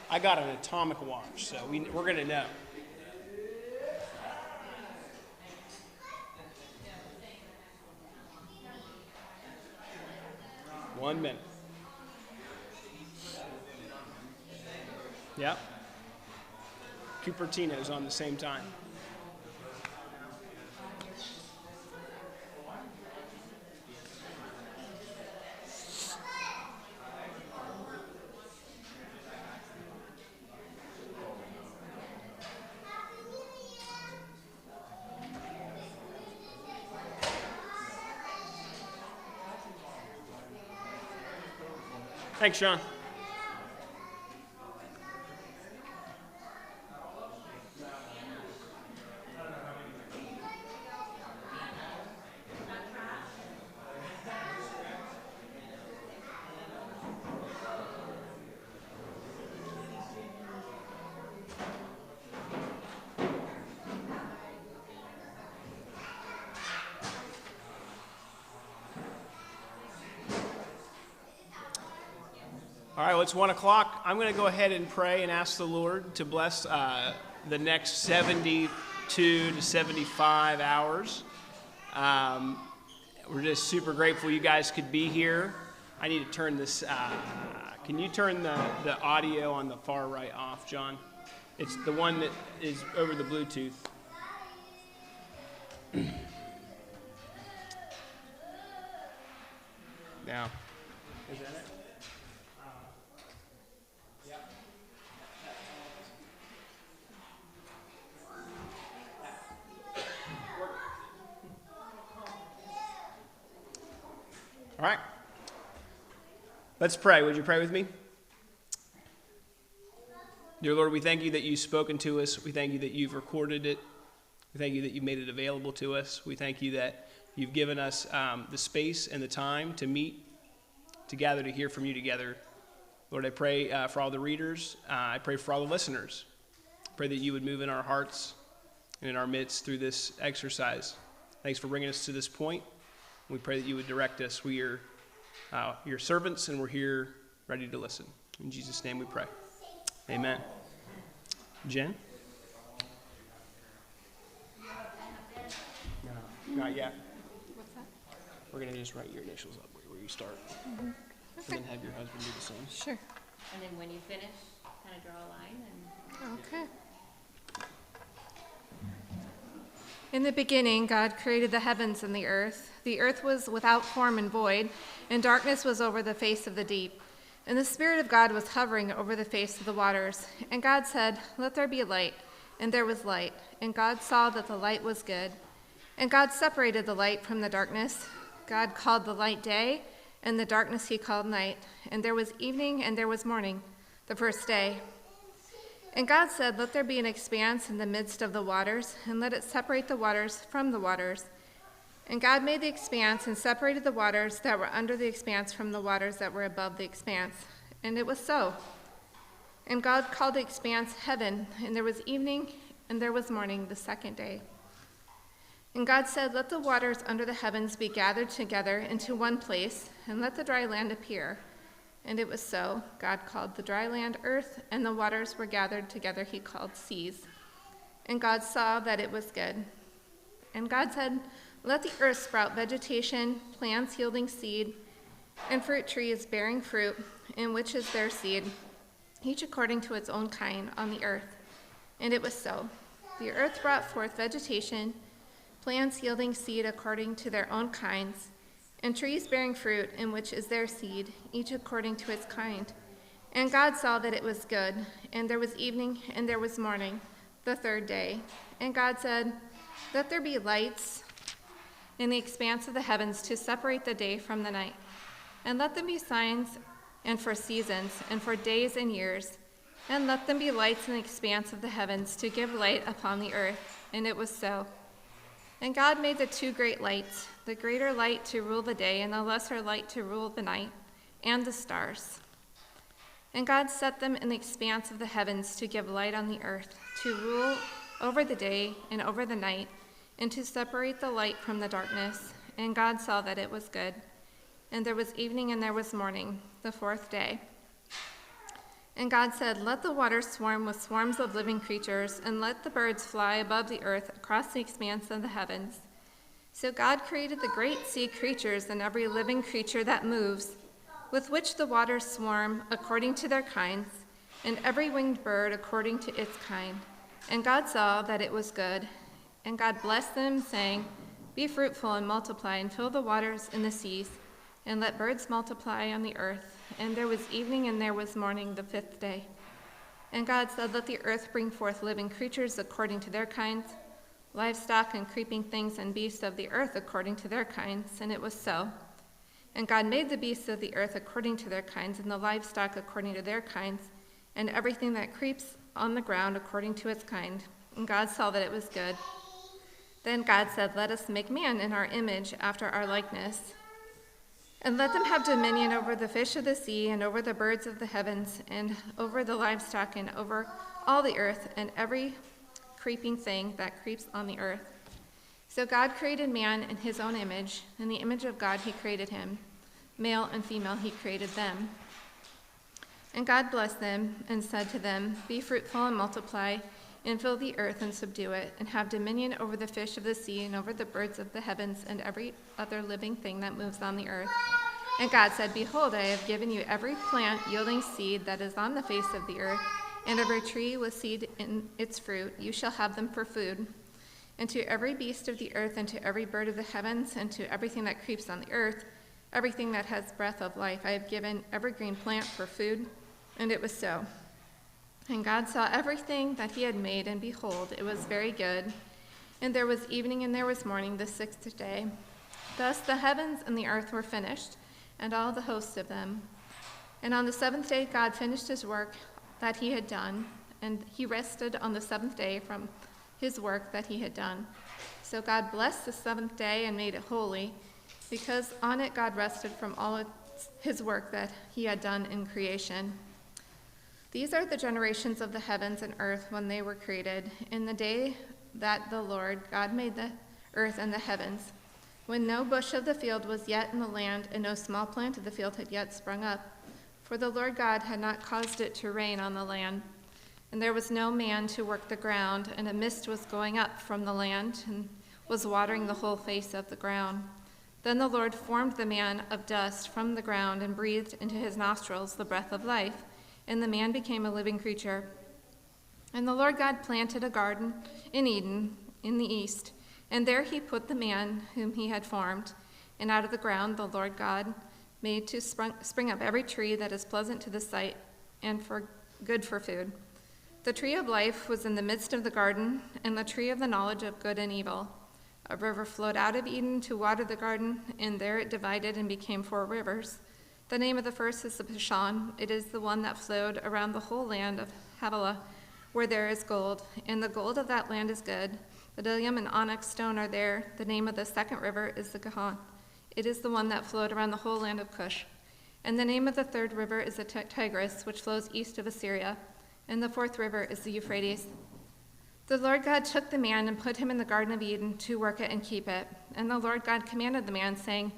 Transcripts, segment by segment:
I got an atomic watch, so we're going to know. One minute. Yep. Cupertino's on the same time. Thanks, Sean. All right, well, it's 1 o'clock. I'm going to go ahead and pray and ask the Lord to bless the next 72 to 75 hours. We're just super grateful you guys could be here. I need to turn this. Can you turn the audio on the far right off, John? It's the one that is over the Bluetooth. Now, is that it? All right. Let's pray. Would you pray with me? Dear Lord, we thank you that you've spoken to us. We thank you that you've recorded it. We thank you that you've made it available to us. We thank you that you've given us the space and the time to meet, to gather, to hear from you together. Lord, I pray for all the readers. I pray for all the listeners. I pray that you would move in our hearts and in our midst through this exercise. Thanks for bringing us to this point. We pray that you would direct us. We are your servants, and we're here ready to listen. In Jesus' name we pray. Amen. Jen? No, not yet. What's that? We're going to just write your initials up where you start. Mm-hmm. Okay. And then have your husband do the same. Sure. And then when you finish, kind of draw a line and... Okay. In the beginning, God created the heavens and the earth. The earth was without form and void, and darkness was over the face of the deep. And the Spirit of God was hovering over the face of the waters. And God said, "Let there be light." And there was light. And God saw that the light was good. And God separated the light from the darkness. God called the light day, and the darkness he called night. And there was evening and there was morning, the first day. And God said, "Let there be an expanse in the midst of the waters, and let it separate the waters from the waters." And God made the expanse and separated the waters that were under the expanse from the waters that were above the expanse. And it was so. And God called the expanse heaven, and there was evening and there was morning, the second day. And God said, "Let the waters under the heavens be gathered together into one place, and let the dry land appear." And it was so. God called the dry land earth, and the waters were gathered together he called seas. And God saw that it was good. And God said, "Let the earth sprout vegetation, plants yielding seed, and fruit trees bearing fruit, in which is their seed, each according to its own kind on the earth." And it was so. The earth brought forth vegetation, plants yielding seed according to their own kinds, and trees bearing fruit, in which is their seed, each according to its kind. And God saw that it was good. And there was evening and there was morning, the third day. And God said, "Let there be lights in the expanse of the heavens to separate the day from the night. And let them be signs and for seasons and for days and years. And let them be lights in the expanse of the heavens to give light upon the earth." And it was so. And God made the two great lights, the greater light to rule the day and the lesser light to rule the night, and the stars. And God set them in the expanse of the heavens to give light on the earth, to rule over the day and over the night, and to separate the light from the darkness. And God saw that it was good. And there was evening and there was morning, the fourth day. And God said, "Let the waters swarm with swarms of living creatures, and let the birds fly above the earth across the expanse of the heavens." So God created the great sea creatures and every living creature that moves, with which the waters swarm according to their kinds, and every winged bird according to its kind. And God saw that it was good. And God blessed them, saying, "Be fruitful and multiply, and fill the waters in the seas, and let birds multiply on the earth." And there was evening and there was morning the fifth day. And God said, "Let the earth bring forth living creatures according to their kinds, livestock and creeping things and beasts of the earth according to their kinds." And it was so. And God made the beasts of the earth according to their kinds, and the livestock according to their kinds, and everything that creeps on the ground according to its kind. And God saw that it was good. Then God said, "Let us make man in our image, after our likeness. And let them have dominion over the fish of the sea, and over the birds of the heavens, and over the livestock, and over all the earth, and every creeping thing that creeps on the earth." So God created man in his own image. In the image of God he created him. Male and female he created them. And God blessed them and said to them, "Be fruitful and multiply, and fill the earth and subdue it, and have dominion over the fish of the sea, and over the birds of the heavens, and every other living thing that moves on the earth." And God said, "Behold, I have given you every plant yielding seed that is on the face of the earth, and every tree with seed in its fruit. You shall have them for food. And to every beast of the earth, and to every bird of the heavens, and to everything that creeps on the earth, everything that has breath of life, I have given every green plant for food." And it was so. And God saw everything that he had made, and behold, it was very good. And there was evening and there was morning the sixth day. Thus the heavens and the earth were finished, and all the hosts of them. And on the seventh day God finished his work that he had done, and he rested on the seventh day from his work that he had done. So God blessed the seventh day and made it holy, because on it God rested from all his work that he had done in creation. These are the generations of the heavens and earth when they were created, in the day that the Lord God made the earth and the heavens, when no bush of the field was yet in the land, and no small plant of the field had yet sprung up, for the Lord God had not caused it to rain on the land. And there was no man to work the ground, and a mist was going up from the land, and was watering the whole face of the ground. Then the Lord formed the man of dust from the ground, and breathed into his nostrils the breath of life, and the man became a living creature. And the Lord God planted a garden in Eden in the east, and there he put the man whom he had formed. And out of the ground the Lord God made to spring up every tree that is pleasant to the sight, and for good for food. The tree of life was in the midst of the garden, and the tree of the knowledge of good and evil. A river flowed out of Eden to water the garden, and there it divided and became 4 rivers. The name of the first is the Pishon. It is the one that flowed around the whole land of Havilah, where there is gold, and the gold of that land is good. Bdellium and onyx stone are there. The name of the second river is the Gihon. It is the one that flowed around the whole land of Cush. And the name of the third river is the Tigris, which flows east of Assyria. And the fourth river is the Euphrates. The Lord God took the man and put him in the Garden of Eden to work it and keep it. And the Lord God commanded the man, saying,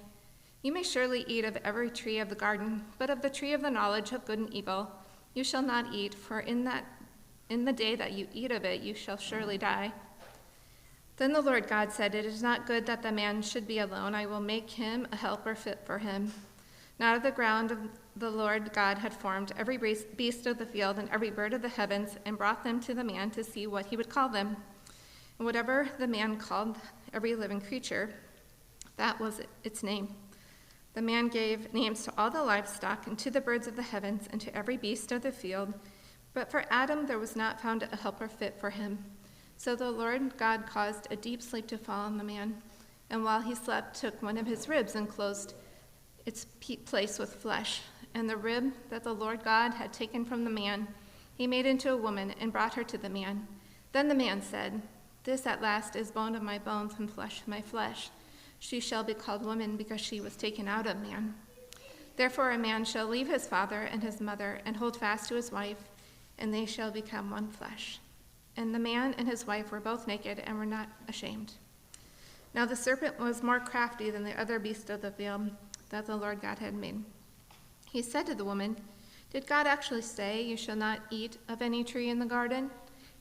"You may surely eat of every tree of the garden, but of the tree of the knowledge of good and evil you shall not eat, for in the day that you eat of it you shall surely die." Then the Lord God said, "It is not good that the man should be alone. I will make him a helper fit for him." Now out of the ground the Lord God had formed every beast of the field and every bird of the heavens, and brought them to the man to see what he would call them. And whatever the man called every living creature, that was its name. The man gave names to all the livestock, and to the birds of the heavens, and to every beast of the field. But for Adam there was not found a helper fit for him. So the Lord God caused a deep sleep to fall on the man, and while he slept took one of his ribs and closed its place with flesh. And the rib that the Lord God had taken from the man he made into a woman, and brought her to the man. Then the man said, "This at last is bone of my bones and flesh of my flesh. She shall be called woman, because she was taken out of man. Therefore a man shall leave his father and his mother, and hold fast to his wife, and they shall become one flesh." And the man and his wife were both naked and were not ashamed. Now the serpent was more crafty than the other beasts of the field that the Lord God had made. He said to the woman, Did God actually say, 'You shall not eat of any tree in the garden'?"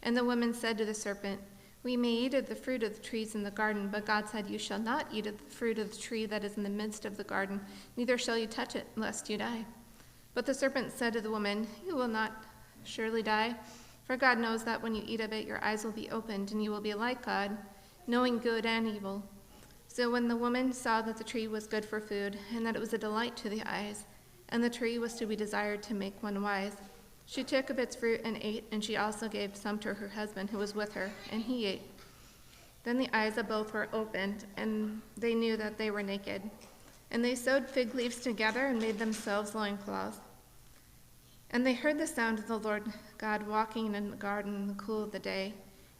And the woman said to the serpent, "We may eat of the fruit of the trees in the garden, but God said, 'You shall not eat of the fruit of the tree that is in the midst of the garden, neither shall you touch it, lest you die.' But the serpent said to the woman, 'You will not surely die, for God knows that when you eat of it, your eyes will be opened, and you will be like God, knowing good and evil.' So when the woman saw that the tree was good for food, and that it was a delight to the eyes, and the tree was to be desired to make one wise, she took of its fruit and ate, and she also gave some to her husband who was with her, and he ate. Then the eyes of both were opened, and they knew that they were naked. And they sewed fig leaves together and made themselves loincloths. And they heard the sound of the Lord God walking in the garden in the cool of the day.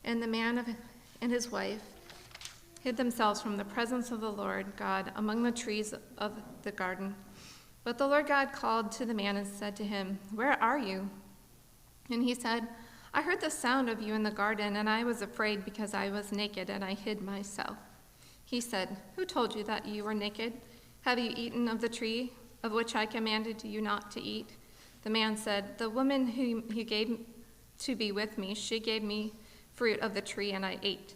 And the man and his wife hid themselves from the presence of the Lord God among the trees of the garden. But the Lord God called to the man and said to him, "Where are you?" And he said, "I heard the sound of you in the garden, and I was afraid because I was naked, and I hid myself." He said, "Who told you that you were naked? Have you eaten of the tree of which I commanded you not to eat?" The man said, "The woman whom you gave to be with me, she gave me fruit of the tree, and I ate."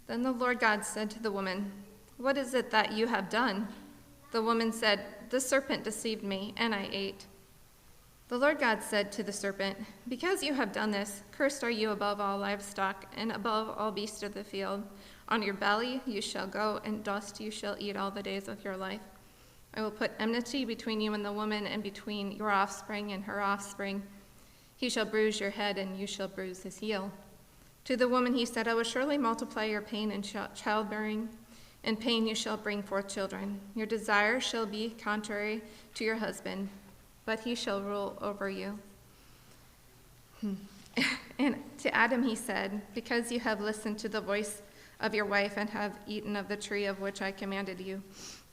Then the Lord God said to the woman, "What is it that you have done?" The woman said, "The serpent deceived me, and I ate." The Lord God said to the serpent, "Because you have done this, cursed are you above all livestock, and above all beasts of the field. On your belly you shall go, and dust you shall eat all the days of your life. I will put enmity between you and the woman, and between your offspring and her offspring. He shall bruise your head, and you shall bruise his heel." To the woman he said, "I will surely multiply your pain in childbearing. In pain you shall bring forth children. Your desire shall be contrary to your husband, but he shall rule over you." And to Adam he said, "Because you have listened to the voice of your wife and have eaten of the tree of which I commanded you,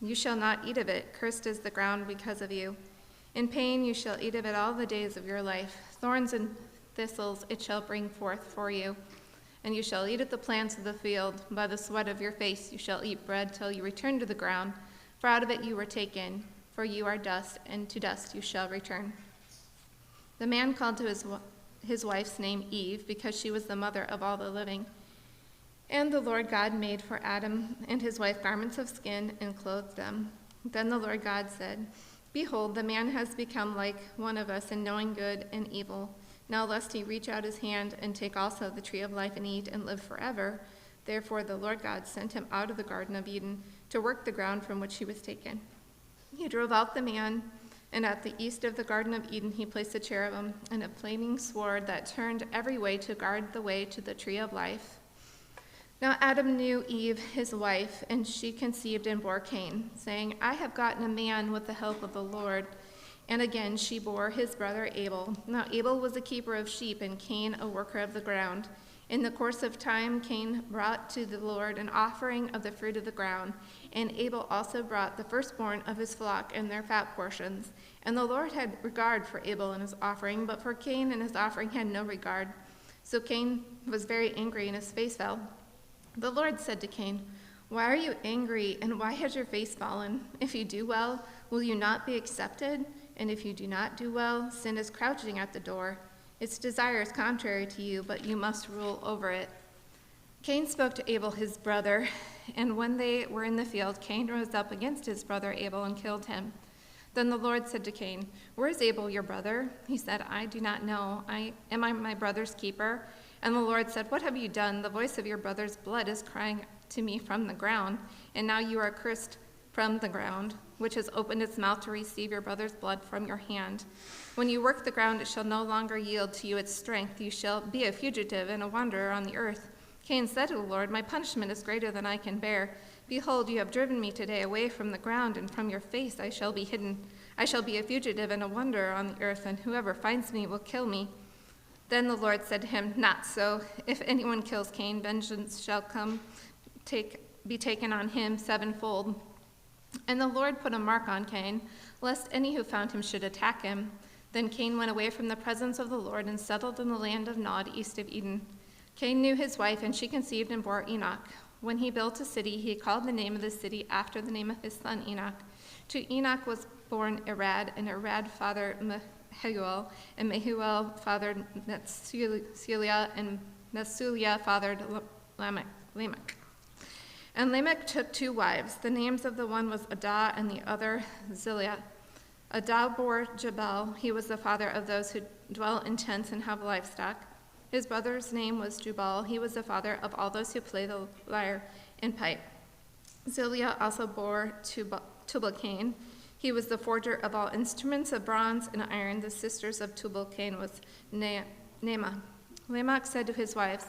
you shall not eat of it. Cursed is the ground because of you. In pain you shall eat of it all the days of your life. Thorns and thistles it shall bring forth for you. And you shall eat of the plants of the field. By the sweat of your face you shall eat bread till you return to the ground, for out of it you were taken, for you are dust, and to dust you shall return." The man called to his wife's name Eve, because she was the mother of all the living. And the Lord God made for Adam and his wife garments of skin and clothed them. Then the Lord God said, "Behold, the man has become like one of us in knowing good and evil. Now lest he reach out his hand and take also of the tree of life and eat and live forever." Therefore the Lord God sent him out of the Garden of Eden to work the ground from which he was taken. He drove out the man, and at the east of the Garden of Eden he placed a cherubim and a flaming sword that turned every way to guard the way to the tree of life. Now Adam knew Eve, his wife, and she conceived and bore Cain, saying, "I have gotten a man with the help of the Lord." And again she bore his brother Abel. Now Abel was a keeper of sheep, and Cain a worker of the ground. In the course of time Cain brought to the Lord an offering of the fruit of the ground, and Abel also brought the firstborn of his flock and their fat portions. And the Lord had regard for Abel and his offering, but for Cain and his offering had no regard. So Cain was very angry, and his face fell. The Lord said to Cain, "Why are you angry, and why has your face fallen? If you do well, will you not be accepted? And if you do not do well, sin is crouching at the door. Its desire is contrary to you, but you must rule over it." Cain spoke to Abel his brother, and when they were in the field, Cain rose up against his brother Abel and killed him. Then the Lord said to Cain, "Where is Abel your brother?" He said, "I do not know. Am I my brother's keeper?" And the Lord said, "What have you done? The voice of your brother's blood is crying to me from the ground, and now you are cursed from the ground, which has opened its mouth to receive your brother's blood from your hand. When you work the ground, it shall no longer yield to you its strength. You shall be a fugitive and a wanderer on the earth." Cain said to the Lord, "My punishment is greater than I can bear. Behold, you have driven me today away from the ground, and from your face I shall be hidden. I shall be a fugitive and a wanderer on the earth, and whoever finds me will kill me." Then the Lord said to him, "Not so. If anyone kills Cain, vengeance shall be taken on him sevenfold." And the Lord put a mark on Cain, lest any who found him should attack him. Then Cain went away from the presence of the Lord and settled in the land of Nod, east of Eden. Cain knew his wife, and she conceived and bore Enoch. When he built a city, he called the name of the city after the name of his son Enoch. To Enoch was born Irad, and Irad fathered Mehuel, and Mehuel fathered Metsulia, and Metsulia fathered Lamech. And Lamech took 2 wives. The names of the one was Adah and the other Zillah. Adah bore Jabal. He was the father of those who dwell in tents and have livestock. His brother's name was Jubal. He was the father of all those who play the lyre and pipe. Zillah also bore Tubal-Cain. He was the forger of all instruments of bronze and iron. The sisters of Tubal-Cain was Naamah. Lamech said to his wives,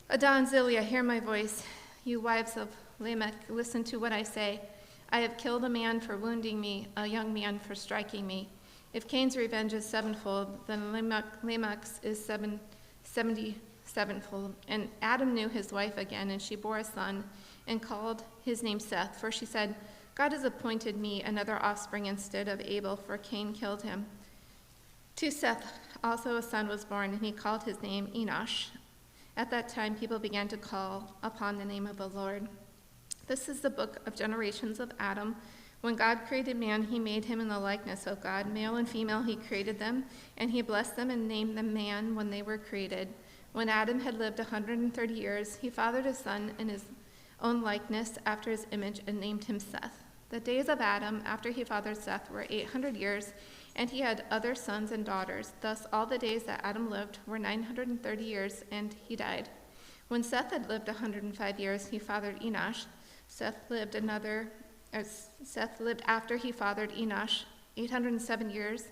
Adah and Zillah, hear my voice. You wives of Lamech, listen to what I say. I have killed a man for wounding me, a young man for striking me. If Cain's revenge is 7-fold, then Lamech's is 77-fold. And Adam knew his wife again, and she bore a son and called his name Seth, for she said, God has appointed me another offspring instead of Abel, for Cain killed him. To Seth also a son was born, and he called his name Enosh. At that time, people began to call upon the name of the Lord. This is the book of generations of Adam. When God created man, he made him in the likeness of God. Male and female, he created them, and he blessed them and named them man when they were created. When Adam had lived 130 years, he fathered a son in his own likeness after his image and named him Seth. The days of Adam after he fathered Seth were 800 years, and he had other sons and daughters. Thus all the days that Adam lived were 930 years, and he died. When Seth had lived 105 years, he fathered Enosh. Seth lived after he fathered Enosh 807 years,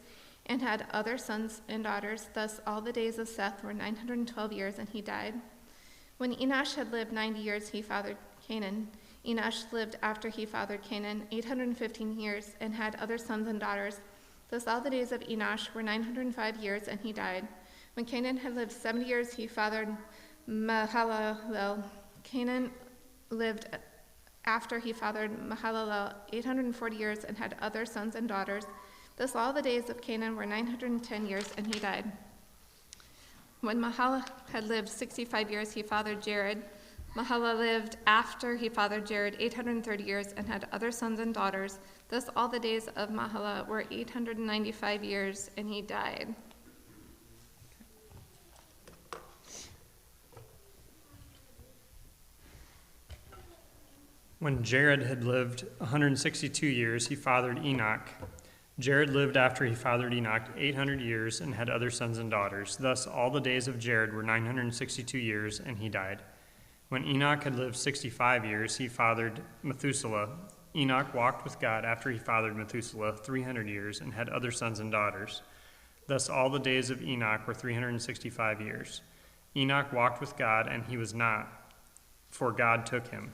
and had other sons and daughters. Thus all the days of Seth were 912 years, and he died. When Enosh had lived 90 years, he fathered Canaan. Enosh lived after he fathered Canaan 815 years, and had other sons and daughters. Thus all the days of Enosh were 905 years, and he died. When Canaan had lived 70 years, he fathered Mahalalel. Canaan lived after he fathered Mahalalel 840 years, and had other sons and daughters. Thus all the days of Canaan were 910 years, and he died. When Mahalalel had lived 65 years, he fathered Jared. Mahalalel lived after he fathered Jared 830 years, and had other sons and daughters. Thus all the days of Mahalalel were 895 years, and he died. When Jared had lived 162 years, he fathered Enoch. Jared lived after he fathered Enoch 800 years, and had other sons and daughters. Thus all the days of Jared were 962 years, and he died. When Enoch had lived 65 years, he fathered Methuselah. Enoch walked with God after he fathered Methuselah 300 years, and had other sons and daughters. Thus all the days of Enoch were 365 years. Enoch walked with God, and he was not, for God took him.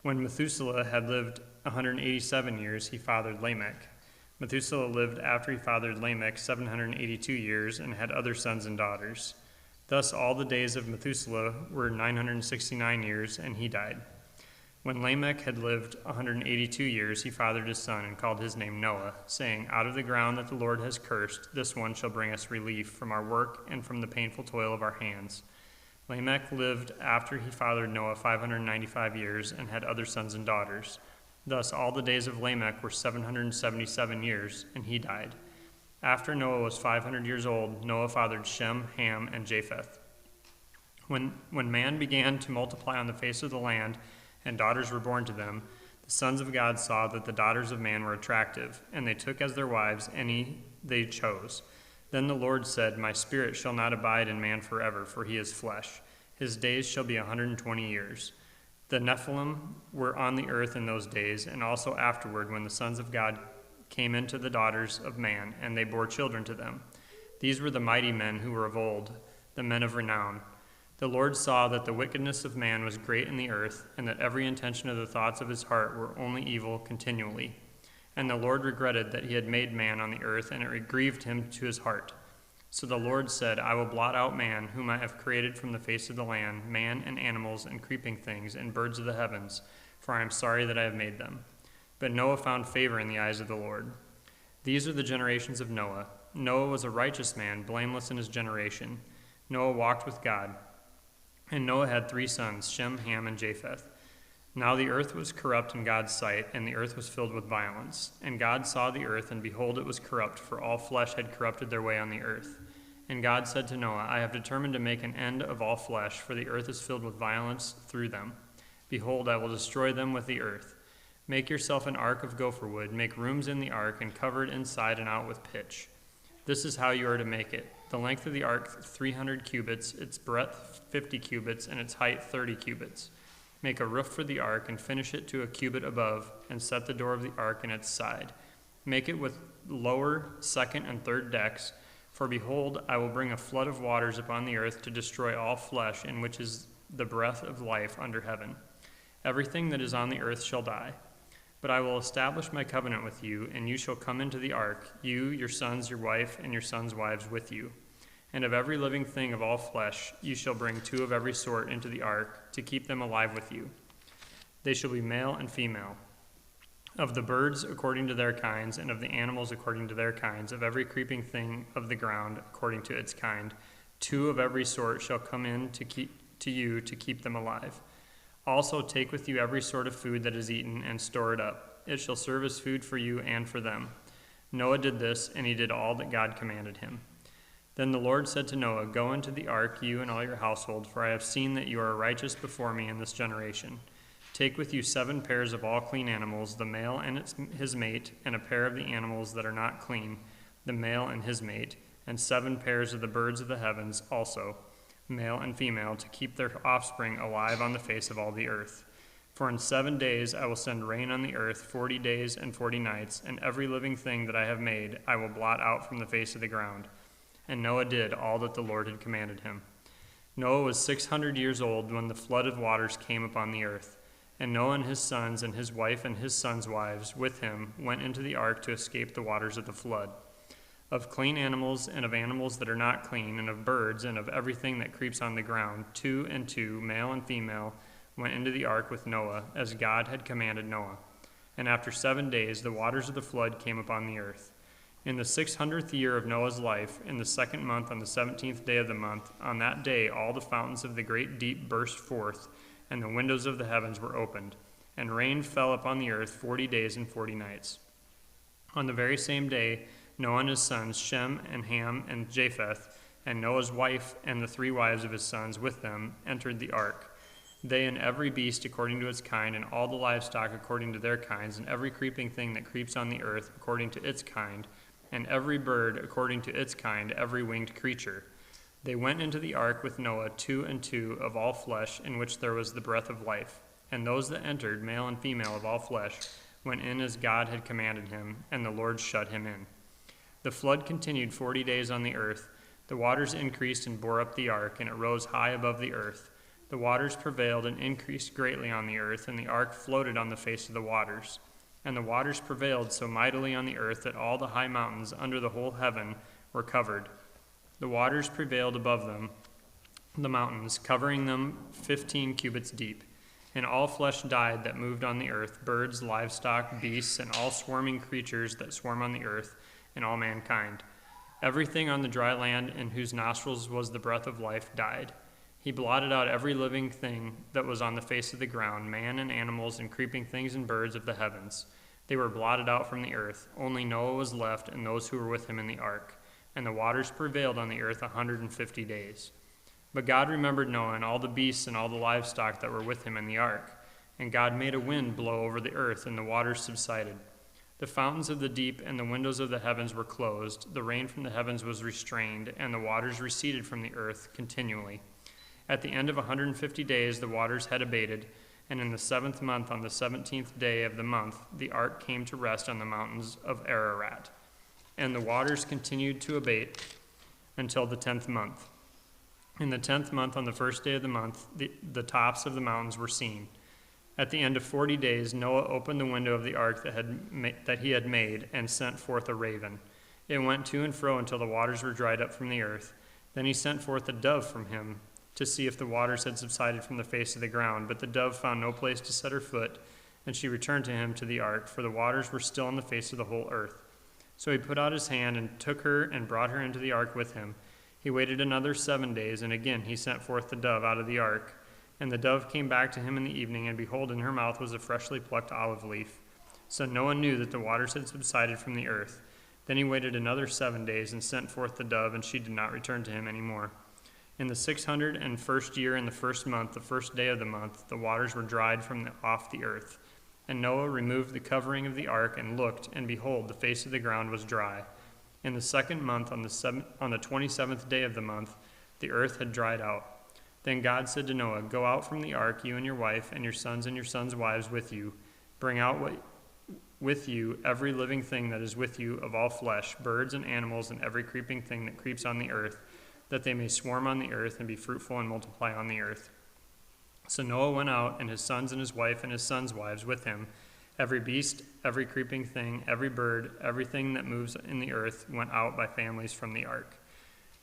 When Methuselah had lived 187 years, he fathered Lamech. Methuselah lived after he fathered Lamech 782 years, and had other sons and daughters. Thus all the days of Methuselah were 969 years, and he died. When Lamech had lived 182 years, he fathered his son, and called his name Noah, saying, Out of the ground that the Lord has cursed, this one shall bring us relief from our work and from the painful toil of our hands. Lamech lived after he fathered Noah 595 years, and had other sons and daughters. Thus all the days of Lamech were 777 years, and he died. After Noah was 500 years old, Noah fathered Shem, Ham, and Japheth. When man began to multiply on the face of the land, and daughters were born to them, the sons of God saw that the daughters of man were attractive, and they took as their wives any they chose. Then the Lord said, My spirit shall not abide in man forever, for he is flesh. His days shall be 120 years. The Nephilim were on the earth in those days, and also afterward, when the sons of God came into the daughters of man, and they bore children to them. These were the mighty men who were of old, the men of renown. The Lord saw that the wickedness of man was great in the earth, and that every intention of the thoughts of his heart were only evil continually. And the Lord regretted that he had made man on the earth, and it grieved him to his heart. So the Lord said, I will blot out man, whom I have created from the face of the land, man and animals and creeping things and birds of the heavens, for I am sorry that I have made them. But Noah found favor in the eyes of the Lord. These are the generations of Noah. Noah was a righteous man, blameless in his generation. Noah walked with God. And Noah had 3 sons, Shem, Ham, and Japheth. Now the earth was corrupt in God's sight, and the earth was filled with violence. And God saw the earth, and behold, it was corrupt, for all flesh had corrupted their way on the earth. And God said to Noah, I have determined to make an end of all flesh, for the earth is filled with violence through them. Behold, I will destroy them with the earth. Make yourself an ark of gopher wood, make rooms in the ark, and cover it inside and out with pitch. This is how you are to make it. The length of the ark 300 cubits, its breadth 50 cubits, and its height 30 cubits. Make a roof for the ark, and finish it to a cubit above, and set the door of the ark in its side. Make it with lower, second, and third decks. For behold, I will bring a flood of waters upon the earth to destroy all flesh, in which is the breath of life under heaven. Everything that is on the earth shall die. But I will establish my covenant with you, and you shall come into the ark, you, your sons, your wife, and your sons' wives with you. And of every living thing of all flesh, you shall bring 2 of every sort into the ark, to keep them alive with you. They shall be male and female. Of the birds according to their kinds, and of the animals according to their kinds, of every creeping thing of the ground according to its kind, 2 of every sort shall come in to you to keep them alive. Also take with you every sort of food that is eaten, and store it up. It shall serve as food for you and for them. Noah did this, and he did all that God commanded him. Then the Lord said to Noah, Go into the ark, you and all your household, for I have seen that you are righteous before me in this generation. Take with you 7 pairs of all clean animals, the male and his mate, and a pair of the animals that are not clean, the male and his mate, and 7 pairs of the birds of the heavens also, male and female, to keep their offspring alive on the face of all the earth. For in 7 days I will send rain on the earth 40 days and 40 nights, and every living thing that I have made I will blot out from the face of the ground. And Noah did all that the Lord had commanded him. Noah was 600 years old when the flood of waters came upon the earth. And Noah and his sons and his wife and his sons' wives with him went into the ark to escape the waters of the flood. Of clean animals and of animals that are not clean, and of birds and of everything that creeps on the ground, 2 and 2, male and female, went into the ark with Noah, as God had commanded Noah. And after 7 days the waters of the flood came upon the earth. In the 600th year of Noah's life, in the 2nd month, on the 17th day of the month, on that day all the fountains of the great deep burst forth, and the windows of the heavens were opened, and rain fell upon the earth 40 days and 40 nights. On the very same day Noah and his sons, Shem and Ham and Japheth, and Noah's wife and the 3 wives of his sons with them, entered the ark. They and every beast according to its kind, and all the livestock according to their kinds, and every creeping thing that creeps on the earth according to its kind, and every bird according to its kind, every winged creature. They went into the ark with Noah, 2 and 2 of all flesh, in which there was the breath of life. And those that entered, male and female of all flesh, went in as God had commanded him, and the Lord shut him in. The flood continued 40 days on the earth. The waters increased and bore up the ark, and it rose high above the earth. The waters prevailed and increased greatly on the earth, and the ark floated on the face of the waters. And the waters prevailed so mightily on the earth that all the high mountains under the whole heaven were covered. The waters prevailed above them, the mountains, covering them 15 cubits deep. And all flesh died that moved on the earth, birds, livestock, beasts, and all swarming creatures that swarm on the earth, and all mankind. Everything on the dry land in whose nostrils was the breath of life died. He blotted out every living thing that was on the face of the ground, man and animals and creeping things and birds of the heavens. They were blotted out from the earth. Only Noah was left and those who were with him in the ark. And the waters prevailed on the earth 150 days. But God remembered Noah and all the beasts and all the livestock that were with him in the ark. And God made a wind blow over the earth, and the waters subsided. The fountains of the deep and the windows of the heavens were closed. The rain from the heavens was restrained, and the waters receded from the earth continually. At the end of 150 days the waters had abated, and in the 7th month, on the 17th day of the month, the ark came to rest on the mountains of Ararat. And the waters continued to abate until the 10th month. In the 10th month, on the 1st day of the month, the tops of the mountains were seen. At the end of 40 days, Noah opened the window of the ark that he had made and sent forth a raven. It went to and fro until the waters were dried up from the earth. Then he sent forth a dove from him to see if the waters had subsided from the face of the ground. But the dove found no place to set her foot, and she returned to him to the ark, for the waters were still on the face of the whole earth. So he put out his hand and took her and brought her into the ark with him. He waited another 7 days, and again he sent forth the dove out of the ark. And the dove came back to him in the evening, and behold, in her mouth was a freshly plucked olive leaf. So Noah knew that the waters had subsided from the earth. Then he waited another 7 days and sent forth the dove, and she did not return to him any more. In the 601st year, in the first month, the first day of the month, the waters were dried from off the earth. And Noah removed the covering of the ark and looked, and behold, the face of the ground was dry. In the second month, on the 27th day of the month, the earth had dried out. Then God said to Noah, "Go out from the ark, you and your wife, and your sons' wives with you. Bring out with you every living thing that is with you of all flesh, birds and animals, and every creeping thing that creeps on the earth, that they may swarm on the earth and be fruitful and multiply on the earth." So Noah went out, and his sons and his wife and his sons' wives with him. Every beast, every creeping thing, every bird, everything that moves in the earth went out by families from the ark.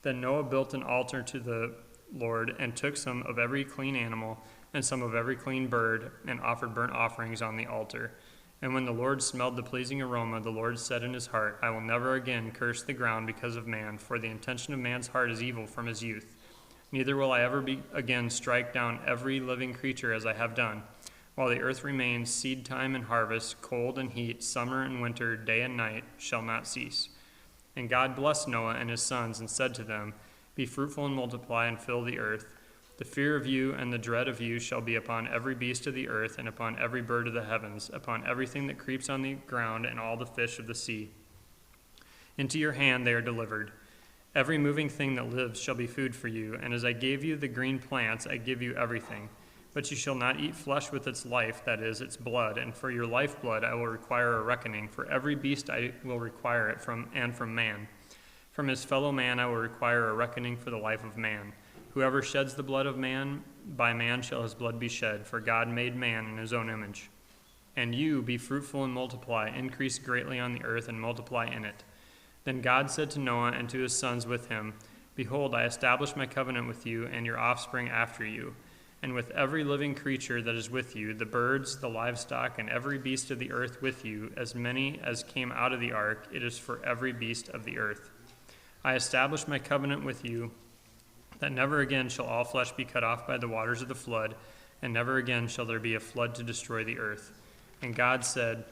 Then Noah built an altar to the Lord, and took some of every clean animal and some of every clean bird, and offered burnt offerings on the altar. And when the Lord smelled the pleasing aroma, the Lord said in his heart, "I will never again curse the ground because of man, for the intention of man's heart is evil from his youth. Neither will I ever again strike down every living creature as I have done. While the earth remains, seed time and harvest, cold and heat, summer and winter, day and night shall not cease." And God blessed Noah and his sons, and said to them, "Be fruitful and multiply, and fill the earth. The fear of you and the dread of you shall be upon every beast of the earth, and upon every bird of the heavens, upon everything that creeps on the ground, and all the fish of the sea. Into your hand they are delivered. Every moving thing that lives shall be food for you, and as I gave you the green plants, I give you everything. But you shall not eat flesh with its life, that is, its blood, and for your lifeblood I will require a reckoning. For every beast I will require it from man. From his fellow man I will require a reckoning for the life of man. Whoever sheds the blood of man, by man shall his blood be shed, for God made man in his own image. And you, be fruitful and multiply, increase greatly on the earth, and multiply in it." Then God said to Noah and to his sons with him, "Behold, I establish my covenant with you and your offspring after you, and with every living creature that is with you, the birds, the livestock, and every beast of the earth with you, as many as came out of the ark, it is for every beast of the earth. I establish my covenant with you, that never again shall all flesh be cut off by the waters of the flood, and never again shall there be a flood to destroy the earth." And God said,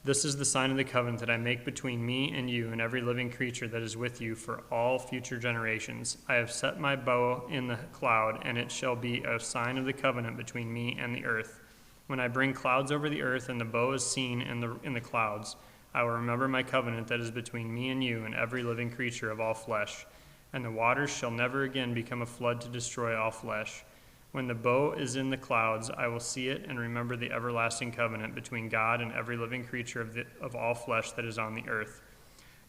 "This is the sign of the covenant that I make between me and you and every living creature that is with you for all future generations. I have set my bow in the cloud, and it shall be a sign of the covenant between me and the earth. When I bring clouds over the earth, and the bow is seen in the clouds, I will remember my covenant that is between me and you and every living creature of all flesh. And the waters shall never again become a flood to destroy all flesh. When the bow is in the clouds, I will see it and remember the everlasting covenant between God and every living creature of all flesh that is on the earth."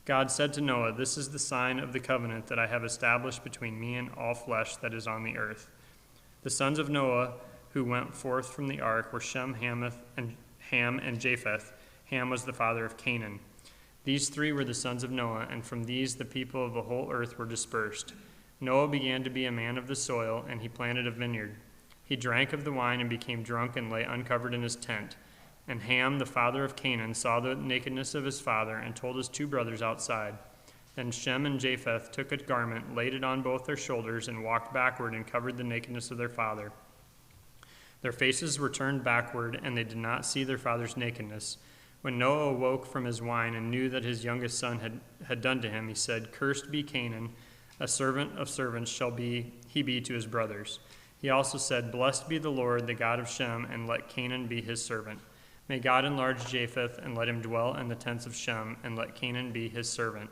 God said to Noah, "This is the sign of the covenant that I have established between me and all flesh that is on the earth." The sons of Noah who went forth from the ark were Shem, Ham, and Japheth. Ham was the father of Canaan. These three were the sons of Noah, and from these the people of the whole earth were dispersed. Noah began to be a man of the soil, and he planted a vineyard. He drank of the wine and became drunk and lay uncovered in his tent. And Ham, the father of Canaan, saw the nakedness of his father and told his two brothers outside. Then Shem and Japheth took a garment, laid it on both their shoulders, and walked backward and covered the nakedness of their father. Their faces were turned backward, and they did not see their father's nakedness. When Noah awoke from his wine and knew that his youngest son had done to him, he said, "Cursed be Canaan, a servant of servants shall he be to his brothers." He also said, "Blessed be the Lord, the God of Shem, and let Canaan be his servant. May God enlarge Japheth, and let him dwell in the tents of Shem, and let Canaan be his servant."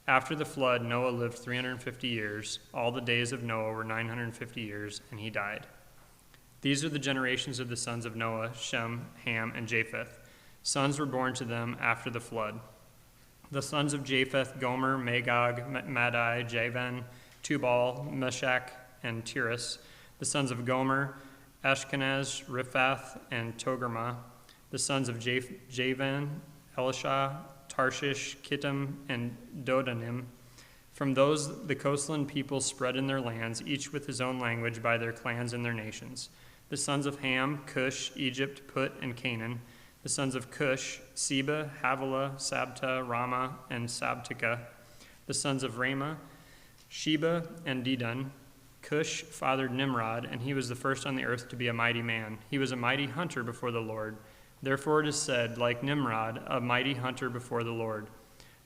After the flood, Noah lived 350 years. All the days of Noah were 950 years, and he died. These are the generations of the sons of Noah, Shem, Ham, and Japheth. Sons were born to them after the flood. The sons of Japheth, Gomer, Magog, Madai, Javan, Tubal, Meshach, and Tiras. The sons of Gomer, Ashkenaz, Riphath, and Togarmah. The sons of Javan, Elisha, Tarshish, Kittim, and Dodanim. From those the coastland peoples spread in their lands, each with his own language by their clans and their nations. The sons of Ham, Cush, Egypt, Put, and Canaan. The sons of Cush, Seba, Havilah, Sabta, Rama, and Sabtika. The sons of Ramah, Sheba, and Dedan. Cush fathered Nimrod, and he was the first on the earth to be a mighty man. He was a mighty hunter before the Lord. Therefore it is said, like Nimrod, a mighty hunter before the Lord.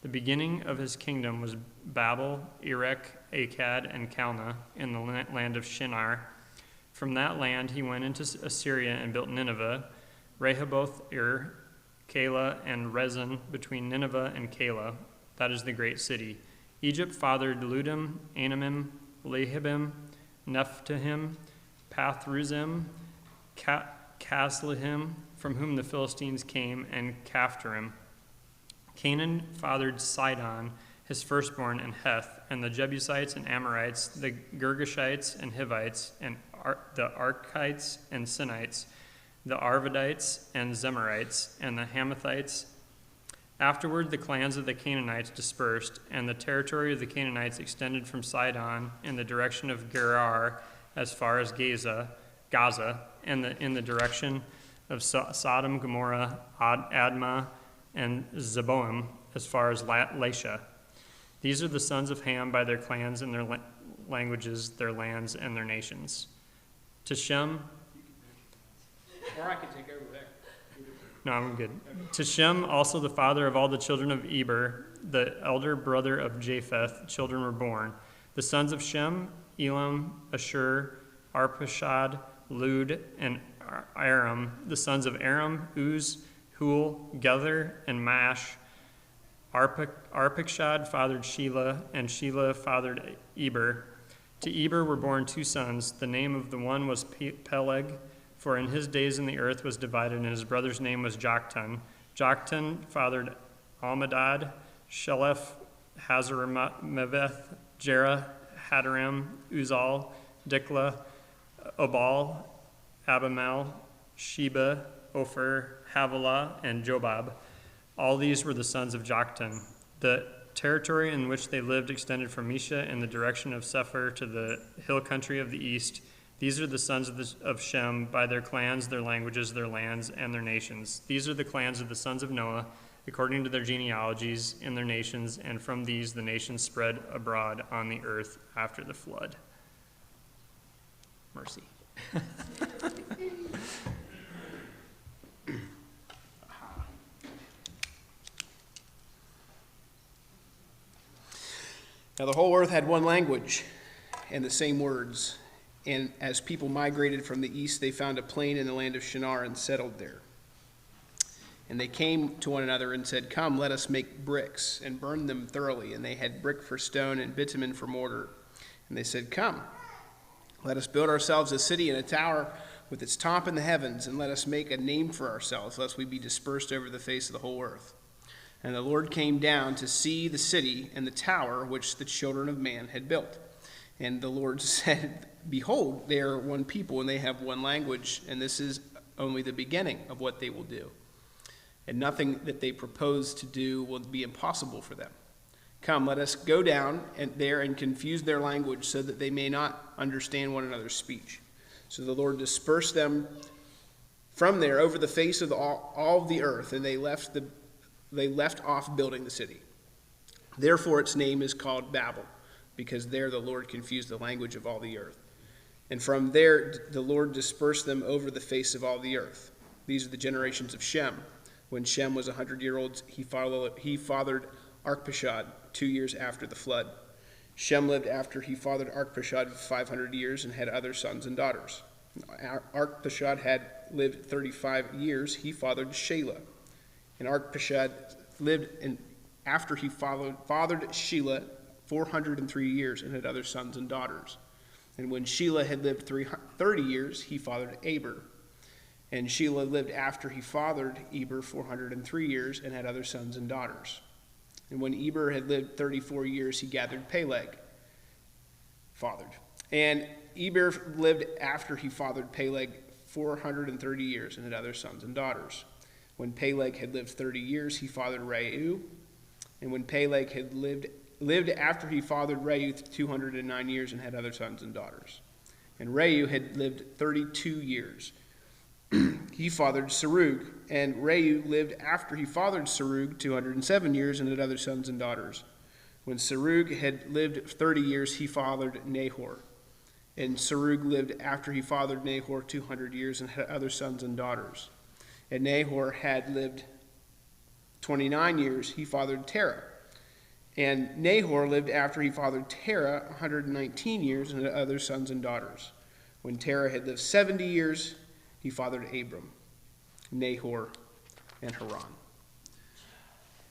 The beginning of his kingdom was Babel, Erech, Akkad, and Calneh in the land of Shinar. From that land he went into Assyria and built Nineveh, Rehoboth-ir, Calah, and Rezin between Nineveh and Calah. That is the great city. Egypt fathered Ludim, Anamim, Lehabim, Nephtahim, Pathruzim, Caslahim, from whom the Philistines came, and Caphtorim. Canaan fathered Sidon, his firstborn, and Heth, and the Jebusites and Amorites, the Girgashites and Hivites, and the Archites and Sinites, the Arvadites and Zemarites, and the Hamathites. Afterward, the clans of the Canaanites dispersed, and the territory of the Canaanites extended from Sidon in the direction of Gerar as far as Gaza, and in the direction of Sodom, Gomorrah, Admah, and Zeboim as far as Lasha. These are the sons of Ham by their clans and their languages, their lands, and their nations. To Shem, Or I can take over there. no, I'm good. To Shem, also the father of all the children of Eber, the elder brother of Japheth, children were born. The sons of Shem, Elam, Ashur, Arpachshad, Lud, and Aram. The sons of Aram, Uz, Hul, Gether, and Mash. Arpachshad fathered Shelah, and Shelah fathered Eber. To Eber were born two sons. The name of the one was Peleg, for in his days in the earth was divided, and his brother's name was Joktan. Joktan fathered Almadad, Sheleph, Hazarmaveth, Jerah, Hadaram, Uzal, Diklah, Obal, Abimael, Sheba, Ophir, Havilah, and Jobab. All these were the sons of Joktan. The territory in which they lived extended from Mesha in the direction of Sephir to the hill country of the east. These are the sons of Shem by their clans, their languages, their lands, and their nations. These are the clans of the sons of Noah, according to their genealogies in their nations, and from these the nations spread abroad on the earth after the flood. Mercy. Now the whole earth had one language and the same words. And as people migrated from the east, they found a plain in the land of Shinar and settled there. And they came to one another and said, "Come, let us make bricks and burn them thoroughly." And they had brick for stone and bitumen for mortar. And they said, "Come, let us build ourselves a city and a tower with its top in the heavens, and let us make a name for ourselves, lest we be dispersed over the face of the whole earth." And the Lord came down to see the city and the tower which the children of man had built. And the Lord said, "Behold, they are one people, and they have one language, and this is only the beginning of what they will do. And nothing that they propose to do will be impossible for them. Come, let us go down there and confuse their language, so that they may not understand one another's speech." So the Lord dispersed them from there over the face of all of the earth, and they left off building the city. Therefore its name is called Babel, because there the Lord confused the language of all the earth. And from there the Lord dispersed them over the face of all the earth. These are the generations of Shem. When Shem was 100-year-old, he fathered Arpachshad 2 years after the flood. Shem lived after he fathered Arpachshad 500 years and had other sons and daughters. Arpachshad had lived 35 years. He fathered Shelah. And Arpachshad lived after he fathered Shelah 403 years and had other sons and daughters. And when Shelah had lived 30 years, he fathered Eber. And Shelah lived after he fathered Eber 403 years and had other sons and daughters. And when Eber had lived 34 years, he gathered Peleg, fathered. And Eber lived after he fathered Peleg 430 years and had other sons and daughters. When Peleg had lived 30 years, he fathered Reu. And when Peleg had lived after he fathered Reu 209 years and had other sons and daughters. And Reu had lived 32 years. He fathered Serug. And Reu lived after he fathered Serug 207 years and had other sons and daughters. When Serug had lived 30 years, he fathered Nahor. And Serug lived after he fathered Nahor 200 years and had other sons and daughters. And Nahor had lived 29 years. He fathered Terah. And Nahor lived after he fathered Terah 119 years and had other sons and daughters. When Terah had lived 70 years, he fathered Abram, Nahor, and Haran.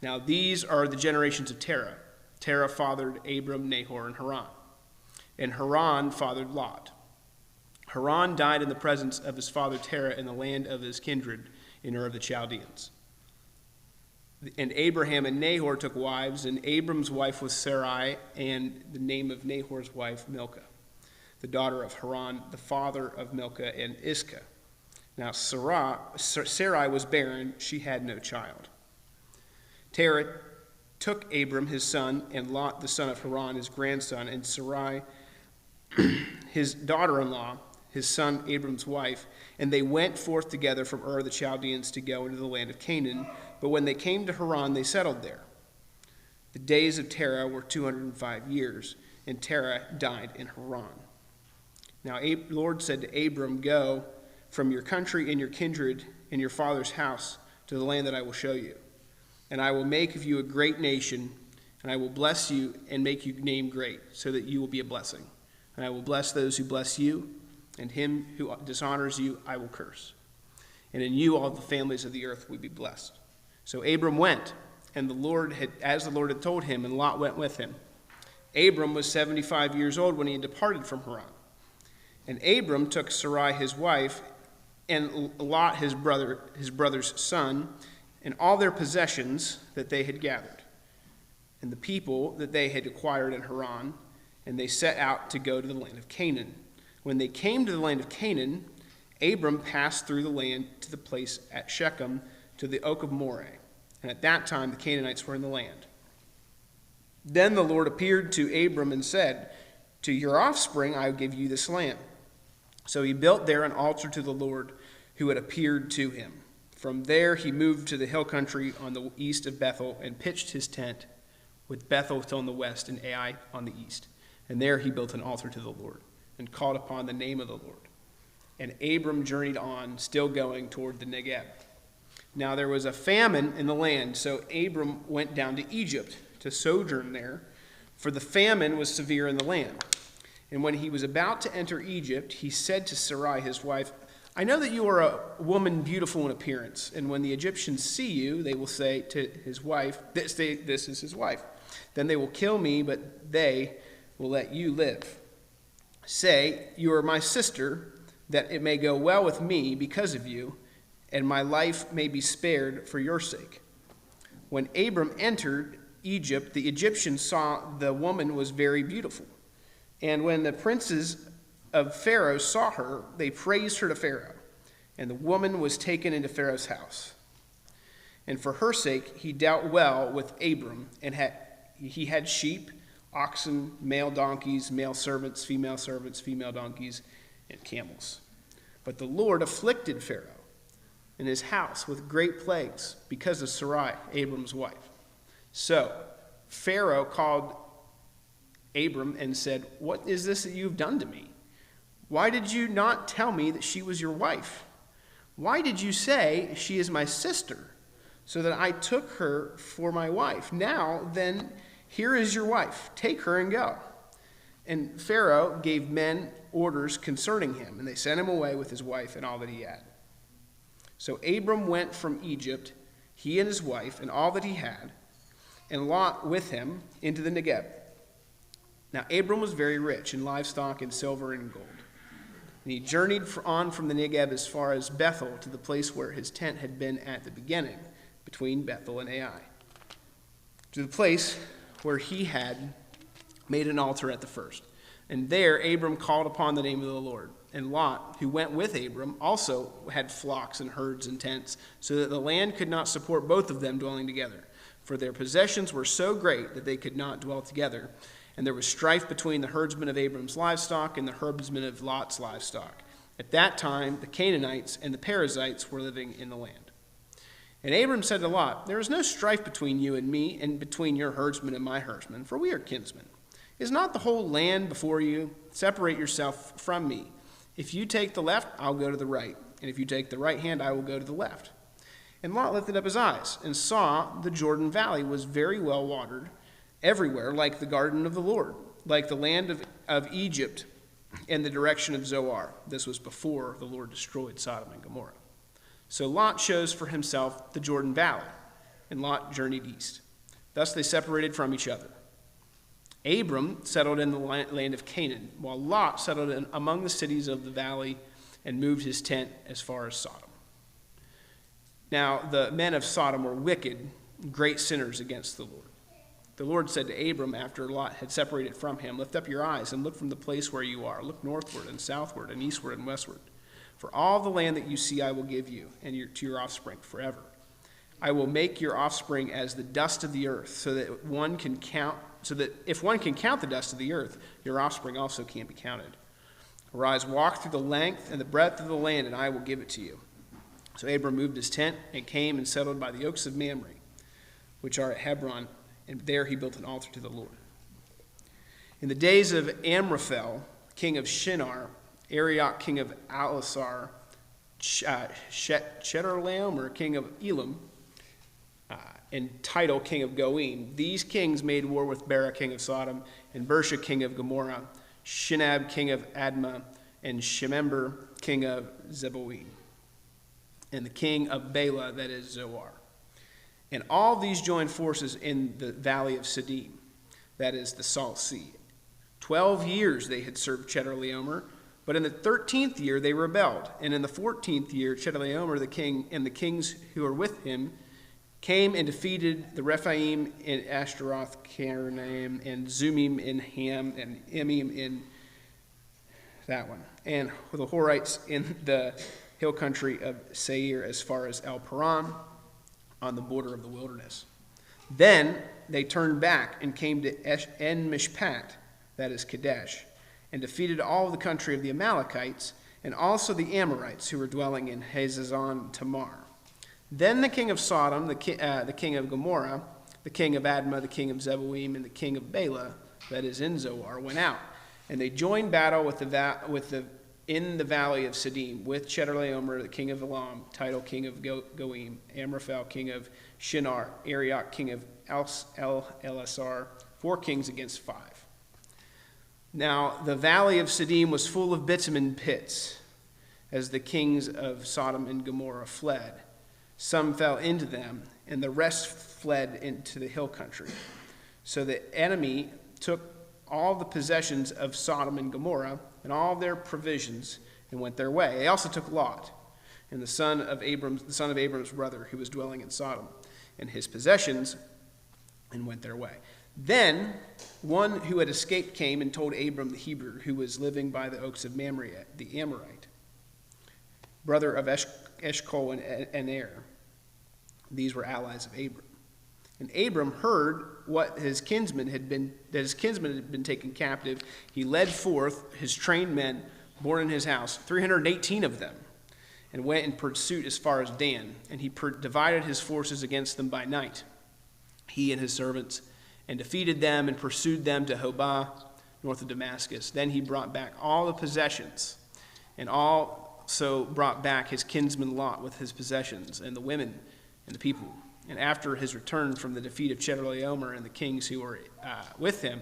Now these are the generations of Terah. Terah fathered Abram, Nahor, and Haran. And Haran fathered Lot. Haran died in the presence of his father Terah in the land of his kindred in Ur of the Chaldeans. And Abraham and Nahor took wives, and Abram's wife was Sarai, and the name of Nahor's wife Milcah, the daughter of Haran, the father of Milcah and Iscah. Now Sarai was barren, she had no child. Terah took Abram his son, and Lot the son of Haran his grandson, and Sarai his daughter-in-law, his son Abram's wife, and they went forth together from Ur the Chaldeans to go into the land of Canaan. But when they came to Haran, they settled there. The days of Terah were 205 years, and Terah died in Haran. Now the Lord said to Abram, "Go from your country and your kindred and your father's house to the land that I will show you. And I will make of you a great nation, and I will bless you and make your name great, so that you will be a blessing. And I will bless those who bless you, and him who dishonors you I will curse. And in you all the families of the earth will be blessed." So Abram went, and as the Lord had told him, and Lot went with him. Abram was 75 years old when he had departed from Haran. And Abram took Sarai his wife, and Lot his brother's son, and all their possessions that they had gathered, and the people that they had acquired in Haran, and they set out to go to the land of Canaan. When they came to the land of Canaan, Abram passed through the land to the place at Shechem, to the oak of Moreh, and at that time the Canaanites were in the land. Then the Lord appeared to Abram and said, "To your offspring I will give you this land." So he built there an altar to the Lord who had appeared to him. From there he moved to the hill country on the east of Bethel and pitched his tent, with Bethel on the west and Ai on the east. And there he built an altar to the Lord and called upon the name of the Lord. And Abram journeyed on, still going toward the Negeb. Now there was a famine in the land, so Abram went down to Egypt to sojourn there, for the famine was severe in the land. And when he was about to enter Egypt, he said to Sarai his wife, "I know that you are a woman beautiful in appearance, and when the Egyptians see you, they will say to his wife, 'This is his wife.' Then they will kill me, but they will let you live. Say, 'You are my sister,' that it may go well with me because of you, and my life may be spared for your sake." When Abram entered Egypt, the Egyptians saw the woman was very beautiful. And when the princes of Pharaoh saw her, they praised her to Pharaoh. And the woman was taken into Pharaoh's house. And for her sake he dealt well with Abram, and he had sheep, oxen, male donkeys, male servants, female donkeys, and camels. But the Lord afflicted Pharaoh and his house with great plagues because of Sarai, Abram's wife. So Pharaoh called Abram and said, "What is this that you have done to me? Why did you not tell me that she was your wife? Why did you say, 'She is my sister,' so that I took her for my wife? Now then, here is your wife. Take her and go." And Pharaoh gave men orders concerning him, and they sent him away with his wife and all that he had. So Abram went from Egypt, he and his wife, and all that he had, and Lot with him, into the Negeb. Now Abram was very rich in livestock and silver and gold. And he journeyed on from the Negeb as far as Bethel, to the place where his tent had been at the beginning, between Bethel and Ai, to the place where he had made an altar at the first. And there Abram called upon the name of the Lord. And Lot, who went with Abram, also had flocks and herds and tents, so that the land could not support both of them dwelling together. For their possessions were so great that they could not dwell together. And there was strife between the herdsmen of Abram's livestock and the herdsmen of Lot's livestock. At that time, the Canaanites and the Perizzites were living in the land. And Abram said to Lot, "There is no strife between you and me, and between your herdsmen and my herdsmen, for we are kinsmen. Is not the whole land before you? Separate yourself from me. If you take the left, I'll go to the right. And if you take the right hand, I will go to the left. And Lot lifted up his eyes and saw the Jordan Valley was very well watered everywhere, like the garden of the Lord, like the land of Egypt in the direction of Zoar. This was before the Lord destroyed Sodom and Gomorrah. So Lot chose for himself the Jordan Valley, and Lot journeyed east. Thus they separated from each other. Abram settled in the land of Canaan, while Lot settled in among the cities of the valley and moved his tent as far as Sodom. Now the men of Sodom were wicked, great sinners against the Lord. The Lord said to Abram after Lot had separated from him, "Lift up your eyes and look from the place where you are. Look northward and southward and eastward and westward. For all the land that you see I will give you and to your offspring forever. I will make your offspring as the dust of the earth, so that if one can count the dust of the earth, your offspring also can be counted. Arise, walk through the length and the breadth of the land, and I will give it to you." So Abram moved his tent and came and settled by the oaks of Mamre, which are at Hebron, and there he built an altar to the Lord. In the days of Amraphel, king of Shinar, Arioch, king of Elasar, Chedorlaomer, king of Elam, and Tidal, king of Goim. These kings made war with Bera, king of Sodom, and Bersha, king of Gomorrah, Shinab, king of Admah, and Shemember, king of Zeboim, and the king of Bela, that is Zoar. And all these joined forces in the valley of Siddim, that is the Salt Sea. 12 years they had served Chedorlaomer, but in the 13th year they rebelled. And in the 14th year, Chedorlaomer the king and the kings who were with him came and defeated the Rephaim in Ashtaroth, Karnaim, and Zumim in Ham, and Emim in that one, and the Horites in the hill country of Seir as far as El Paran on the border of the wilderness. Then they turned back and came to En Mishpat, that is Kadesh, and defeated all the country of the Amalekites and also the Amorites who were dwelling in Hazazon Tamar. Then the king of Sodom, the king of Gomorrah, the king of Admah, the king of Zeboim, and the king of Bela, that is in Zoar, went out, and they joined battle in the valley of Siddim with Chedorlaomer, the king of Elam, Tidal, king of Goim, Amraphel, king of Shinar, Arioch, king of Elasar, 4 kings against 5. Now the valley of Siddim was full of bitumen pits, as the kings of Sodom and Gomorrah fled. Some fell into them, and the rest fled into the hill country. So the enemy took all the possessions of Sodom and Gomorrah and all their provisions and went their way. They also took Lot, and the son of Abram's brother, who was dwelling in Sodom, and his possessions, and went their way. Then one who had escaped came and told Abram the Hebrew, who was living by the oaks of Mamre, the Amorite, brother of Eshcol and Er. These were allies of Abram. And Abram heard what his kinsman had been taken captive. He led forth his trained men born in his house, 318 of them, and went in pursuit as far as Dan. And he divided his forces against them by night, he and his servants, and defeated them and pursued them to Hobah, north of Damascus. Then he brought back all the possessions, and also brought back his kinsman Lot with his possessions, and the women and the people. And after his return from the defeat of Chedorlaomer and the kings who were with him,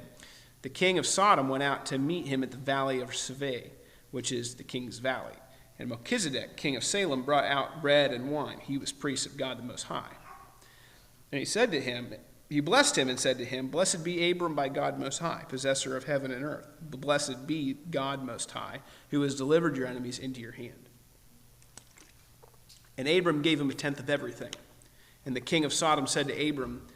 the king of Sodom went out to meet him at the valley of Seve, which is the king's valley. And Melchizedek, king of Salem, brought out bread and wine. He was priest of God the Most High. And he blessed him and said to him, "Blessed be Abram by God Most High, possessor of heaven and earth. Blessed be God Most High, who has delivered your enemies into your hand." And Abram gave him 1/10 of everything. And the king of Sodom said to Abram,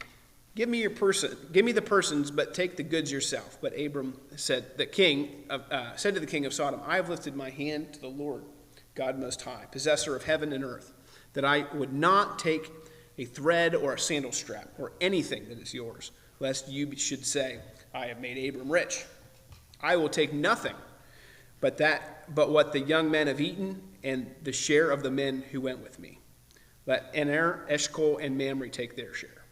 give me the persons, but take the goods yourself." But Abram said to the king of Sodom, "I have lifted my hand to the Lord, God Most High, possessor of heaven and earth, that I would not take a thread or a sandal strap or anything that is yours, lest you should say, 'I have made Abram rich.' I will take nothing but what the young men have eaten and the share of the men who went with me. Let Ener, Eshcol, and Mamre take their share."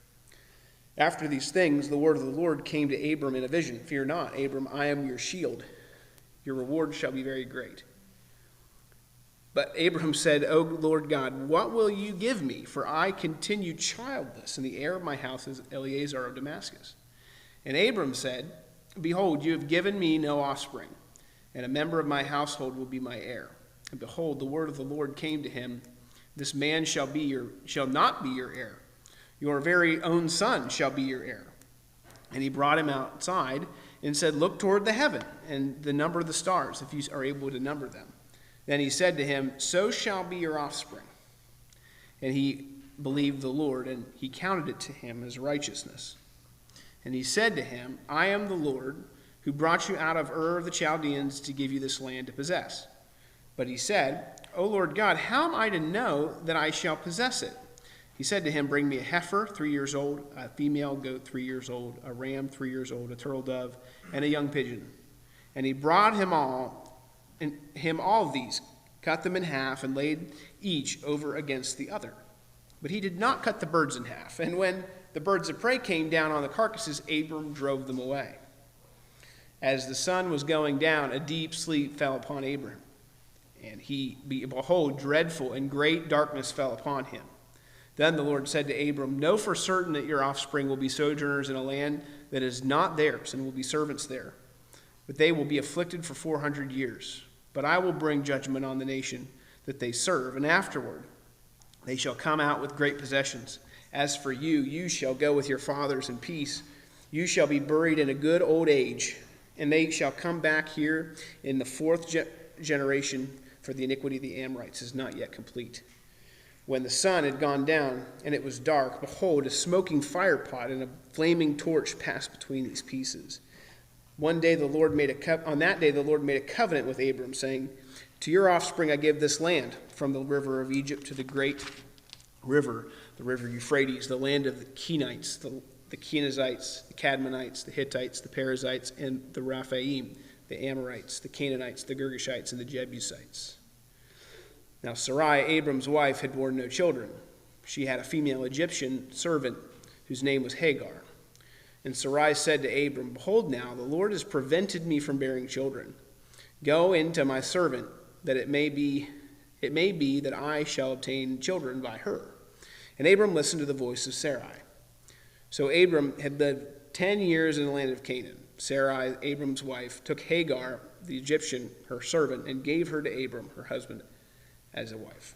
After these things, the word of the Lord came to Abram in a vision. Fear not, Abram, I am your shield. Your reward shall be very great. But Abram said, O Lord God, what will you give me? For I continue childless, and the heir of my house is Eleazar of Damascus. And Abram said, Behold, you have given me no offspring, and a member of my household will be my heir. And behold, the word of the Lord came to him, This man shall not be your heir. Your very own son shall be your heir. And he brought him outside and said, Look toward the heaven and the number of the stars, if you are able to number them. Then he said to him, So shall be your offspring. And he believed the Lord, and he counted it to him as righteousness. And he said to him, I am the Lord, who brought you out of Ur of the Chaldeans to give you this land to possess. But he said, O Lord God, how am I to know that I shall possess it? He said to him, Bring me a heifer 3 years old, a female goat 3 years old, a ram 3 years old, a turtle dove, and a young pigeon. And he brought him all of these, cut them in half, and laid each over against the other. But he did not cut the birds in half. And when the birds of prey came down on the carcasses, Abram drove them away. As the sun was going down, a deep sleep fell upon Abram. And behold, dreadful and great darkness fell upon him. Then the Lord said to Abram, Know for certain that your offspring will be sojourners in a land that is not theirs, and will be servants there. But they will be afflicted for 400 years. But I will bring judgment on the nation that they serve, and afterward they shall come out with great possessions. As for you, you shall go with your fathers in peace. You shall be buried in a good old age, and they shall come back here in the fourth generation, for the iniquity of the Amorites is not yet complete. When the sun had gone down and it was dark, behold, a smoking firepot and a flaming torch passed between these pieces. On that day the Lord made a covenant with Abram, saying, To your offspring I give this land, from the river of Egypt to the great river, the river Euphrates, the land of the Kenites, the Kenizzites, the Cadmonites, the Hittites, the Perizzites, and the Rephaim, the Amorites, the Canaanites, the Girgashites, and the Jebusites. Now Sarai, Abram's wife, had borne no children. She had a female Egyptian servant whose name was Hagar. And Sarai said to Abram, Behold now, the Lord has prevented me from bearing children. Go in to my servant, that it may be that I shall obtain children by her. And Abram listened to the voice of Sarai. So Abram had lived 10 years in the land of Canaan. Sarai, Abram's wife, took Hagar, the Egyptian, her servant, and gave her to Abram, her husband, as a wife.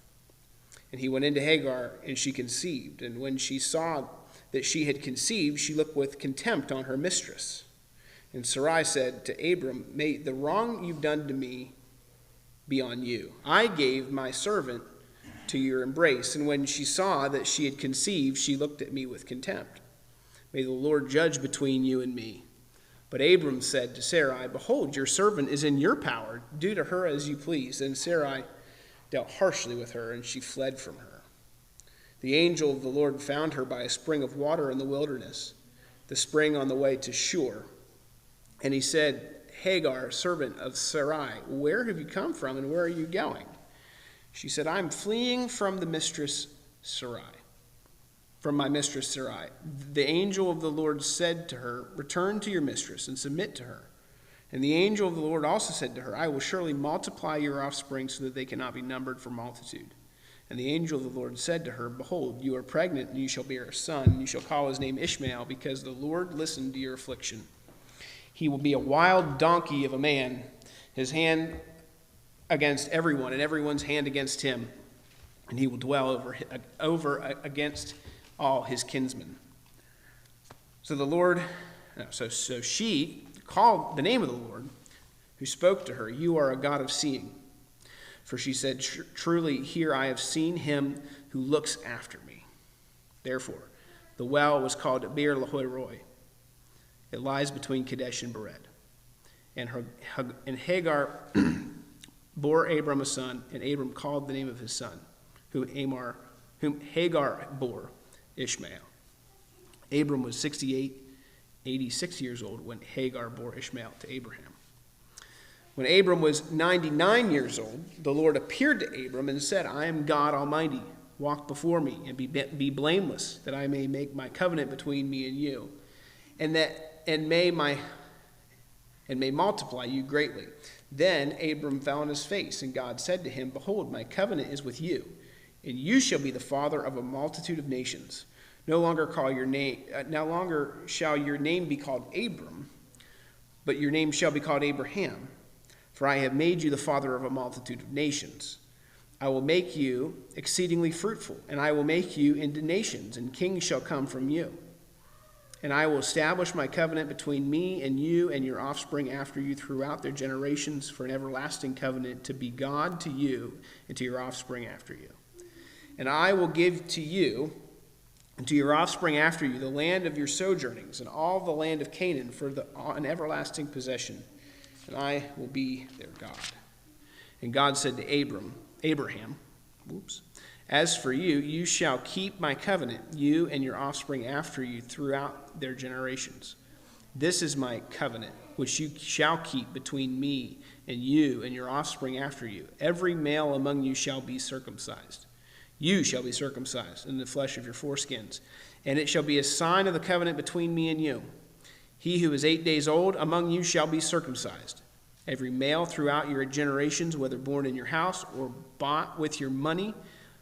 And he went into Hagar, and she conceived. And when she saw that she had conceived, she looked with contempt on her mistress. And Sarai said to Abram, May the wrong you've done to me be on you. I gave my servant to your embrace, and when she saw that she had conceived, she looked at me with contempt. May the Lord judge between you and me. But Abram said to Sarai, Behold, your servant is in your power. Do to her as you please. And Sarai dealt harshly with her, and she fled from her. The angel of the Lord found her by a spring of water in the wilderness, the spring on the way to Shur. And he said, Hagar, servant of Sarai, where have you come from, and where are you going? She said, I'm fleeing from my mistress Sarai. The angel of the Lord said to her, Return to your mistress and submit to her. And the angel of the Lord also said to her, I will surely multiply your offspring so that they cannot be numbered for multitude. And the angel of the Lord said to her, Behold, you are pregnant, and you shall bear a son, and you shall call his name Ishmael, because the Lord listened to your affliction. He will be a wild donkey of a man, his hand against everyone, and everyone's hand against him. And he will dwell over against all his kinsmen. So she called the name of the Lord, who spoke to her, You are a God of seeing. For she said, Truly here I have seen him who looks after me. Therefore, the well was called Beer Lahai Roi. It lies between Kadesh and Bered. And Hagar bore Abram a son, and Abram called the name of his son, whom Hagar bore, Ishmael. Abram was 86 years old when Hagar bore Ishmael to Abraham. When Abram was 99 years old, the Lord appeared to Abram and said, I am God Almighty. walk before me and be blameless, that I may make my covenant between me and you, and may multiply you greatly. Then Abram fell on his face, and God said to him, Behold, my covenant is with you, and you shall be the father of a multitude of nations. No longer shall your name be called Abram, but your name shall be called Abraham, for I have made you the father of a multitude of nations. I will make you exceedingly fruitful, and I will make you into nations, and kings shall come from you. And I will establish my covenant between me and you and your offspring after you throughout their generations for an everlasting covenant, to be God to you and to your offspring after you. And I will give to you and to your offspring after you the land of your sojournings and all the land of Canaan for an everlasting possession, and I will be their God. And God said to Abraham, As for you, you shall keep my covenant, you and your offspring after you throughout their generations. This is my covenant, which you shall keep between me and you and your offspring after you. Every male among you shall be circumcised. You shall be circumcised in the flesh of your foreskins, and it shall be a sign of the covenant between me and you. He who is 8 days old among you shall be circumcised. Every male throughout your generations, whether born in your house or bought with your money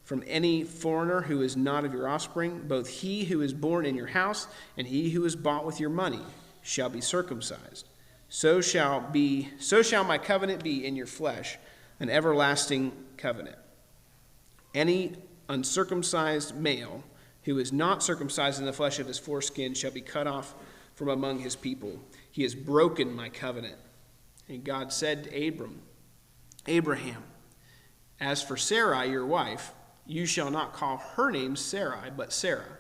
from any foreigner who is not of your offspring, both he who is born in your house and he who is bought with your money shall be circumcised. So shall my covenant be in your flesh, an everlasting covenant. Any uncircumcised male who is not circumcised in the flesh of his foreskin shall be cut off from among his people. He has broken my covenant. And God said to Abraham, As for Sarai, your wife, you shall not call her name Sarai, but Sarah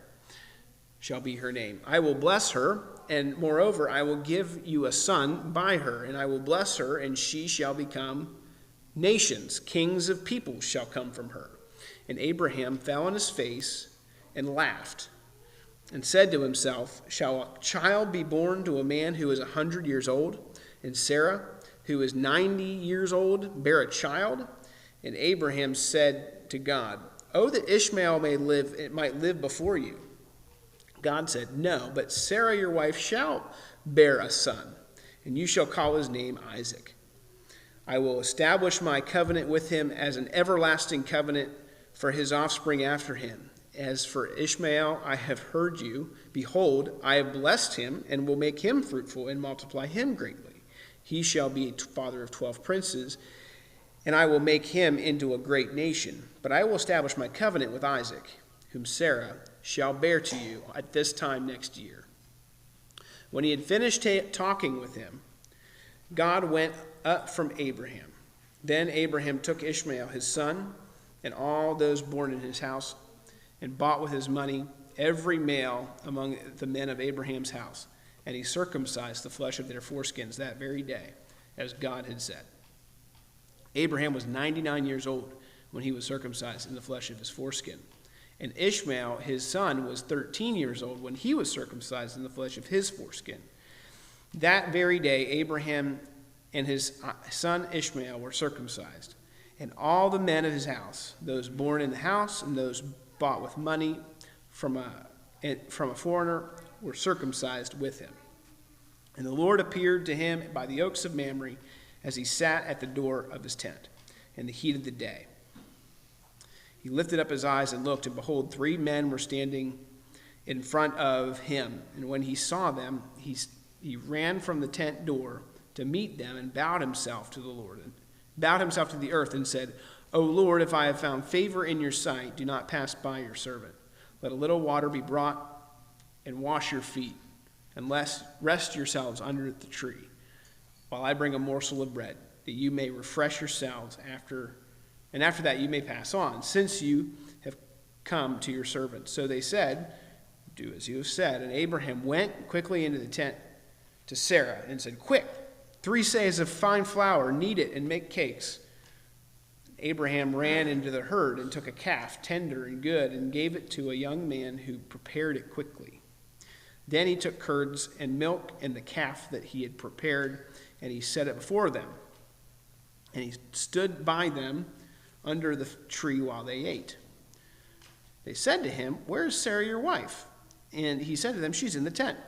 shall be her name. I will bless her, and moreover, I will give you a son by her, and I will bless her, and she shall become nations. Kings of peoples shall come from her. And Abraham fell on his face and laughed, and said to himself, Shall a child be born to a man who is 100 years old, and Sarah, who is 90 years old, bear a child? And Abraham said to God, Oh, that Ishmael might live before you. God said, No, but Sarah your wife shall bear a son, and you shall call his name Isaac. I will establish my covenant with him as an everlasting covenant for his offspring after him. As for Ishmael, I have heard you. Behold, I have blessed him, and will make him fruitful and multiply him greatly. He shall be a father of 12 princes, and I will make him into a great nation. But I will establish my covenant with Isaac, whom Sarah shall bear to you at this time next year. When he had finished talking with him, God went up from Abraham. Then Abraham took Ishmael his son, and all those born in his house, and bought with his money every male among the men of Abraham's house. And he circumcised the flesh of their foreskins that very day, as God had said. Abraham was 99 years old when he was circumcised in the flesh of his foreskin. And Ishmael, his son, was 13 years old when he was circumcised in the flesh of his foreskin. That very day, Abraham and his son Ishmael were circumcised. And all the men of his house, those born in the house and those bought with money from a foreigner, were circumcised with him. And the Lord appeared to him by the oaks of Mamre as he sat at the door of his tent in the heat of the day. He lifted up his eyes and looked, and behold, 3 men were standing in front of him. And when he saw them, he ran from the tent door to meet them and bowed himself to the Lord, and bowed himself to the earth and said, O Lord, if I have found favor in your sight, do not pass by your servant. Let a little water be brought and wash your feet, and rest yourselves under the tree, while I bring a morsel of bread, that you may refresh yourselves and after that you may pass on, since you have come to your servant. So they said, Do as you have said. And Abraham went quickly into the tent to Sarah and said, Quick, 3 seahs of fine flour, knead it and make cakes. Abraham ran into the herd and took a calf, tender and good, and gave it to a young man who prepared it quickly. Then he took curds and milk and the calf that he had prepared, and he set it before them. And he stood by them under the tree while they ate. They said to him, "Where is Sarah your wife?" And he said to them, "She's in the tent."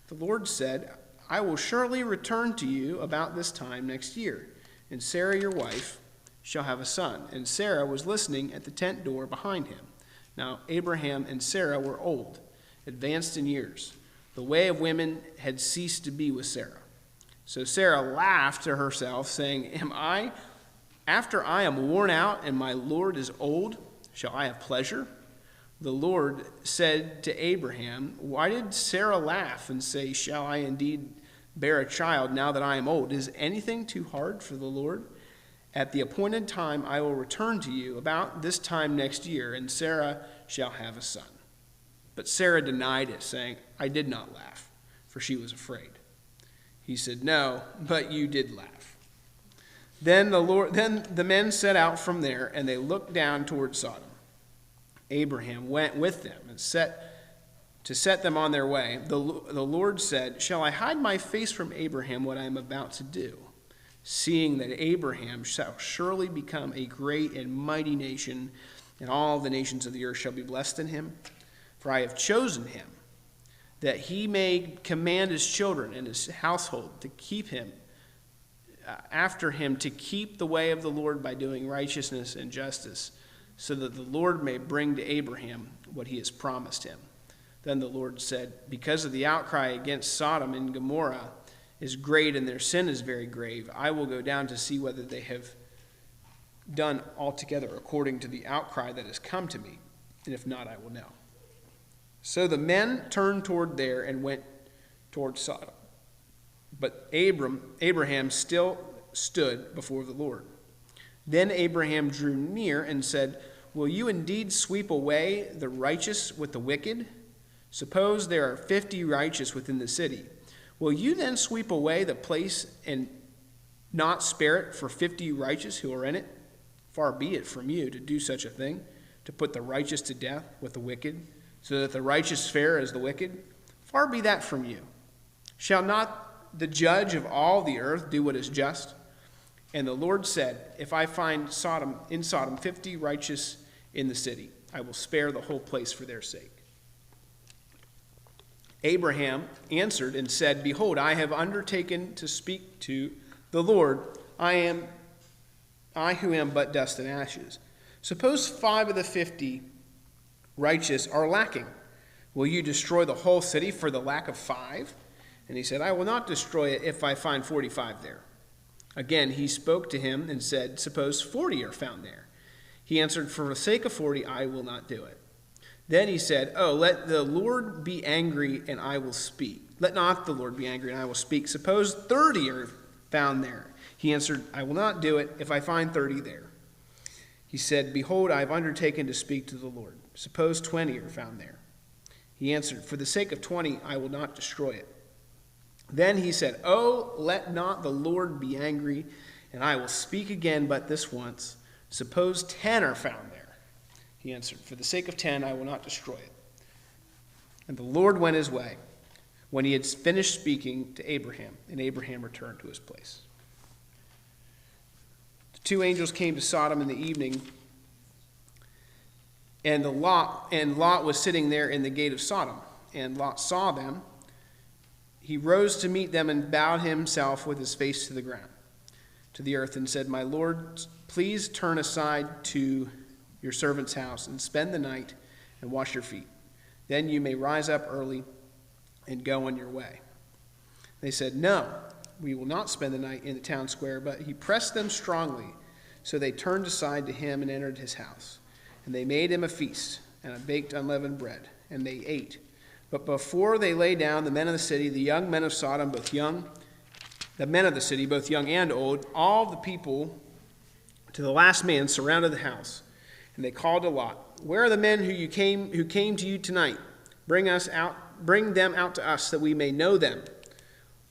The Lord said, "I will surely return to you about this time next year, and Sarah your wife shall have a son." And Sarah was listening at the tent door behind him. Now Abraham and Sarah were old, advanced in years. The way of women had ceased to be with Sarah. So Sarah laughed to herself, saying, After I am worn out and my Lord is old, shall I have pleasure?" The Lord said to Abraham, "Why did Sarah laugh and say, 'Shall I indeed bear a child now that I am old?' Is anything too hard for the Lord? At the appointed time I will return to you about this time next year, and Sarah shall have a son." But Sarah denied it, saying, "I did not laugh," for she was afraid. He said, "No, but you did laugh." Then the men set out from there, and they looked down toward Sodom. Abraham went with them and set them on their way. The Lord said, "Shall I hide my face from Abraham what I am about to do? Seeing that Abraham shall surely become a great and mighty nation, and all the nations of the earth shall be blessed in him. For I have chosen him, that he may command his children and his household to keep him, after him, to keep the way of the Lord by doing righteousness and justice, so that the Lord may bring to Abraham what he has promised him." Then the Lord said, "Because of the outcry against Sodom and Gomorrah is great and their sin is very grave, I will go down to see whether they have done altogether according to the outcry that has come to me, and if not, I will know." So the men turned toward there and went toward Sodom. But Abraham still stood before the Lord. Then Abraham drew near and said, "Will you indeed sweep away the righteous with the wicked? Suppose there are 50 righteous within the city. Will you then sweep away the place and not spare it for 50 righteous who are in it? Far be it from you to do such a thing, to put the righteous to death with the wicked, so that the righteous fare as the wicked. Far be that from you. Shall not the judge of all the earth do what is just?" And the Lord said, "If I find in Sodom 50 righteous in the city, I will spare the whole place for their sake." Abraham answered and said, "Behold, I have undertaken to speak to the Lord. I who am but dust and ashes. Suppose 5 of the 50 righteous are lacking. Will you destroy the whole city for the lack of 5? And he said, "I will not destroy it if I find 45 there." Again he spoke to him and said, "Suppose 40 are found there." He answered, "For the sake of 40, I will not do it." Then he said, "Oh, let the Lord be angry, and I will speak. Let not the Lord be angry, and I will speak. Suppose 30 are found there." He answered, "I will not do it if I find 30 there." He said, "Behold, I have undertaken to speak to the Lord. Suppose 20 are found there." He answered, "For the sake of 20, I will not destroy it." Then he said, "Oh, let not the Lord be angry, and I will speak again but this once. Suppose 10 are found there." He answered, "For the sake of 10, I will not destroy it." And the Lord went his way when he had finished speaking to Abraham, and Abraham returned to his place. The 2 angels came to Sodom in the evening, and Lot was sitting there in the gate of Sodom. And Lot saw them. He rose to meet them and bowed himself with his face to the earth, and said, "My Lord, please turn aside to your servant's house and spend the night and wash your feet. Then you may rise up early and go on your way." They said, "No, we will not spend the night in the town square." But he pressed them strongly, so they turned aside to him and entered his house. And they made him a feast and a baked unleavened bread, and they ate. But before they lay down, the men of the city, the young men of Sodom, the men of the city, both young and old, all the people to the last man surrounded the house. And they called to Lot, "Where are the men who came to you tonight? Bring them out to us, that we may know them."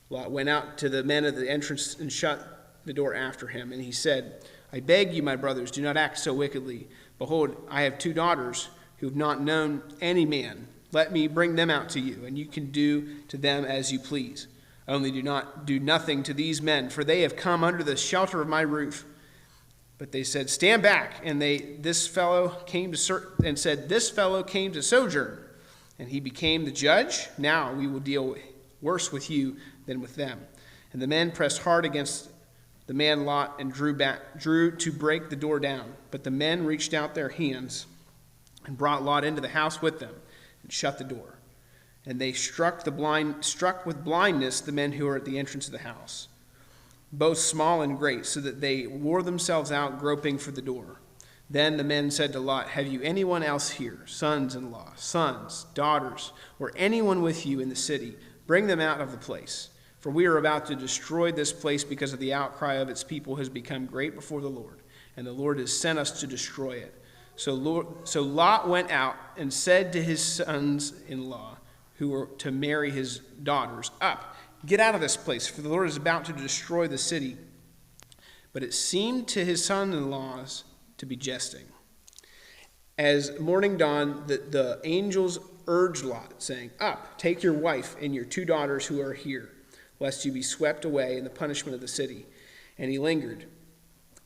Lot went out to the men at the entrance and shut the door after him. And he said, "I beg you, my brothers, do not act so wickedly. Behold, I have 2 daughters who have not known any man. Let me bring them out to you, and you can do to them as you please. Only do not do nothing to these men, for they have come under the shelter of my roof. But they said, "Stand back." And this fellow came to sojourn, and he became the judge. Now we will deal worse with you than with them. And the men pressed hard against the man Lot and drew to break the door down. But the men reached out their hands and brought Lot into the house with them and shut the door. And they struck with blindness the men who were at the entrance of the house, both small and great, so that they wore themselves out groping for the door. Then the men said to Lot, "Have you anyone else here, sons-in-law, sons, daughters, or anyone with you in the city? Bring them out of the place. For we are about to destroy this place because of the outcry of its people has become great before the Lord, and the Lord has sent us to destroy it." So Lot went out and said to his sons-in-law, who were to marry his daughters, "Up, get out of this place, for the Lord is about to destroy the city." But it seemed to his sons-in-laws to be jesting. As morning dawned, the angels urged Lot, saying, "Up, take your wife and your 2 daughters who are here, lest you be swept away in the punishment of the city." And he lingered.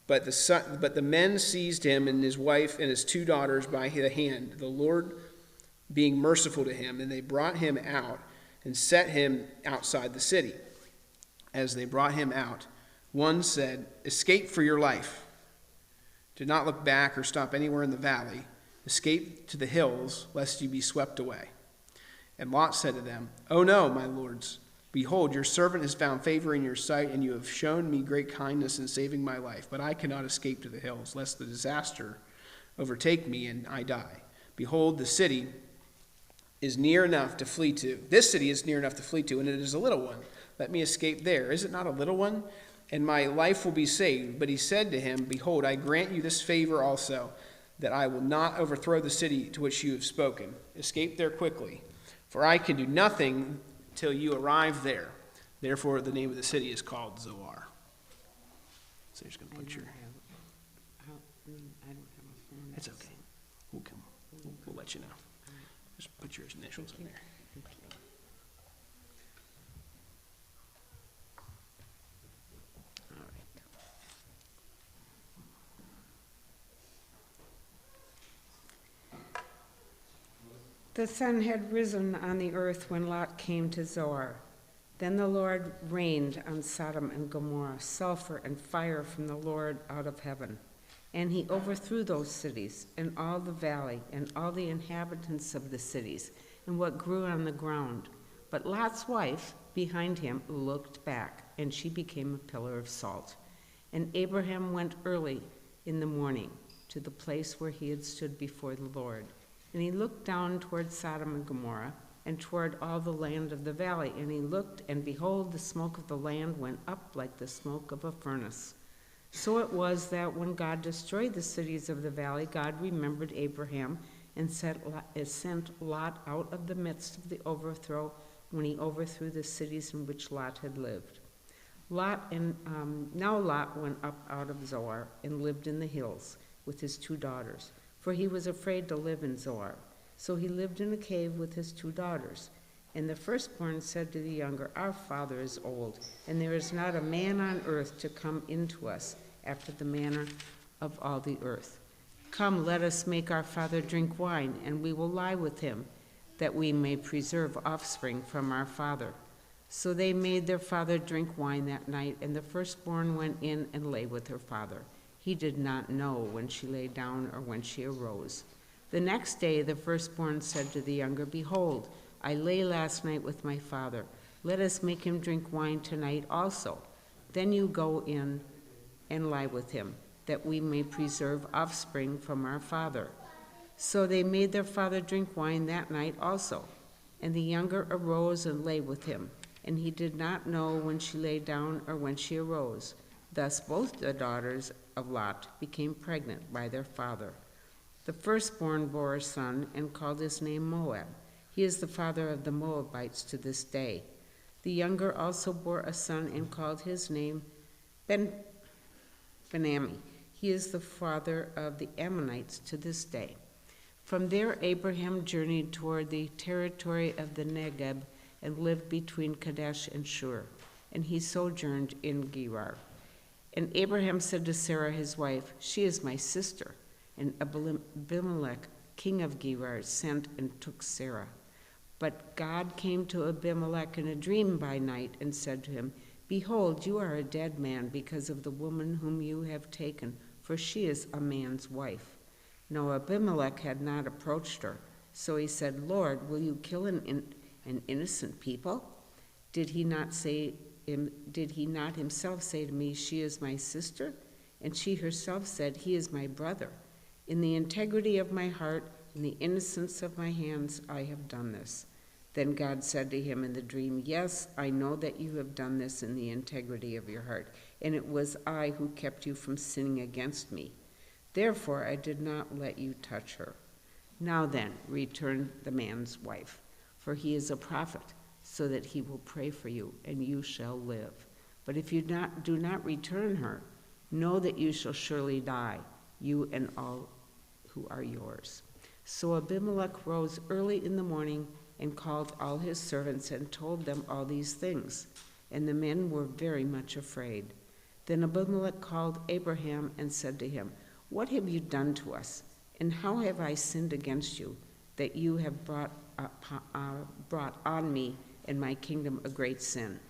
But the men seized him and his wife and his 2 daughters by the hand, the Lord being merciful to him, and they brought him out and set him outside the city. As they brought him out, one said, "Escape for your life. Do not look back or stop anywhere in the valley. Escape to the hills, lest you be swept away." And Lot said to them, "Oh no, my lords. Behold, your servant has found favor in your sight, and you have shown me great kindness in saving my life. But I cannot escape to the hills, lest the disaster overtake me and I die. Behold, this city is near enough to flee to, and it is a little one. Let me escape there. Is it not a little one? And my life will be saved." But he said to him, "Behold, I grant you this favor also, that I will not overthrow the city to which you have spoken. Escape there quickly, for I can do nothing till you arrive there." Therefore, the name of the city is called Zoar. So you're just going to put your... I don't have a phone. It's okay. We'll let you know. Just put your initials in there. All right. The sun had risen on the earth when Lot came to Zoar. Then the Lord rained on Sodom and Gomorrah sulfur and fire from the Lord out of heaven. And he overthrew those cities, and all the valley, and all the inhabitants of the cities, and what grew on the ground. But Lot's wife, behind him, looked back, and she became a pillar of salt. And Abraham went early in the morning to the place where he had stood before the Lord. And he looked down toward Sodom and Gomorrah, and toward all the land of the valley. And he looked, and behold, the smoke of the land went up like the smoke of a furnace. So it was that when God destroyed the cities of the valley, God remembered Abraham and sent Lot out of the midst of the overthrow when he overthrew the cities in which Lot had lived. Now Lot went up out of Zoar and lived in the hills with his 2 daughters, for he was afraid to live in Zoar. So he lived in a cave with his 2 daughters. And the firstborn said to the younger, "Our father is old, and there is not a man on earth to come into us after the manner of all the earth. Come, let us make our father drink wine, and we will lie with him, that we may preserve offspring from our father." So they made their father drink wine that night, and the firstborn went in and lay with her father. He did not know when she lay down or when she arose. The next day the firstborn said to the younger, "Behold, I lay last night with my father. Let us make him drink wine tonight also. Then you go in and lie with him, that we may preserve offspring from our father." So they made their father drink wine that night also. And the younger arose and lay with him, and he did not know when she lay down or when she arose. Thus both the daughters of Lot became pregnant by their father. The firstborn bore a son and called his name Moab. He is the father of the Moabites to this day. The younger also bore a son and called his name Ben-Ammi. He is the father of the Ammonites to this day. From there Abraham journeyed toward the territory of the Negeb and lived between Kadesh and Shur, and he sojourned in Gerar. And Abraham said to Sarah his wife, "She is my sister." And Abimelech, king of Gerar, sent and took Sarah. But God came to Abimelech in a dream by night and said to him, "Behold, you are a dead man because of the woman whom you have taken, for she is a man's wife." Now Abimelech had not approached her, so he said, "Lord, will you kill an innocent people? Did he not himself say to me, 'She is my sister'? And she herself said, 'He is my brother.' In the integrity of my heart, in the innocence of my hands, I have done this." Then God said to him in the dream, "Yes, I know that you have done this in the integrity of your heart, and it was I who kept you from sinning against me. Therefore I did not let you touch her. Now then, return the man's wife, for he is a prophet, so that he will pray for you, and you shall live. But if you do not return her, know that you shall surely die, you and all who are yours." So Abimelech rose early in the morning and called all his servants and told them all these things. And the men were very much afraid. Then Abimelech called Abraham and said to him, "What have you done to us? And how have I sinned against you, that you have brought on me and my kingdom a great sin?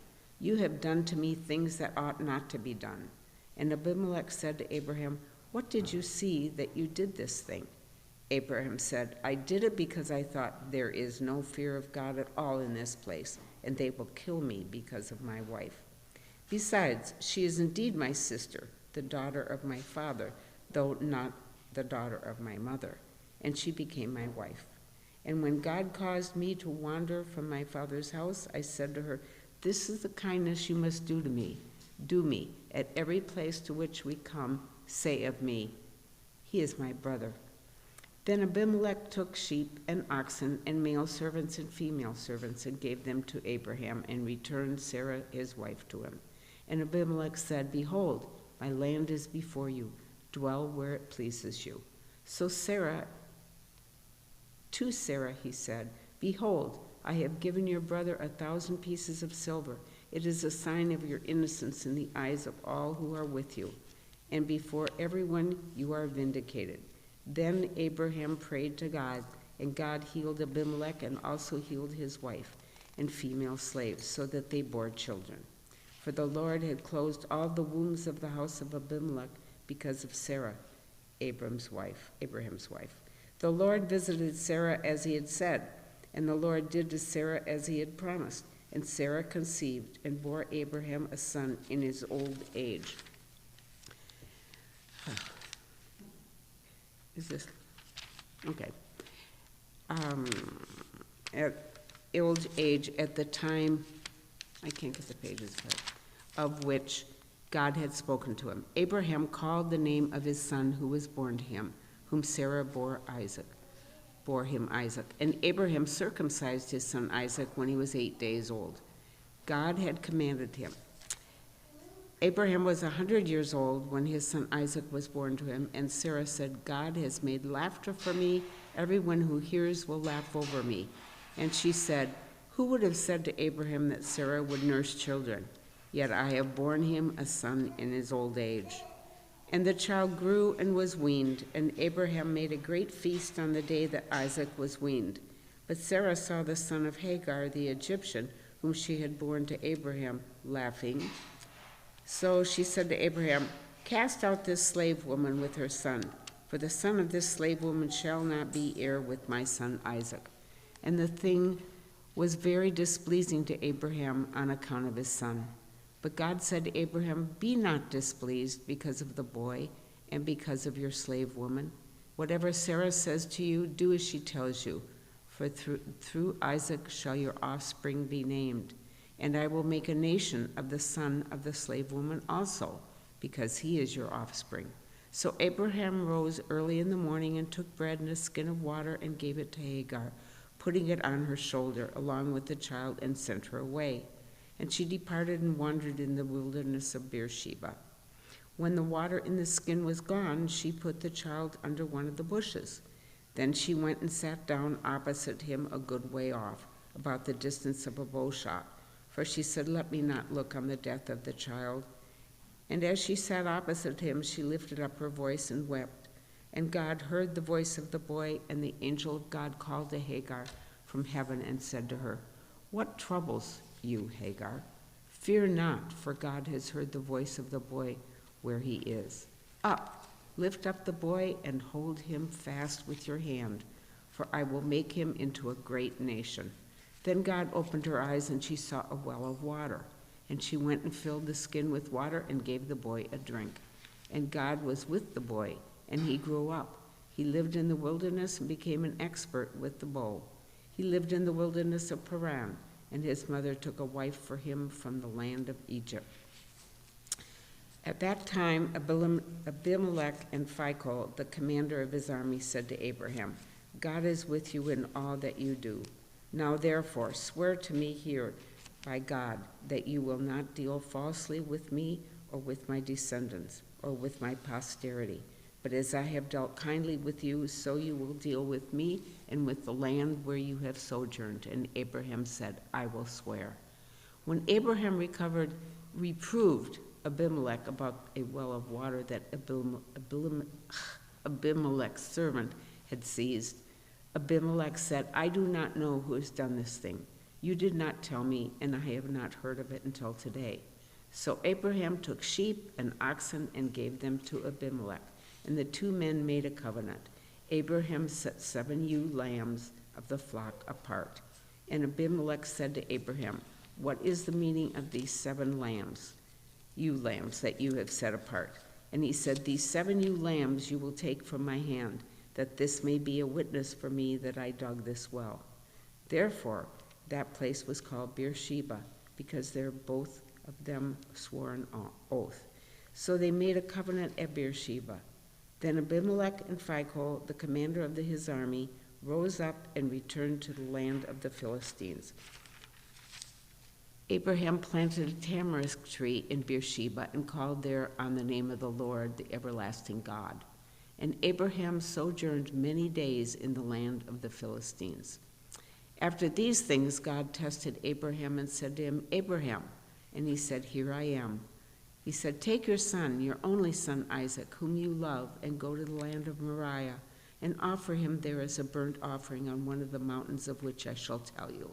You have done to me things that ought not to be done." And Abimelech said to Abraham, "What did you see that you did this thing?" Abraham said, "I did it because I thought, there is no fear of God at all in this place, and they will kill me because of my wife. Besides, she is indeed my sister, the daughter of my father, though not the daughter of my mother, and she became my wife. And when God caused me to wander from my father's house, I said to her, 'This is the kindness you must do to me. Do me, at every place to which we come, say of me, he is my brother.' Then Abimelech took sheep and oxen and male servants and female servants and gave them to Abraham and returned Sarah his wife to him. And Abimelech said, 'Behold, my land is before you. Dwell where it pleases you.' So to Sarah he said, 'Behold, I have given your brother 1,000 pieces of silver. It is a sign of your innocence in the eyes of all who are with you, and before everyone you are vindicated.' Then Abraham prayed to God, and God healed Abimelech and also healed his wife and female slaves, so that they bore children. For the Lord had closed all the wombs of the house of Abimelech because of Sarah, Abraham's wife. The Lord visited Sarah as he had said, and the Lord did to Sarah as he had promised. And Sarah conceived and bore Abraham a son in his old age. Is this okay? At old age, at the time, I can't get the pages right, of which God had spoken to him. Abraham called the name of his son who was born to him, whom Sarah bore him Isaac. And Abraham circumcised his son Isaac when he was 8 days old. God had commanded him. Abraham was 100 years old when his son Isaac was born to him, and Sarah said, "God has made laughter for me. Everyone who hears will laugh over me." And she said, "Who would have said to Abraham that Sarah would nurse children? Yet I have borne him a son in his old age." And the child grew and was weaned, and Abraham made a great feast on the day that Isaac was weaned. But Sarah saw the son of Hagar, the Egyptian, whom she had borne to Abraham, laughing. So she said to Abraham, "Cast out this slave woman with her son, for the son of this slave woman shall not be heir with my son Isaac." And the thing was very displeasing to Abraham on account of his son. But God said to Abraham, "Be not displeased because of the boy and because of your slave woman. Whatever Sarah says to you, do as she tells you, for through Isaac shall your offspring be named. And I will make a nation of the son of the slave woman also, because he is your offspring." So Abraham rose early in the morning and took bread and a skin of water and gave it to Hagar, putting it on her shoulder along with the child, and sent her away. And she departed and wandered in the wilderness of Beersheba. When the water in the skin was gone, she put the child under one of the bushes. Then she went and sat down opposite him a good way off, about the distance of a bow shot. For she said, "Let me not look on the death of the child." And as she sat opposite him, she lifted up her voice and wept. And God heard the voice of the boy, and the angel of God called to Hagar from heaven and said to her, "What troubles you, Hagar? Fear not, for God has heard the voice of the boy where he is. Up, lift up the boy and hold him fast with your hand, for I will make him into a great nation." Then God opened her eyes, and she saw a well of water. And she went and filled the skin with water and gave the boy a drink. And God was with the boy, and he grew up. He lived in the wilderness and became an expert with the bow. He lived in the wilderness of Paran, and his mother took a wife for him from the land of Egypt. At that time, Abimelech and Phicol, the commander of his army, said to Abraham, "God is with you in all that you do. Now therefore, swear to me here by God that you will not deal falsely with me or with my descendants or with my posterity. But as I have dealt kindly with you, so you will deal with me and with the land where you have sojourned." And Abraham said, "I will swear." When Abraham reproved Abimelech about a well of water that Abimelech's servant had seized, Abimelech said, "I do not know who has done this thing. You did not tell me, and I have not heard of it until today." So Abraham took sheep and oxen and gave them to Abimelech, and the two men made a covenant. Abraham set 7 ewe lambs of the flock apart. And Abimelech said to Abraham, "What is the meaning of these 7 ewe lambs that you have set apart?" And he said, "These 7 ewe lambs you will take from my hand, that this may be a witness for me that I dug this well." Therefore, that place was called Beersheba, because they both of them swore an oath. So they made a covenant at Beersheba. Then Abimelech and Phicol, the commander of his army, rose up and returned to the land of the Philistines. Abraham planted a tamarisk tree in Beersheba and called there on the name of the Lord, the everlasting God. And Abraham sojourned many days in the land of the Philistines. After these things, God tested Abraham and said to him, "Abraham." And he said, "Here I am." He said, "Take your son, your only son Isaac, whom you love, and go to the land of Moriah, and offer him there as a burnt offering on one of the mountains of which I shall tell you."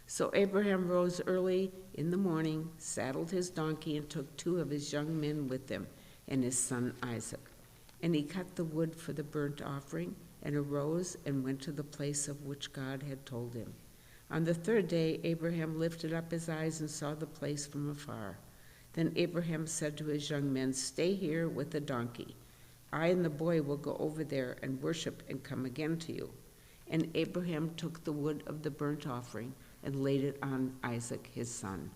So Abraham rose early in the morning, saddled his donkey, and took 2 of his young men with him, and his son Isaac. And he cut the wood for the burnt offering, and arose and went to the place of which God had told him. On the 3rd day, Abraham lifted up his eyes and saw the place from afar. Then Abraham said to his young men, "Stay here with the donkey. I and the boy will go over there and worship and come again to you." And Abraham took the wood of the burnt offering and laid it on Isaac his son.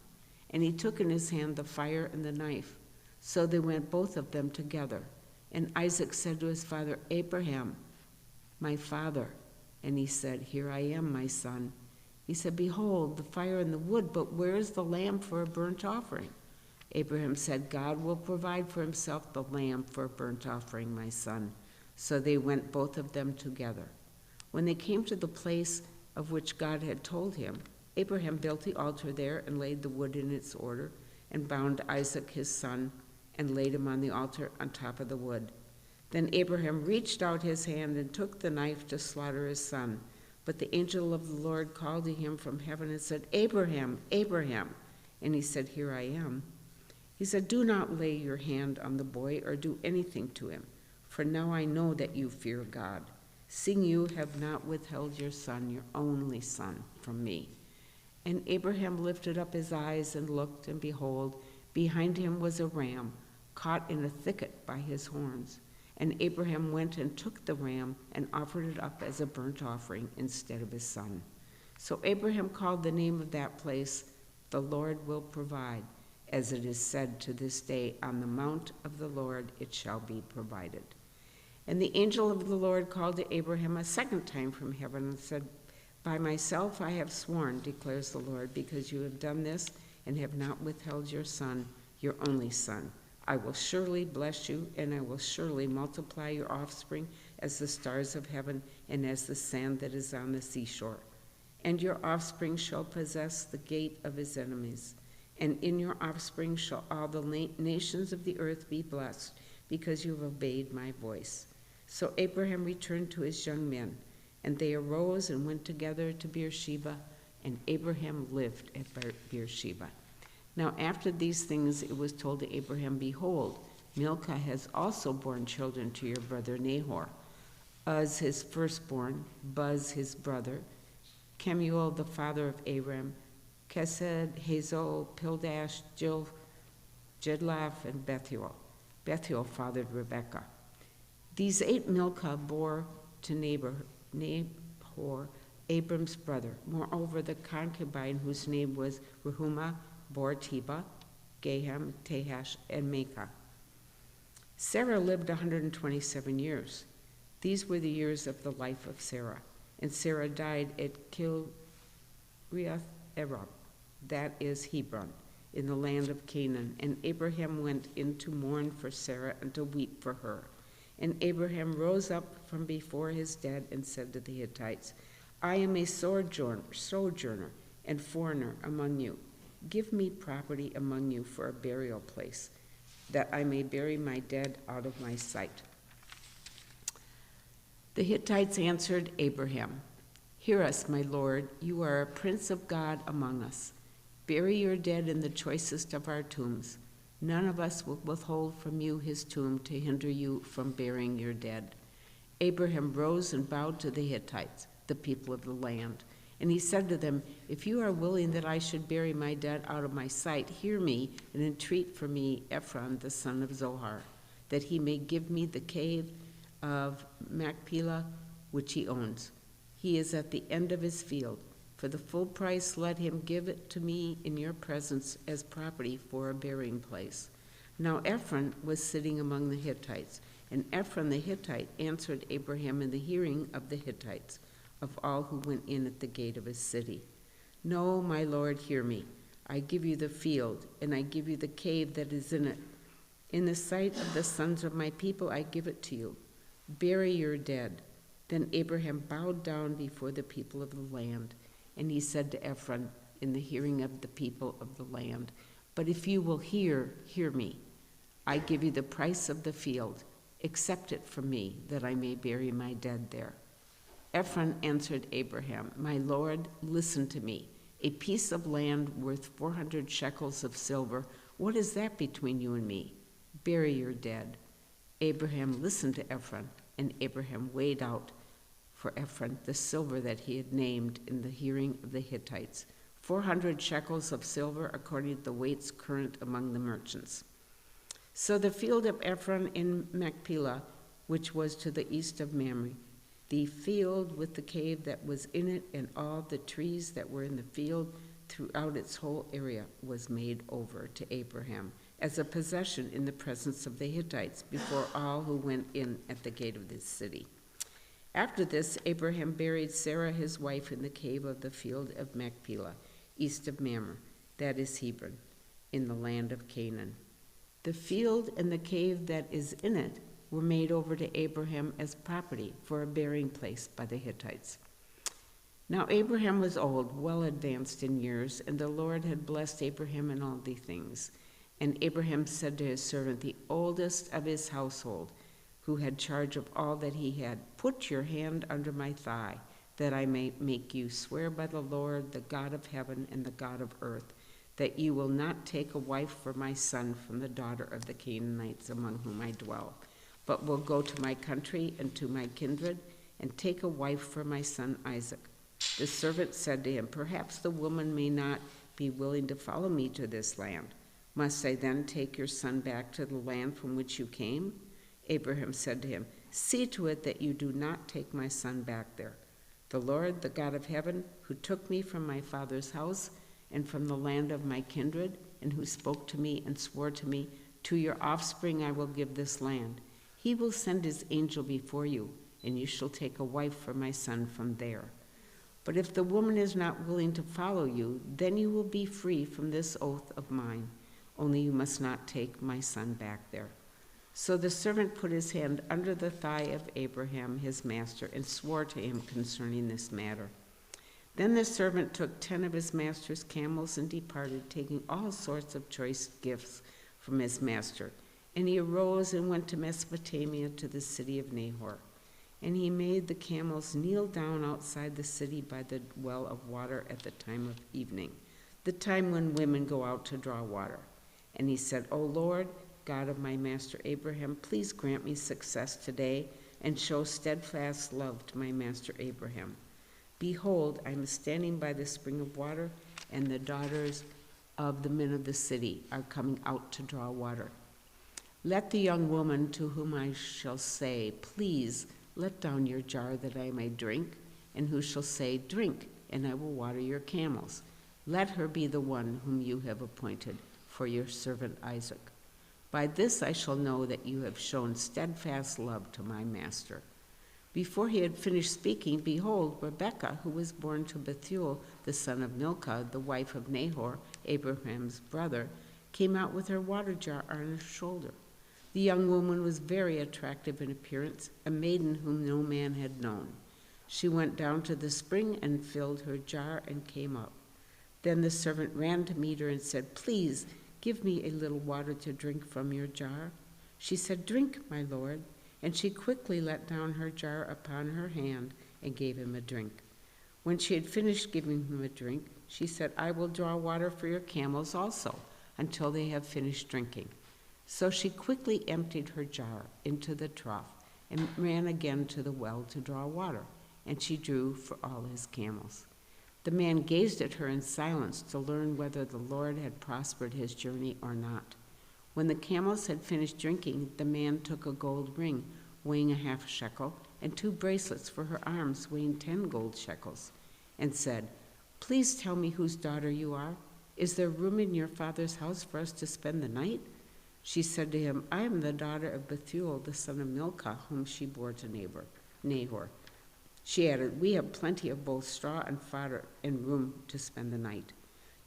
And he took in his hand the fire and the knife. So they went both of them together. And Isaac said to his father, "Abraham, my father." And he said, "Here I am, my son." He said, "Behold, the fire and the wood, but where is the lamb for a burnt offering?" Abraham said, "God will provide for himself the lamb for a burnt offering, my son." So they went both of them together. When they came to the place of which God had told him, Abraham built the altar there and laid the wood in its order, and bound Isaac his son, and laid him on the altar on top of the wood. Then Abraham reached out his hand and took the knife to slaughter his son. But the angel of the Lord called to him from heaven and said, "Abraham, Abraham." And he said, "Here I am." He said, "Do not lay your hand on the boy or do anything to him, for now I know that you fear God, seeing you have not withheld your son, your only son, from me." And Abraham lifted up his eyes and looked, and behold, behind him was a ram, caught in a thicket by his horns. And Abraham went and took the ram and offered it up as a burnt offering instead of his son. So Abraham called the name of that place, "The Lord will provide," as it is said to this day, "On the mount of the Lord it shall be provided." And the angel of the Lord called to Abraham a second time from heaven and said, "By myself I have sworn, declares the Lord, because you have done this and have not withheld your son, your only son. I will surely bless you, and I will surely multiply your offspring as the stars of heaven and as the sand that is on the seashore. And your offspring shall possess the gate of his enemies. and in your offspring shall all the nations of the earth be blessed, because you have obeyed my voice. So Abraham returned to his young men, and they arose and went together to Beersheba, and Abraham lived at Beersheba. Now after these things it was told to Abraham, behold, Milcah has also borne children to your brother Nahor, Uz his firstborn, Buz his brother, Kemuel the father of Aram, Kesed, Hazo, Pildash, Jedlaph, and Bethuel. Bethuel fathered Rebekah. These 8 Milcah bore to Nahor, Abram's brother. Moreover, the concubine whose name was Rehummah bore Teba, Gaham, Tahash, and Maacah. Sarah lived 127 years. These were the years of the life of Sarah. And Sarah died at Kiriath-Arba, that is Hebron, in the land of Canaan. And Abraham went in to mourn for Sarah and to weep for her. And Abraham rose up from before his dead and said to the Hittites, I am a sojourner and foreigner among you. Give me property among you for a burial place, that I may bury my dead out of my sight. The Hittites answered Abraham, Hear us, my lord, you are a prince of God among us. Bury your dead in the choicest of our tombs. None of us will withhold from you his tomb to hinder you from burying your dead. Abraham rose and bowed to the Hittites, the people of the land. And he said to them, If you are willing that I should bury my dead out of my sight, hear me and entreat for me Ephron the son of Zohar, that he may give me the cave of Machpelah, which he owns. He is at the end of his field. For the full price let him give it to me in your presence as property for a burying place. Now Ephron was sitting among the Hittites, and Ephron the Hittite answered Abraham in the hearing of the Hittites, of all who went in at the gate of his city. No, my lord, hear me. I give you the field, and I give you the cave that is in it. In the sight of the sons of my people I give it to you. Bury your dead. Then Abraham bowed down before the people of the land, and he said to Ephron in the hearing of the people of the land, But if you will hear me. I give you the price of the field. Accept it from me, that I may bury my dead there. Ephron answered Abraham, My lord, listen to me. A piece of land worth 400 shekels of silver, what is that between you and me? Bury your dead. Abraham listened to Ephron, and Abraham weighed out for Ephron the silver that he had named in the hearing of the Hittites, 400 shekels of silver according to the weights current among the merchants. So the field of Ephron in Machpelah, which was to the east of Mamre, the field with the cave that was in it and all the trees that were in the field throughout its whole area, was made over to Abraham as a possession in the presence of the Hittites before all who went in at the gate of this city. After this, Abraham buried Sarah his wife in the cave of the field of Machpelah, east of Mamre, that is Hebron, in the land of Canaan. The field and the cave that is in it were made over to Abraham as property for a burying place by the Hittites. Now Abraham was old, well advanced in years, and the Lord had blessed Abraham in all these things. And Abraham said to his servant, the oldest of his household, who had charge of all that he had, Put your hand under my thigh, that I may make you swear by the Lord, the God of heaven and the God of earth, that you will not take a wife for my son from the daughter of the Canaanites among whom I dwell, but will go to my country and to my kindred, and take a wife for my son Isaac. The servant said to him, Perhaps the woman may not be willing to follow me to this land. Must I then take your son back to the land from which you came? Abraham said to him, See to it that you do not take my son back there. The Lord, the God of heaven, who took me from my father's house and from the land of my kindred, and who spoke to me and swore to me, To your offspring I will give this land. He will send his angel before you, and you shall take a wife for my son from there. But if the woman is not willing to follow you, then you will be free from this oath of mine. Only you must not take my son back there. So the servant put his hand under the thigh of Abraham, his master, and swore to him concerning this matter. Then the servant took 10 of his master's camels and departed, taking all sorts of choice gifts from his master. And he arose and went to Mesopotamia, to the city of Nahor. And he made the camels kneel down outside the city by the well of water at the time of evening, the time when women go out to draw water. And he said, O Lord, God of my master Abraham, please grant me success today and show steadfast love to my master Abraham. Behold, I am standing by the spring of water, and the daughters of the men of the city are coming out to draw water. Let the young woman to whom I shall say, please let down your jar that I may drink, and who shall say, drink, and I will water your camels. Let her be the one whom you have appointed for your servant Isaac. By this I shall know that you have shown steadfast love to my master. Before he had finished speaking, behold, Rebekah, who was born to Bethuel, the son of Milcah, the wife of Nahor, Abraham's brother, came out with her water jar on her shoulder. The young woman was very attractive in appearance, a maiden whom no man had known. She went down to the spring and filled her jar and came up. Then the servant ran to meet her and said, please, give me a little water to drink from your jar. She said, drink, my lord. And she quickly let down her jar upon her hand and gave him a drink. When she had finished giving him a drink, she said, I will draw water for your camels also, until they have finished drinking. So she quickly emptied her jar into the trough and ran again to the well to draw water, and she drew for all his camels. The man gazed at her in silence to learn whether the Lord had prospered his journey or not. When the camels had finished drinking, the man took a gold ring weighing a half shekel and 2 bracelets for her arms weighing 10 gold shekels, and said, please tell me whose daughter you are. Is there room in your father's house for us to spend the night? She said to him, I am the daughter of Bethuel, the son of Milcah, whom she bore to Nahor. She added, we have plenty of both straw and fodder and room to spend the night.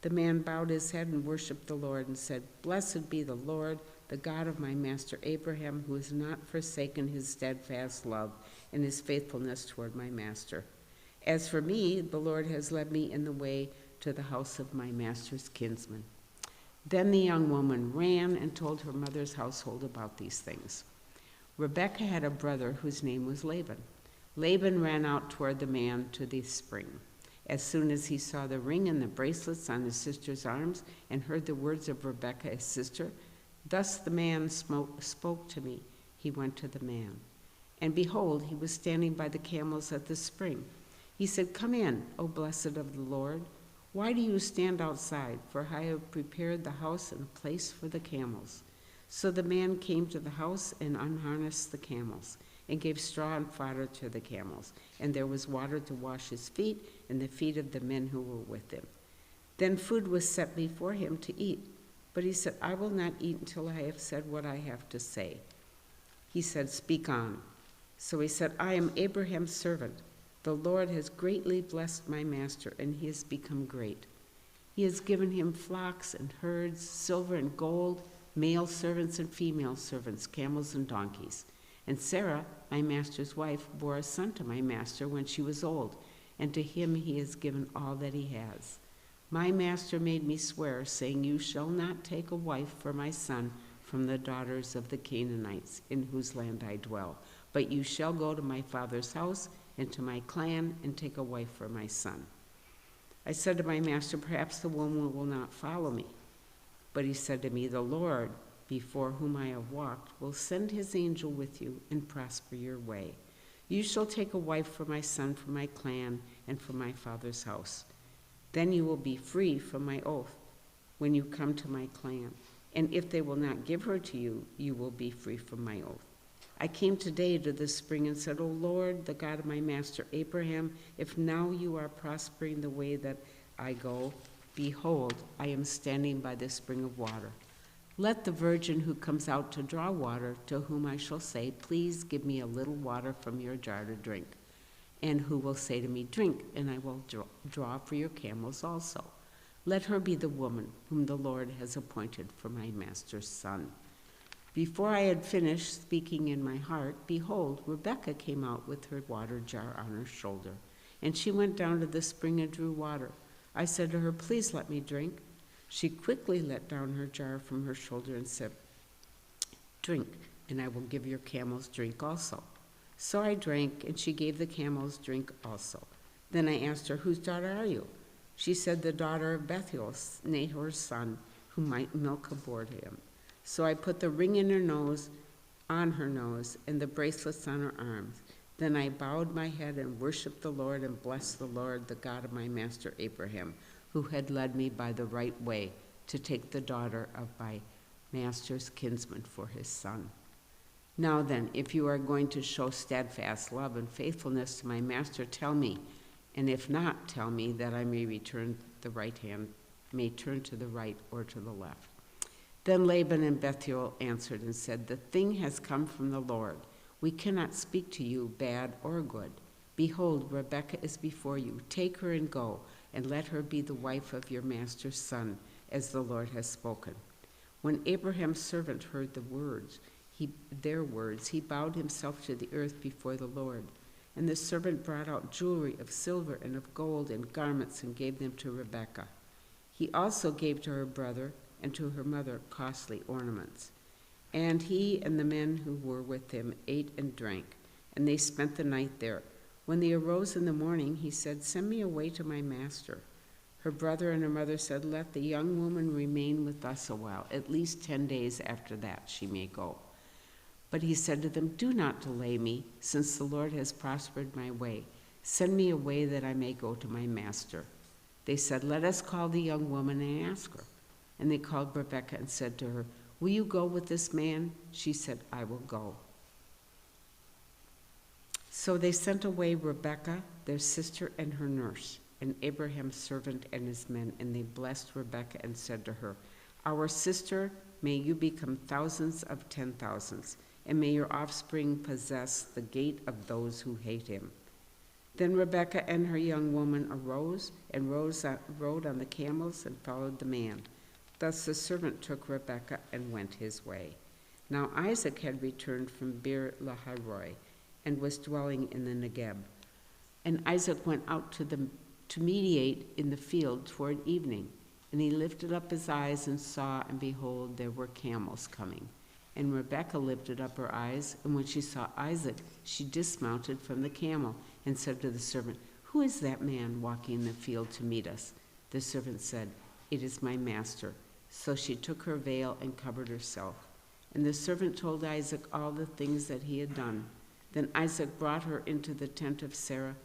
The man bowed his head and worshipped the Lord and said, blessed be the Lord, the God of my master Abraham, who has not forsaken his steadfast love and his faithfulness toward my master. As for me, the Lord has led me in the way to the house of my master's kinsman. Then the young woman ran and told her mother's household about these things. Rebekah had a brother whose name was Laban. Laban ran out toward the man to the spring. As soon as he saw the ring and the bracelets on his sister's arms and heard the words of Rebekah, his sister, thus the man spoke to me. He went to the man. And behold, he was standing by the camels at the spring. He said, come in, O blessed of the Lord. Why do you stand outside? For I have prepared the house and a place for the camels. So the man came to the house and unharnessed the camels, and gave straw and fodder to the camels, and there was water to wash his feet and the feet of the men who were with him. Then food was set before him to eat, but he said, I will not eat until I have said what I have to say. He said, speak on. So he said, I am Abraham's servant. The Lord has greatly blessed my master, and he has become great. He has given him flocks and herds, silver and gold, male servants and female servants, camels and donkeys. And Sarah, my master's wife, bore a son to my master when she was old, and to him he has given all that he has. My master made me swear, saying, you shall not take a wife for my son from the daughters of the Canaanites, in whose land I dwell, but you shall go to my father's house and to my clan and take a wife for my son. I said to my master, perhaps the woman will not follow me. But he said to me, the Lord, before whom I have walked, will send his angel with you and prosper your way. You shall take a wife for my son, for my clan, and for my father's house. Then you will be free from my oath when you come to my clan. And if they will not give her to you, you will be free from my oath. I came today to the spring and said, O Lord, the God of my master Abraham, if now you are prospering the way that I go, behold, I am standing by the spring of water. Let the virgin who comes out to draw water, to whom I shall say, please give me a little water from your jar to drink, and who will say to me, drink, and I will draw for your camels also. Let her be the woman whom the Lord has appointed for my master's son. Before I had finished speaking in my heart, behold, Rebekah came out with her water jar on her shoulder. And she went down to the spring and drew water. I said to her, please let me drink. She quickly let down her jar from her shoulder and said, drink, and I will give your camels drink also. So I drank, and she gave the camels drink also. Then I asked her, whose daughter are you? She said, the daughter of Bethuel, Nahor's son, who might milk aboard him. So I put the ring in her nose, on her nose, and the bracelets on her arms. Then I bowed my head and worshiped the Lord and blessed the Lord, the God of my master Abraham, who had led me by the right way to take the daughter of my master's kinsman for his son. Now then, if you are going to show steadfast love and faithfulness to my master, tell me, and if not, tell me that I may turn to the right or to the left. Then Laban and Bethuel answered and said, the thing has come from the Lord. We cannot speak to you bad or good. Behold, Rebekah is before you. Take her and go, and let her be the wife of your master's son, as the Lord has spoken. When Abraham's servant heard their words, he bowed himself to the earth before the Lord. And the servant brought out jewelry of silver and of gold and garments and gave them to Rebekah. He also gave to her brother and to her mother costly ornaments. And he and the men who were with him ate and drank, and they spent the night there. When they arose in the morning, he said, send me away to my master. Her brother and her mother said, let the young woman remain with us a while. At least 10 days after that she may go. But he said to them, do not delay me, since the Lord has prospered my way. Send me away that I may go to my master. They said, let us call the young woman and ask her. And they called Rebekah and said to her, will you go with this man? She said, I will go. So they sent away Rebekah, their sister, and her nurse, and Abraham's servant and his men, and they blessed Rebekah and said to her, our sister, may you become thousands of 10,000s, and may your offspring possess the gate of those who hate him. Then Rebekah and her young woman arose and rode on the camels and followed the man. Thus the servant took Rebekah and went his way. Now Isaac had returned from Beer-lahai-roi and was dwelling in the Negeb. And Isaac went out to mediate in the field toward evening. And he lifted up his eyes and saw, and behold, there were camels coming. And Rebekah lifted up her eyes, and when she saw Isaac, she dismounted from the camel and said to the servant, who is that man walking in the field to meet us? The servant said, it is my master. So she took her veil and covered herself. And the servant told Isaac all the things that he had done. Then Isaac brought her into the tent of Sarah,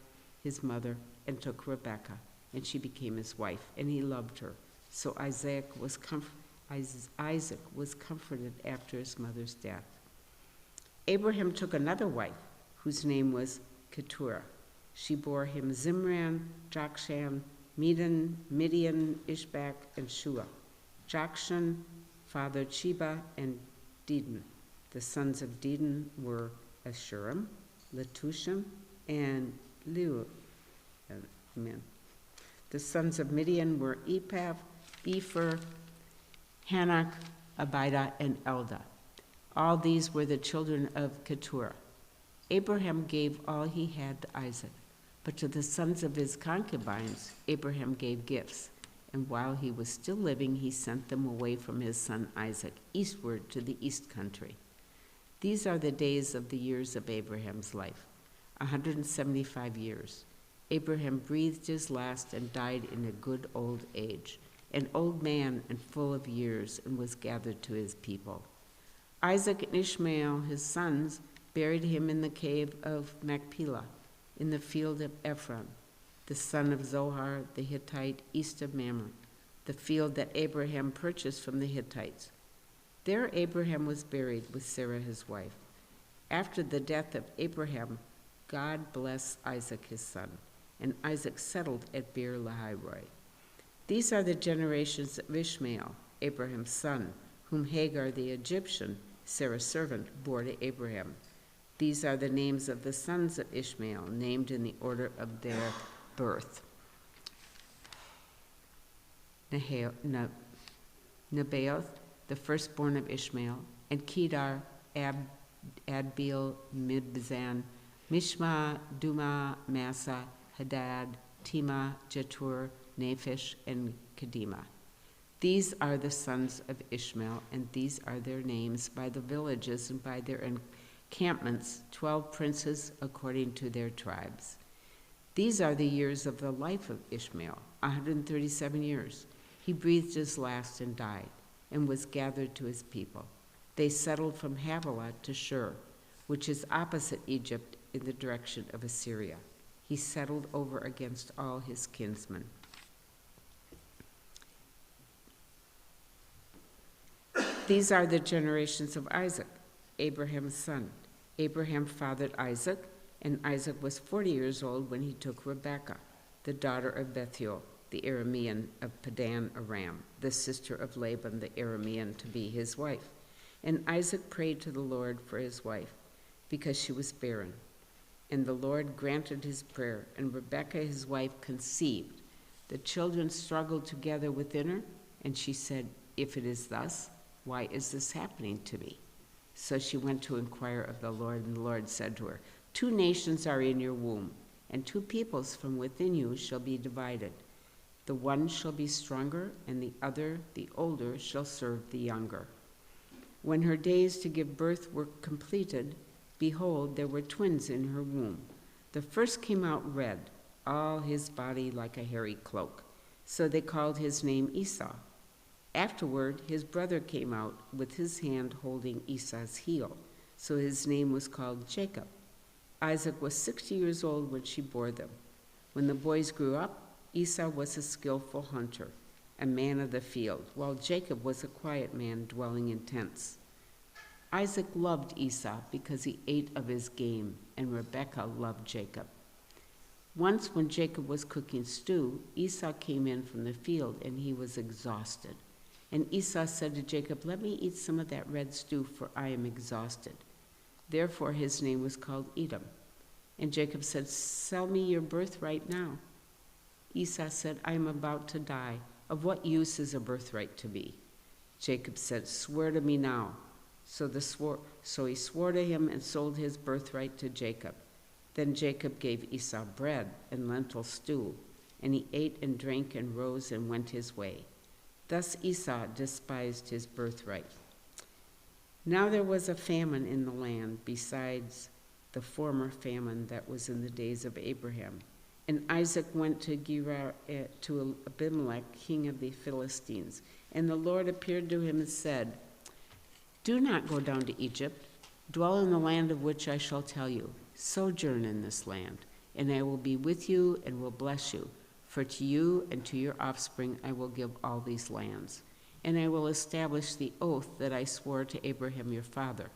his mother, and took Rebekah, and she became his wife, and he loved her. So Isaac was comforted after his mother's death. Abraham took another wife, whose name was Keturah. She bore him Zimran, Jokshan, Midian, Ishbak, and Shua. Jokshan fathered Sheba and Dedan. The sons of Dedan were Ashurim, Letushim, and Leu. Amen. The sons of Midian were Epav, Epher, Hanok, Abida, and Eldah. All these were the children of Keturah. Abraham gave all he had to Isaac, but to the sons of his concubines Abraham gave gifts, and while he was still living he sent them away from his son Isaac, eastward to the east country. These are the days of the years of Abraham's life, 175 years. Abraham breathed his last and died in a good old age, an old man and full of years, and was gathered to his people. Isaac and Ishmael, his sons, buried him in the cave of Machpelah, in the field of Ephron, the son of Zohar the Hittite, east of Mamre, the field that Abraham purchased from the Hittites. There Abraham was buried with Sarah his wife. After the death of Abraham, God blessed Isaac his son, and Isaac settled at Beer-lahai-roi. These are the generations of Ishmael, Abraham's son, whom Hagar the Egyptian, Sarah's servant, bore to Abraham. These are the names of the sons of Ishmael, named in the order of their birth. Nebaioth, the firstborn of Ishmael, and Kedar, Adbeel, Mibzan, Mishma, Duma, Massa, Hadad, Tema, Jetur, Naphish, and Kedemah. These are the sons of Ishmael, and these are their names by the villages and by their encampments, 12 princes according to their tribes. These are the years of the life of Ishmael, 137 years. He breathed his last and died, and was gathered to his people. They settled from Havilah to Shur, which is opposite Egypt in the direction of Assyria. He settled over against all his kinsmen. These are the generations of Isaac, Abraham's son. Abraham fathered Isaac, and Isaac was 40 years old when he took Rebekah, the daughter of Bethuel, the Aramean of Padan Aram, the sister of Laban the Aramean, to be his wife. And Isaac prayed to the Lord for his wife, because she was barren. And the Lord granted his prayer, and Rebekah his wife conceived. The children struggled together within her, and she said, "If it is thus, why is this happening to me?" So she went to inquire of the Lord, and the Lord said to her, "Two nations are in your womb, and two peoples from within you shall be divided. The one shall be stronger, and the other, the older, shall serve the younger." When her days to give birth were completed, behold, there were twins in her womb. The first came out red, all his body like a hairy cloak. So they called his name Esau. Afterward, his brother came out with his hand holding Esau's heel. So his name was called Jacob. Isaac was 60 years old when she bore them. When the boys grew up, Esau was a skillful hunter, a man of the field, while Jacob was a quiet man dwelling in tents. Isaac loved Esau because he ate of his game, and Rebekah loved Jacob. Once when Jacob was cooking stew, Esau came in from the field, and he was exhausted. And Esau said to Jacob, "Let me eat some of that red stew, for I am exhausted." Therefore his name was called Edom. And Jacob said, "Sell me your birthright now." Esau said, "I am about to die. Of what use is a birthright to me?" Jacob said, "Swear to me now." So he swore to him and sold his birthright to Jacob. Then Jacob gave Esau bread and lentil stew, and he ate and drank and rose and went his way. Thus Esau despised his birthright. Now there was a famine in the land besides the former famine that was in the days of Abraham. And Isaac went to Gerar to Abimelech, king of the Philistines. And the Lord appeared to him and said, "Do not go down to Egypt. Dwell in the land of which I shall tell you. Sojourn in this land, and I will be with you and will bless you. For to you and to your offspring I will give all these lands. And I will establish the oath that I swore to Abraham your father.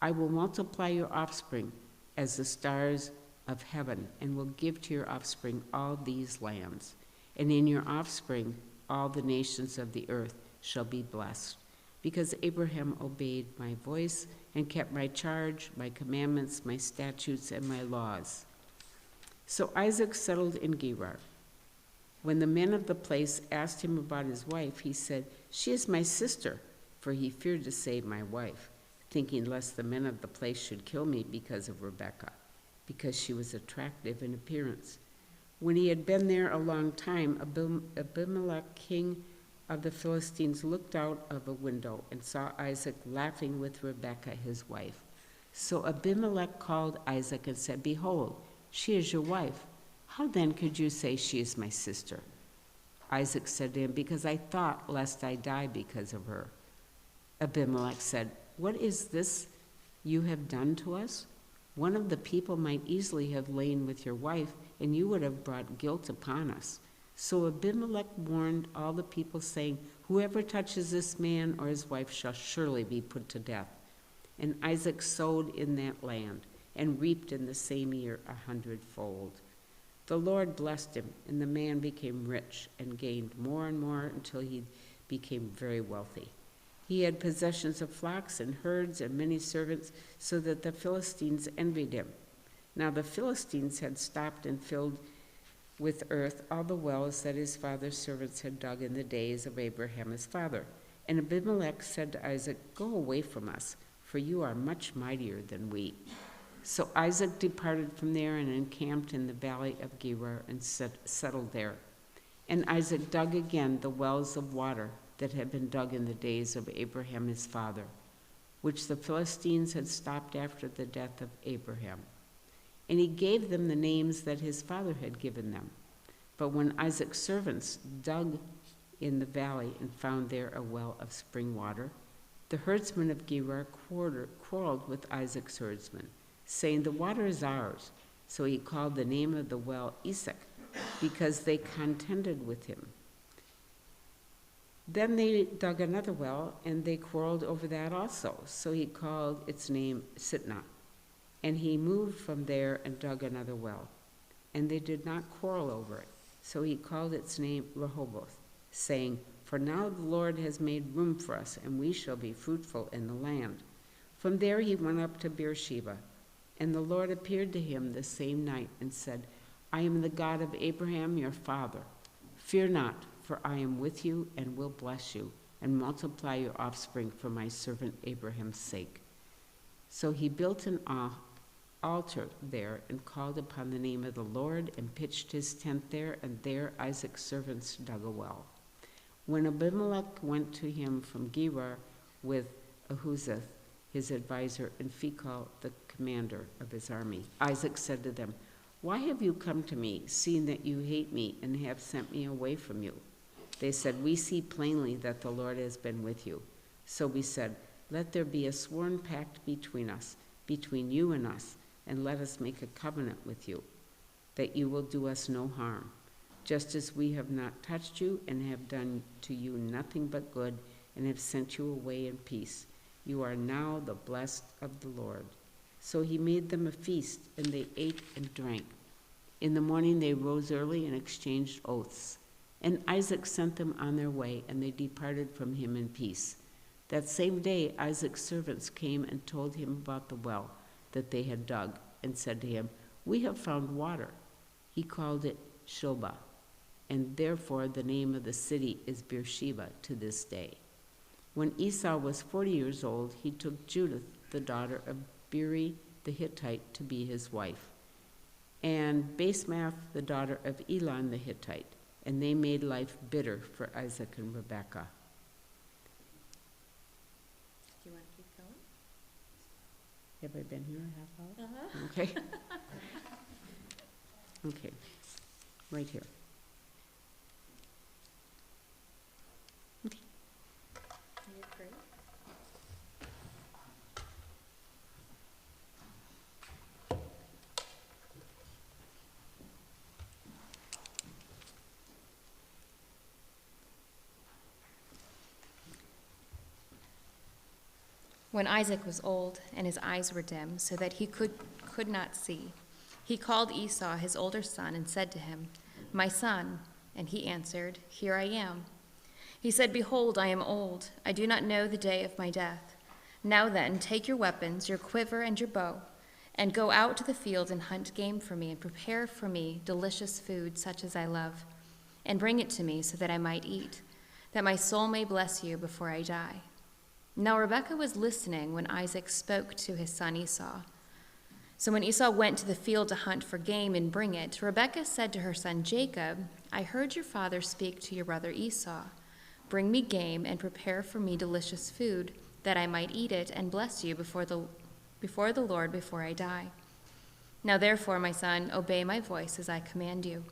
I will multiply your offspring as the stars of heaven, and will give to your offspring all these lands. And in your offspring all the nations of the earth shall be blessed. Because Abraham obeyed my voice and kept my charge, my commandments, my statutes, and my laws." So Isaac settled in Gerar. When the men of the place asked him about his wife, he said, "She is my sister," for he feared to say my wife, thinking lest the men of the place should kill me because of Rebekah, because she was attractive in appearance. When he had been there a long time, Abimelech, king of the Philistines, looked out of a window and saw Isaac laughing with Rebekah, his wife. So Abimelech called Isaac and said, "Behold, she is your wife. How then could you say she is my sister?" Isaac said to him, "Because I thought lest I die because of her." Abimelech said, "What is this you have done to us? One of the people might easily have lain with your wife, and you would have brought guilt upon us." So Abimelech warned all the people, saying, "Whoever touches this man or his wife shall surely be put to death." And Isaac sowed in that land and reaped in the same year 100-fold. The Lord blessed him, and the man became rich and gained more and more until he became very wealthy. He had possessions of flocks and herds and many servants, so that the Philistines envied him. Now the Philistines had stopped and filled with earth all the wells that his father's servants had dug in the days of Abraham his father. And Abimelech said to Isaac, "Go away from us, for you are much mightier than we." So Isaac departed from there and encamped in the valley of Gerar and settled there. And Isaac dug again the wells of water that had been dug in the days of Abraham his father, which the Philistines had stopped after the death of Abraham. And he gave them the names that his father had given them. But when Isaac's servants dug in the valley and found there a well of spring water, the herdsmen of Gerar quarreled with Isaac's herdsmen, saying, "The water is ours." So he called the name of the well Esek, because they contended with him. Then they dug another well, and they quarreled over that also. So he called its name Sitnah. And he moved from there and dug another well. And they did not quarrel over it. So he called its name Rehoboth, saying, "For now the Lord has made room for us, and we shall be fruitful in the land." From there he went up to Beersheba. And the Lord appeared to him the same night and said, "I am the God of Abraham your father. Fear not, for I am with you and will bless you, and multiply your offspring for my servant Abraham's sake." So he built an altar there and called upon the name of the Lord and pitched his tent there, and there Isaac's servants dug a well. When Abimelech went to him from Gerar with Ahuzzath, his advisor, and Phicol, the commander of his army, Isaac said to them, "Why have you come to me, seeing that you hate me and have sent me away from you?" They said, "We see plainly that the Lord has been with you." So we said, "Let there be a sworn pact between us, between you and us, and let us make a covenant with you, that you will do us no harm, just as we have not touched you and have done to you nothing but good and have sent you away in peace. You are now the blessed of the Lord." So he made them a feast, and they ate and drank. In the morning they rose early and exchanged oaths. And Isaac sent them on their way, and they departed from him in peace. That same day Isaac's servants came and told him about the well that they had dug, and said to him, "We have found water." He called it Shobah, and therefore the name of the city is Beersheba to this day. When Esau was 40 years old, he took Judith, the daughter of Beri the Hittite, to be his wife, and Basemath, the daughter of Elon the Hittite, and they made life bitter for Isaac and Rebekah. Do you want to keep going? Have I been here a half hour? Uh-huh. Okay. Okay, right here. You're great. When Isaac was old and his eyes were dim, so that he could not see, he called Esau, his older son, and said to him, "My son." And he answered, "Here I am." He said, "Behold, I am old. I do not know the day of my death. Now then, take your weapons, your quiver and your bow, and go out to the field and hunt game for me, and prepare for me delicious food such as I love, and bring it to me so that I might eat, that my soul may bless you before I die." Now Rebekah was listening when Isaac spoke to his son Esau. So when Esau went to the field to hunt for game and bring it, Rebekah said to her son Jacob, "I heard your father speak to your brother Esau. Bring me game and prepare for me delicious food, that I might eat it and bless you before the Lord before I die. Now therefore, my son, obey my voice as I command you.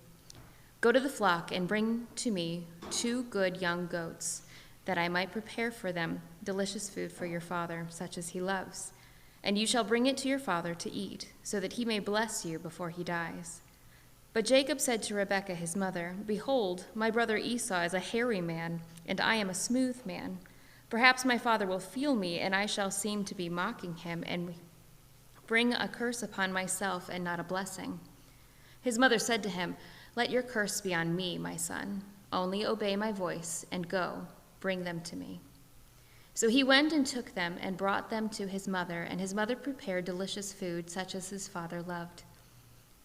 Go to the flock and bring to me 2 good young goats, that I might prepare for them delicious food for your father, such as he loves. And you shall bring it to your father to eat, so that he may bless you before he dies." But Jacob said to Rebekah his mother, "Behold, my brother Esau is a hairy man, and I am a smooth man. Perhaps my father will feel me, and I shall seem to be mocking him, and bring a curse upon myself and not a blessing." His mother said to him, "Let your curse be on me, my son. Only obey my voice, and go, bring them to me." So he went and took them and brought them to his mother, and his mother prepared delicious food such as his father loved.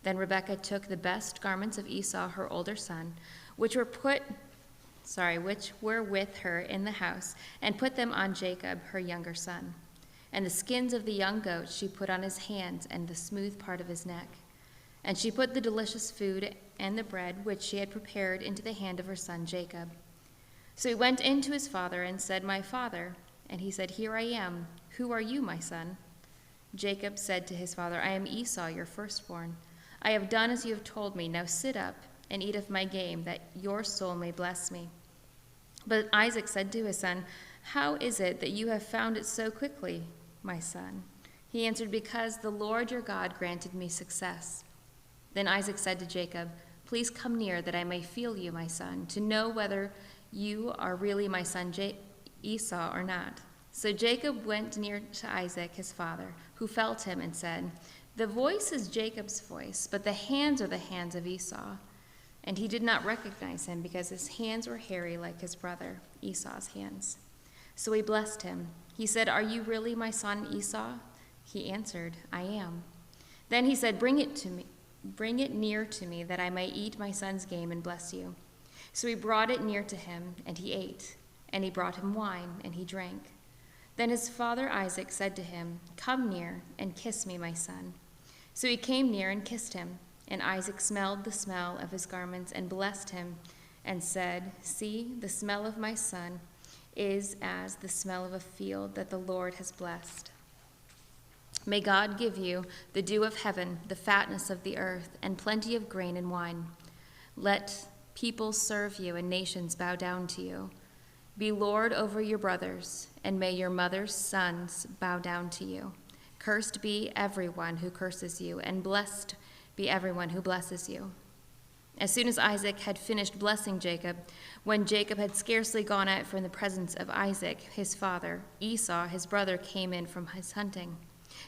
Then Rebekah took the best garments of Esau, her older son, which were with her in the house, and put them on Jacob, her younger son. and the skins of the young goats she put on his hands and the smooth part of his neck. And she put the delicious food and the bread which she had prepared into the hand of her son Jacob. So he went in to his father and said, "My father." And he said, "Here I am. Who are you, my son?" Jacob said to his father, "I am Esau, your firstborn. I have done as you have told me. Now sit up and eat of my game, that your soul may bless me." But Isaac said to his son, "How is it that you have found it so quickly, my son?" He answered, "Because the Lord your God granted me success." Then Isaac said to Jacob, "Please come near, that I may feel you, my son, to know whether you are really my son Esau or not." So Jacob went near to Isaac, his father, who felt him and said, "The voice is Jacob's voice, but the hands are the hands of Esau." And he did not recognize him, because his hands were hairy like his brother Esau's hands. So he blessed him. He said, "Are you really my son Esau?" He answered, "I am." Then he said, Bring it near to me, that I may eat my son's game and bless you." So he brought it near to him, and he ate. And he brought him wine, and he drank. Then his father Isaac said to him, "Come near and kiss me, my son." So he came near and kissed him. And Isaac smelled the smell of his garments and blessed him and said, "See, the smell of my son is as the smell of a field that the Lord has blessed. May God give you the dew of heaven, the fatness of the earth, and plenty of grain and wine. Let peoples serve you and nations bow down to you. Be Lord over your brothers, and may your mother's sons bow down to you. Cursed be everyone who curses you, and blessed be everyone who blesses you." As soon as Isaac had finished blessing Jacob, when Jacob had scarcely gone out from the presence of Isaac, his father, Esau, his brother, came in from his hunting.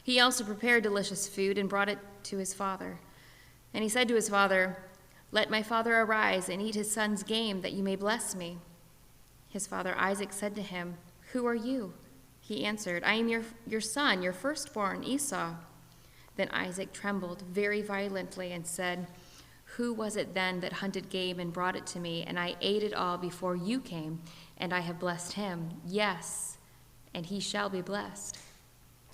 He also prepared delicious food and brought it to his father. And he said to his father, "Let my father arise and eat his son's game, that you may bless me." His father Isaac said to him, "Who are you?" He answered, "I am your son, your firstborn, Esau." Then Isaac trembled very violently and said, "Who was it then that hunted game and brought it to me, and I ate it all before you came, and I have blessed him? Yes, and he shall be blessed."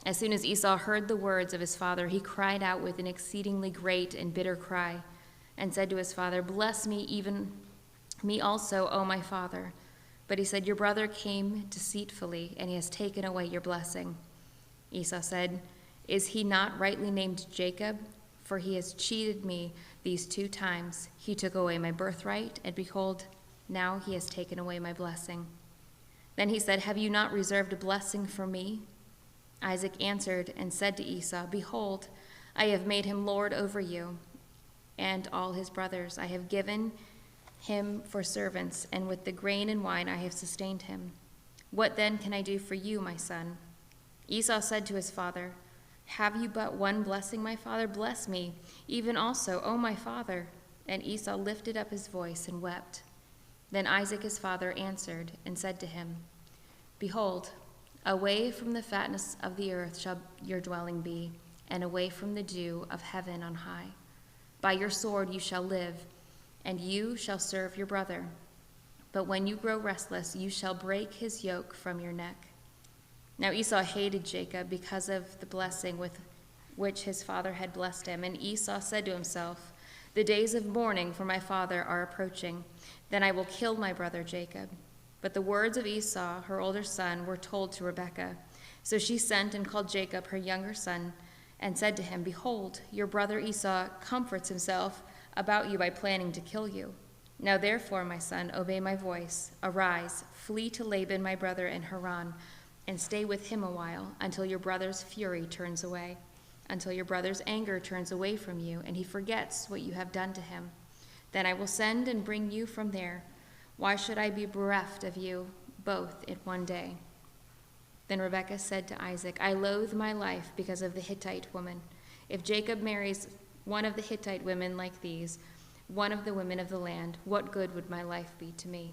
As soon as Esau heard the words of his father, he cried out with an exceedingly great and bitter cry, and said to his father, "Bless me, even me also, O my father." But he said, "Your brother came deceitfully, and he has taken away your blessing." Esau said, "Is he not rightly named Jacob? For he has cheated me these 2 times. He took away my birthright, and behold, now he has taken away my blessing." Then he said, "Have you not reserved a blessing for me?" Isaac answered and said to Esau, "Behold, I have made him lord over you and all his brothers. I have given him for servants, and with the grain and wine I have sustained him. What then can I do for you, my son?" Esau said to his father, "Have you but one blessing, my father? Bless me, even also, O my father." And Esau lifted up his voice and wept. Then Isaac his father answered and said to him, "Behold, away from the fatness of the earth shall your dwelling be, and away from the dew of heaven on high. By your sword you shall live, and you shall serve your brother. But when you grow restless, you shall break his yoke from your neck." Now Esau hated Jacob because of the blessing with which his father had blessed him. And Esau said to himself, "The days of mourning for my father are approaching. Then I will kill my brother Jacob." But the words of Esau, her older son, were told to Rebekah. So she sent and called Jacob, her younger son, and said to him, "Behold, your brother Esau comforts himself about you by planning to kill you. Now therefore, my son, obey my voice. Arise, flee to Laban my brother in Haran, and stay with him a while, until your brother's fury turns away, until your brother's anger turns away from you, and he forgets what you have done to him. Then I will send and bring you from there. Why should I be bereft of you both in one day?" Then Rebekah said to Isaac, "I loathe my life because of the Hittite woman. If Jacob marries one of the Hittite women like these, one of the women of the land, what good would my life be to me?"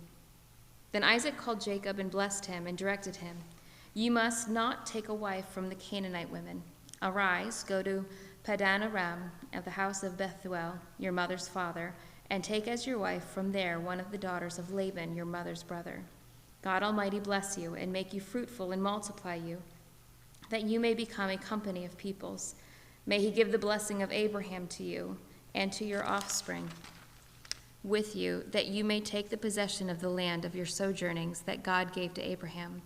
Then Isaac called Jacob and blessed him and directed him, "You must not take a wife from the Canaanite women. Arise, go to Padan Aram at the house of Bethuel, your mother's father, and take as your wife from there one of the daughters of Laban, your mother's brother. God Almighty bless you and make you fruitful and multiply you. that you may become a company of peoples. May he give the blessing of Abraham to you and to your offspring with you, that you may take the possession of the land of your sojournings that God gave to Abraham.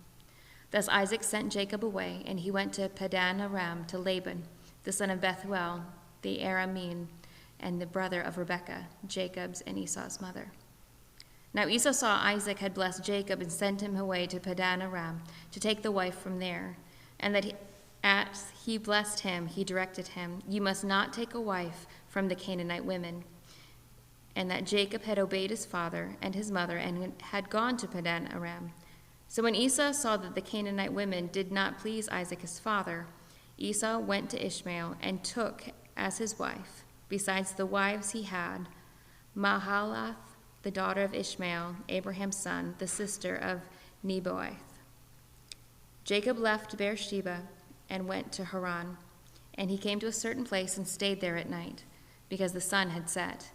Thus Isaac sent Jacob away, and he went to Padan Aram to Laban, the son of Bethuel, the Aramean, and the brother of Rebekah, Jacob's and Esau's mother. Now Esau saw Isaac had blessed Jacob and sent him away to Padan Aram to take the wife from there, and that as he blessed him, he directed him, "You must not take a wife from the Canaanite women," and that Jacob had obeyed his father and his mother and had gone to Padan Aram. So when Esau saw that the Canaanite women did not please Isaac his father, Esau went to Ishmael and took as his wife, besides the wives he had, Mahalath, the daughter of Ishmael, Abraham's son, the sister of Nebaioth. Jacob left Beersheba and went to Haran, and he came to a certain place and stayed there at night, because the sun had set.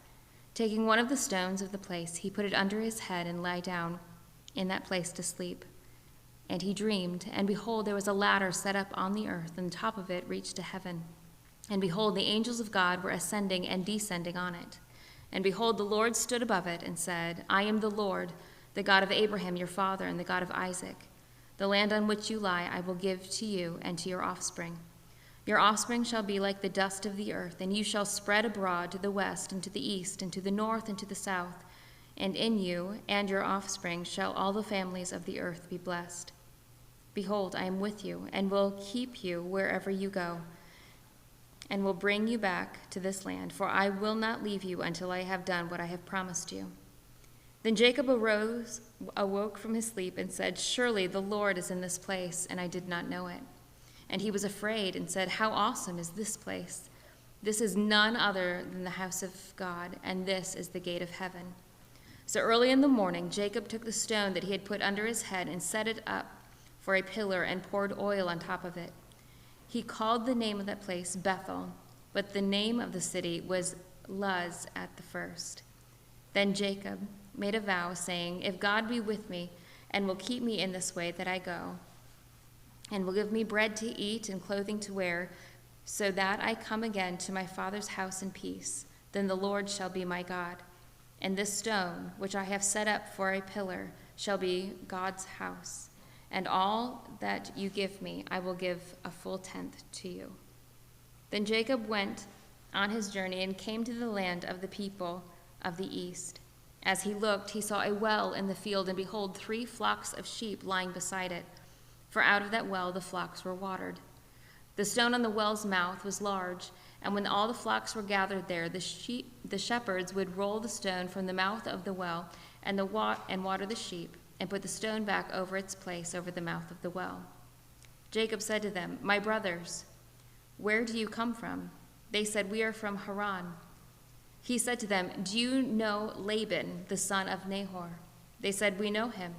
Taking one of the stones of the place, he put it under his head and lay down in that place to sleep. And he dreamed, and behold, there was a ladder set up on the earth, and the top of it reached to heaven. And behold, the angels of God were ascending and descending on it. And behold, the Lord stood above it and said, "I am the Lord, the God of Abraham your father, and the God of Isaac. The land on which you lie I will give to you and to your offspring. Your offspring shall be like the dust of the earth, and you shall spread abroad to the west and to the east and to the north and to the south. And in you and your offspring shall all the families of the earth be blessed. Behold, I am with you, and will keep you wherever you go, and will bring you back to this land, for I will not leave you until I have done what I have promised you." Then Jacob awoke from his sleep, and said, "Surely the Lord is in this place, and I did not know it." And he was afraid, and said, "How awesome is this place! This is none other than the house of God, and this is the gate of heaven." So early in the morning, Jacob took the stone that he had put under his head and set it up for a pillar and poured oil on top of it. He called the name of that place Bethel, but the name of the city was Luz at the first. Then Jacob made a vow, saying, "If God be with me and will keep me in this way that I go, and will give me bread to eat and clothing to wear, so that I come again to my father's house in peace, then the Lord shall be my God. And this stone, which I have set up for a pillar, shall be God's house. And all that you give me, I will give a full tenth to you." Then Jacob went on his journey and came to the land of the people of the east. As he looked, he saw a well in the field, and behold, 3 flocks of sheep lying beside it. For out of that well the flocks were watered. The stone on the well's mouth was large, and when all the flocks were gathered there, the shepherds would roll the stone from the mouth of the well and water the sheep, and put the stone back over its place over the mouth of the well. Jacob said to them, "My brothers, where do you come from?" They said, "We are from Haran." He said to them, "Do you know Laban, the son of Nahor?" They said, "We know him."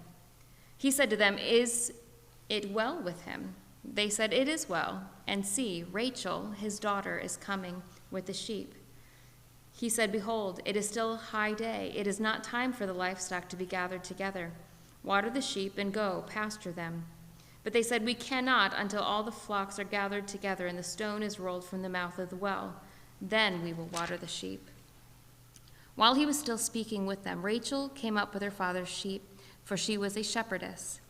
He said to them, "Is it well with him?" They said, "It is well. And see, Rachel, his daughter, is coming with the sheep." He said, "Behold, it is still high day. It is not time for the livestock to be gathered together. Water the sheep and go, pasture them." But they said, "We cannot until all the flocks are gathered together and the stone is rolled from the mouth of the well. Then we will water the sheep." While he was still speaking with them, Rachel came up with her father's sheep, for she was a shepherdess.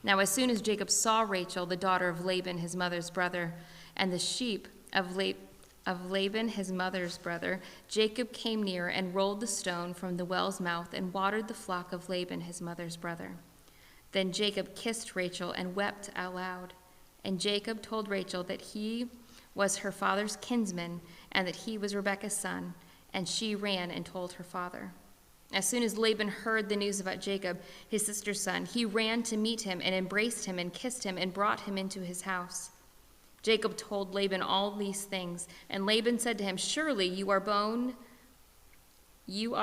Now as soon as Jacob saw Rachel, the daughter of Laban, his mother's brother, and the sheep of Laban, his mother's brother, Jacob came near and rolled the stone from the well's mouth and watered the flock of Laban, his mother's brother. Then Jacob kissed Rachel and wept aloud. And Jacob told Rachel that he was her father's kinsman and that he was Rebekah's son, and she ran and told her father. As soon as Laban heard the news about Jacob, his sister's son, he ran to meet him and embraced him and kissed him and brought him into his house. Jacob told Laban all these things, and Laban said to him, "Surely you are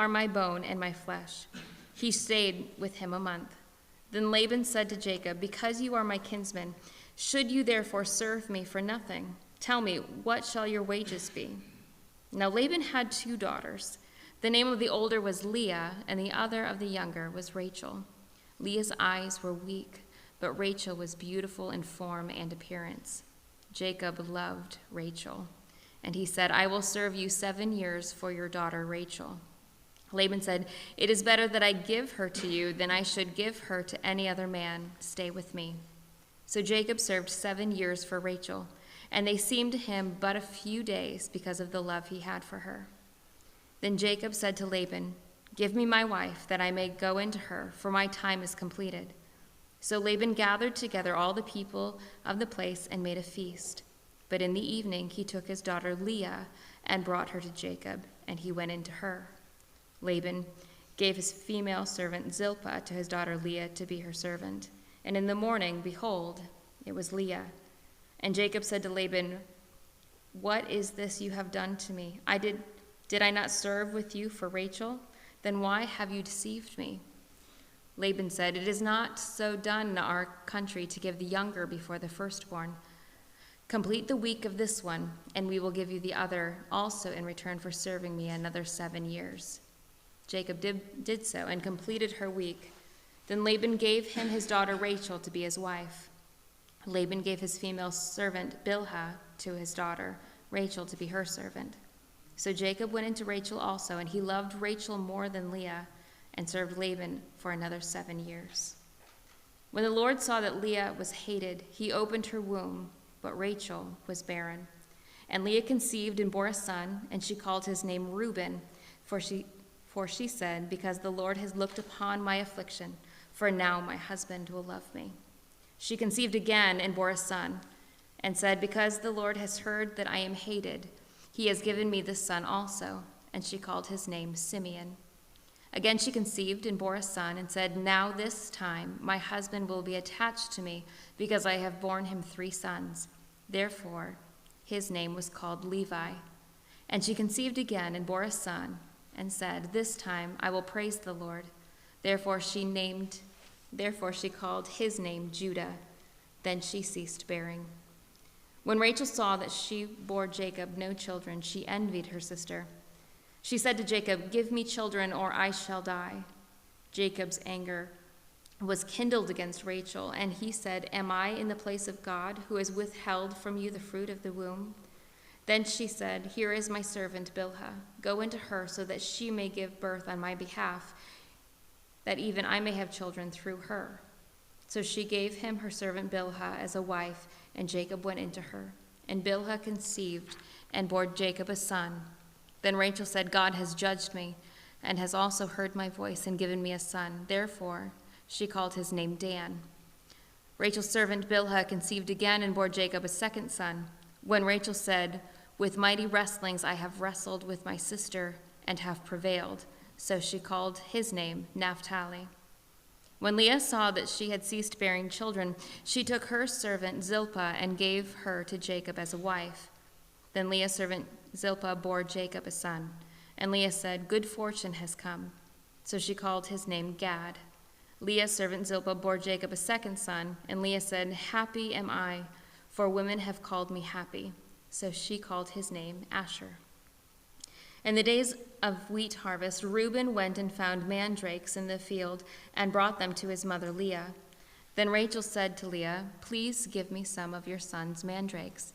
my bone and my flesh." He stayed with him a month. Then Laban said to Jacob, "Because you are my kinsman, should you therefore serve me for nothing? Tell me, what shall your wages be?" Now Laban had 2 daughters. The name of the older was Leah, and the other of the younger was Rachel. Leah's eyes were weak, but Rachel was beautiful in form and appearance. Jacob loved Rachel, and he said, I will serve you 7 years for your daughter Rachel. Laban said, It is better that I give her to you than I should give her to any other man. Stay with me. So Jacob served 7 years for Rachel, and they seemed to him but a few days because of the love he had for her. Then Jacob said to Laban, Give me my wife, that I may go into her, for my time is completed. So Laban gathered together all the people of the place and made a feast. But in the evening he took his daughter Leah and brought her to Jacob, and he went into her. Laban gave his female servant Zilpah to his daughter Leah to be her servant. And in the morning, behold, it was Leah. And Jacob said to Laban, What is this you have done to me? Did I not serve with you for Rachel? Then why have you deceived me? Laban said, It is not so done in our country to give the younger before the firstborn. Complete the week of this one, and we will give you the other also in return for serving me another 7 years. Jacob did so and completed her week. Then Laban gave him his daughter Rachel to be his wife. Laban gave his female servant Bilhah to his daughter Rachel to be her servant. So Jacob went into Rachel also, and he loved Rachel more than Leah, and served Laban for another 7 years. When the Lord saw that Leah was hated, he opened her womb, but Rachel was barren. And Leah conceived and bore a son, and she called his name Reuben, for she said, Because the Lord has looked upon my affliction, for now my husband will love me. She conceived again and bore a son, and said, Because the Lord has heard that I am hated, he has given me this son also. And she called his name Simeon. Again she conceived and bore a son, and said, Now this time my husband will be attached to me, because I have borne him 3 sons. Therefore his name was called Levi. And she conceived again and bore a son, and said, This time I will praise the Lord. Therefore she called his name Judah. Then she ceased bearing. When Rachel saw that she bore Jacob no children, she envied her sister. She said to Jacob, Give me children, or I shall die. Jacob's anger was kindled against Rachel, and he said, Am I in the place of God, who has withheld from you the fruit of the womb? Then she said, Here is my servant Bilhah. Go into her, so that she may give birth on my behalf, that even I may have children through her. So she gave him her servant Bilhah as a wife, and Jacob went into her. And Bilhah conceived and bore Jacob a son. Then Rachel said, God has judged me, and has also heard my voice and given me a son. Therefore she called his name Dan. Rachel's servant Bilhah conceived again and bore Jacob a second son. When Rachel said, With mighty wrestlings I have wrestled with my sister and have prevailed, so she called his name Naphtali. When Leah saw that she had ceased bearing children, she took her servant Zilpah and gave her to Jacob as a wife. Then Leah's servant Zilpah bore Jacob a son, and Leah said, Good fortune has come. So she called his name Gad. Leah's servant Zilpah bore Jacob a second son, and Leah said, Happy am I, for women have called me happy. So she called his name Asher. In the days of wheat harvest, Reuben went and found mandrakes in the field and brought them to his mother Leah. Then Rachel said to Leah, Please give me some of your son's mandrakes.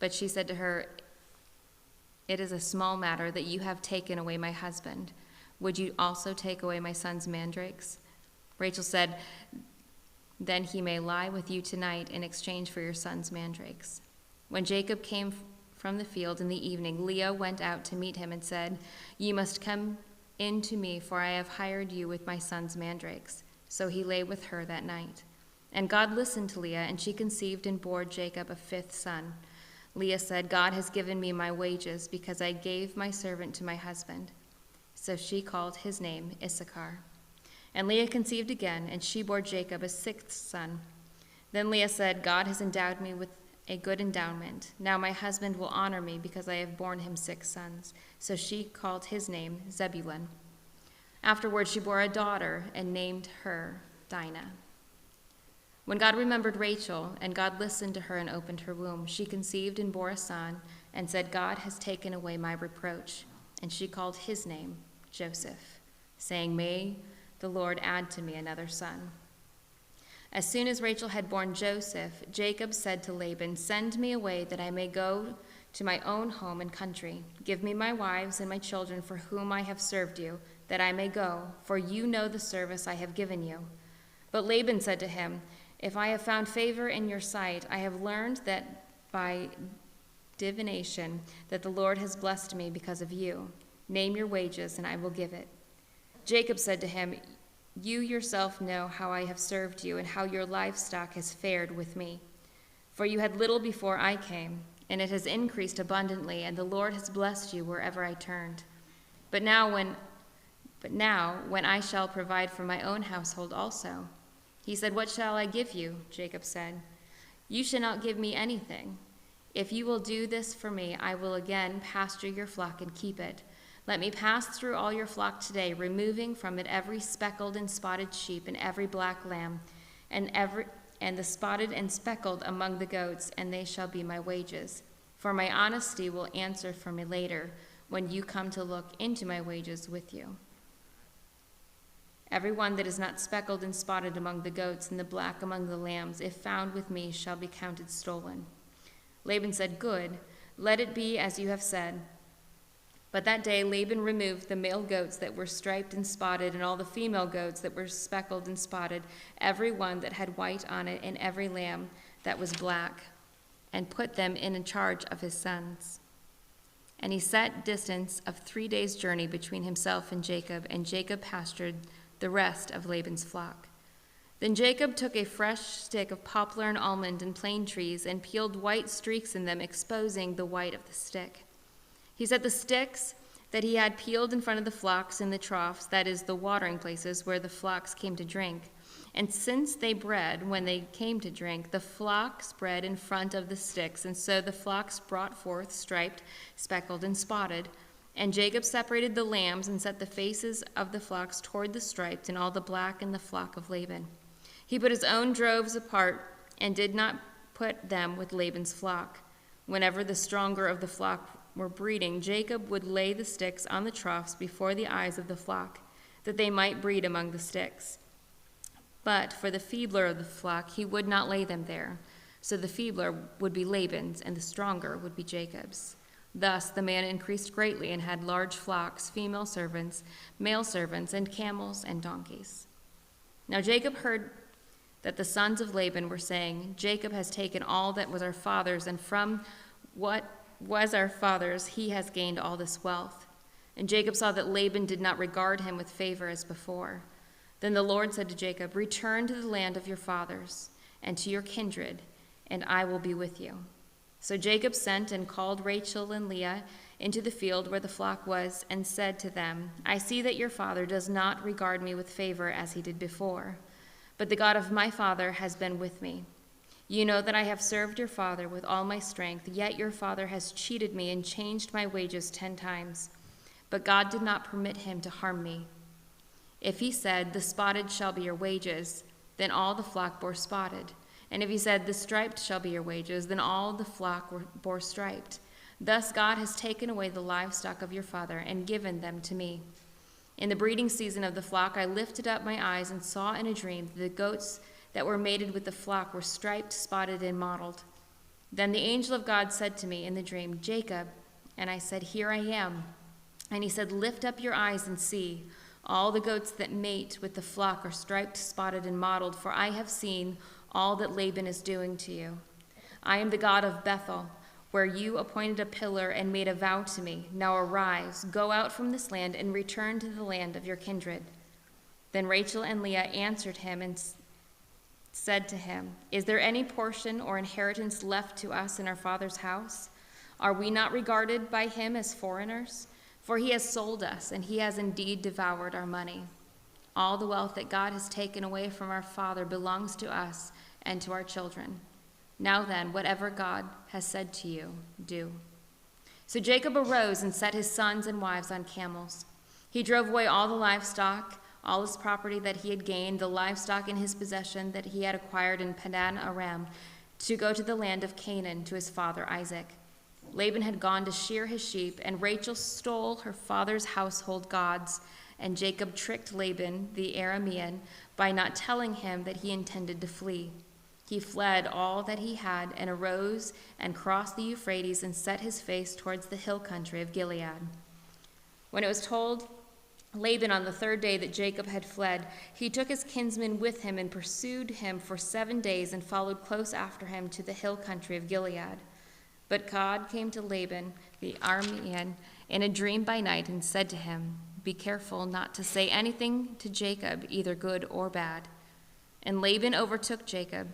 But she said to her, It is a small matter that you have taken away my husband. Would you also take away my son's mandrakes? Rachel said, Then he may lie with you tonight in exchange for your son's mandrakes. When Jacob came from the field in the evening, Leah went out to meet him and said, You must come in to me, for I have hired you with my son's mandrakes. So he lay with her that night. And God listened to Leah, and she conceived and bore Jacob a 5th son. Leah said, God has given me my wages, because I gave my servant to my husband. So she called his name Issachar. And Leah conceived again, and she bore Jacob a 6th son. Then Leah said, God has endowed me with a good endowment. Now my husband will honor me, because I have borne him 6 sons. So she called his name Zebulun. Afterward she bore a daughter, and named her Dinah. When God remembered Rachel, and God listened to her and opened her womb, she conceived and bore a son, and said, God has taken away my reproach. And she called his name Joseph, saying, May the Lord add to me another son. As soon as Rachel had borne Joseph, Jacob said to Laban, "Send me away that I may go to my own home and country. Give me my wives and my children for whom I have served you, that I may go, for you know the service I have given you." But Laban said to him, "If I have found favor in your sight, I have learned that by divination that the Lord has blessed me because of you. Name your wages, and I will give it." Jacob said to him, "You yourself know how I have served you and how your livestock has fared with me. For you had little before I came, and it has increased abundantly, and the Lord has blessed you wherever I turned. But now when I shall provide for my own household also." He said, "What shall I give you?" Jacob said, "You shall not give me anything. If you will do this for me, I will again pasture your flock and keep it. Let me pass through all your flock today, removing from it every speckled and spotted sheep and every black lamb, and the spotted and speckled among the goats, and they shall be my wages. For my honesty will answer for me later, when you come to look into my wages with you. Every one that is not speckled and spotted among the goats and the black among the lambs, if found with me, shall be counted stolen." Laban said, "Good, let it be as you have said." But that day Laban removed the male goats that were striped and spotted, and all the female goats that were speckled and spotted, every one that had white on it, and every lamb that was black, and put them in charge of his sons. And he set distance of 3 days' journey between himself and Jacob pastured the rest of Laban's flock. Then Jacob took a fresh stick of poplar and almond and plane trees and peeled white streaks in them, exposing the white of the stick. He set the sticks that he had peeled in front of the flocks in the troughs, that is, the watering places where the flocks came to drink. And since they bred when they came to drink, the flocks bred in front of the sticks, and so the flocks brought forth striped, speckled, and spotted. And Jacob separated the lambs and set the faces of the flocks toward the striped, and all the black in the flock of Laban. He put his own droves apart and did not put them with Laban's flock. Whenever the stronger of the flock were breeding, Jacob would lay the sticks on the troughs before the eyes of the flock, that they might breed among the sticks. But for the feebler of the flock, he would not lay them there. So the feebler would be Laban's, and the stronger would be Jacob's. Thus the man increased greatly and had large flocks, female servants, male servants, and camels and donkeys. Now Jacob heard that the sons of Laban were saying, "Jacob has taken all that was our father's, and from what was our father's he has gained all this wealth." And Jacob saw that Laban did not regard him with favor as before. Then the Lord said to Jacob, "Return to the land of your fathers and to your kindred, and I will be with you." So Jacob sent and called Rachel and Leah into the field where the flock was, and said to them, "I see that your father does not regard me with favor as he did before, but the God of my father has been with me. You know that I have served your father with all my strength, yet your father has cheated me and changed my wages 10 times. But God did not permit him to harm me. If he said, 'The spotted shall be your wages,' then all the flock bore spotted. And if he said, 'The striped shall be your wages,' then all the flock bore striped. Thus God has taken away the livestock of your father and given them to me. In the breeding season of the flock, I lifted up my eyes and saw in a dream that the goats that were mated with the flock were striped, spotted, and mottled. Then the angel of God said to me in the dream, 'Jacob,' and I said, 'Here I am.' And he said, 'Lift up your eyes and see. All the goats that mate with the flock are striped, spotted, and mottled, for I have seen all that Laban is doing to you. I am the God of Bethel, where you appointed a pillar and made a vow to me. Now arise, go out from this land, and return to the land of your kindred.' Then Rachel and Leah answered him and said to him, 'Is there any portion or inheritance left to us in our father's house? Are we not regarded by him as foreigners? For he has sold us, and he has indeed devoured our money. All the wealth that God has taken away from our father belongs to us and to our children. Now then, whatever God has said to you, do.' So Jacob arose and set his sons and wives on camels. He drove away all the livestock, all his property that he had gained, the livestock in his possession that he had acquired in Padan Aram, to go to the land of Canaan to his father Isaac. Laban had gone to shear his sheep, and Rachel stole her father's household gods, and Jacob tricked Laban the Aramean by by not telling him that he intended to flee. He fled all that he had and arose and crossed the Euphrates and set his face towards the hill country of Gilead. When it was told Laban on the third day that Jacob had fled, he took his kinsmen with him and pursued him for 7 days and followed close after him to the hill country of Gilead. But God came to Laban, the Aramean, in a dream by night and said to him, "Be careful not to say anything to Jacob, either good or bad." And Laban overtook Jacob.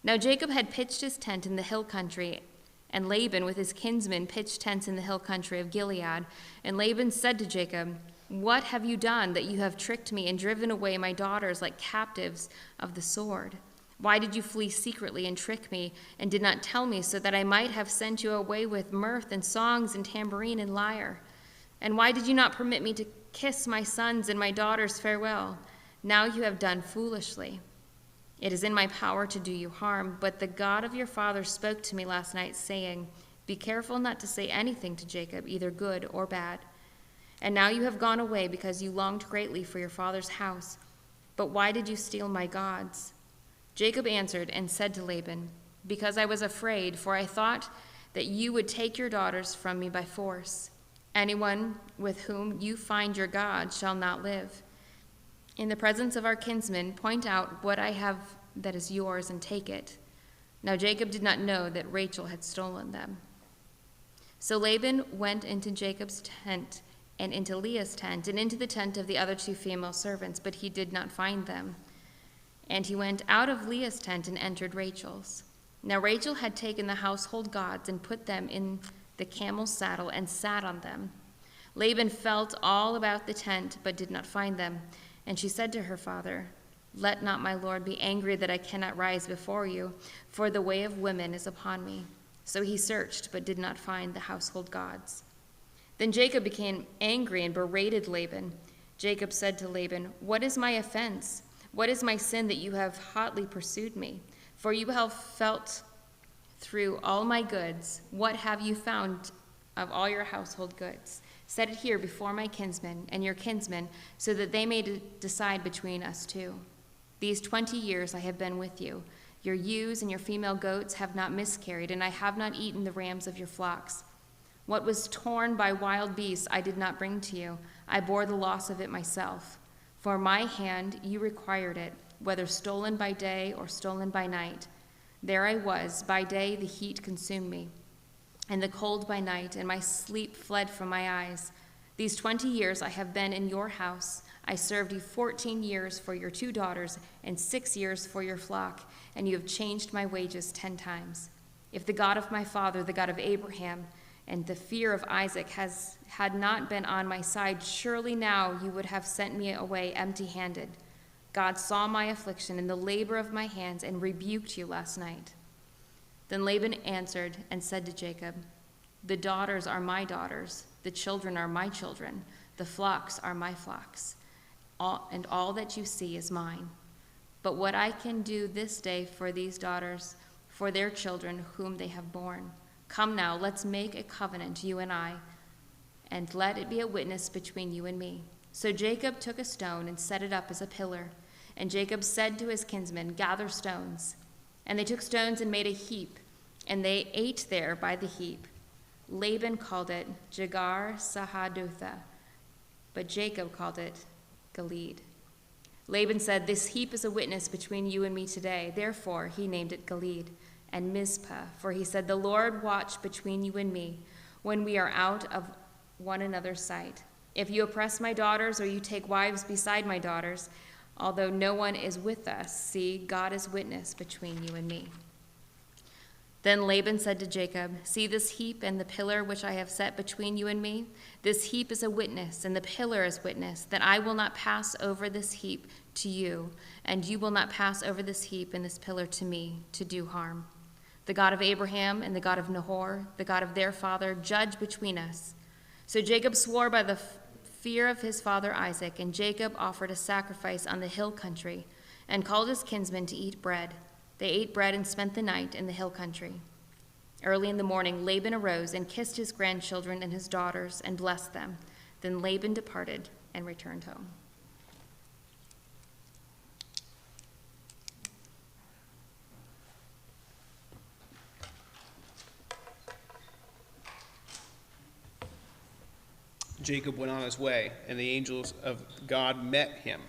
Now Jacob had pitched his tent in the hill country, and Laban with his kinsmen pitched tents in the hill country of Gilead. And Laban said to Jacob, "What have you done that you have tricked me and driven away my daughters like captives of the sword? Why did you flee secretly and trick me and did not tell me, so that I might have sent you away with mirth and songs and tambourine and lyre? And why did you not permit me to kiss my sons and my daughters farewell? Now you have done foolishly. It is in my power to do you harm, but the God of your father spoke to me last night, saying, 'Be careful not to say anything to Jacob, either good or bad.' And now you have gone away because you longed greatly for your father's house. But why did you steal my gods?" Jacob answered and said to Laban, "Because I was afraid, for I thought that you would take your daughters from me by force. Anyone with whom you find your God shall not live. In the presence of our kinsmen, point out what I have that is yours and take it." Now Jacob did not know that Rachel had stolen them. So Laban went into Jacob's tent and into Leah's tent and into the tent of the other 2 female servants, but he did not find them. And he went out of Leah's tent and entered Rachel's. Now Rachel had taken the household gods and put them in the camel's saddle and sat on them. Laban felt all about the tent, but did not find them. And she said to her father, "Let not my lord be angry that I cannot rise before you, for the way of women is upon me." So he searched, but did not find the household gods. Then Jacob became angry and berated Laban. Jacob said to Laban, "What is my offense? What is my sin that you have hotly pursued me? For you have felt through all my goods. What have you found of all your household goods? Set it here before my kinsmen and your kinsmen, so that they may decide between us 2. These 20 years I have been with you. Your ewes and your female goats have not miscarried, and I have not eaten the rams of your flocks. What was torn by wild beasts I did not bring to you. I bore the loss of it myself. For my hand you required it, whether stolen by day or stolen by night. There I was. By day the heat consumed me, and the cold by night, and my sleep fled from my eyes. These 20 years I have been in your house. I served you 14 years for your 2 daughters and 6 years for your flock, and you have changed my wages 10 times. If the God of my father, the God of Abraham, and the fear of Isaac had not been on my side, surely now you would have sent me away empty-handed. God saw my affliction and the labor of my hands and rebuked you last night." Then Laban answered and said to Jacob, "The daughters are my daughters, the children are my children, the flocks are my flocks, and all that you see is mine. But what I can do this day for these daughters, for their children whom they have borne. Come now, let's make a covenant, you and I, and let it be a witness between you and me." So Jacob took a stone and set it up as a pillar. And Jacob said to his kinsmen, "Gather stones." And they took stones and made a heap, and they ate there by the heap. Laban called it Jegar Sahadutha, but Jacob called it Gilead. Laban said, "This heap is a witness between you and me today." Therefore he named it Gilead. And Mizpah, for he said, "The Lord watch between you and me when we are out of one another's sight. If you oppress my daughters or you take wives beside my daughters, although no one is with us, see, God is witness between you and me." Then Laban said to Jacob, "See this heap and the pillar which I have set between you and me? This heap is a witness, and the pillar is witness, that I will not pass over this heap to you, and you will not pass over this heap and this pillar to me, to do harm. The God of Abraham and the God of Nahor, the God of their father, judge between us." So Jacob swore by the fear of his father Isaac, and Jacob offered a sacrifice on the hill country and called his kinsmen to eat bread. They ate bread and spent the night in the hill country. Early in the morning, Laban arose and kissed his grandchildren and his daughters and blessed them. Then Laban departed and returned home. Jacob went on his way, and the angels of God met him.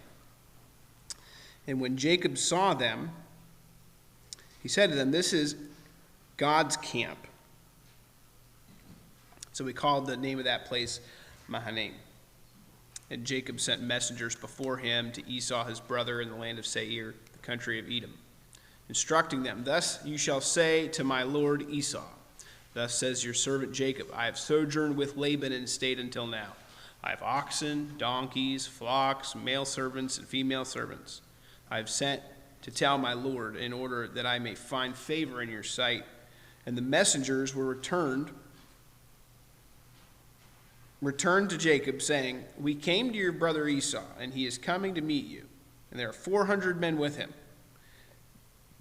And when Jacob saw them, he said to them, "This is God's camp." So we called the name of that place Mahanaim. And Jacob sent messengers before him to Esau his brother in the land of Seir, the country of Edom, instructing them, "Thus you shall say to my lord Esau, thus says your servant Jacob, I have sojourned with Laban and stayed until now. I have oxen, donkeys, flocks, male servants, and female servants. I have sent to tell my lord in order that I may find favor in your sight." And the messengers were returned to Jacob, saying, "We came to your brother Esau, and he is coming to meet you, and there are 400 men with him."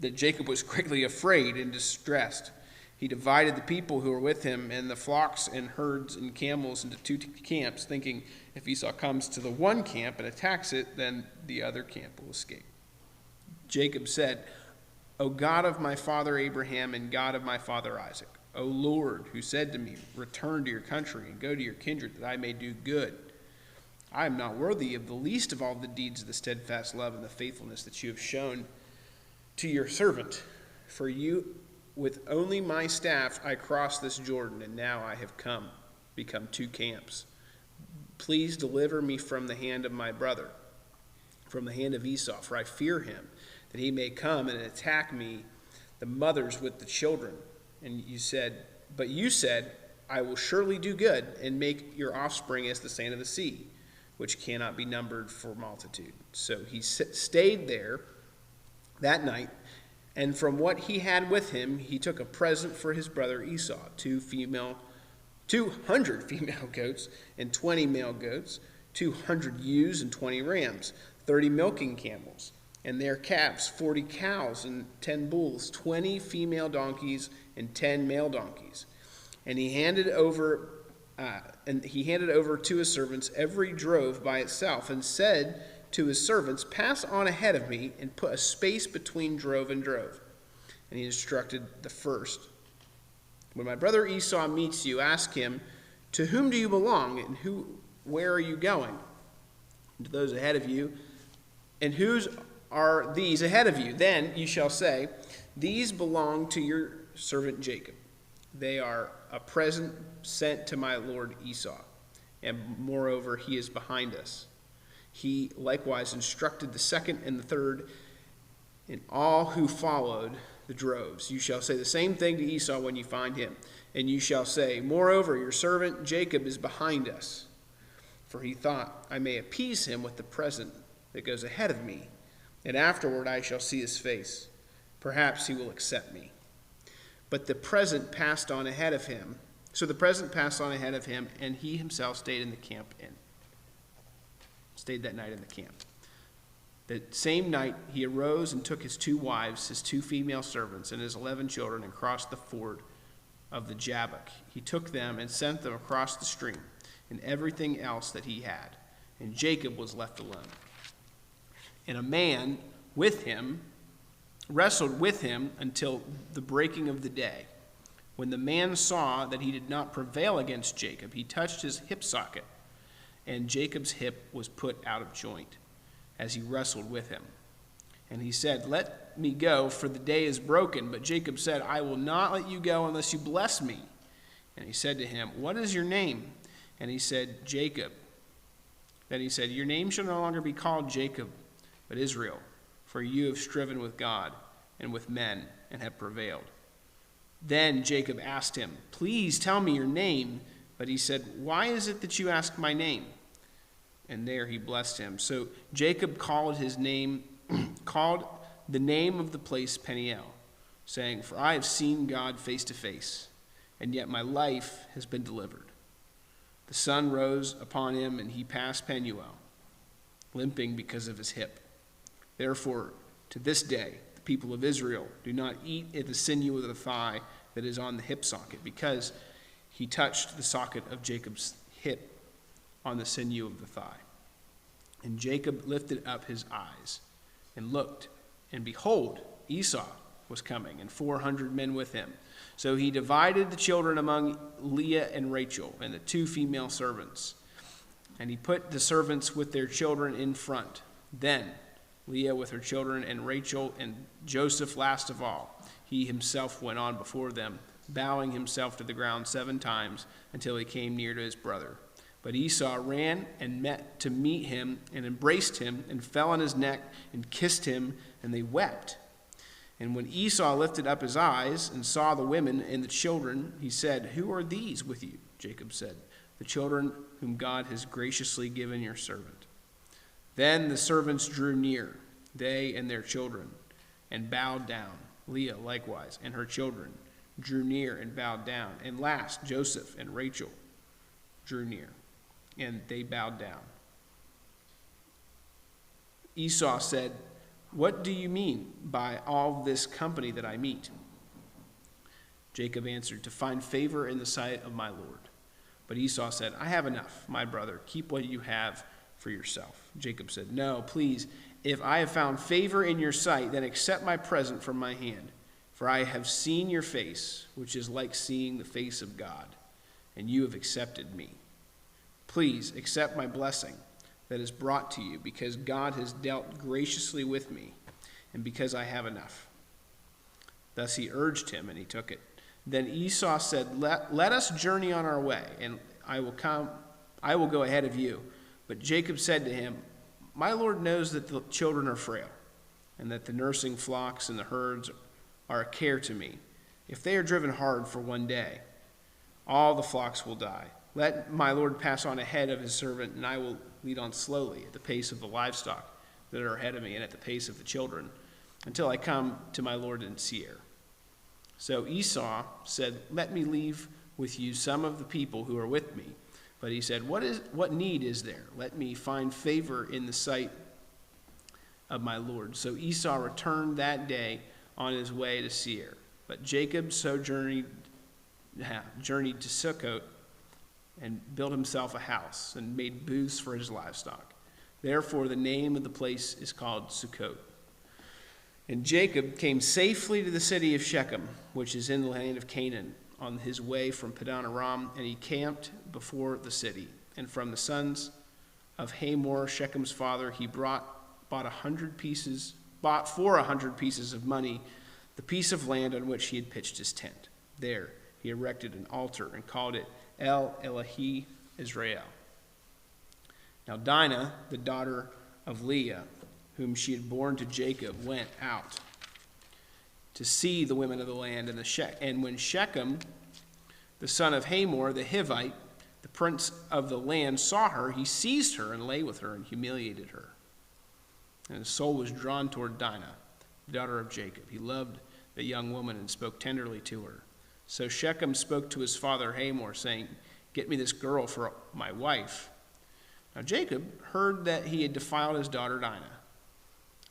That Jacob was greatly afraid and distressed. He divided the people who were with him and the flocks and herds and camels into 2 camps, thinking, if Esau comes to the one camp and attacks it, then the other camp will escape. Jacob said, "O God of my father Abraham and God of my father Isaac, O Lord, who said to me, return to your country and go to your kindred, that I may do good. I am not worthy of the least of all the deeds of the steadfast love and the faithfulness that you have shown to your servant. For you, with only my staff, I crossed this Jordan, and now I have become 2 camps. Please deliver me from the hand of my brother, from the hand of Esau, for I fear him, that he may come and attack me, the mothers with the children." And you said, "I will surely do good and make your offspring as the sand of the sea, which cannot be numbered for multitude." So he stayed there that night, and from what he had with him, he took a present for his brother Esau, 200 female goats and 20 male goats, 200 ewes and 20 rams, 30 milking camels, and their calves, 40 cows and 10 bulls, 20 female donkeys and 10 male donkeys. And he handed over to his servants every drove by itself, and said to his servants, "Pass on ahead of me and put a space between drove and drove." And he instructed the first, "When my brother Esau meets you, ask him, 'To whom do you belong, and where are you going?' And to those ahead of you, 'And whose are these ahead of you?' Then you shall say, 'These belong to your servant Jacob. They are a present sent to my lord Esau, and moreover he is behind us.' He likewise instructed the second and the third, and all who followed the droves. You shall say the same thing to Esau when you find him. And you shall say, 'Moreover, your servant Jacob is behind us.' For he thought, I may appease him with the present that goes ahead of me, and afterward I shall see his face. Perhaps he will accept me." But the present passed on ahead of him. So the present passed on ahead of him, and he himself stayed that night in the camp. The same night he arose and took his 2 wives, his 2 female servants, and his 11 children, and crossed the ford of the Jabbok. He took them and sent them across the stream, and everything else that he had. And Jacob was left alone. And a man with him wrestled with him until the breaking of the day. When the man saw that he did not prevail against Jacob, he touched his hip socket, and Jacob's hip was put out of joint as he wrestled with him. And he said, "Let me go, for the day is broken." But Jacob said, "I will not let you go unless you bless me." And he said to him, "What is your name?" And he said, "Jacob." Then he said, "Your name shall no longer be called Jacob, but Israel, for you have striven with God and with men and have prevailed." Then Jacob asked him, "Please tell me your name." But he said, "Why is it that you ask my name?" And there he blessed him. So Jacob called the name of the place Peniel, saying, "For I have seen God face to face, and yet my life has been delivered." The sun rose upon him, and he passed Penuel, limping because of his hip. Therefore, to this day, the people of Israel do not eat at the sinew of the thigh that is on the hip socket, because he touched the socket of Jacob's hip on the sinew of the thigh. And Jacob lifted up his eyes and looked, and behold, Esau was coming, and 400 men with him. So he divided the children among Leah and Rachel and the 2 female servants. And he put the servants with their children in front. Then Leah with her children, and Rachel and Joseph last of all. He himself went on before them, bowing himself to the ground 7 times until he came near to his brother. But Esau ran and met to meet him and embraced him and fell on his neck and kissed him, and they wept. And when Esau lifted up his eyes and saw the women and the children, he said, "Who are these with you?" Jacob said, "The children whom God has graciously given your servant." Then the servants drew near, they and their children, and bowed down. Leah likewise and her children drew near and bowed down. And last, Joseph and Rachel drew near, and they bowed down. Esau said, "What do you mean by all this company that I meet?" Jacob answered, "To find favor in the sight of my Lord." But Esau said, "I have enough, my brother. Keep what you have for yourself." Jacob said, "No, please, if I have found favor in your sight, then accept my present from my hand. For I have seen your face, which is like seeing the face of God, and you have accepted me. Please accept my blessing that is brought to you, because God has dealt graciously with me, and because I have enough." Thus he urged him, and he took it. Then Esau said, Let us journey on our way, and I will go ahead of you. But Jacob said to him, "My Lord knows that the children are frail, and that the nursing flocks and the herds are a care to me. If they are driven hard for one day, all the flocks will die. Let my Lord pass on ahead of his servant, and I will lead on slowly at the pace of the livestock that are ahead of me and at the pace of the children, until I come to my Lord in Seir." So Esau said, "Let me leave with you some of the people who are with me." But he said, What need is there? Let me find favor in the sight of my Lord." So Esau returned that day on his way to Seir. But Jacob journeyed to Sukkot and built himself a house and made booths for his livestock. Therefore the name of the place is called Sukkot. And Jacob came safely to the city of Shechem, which is in the land of Canaan, on his way from Padan Aram, and he camped before the city. And from the sons of Hamor, Shechem's father, he bought for 100 pieces of money the piece of land on which he had pitched his tent. There he erected an altar and called it El Elohi Israel. Now Dinah, the daughter of Leah, whom she had borne to Jacob, went out to see the women of the land. And when Shechem, the son of Hamor, the Hivite, the prince of the land, saw her, he seized her and lay with her and humiliated her. And his soul was drawn toward Dinah, the daughter of Jacob. He loved the young woman and spoke tenderly to her. So Shechem spoke to his father Hamor, saying, "Get me this girl for my wife." Now Jacob heard that he had defiled his daughter Dinah,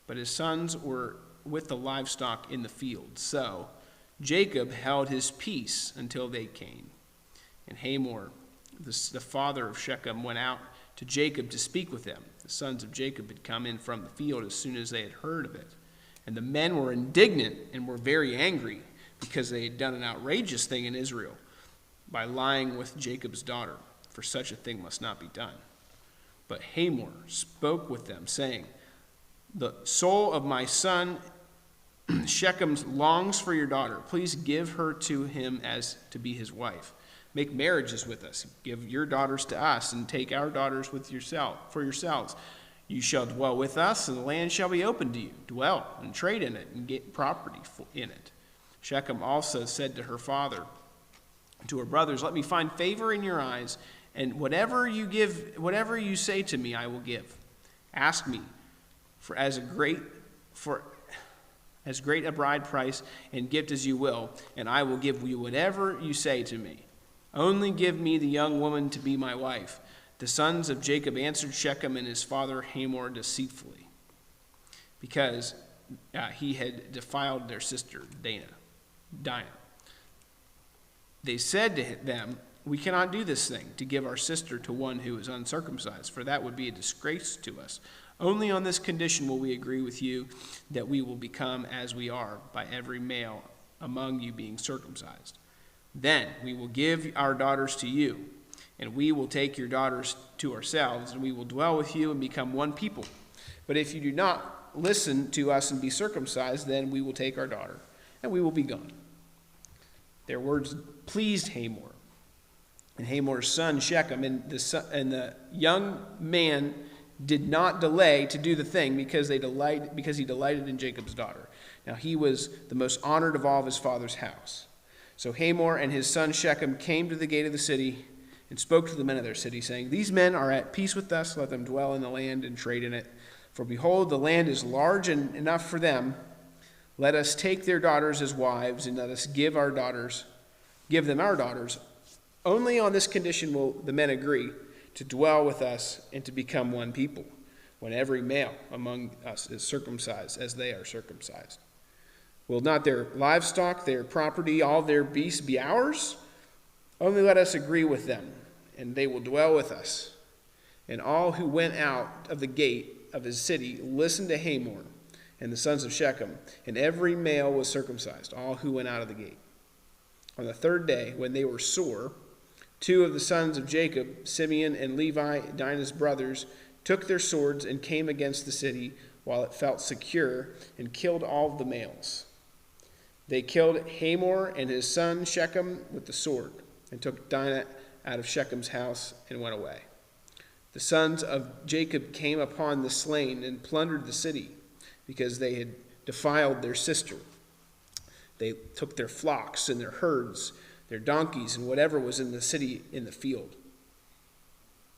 but his sons were with the livestock in the field. So Jacob held his peace until they came. And Hamor, the father of Shechem, went out to Jacob to speak with him. The sons of Jacob had come in from the field as soon as they had heard of it. And the men were indignant and were very angry, because they had done an outrageous thing in Israel by lying with Jacob's daughter, for such a thing must not be done. But Hamor spoke with them, saying, "The soul of my son Shechem longs for your daughter. Please give her to him as to be his wife. Make marriages with us. Give your daughters to us, and take our daughters for yourselves. You shall dwell with us, and the land shall be open to you. Dwell and trade in it, and get property in it." Shechem also said to her father, to her brothers, "Let me find favor in your eyes, and whatever you say to me, I will give. Ask me for as great a bride price and gift as you will, and I will give you whatever you say to me. Only give me the young woman to be my wife." The sons of Jacob answered Shechem and his father Hamor deceitfully, because he had defiled their sister Dinah. They said to them, "We cannot do this thing, to give our sister to one who is uncircumcised, for that would be a disgrace to us. Only on this condition will we agree with you, that we will become as we are, by every male among you being circumcised. Then we will give our daughters to you, and we will take your daughters to ourselves, and we will dwell with you and become one people. But if you do not listen to us and be circumcised, then we will take our daughter, and we will be gone." Their words pleased Hamor and Hamor's son Shechem, and the young man did not delay to do the thing because he delighted in Jacob's daughter. Now he was the most honored of all of his father's house. So Hamor and his son Shechem came to the gate of the city and spoke to the men of their city, saying, "These men are at peace with us. Let them dwell in the land and trade in it. For behold, the land is large and enough for them. Let us take their daughters as wives, and let us give them our daughters. Only on this condition will the men agree to dwell with us and to become one people, when every male among us is circumcised as they are circumcised. Will not their livestock, their property, all their beasts be ours? Only let us agree with them, and they will dwell with us." And all who went out of the gate of his city listened to Hamor and the sons of Shechem, and every male was circumcised, all who went out of the gate. On the third day, when they were sore, two of the sons of Jacob, Simeon and Levi, Dinah's brothers, took their swords and came against the city while it felt secure, and killed all the males. They killed Hamor and his son Shechem with the sword, and took Dinah out of Shechem's house and went away. The sons of Jacob came upon the slain and plundered the city, because they had defiled their sister. They took their flocks and their herds, their donkeys, and whatever was in the city in the field.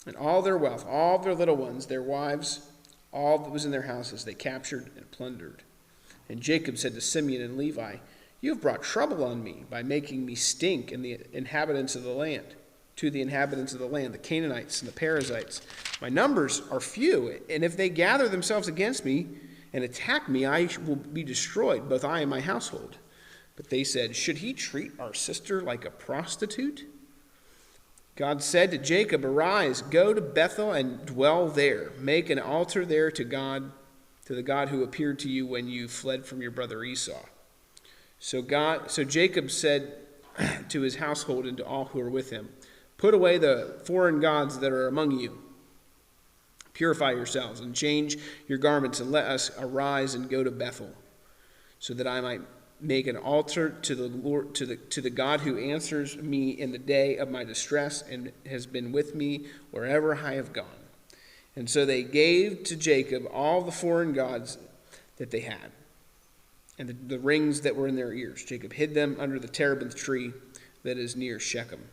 And all their wealth, all their little ones, their wives, all that was in their houses, they captured and plundered. And Jacob said to Simeon and Levi, "You have brought trouble on me by making me stink in the inhabitants of the land, to the inhabitants of the land, the Canaanites and the Perizzites. My numbers are few, and if they gather themselves against me and attack me, I will be destroyed, both I and my household." But they said, "Should he treat our sister like a prostitute?" God said to Jacob, "Arise, go to Bethel and dwell there. Make an altar there to the God who appeared to you when you fled from your brother Esau." So Jacob said to his household and to all who were with him, "Put away the foreign gods that are among you. Purify yourselves and change your garments, and let us arise and go to Bethel, so that I might make an altar to the Lord, to the God who answers me in the day of my distress and has been with me wherever I have gone." And so they gave to Jacob all the foreign gods that they had, and the rings that were in their ears. Jacob hid them under the terebinth tree that is near Shechem.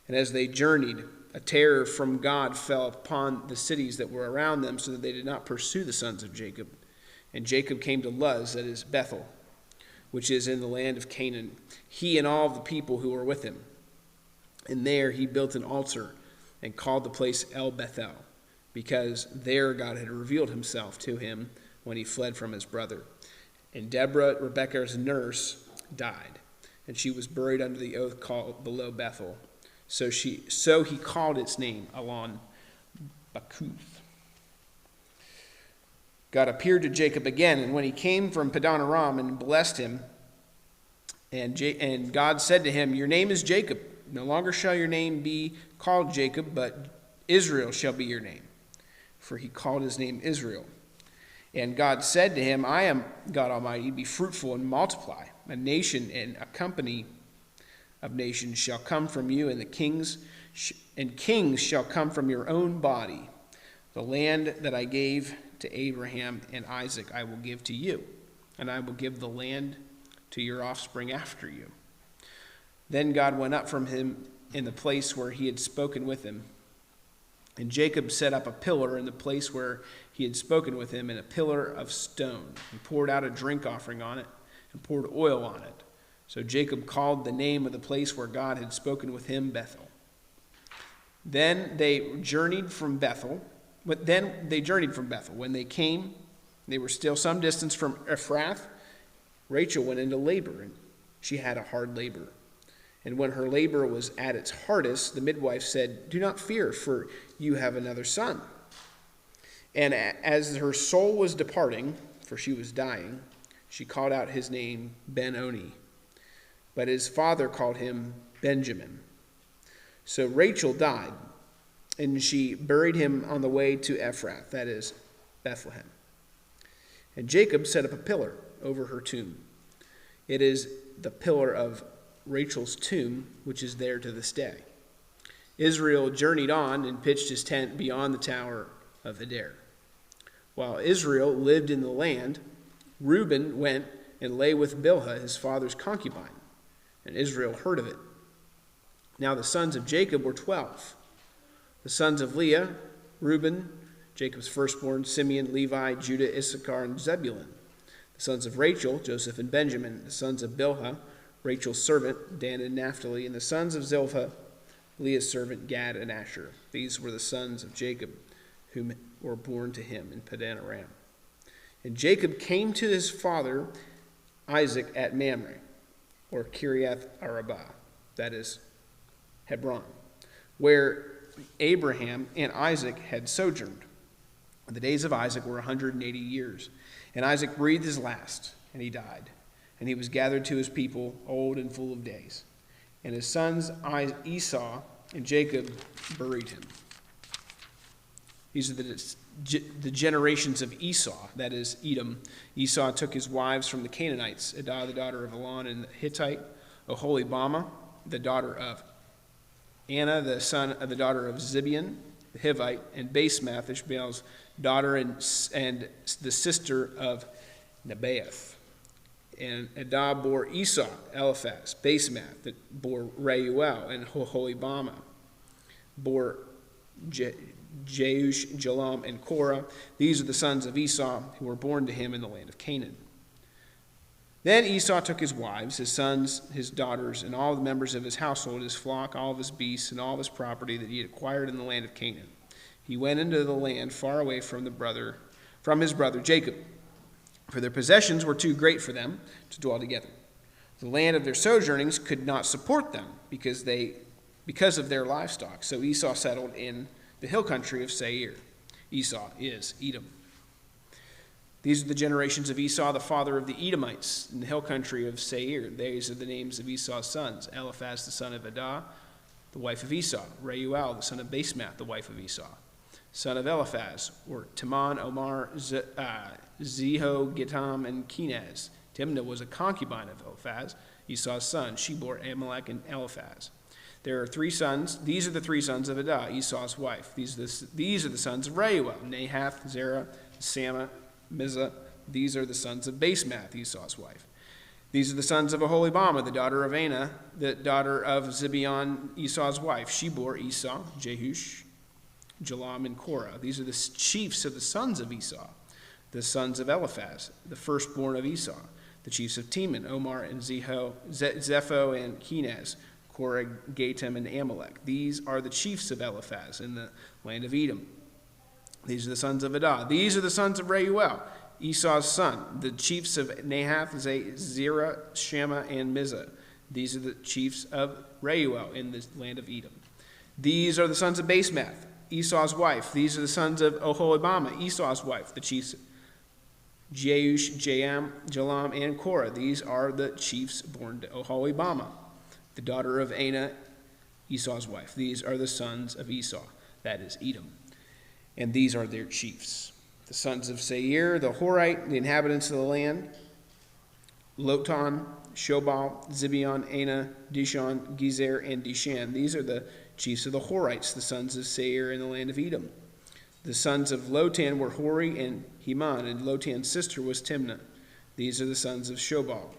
And as they journeyed, a terror from God fell upon the cities that were around them, so that they did not pursue the sons of Jacob. And Jacob came to Luz, that is Bethel, which is in the land of Canaan, he and all the people who were with him. And there he built an altar and called the place El Bethel, because there God had revealed himself to him when he fled from his brother. And Deborah, Rebekah's nurse, died, and she was buried under the oak called below Bethel. So he called its name Elon Bakuth. God appeared to Jacob again, and when he came from Padan Aram and blessed him, and God said to him, "Your name is Jacob. No longer shall your name be called Jacob, but Israel shall be your name." For he called his name Israel. And God said to him, "I am God Almighty. Be fruitful and multiply. A nation and a company of nations shall come from you, and kings shall come from your own body. The land that I gave to Abraham and Isaac I will give to you, and I will give the land to your offspring after you." Then God went up from him in the place where he had spoken with him. And Jacob set up a pillar in the place where he had spoken with him, and a pillar of stone, and poured out a drink offering on it, and poured oil on it. So Jacob called the name of the place where God had spoken with him Bethel. Then they journeyed from Bethel. When they came, they were still some distance from Ephrath. Rachel went into labor, and she had a hard labor. And when her labor was at its hardest, the midwife said, "Do not fear, for you have another son." And as her soul was departing, for she was dying, she called out his name Ben-Oni. But his father called him Benjamin. So Rachel died, and she buried him on the way to Ephrath, that is, Bethlehem. And Jacob set up a pillar over her tomb. It is the pillar of Rachel's tomb, which is there to this day. Israel journeyed on and pitched his tent beyond the tower of Adair. While Israel lived in the land, Reuben went and lay with Bilhah, his father's concubine, and Israel heard of it. Now the sons of Jacob were 12. The sons of Leah, Reuben, Jacob's firstborn, Simeon, Levi, Judah, Issachar, and Zebulun. The sons of Rachel, Joseph and Benjamin. The sons of Bilhah, Rachel's servant, Dan and Naphtali. And the sons of Zilpah, Leah's servant, Gad and Asher. These were the sons of Jacob, whom were born to him in Padan Aram. And Jacob came to his father Isaac at Mamre, or Kiriath Arabah, that is Hebron, where Abraham and Isaac had sojourned. The days of Isaac were 180 years. And Isaac breathed his last, and he died. And he was gathered to his people, old and full of days. And his sons Esau and Jacob buried him. These are the generations of Esau, that is Edom. Esau took his wives from the Canaanites, Adah, the daughter of Elon, and the Hittite, Oholibamah, the daughter of Anna, the son of the daughter of Zibeon, the Hivite, and Basemath, Ishmael's daughter and the sister of Nebaioth. And Adah bore Esau, Eliphaz, Basemath, that bore Reuel, and Oholibamah bore Jeush, Jalam, and Korah. These are the sons of Esau who were born to him in the land of Canaan. Then Esau took his wives, his sons, his daughters, and all the members of his household, his flock, all of his beasts, and all of his property that he had acquired in the land of Canaan. He went into the land far away from his brother Jacob, for their possessions were too great for them to dwell together. The land of their sojournings could not support them because of their livestock. So Esau settled in the hill country of Seir. Esau is Edom. These are the generations of Esau, the father of the Edomites, in the hill country of Seir. These are the names of Esau's sons: Eliphaz, the son of Adah, the wife of Esau; Reuel, the son of Basemath, the wife of Esau. Son of Eliphaz were Timon, Omar, Zeho, Gitam, and Kenaz. Timnah was a concubine of Eliphaz, Esau's son. She bore Amalek and Eliphaz. There are 3 sons. These are the 3 sons of Adah, Esau's wife. These are the sons of Reuel: Nahath, Zerah, Samah, Mizah. These are the sons of Basemath, Esau's wife. These are the sons of Oholibamah, the daughter of Anna, the daughter of Zibeon, Esau's wife. She bore Esau, Jehush, Jalam, and Korah. These are the chiefs of the sons of Esau, the sons of Eliphaz, the firstborn of Esau, the chiefs of Teman, Omar and Zepho and Kenaz, Korah, Gatam, and Amalek. These are the chiefs of Eliphaz in the land of Edom. These are the sons of Adah. These are the sons of Reuel, Esau's son, the chiefs of Nahath, Zerah, Shammah, and Mizah. These are the chiefs of Reuel in the land of Edom. These are the sons of Basemath, Esau's wife. These are the sons of Oholibamah, Esau's wife, the chiefs Jeush, Jalam, and Korah. These are the chiefs born to Oholibamah, the daughter of Anna, Esau's wife. These are the sons of Esau, that is Edom. And these are their chiefs: the sons of Seir, the Horite, the inhabitants of the land: Lotan, Shobal, Zibeon, Anah, Dishon, Gezer, and Dishan. These are the chiefs of the Horites, the sons of Seir in the land of Edom. The sons of Lotan were Hori and Heman, and Lotan's sister was Timnah. These are the sons of Shobal: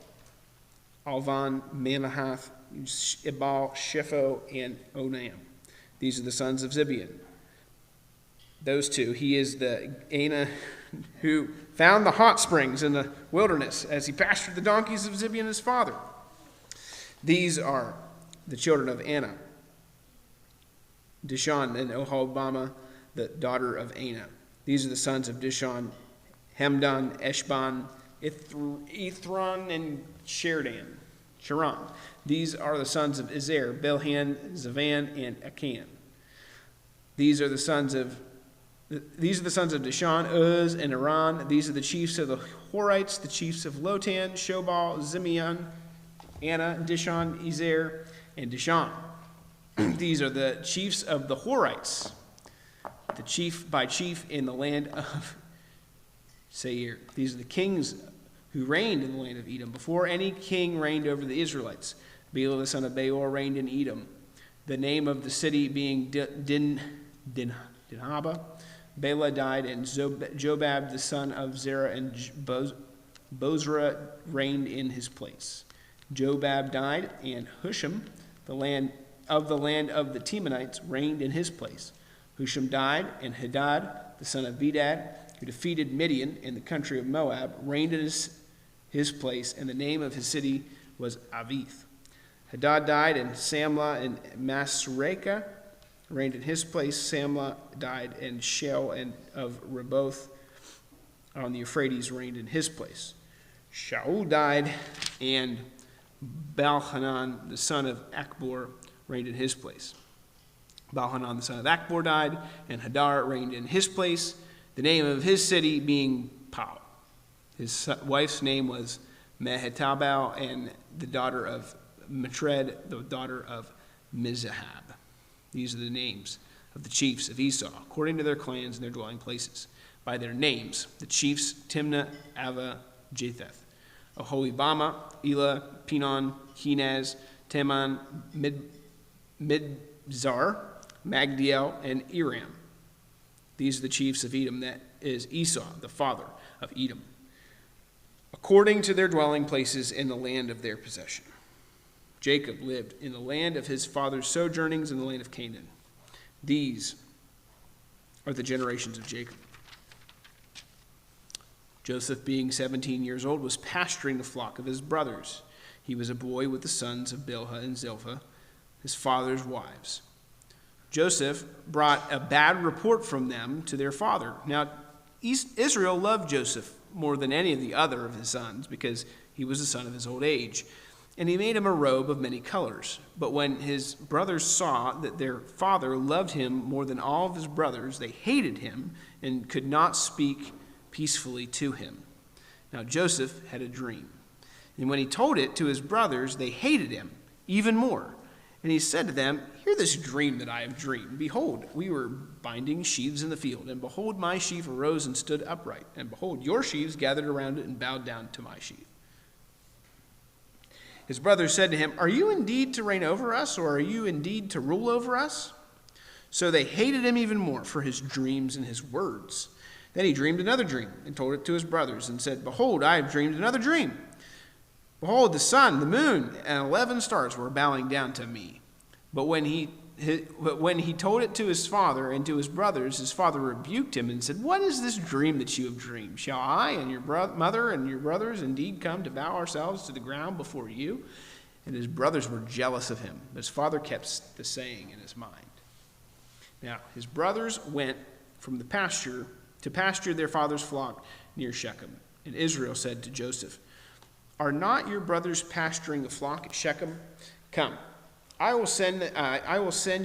Alvan, Manahath, Ebal, Shepho, and Onam. These are the sons of Zibeon. Those 2. He is the Anah who found the hot springs in the wilderness as he pastured the donkeys of Zibeon his father. These are the children of Anna, Dishon, and Oholibamah, the daughter of Anah. These are the sons of Dishon: Hemdan, Eshban, Ithron, and Sharon. These are the sons of Ezer: Bilhan, Zavan, and Akan. These are the sons of Dishon, Uz, and Aran. These are the chiefs of the Horites, the chiefs of Lotan, Shobal, Zibeon, Anna, Dishon, Ezer, and Dishon. These are the chiefs of the Horites, the chief by chief in the land of Seir. These are the kings who reigned in the land of Edom, before any king reigned over the Israelites. Bela the son of Beor reigned in Edom, the name of the city being Dinhaba. Bela died, and Jobab the son of Zerah and Bozrah reigned in his place. Jobab died, and Husham, the land of the Temanites, reigned in his place. Husham died, and Hadad, the son of Bedad, who defeated Midian in the country of Moab, reigned in his place, and the name of his city was Avith. Hadad died, and Samlah and Masrekah reigned in his place. Samlah died, and Shel and of Reboth on the Euphrates reigned in his place. Shaul died, and Balhanan, the son of Akbor, reigned in his place. Balhanan, the son of Akbor, died, and Hadar reigned in his place, the name of his city being Pau. His wife's name was Mehetabel, and the daughter of Matred, the daughter of Mizahab. These are the names of the chiefs of Esau, according to their clans and their dwelling places. By their names, the chiefs Timnah, Ava, Japheth, Oholibama, Elah, Pinon, Kenaz, Teman, Midzar, Magdiel, and Iram. These are the chiefs of Edom, that is Esau, the father of Edom, according to their dwelling places in the land of their possession. Jacob lived in the land of his father's sojournings in the land of Canaan. These are the generations of Jacob. Joseph, being 17 years old, was pasturing the flock of his brothers. He was a boy with the sons of Bilhah and Zilpah, his father's wives. Joseph brought a bad report from them to their father. Now, Israel loved Joseph more than any of the other of his sons, because he was the son of his old age. And he made him a robe of many colors. But when his brothers saw that their father loved him more than all of his brothers, they hated him and could not speak peacefully to him. Now Joseph had a dream. And when he told it to his brothers, they hated him even more. And he said to them, "Hear this dream that I have dreamed. Behold, we were binding sheaves in the field, and behold, my sheaf arose and stood upright. And behold, your sheaves gathered around it and bowed down to my sheaf." His brothers said to him, "Are you indeed to reign over us, or are you indeed to rule over us?" So they hated him even more for his dreams and his words. Then he dreamed another dream and told it to his brothers and said, "Behold, I have dreamed another dream. Behold, the sun, the moon, and 11 stars were bowing down to me." But when he told it to his father and to his brothers, his father rebuked him and said, "What is this dream that you have dreamed? Shall I and your mother and your brothers indeed come to bow ourselves to the ground before you?" And his brothers were jealous of him, but his father kept the saying in his mind. Now his brothers went from the pasture to pasture their father's flock near Shechem. And Israel said to Joseph, "Are not your brothers pasturing the flock at Shechem? Come, I will send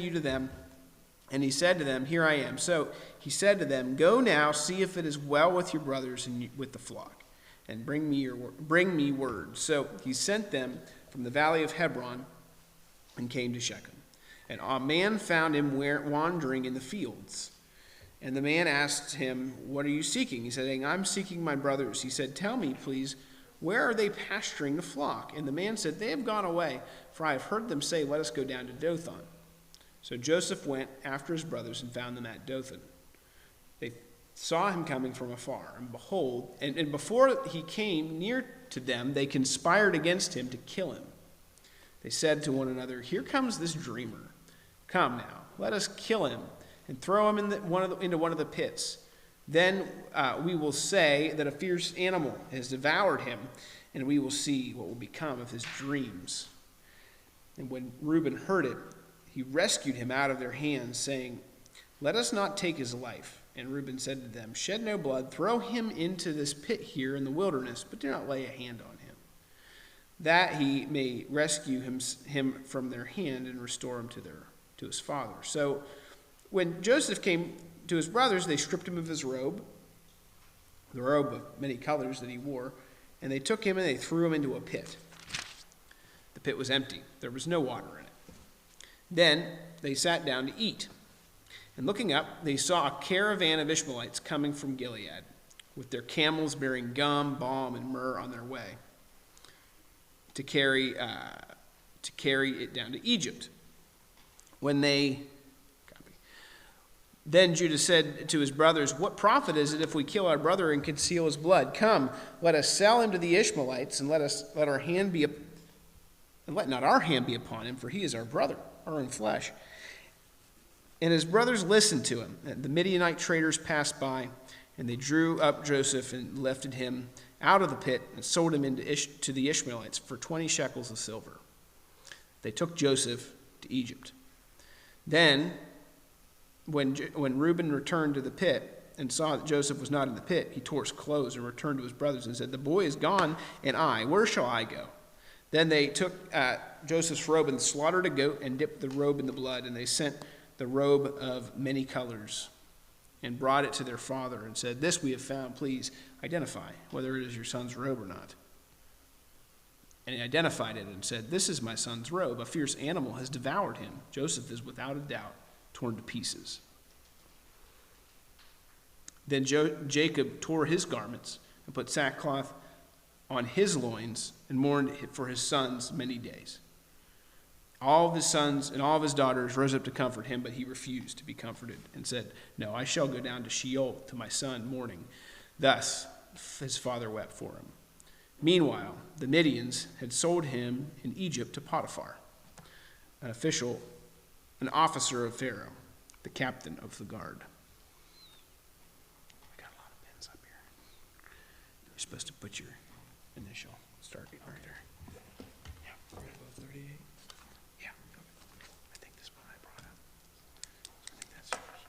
you to them." And he said to them, "Here I am." So he said to them, "Go now, see if it is well with your brothers and with the flock, and bring me word." So he sent them from the valley of Hebron and came to Shechem. And a man found him wandering in the fields. And the man asked him, "What are you seeking?" He said, "I'm seeking my brothers." He said, "Tell me, please, where are they pasturing the flock?" And the man said, "They have gone away, for I have heard them say, 'Let us go down to Dothan.'" So Joseph went after his brothers and found them at Dothan. They saw him coming from afar, and behold, and before he came near to them, they conspired against him to kill him. They said to one another, "Here comes this dreamer. Come now, let us kill him and throw him into one of the pits. Then we will say that a fierce animal has devoured him, and we will see what will become of his dreams." And when Reuben heard it, he rescued him out of their hands, saying, "Let us not take his life." And Reuben said to them, "Shed no blood, throw him into this pit here in the wilderness, but do not lay a hand on him, that he may rescue him from their hand and restore him to his father." So when Joseph came to his brothers, they stripped him of his robe, the robe of many colors that he wore, and they took him and they threw him into a pit. The pit was empty. There was no water in it. Then they sat down to eat. And looking up, they saw a caravan of Ishmaelites coming from Gilead, with their camels bearing gum, balm, and myrrh on their way to carry it down to Egypt. Then Judah said to his brothers, "What profit is it if we kill our brother and conceal his blood? Come, let us sell him to the Ishmaelites, and let not our hand be upon him, for he is our brother, our own flesh." And his brothers listened to him. And the Midianite traders passed by, and they drew up Joseph and lifted him out of the pit and sold him to the Ishmaelites for 20 shekels of silver. They took Joseph to Egypt. Then, when Reuben returned to the pit and saw that Joseph was not in the pit, he tore his clothes and returned to his brothers and said, "The boy is gone, and where shall I go?" Then they took Joseph's robe and slaughtered a goat and dipped the robe in the blood, and they sent the robe of many colors and brought it to their father and said, "This we have found. Please identify whether it is your son's robe or not." And he identified it and said, "This is my son's robe. A fierce animal has devoured him. Joseph is without a doubt torn to pieces." Then Jacob tore his garments and put sackcloth on his loins and mourned for his sons many days. All of his sons and all of his daughters rose up to comfort him, but he refused to be comforted and said, "No, I shall go down to Sheol to my son mourning." Thus his father wept for him. Meanwhile, the Midians had sold him in Egypt to Potiphar, an officer of Pharaoh, the captain of the guard. I got a lot of pens up here. You're supposed to put your initial start right there. Yeah, right above 38. Yeah, I think this one I brought up. I think that's yours.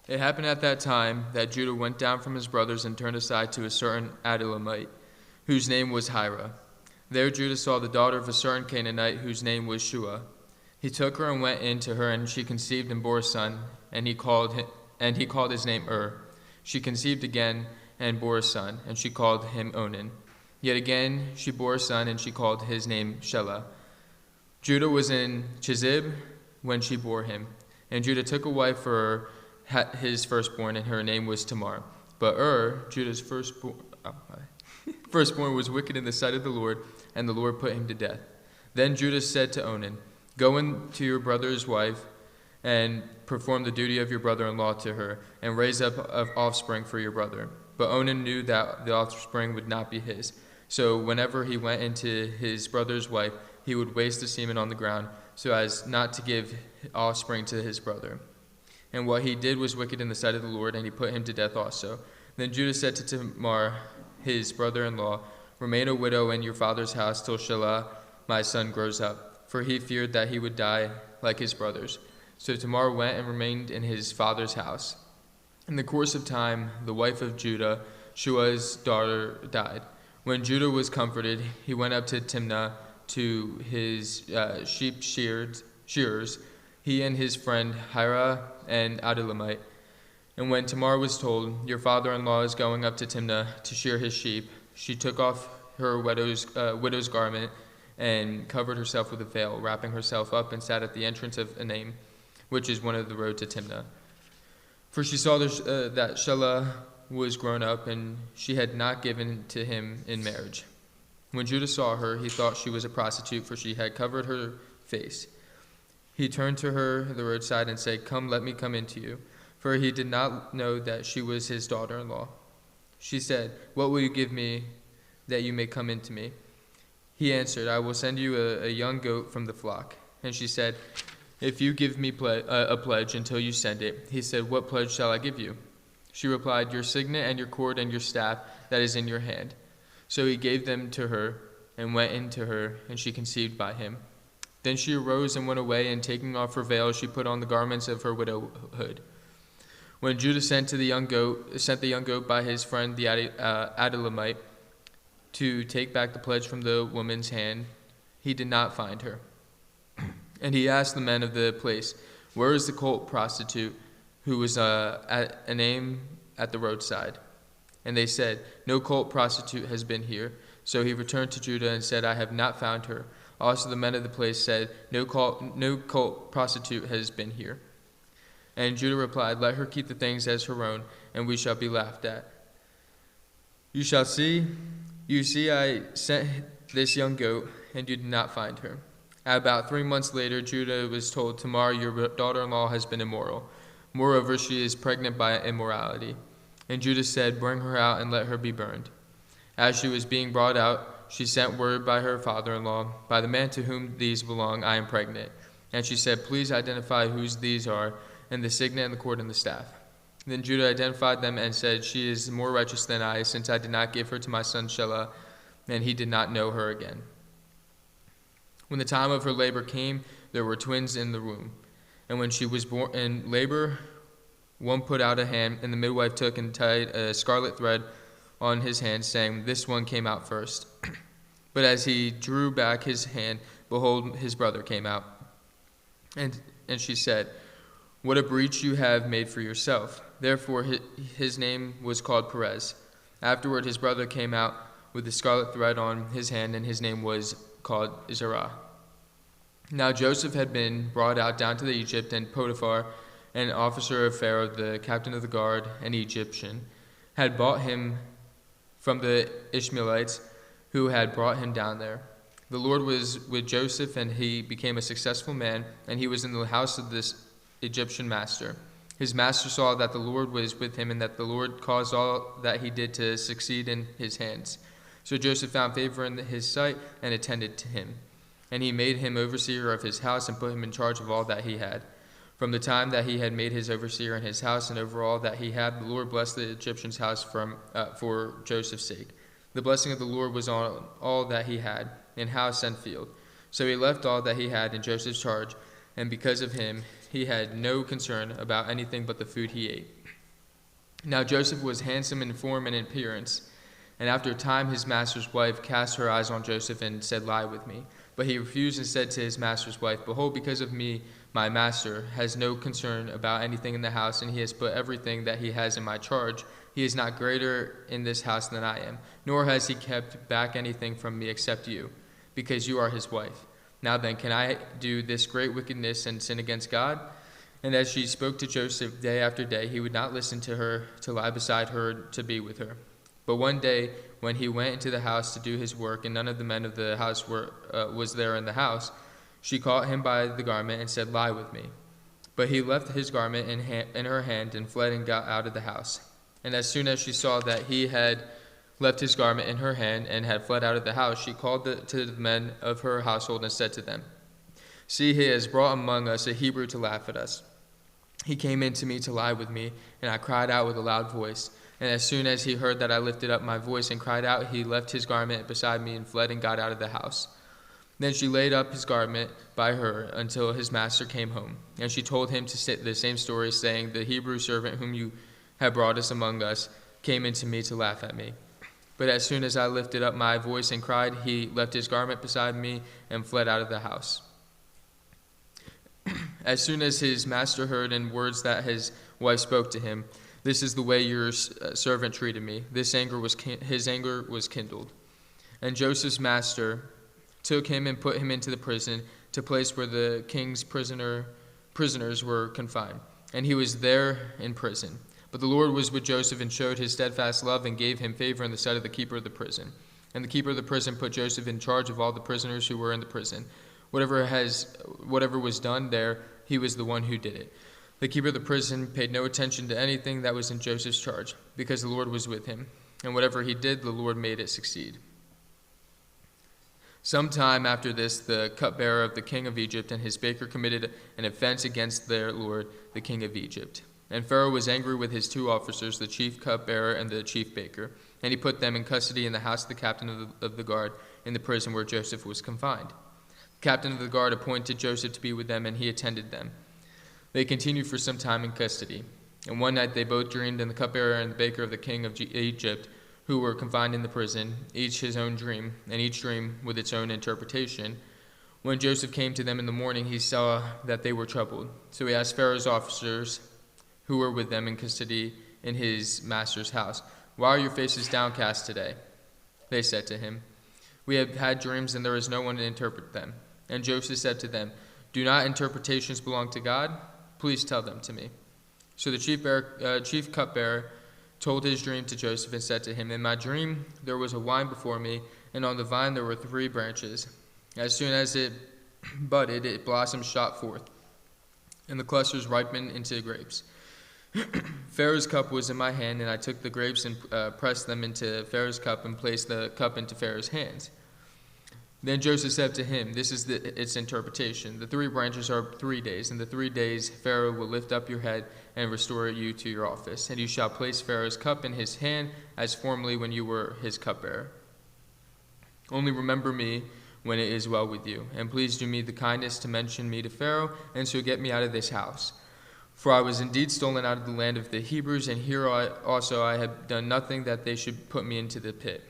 It happened at that time that Judah went down from his brothers and turned aside to a certain Adullamite, whose name was Hira. There Judah saw the daughter of a certain Canaanite, whose name was Shua. He took her and went in to her, and she conceived and bore a son, and he called his name She conceived again and bore a son, and she called him Onan. Yet again she bore a son, and she called his name Shelah. Judah was in Chizib when she bore him, and Judah took a wife for his firstborn, and her name was Tamar. But Judah's firstborn, was wicked in the sight of the Lord, and the Lord put him to death. Then Judah said to Onan, "Go in to your brother's wife, and perform the duty of your brother-in-law to her, and raise up offspring for your brother." But Onan knew that the offspring would not be his. So whenever he went into his brother's wife, he would waste the semen on the ground, so as not to give offspring to his brother. And what he did was wicked in the sight of the Lord, and he put him to death also. Then Judah said to Tamar, his brother-in-law, "Remain a widow in your father's house till Shelah, my son, grows up," for he feared that he would die like his brothers. So Tamar went and remained in his father's house. In the course of time, the wife of Judah, Shua's daughter, died. When Judah was comforted, he went up to Timnah to his sheep shearers, he and his friend Hira and Adullamite. And when Tamar was told, "Your father-in-law is going up to Timnah to shear his sheep," she took off her widow's garment and covered herself with a veil, wrapping herself up, and sat at the entrance of Enaim, which is one of the road to Timnah. For she saw that Shelah was grown up, and she had not given to him in marriage. When Judah saw her, he thought she was a prostitute, for she had covered her face. He turned to her the roadside and said, "Come, let me come in to you," for he did not know that she was his daughter-in-law. She said, "What will you give me that you may come in to me?" He answered, "I will send you a young goat from the flock." And she said, "If you give me a pledge until you send it." He said, "What pledge shall I give you?" She replied, "Your signet and your cord and your staff that is in your hand." So he gave them to her and went in to her, and she conceived by him. Then she arose and went away, and taking off her veil, she put on the garments of her widowhood. When Judah sent the young goat by his friend the Adullamite to take back the pledge from the woman's hand, he did not find her. And he asked the men of the place, "Where is the cult prostitute who was at an aim at the roadside?" And they said, "No cult prostitute has been here." So he returned to Judah and said, "I have not found her." Also the men of the place said, No cult prostitute has been here." And Judah replied, "Let her keep the things as her own, and we shall be laughed at. You see, I sent this young goat, and you did not find her." About 3 months later, Judah was told, "Tomorrow your daughter-in-law has been immoral. Moreover, she is pregnant by immorality." And Judah said, "Bring her out and let her be burned." As she was being brought out, she sent word by her father-in-law, "By the man to whom these belong, I am pregnant." And she said, "Please identify whose these are, and the signet and the cord and the staff." Then Judah identified them and said, "She is more righteous than I, since I did not give her to my son Shelah," and he did not know her again. When the time of her labor came, there were twins in the womb. And when she was born in labor, one put out a hand, and the midwife took and tied a scarlet thread on his hand, saying, "This one came out first." But as he drew back his hand, behold, his brother came out. And she said, "What a breach you have made for yourself." Therefore his name was called Perez. Afterward his brother came out with the scarlet thread on his hand, and his name was called Zerah. Now Joseph had been brought out down to Egypt, and Potiphar, an officer of Pharaoh, the captain of the guard, an Egyptian, had bought him from the Ishmaelites who had brought him down there. The Lord was with Joseph, and he became a successful man, and he was in the house of this Egyptian master. His master saw that the Lord was with him, and that the Lord caused all that he did to succeed in his hands. So Joseph found favor in his sight and attended to him. And he made him overseer of his house and put him in charge of all that he had. From the time that he had made his overseer in his house and over all that he had, the Lord blessed the Egyptian's house for Joseph's sake. The blessing of the Lord was on all that he had, in house and field. So he left all that he had in Joseph's charge, and because of him, he had no concern about anything but the food he ate. Now Joseph was handsome in form and in appearance, and after a time his master's wife cast her eyes on Joseph and said, "Lie with me." But he refused and said to his master's wife, "Behold, because of me, my master has no concern about anything in the house, and he has put everything that he has in my charge. He is not greater in this house than I am, nor has he kept back anything from me except you, because you are his wife. Now then, can I do this great wickedness and sin against God?" And as she spoke to Joseph day after day, he would not listen to her, to lie beside her, to be with her. But one day, when he went into the house to do his work, and none of the men of the house was there in the house, she caught him by the garment and said, "Lie with me." But he left his garment in her hand and fled and got out of the house. And as soon as she saw that he had left his garment in her hand and had fled out of the house, she called to the men of her household and said to them, "See, he has brought among us a Hebrew to laugh at us. He came in to me to lie with me, and I cried out with a loud voice. And as soon as he heard that I lifted up my voice and cried out, he left his garment beside me and fled and got out of the house." Then she laid up his garment by her until his master came home. And she told him the same story, saying, "The Hebrew servant whom you have brought us among us came in to me to laugh at me. But as soon as I lifted up my voice and cried, he left his garment beside me and fled out of the house." As soon as his master heard in words that his wife spoke to him, "This is the way your servant treated me," his anger was kindled. And Joseph's master took him and put him into the prison, to a place where the king's prisoners were confined. And he was there in prison. But the Lord was with Joseph and showed his steadfast love and gave him favor in the sight of the keeper of the prison. And the keeper of the prison put Joseph in charge of all the prisoners who were in the prison. Whatever was done there, he was the one who did it. The keeper of the prison paid no attention to anything that was in Joseph's charge, because the Lord was with him. And whatever he did, the Lord made it succeed. Some time after this, the cupbearer of the king of Egypt and his baker committed an offense against their lord, the king of Egypt. And Pharaoh was angry with his two officers, the chief cupbearer and the chief baker, and he put them in custody in the house of the captain of the guard in the prison where Joseph was confined. The captain of the guard appointed Joseph to be with them, and he attended them. They continued for some time in custody. And one night they both dreamed, and the cupbearer and the baker of the king of Egypt, who were confined in the prison, each his own dream, and each dream with its own interpretation. When Joseph came to them in the morning, he saw that they were troubled. So he asked Pharaoh's officers who were with them in custody in his master's house, "Why are your faces downcast today?" They said to him, "We have had dreams, and there is no one to interpret them." And Joseph said to them, "Do not interpretations belong to God? Please tell them to me." So the chief cupbearer told his dream to Joseph and said to him, "In my dream there was a vine before me, and on the vine there were 3 branches. As soon as it budded, its blossoms shot forth, and the clusters ripened into grapes. Pharaoh's cup was in my hand, and I took the grapes and pressed them into Pharaoh's cup and placed the cup into Pharaoh's hands." Then Joseph said to him, "This is its interpretation. The 3 branches are 3 days. In the 3 days Pharaoh will lift up your head and restore you to your office, and you shall place Pharaoh's cup in his hand as formerly when you were his cupbearer. Only remember me when it is well with you, and please do me the kindness to mention me to Pharaoh, and so get me out of this house. For I was indeed stolen out of the land of the Hebrews, and here also I have done nothing that they should put me into the pit."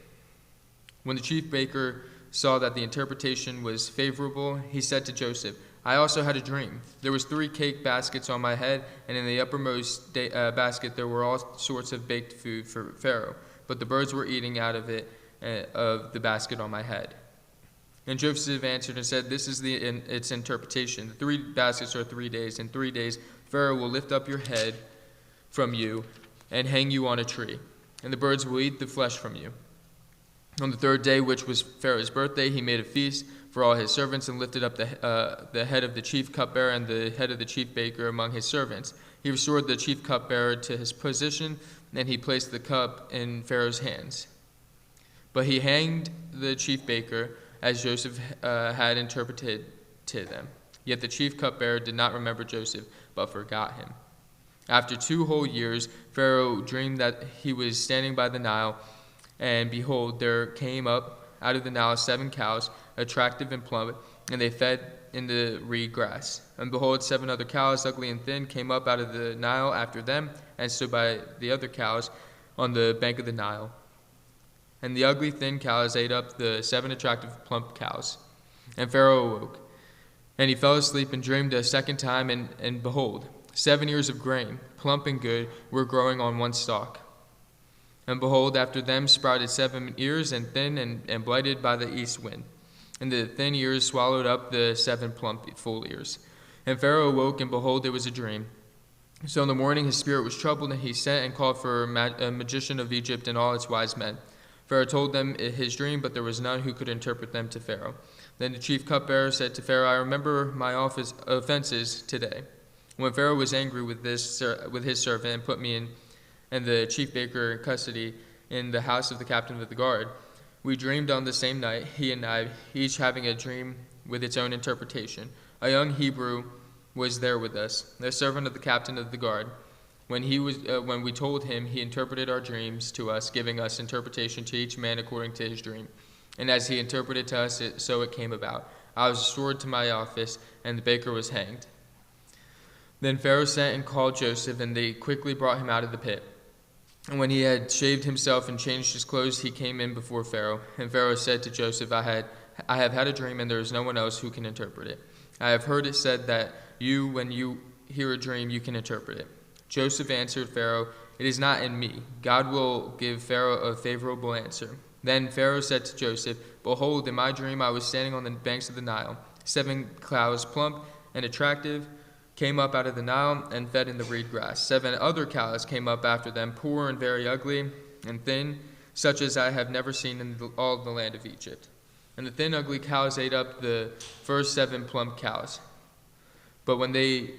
When the chief baker saw that the interpretation was favorable, he said to Joseph, "I also had a dream. There was 3 cake baskets on my head, and in the uppermost basket there were all sorts of baked food for Pharaoh, but the birds were eating out of the basket on my head." And Joseph answered and said, "This is its interpretation. The 3 baskets are 3 days. In 3 days Pharaoh will lift up your head from you and hang you on a tree, and the birds will eat the flesh from you." On the 3rd day, which was Pharaoh's birthday, he made a feast for all his servants and lifted up the head of the chief cupbearer and the head of the chief baker among his servants. He restored the chief cupbearer to his position, and he placed the cup in Pharaoh's hands. But he hanged the chief baker as Joseph had interpreted to them. Yet the chief cupbearer did not remember Joseph, but forgot him. After 2 whole years, Pharaoh dreamed that he was standing by the Nile, and behold, there came up out of the Nile 7 cows, attractive and plump, and they fed in the reed grass. And behold, 7 other cows, ugly and thin, came up out of the Nile after them, and stood by the other cows on the bank of the Nile. And the ugly, thin cows ate up the 7 attractive, plump cows. And Pharaoh awoke, and he fell asleep and dreamed a second time, and behold, 7 ears of grain, plump and good, were growing on one stalk. And behold, after them sprouted 7 ears, and thin and blighted by the east wind. And the thin ears swallowed up the 7 plump, full ears. And Pharaoh awoke, and behold, it was a dream. So in the morning his spirit was troubled, and he sent and called for a magician of Egypt and all its wise men. Pharaoh told them his dream, but there was none who could interpret them to Pharaoh. Then the chief cupbearer said to Pharaoh, "I remember my offenses today." When Pharaoh was angry with his servant and put me and the chief baker in custody in the house of the captain of the guard, we dreamed on the same night, he and I, each having a dream with its own interpretation. A young Hebrew was there with us, the servant of the captain of the guard. When we told him, he interpreted our dreams to us, giving us interpretation to each man according to his dream. And as he interpreted to us, so it came about. I was restored to my office, and the baker was hanged. Then Pharaoh sent and called Joseph, and they quickly brought him out of the pit. And when he had shaved himself and changed his clothes, he came in before Pharaoh. And Pharaoh said to Joseph, I have had a dream, and there is no one else who can interpret it. I have heard it said that when you hear a dream, you can interpret it. Joseph answered Pharaoh, "It is not in me. God will give Pharaoh a favorable answer." Then Pharaoh said to Joseph, "Behold, in my dream I was standing on the banks of the Nile. 7 cows, plump and attractive, came up out of the Nile and fed in the reed grass. 7 other cows came up after them, poor and very ugly and thin, such as I have never seen in all the land of Egypt. And the thin, ugly cows ate up the first 7 plump cows. But when they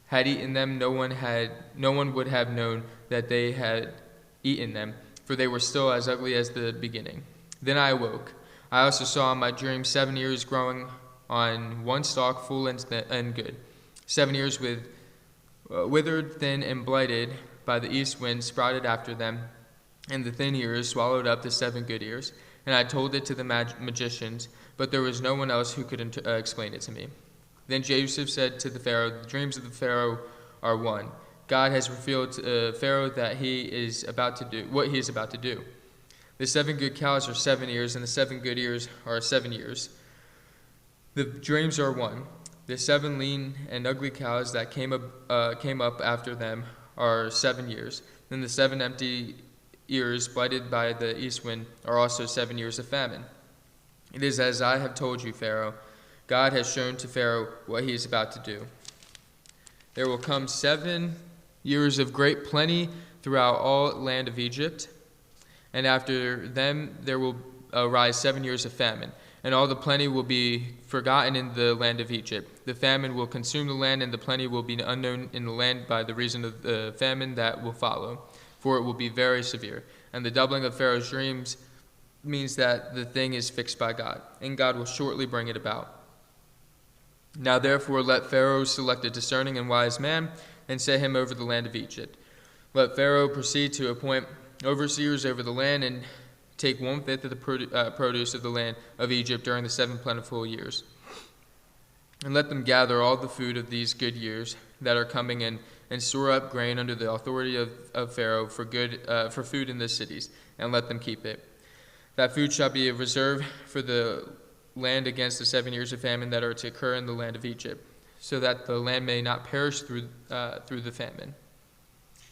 had eaten them, no one would have known that they had eaten them, for they were still as ugly as the beginning. Then I awoke. I also saw in my dream 7 ears growing on one stalk, full and good. 7 ears withered, thin, and blighted by the east wind sprouted after them, and the thin ears swallowed up the 7 good ears. And I told it to the magicians, but there was no one else who could explain it to me." Then Joseph said to the Pharaoh, "The dreams of the Pharaoh are one. God has revealed to Pharaoh that what he is about to do. The 7 good cows are 7 ears, and the 7 good ears are 7 years. The dreams are one. The 7 lean and ugly cows that came up after them are 7 years. Then the 7 empty ears blighted by the east wind are also 7 years of famine. It is as I have told you, Pharaoh. God has shown to Pharaoh what he is about to do. There will come 7 years of great plenty throughout all land of Egypt, and after them there will arise 7 years of famine, and all the plenty will be forgotten in the land of Egypt. The famine will consume the land, and the plenty will be unknown in the land by the reason of the famine that will follow, for it will be very severe. And the doubling of Pharaoh's dreams means that the thing is fixed by God, and God will shortly bring it about. Now therefore let Pharaoh select a discerning and wise man, and set him over the land of Egypt. Let Pharaoh proceed to appoint overseers over the land, and take 1/5 of the produce of the land of Egypt during the 7 plentiful years. And let them gather all the food of these good years that are coming in, and store up grain under the authority of Pharaoh for food in the cities, and let them keep it. That food shall be a reserve for the land against the 7 years of famine that are to occur in the land of Egypt, so that the land may not perish through the famine.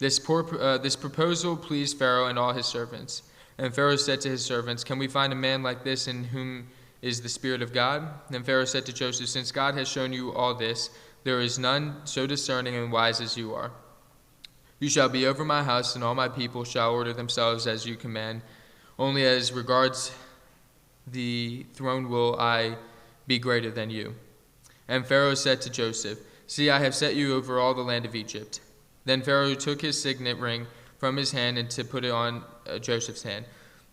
This proposal pleased Pharaoh and all his servants. And Pharaoh said to his servants, "Can we find a man like this in whom is the Spirit of God?" Then Pharaoh said to Joseph, "Since God has shown you all this, there is none so discerning and wise as you are. You shall be over my house, and all my people shall order themselves as you command. Only as regards the throne will I be greater than you." And Pharaoh said to Joseph, "See, I have set you over all the land of Egypt." Then Pharaoh took his signet ring from his hand and to put it on Joseph's hand,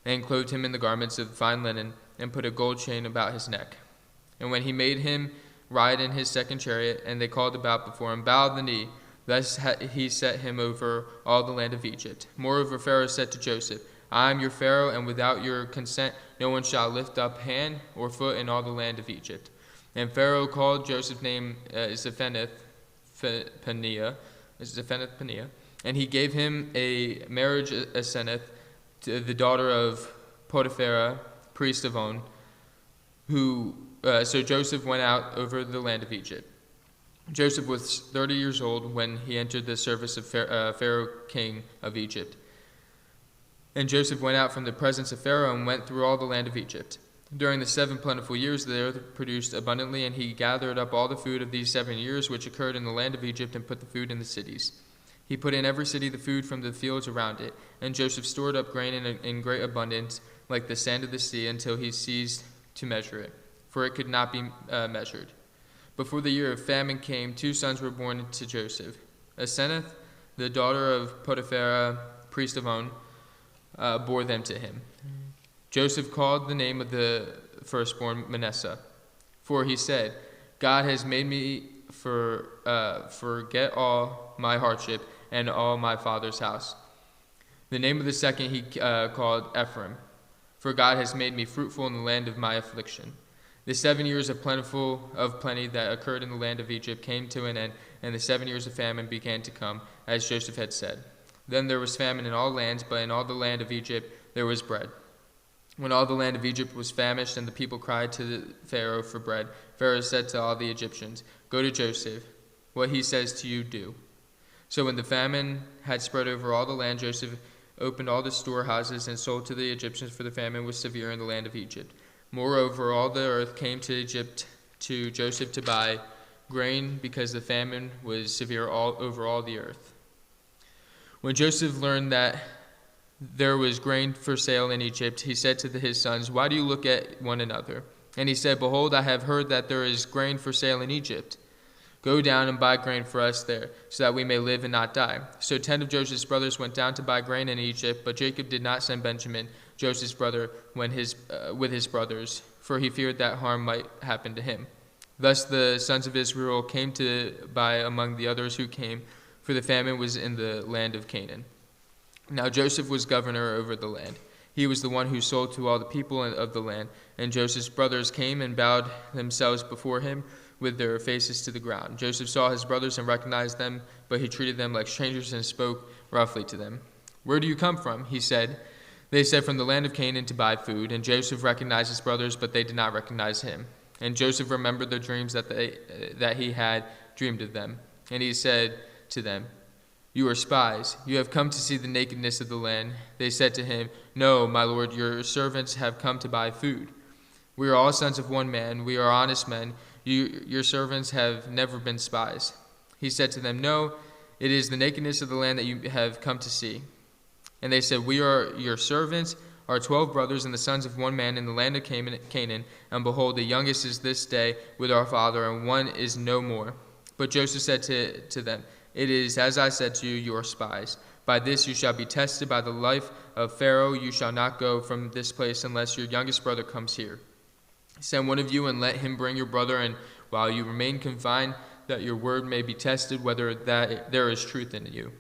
and clothed him in the garments of fine linen, and put a gold chain about his neck. And when he made him ride in his second chariot, and they called about before him, bowed the knee, thus he set him over all the land of Egypt. Moreover, Pharaoh said to Joseph, "I am your Pharaoh, and without your consent no one shall lift up hand or foot in all the land of Egypt." And Pharaoh called Joseph's name Zephanath-Paneah, and he gave him a marriage asseneth to the daughter of Potiphar, priest of On, so Joseph went out over the land of Egypt. Joseph was 30 years old when he entered the service of Pharaoh, king of Egypt. And Joseph went out from the presence of Pharaoh and went through all the land of Egypt. During the 7 plentiful years, the earth produced abundantly, and he gathered up all the food of these 7 years which occurred in the land of Egypt, and put the food in the cities. He put in every city the food from the fields around it, and Joseph stored up grain in great abundance, like the sand of the sea, until he ceased to measure it, for it could not be measured. Before the year of famine came, 2 sons were born to Joseph. Asenath, the daughter of Potiphar, priest of On, bore them to him. Joseph called the name of the firstborn Manasseh, for he said, "God has made me forget all my hardship and all my father's house." The name of the second he called Ephraim, for God has made me fruitful in the land of my affliction. The 7 years of plenty that occurred in the land of Egypt came to an end, and the 7 years of famine began to come, as Joseph had said. Then there was famine in all lands, but in all the land of Egypt there was bread. When all the land of Egypt was famished, and the people cried to Pharaoh for bread, Pharaoh said to all the Egyptians, "Go to Joseph. What he says to you, do." So when the famine had spread over all the land, Joseph opened all the storehouses and sold to the Egyptians, for the famine was severe in the land of Egypt. Moreover, all the earth came to Egypt to Joseph to buy grain, because the famine was severe over all the earth. When Joseph learned that there was grain for sale in Egypt, he said to his sons, "Why do you look at one another?" And he said, "Behold, I have heard that there is grain for sale in Egypt. Go down and buy grain for us there, so that we may live and not die." So 10 of Joseph's brothers went down to buy grain in Egypt, but Jacob did not send Benjamin, Joseph's brother, with his brothers, for he feared that harm might happen to him. Thus the sons of Israel came to buy among the others who came, for the famine was in the land of Canaan. Now Joseph was governor over the land. He was the one who sold to all the people of the land. And Joseph's brothers came and bowed themselves before him with their faces to the ground. Joseph saw his brothers and recognized them, but he treated them like strangers and spoke roughly to them. "Where do you come from?" he said. They said, "From the land of Canaan to buy food." And Joseph recognized his brothers, but they did not recognize him. And Joseph remembered the dreams that he had dreamed of them. And he said to them, "You are spies. You have come to see the nakedness of the land." They said to him, "No, my lord, your servants have come to buy food. We are all sons of one man. We are honest men. Your servants have never been spies." He said to them, "No, it is the nakedness of the land that you have come to see." And they said, "We are your servants, our 12 brothers, and the sons of one man in the land of Canaan. And behold, the youngest is this day with our father, and one is no more." But Joseph said to them, "It is as I said to you, you are spies. By this you shall be tested. By the life of Pharaoh you shall not go from this place unless your youngest brother comes here. Send one of you and let him bring your brother, and while you remain confined, that your word may be tested whether that there is truth in you.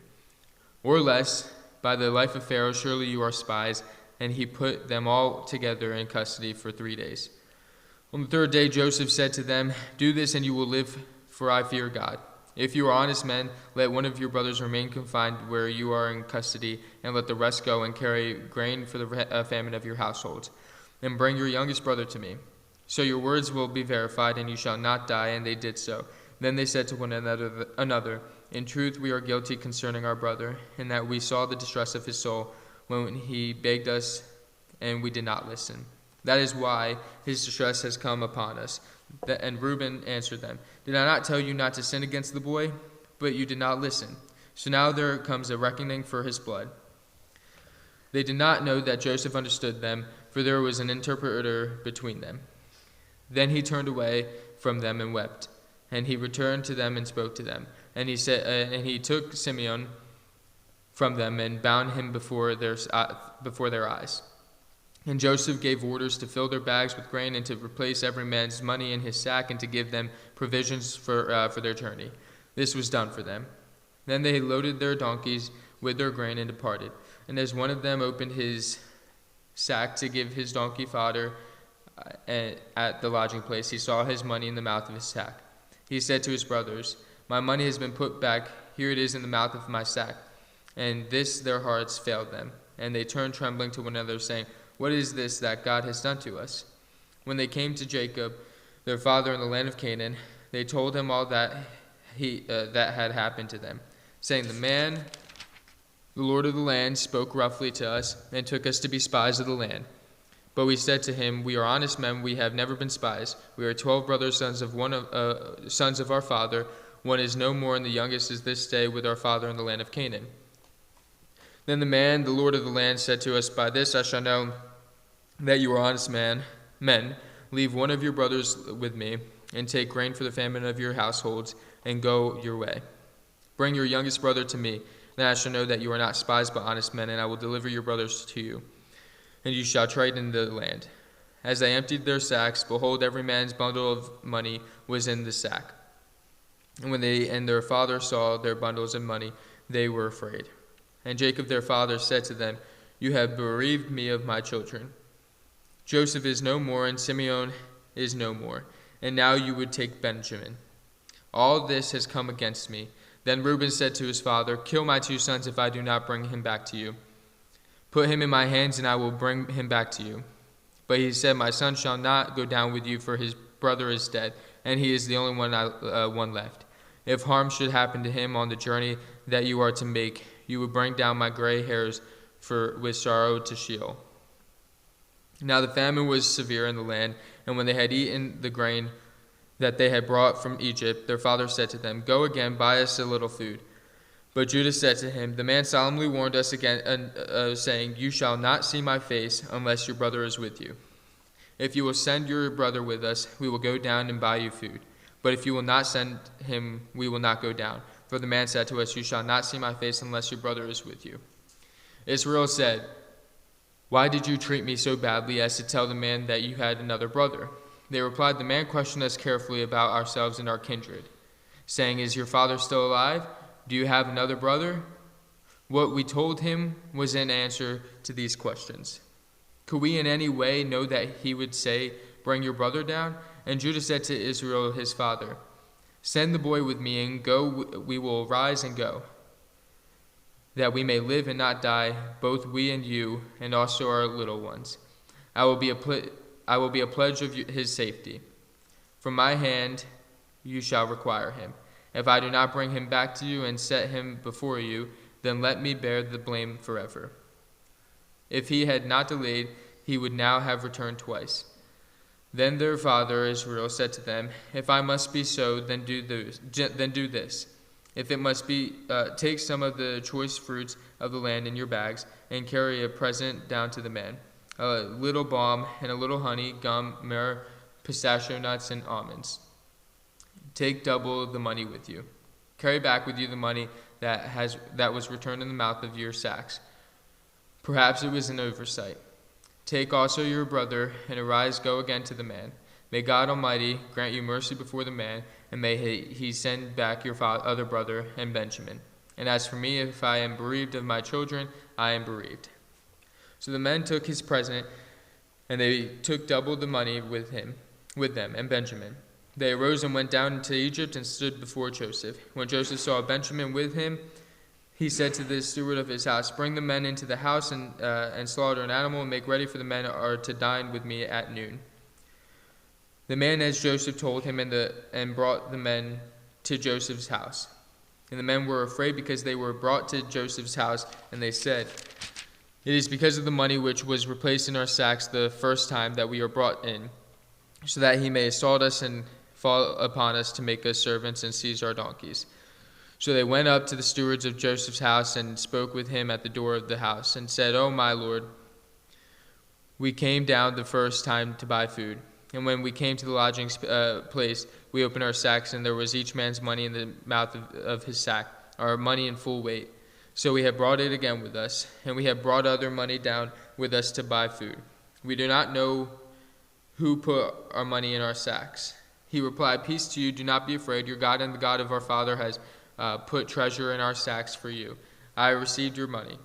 Or less, by the life of Pharaoh, surely you are spies." And he put them all together in custody for 3 days. On the third day Joseph said to them, "Do this and you will live, for I fear God. If you are honest men, let one of your brothers remain confined where you are in custody, and let the rest go and carry grain for the famine of your households. And bring your youngest brother to me. So your words will be verified, and you shall not die." And they did so. Then they said to one another, "In truth we are guilty concerning our brother, in that we saw the distress of his soul when he begged us, and we did not listen. That is why his distress has come upon us." And Reuben answered them, "Did I not tell you not to sin against the boy? But you did not listen. So now there comes a reckoning for his blood." They did not know that Joseph understood them, for there was an interpreter between them. Then he turned away from them and wept. And he returned to them and spoke to them. And he took Simeon from them and bound him before their eyes. And Joseph gave orders to fill their bags with grain, and to replace every man's money in his sack, and to give them provisions for their journey. This was done for them. Then they loaded their donkeys with their grain and departed. And as one of them opened his sack to give his donkey fodder at the lodging place, he saw his money in the mouth of his sack. He said to his brothers, "My money has been put back. Here it is in the mouth of my sack." And this their hearts failed them. And they turned trembling to one another, saying, "What is this that God has done to us?" When they came to Jacob, their father, in the land of Canaan, they told him all that had happened to them, saying, The Lord of the land, spoke roughly to us, and took us to be spies of the land. But we said to him, "We are honest men. We have never been spies. We are 12 brothers, sons of our father. One is no more, and the youngest is this day with our father in the land of Canaan." Then the Lord of the land, said to us, "By this I shall know that you are honest men. Leave one of your brothers with me, and take grain for the famine of your households, and go your way. Bring your youngest brother to me. Then I shall know that you are not spies but honest men, and I will deliver your brothers to you, and you shall trade in the land." As they emptied their sacks, behold, every man's bundle of money was in the sack. And when they and their father saw their bundles of money, they were afraid. And Jacob their father said to them, "You have bereaved me of my children. Joseph is no more, and Simeon is no more, and now you would take Benjamin. All this has come against me." Then Reuben said to his father, "Kill my 2 sons if I do not bring him back to you. Put him in my hands, and I will bring him back to you." But he said, "My son shall not go down with you, for his brother is dead, and he is the only one left. If harm should happen to him on the journey that you are to make, you will bring down my gray hairs with sorrow to Sheol." Now the famine was severe in the land, and when they had eaten the grain that they had brought from Egypt, their father said to them, "Go again, buy us a little food." But Judah said to him, "The man solemnly warned us again, saying, 'You shall not see my face unless your brother is with you. If you will send your brother with us, we will go down and buy you food. But if you will not send him, we will not go down. For the man said to us, 'You shall not see my face unless your brother is with you.'" Israel said, "Why did you treat me so badly as to tell the man that you had another brother?" They replied, "The man questioned us carefully about ourselves and our kindred, saying, 'Is your father still alive? Do you have another brother?' What we told him was in answer to these questions. Could we in any way know that he would say, 'Bring your brother down'?" And Judah said to Israel his father, "Send the boy with me, and go. We will rise and go, that we may live and not die, both we and you, and also our little ones. I will be a pledge of his safety." From my hand you shall require him. If I do not bring him back to you and set him before you, then let me bear the blame forever." If he had not delayed, he would now have returned twice. Then their father Israel said to them, "If I must be so, then do this. If it must be, take some of the choice fruits of the land in your bags, and carry a present down to the man, a little balm and a little honey, gum, myrrh, pistachio nuts, and almonds. Take double the money with you. Carry back with you the money that was returned in the mouth of your sacks. Perhaps it was an oversight. Take also your brother, and arise, go again to the man. May God Almighty grant you mercy before the man, and may he send back your other brother and Benjamin. And as for me, if I am bereaved of my children, I am bereaved." So the men took his present, and they took double the money with them and Benjamin. They arose and went down into Egypt and stood before Joseph. When Joseph saw Benjamin with him, he said to the steward of his house, "Bring the men into the house and slaughter an animal, and make ready, for the men are to dine with me at noon." The man, as Joseph told him, and brought the men to Joseph's house. And the men were afraid because they were brought to Joseph's house, and they said, "It is because of the money which was replaced in our sacks the first time that we are brought in, so that he may assault us and fall upon us to make us servants and seize our donkeys." So they went up to the stewards of Joseph's house and spoke with him at the door of the house, and said, "O my lord, we came down the first time to buy food. And when we came to the lodging place, we opened our sacks, and there was each man's money in the mouth of his sack, our money in full weight. So we have brought it again with us, and we have brought other money down with us to buy food. We do not know who put our money in our sacks." He replied, "Peace to you, do not be afraid. Your God and the God of our father has put treasure in our sacks for you. I received your money."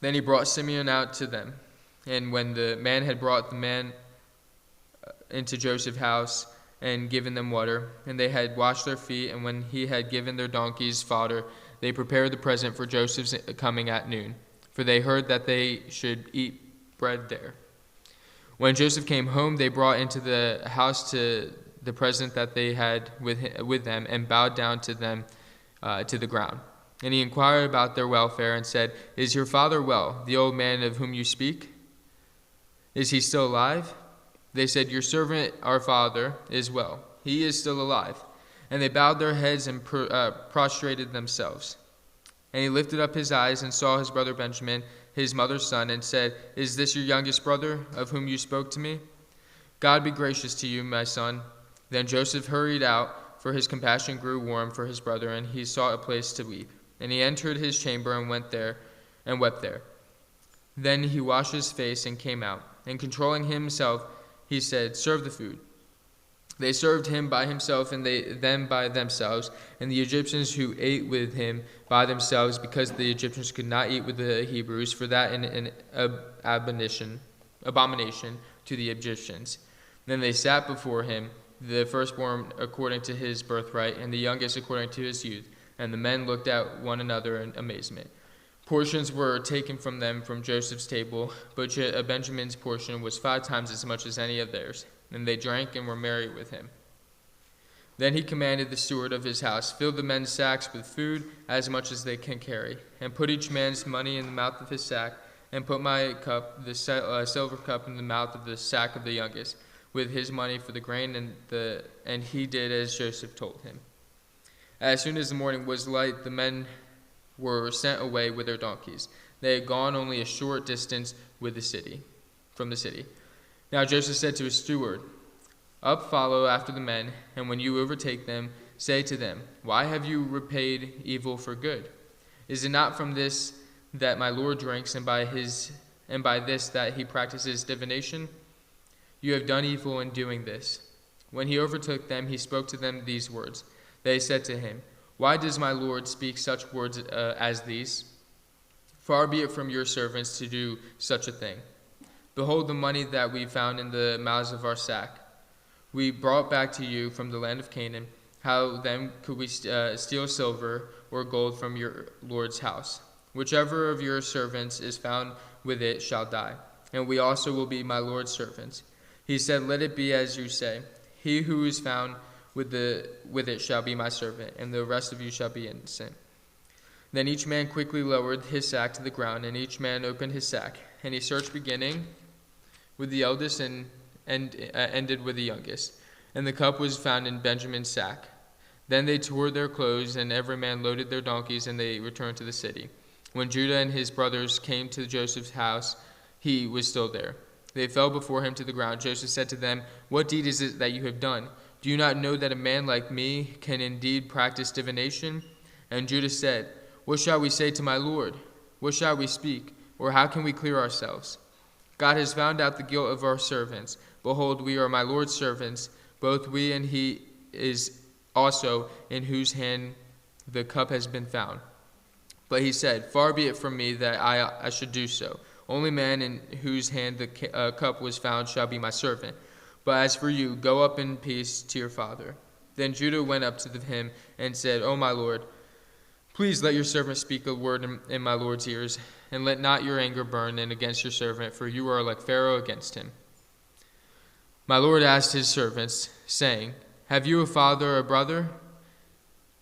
Then he brought Simeon out to them. And when the man had brought the man into Joseph's house and given them water, and they had washed their feet, and when he had given their donkeys fodder, they prepared the present for Joseph's coming at noon, for they heard that they should eat bread there. When Joseph came home, they brought into the house to the present that they had with them, and bowed down to them to the ground. And he inquired about their welfare, and said, "Is your father well, the old man of whom you speak? Is he still alive?" They said, "Your servant, our father, is well. He is still alive." And they bowed their heads and prostrated themselves. And he lifted up his eyes and saw his brother Benjamin, his mother's son, and said, "Is this your youngest brother, of whom you spoke to me? God be gracious to you, my son." Then Joseph hurried out, for his compassion grew warm for his brother, and he sought a place to weep. And he entered his chamber and went there and wept there. Then he washed his face and came out, and controlling himself, he said, "Serve the food." They served him by himself, and them by themselves, and the Egyptians who ate with him by themselves, because the Egyptians could not eat with the Hebrews, for that an abomination to the Egyptians. Then they sat before him, the firstborn according to his birthright, and the youngest according to his youth. And the men looked at one another in amazement. Portions were taken from them from Joseph's table, but Benjamin's portion was 5 times as much as any of theirs. And they drank and were merry with him. Then he commanded the steward of his house, "Fill the men's sacks with food, as much as they can carry, and put each man's money in the mouth of his sack, and put my cup, the silver cup, in the mouth of the sack of the youngest, with his money for the grain." And he did as Joseph told him. As soon as the morning was light, the men were sent away with their donkeys. They had gone only a short distance from the city. Now Joseph said to his steward, "Up, follow after the men, and when you overtake them, say to them, 'Why have you repaid evil for good? Is it not from this that my Lord drinks, and by this that he practices divination? You have done evil in doing this.' When he overtook them, he spoke to them these words. They said to him, 'Why does my Lord speak such words as these? Far be it from your servants to do such a thing. Behold the money that we found in the mouths of our sack. We brought back to you from the land of Canaan. How then could we steal silver or gold from your Lord's house? Whichever of your servants is found with it shall die, and we also will be my Lord's servants.' He said, 'Let it be as you say.' He who is found with it shall be my servant, and the rest of you shall be innocent." Then each man quickly lowered his sack to the ground, and each man opened his sack. And he searched, beginning with the eldest and ended with the youngest. And the cup was found in Benjamin's sack. Then they tore their clothes, and every man loaded their donkeys, and they returned to the city. When Judah and his brothers came to Joseph's house, he was still there. They fell before him to the ground. Joseph said to them, "What deed is it that you have done? Do you not know that a man like me can indeed practice divination?" And Judah said, "What shall we say to my Lord? What shall we speak? Or how can we clear ourselves? God has found out the guilt of our servants. Behold, we are my Lord's servants, both we and he is also in whose hand the cup has been found." But he said, "Far be it from me that I should do so. Only man in whose hand the cup was found shall be my servant. But as for you, go up in peace to your father." Then Judah went up to him and said, "O my Lord, please let your servant speak a word in my Lord's ears, and let not your anger burn against your servant, for you are like Pharaoh against him." My Lord asked his servants, saying, "Have you a father or a brother?"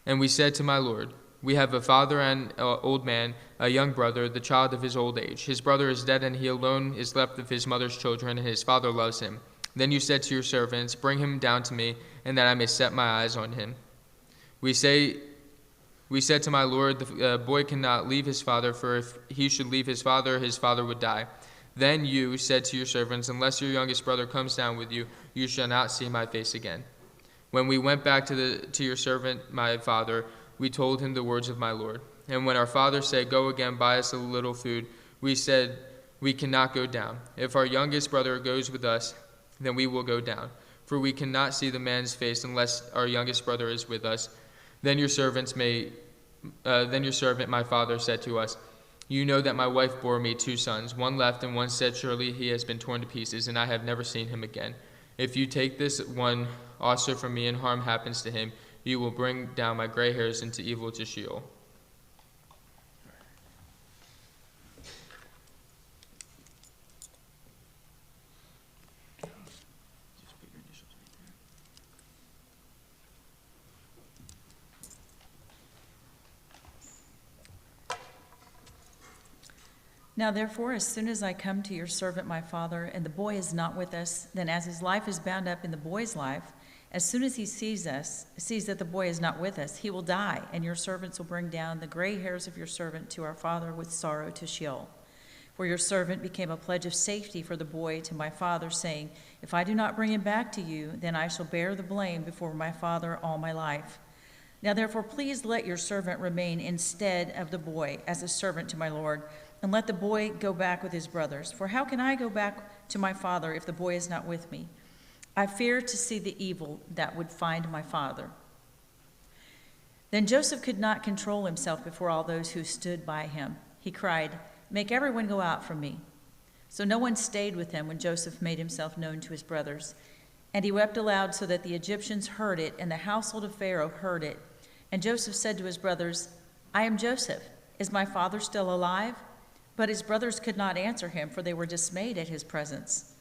And we said to my Lord, "We have a father and an old man, a young brother, the child of his old age. His brother is dead, and he alone is left of his mother's children, and his father loves him." Then you said to your servants, "Bring him down to me, and that I may set my eyes on him." We said to my Lord, "The boy cannot leave his father, for if he should leave his father would die." Then you said to your servants, "Unless your youngest brother comes down with you, you shall not see my face again." When we went back to your servant, my father, we told him the words of my Lord. And when our father said, "Go again, buy us a little food," we said, "We cannot go down. If our youngest brother goes with us, then we will go down. For we cannot see the man's face unless our youngest brother is with us." Then your servant, my father, said to us, "You know that my wife bore me 2 sons. One left, and one said, 'Surely he has been torn to pieces, and I have never seen him again.' If you take this one also from me, and harm happens to him, you will bring down my gray hairs into evil to Sheol." Now therefore, as soon as I come to your servant my father, and the boy is not with us, then as his life is bound up in the boy's life, as soon as he sees that the boy is not with us, he will die, and your servants will bring down the gray hairs of your servant to our father with sorrow to Sheol. For your servant became a pledge of safety for the boy to my father, saying, "If I do not bring him back to you, then I shall bear the blame before my father all my life. Now therefore, please let your servant remain instead of the boy as a servant to my Lord, and let the boy go back with his brothers. For how can I go back to my father if the boy is not with me? I fear to see the evil that would find my father." Then Joseph could not control himself before all those who stood by him. He cried, "Make everyone go out from me." So no one stayed with him when Joseph made himself known to his brothers. And he wept aloud so that the Egyptians heard it, and the household of Pharaoh heard it. And Joseph said to his brothers, "I am Joseph. Is my father still alive?" But his brothers could not answer him, for they were dismayed at his presence.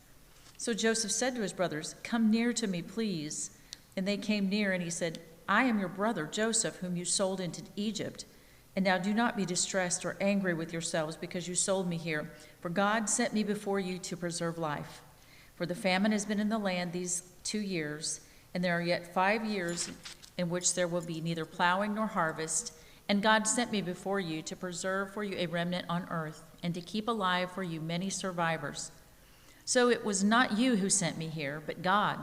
So Joseph said to his brothers, "Come near to me, please." And they came near, and he said, "I am your brother Joseph, whom you sold into Egypt. And now do not be distressed or angry with yourselves because you sold me here, for God sent me before you to preserve life. For the famine has been in the land these 2 years, and there are yet 5 years in which there will be neither plowing nor harvest. And God sent me before you to preserve for you a remnant on earth, and to keep alive for you many survivors. So it was not you who sent me here, but God.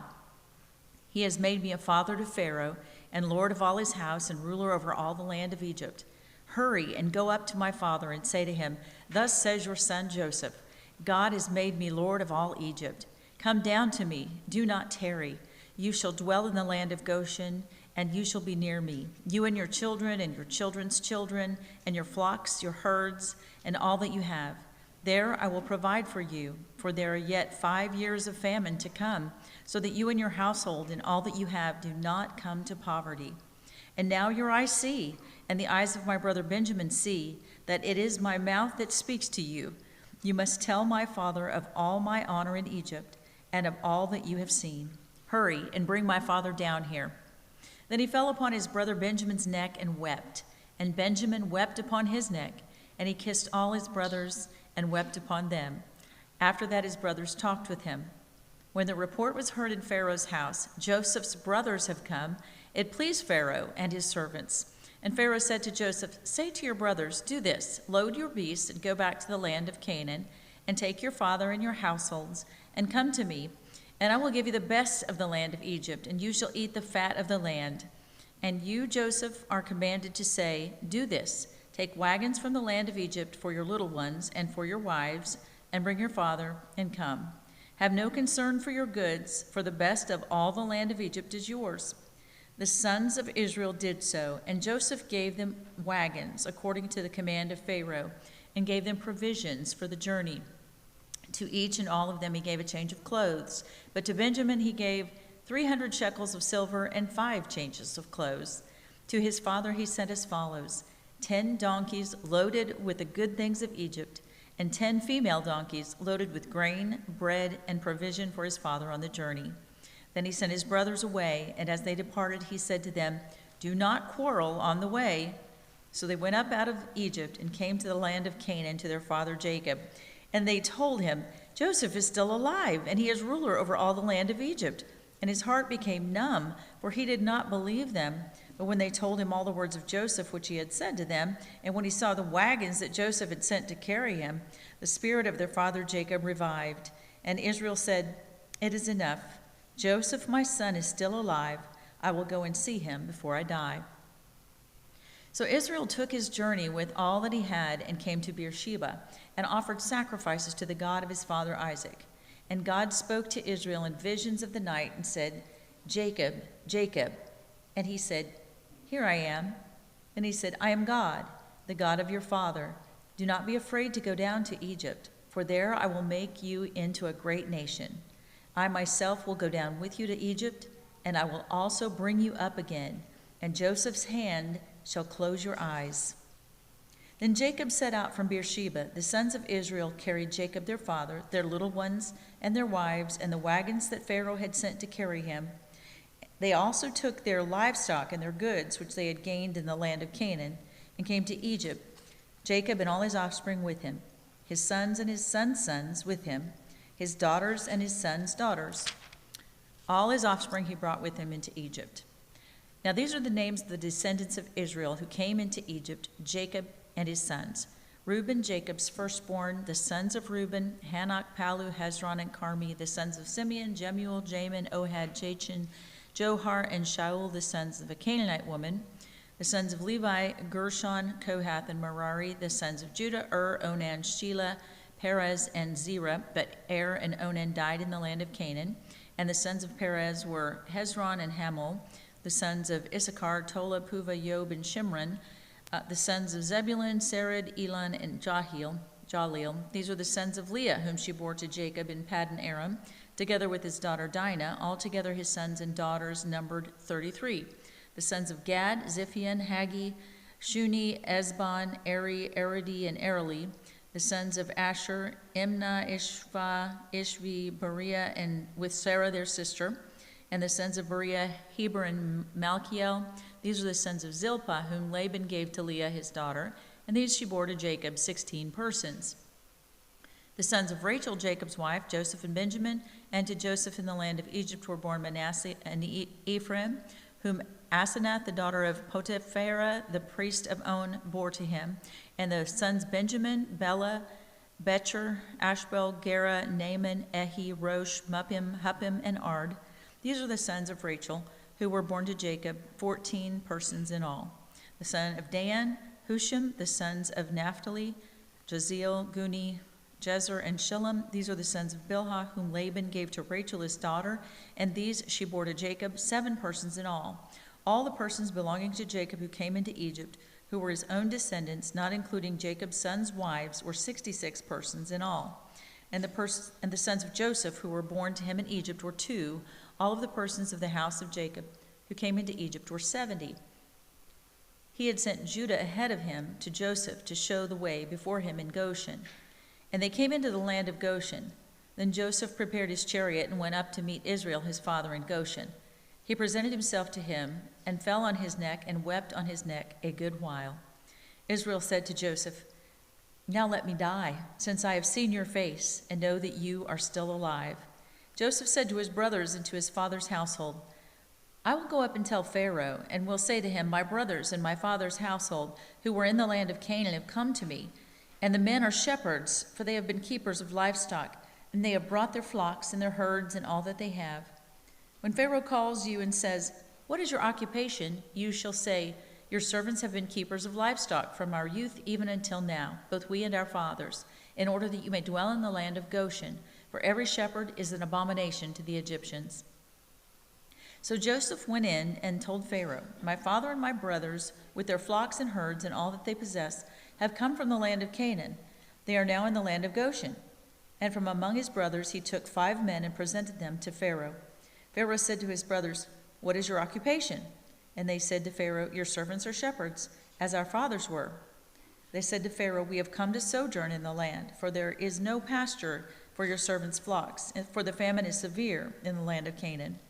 He has made me a father to Pharaoh, and lord of all his house, and ruler over all the land of Egypt. Hurry and go up to my father and say to him, 'Thus says your son Joseph, God has made me lord of all Egypt. Come down to me, do not tarry. You shall dwell in the land of Goshen, and you shall be near me, you and your children and your children's children, and your flocks, your herds, and all that you have. There I will provide for you, for there are yet 5 years of famine to come, so that you and your household and all that you have do not come to poverty. And now your eyes see, and the eyes of my brother Benjamin see, that it is my mouth that speaks to you. You must tell my father of all my honor in Egypt, and of all that you have seen. Hurry and bring my father down here." Then he fell upon his brother Benjamin's neck and wept. And Benjamin wept upon his neck, and he kissed all his brothers and wept upon them. After that his brothers talked with him. When the report was heard in Pharaoh's house, "Joseph's brothers have come," it pleased Pharaoh and his servants. And Pharaoh said to Joseph, "Say to your brothers, do this, load your beasts and go back to the land of Canaan, and take your father and your households, and come to me, and I will give you the best of the land of Egypt, and you shall eat the fat of the land. And you, Joseph, are commanded to say, do this, take wagons from the land of Egypt for your little ones and for your wives, and bring your father, and come. Have no concern for your goods, for the best of all the land of Egypt is yours." The sons of Israel did so, and Joseph gave them wagons according to the command of Pharaoh, and gave them provisions for the journey. To each and all of them he gave a change of clothes, but to Benjamin he gave 300 shekels of silver and 5 changes of clothes. To his father he sent as follows: 10 donkeys loaded with the good things of Egypt, and 10 female donkeys loaded with grain, bread, and provision for his father on the journey. Then he sent his brothers away, and as they departed he said to them, "Do not quarrel on the way." So they went up out of Egypt and came to the land of Canaan to their father Jacob. And they told him, "Joseph is still alive, and he is ruler over all the land of Egypt." And his heart became numb, for he did not believe them. But when they told him all the words of Joseph which he had said to them, and when he saw the wagons that Joseph had sent to carry him, the spirit of their father Jacob revived. And Israel said, "It is enough. Joseph, my son, is still alive. I will go and see him before I die." So Israel took his journey with all that he had and came to Beersheba and offered sacrifices to the God of his father Isaac. And God spoke to Israel in visions of the night and said, "Jacob, Jacob." And he said, "Here I am." And he said, "I am God, the God of your father. Do not be afraid to go down to Egypt, for there I will make you into a great nation. I myself will go down with you to Egypt, and I will also bring you up again, and Joseph's hand shall close your eyes." Then Jacob set out from Beersheba. The sons of Israel carried Jacob their father, their little ones, and their wives, and the wagons that Pharaoh had sent to carry him. They also took their livestock and their goods, which they had gained in the land of Canaan, and came to Egypt, Jacob and all his offspring with him, his sons and his sons' sons with him, his daughters and his sons' daughters. All his offspring he brought with him into Egypt. Now these are the names of the descendants of Israel who came into Egypt, Jacob and his sons: Reuben, Jacob's firstborn, the sons of Reuben, Hanok, Palu, Hezron, and Carmi, the sons of Simeon, Jemuel, Jamin, Ohad, Jachin, Johar, and Shaul, the sons of a Canaanite woman, the sons of Levi, Gershon, Kohath, and Merari, the sons of Judah, Onan, Shelah, Perez, and Zerah, but Er and Onan died in the land of Canaan, and the sons of Perez were Hezron and Hamul, the sons of Issachar, Tola, Puva, Yob, and Shimron, the sons of Zebulun, Sered, Elon, and Jaleel. These were the sons of Leah, whom she bore to Jacob in Paddan Aram, together with his daughter Dinah. Altogether his sons and daughters numbered 33. The sons of Gad, Ziphion, Haggi, Shuni, Ezbon, Eri, Eredi, and Ereli. The sons of Asher, Imnah, Ishva, Ishvi, Beriah, and with Sarah their sister. And the sons of Beriah, Heber, and Malchiel. These are the sons of Zilpah, whom Laban gave to Leah his daughter, and these she bore to Jacob, 16 persons. The sons of Rachel, Jacob's wife, Joseph and Benjamin, and to Joseph in the land of Egypt were born Manasseh and Ephraim, whom Asenath, the daughter of Potiphera, the priest of On, bore to him. And the sons Benjamin, Bela, Becher, Ashbel, Gera, Naaman, Ehi, Rosh, Muppim, Huppim, and Ard. These are the sons of Rachel, who were born to Jacob, 14 persons in all. The son of Dan, Hushim, the sons of Naphtali, Jaziel, Guni, Jezer, and Shillem. These are the sons of Bilhah, whom Laban gave to Rachel his daughter, and these she bore to Jacob, 7 persons in all. All the persons belonging to Jacob who came into Egypt, who were his own descendants, not including Jacob's sons' wives, were 66 persons in all. And the sons of Joseph, who were born to him in Egypt, were 2. All of the persons of the house of Jacob who came into Egypt were 70. He had sent Judah ahead of him to Joseph to show the way before him in Goshen. And they came into the land of Goshen. Then Joseph prepared his chariot and went up to meet Israel his father in Goshen. He presented himself to him and fell on his neck and wept on his neck a good while. Israel said to Joseph, "Now let me die, since I have seen your face and know that you are still alive." Joseph said to his brothers and to his father's household, "I will go up and tell Pharaoh, and will say to him, 'My brothers and my father's household, who were in the land of Canaan, have come to me, and the men are shepherds, for they have been keepers of livestock, and they have brought their flocks and their herds and all that they have.' When Pharaoh calls you and says, 'What is your occupation?' you shall say, 'Your servants have been keepers of livestock from our youth even until now, both we and our fathers, in order that you may dwell in the land of Goshen, for every shepherd is an abomination to the Egyptians.' So Joseph went in and told Pharaoh, 'My father and my brothers, with their flocks and herds and all that they possess, have come from the land of Canaan. They are now in the land of Goshen.' And from among his brothers he took 5 men and presented them to Pharaoh. Pharaoh said to his brothers, 'What is your occupation?' And they said to Pharaoh, 'Your servants are shepherds, as our fathers were.' They said to Pharaoh, 'We have come to sojourn in the land, for there is no pasture for your servants' flocks, for the famine is severe in the land of Canaan.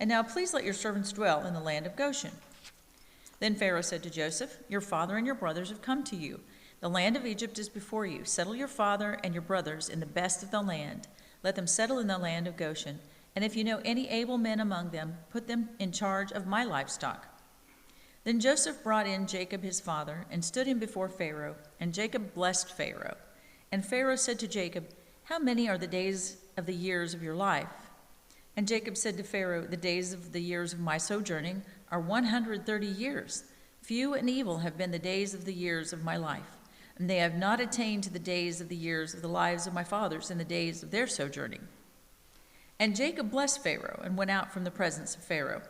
And now please let your servants dwell in the land of Goshen.' Then Pharaoh said to Joseph, 'Your father and your brothers have come to you. The land of Egypt is before you. Settle your father and your brothers in the best of the land. Let them settle in the land of Goshen. And if you know any able men among them, put them in charge of my livestock.' Then Joseph brought in Jacob his father and stood him before Pharaoh, and Jacob blessed Pharaoh. And Pharaoh said to Jacob, 'How many are the days of the years of your life?' And Jacob said to Pharaoh, 'The days of the years of my sojourning are 130 years. Few and evil have been the days of the years of my life, and they have not attained to the days of the years of the lives of my fathers in the days of their sojourning.' And Jacob blessed Pharaoh and went out from the presence of Pharaoh.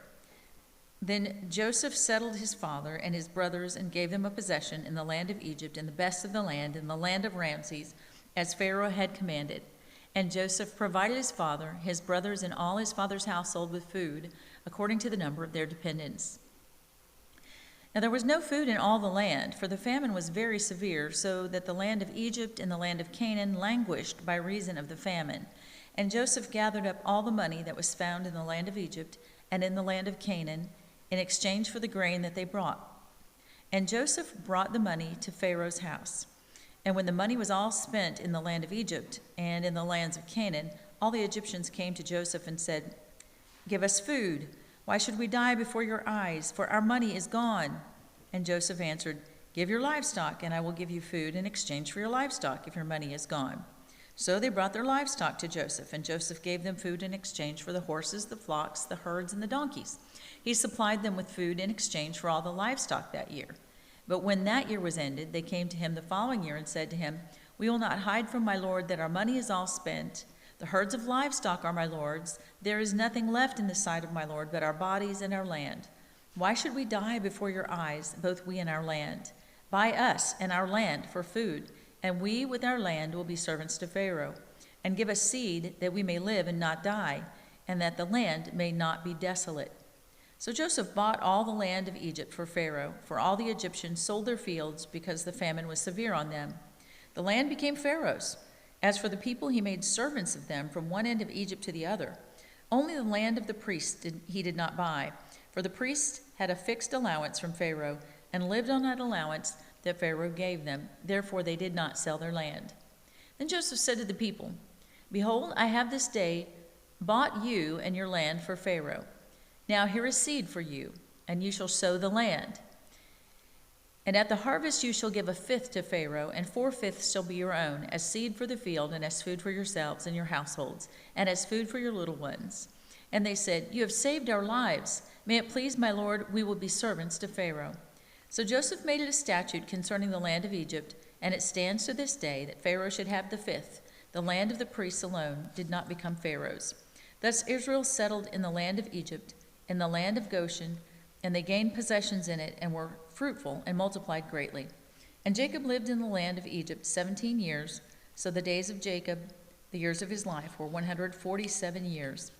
Then Joseph settled his father and his brothers and gave them a possession in the land of Egypt, in the best of the land, in the land of Ramses, as Pharaoh had commanded. And Joseph provided his father, his brothers, and all his father's household with food, according to the number of their dependents. Now there was no food in all the land, for the famine was very severe, so that the land of Egypt and the land of Canaan languished by reason of the famine. And Joseph gathered up all the money that was found in the land of Egypt and in the land of Canaan, in exchange for the grain that they brought. And Joseph brought the money to Pharaoh's house. And when the money was all spent in the land of Egypt and in the lands of Canaan, all the Egyptians came to Joseph and said, 'Give us food. Why should we die before your eyes? For our money is gone.' And Joseph answered, 'Give your livestock, and I will give you food in exchange for your livestock if your money is gone.' So they brought their livestock to Joseph, and Joseph gave them food in exchange for the horses, the flocks, the herds, and the donkeys. He supplied them with food in exchange for all the livestock that year. But when that year was ended, they came to him the following year and said to him, 'We will not hide from my lord that our money is all spent. The herds of livestock are my lord's. There is nothing left in the sight of my lord but our bodies and our land. Why should we die before your eyes, both we and our land? Buy us and our land for food, and we with our land will be servants to Pharaoh. And give us seed that we may live and not die, and that the land may not be desolate.' So Joseph bought all the land of Egypt for Pharaoh, for all the Egyptians sold their fields because the famine was severe on them. The land became Pharaoh's. As for the people, he made servants of them from one end of Egypt to the other. Only the land of the priests he did not buy, for the priests had a fixed allowance from Pharaoh and lived on that allowance that Pharaoh gave them. Therefore they did not sell their land. Then Joseph said to the people, 'Behold, I have this day bought you and your land for Pharaoh. Now here is seed for you, and you shall sow the land. And at the harvest you shall give 1/5 to Pharaoh, and 4/5 shall be your own, as seed for the field, and as food for yourselves and your households, and as food for your little ones.' And they said, 'You have saved our lives. May it please my lord, we will be servants to Pharaoh.' So Joseph made it a statute concerning the land of Egypt, and it stands to this day that Pharaoh should have the 1/5. The land of the priests alone did not become Pharaoh's. Thus Israel settled in the land of Egypt, in the land of Goshen, and they gained possessions in it and were fruitful and multiplied greatly. And Jacob lived in the land of Egypt 17 years, so the days of Jacob, the years of his life, were 147 years.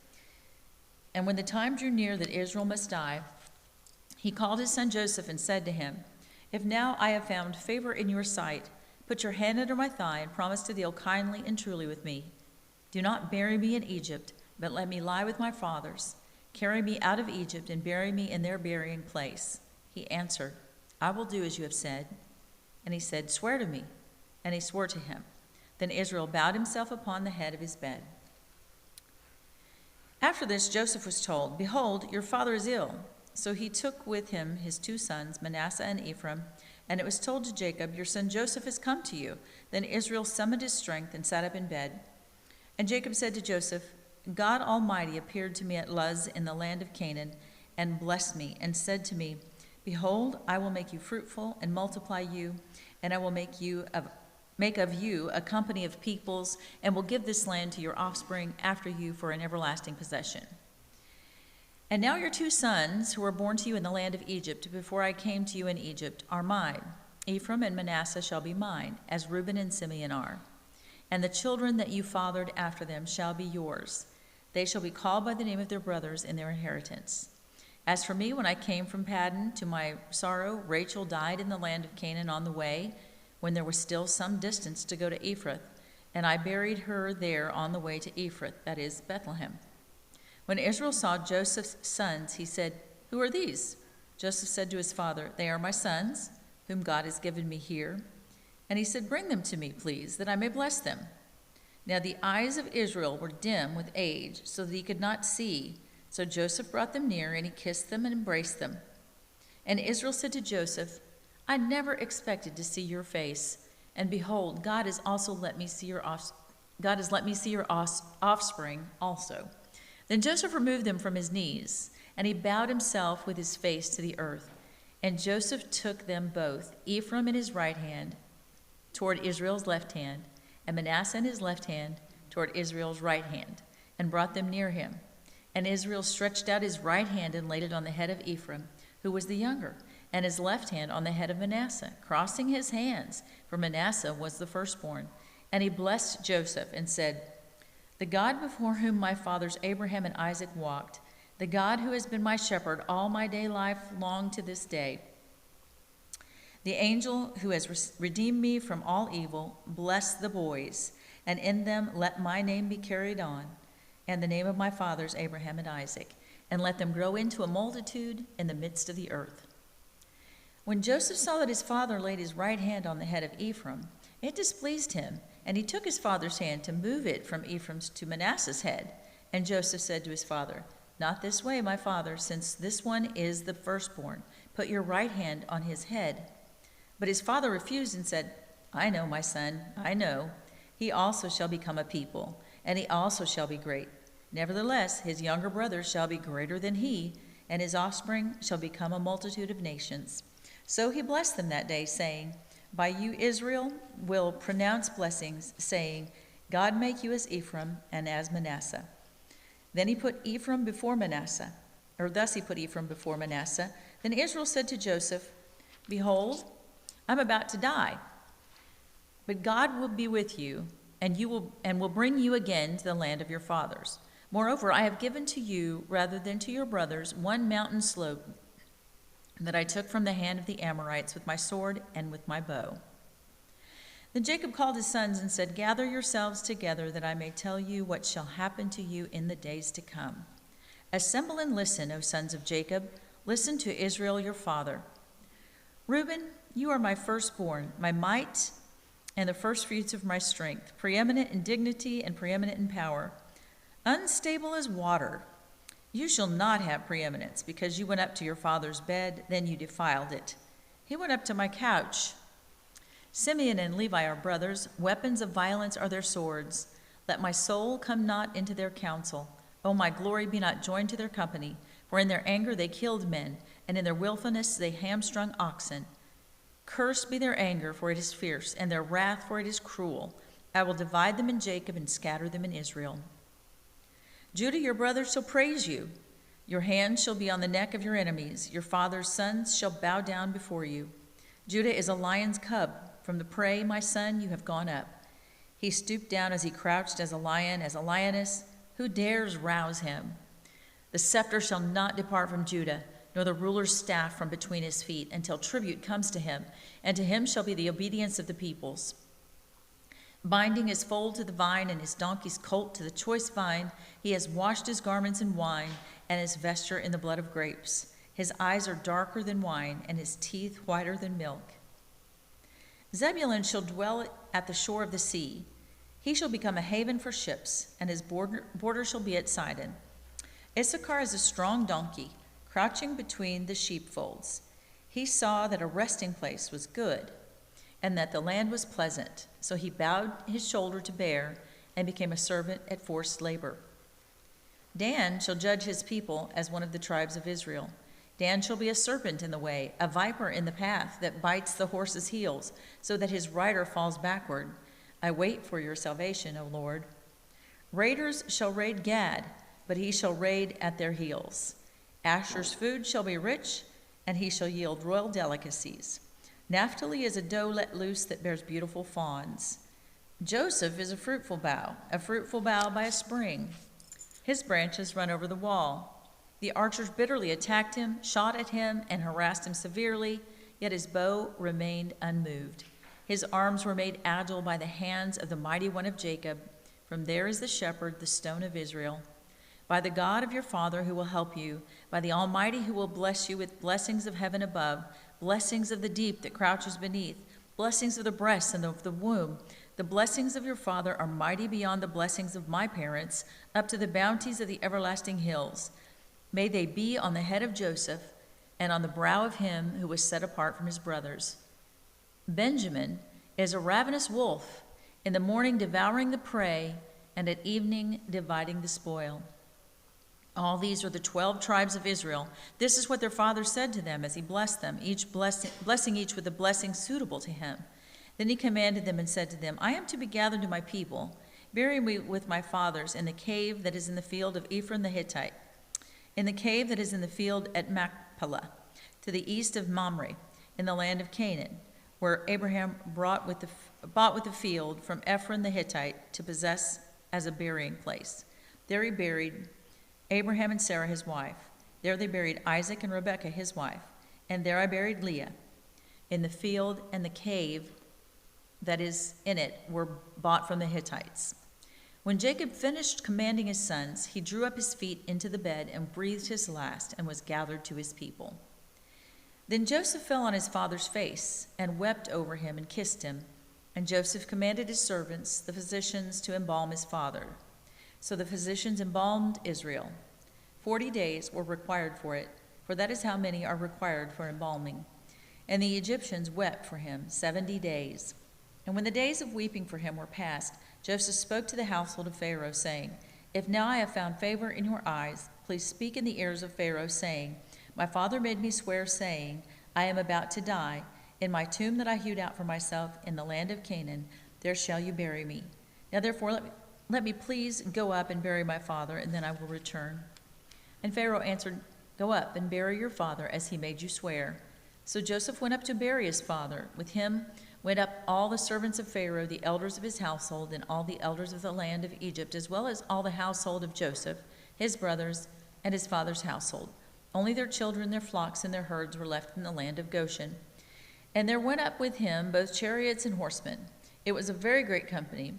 And when the time drew near that Israel must die, he called his son Joseph and said to him, 'If now I have found favor in your sight, put your hand under my thigh and promise to deal kindly and truly with me.' Do not bury me in Egypt, but let me lie with my fathers. Carry me out of Egypt and bury me in their burying place." He answered, "I will do as you have said." And he said, "Swear to me." And he swore to him. Then Israel bowed himself upon the head of his bed. After this, Joseph was told, "Behold, your father is ill." So he took with him his 2 sons, Manasseh and Ephraim, and it was told to Jacob, "Your son Joseph has come to you." Then Israel summoned his strength and sat up in bed. And Jacob said to Joseph, "God Almighty appeared to me at Luz in the land of Canaan, and blessed me, and said to me, 'Behold, I will make you fruitful and multiply you, and I will make of you a company of peoples, and will give this land to your offspring after you for an everlasting possession.' And now your 2 sons, who were born to you in the land of Egypt, before I came to you in Egypt, are mine. Ephraim and Manasseh shall be mine, as Reuben and Simeon are. And the children that you fathered after them shall be yours. They shall be called by the name of their brothers in their inheritance. As for me, when I came from Paddan, to my sorrow, Rachel died in the land of Canaan on the way, when there was still some distance to go to Ephrath, and I buried her there on the way to Ephrath, that is, Bethlehem. When Israel saw Joseph's sons, he said, 'Who are these?' Joseph said to his father, 'They are my sons, whom God has given me here.' And he said, 'Bring them to me, please, that I may bless them.' Now the eyes of Israel were dim with age, so that he could not see. So Joseph brought them near, and he kissed them and embraced them. And Israel said to Joseph, 'I never expected to see your face, and behold, God has let me see your offspring also.' Then Joseph removed them from his knees, and he bowed himself with his face to the earth. And Joseph took them both, Ephraim in his right hand, toward Israel's left hand, and Manasseh in his left hand, toward Israel's right hand, and brought them near him. And Israel stretched out his right hand and laid it on the head of Ephraim, who was the younger, and his left hand on the head of Manasseh, crossing his hands, for Manasseh was the firstborn. And he blessed Joseph and said, 'The God before whom my fathers Abraham and Isaac walked, the God who has been my shepherd all my day life long to this day, the angel who has redeemed me from all evil, bless the boys, and in them let my name be carried on, and the name of my fathers Abraham and Isaac, and let them grow into a multitude in the midst of the earth.' When Joseph saw that his father laid his right hand on the head of Ephraim, it displeased him, and he took his father's hand to move it from Ephraim's to Manasseh's head. And Joseph said to his father, 'Not this way, my father, since this one is the firstborn. Put your right hand on his head.' But his father refused and said, 'I know, my son, I know. He also shall become a people, and he also shall be great. Nevertheless, his younger brother shall be greater than he, and his offspring shall become a multitude of nations.' So he blessed them that day, saying, 'By you Israel will pronounce blessings, saying, God make you as Ephraim and as Manasseh.' Then he put Ephraim before Manasseh, or thus he put Ephraim before Manasseh. Then Israel said to Joseph, 'Behold, I'm about to die, but God will be with you, and will bring you again to the land of your fathers. Moreover, I have given to you, rather than to your brothers, one mountain slope that I took from the hand of the Amorites with my sword and with my bow.' Then Jacob called his sons and said, 'Gather yourselves together, that I may tell you what shall happen to you in the days to come. Assemble and listen, O sons of Jacob. Listen to Israel your father. Reuben, you are my firstborn, my might, and the firstfruits of my strength, preeminent in dignity and preeminent in power. Unstable as water, you shall not have preeminence, because you went up to your father's bed, then you defiled it. He went up to my couch. Simeon and Levi are brothers. Weapons of violence are their swords. Let my soul come not into their counsel. O my glory, be not joined to their company. For in their anger they killed men, and in their willfulness they hamstrung oxen. Cursed be their anger, for it is fierce, and their wrath, for it is cruel. I will divide them in Jacob and scatter them in Israel. Judah, your brothers shall praise you. Your hand shall be on the neck of your enemies. Your father's sons shall bow down before you. Judah is a lion's cub. From the prey, my son, you have gone up. He stooped down as he crouched as a lion, as a lioness. Who dares rouse him? The scepter shall not depart from Judah, nor the ruler's staff from between his feet, until tribute comes to him, and to him shall be the obedience of the peoples. binding his foal to the vine and his donkey's colt to the choice vine. He has washed his garments in wine and his vesture in the blood of grapes. His eyes are darker than wine and his teeth whiter than milk. Zebulun shall dwell at the shore of the sea. He shall become a haven for ships, and his border shall be at Sidon. Issachar is a strong donkey, crouching between the sheepfolds. He saw that a resting place was good, and that the land was pleasant. So he bowed his shoulder to bear, and became a servant at forced labor. Dan shall judge his people as one of the tribes of Israel. Dan shall be a serpent in the way, a viper in the path that bites the horse's heels, so that his rider falls backward. I wait for your salvation, O Lord. Raiders shall raid Gad, but he shall raid at their heels. Asher's food shall be rich, and he shall yield royal delicacies. Naphtali is a doe let loose that bears beautiful fawns. Joseph is a fruitful bough by a spring. His branches run over the wall. The archers bitterly attacked him, shot at him, and harassed him severely, yet his bow remained unmoved. His arms were made agile by the hands of the mighty one of Jacob. From there is the shepherd, the stone of Israel. By the God of your father who will help you, by the Almighty who will bless you with blessings of heaven above, blessings of the deep that crouches beneath, blessings of the breast and of the womb. The blessings of your father are mighty beyond the blessings of my parents, up to the bounties of the everlasting hills. May they be on the head of Joseph and on the brow of him who was set apart from his brothers. Benjamin is a ravenous wolf, in the morning devouring the prey, and at evening dividing the spoil. All these are the 12 tribes of Israel. This is what their father said to them as he blessed them, blessing each with a blessing suitable to him. Then he commanded them and said to them, I am to be gathered to my people. Bury me with my fathers in the cave that is in the field of Ephron the Hittite, in the cave that is in the field at Machpelah, to the east of Mamre, in the land of Canaan, where Abraham bought with the field from Ephron the Hittite to possess as a burying place. There he buried Abraham and Sarah his wife. There they buried Isaac and Rebekah his wife. And there I buried Leah. In the field and the cave that is in it were bought from the Hittites. When Jacob finished commanding his sons, he drew up his feet into the bed and breathed his last and was gathered to his people. Then Joseph fell on his father's face and wept over him and kissed him. And Joseph commanded his servants, the physicians, to embalm his father. So the physicians embalmed Israel. 40 days were required for it, for that is how many are required for embalming. And the Egyptians wept for him 70 days. And when the days of weeping for him were past, Joseph spoke to the household of Pharaoh, saying, If now I have found favor in your eyes, please speak in the ears of Pharaoh, saying, My father made me swear, saying, I am about to die. In my tomb that I hewed out for myself in the land of Canaan, there shall you bury me. Now therefore let me please go up and bury my father, and then I will return. And Pharaoh answered, Go up and bury your father as he made you swear. So Joseph went up to bury his father. With him went up all the servants of Pharaoh, the elders of his household, and all the elders of the land of Egypt, as well as all the household of Joseph, his brothers, and his father's household. Only their children, their flocks, and their herds were left in the land of Goshen. And there went up with him both chariots and horsemen. It was a very great company.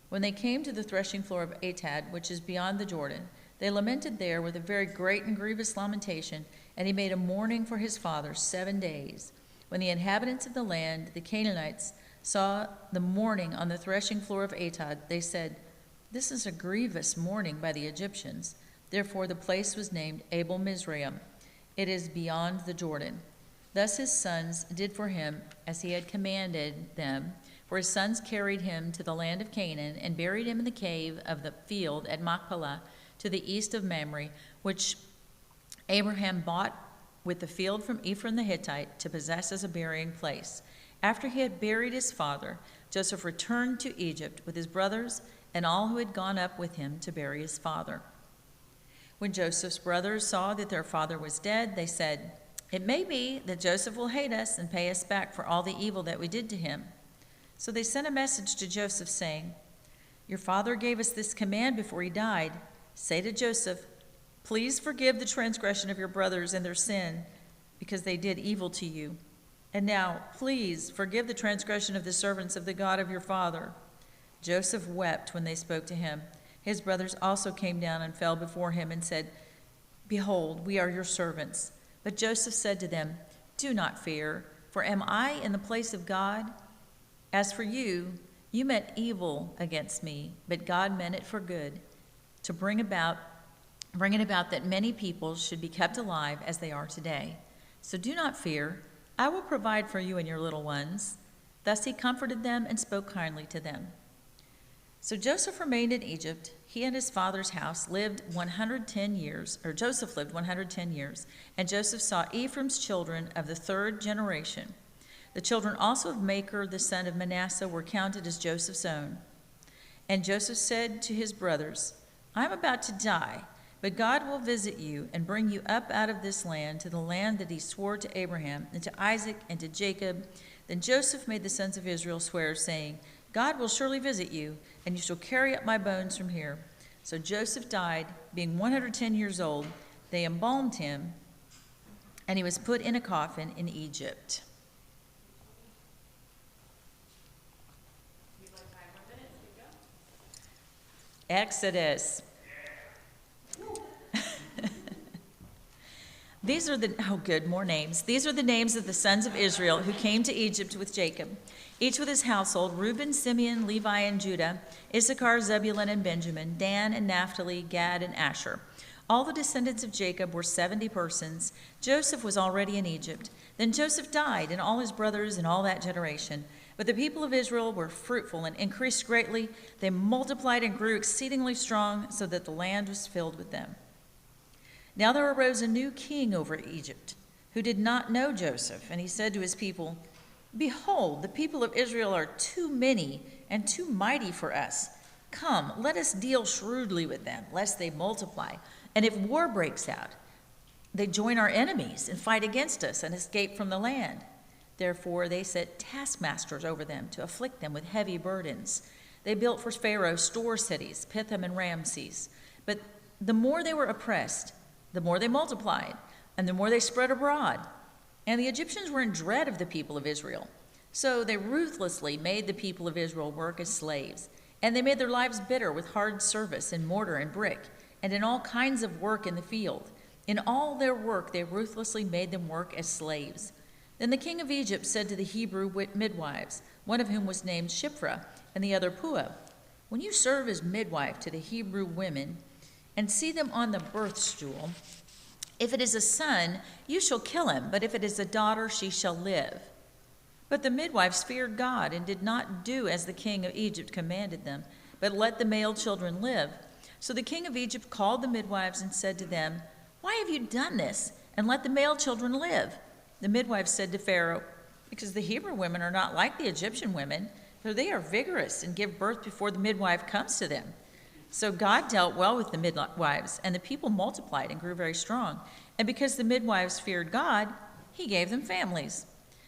When they came to the threshing floor of Atad, which is beyond the Jordan, they lamented there with a very great and grievous lamentation, and he made a mourning for his father 7 days. When the inhabitants of the land, the Canaanites, saw the mourning on the threshing floor of Atad, they said, This is a grievous mourning by the Egyptians. Therefore the place was named Abel Mizraim. It is beyond the Jordan. Thus his sons did for him as he had commanded them, for his sons carried him to the land of Canaan and buried him in the cave of the field at Machpelah to the east of Mamre, which Abraham bought with the field from Ephron the Hittite to possess as a burying place. After he had buried his father, Joseph returned to Egypt with his brothers and all who had gone up with him to bury his father. When Joseph's brothers saw that their father was dead, they said, It may be that Joseph will hate us and pay us back for all the evil that we did to him. So they sent a message to Joseph saying, Your father gave us this command before he died. Say to Joseph, Please forgive the transgression of your brothers and their sin, because they did evil to you. And now, please forgive the transgression of the servants of the God of your father. Joseph wept when they spoke to him. His brothers also came down and fell before him and said, "Behold, we are your servants." But Joseph said to them, "Do not fear, for am I in the place of God? As for you, you meant evil against me, but God meant it for good, to bring it about that many people should be kept alive as they are today. So do not fear, I will provide for you and your little ones." Thus he comforted them and spoke kindly to them. So Joseph remained in Egypt. He and his father's house lived 110 years, or Joseph lived 110 years, and Joseph saw Ephraim's children of the third generation. The children also of Machir, the son of Manasseh, were counted as Joseph's own. And Joseph said to his brothers, "I am about to die, but God will visit you and bring you up out of this land to the land that he swore to Abraham and to Isaac and to Jacob." Then Joseph made the sons of Israel swear, saying, "God will surely visit you, and you shall carry up my bones from here." So Joseph died, being 110 years old. They embalmed him, and he was put in a coffin in Egypt. Exodus. More names. These are the names of the sons of Israel who came to Egypt with Jacob, each with his household: Reuben, Simeon, Levi, and Judah, Issachar, Zebulun, and Benjamin, Dan and Naphtali, Gad, and Asher. All the descendants of Jacob were 70 persons. Joseph was already in Egypt. Then Joseph died, and all his brothers and all that generation. But the people of Israel were fruitful and increased greatly. They multiplied and grew exceedingly strong, so that the land was filled with them. Now there arose a new king over Egypt, who did not know Joseph, and he said to his people, "Behold, the people of Israel are too many and too mighty for us. Come, let us deal shrewdly with them, lest they multiply. And if war breaks out, they join our enemies and fight against us and escape from the land." Therefore they set taskmasters over them to afflict them with heavy burdens. They built for Pharaoh store cities, Pithom and Ramses. But the more they were oppressed, the more they multiplied, and the more they spread abroad. And the Egyptians were in dread of the people of Israel. So they ruthlessly made the people of Israel work as slaves, and they made their lives bitter with hard service in mortar and brick, and in all kinds of work in the field. In all their work they ruthlessly made them work as slaves. Then the king of Egypt said to the Hebrew midwives, one of whom was named Shiphrah, and the other Puah, "When you serve as midwife to the Hebrew women, and see them on the birth stool, if it is a son, you shall kill him, but if it is a daughter, she shall live." But the midwives feared God and did not do as the king of Egypt commanded them, but let the male children live. So the king of Egypt called the midwives and said to them, "Why have you done this, and let the male children live?" The midwives said to Pharaoh, "Because the Hebrew women are not like the Egyptian women, for they are vigorous and give birth before the midwife comes to them." So God dealt well with the midwives, and the people multiplied and grew very strong. And because the midwives feared God, he gave them families.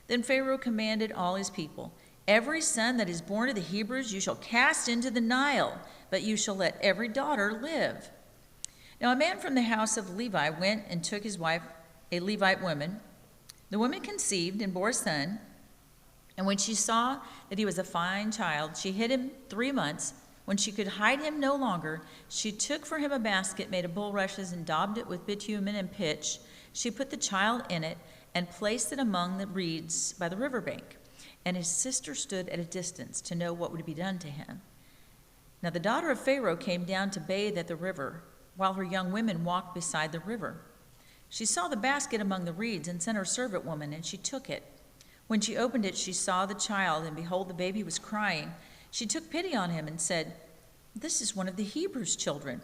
Then Pharaoh commanded all his people, "Every son that is born to the Hebrews you shall cast into the Nile, but you shall let every daughter live." Now a man from the house of Levi went and took his wife, a Levite woman. The woman conceived and bore a son, and when she saw that he was a fine child, she hid him 3 months. When she could hide him no longer, she took for him a basket made of bulrushes and daubed it with bitumen and pitch. She put the child in it and placed it among the reeds by the river bank. And his sister stood at a distance to know what would be done to him. Now the daughter of Pharaoh came down to bathe at the river, while her young women walked beside the river. She saw the basket among the reeds and sent her servant woman, and she took it. When she opened it, she saw the child, and behold, the baby was crying. She took pity on him and said, "This is one of the Hebrews' children."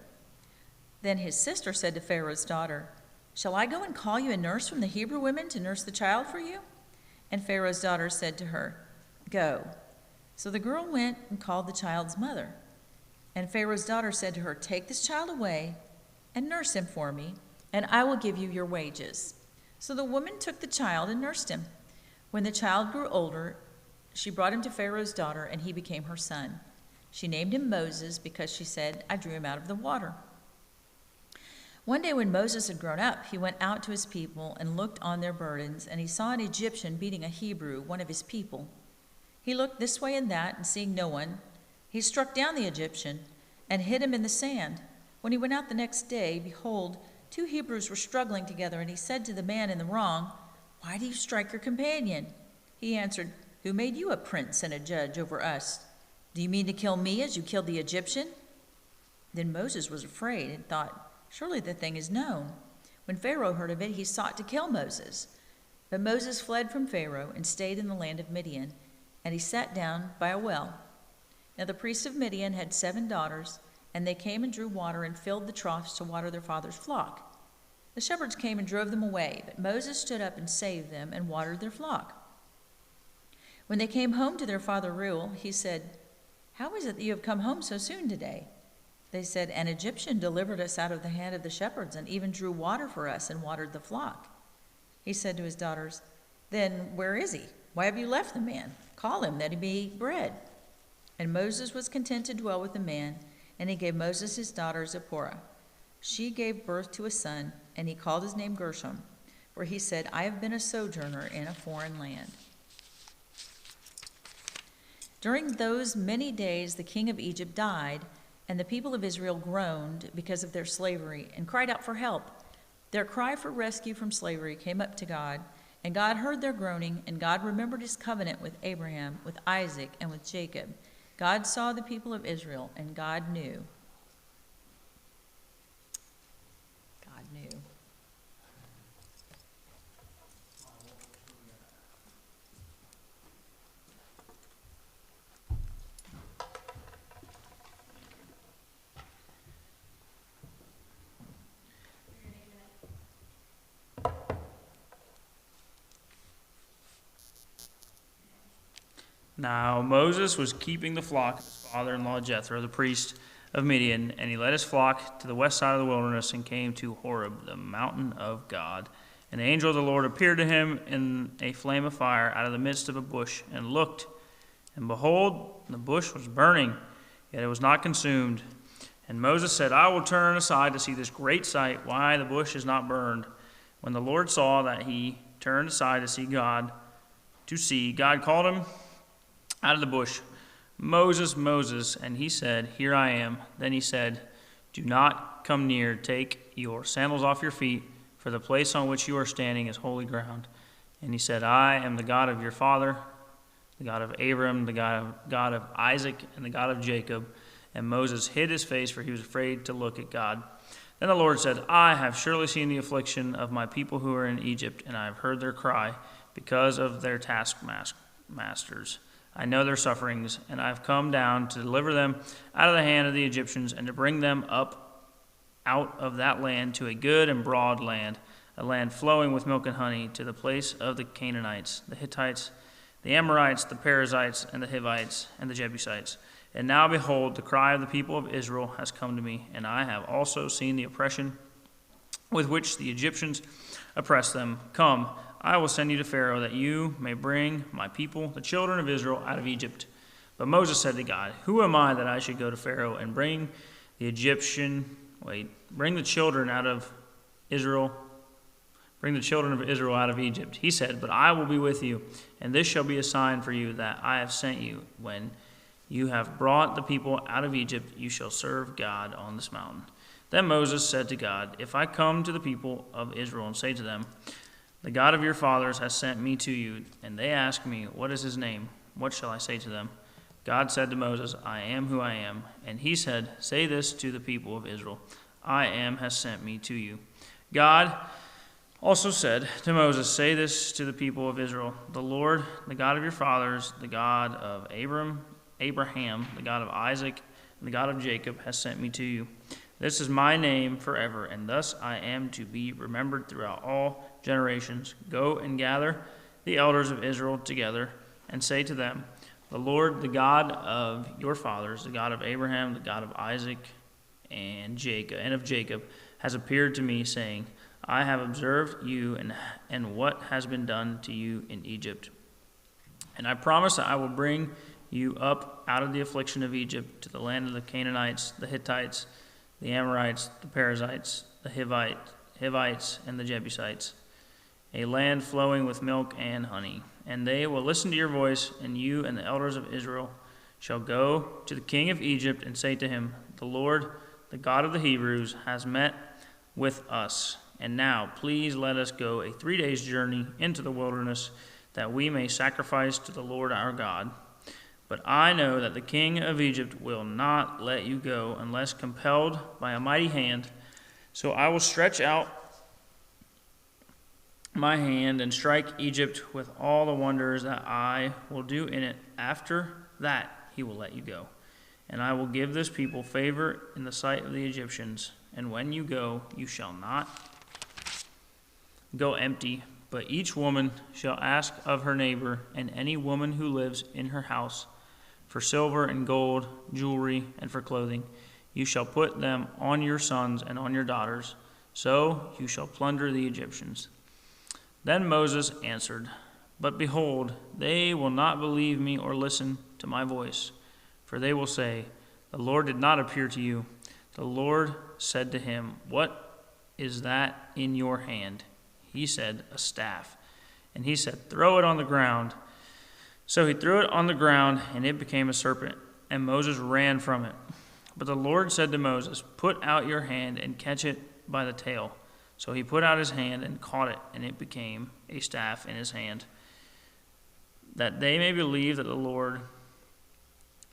Then his sister said to Pharaoh's daughter, "Shall I go and call you a nurse from the Hebrew women to nurse the child for you?" And Pharaoh's daughter said to her, "Go." So the girl went and called the child's mother. And Pharaoh's daughter said to her, "Take this child away and nurse him for me, and I will give you your wages." So the woman took the child and nursed him. When the child grew older, she brought him to Pharaoh's daughter, and he became her son. She named him Moses because she said, "I drew him out of the water." One day when Moses had grown up, he went out to his people and looked on their burdens, and he saw an Egyptian beating a Hebrew, one of his people. He looked this way and that, and seeing no one, He struck down the Egyptian and hid him in the sand. When he went out the next day, behold, 2 Hebrews were struggling together, and he said to the man in the wrong, "Why do you strike your companion?" He answered, "Who made you a prince and a judge over us? Do you mean to kill me as you killed the Egyptian?" Then Moses was afraid and thought, "Surely the thing is known." When Pharaoh heard of it, he sought to kill Moses. But Moses fled from Pharaoh and stayed in the land of Midian, and he sat down by a well. Now the priests of Midian had 7 daughters, and they came and drew water and filled the troughs to water their father's flock. The shepherds came and drove them away, but Moses stood up and saved them and watered their flock. When they came home to their father Reuel, he said, "How is it that you have come home so soon today?" They said, "An Egyptian delivered us out of the hand of the shepherds and even drew water for us and watered the flock." He said to his daughters, "Then where is he? Why have you left the man? Call him that he may eat bread." And Moses was content to dwell with the man, and he gave Moses his daughter Zipporah. She gave birth to a son, and he called his name Gershom, for he said, "I have been a sojourner in a foreign land." During those many days the king of Egypt died, and the people of Israel groaned because of their slavery and cried out for help. Their cry for rescue from slavery came up to God, and God heard their groaning, and God remembered his covenant with Abraham, with Isaac, and with Jacob. God saw the people of Israel, and God knew. God knew. Now Moses was keeping the flock of his father-in-law Jethro, the priest of Midian, and he led his flock to the west side of the wilderness and came to Horeb, the mountain of God. And the angel of the Lord appeared to him in a flame of fire out of the midst of a bush, and looked, and behold, the bush was burning, yet it was not consumed. And Moses said, "I will turn aside to see this great sight, why the bush is not burned." When the Lord saw that he turned aside to see God, God called him out of the bush, "Moses, Moses," and he said, "Here I am." Then he said, "Do not come near. Take your sandals off your feet, for the place on which you are standing is holy ground." And he said, "I am the God of your father, the God of Abram, the God of Isaac, and the God of Jacob." And Moses hid his face, for he was afraid to look at God. Then the Lord said, "I have surely seen the affliction of my people who are in Egypt, and I have heard their cry because of their taskmasters. I know their sufferings, and I have come down to deliver them out of the hand of the Egyptians and to bring them up out of that land to a good and broad land, a land flowing with milk and honey, to the place of the Canaanites, the Hittites, the Amorites, the Perizzites, and the Hivites, and the Jebusites. And now behold, the cry of the people of Israel has come to me, and I have also seen the oppression with which the Egyptians oppress them. Come, I will send you to Pharaoh, that you may bring my people, the children of Israel, out of Egypt." But Moses said to God, "Who am I that I should go to Pharaoh and bring the children of Israel out of Egypt?" He said, "But I will be with you, and this shall be a sign for you that I have sent you. When you have brought the people out of Egypt, you shall serve God on this mountain." Then Moses said to God, "If I come to the people of Israel and say to them, 'The God of your fathers has sent me to you,' and they ask me, 'What is his name?' what shall I say to them?" God said to Moses, "I am who I am." And he said, "Say this to the people of Israel, 'I am has sent me to you.'" God also said to Moses, "Say this to the people of Israel, 'The Lord, the God of your fathers, the God of Abraham, the God of Isaac, and the God of Jacob has sent me to you. This is my name forever, and thus I am to be remembered throughout all generations. Go and gather the elders of Israel together and say to them, 'The Lord, the God of your fathers, the God of Abraham, the God of Isaac, and of Jacob, has appeared to me, saying, I have observed you and what has been done to you in Egypt. And I promise that I will bring you up out of the affliction of Egypt to the land of the Canaanites, the Hittites, the Amorites, the Perizzites, the Hivites, and the Jebusites, a land flowing with milk and honey. And they will listen to your voice, and you and the elders of Israel shall go to the king of Egypt and say to him, the Lord, the God of the Hebrews, has met with us. And now, please let us go a 3 days' journey into the wilderness, that we may sacrifice to the Lord our God. But I know that the king of Egypt will not let you go unless compelled by a mighty hand. So I will stretch out my hand and strike Egypt with all the wonders that I will do in it. After that he will let you go. And I will give this people favor in the sight of the Egyptians. And when you go, you shall not go empty, but each woman shall ask of her neighbor and any woman who lives in her house for silver and gold, jewelry, and for clothing. You shall put them on your sons and on your daughters. So you shall plunder the Egyptians. Then Moses answered, but behold, they will not believe me or listen to my voice. For they will say, the Lord did not appear to you. The Lord said to him, what is that in your hand? He said, a staff. And he said, throw it on the ground. So he threw it on the ground, and it became a serpent, and Moses ran from it. But the Lord said to Moses, put out your hand and catch it by the tail. So he put out his hand and caught it, and it became a staff in his hand, that they may believe that the Lord,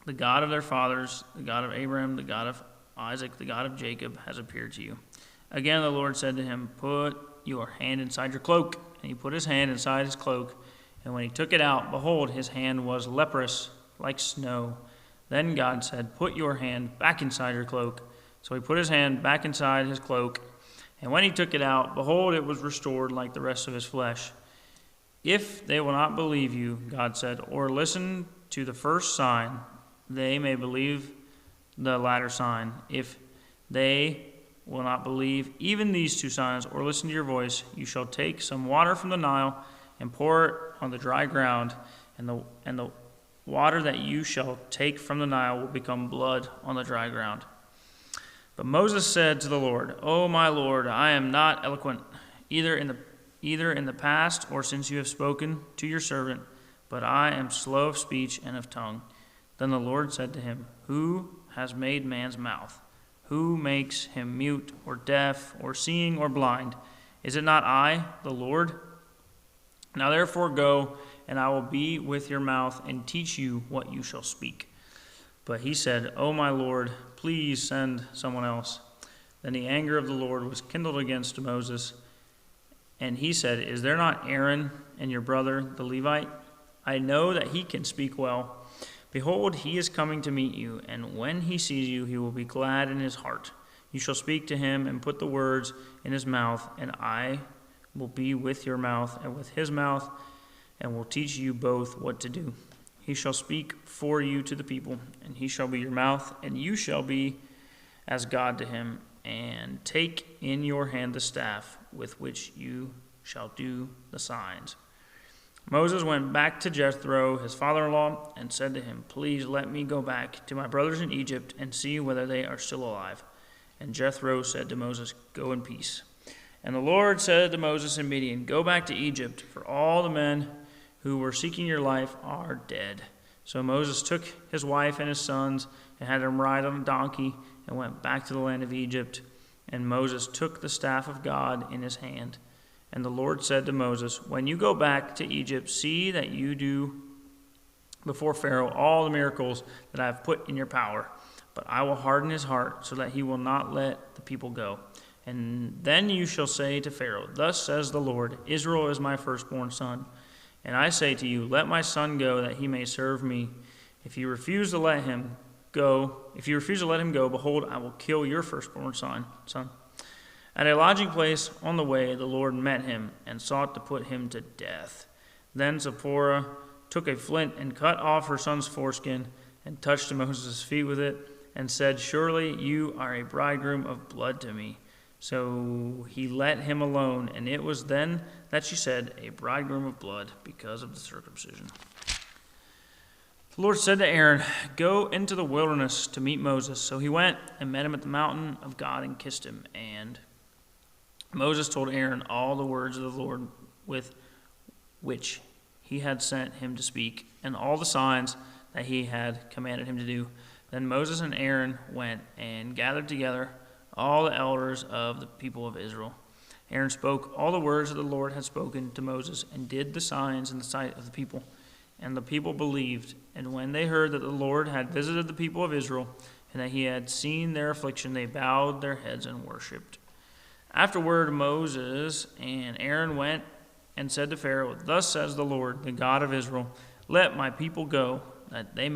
the God of their fathers, the God of Abraham, the God of Isaac, the God of Jacob, has appeared to you. Again the Lord said to him, put your hand inside your cloak. And he put his hand inside his cloak, and when he took it out, behold, his hand was leprous like snow. Then God said, put your hand back inside your cloak. So he put his hand back inside his cloak, and when he took it out, behold, it was restored like the rest of his flesh. If they will not believe you, God said, or listen to the first sign, they may believe the latter sign. If they will not believe even these two signs, or listen to your voice, you shall take some water from the Nile and pour it on the dry ground, and the water that you shall take from the Nile will become blood on the dry ground. But Moses said to the Lord, O my Lord, I am not eloquent, either in the past or since you have spoken to your servant, but I am slow of speech and of tongue. Then the Lord said to him, who has made man's mouth? Who makes him mute or deaf or seeing or blind? Is it not I, the Lord? Now therefore go, and I will be with your mouth and teach you what you shall speak. But he said, O my Lord, please send someone else. Then the anger of the Lord was kindled against Moses, and he said, is there not Aaron and your brother, the Levite? I know that he can speak well. Behold, he is coming to meet you, and when he sees you, he will be glad in his heart. You shall speak to him and put the words in his mouth, and I will be with your mouth and with his mouth, and will teach you both what to do. He shall speak for you to the people, and he shall be your mouth, and you shall be as God to him. And take in your hand the staff with which you shall do the signs. Moses went back to Jethro, his father-in-law, and said to him, please let me go back to my brothers in Egypt and see whether they are still alive. And Jethro said to Moses, go in peace. And the Lord said to Moses in Midian, go back to Egypt, for all the men who were seeking your life are dead. So Moses took his wife and his sons and had them ride on a donkey and went back to the land of Egypt. And Moses took the staff of God in his hand. And the Lord said to Moses, when you go back to Egypt, see that you do before Pharaoh all the miracles that I have put in your power. But I will harden his heart so that he will not let the people go. And then you shall say to Pharaoh, thus says the Lord, Israel is my firstborn son. And I say to you, let my son go that he may serve me. If you refuse to let him go, behold, I will kill your firstborn son. At a lodging place on the way, the Lord met him and sought to put him to death. Then Zipporah took a flint and cut off her son's foreskin and touched Moses' feet with it and said, surely you are a bridegroom of blood to me. So he let him alone, and it was then that she said, a bridegroom of blood, because of the circumcision. The Lord said to Aaron, go into the wilderness to meet Moses. So he went and met him at the mountain of God and kissed him. And Moses told Aaron all the words of the Lord with which he had sent him to speak, and all the signs that he had commanded him to do. Then Moses and Aaron went and gathered together all the elders of the people of Israel. Aaron spoke all the words that the Lord had spoken to Moses and did the signs in the sight of the people. And the people believed. And when they heard that the Lord had visited the people of Israel and that he had seen their affliction, they bowed their heads and worshipped. Afterward, Moses and Aaron went and said to Pharaoh, "Thus says the Lord, the God of Israel, let my people go, that they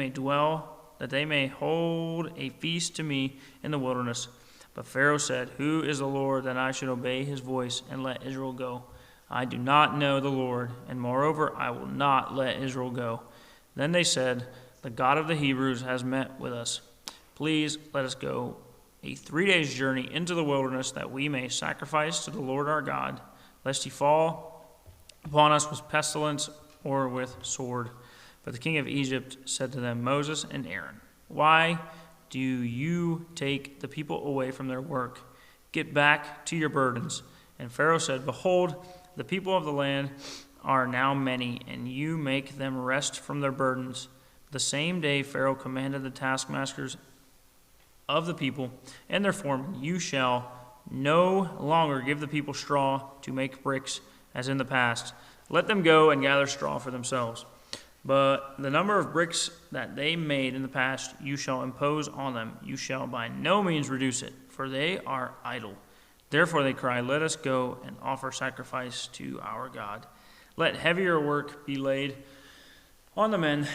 may hold a feast to me in the wilderness." But Pharaoh said, "Who is the Lord that I should obey his voice and let Israel go? I do not know the Lord, and moreover I will not let Israel go." Then they said, "The God of the Hebrews has met with us. Please let us go a 3 days' journey into the wilderness, that we may sacrifice to the Lord our God, lest he fall upon us with pestilence or with sword." But the king of Egypt said to them, "Moses and Aaron, why do you take the people away from their work? Get back to your burdens." And Pharaoh said, "Behold, the people of the land are now many, and you make them rest from their burdens." The same day Pharaoh commanded the taskmasters of the people and their foremen, "You shall no longer give the people straw to make bricks, as in the past. Let them go and gather straw for themselves. But the number of bricks that they made in the past you shall impose on them. You shall by no means reduce it, for they are idle." Therefore they cry, "Let us go and offer sacrifice to our God. Let heavier work be laid on the men,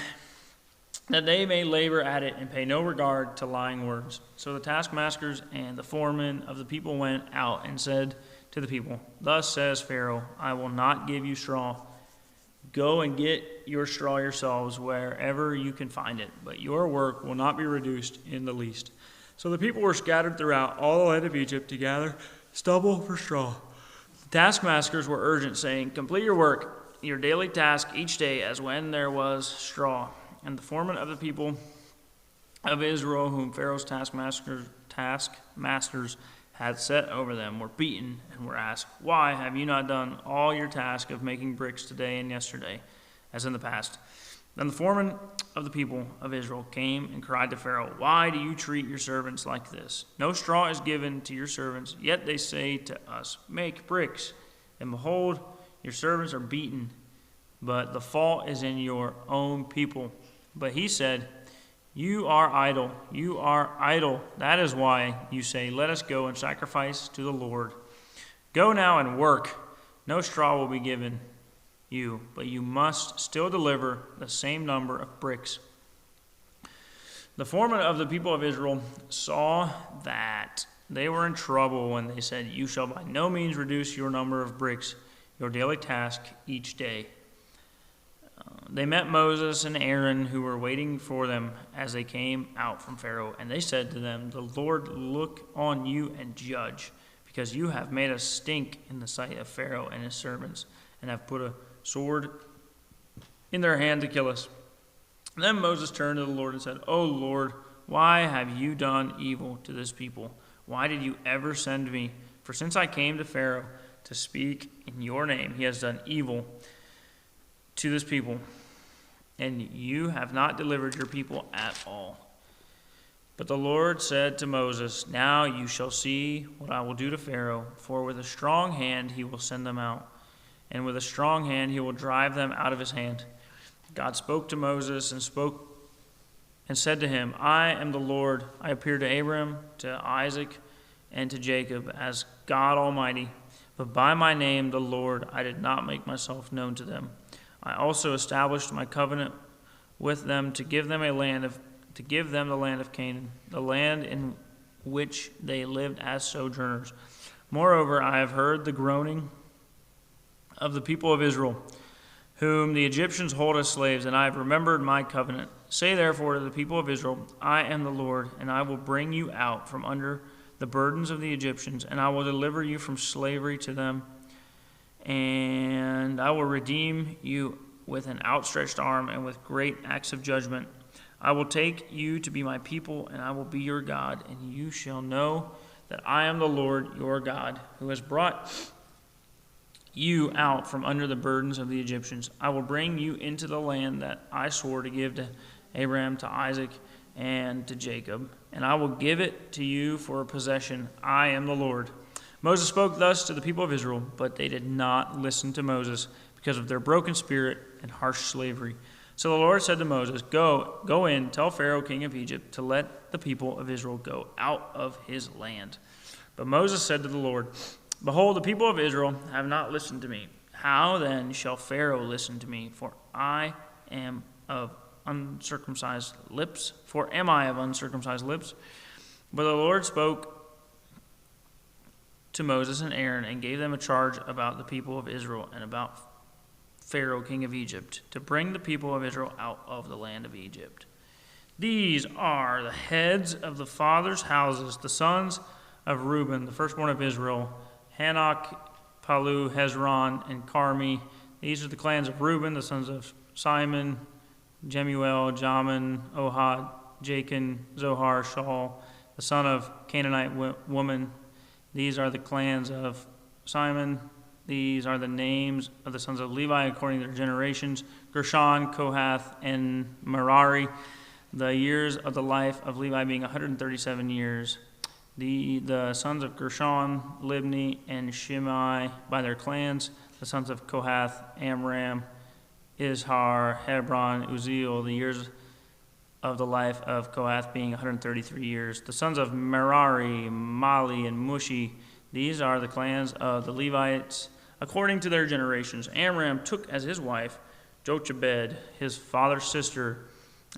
that they may labor at it and pay no regard to lying words." So the taskmasters and the foremen of the people went out and said to the people, "Thus says Pharaoh, I will not give you straw. Go and get your straw yourselves wherever you can find it, but your work will not be reduced in the least." So the people were scattered throughout all the land of Egypt to gather stubble for straw. The taskmasters were urgent, saying, "Complete your work, your daily task each day, as when there was straw." And the foremen of the people of Israel, whom Pharaoh's taskmasters had set over them, were beaten and were asked, "Why have you not done all your task of making bricks today and yesterday, as in the past?" Then the foreman of the people of Israel came and cried to Pharaoh, "Why do you treat your servants like this? No straw is given to your servants, yet they say to us, 'Make bricks.' And behold, your servants are beaten, but the fault is in your own people." But he said, "You are idle, you are idle. That is why you say, 'Let us go and sacrifice to the Lord.' Go now and work. No straw will be given you, but you must still deliver the same number of bricks." The foreman of the people of Israel saw that they were in trouble when they said, "You shall by no means reduce your number of bricks, your daily task each day." They met Moses and Aaron, who were waiting for them as they came out from Pharaoh, and they said to them, "The Lord look on you and judge, because you have made us stink in the sight of Pharaoh and his servants, and have put a sword in their hand to kill us." Then Moses turned to the Lord and said, "O Lord, why have you done evil to this people? Why did you ever send me? For since I came to Pharaoh to speak in your name, he has done evil to this people, and you have not delivered your people at all." But the Lord said to Moses, "Now you shall see what I will do to Pharaoh, for with a strong hand he will send them out, and with a strong hand he will drive them out of his hand." God spoke to Moses and said to him, "I am the Lord. I appeared to Abraham, to Isaac, and to Jacob as God Almighty, but by my name, the Lord, I did not make myself known to them. I also established my covenant with them to give them the land of Canaan, the land in which they lived as sojourners. Moreover, I have heard the groaning of the people of Israel, whom the Egyptians hold as slaves, and I have remembered my covenant. Say therefore to the people of Israel, I am the Lord, and I will bring you out from under the burdens of the Egyptians, and I will deliver you from slavery to them, and I will redeem you with an outstretched arm and with great acts of judgment. I will take you to be my people, and I will be your God, and you shall know that I am the Lord your God, who has brought you out from under the burdens of the Egyptians. I will bring you into the land that I swore to give to Abraham, to Isaac, and to Jacob, and I will give it to you for a possession. I am the Lord. Moses spoke thus to the people of Israel, but they did not listen to Moses because of their broken spirit and harsh slavery. So the Lord said to Moses, Go in, tell Pharaoh, king of Egypt, to let the people of Israel go out of his land. But Moses said to the Lord, Behold, the people of Israel have not listened to me. How then shall Pharaoh listen to me? For I am of uncircumcised lips. For am I of uncircumcised lips? But the Lord spoke to Moses and Aaron and gave them a charge about the people of Israel and about Pharaoh, king of Egypt, to bring the people of Israel out of the land of Egypt. These are the heads of the fathers' houses, the sons of Reuben, the firstborn of Israel, Hanok, Palu, Hezron, and Carmi. These are the clans of Reuben, the sons of Simon, Jemuel, Jamin, Ohad, Jachin, Zohar, Shaul, the son of Canaanite woman. These are the clans of Simon. These are the names of the sons of Levi according to their generations: Gershon, Kohath, and Merari. The years of the life of Levi being 137 years. The sons of Gershon, Libni, and Shimei by their clans. The sons of Kohath, Amram, Izhar, Hebron, Uzziel. The years of the life of Kohath being 133 years. The sons of Merari, Mali, and Mushi. These are the clans of the Levites according to their generations. Amram took as his wife Jochebed, his father's sister,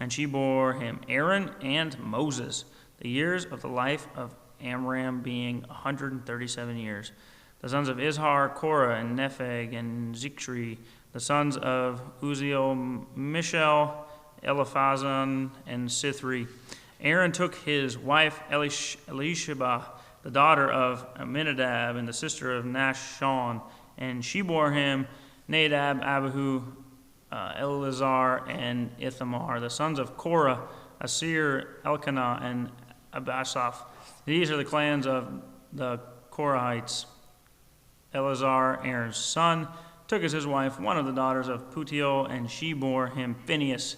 and she bore him Aaron and Moses. The years of the life of Amram being 137 years. The sons of Izhar, Korah, and Nepheg, and Zichri. The sons of Uzziel, Mishael, Eliphazan, and Sithri. Aaron took his wife Elisheba, the daughter of Aminadab and the sister of Nashon, and she bore him Nadab, Abihu, Eleazar, and Ithamar. The sons of Korah, Asir, Elkanah, and Abasaph. These are the clans of the Korahites. Eleazar, Aaron's son, took as his wife one of the daughters of Putiel, and she bore him Phinehas.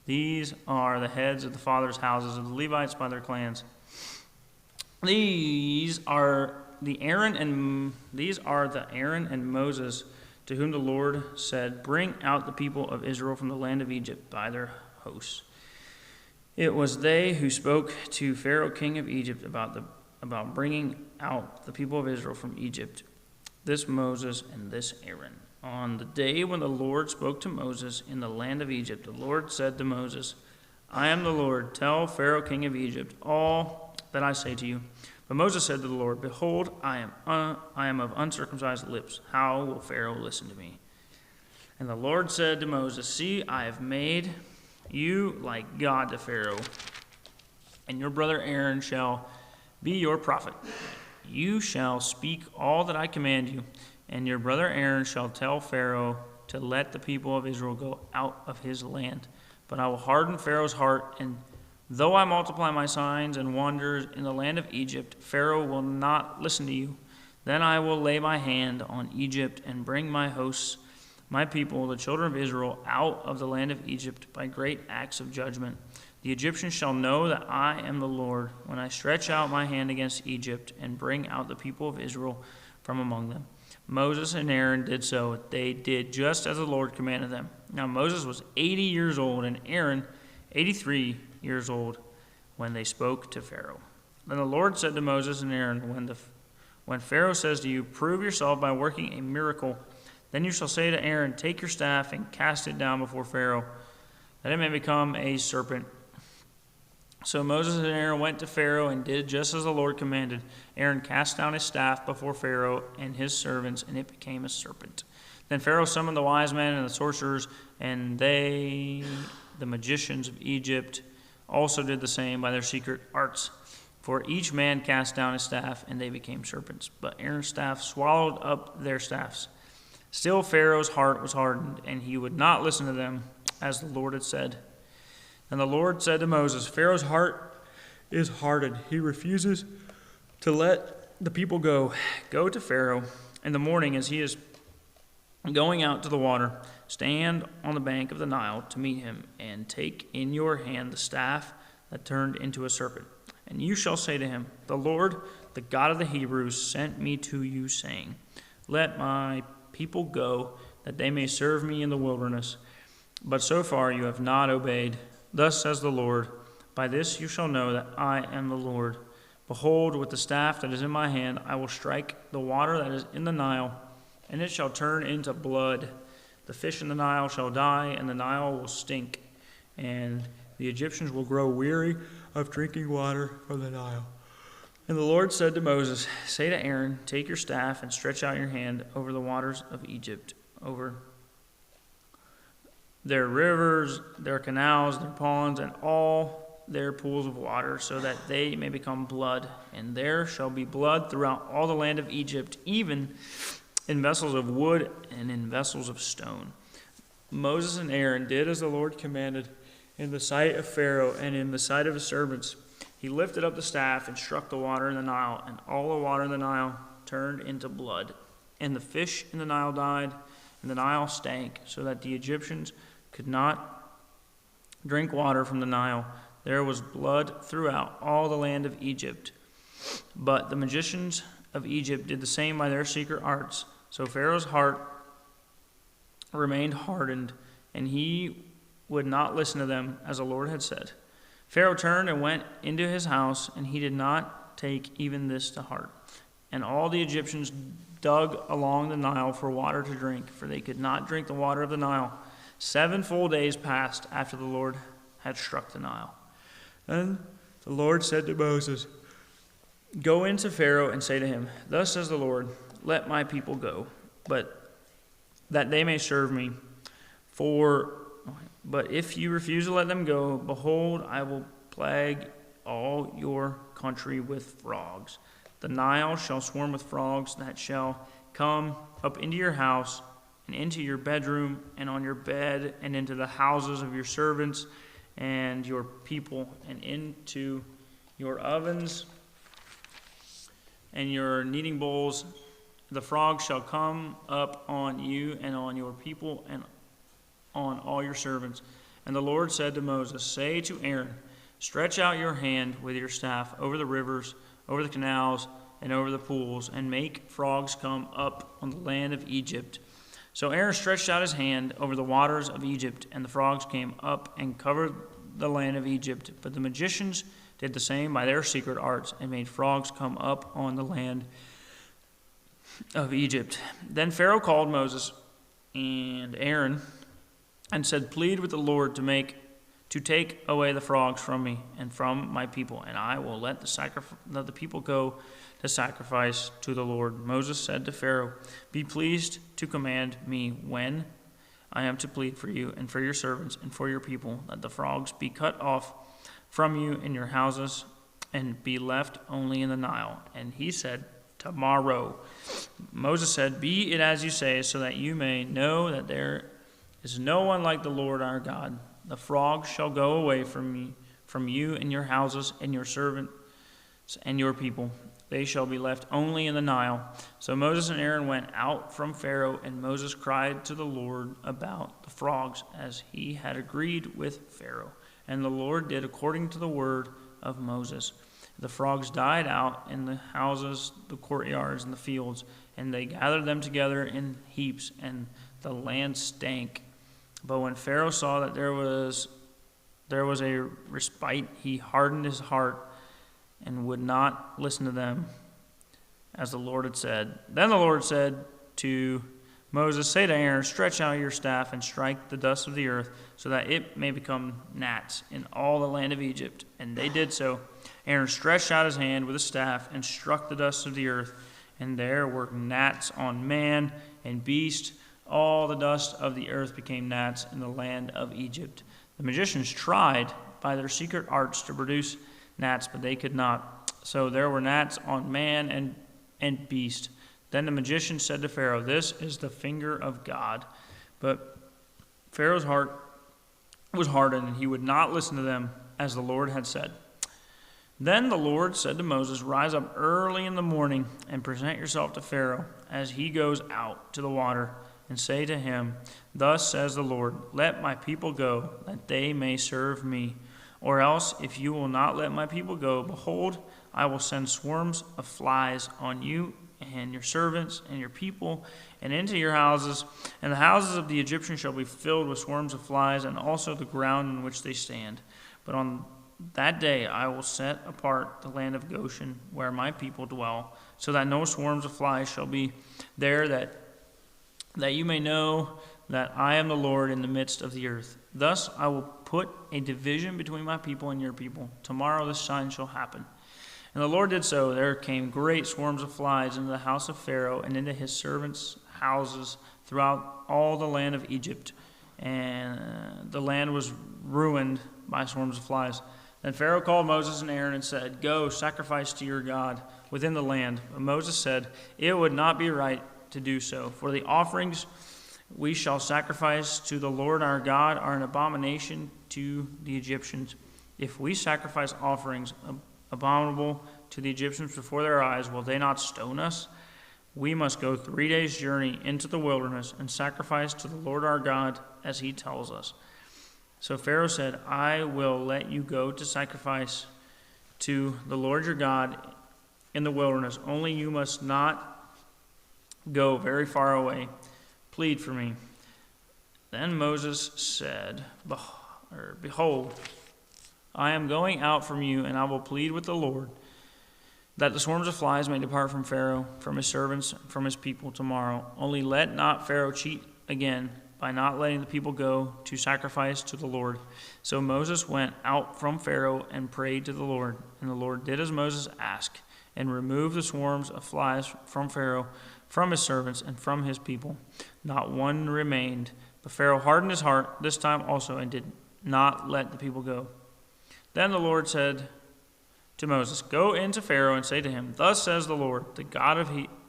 These are the heads of the fathers' houses of the Levites by their clans. These are the Aaron and Moses, to whom the Lord said, Bring out the people of Israel from the land of Egypt by their hosts. It was they who spoke to Pharaoh, king of Egypt, about bringing out the people of Israel from Egypt. This Moses and this Aaron. On the day when the Lord spoke to Moses in the land of Egypt, the Lord said to Moses, I am the Lord. Tell Pharaoh, king of Egypt, all that I say to you. But Moses said to the Lord, Behold, I am of uncircumcised lips. How will Pharaoh listen to me? And the Lord said to Moses, See, I have made you like God to Pharaoh, and your brother Aaron shall be your prophet. You shall speak all that I command you, and your brother Aaron shall tell Pharaoh to let the people of Israel go out of his land. But I will harden Pharaoh's heart, and though I multiply my signs and wonders in the land of Egypt, Pharaoh will not listen to you. Then I will lay my hand on Egypt and bring my hosts, my people, the children of Israel, out of the land of Egypt by great acts of judgment. The Egyptians shall know that I am the Lord when I stretch out my hand against Egypt and bring out the people of Israel from among them. Moses and Aaron did so. They did just as the Lord commanded them. Now Moses was 80 years old and Aaron 83 years old when they spoke to Pharaoh. Then the Lord said to Moses and Aaron, When Pharaoh says to you, Prove yourself by working a miracle, then you shall say to Aaron, Take your staff and cast it down before Pharaoh, that it may become a serpent. So Moses and Aaron went to Pharaoh and did just as the Lord commanded. Aaron cast down his staff before Pharaoh and his servants, and it became a serpent. Then Pharaoh summoned the wise men and the sorcerers, and they, the magicians of Egypt, also did the same by their secret arts. For each man cast down his staff, and they became serpents. But Aaron's staff swallowed up their staffs. Still Pharaoh's heart was hardened, and he would not listen to them, as the Lord had said. And the Lord said to Moses, Pharaoh's heart is hardened. He refuses to let the people go. Go to Pharaoh in the morning as he is Going out to the water, stand on the bank of the Nile to meet him, and take in your hand the staff that turned into a serpent. And you shall say to him, The Lord, the God of the Hebrews, sent me to you, saying, Let my people go, that they may serve me in the wilderness. But so far you have not obeyed. Thus says the Lord, By this you shall know that I am the Lord. Behold, with the staff that is in my hand, I will strike the water that is in the Nile, and it shall turn into blood. The fish in the Nile shall die, and the Nile will stink, and the Egyptians will grow weary of drinking water from the Nile. And the Lord said to Moses, Say to Aaron, Take your staff and stretch out your hand over the waters of Egypt, over their rivers, their canals, their ponds, and all their pools of water, so that they may become blood. And there shall be blood throughout all the land of Egypt, even in vessels of wood and in vessels of stone. Moses and Aaron did as the Lord commanded in the sight of Pharaoh and in the sight of his servants. He lifted up the staff and struck the water in the Nile, and all the water in the Nile turned into blood. And the fish in the Nile died, and the Nile stank, so that the Egyptians could not drink water from the Nile. There was blood throughout all the land of Egypt. But the magicians of Egypt did the same by their secret arts. So Pharaoh's heart remained hardened, and he would not listen to them, as the Lord had said. Pharaoh turned and went into his house, and he did not take even this to heart. And all the Egyptians dug along the Nile for water to drink, for they could not drink the water of the Nile. 7 full days passed after the Lord had struck the Nile. Then the Lord said to Moses, Go into Pharaoh and say to him, Thus says the Lord, Let my people go, but that they may serve me. But if you refuse to let them go, behold, I will plague all your country with frogs. The Nile shall swarm with frogs that shall come up into your house and into your bedroom and on your bed and into the houses of your servants and your people and into your ovens and your kneading bowls. The frogs shall come up on you and on your people and on all your servants. And the Lord said to Moses, Say to Aaron, Stretch out your hand with your staff over the rivers, over the canals, and over the pools, and make frogs come up on the land of Egypt. So Aaron stretched out his hand over the waters of Egypt, and the frogs came up and covered the land of Egypt. But the magicians did the same by their secret arts, and made frogs come up on the land of Egypt. Then Pharaoh called Moses and Aaron and said, Plead with the Lord to take away the frogs from me and from my people, and I will let the people go to sacrifice to the Lord. Moses said to Pharaoh, Be pleased to command me when I am to plead for you and for your servants and for your people, that the frogs be cut off from you in your houses and be left only in the Nile. And he said, Tomorrow. Moses said, Be it as you say, so that you may know that there is no one like the Lord our God. The frogs shall go away from you and your houses and your servants and your people. They shall be left only in the Nile. So Moses and Aaron went out from Pharaoh, and Moses cried to the Lord about the frogs, as he had agreed with Pharaoh. And the Lord did according to the word of Moses. The frogs died out in the houses, the courtyards, and the fields, and they gathered them together in heaps, and the land stank. But when Pharaoh saw that there was a respite, he hardened his heart and would not listen to them, as the Lord had said. Then the Lord said to Moses, Say to Aaron, Stretch out your staff and strike the dust of the earth, so that it may become gnats in all the land of Egypt. And they did so. Aaron stretched out his hand with a staff and struck the dust of the earth, and there were gnats on man and beast. All the dust of the earth became gnats in the land of Egypt. The magicians tried by their secret arts to produce gnats, but they could not. So there were gnats on man and beast. Then the magician said to Pharaoh, This is the finger of God. But Pharaoh's heart was hardened, and he would not listen to them, as the Lord had said. Then the Lord said to Moses, Rise up early in the morning and present yourself to Pharaoh as he goes out to the water. and say to him, Thus says the Lord, let my people go, that they may serve me. Or else, if you will not let my people go, behold, I will send swarms of flies on you and your servants and your people, and into your houses, and the houses of the Egyptians shall be filled with swarms of flies, and also the ground in which they stand. But on that day I will set apart the land of Goshen, where my people dwell, so that no swarms of flies shall be there, that you may know that I am the Lord in the midst of the earth. Thus I will put a division between my people and your people. Tomorrow this sign shall happen. And the Lord did so. There came great swarms of flies into the house of Pharaoh and into his servants' houses throughout all the land of Egypt. And the land was ruined by swarms of flies. Then Pharaoh called Moses and Aaron and said, Go, sacrifice to your God within the land. But Moses said, It would not be right to do so, for the offerings we shall sacrifice to the Lord our God are an abomination to the Egyptians. If we sacrifice offerings abominable to the Egyptians before their eyes, will they not stone us? We must go 3 days' journey into the wilderness and sacrifice to the Lord our God as he tells us. So Pharaoh said, I will let you go to sacrifice to the Lord your God in the wilderness. Only you must not go very far away. Plead for me. Then Moses said, Behold, I am going out from you, and I will plead with the Lord, that the swarms of flies may depart from Pharaoh, from his servants, from his people tomorrow. Only let not Pharaoh cheat again by not letting the people go to sacrifice to the Lord. So Moses went out from Pharaoh and prayed to the Lord. And the Lord did as Moses asked, and removed the swarms of flies from Pharaoh, from his servants, and from his people. Not one remained. But Pharaoh hardened his heart this time also, and did not let the people go. Then the Lord said to Moses, Go into Pharaoh and say to him, Thus says the Lord, the God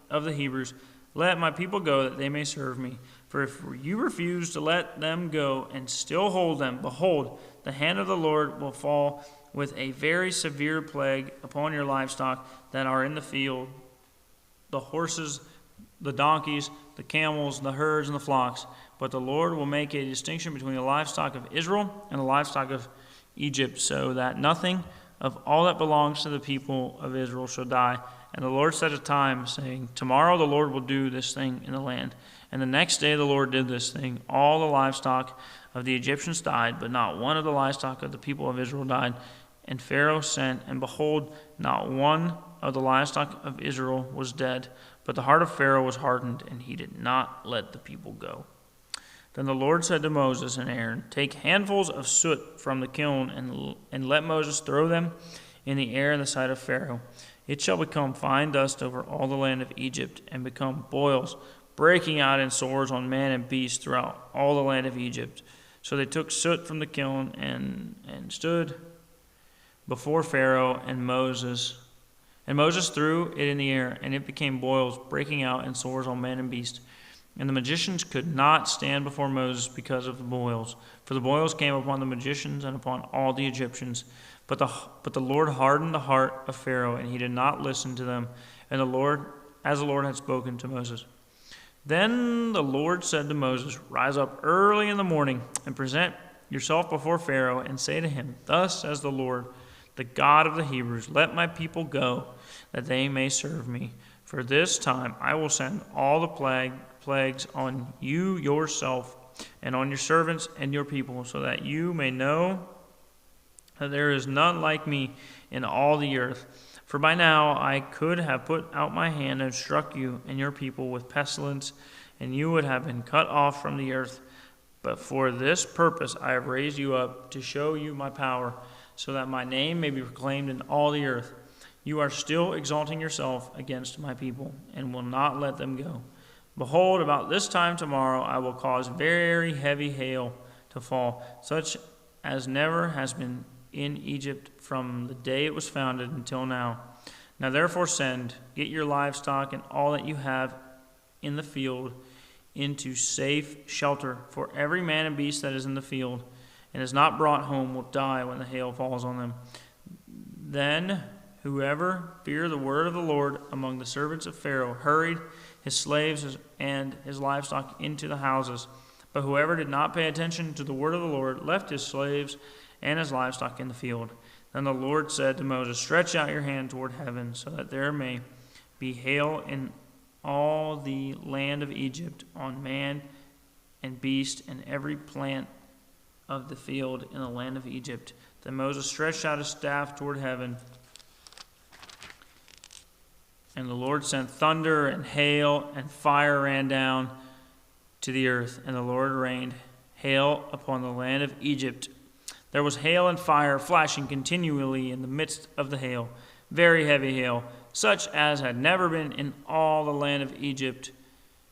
of the Hebrews, Let my people go, that they may serve me. For if you refuse to let them go and still hold them, behold, the hand of the Lord will fall with a very severe plague upon your livestock that are in the field, the horses, the donkeys, the camels, the herds, and the flocks. But the Lord will make a distinction between the livestock of Israel and the livestock of Egypt, so that nothing of all that belongs to the people of Israel shall die. And the Lord set a time, saying, Tomorrow the Lord will do this thing in the land. And the next day the Lord did this thing. All the livestock of the Egyptians died, but not one of the livestock of the people of Israel died. And Pharaoh sent, and behold, not one of the livestock of Israel was dead. But the heart of Pharaoh was hardened, and he did not let the people go. Then the Lord said to Moses and Aaron, Take handfuls of soot from the kiln, and let Moses throw them in the air in the sight of Pharaoh. It shall become fine dust over all the land of Egypt, and become boils, breaking out in sores on man and beast throughout all the land of Egypt. So they took soot from the kiln and stood before Pharaoh and Moses. And Moses threw it in the air, and it became boils, breaking out in sores on man and beast. And the magicians could not stand before Moses because of the boils, for the boils came upon the magicians and upon all the Egyptians. But the Lord hardened the heart of Pharaoh, and he did not listen to them, as the Lord had spoken to Moses. Then the Lord said to Moses, Rise up early in the morning, and present yourself before Pharaoh, and say to him, Thus says the Lord, the God of the Hebrews, Let my people go, that they may serve me. For this time I will send all the plagues on you yourself, and on your servants and your people, so that you may know that there is none like me in all the earth. For by now I could have put out my hand and struck you and your people with pestilence, and you would have been cut off from the earth. But for this purpose I have raised you up, to show you my power, so that my name may be proclaimed in all the earth. You are still exalting yourself against my people, and will not let them go. Behold, about this time tomorrow I will cause very heavy hail to fall, such as never has been in Egypt from the day it was founded until now. Now therefore get your livestock and all that you have in the field into safe shelter, for every man and beast that is in the field and is not brought home will die when the hail falls on them. Then whoever feared the word of the Lord among the servants of Pharaoh hurried his slaves and his livestock into the houses. But whoever did not pay attention to the word of the Lord left his slaves and his livestock in the field. Then the Lord said to Moses, "Stretch out your hand toward heaven, so that there may be hail in all the land of Egypt, on man and beast, and every plant of the field in the land of Egypt." Then Moses stretched out his staff toward heaven, and the Lord sent thunder and hail, and fire ran down to the earth, and the Lord rained hail upon the land of Egypt. There was hail and fire flashing continually in the midst of the hail, very heavy hail, such as had never been in all the land of Egypt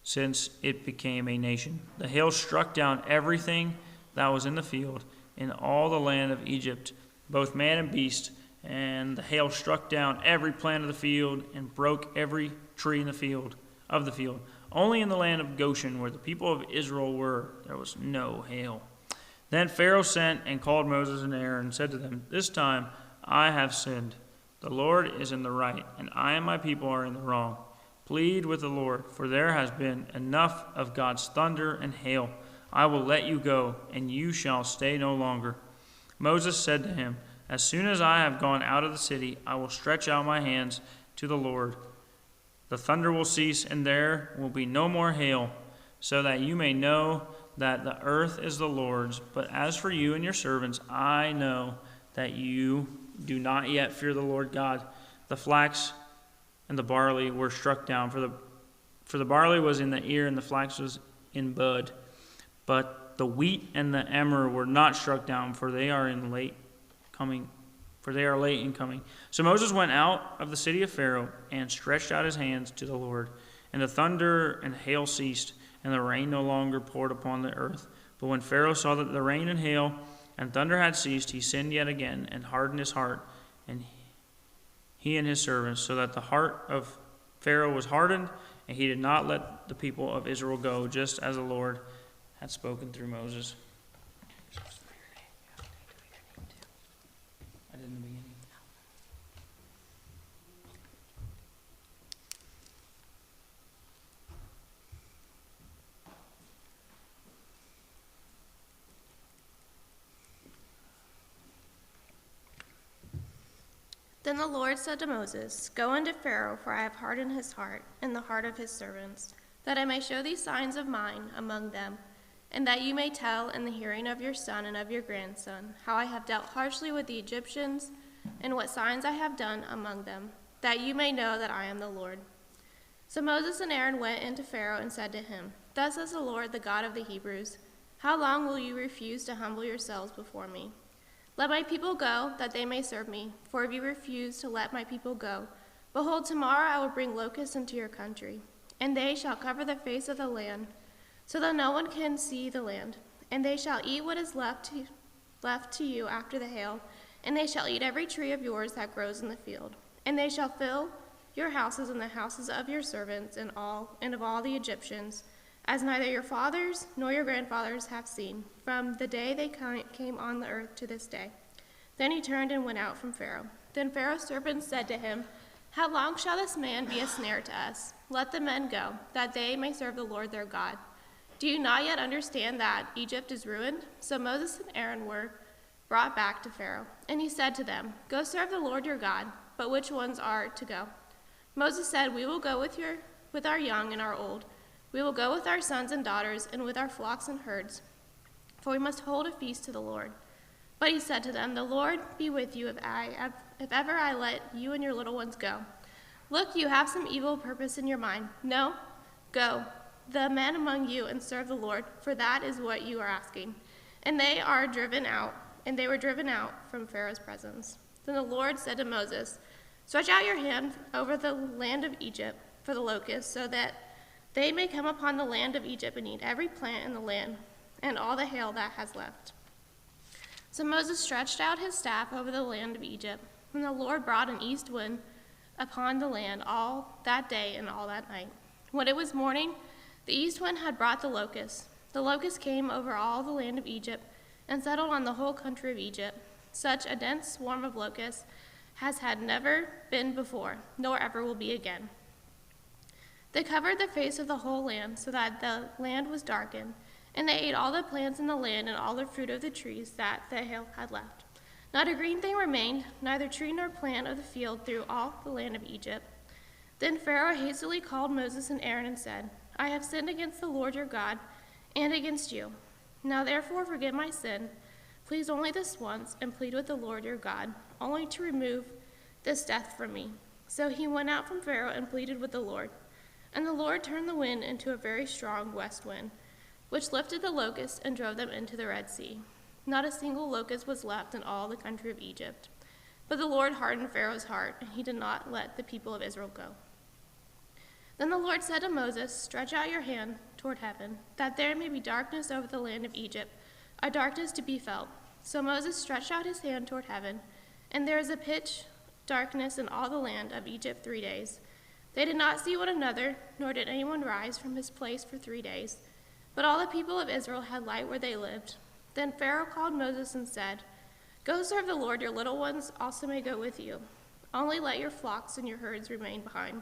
since it became a nation. The hail struck down everything that was in the field in all the land of Egypt, both man and beast, and the hail struck down every plant of the field and broke every tree in the field. Only in the land of Goshen, where the people of Israel were, there was no hail. Then Pharaoh sent and called Moses and Aaron and said to them, "This time I have sinned. The Lord is in the right, and I and my people are in the wrong. Plead with the Lord, for there has been enough of God's thunder and hail. I will let you go, and you shall stay no longer." Moses said to him, "As soon as I have gone out of the city, I will stretch out my hands to the Lord. The thunder will cease, and there will be no more hail, so that you may know that the earth is the Lord's. But as for you and your servants, I know that you do not yet fear the Lord God." The flax and the barley were struck down, for the barley was in the ear and the flax was in bud. But the wheat and the emmer were not struck down, for they are late in coming. So Moses went out of the city of Pharaoh and stretched out his hands to the Lord. And the thunder and hail ceased, and the rain no longer poured upon the earth. But when Pharaoh saw that the rain and hail and thunder had ceased, he sinned yet again and hardened his heart, and he and his servants, so that the heart of Pharaoh was hardened, and he did not let the people of Israel go, just as the Lord had spoken through Moses. I did in the beginning. Then the Lord said to Moses, "Go unto Pharaoh, for I have hardened his heart and the heart of his servants, that I may show these signs of mine among them, and that you may tell in the hearing of your son and of your grandson how I have dealt harshly with the Egyptians and what signs I have done among them, that you may know that I am the Lord." So Moses and Aaron went into Pharaoh and said to him, "Thus says the Lord, the God of the Hebrews, how long will you refuse to humble yourselves before me? Let my people go, that they may serve me. For if you refuse to let my people go, behold, tomorrow I will bring locusts into your country, and they shall cover the face of the land, so that no one can see the land. And they shall eat what is left to you after the hail, and they shall eat every tree of yours that grows in the field. And they shall fill your houses and the houses of your servants and of all the Egyptians, as neither your fathers nor your grandfathers have seen, from the day they came on the earth to this day." Then he turned and went out from Pharaoh. Then Pharaoh's servants said to him, "How long shall this man be a snare to us? Let the men go, that they may serve the Lord their God. Do you not yet understand that Egypt is ruined?" So Moses and Aaron were brought back to Pharaoh, and he said to them, "Go serve the Lord your God, but which ones are to go?" Moses said, "We will go with our young and our old. We will go with our sons and daughters and with our flocks and herds, for we must hold a feast to the Lord." But he said to them, "The Lord be with you if ever I let you and your little ones go. Look, you have some evil purpose in your mind. No, go, the men among you, and serve the Lord, for that is what you are asking." And they were driven out from Pharaoh's presence. Then the Lord said to Moses, "Stretch out your hand over the land of Egypt for the locusts, so that they may come upon the land of Egypt and eat every plant in the land and all the hail that has left." So Moses stretched out his staff over the land of Egypt, and the Lord brought an east wind upon the land all that day and all that night. When it was morning, the east wind had brought the locusts. The locusts came over all the land of Egypt and settled on the whole country of Egypt. Such a dense swarm of locusts had never been before, nor ever will be again. They covered the face of the whole land, so that the land was darkened, and they ate all the plants in the land and all the fruit of the trees that the hail had left. Not a green thing remained, neither tree nor plant of the field through all the land of Egypt. Then Pharaoh hastily called Moses and Aaron and said, I have sinned against the Lord your God and against you. Now therefore forgive my sin. Please only this once, and plead with the Lord your God, only to remove this death from me. So he went out from Pharaoh and pleaded with the Lord. And the Lord turned the wind into a very strong west wind, which lifted the locusts and drove them into the Red Sea. Not a single locust was left in all the country of Egypt. But the Lord hardened Pharaoh's heart, and he did not let the people of Israel go. Then the Lord said to Moses, Stretch out your hand toward heaven, that there may be darkness over the land of Egypt, a darkness to be felt. So Moses stretched out his hand toward heaven, and there was a pitch darkness in all the land of Egypt 3 days. They did not see one another, nor did anyone rise from his place for 3 days. But all the people of Israel had light where they lived. Then Pharaoh called Moses and said, Go serve the Lord, your little ones also may go with you. Only let your flocks and your herds remain behind.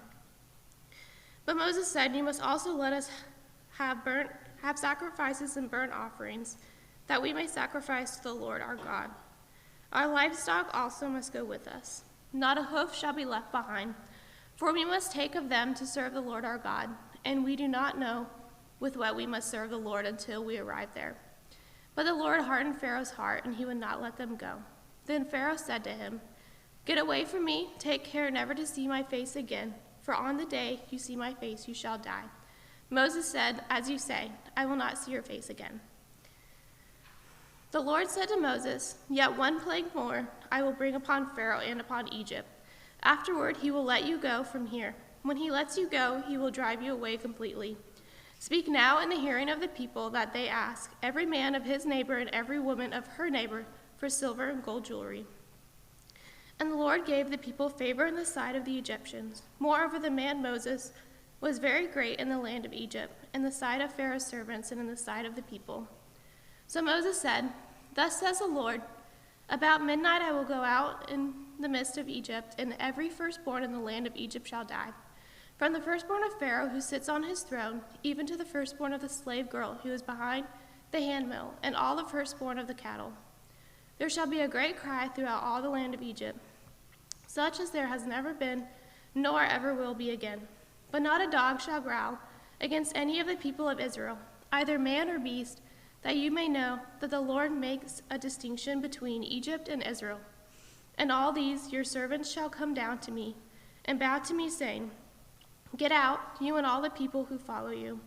But Moses said, You must also let us have sacrifices and burnt offerings, that we may sacrifice to the Lord our God. Our livestock also must go with us. Not a hoof shall be left behind, for we must take of them to serve the Lord our God, and we do not know with what we must serve the Lord until we arrive there. But the Lord hardened Pharaoh's heart, and he would not let them go. Then Pharaoh said to him, Get away from me, take care never to see my face again, for on the day you see my face you shall die. Moses said, As you say, I will not see your face again. The Lord said to Moses, Yet one plague more I will bring upon Pharaoh and upon Egypt. Afterward he will let you go from here. When he lets you go, he will drive you away completely. Speak now in the hearing of the people that they ask, every man of his neighbor and every woman of her neighbor, for silver and gold jewelry. And the Lord gave the people favor in the sight of the Egyptians. Moreover, the man Moses was very great in the land of Egypt, in the sight of Pharaoh's servants and in the sight of the people. So Moses said, Thus says the Lord, About midnight I will go out in the midst of Egypt, and every firstborn in the land of Egypt shall die. From the firstborn of Pharaoh who sits on his throne, even to the firstborn of the slave girl who is behind the handmill, and all the firstborn of the cattle. There shall be a great cry throughout all the land of Egypt, such as there has never been, nor ever will be again. But not a dog shall growl against any of the people of Israel, either man or beast, that you may know that the Lord makes a distinction between Egypt and Israel. And all these your servants shall come down to me, and bow to me, saying, Get out, you and all the people who follow you.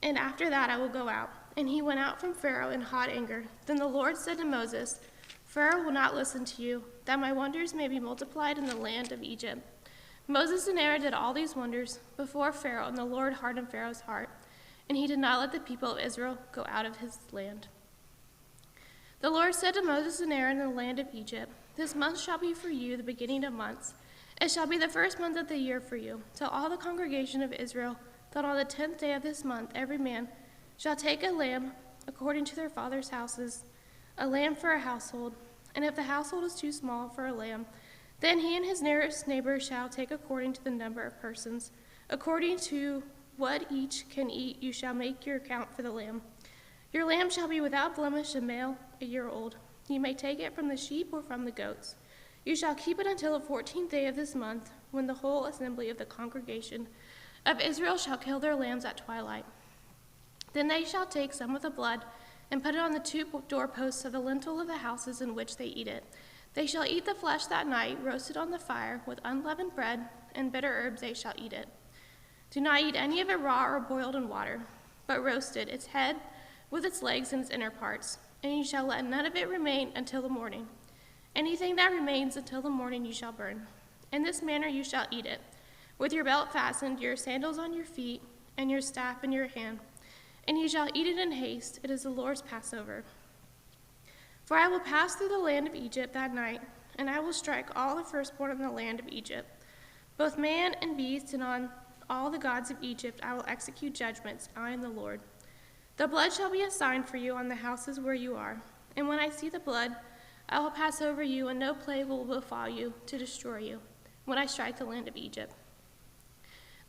And after that I will go out. And he went out from Pharaoh in hot anger. Then the Lord said to Moses, Pharaoh will not listen to you, that my wonders may be multiplied in the land of Egypt. Moses and Aaron did all these wonders before Pharaoh, and the Lord hardened Pharaoh's heart, and he did not let the people of Israel go out of his land. The Lord said to Moses and Aaron in the land of Egypt, This month shall be for you the beginning of months. It shall be the first month of the year for you. Tell all the congregation of Israel that on the 10th day of this month every man shall take a lamb according to their father's houses, a lamb for a household. And if the household is too small for a lamb, then he and his nearest neighbor shall take according to the number of persons. According to what each can eat, you shall make your account for the lamb. Your lamb shall be without blemish, a male, a year old. You may take it from the sheep or from the goats. You shall keep it until the 14th day of this month, when the whole assembly of the congregation of Israel shall kill their lambs at twilight. Then they shall take some of the blood and put it on the 2 doorposts of the lintel of the houses in which they eat it. They shall eat the flesh that night, roasted on the fire, with unleavened bread and bitter herbs they shall eat it. Do not eat any of it raw or boiled in water, but roasted, its head with its legs and its inner parts, and you shall let none of it remain until the morning. Anything that remains until the morning you shall burn. In this manner you shall eat it, with your belt fastened, your sandals on your feet, and your staff in your hand. And you shall eat it in haste. It is the Lord's Passover. For I will pass through the land of Egypt that night, and I will strike all the firstborn in the land of Egypt, both man and beast, and on all the gods of Egypt I will execute judgments. I am the Lord. The blood shall be a sign for you on the houses where you are. And when I see the blood, I will pass over you, and no plague will befall you to destroy you when I strike the land of Egypt.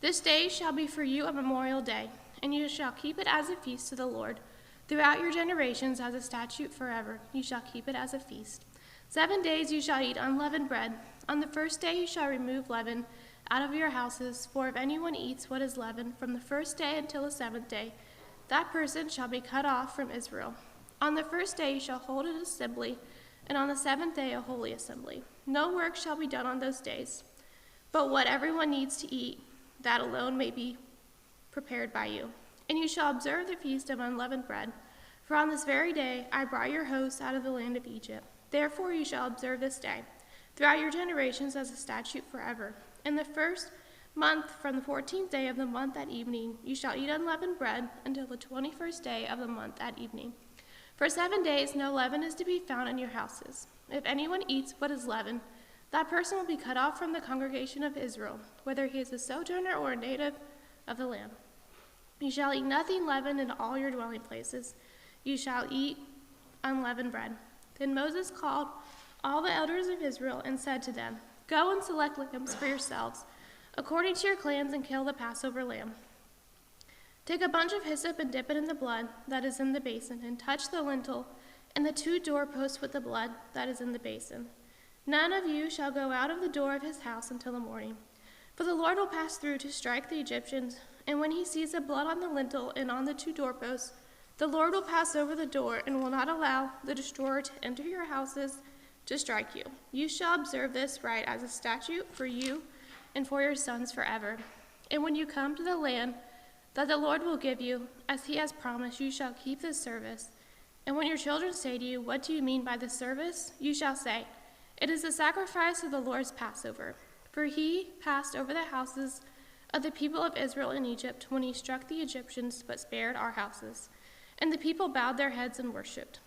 This day shall be for you a memorial day, and you shall keep it as a feast to the Lord. Throughout your generations as a statute forever, you shall keep it as a feast. 7 days you shall eat unleavened bread. On the first day you shall remove leaven out of your houses, for if anyone eats what is leavened from the first day until the 7th day, that person shall be cut off from Israel. On the first day you shall hold an assembly, and on the 7th day a holy assembly. No work shall be done on those days, but what everyone needs to eat, that alone may be prepared by you. And you shall observe the feast of unleavened bread, for on this very day I brought your hosts out of the land of Egypt. Therefore you shall observe this day throughout your generations as a statute forever. In the first month, from the 14th day of the month at evening, you shall eat unleavened bread until the 21st day of the month at evening. For 7 days no leaven is to be found in your houses. If anyone eats what is leavened, that person will be cut off from the congregation of Israel, whether he is a sojourner or a native of the land. You shall eat nothing leavened in all your dwelling places. You shall eat unleavened bread. Then Moses called all the elders of Israel and said to them, Go and select lambs for yourselves, according to your clans, and kill the Passover lamb. Take a bunch of hyssop and dip it in the blood that is in the basin, and touch the lintel and the 2 doorposts with the blood that is in the basin. None of you shall go out of the door of his house until the morning. For the Lord will pass through to strike the Egyptians, and when he sees the blood on the lintel and on the 2 doorposts, the Lord will pass over the door and will not allow the destroyer to enter your houses to strike you. You shall observe this rite as a statute for you and for your sons forever. And when you come to the land that the Lord will give you, as he has promised, you shall keep this service. And when your children say to you, What do you mean by this service? You shall say, It is the sacrifice of the Lord's Passover. For he passed over the houses of the people of Israel in Egypt when he struck the Egyptians, but spared our houses. And the people bowed their heads and worshipped.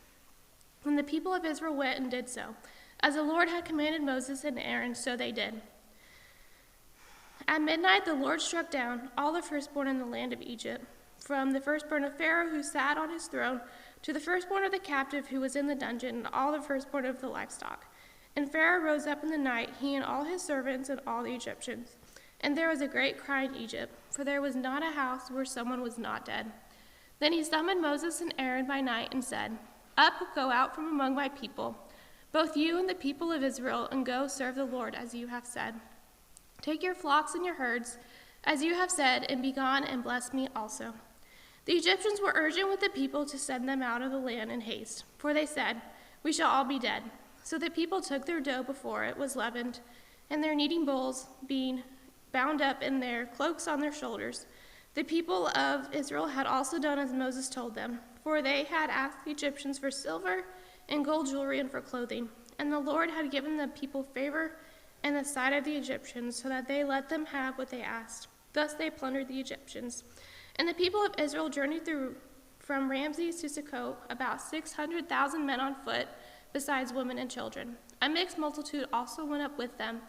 And the people of Israel went and did so. As the Lord had commanded Moses and Aaron, so they did. At midnight the Lord struck down all the firstborn in the land of Egypt, from the firstborn of Pharaoh who sat on his throne, to the firstborn of the captive who was in the dungeon, and all the firstborn of the livestock. And Pharaoh rose up in the night, he and all his servants and all the Egyptians. And there was a great cry in Egypt, for there was not a house where someone was not dead. Then he summoned Moses and Aaron by night and said, Up, go out from among my people, both you and the people of Israel, and go serve the Lord as you have said. Take your flocks and your herds, as you have said, and be gone and bless me also. The Egyptians were urgent with the people to send them out of the land in haste, for they said, We shall all be dead. So the people took their dough before it was leavened, and their kneading bowls being bound up in their cloaks on their shoulders. The people of Israel had also done as Moses told them, for they had asked the Egyptians for silver and gold jewelry and for clothing. And the Lord had given the people favor in the sight of the Egyptians, so that they let them have what they asked. Thus they plundered the Egyptians. And the people of Israel journeyed through from Ramses to Succoth, about 600,000 men on foot, besides women and children. A mixed multitude also went up with them,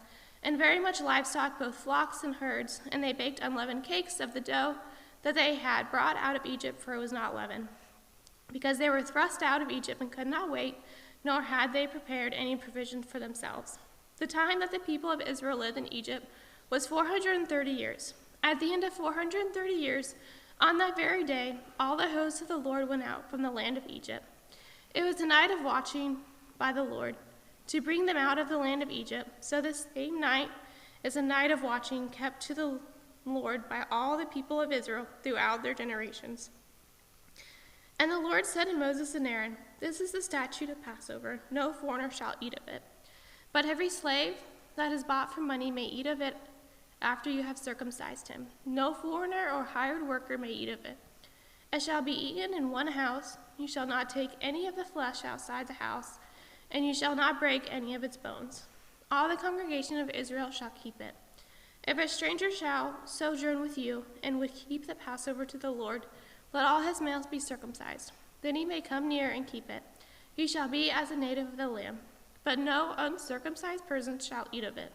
and very much livestock, both flocks and herds, and they baked unleavened cakes of the dough that they had brought out of Egypt, for it was not leavened, because they were thrust out of Egypt and could not wait, nor had they prepared any provision for themselves. The time that the people of Israel lived in Egypt was 430 years. At the end of 430 years, on that very day, all the hosts of the Lord went out from the land of Egypt. It was a night of watching by the Lord to bring them out of the land of Egypt. So this same night is a night of watching kept to the Lord by all the people of Israel throughout their generations. And the Lord said to Moses and Aaron, This is the statute of Passover. No foreigner shall eat of it. But every slave that is bought for money may eat of it after you have circumcised him. No foreigner or hired worker may eat of it. It shall be eaten in one house. You shall not take any of the flesh outside the house, and you shall not break any of its bones. All the congregation of Israel shall keep it. If a stranger shall sojourn with you and would keep the Passover to the Lord, let all his males be circumcised. Then he may come near and keep it. He shall be as a native of the land. But no uncircumcised person shall eat of it.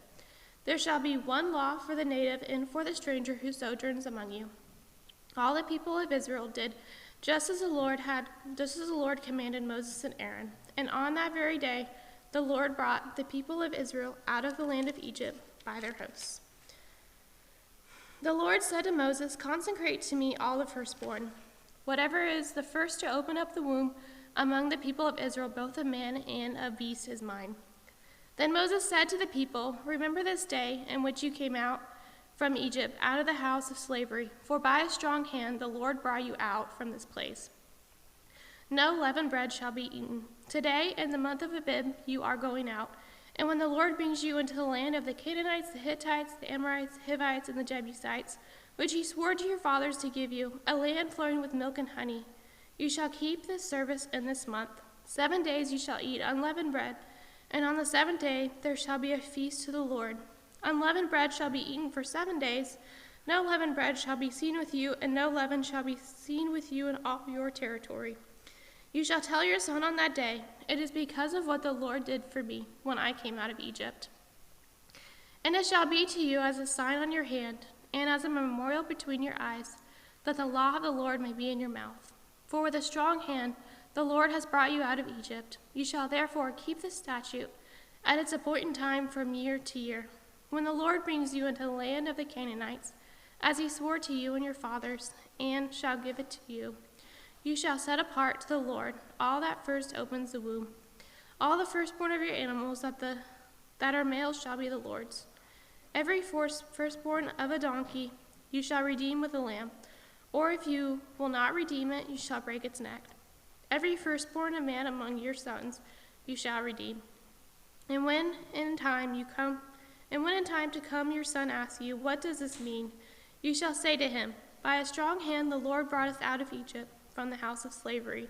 There shall be one law for the native and for the stranger who sojourns among you. All the people of Israel did just as the Lord commanded Moses and Aaron. And on that very day, the Lord brought the people of Israel out of the land of Egypt by their hosts. The Lord said to Moses, "Consecrate to me all the firstborn, whatever is the first to open up the womb among the people of Israel, both of man and of beast is mine." Then Moses said to the people, "Remember this day in which you came out from Egypt, out of the house of slavery, for by a strong hand the Lord brought you out from this place. No leavened bread shall be eaten. Today, in the month of Abib, you are going out. And when the Lord brings you into the land of the Canaanites, the Hittites, the Amorites, the Hivites, and the Jebusites, which he swore to your fathers to give you, a land flowing with milk and honey, you shall keep this service in this month. 7 days you shall eat unleavened bread, and on the 7th day there shall be a feast to the Lord. Unleavened bread shall be eaten for 7 days. No leavened bread shall be seen with you, and no leaven shall be seen with you in all your territory. You shall tell your son on that day, it is because of what the Lord did for me when I came out of Egypt. And it shall be to you as a sign on your hand, and as a memorial between your eyes, that the law of the Lord may be in your mouth. For with a strong hand the Lord has brought you out of Egypt. You shall therefore keep this statute at its appointed time from year to year, when the Lord brings you into the land of the Canaanites, as he swore to you and your fathers, and shall give it to you. You shall set apart to the Lord all that first opens the womb. All the firstborn of your animals that are males shall be the Lord's. Every firstborn of a donkey you shall redeem with a lamb, or if you will not redeem it, you shall break its neck. Every firstborn of man among your sons you shall redeem. And when in time to come your son asks you, "What does this mean?" you shall say to him, "By a strong hand the Lord brought us out of Egypt, from the house of slavery.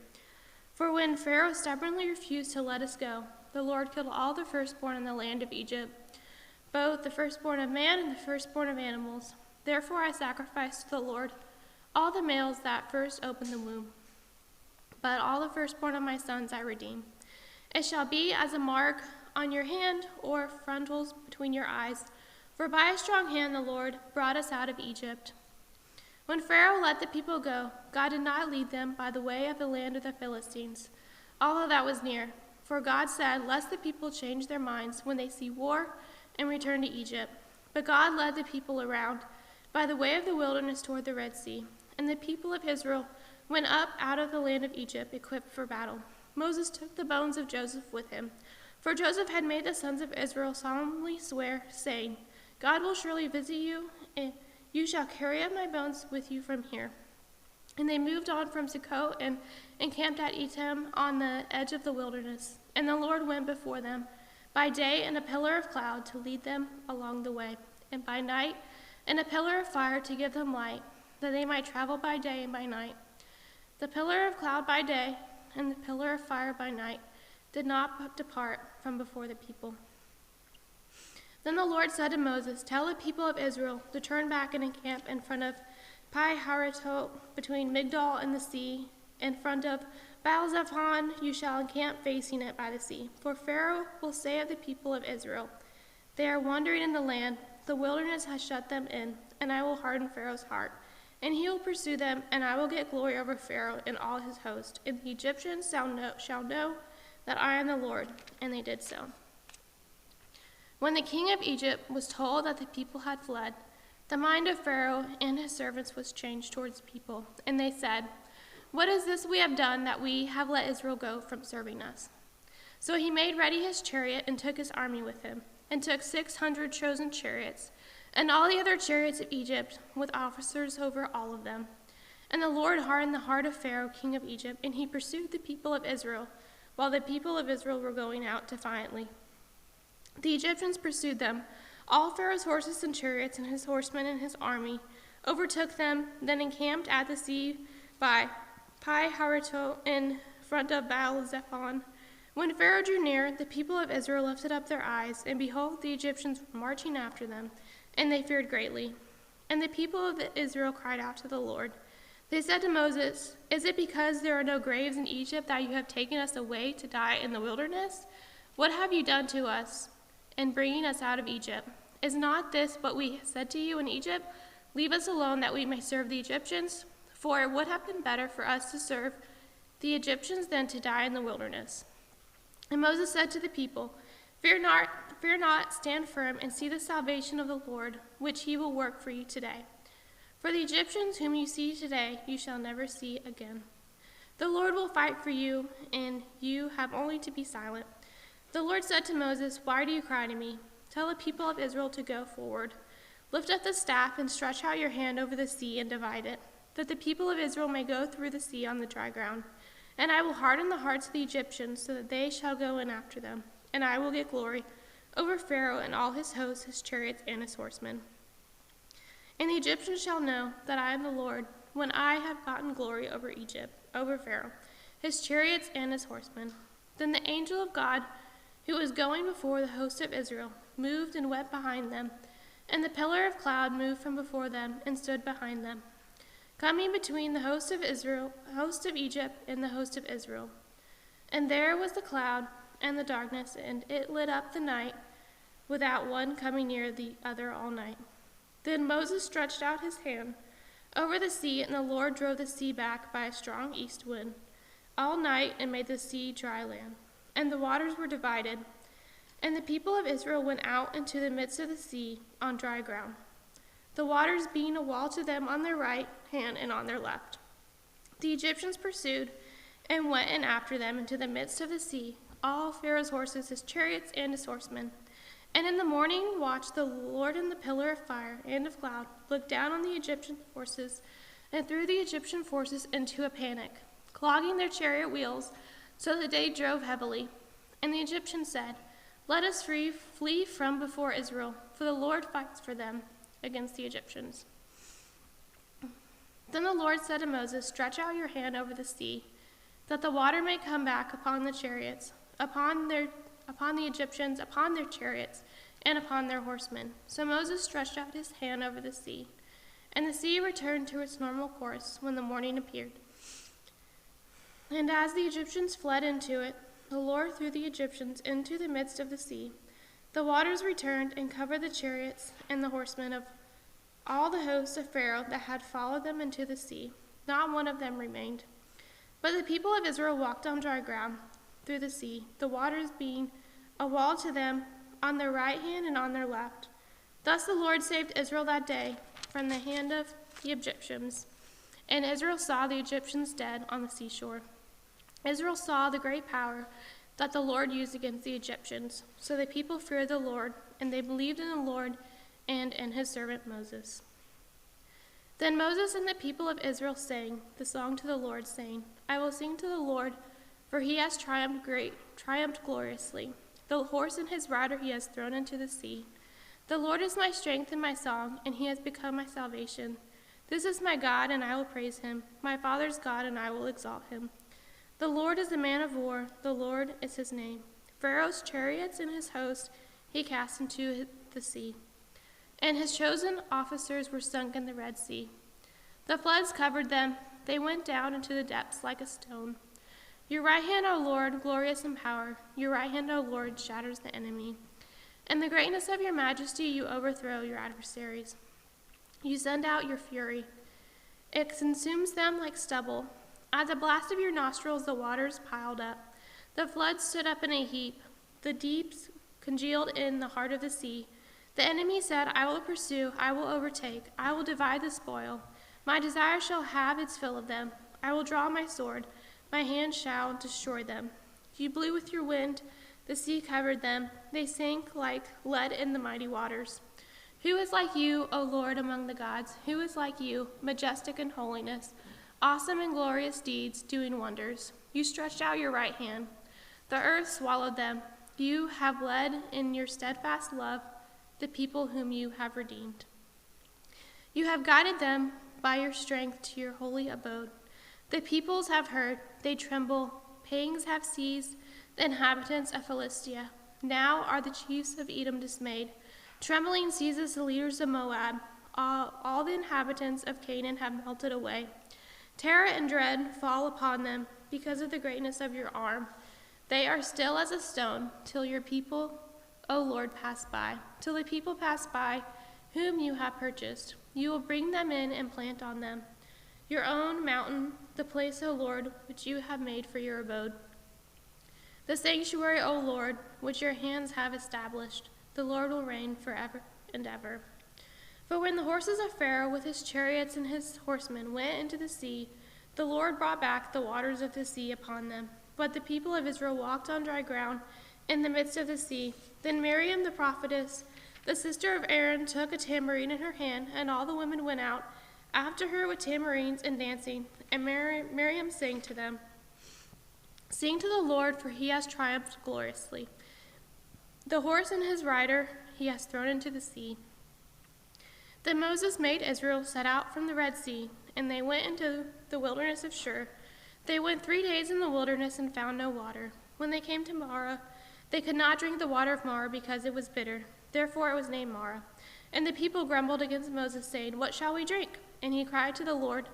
For when Pharaoh stubbornly refused to let us go, the Lord killed all the firstborn in the land of Egypt, both the firstborn of man and the firstborn of animals. Therefore I sacrificed to the Lord all the males that first opened the womb. But all the firstborn of my sons I redeem. It shall be as a mark on your hand or frontals between your eyes. For by a strong hand the Lord brought us out of Egypt." When Pharaoh let the people go, God did not lead them by the way of the land of the Philistines, although that was near. For God said, "Lest the people change their minds when they see war and return to Egypt." But God led the people around by the way of the wilderness toward the Red Sea. And the people of Israel went up out of the land of Egypt equipped for battle. Moses took the bones of Joseph with him, for Joseph had made the sons of Israel solemnly swear, saying, "God will surely visit you, and you shall carry up my bones with you from here." And they moved on from Succoth and encamped at Etam on the edge of the wilderness. And the Lord went before them by day in a pillar of cloud to lead them along the way, and by night in a pillar of fire to give them light, that they might travel by day and by night. The pillar of cloud by day and the pillar of fire by night did not depart from before the people. Then the Lord said to Moses, "Tell the people of Israel to turn back and encamp in front of Pi-hahiroth, between Migdol and the sea. In front of Baal-zephon you shall encamp facing it by the sea. For Pharaoh will say of the people of Israel, 'They are wandering in the land. The wilderness has shut them in, and I will harden Pharaoh's heart. And he will pursue them, and I will get glory over Pharaoh and all his host. And the Egyptians shall know that I am the Lord.'" And they did so. When the king of Egypt was told that the people had fled, the mind of Pharaoh and his servants was changed towards the people, and they said, "What is this we have done that we have let Israel go from serving us?" So he made ready his chariot and took his army with him, and took 600 chosen chariots, and all the other chariots of Egypt, with officers over all of them. And the Lord hardened the heart of Pharaoh, king of Egypt, and he pursued the people of Israel, while the people of Israel were going out defiantly. The Egyptians pursued them. All Pharaoh's horses and chariots and his horsemen and his army overtook them, then encamped at the sea by Pi-hahiroth in front of Baal-zephon. When Pharaoh drew near, the people of Israel lifted up their eyes, and behold, the Egyptians were marching after them, and they feared greatly. And the people of Israel cried out to the Lord. They said to Moses, "Is it because there are no graves in Egypt that you have taken us away to die in the wilderness? What have you done to us in bringing us out of Egypt? Is not this what we said to you in Egypt? Leave us alone that we may serve the Egyptians? For it would have been better for us to serve the Egyptians than to die in the wilderness." And Moses said to the people, Fear not, stand firm and see the salvation of the Lord, which he will work for you today. For the Egyptians whom you see today, you shall never see again. The Lord will fight for you, and you have only to be silent. The Lord said to Moses, "Why do you cry to me? Tell the people of Israel to go forward. Lift up the staff and stretch out your hand over the sea and divide it, that the people of Israel may go through the sea on the dry ground. And I will harden the hearts of the Egyptians, so that they shall go in after them. And I will get glory over Pharaoh and all his hosts, his chariots, and his horsemen. And the Egyptians shall know that I am the Lord, when I have gotten glory over Egypt, over Pharaoh, his chariots, and his horsemen." Then the angel of God, who was going before the host of Israel, moved and went behind them, and the pillar of cloud moved from before them and stood behind them, coming between the host of Egypt, and the host of Israel. And there was the cloud and the darkness, and it lit up the night, without one coming near the other all night. Then Moses stretched out his hand over the sea, and the Lord drove the sea back by a strong east wind all night, and made the sea dry land, and the waters were divided. And the people of Israel went out into the midst of the sea on dry ground, the waters being a wall to them on their right hand and on their left. The Egyptians pursued and went in after them into the midst of the sea, all Pharaoh's horses, his chariots, and his horsemen. And in the morning watch, the Lord in the pillar of fire and of cloud looked down on the Egyptian forces and threw the Egyptian forces into a panic, clogging their chariot wheels so that they drove heavily. And the Egyptians said, "Let us flee from before Israel, for the Lord fights for them against the Egyptians." Then the Lord said to Moses, "Stretch out your hand over the sea, that the water may come back upon the chariots, upon the Egyptians, upon their chariots, and upon their horsemen." So Moses stretched out his hand over the sea, and the sea returned to its normal course when the morning appeared. And as the Egyptians fled into it, the Lord threw the Egyptians into the midst of the sea. The waters returned and covered the chariots and the horsemen of all the hosts of Pharaoh that had followed them into the sea. Not one of them remained. But the people of Israel walked on dry ground through the sea, the waters being a wall to them on their right hand and on their left. Thus the Lord saved Israel that day from the hand of the Egyptians. And Israel saw the Egyptians dead on the seashore. Israel saw the great power that the Lord used against the Egyptians. So the people feared the Lord, and they believed in the Lord and in his servant Moses. Then Moses and the people of Israel sang the song to the Lord, saying, "I will sing to the Lord, for he has triumphed gloriously. The horse and his rider he has thrown into the sea. The Lord is my strength and my song, and he has become my salvation. This is my God, and I will praise him, my father's God, and I will exalt him. The Lord is a man of war, the Lord is his name. Pharaoh's chariots and his host he cast into the sea, and his chosen officers were sunk in the Red Sea. The floods covered them, they went down into the depths like a stone. Your right hand, O Lord, glorious in power, your right hand, O Lord, shatters the enemy. In the greatness of your majesty you overthrow your adversaries. You send out your fury. It consumes them like stubble. At the blast of your nostrils the waters piled up. The floods stood up in a heap. The deeps congealed in the heart of the sea. The enemy said, I will pursue, I will overtake, I will divide the spoil. My desire shall have its fill of them. I will draw my sword, my hand shall destroy them. You blew with your wind, the sea covered them. They sank like lead in the mighty waters. Who is like you, O Lord, among the gods? Who is like you, majestic in holiness, awesome in glorious deeds, doing wonders? You stretched out your right hand. The earth swallowed them. You have led in your steadfast love the people whom you have redeemed. You have guided them by your strength to your holy abode. The peoples have heard, they tremble. Pangs have seized the inhabitants of Philistia. Now are the chiefs of Edom dismayed. Trembling seizes the leaders of Moab. All the inhabitants of Canaan have melted away. Terror and dread fall upon them because of the greatness of your arm. They are still as a stone till your people, O Lord, pass by. Till the people pass by whom you have purchased. You will bring them in and plant on them your own mountain, the place, O Lord, which you have made for your abode. The sanctuary, O Lord, which your hands have established. The Lord will reign forever and ever. For when the horses of Pharaoh with his chariots and his horsemen went into the sea, the Lord brought back the waters of the sea upon them. But the people of Israel walked on dry ground in the midst of the sea. Then Miriam the prophetess, the sister of Aaron, took a tambourine in her hand, and all the women went out after her with tambourines and dancing. And Miriam sang to them, "Sing to the Lord, for he has triumphed gloriously. The horse and his rider he has thrown into the sea." Then Moses made Israel set out from the Red Sea, and they went into the wilderness of Shur. They went 3 days in the wilderness and found no water. When they came to Marah, they could not drink the water of Marah because it was bitter. Therefore it was named Marah. And the people grumbled against Moses, saying, "What shall we drink?" And he cried to the Lord.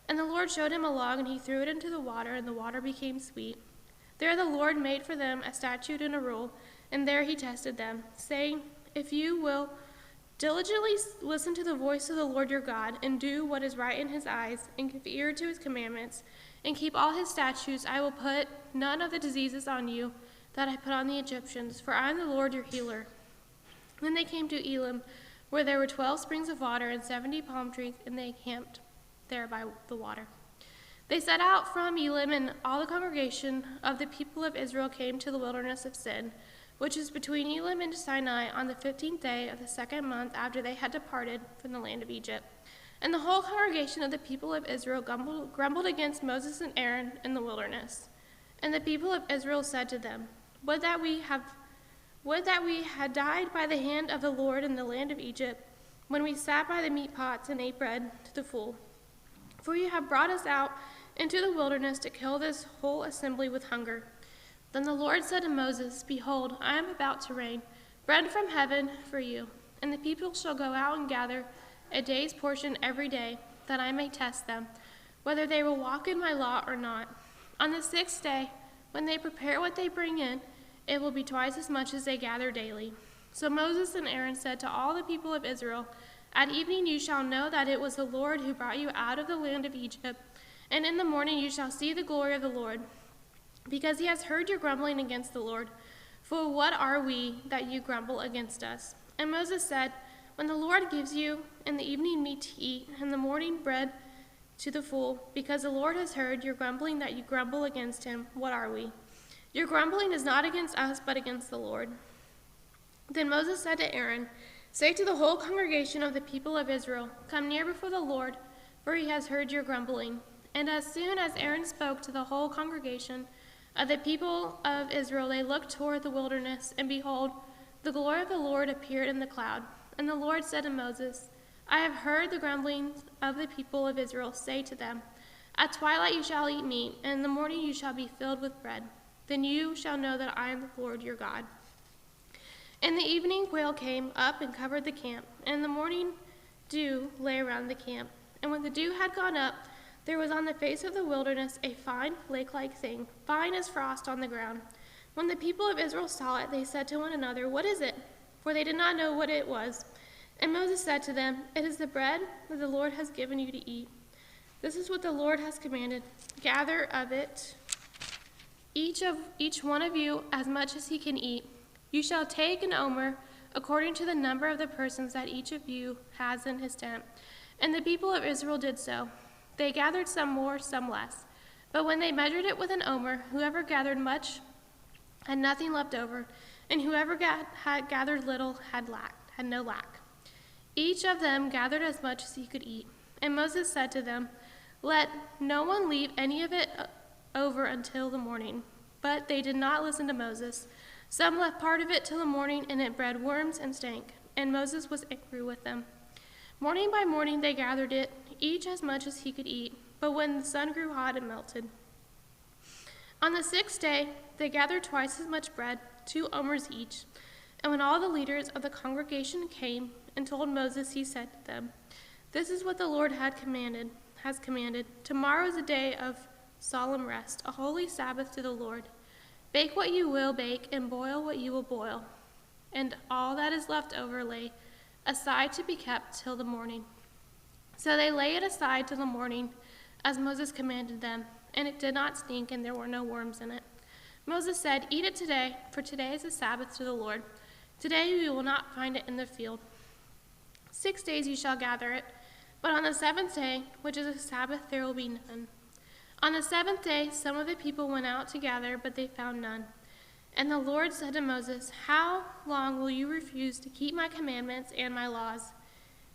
And the Lord showed him a log, and he threw it into the water, and the water became sweet. There the Lord made for them a statute and a rule, and there he tested them, saying, "If you will diligently listen to the voice of the Lord your God, and do what is right in his eyes, and give ear to his commandments, and keep all his statutes, I will put none of the diseases on you that I put on the Egyptians, for I am the Lord your healer." Then they came to Elim, where there were 12 springs of water and 70 palm trees, and they camped there by the water. They set out from Elim, and all the congregation of the people of Israel came to the wilderness of Sin, which is between Elim and Sinai, on the 15th day of the 2nd month after they had departed from the land of Egypt. And the whole congregation of the people of Israel grumbled against Moses and Aaron in the wilderness. And the people of Israel said to them, Would that we had died by the hand of the Lord in the land of Egypt, when we sat by the meat pots and ate bread to the full. For you have brought us out into the wilderness to kill this whole assembly with hunger." Then the Lord said to Moses, "Behold, I am about to rain bread from heaven for you, and the people shall go out and gather a day's portion every day, that I may test them, whether they will walk in my law or not. On the 6th day, when they prepare what they bring in, it will be twice as much as they gather daily." So Moses and Aaron said to all the people of Israel, "At evening you shall know that it was the Lord who brought you out of the land of Egypt, and in the morning you shall see the glory of the Lord, because he has heard your grumbling against the Lord. For what are we that you grumble against us?" And Moses said, "When the Lord gives you in the evening meat to eat, and the morning bread to the full, because the Lord has heard your grumbling that you grumble against him, what are we? Your grumbling is not against us, but against the Lord." Then Moses said to Aaron, "Say to the whole congregation of the people of Israel, Come near before the Lord, for he has heard your grumbling." And as soon as Aaron spoke to the whole congregation of the people of Israel, they looked toward the wilderness, and behold, the glory of the Lord appeared in the cloud. And the Lord said to Moses, "I have heard the grumblings of the people of Israel. Say to them, At twilight you shall eat meat, and in the morning you shall be filled with bread. Then you shall know that I am the Lord your God." In the evening quail came up and covered the camp, and in the morning dew lay around the camp. And when the dew had gone up, there was on the face of the wilderness a fine flake-like thing, fine as frost on the ground. When the people of Israel saw it, they said to one another, "What is it?" For they did not know what it was. And Moses said to them, "It is the bread that the Lord has given you to eat. This is what the Lord has commanded. Gather of it, each one of you, as much as he can eat. You shall take an omer, according to the number of the persons that each of you has in his tent." And the people of Israel did so. They gathered some more, some less. But when they measured it with an omer, whoever gathered much had nothing left over, and whoever had gathered little had no lack. Each of them gathered as much as he could eat. And Moses said to them, "Let no one leave any of it over until the morning." But they did not listen to Moses. Some left part of it till the morning, and it bred worms and stank. And Moses was angry with them. Morning by morning they gathered it, each as much as he could eat. But when the sun grew hot, it melted. On the 6th day they gathered twice as much bread, 2 omers each. And when all the leaders of the congregation came and told Moses, he said to them, "This is what the Lord has commanded. Tomorrow is a day of solemn rest, a holy Sabbath to the Lord. Bake what you will bake, and boil what you will boil, and all that is left over lay aside to be kept till the morning." So they lay it aside till the morning, as Moses commanded them, and it did not stink, and there were no worms in it. Moses said, "Eat it today, for today is a Sabbath to the Lord. Today you will not find it in the field." 6 days you shall gather it, but on the seventh day, which is a Sabbath, there will be none. On the seventh day, some of the people went out to gather, but they found none. And the Lord said to Moses, how long will you refuse to keep my commandments and my laws?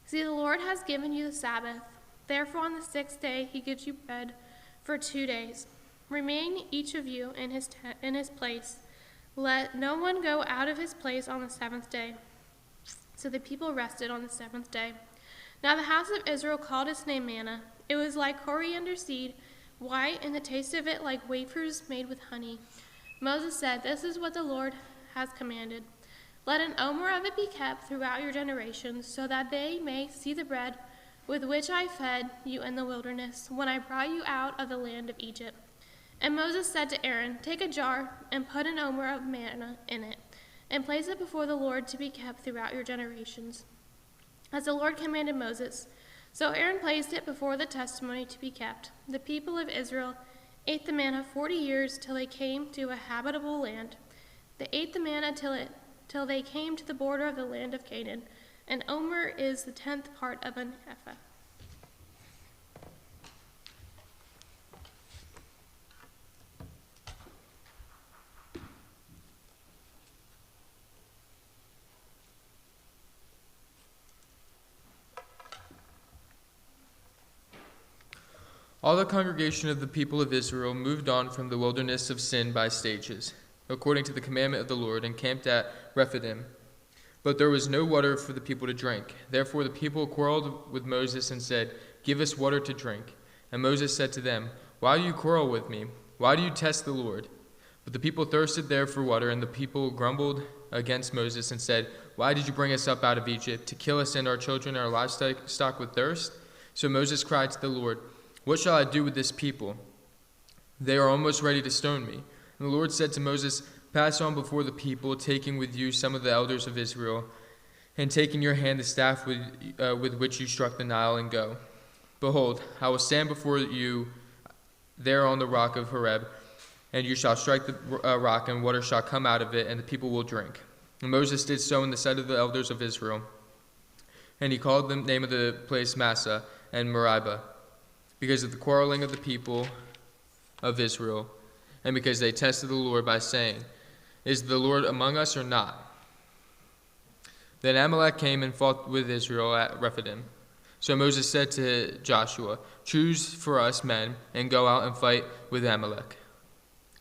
See, the Lord has given you the Sabbath. Therefore, on the sixth day, he gives you bread for 2 days. Remain each of you in his place. Let no one go out of his place on the seventh day. So the people rested on the seventh day. Now the house of Israel called its name manna. It was like coriander seed, white, and the taste of it like wafers made with honey. Moses said, this is what the Lord has commanded. Let an omer of it be kept throughout your generations, so that they may see the bread with which I fed you in the wilderness, when I brought you out of the land of Egypt. And Moses said to Aaron, take a jar and put an omer of manna in it, and place it before the Lord to be kept throughout your generations, as the Lord commanded Moses. So Aaron placed it before the testimony to be kept. The people of Israel ate the manna 40 years till they came to a habitable land. They ate the manna till they came to the border of the land of Canaan. An omer is the 10th part of an ephah. All the congregation of the people of Israel moved on from the wilderness of Sin by stages, according to the commandment of the Lord, and camped at Rephidim. But there was no water for the people to drink. Therefore the people quarreled with Moses and said, give us water to drink. And Moses said to them, why do you quarrel with me? Why do you test the Lord? But the people thirsted there for water, and the people grumbled against Moses and said, why did you bring us up out of Egypt, to kill us and our children and our livestock with thirst? So Moses cried to the Lord, what shall I do with this people? They are almost ready to stone me. And the Lord said to Moses, pass on before the people, taking with you some of the elders of Israel, and take in your hand the staff with which you struck the Nile, and go. Behold, I will stand before you there on the rock of Horeb, and you shall strike the rock, and water shall come out of it, and the people will drink. And Moses did so in the sight of the elders of Israel. And he called the name of the place Massah and Meribah, because of the quarreling of the people of Israel, and because they tested the Lord by saying, is the Lord among us or not? Then Amalek came and fought with Israel at Rephidim. So Moses said to Joshua, choose for us men, and go out and fight with Amalek.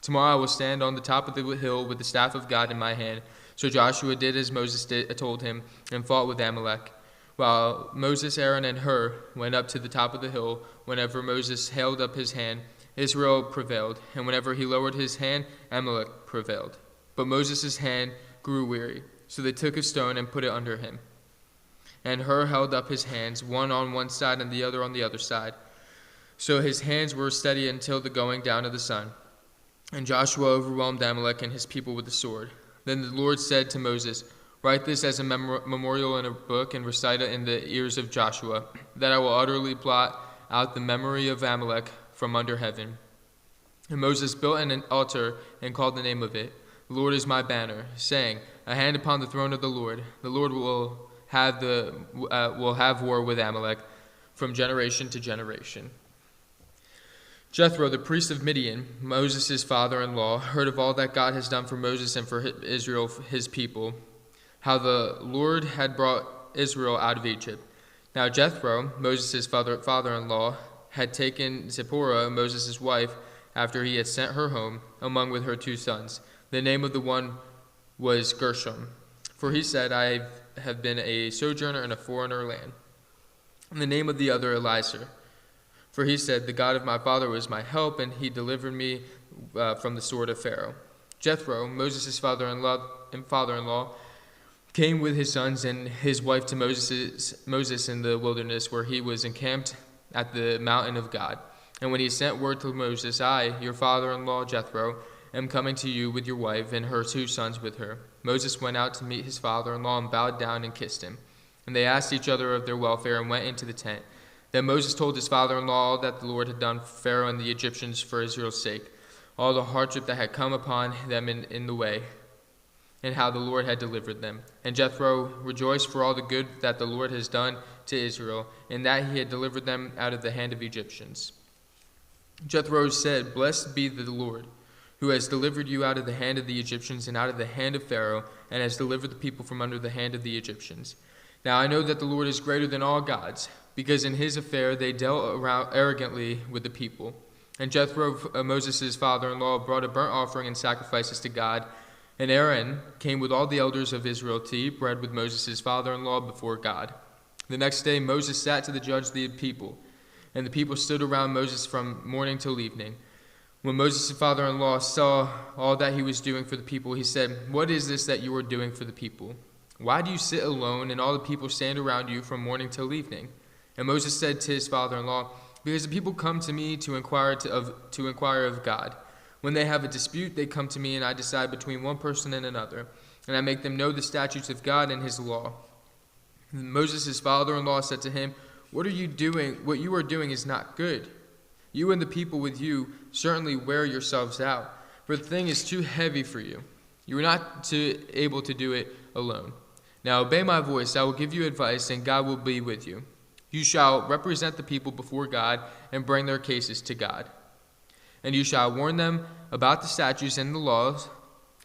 Tomorrow I will stand on the top of the hill with the staff of God in my hand. So Joshua did as Moses told him, and fought with Amalek. While Moses, Aaron, and Hur went up to the top of the hill, whenever Moses held up his hand, Israel prevailed, and whenever he lowered his hand, Amalek prevailed. But Moses' hand grew weary, so they took a stone and put it under him. And Hur held up his hands, one on one side and the other on the other side. So his hands were steady until the going down of the sun. And Joshua overwhelmed Amalek and his people with the sword. Then the Lord said to Moses, write this as a memorial in a book and recite it in the ears of Joshua, that I will utterly blot out the memory of Amalek from under heaven. And Moses built an altar and called the name of it, the Lord is my banner, saying, a hand upon the throne of the Lord. The Lord will have war with Amalek from generation to generation. Jethro, the priest of Midian, Moses' father-in-law, heard of all that God has done for Moses and for Israel, his people, how the Lord had brought Israel out of Egypt. Now Jethro, Moses' father-in-law, had taken Zipporah, Moses' wife, after he had sent her home, among with her 2 sons. The name of the one was Gershom, for he said, I have been a sojourner in a foreigner land. And the name of the other Eliezer, for he said, the God of my father was my help, and he delivered me from the sword of Pharaoh. Jethro, Moses' father-in-law, came with his sons and his wife to Moses in the wilderness, where he was encamped at the mountain of God. And when he sent word to Moses, I, your father-in-law Jethro, am coming to you with your wife and her 2 sons with her. Moses went out to meet his father-in-law and bowed down and kissed him. And they asked each other of their welfare and went into the tent. Then Moses told his father-in-law all that the Lord had done for Pharaoh and the Egyptians for Israel's sake, all the hardship that had come upon them in the way, and how the Lord had delivered them. And Jethro rejoiced for all the good that the Lord has done to Israel, and that he had delivered them out of the hand of Egyptians. Jethro said, "Blessed be the Lord, who has delivered you out of the hand of the Egyptians and out of the hand of Pharaoh, and has delivered the people from under the hand of the Egyptians. Now I know that the Lord is greater than all gods, because in his affair they dealt arrogantly with the people." And Jethro, Moses' father-in-law, brought a burnt offering and sacrifices to God. And Aaron came with all the elders of Israel to eat bread with Moses' father-in-law before God. The next day Moses sat to judge the people, and the people stood around Moses from morning till evening. When Moses' father-in-law saw all that he was doing for the people, he said, "What is this that you are doing for the people? Why do you sit alone, and all the people stand around you from morning till evening?" And Moses said to his father-in-law, "Because the people come to me to inquire of God. When they have a dispute, they come to me, and I decide between one person and another, and I make them know the statutes of God and his law." And Moses' father-in-law said to him, "What are you doing? What you are doing is not good. You and the people with you certainly wear yourselves out, for the thing is too heavy for you. You are not able to do it alone. Now obey my voice. I will give you advice, and God will be with you. You shall represent the people before God and bring their cases to God. And you shall warn them about the statutes and the laws,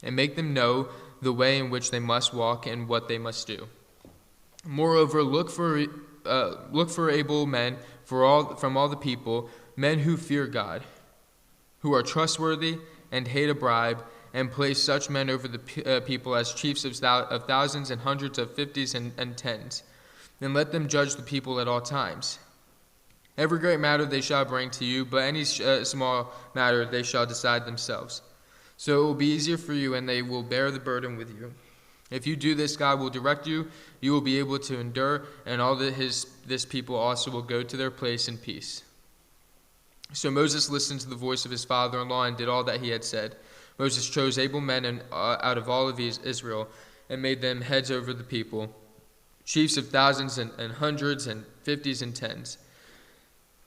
and make them know the way in which they must walk and what they must do. Moreover, look for able men from all the people, men who fear God, who are trustworthy and hate a bribe, and place such men over the people as chiefs of thousands and hundreds of fifties and tens. And let them judge the people at all times. Every great matter they shall bring to you, but any small matter they shall decide themselves. So it will be easier for you, and they will bear the burden with you. If you do this, God will direct you. You will be able to endure, and all this people also will go to their place in peace." So Moses listened to the voice of his father-in-law and did all that he had said. Moses chose able men out of all of Israel and made them heads over the people, chiefs of thousands and hundreds and fifties and tens.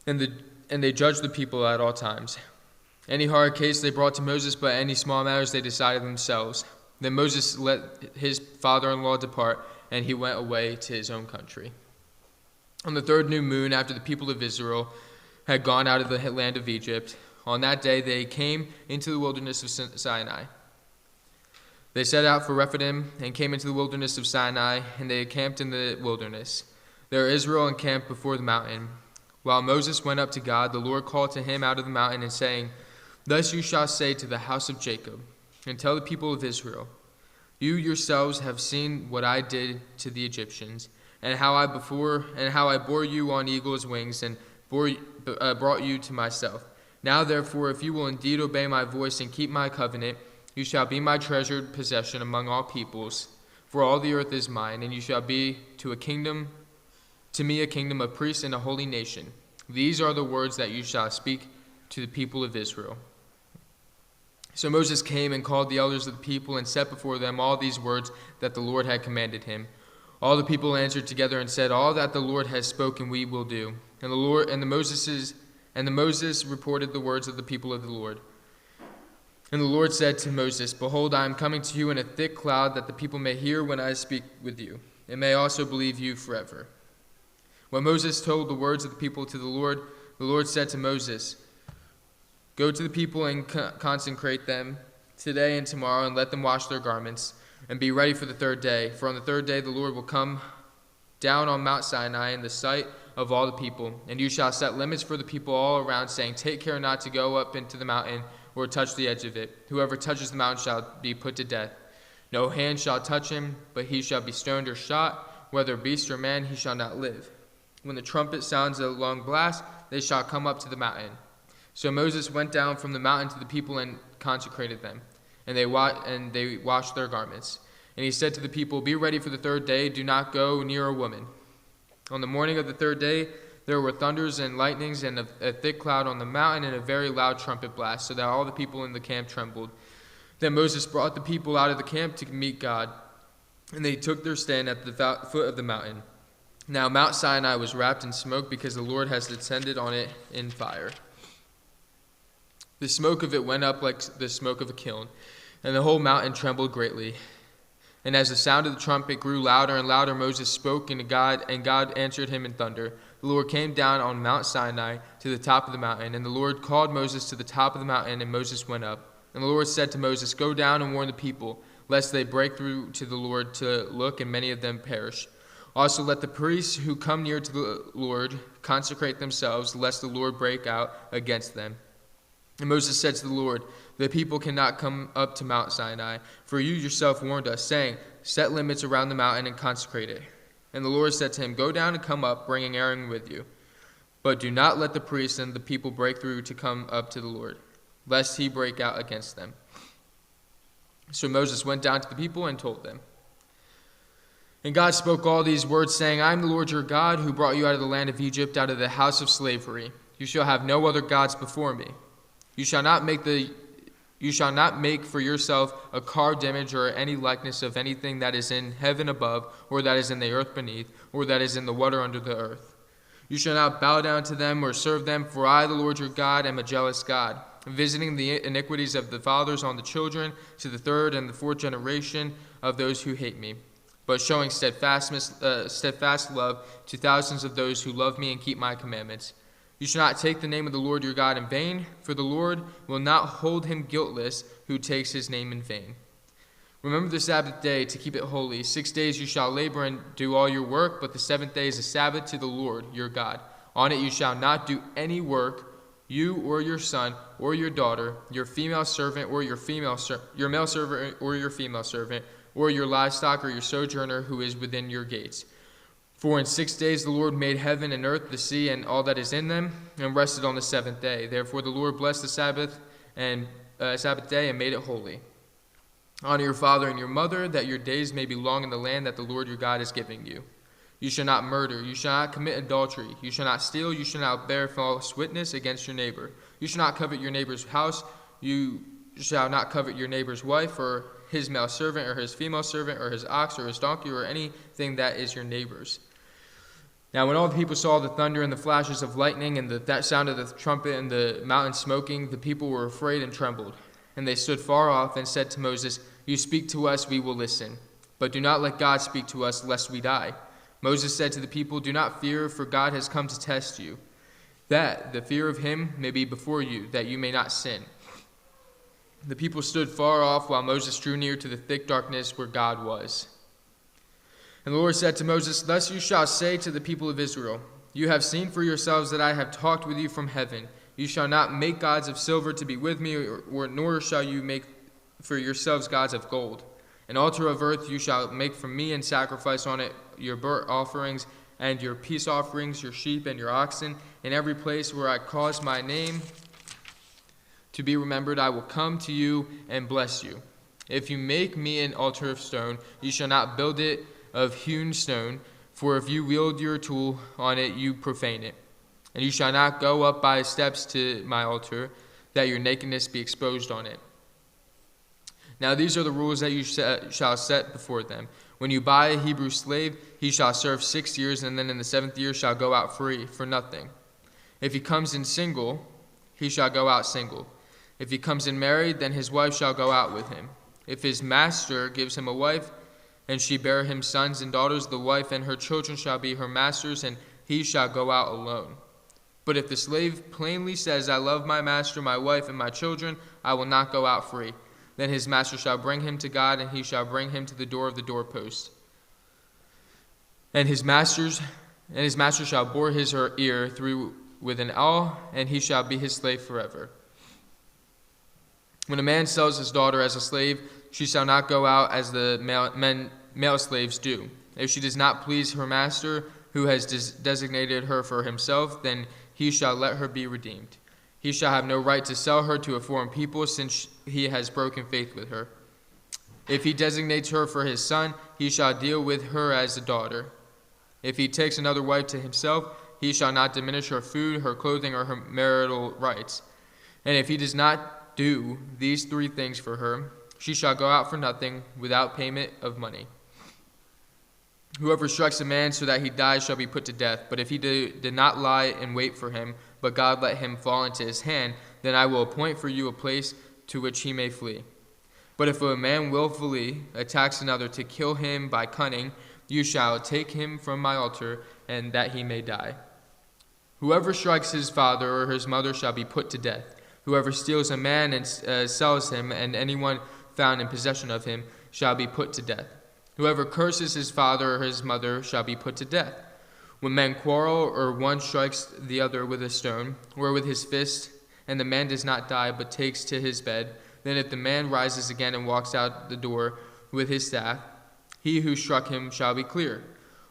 And they judged the people at all times. Any hard case they brought to Moses, but any small matters they decided themselves. Then Moses let his father-in-law depart, and he went away to his own country. On the third new moon, after the people of Israel had gone out of the land of Egypt, on that day they came into the wilderness of Sinai. They set out for Rephidim and came into the wilderness of Sinai, and they encamped in the wilderness. There Israel encamped before the mountain. While Moses went up to God, the Lord called to him out of the mountain and saying, "Thus you shall say to the house of Jacob, and tell the people of Israel, you yourselves have seen what I did to the Egyptians, and how I bore you on eagle's wings and brought you to myself. Now therefore, if you will indeed obey my voice and keep my covenant, you shall be my treasured possession among all peoples, for all the earth is mine, and you shall be to me a kingdom of priests and a holy nation. These are the words that you shall speak to the people of Israel." So Moses came and called the elders of the people and set before them all these words that the Lord had commanded him. All the people answered together and said, "All that the Lord has spoken we will do." And Moses reported the words of the people of the Lord. And the Lord said to Moses, "Behold, I am coming to you in a thick cloud, that the people may hear when I speak with you, and may also believe you forever." When Moses told the words of the people to the Lord said to Moses, "Go to the people and consecrate them today and tomorrow, and let them wash their garments, and be ready for the third day. For on the third day the Lord will come down on Mount Sinai in the sight of all the people. And you shall set limits for the people all around, saying, take care not to go up into the mountain or touch the edge of it. Whoever touches the mountain shall be put to death. No hand shall touch him, but he shall be stoned or shot. Whether beast or man, he shall not live. When the trumpet sounds a long blast, they shall come up to the mountain." So Moses went down from the mountain to the people and consecrated them, and they washed their garments. And he said to the people, "Be ready for the third day. Do not go near a woman." On the morning of the third day, there were thunders and lightnings and a thick cloud on the mountain and a very loud trumpet blast, so that all the people in the camp trembled. Then Moses brought the people out of the camp to meet God, and they took their stand at the foot of the mountain. Now Mount Sinai was wrapped in smoke, because the Lord has descended on it in fire. The smoke of it went up like the smoke of a kiln, and the whole mountain trembled greatly. And as the sound of the trumpet grew louder and louder, Moses spoke, and God answered him in thunder. The Lord came down on Mount Sinai to the top of the mountain, and the Lord called Moses to the top of the mountain, and Moses went up. And the Lord said to Moses, "Go down and warn the people, lest they break through to the Lord to look, and many of them perish. Also let the priests who come near to the Lord consecrate themselves, lest the Lord break out against them." And Moses said to the Lord, "The people cannot come up to Mount Sinai, for you yourself warned us, saying, 'Set limits around the mountain and consecrate it.' And the Lord said to him, 'Go down and come up, bringing Aaron with you. But do not let the priests and the people break through to come up to the Lord, lest he break out against them.' So Moses went down to the people and told them. And God spoke all these words, saying, 'I am the Lord your God, who brought you out of the land of Egypt, out of the house of slavery. You shall have no other gods before me. You shall not make for yourself a carved image or any likeness of anything that is in heaven above, or that is in the earth beneath, or that is in the water under the earth. You shall not bow down to them or serve them, for I, the Lord your God, am a jealous God, visiting the iniquities of the fathers on the children to the third and the fourth generation of those who hate me, but showing steadfast love to thousands of those who love me and keep my commandments. You shall not take the name of the Lord your God in vain, for the Lord will not hold him guiltless who takes his name in vain. Remember the Sabbath day to keep it holy. 6 days you shall labor and do all your work, but the seventh day is a Sabbath to the Lord your God. On it you shall not do any work, you or your son or your daughter, your female servant or your male servant or your female servant, or your livestock or your sojourner who is within your gates. For in 6 days the Lord made heaven and earth, the sea, and all that is in them, and rested on the seventh day. Therefore the Lord blessed the Sabbath day and made it holy. Honor your father and your mother, that your days may be long in the land that the Lord your God is giving you. You shall not murder. You shall not commit adultery. You shall not steal. You shall not bear false witness against your neighbor. You shall not covet your neighbor's house. You shall not covet your neighbor's wife, or his male servant, or his female servant, or his ox, or his donkey, or anything that is your neighbor's." Now when all the people saw the thunder and the flashes of lightning and that sound of the trumpet and the mountain smoking, the people were afraid and trembled. And they stood far off and said to Moses, "You speak to us, we will listen. But do not let God speak to us, lest we die." Moses said to the people, "Do not fear, for God has come to test you, that the fear of him may be before you, that you may not sin." The people stood far off while Moses drew near to the thick darkness where God was. And the Lord said to Moses, "Thus you shall say to the people of Israel, 'You have seen for yourselves that I have talked with you from heaven. You shall not make gods of silver to be with me, nor shall you make for yourselves gods of gold. An altar of earth you shall make for me, and sacrifice on it your burnt offerings and your peace offerings, your sheep and your oxen. In every place where I cause my name to be remembered, I will come to you and bless you. If you make me an altar of stone, you shall not build it of hewn stone, for if you wield your tool on it, you profane it. And you shall not go up by steps to my altar, that your nakedness be exposed on it.' Now these are the rules that you shall set before them. When you buy a Hebrew slave, he shall serve 6 years, and then in the 7th year shall go out free for nothing. If he comes in single, he shall go out single. If he comes in married, then his wife shall go out with him. If his master gives him a wife, and she bear him sons and daughters, the wife and her children shall be her master's, and he shall go out alone. But if the slave plainly says, 'I love my master, my wife, and my children, I will not go out free,' then his master shall bring him to God, and he shall bring him to the door of the doorpost. And his master shall bore his or her ear through with an awl, and he shall be his slave forever. When a man sells his daughter as a slave, she shall not go out as the male slaves do. If she does not please her master, who has designated her for himself, then he shall let her be redeemed. He shall have no right to sell her to a foreign people, since he has broken faith with her. If he designates her for his son, he shall deal with her as a daughter. If he takes another wife to himself, he shall not diminish her food, her clothing, or her marital rights. And if he does not do these 3 things for her, she shall go out for nothing, without payment of money. Whoever strikes a man so that he dies shall be put to death. But if he did not lie in wait for him, but God let him fall into his hand, then I will appoint for you a place to which he may flee. But if a man willfully attacks another to kill him by cunning, you shall take him from my altar, and that he may die. Whoever strikes his father or his mother shall be put to death. Whoever steals a man and sells him, and anyone found in possession of him, shall be put to death. Whoever curses his father or his mother shall be put to death. When men quarrel, or one strikes the other with a stone, or with his fist, and the man does not die, but takes to his bed, then if the man rises again and walks out the door with his staff, he who struck him shall be clear.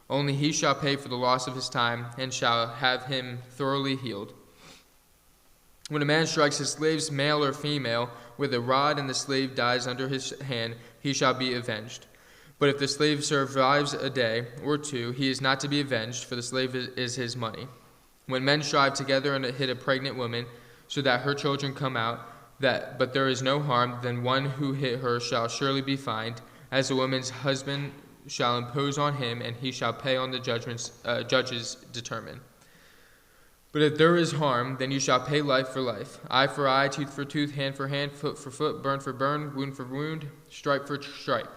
Only he shall pay for the loss of his time, and shall have him thoroughly healed. When a man strikes his slaves, male or female, with a rod, and the slave dies under his hand, he shall be avenged. But if the slave survives a day or two, he is not to be avenged, for the slave is his money. When men strive together and hit a pregnant woman, so that her children come out, but there is no harm, then one who hit her shall surely be fined, as the woman's husband shall impose on him, and he shall pay on the judges determine. But if there is harm, then you shall pay life for life, eye for eye, tooth for tooth, hand for hand, foot for foot, burn for burn, wound for wound, stripe for stripe.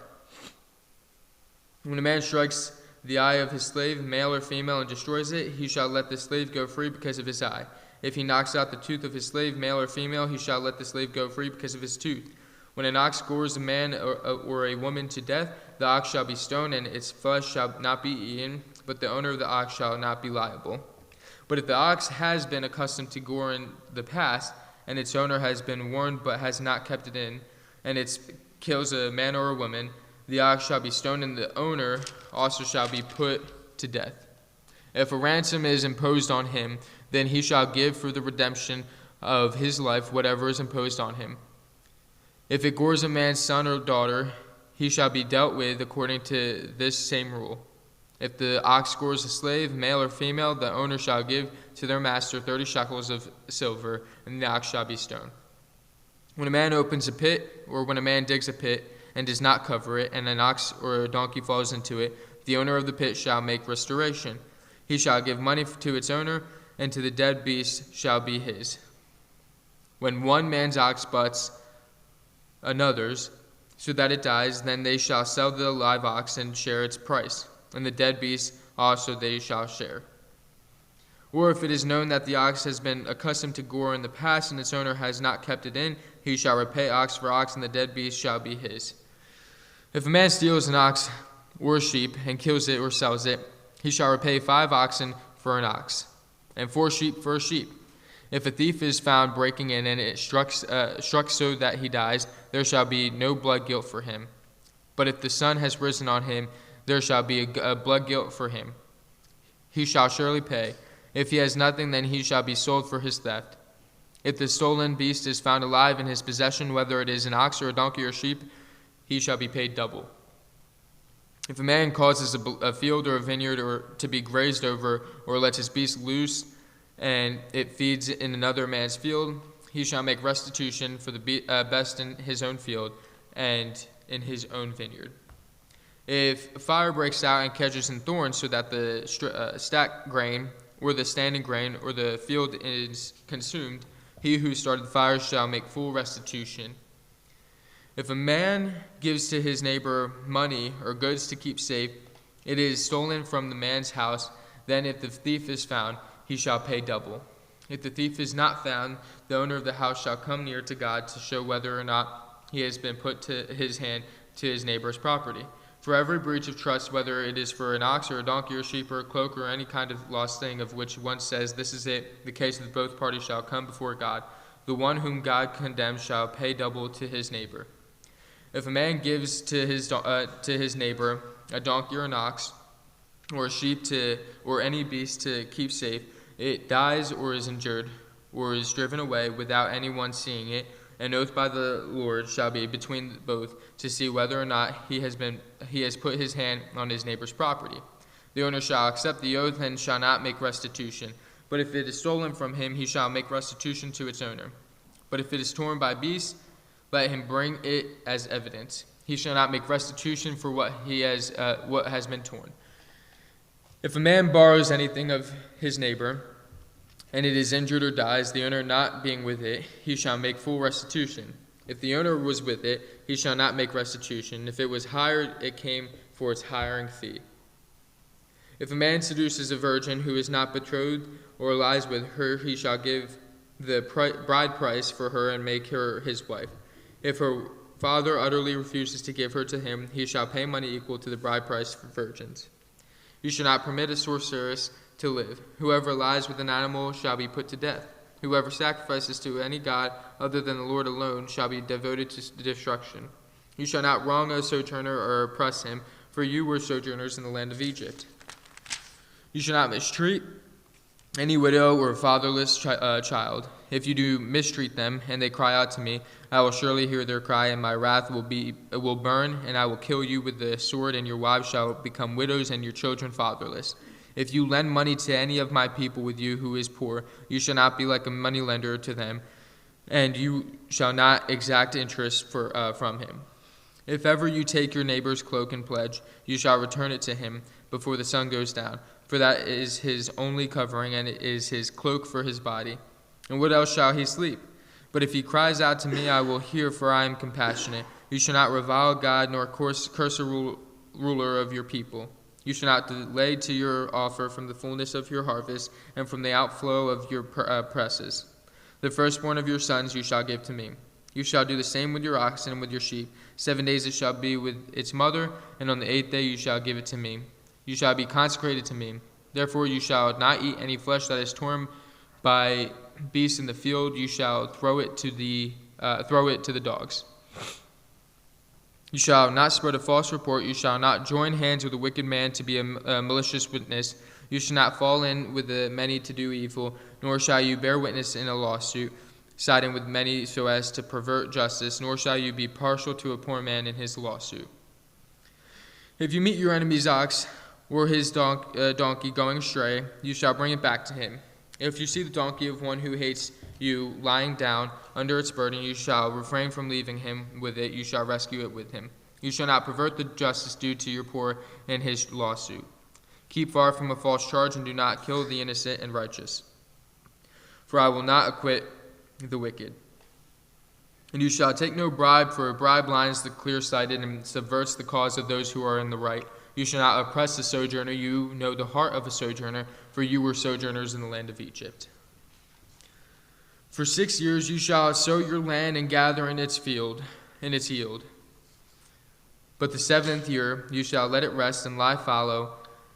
When a man strikes the eye of his slave, male or female, and destroys it, he shall let the slave go free because of his eye. If he knocks out the tooth of his slave, male or female, he shall let the slave go free because of his tooth. When an ox gores a man or a woman to death, the ox shall be stoned, and its flesh shall not be eaten, but the owner of the ox shall not be liable. But if the ox has been accustomed to gore in the past, and its owner has been warned but has not kept it in, and it kills a man or a woman, the ox shall be stoned, and the owner also shall be put to death. If a ransom is imposed on him, then he shall give for the redemption of his life whatever is imposed on him. If it gores a man's son or daughter, he shall be dealt with according to this same rule. If the ox gores a slave, male or female, the owner shall give to their master 30 shekels of silver, and the ox shall be stoned. When a man opens a pit, or when a man digs a pit, and does not cover it, and an ox or a donkey falls into it, the owner of the pit shall make restoration. He shall give money to its owner, and to the dead beast shall be his. When one man's ox butts another's, so that it dies, then they shall sell the live ox and share its price, and the dead beast also they shall share. Or if it is known that the ox has been accustomed to gore in the past, and its owner has not kept it in, he shall repay ox for ox, and the dead beast shall be his. If a man steals an ox or a sheep, and kills it or sells it, he shall repay 5 oxen for an ox, and 4 sheep for a sheep. If a thief is found breaking in, and it struck so that he dies, there shall be no blood guilt for him. But if the sun has risen on him, there shall be a blood guilt for him. He shall surely pay. If he has nothing, then he shall be sold for his theft. If the stolen beast is found alive in his possession, whether it is an ox or a donkey or sheep, he shall be paid double. If a man causes a field or a vineyard or to be grazed over, or lets his beast loose, and it feeds in another man's field, he shall make restitution for the best in his own field and in his own vineyard. If fire breaks out and catches in thorns, so that the stacked grain or the standing grain or the field is consumed, he who started the fire shall make full restitution. If a man gives to his neighbor money or goods to keep safe, it is stolen from the man's house, then if the thief is found, he shall pay double. If the thief is not found, the owner of the house shall come near to God to show whether or not he has been put to his hand to his neighbor's property. For every breach of trust, whether it is for an ox or a donkey or sheep or a cloak or any kind of lost thing of which one says, "This is it," the case of both parties shall come before God. The one whom God condemns shall pay double to his neighbor. If a man gives to his neighbor a donkey or an ox or a sheep or any beast to keep safe, it dies or is injured or is driven away without anyone seeing it, an oath by the Lord shall be between both to see whether or not he has put his hand on his neighbor's property. The owner shall accept the oath and shall not make restitution. But if it is stolen from him, he shall make restitution to its owner. But if it is torn by beasts, let him bring it as evidence. He shall not make restitution for what has been torn. If a man borrows anything of his neighbor, and it is injured or dies, the owner not being with it, he shall make full restitution. If the owner was with it, he shall not make restitution. If it was hired, it came for its hiring fee. If a man seduces a virgin who is not betrothed or lies with her, he shall give the bride price for her and make her his wife. If her father utterly refuses to give her to him, he shall pay money equal to the bride price for virgins. You shall not permit a sorceress to live. Whoever lies with an animal shall be put to death. Whoever sacrifices to any god other than the Lord alone shall be devoted to destruction. You shall not wrong a sojourner or oppress him, for you were sojourners in the land of Egypt. You shall not mistreat any widow or fatherless child. If you do mistreat them, and they cry out to me, I will surely hear their cry, and my wrath will burn, and I will kill you with the sword, and your wives shall become widows, and your children fatherless. If you lend money to any of my people with you who is poor, you shall not be like a moneylender to them, and you shall not exact interest from him. If ever you take your neighbor's cloak in pledge, you shall return it to him before the sun goes down, for that is his only covering, and it is his cloak for his body. And what else shall he sleep? But if he cries out to me, I will hear, for I am compassionate. You shall not revile God, nor curse a ruler of your people. You shall not delay to your offer from the fullness of your harvest, and from the outflow of your presses. The firstborn of your sons you shall give to me. You shall do the same with your oxen and with your sheep. 7 days it shall be with its mother, and on the 8th day you shall give it to me. You shall be consecrated to me. Therefore you shall not eat any flesh that is torn by beasts in the field. You shall throw it to the dogs. You shall not spread a false report. You shall not join hands with a wicked man to be a malicious witness. You shall not fall in with the many to do evil, nor shall you bear witness in a lawsuit, siding with many so as to pervert justice, nor shall you be partial to a poor man in his lawsuit. If you meet your enemy's ox or his donkey going astray, you shall bring it back to him. If you see the donkey of one who hates you lying down under its burden, you shall refrain from leaving him with it. You shall rescue it with him. You shall not pervert the justice due to your poor in his lawsuit. Keep far from a false charge, and do not kill the innocent and righteous. For I will not acquit the wicked. And you shall take no bribe, for a bribe blinds the clear-sighted and subverts the cause of those who are in the right. You shall not oppress the sojourner. You know the heart of a sojourner, for you were sojourners in the land of Egypt. For 6 years you shall sow your land and gather in its yield. But the 7th year you shall let it rest and lie fallow,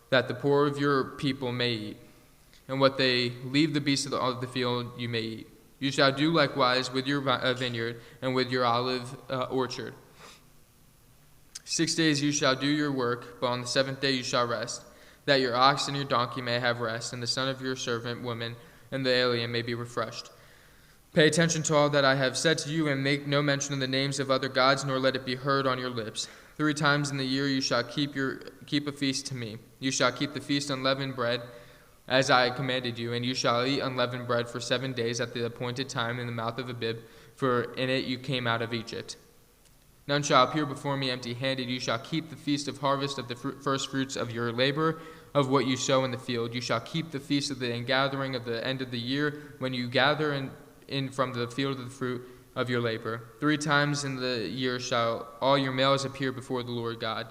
that the poor of your people may eat. And what they leave the beasts of the field you may eat. You shall do likewise with your vineyard and with your olive orchard. 6 days you shall do your work, but on the 7th day you shall rest, that your ox and your donkey may have rest, and the son of your servant woman and the alien may be refreshed. Pay attention to all that I have said to you, and make no mention of the names of other gods, nor let it be heard on your lips. 3 times in the year you shall keep a feast to me. You shall keep the feast unleavened bread, as I commanded you, and you shall eat unleavened bread for 7 days at the appointed time in the mouth of Abib, for in it you came out of Egypt. None shall appear before me empty-handed. You shall keep the feast of harvest of the first fruits of your labor, of what you sow in the field. You shall keep the feast of the ingathering of the end of the year, when you gather in from the field of the fruit of your labor. 3 times in the year shall all your males appear before the Lord God.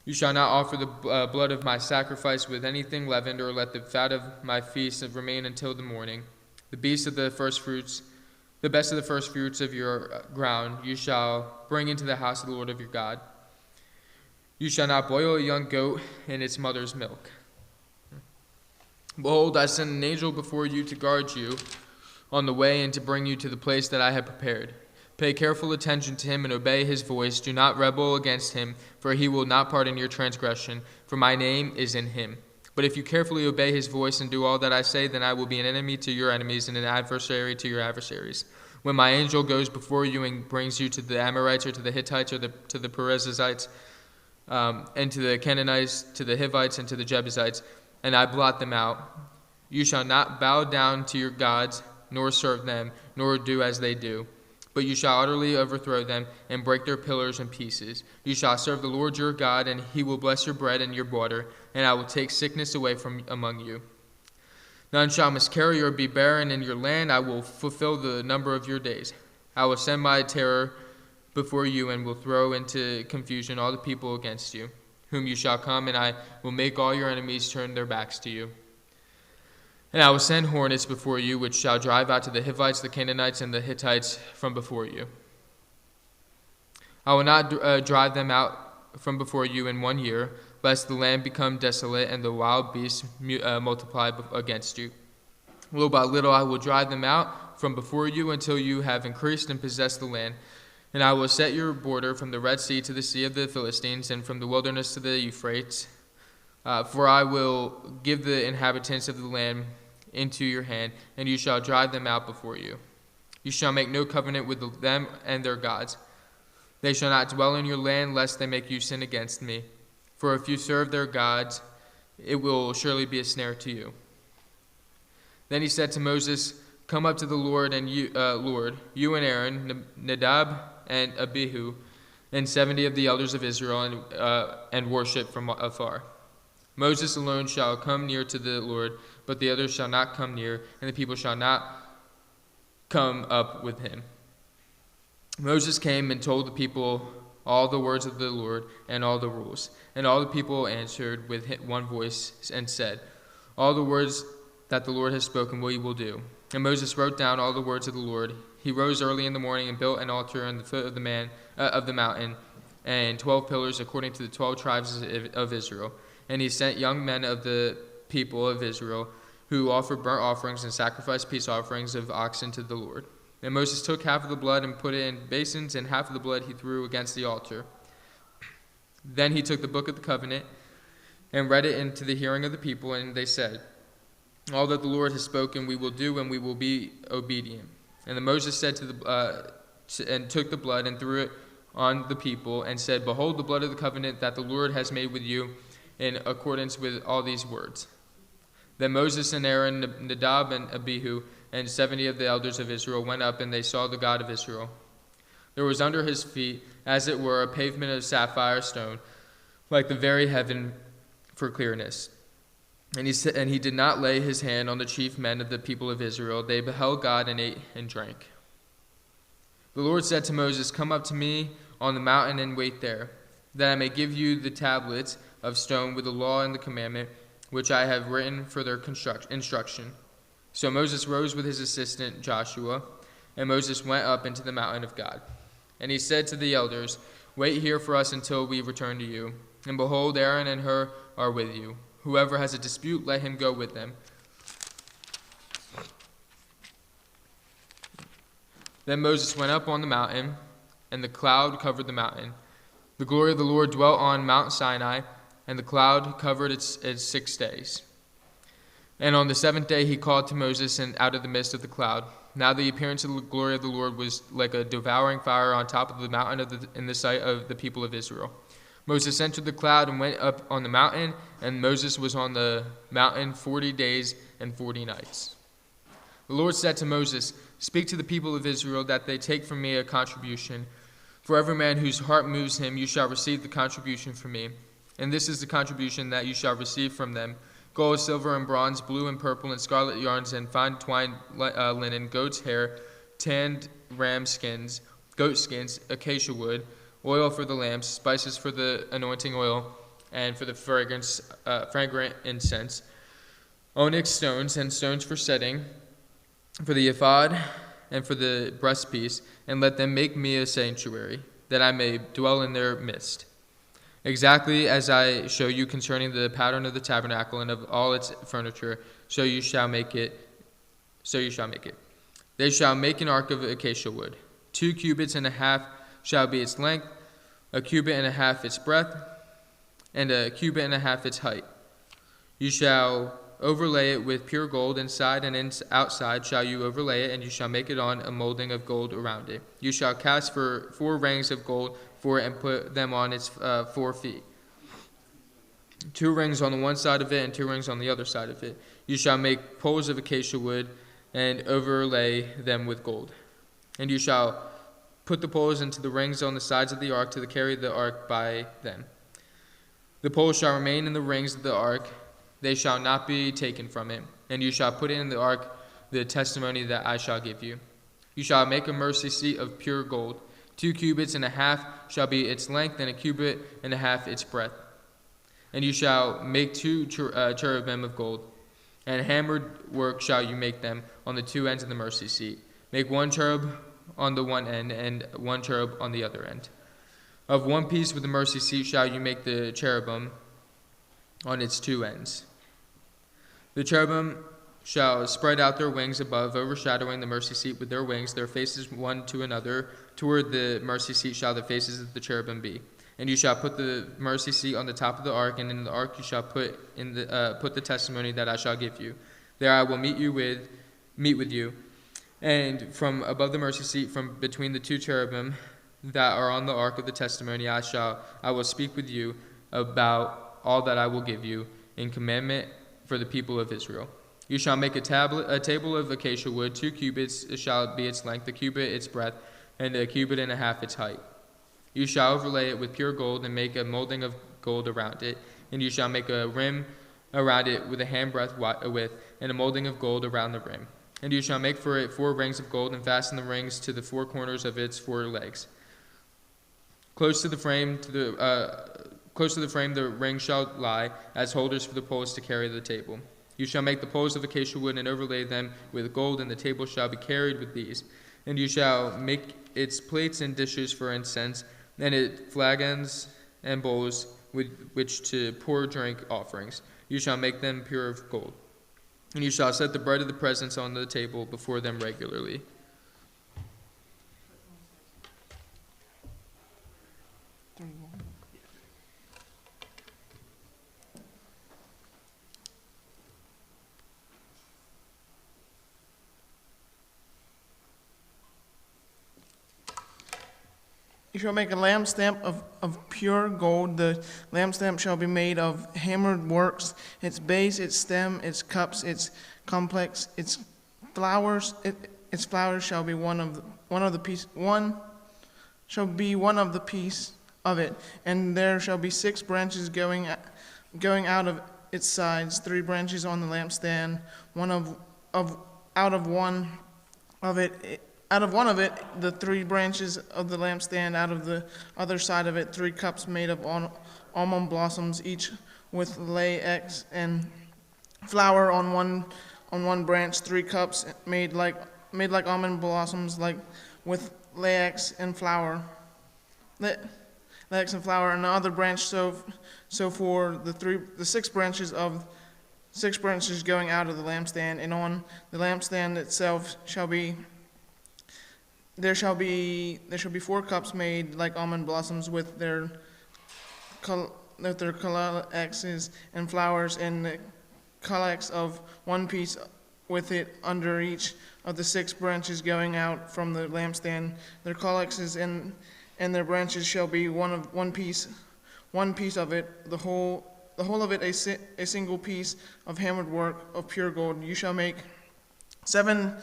You shall not offer the blood of my sacrifice with anything leavened, or let the fat of my feast remain until the morning. The best of the first fruits of your ground you shall bring into the house of the Lord of your God. You shall not boil a young goat in its mother's milk. Behold, I send an angel before you to guard you on the way and to bring you to the place that I have prepared. Pay careful attention to him and obey his voice. Do not rebel against him, for he will not pardon your transgression, for my name is in him. But if you carefully obey his voice and do all that I say, then I will be an enemy to your enemies and an adversary to your adversaries. When my angel goes before you and brings you to the Amorites, or to the Hittites, or to the Perizzites, and to the Canaanites, to the Hivites, and to the Jebusites, and I blot them out, you shall not bow down to your gods, nor serve them, nor do as they do. But you shall utterly overthrow them and break their pillars in pieces. You shall serve the Lord your God, and he will bless your bread and your water, and I will take sickness away from among you. None shall miscarry or be barren in your land. I will fulfill the number of your days. I will send my terror before you and will throw into confusion all the people against you, whom you shall come, and I will make all your enemies turn their backs to you. And I will send hornets before you, which shall drive out to the Hivites, the Canaanites, and the Hittites from before you. I will not drive them out from before you in 1 year, lest the land become desolate and the wild beasts multiply against you. Little by little I will drive them out from before you until you have increased and possessed the land. And I will set your border from the Red Sea to the Sea of the Philistines, and from the wilderness to the Euphrates. For I will give the inhabitants of the land into your hand, and you shall drive them out before you. You shall make no covenant with them and their gods. They shall not dwell in your land, lest they make you sin against me. For if you serve their gods, it will surely be a snare to you. Then he said to Moses, come up to the Lord, and you and Aaron, Nadab and Abihu, and 70 of the elders of Israel, and worship from afar. Moses alone shall come near to the Lord, but the others shall not come near, and the people shall not come up with him. Moses came and told the people all the words of the Lord and all the rules. And all the people answered with one voice and said, all the words that the Lord has spoken we will do. And Moses wrote down all the words of the Lord. He rose early in the morning and built an altar in the foot of the mountain, and 12 pillars according to the 12 tribes of Israel. And he sent young men of the people of Israel, who offered burnt offerings and sacrificed peace offerings of oxen to the Lord. And Moses took half of the blood and put it in basins, and half of the blood he threw against the altar. Then he took the book of the covenant and read it into the hearing of the people, and they said, all that the Lord has spoken we will do, and we will be obedient. And then Moses said and took the blood and threw it on the people, and said, behold, the blood of the covenant that the Lord has made with you, in accordance with all these words. Then Moses and Aaron, Nadab and Abihu, and 70 of the elders of Israel went up, and they saw the God of Israel. There was under his feet, as it were, a pavement of sapphire stone, like the very heaven for clearness. And he did not lay his hand on the chief men of the people of Israel. They beheld God and ate and drank. The Lord said to Moses, come up to me on the mountain and wait there, that I may give you the tablets of stone with the law and the commandment, which I have written for their instruction. So Moses rose with his assistant Joshua, and Moses went up into the mountain of God. And he said to the elders, wait here for us until we return to you. And behold, Aaron and Hur are with you. Whoever has a dispute, let him go with them. Then Moses went up on the mountain, and the cloud covered the mountain. The glory of the Lord dwelt on Mount Sinai, and the cloud covered it 6 days. And on the 7th day he called to Moses and out of the midst of the cloud. Now the appearance of the glory of the Lord was like a devouring fire on top of the mountain in the sight of the people of Israel. Moses entered the cloud and went up on the mountain, and Moses was on the mountain 40 days and 40 nights. The Lord said to Moses, speak to the people of Israel that they take from me a contribution. For every man whose heart moves him, you shall receive the contribution from me. And this is the contribution that you shall receive from them: gold, silver, and bronze, blue and purple and scarlet yarns, and fine twined linen, goat's hair, tanned ram skins, goat skins, acacia wood, oil for the lamps, spices for the anointing oil, and for the fragrant incense, onyx stones and stones for setting, for the ephod and for the breastpiece, and let them make me a sanctuary, that I may dwell in their midst. Exactly as I show you concerning the pattern of the tabernacle and of all its furniture, so you shall make it. They shall make an ark of acacia wood. 2 cubits and a half shall be its length, 1 cubit and a half its breadth, and 1 cubit and a half its height. You shall overlay it with pure gold, inside and outside shall you overlay it, and you shall make it on a molding of gold around it. You shall cast for 4 rings of gold for it and put them on its 4 feet. 2 rings on the one side of it and 2 rings on the other side of it. You shall make poles of acacia wood and overlay them with gold. And you shall put the poles into the rings on the sides of the ark to carry the ark by them. The poles shall remain in the rings of the ark. They shall not be taken from it. And you shall put in the ark the testimony that I shall give you. You shall make a mercy seat of pure gold. 2 cubits and a half shall be its length, and 1.5 cubits its breadth. And you shall make 2 cherubim of gold, and hammered work shall you make them on the 2 ends of the mercy seat. Make 1 cherub on the one end, and 1 cherub on the other end. Of 1 piece with the mercy seat shall you make the cherubim on its 2 ends. The cherubim shall spread out their wings above, overshadowing the mercy seat with their wings, their faces one to another. Toward the mercy seat shall the faces of the cherubim be. And you shall put the mercy seat on the top of the ark, and in the ark you shall put the testimony that I shall give you. There I will meet with you, and from above the mercy seat, from between the 2 cherubim that are on the ark of the testimony, I will speak with you about all that I will give you in commandment for the people of Israel. You shall make a table of acacia wood. 2 cubits shall be its length, 1 cubit its breadth, and 1.5 cubits its height. You shall overlay it with pure gold, and make a molding of gold around it. And you shall make a rim around it with a handbreadth width, and a molding of gold around the rim. And you shall make for it 4 rings of gold, and fasten the rings to the 4 corners of its 4 legs. Close to the frame, the rings shall lie as holders for the poles to carry the table. You shall make the poles of acacia wood and overlay them with gold, and the table shall be carried with these. And you shall make its plates and dishes for incense, and its flagons and bowls with which to pour drink offerings. You shall make them pure of gold. And you shall set the bread of the presence on the table before them regularly. You shall make a lampstand of pure gold. The lampstand shall be made of hammered works, its base, its stem, its cups, its complex, its flowers. Its flowers shall be one of the piece of it, and there shall be 6 branches going out of its sides, 3 branches on the lampstand, out of one of it, the 3 branches of the lampstand, out of the other side of it, 3 cups made of almond blossoms, each with lax and flour on one branch, 3 cups made like almond blossoms, like with lax and flour. Lax and flour, and the other branch so for the 6 branches going out of the lampstand, and on the lampstand itself there shall be 4 cups made like almond blossoms with their calyxes and flowers, and the calyx of 1 piece with it under each of the 6 branches going out from the lampstand. Their calyxes and their branches shall be one piece of it, the whole of it a single piece of hammered work of pure gold. You shall make 7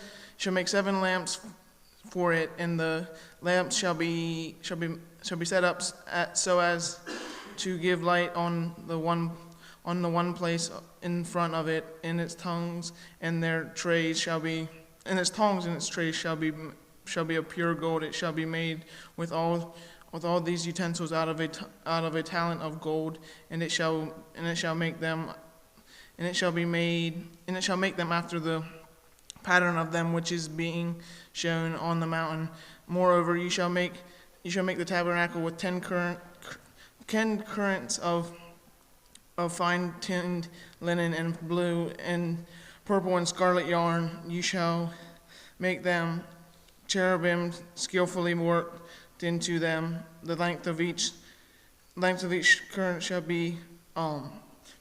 lamps for it, and the lamps shall be set up so as to give light on the one place in front of it, and its tongues and its trays shall be of pure gold. It shall be made with all these utensils out of a talent of gold, and it shall make them after the pattern of them which is being shown on the mountain. Moreover, you shall make the tabernacle with 10 currents of fine tinned linen, and blue and purple and scarlet yarn. You shall make them cherubim skillfully worked into them. The length of each current shall be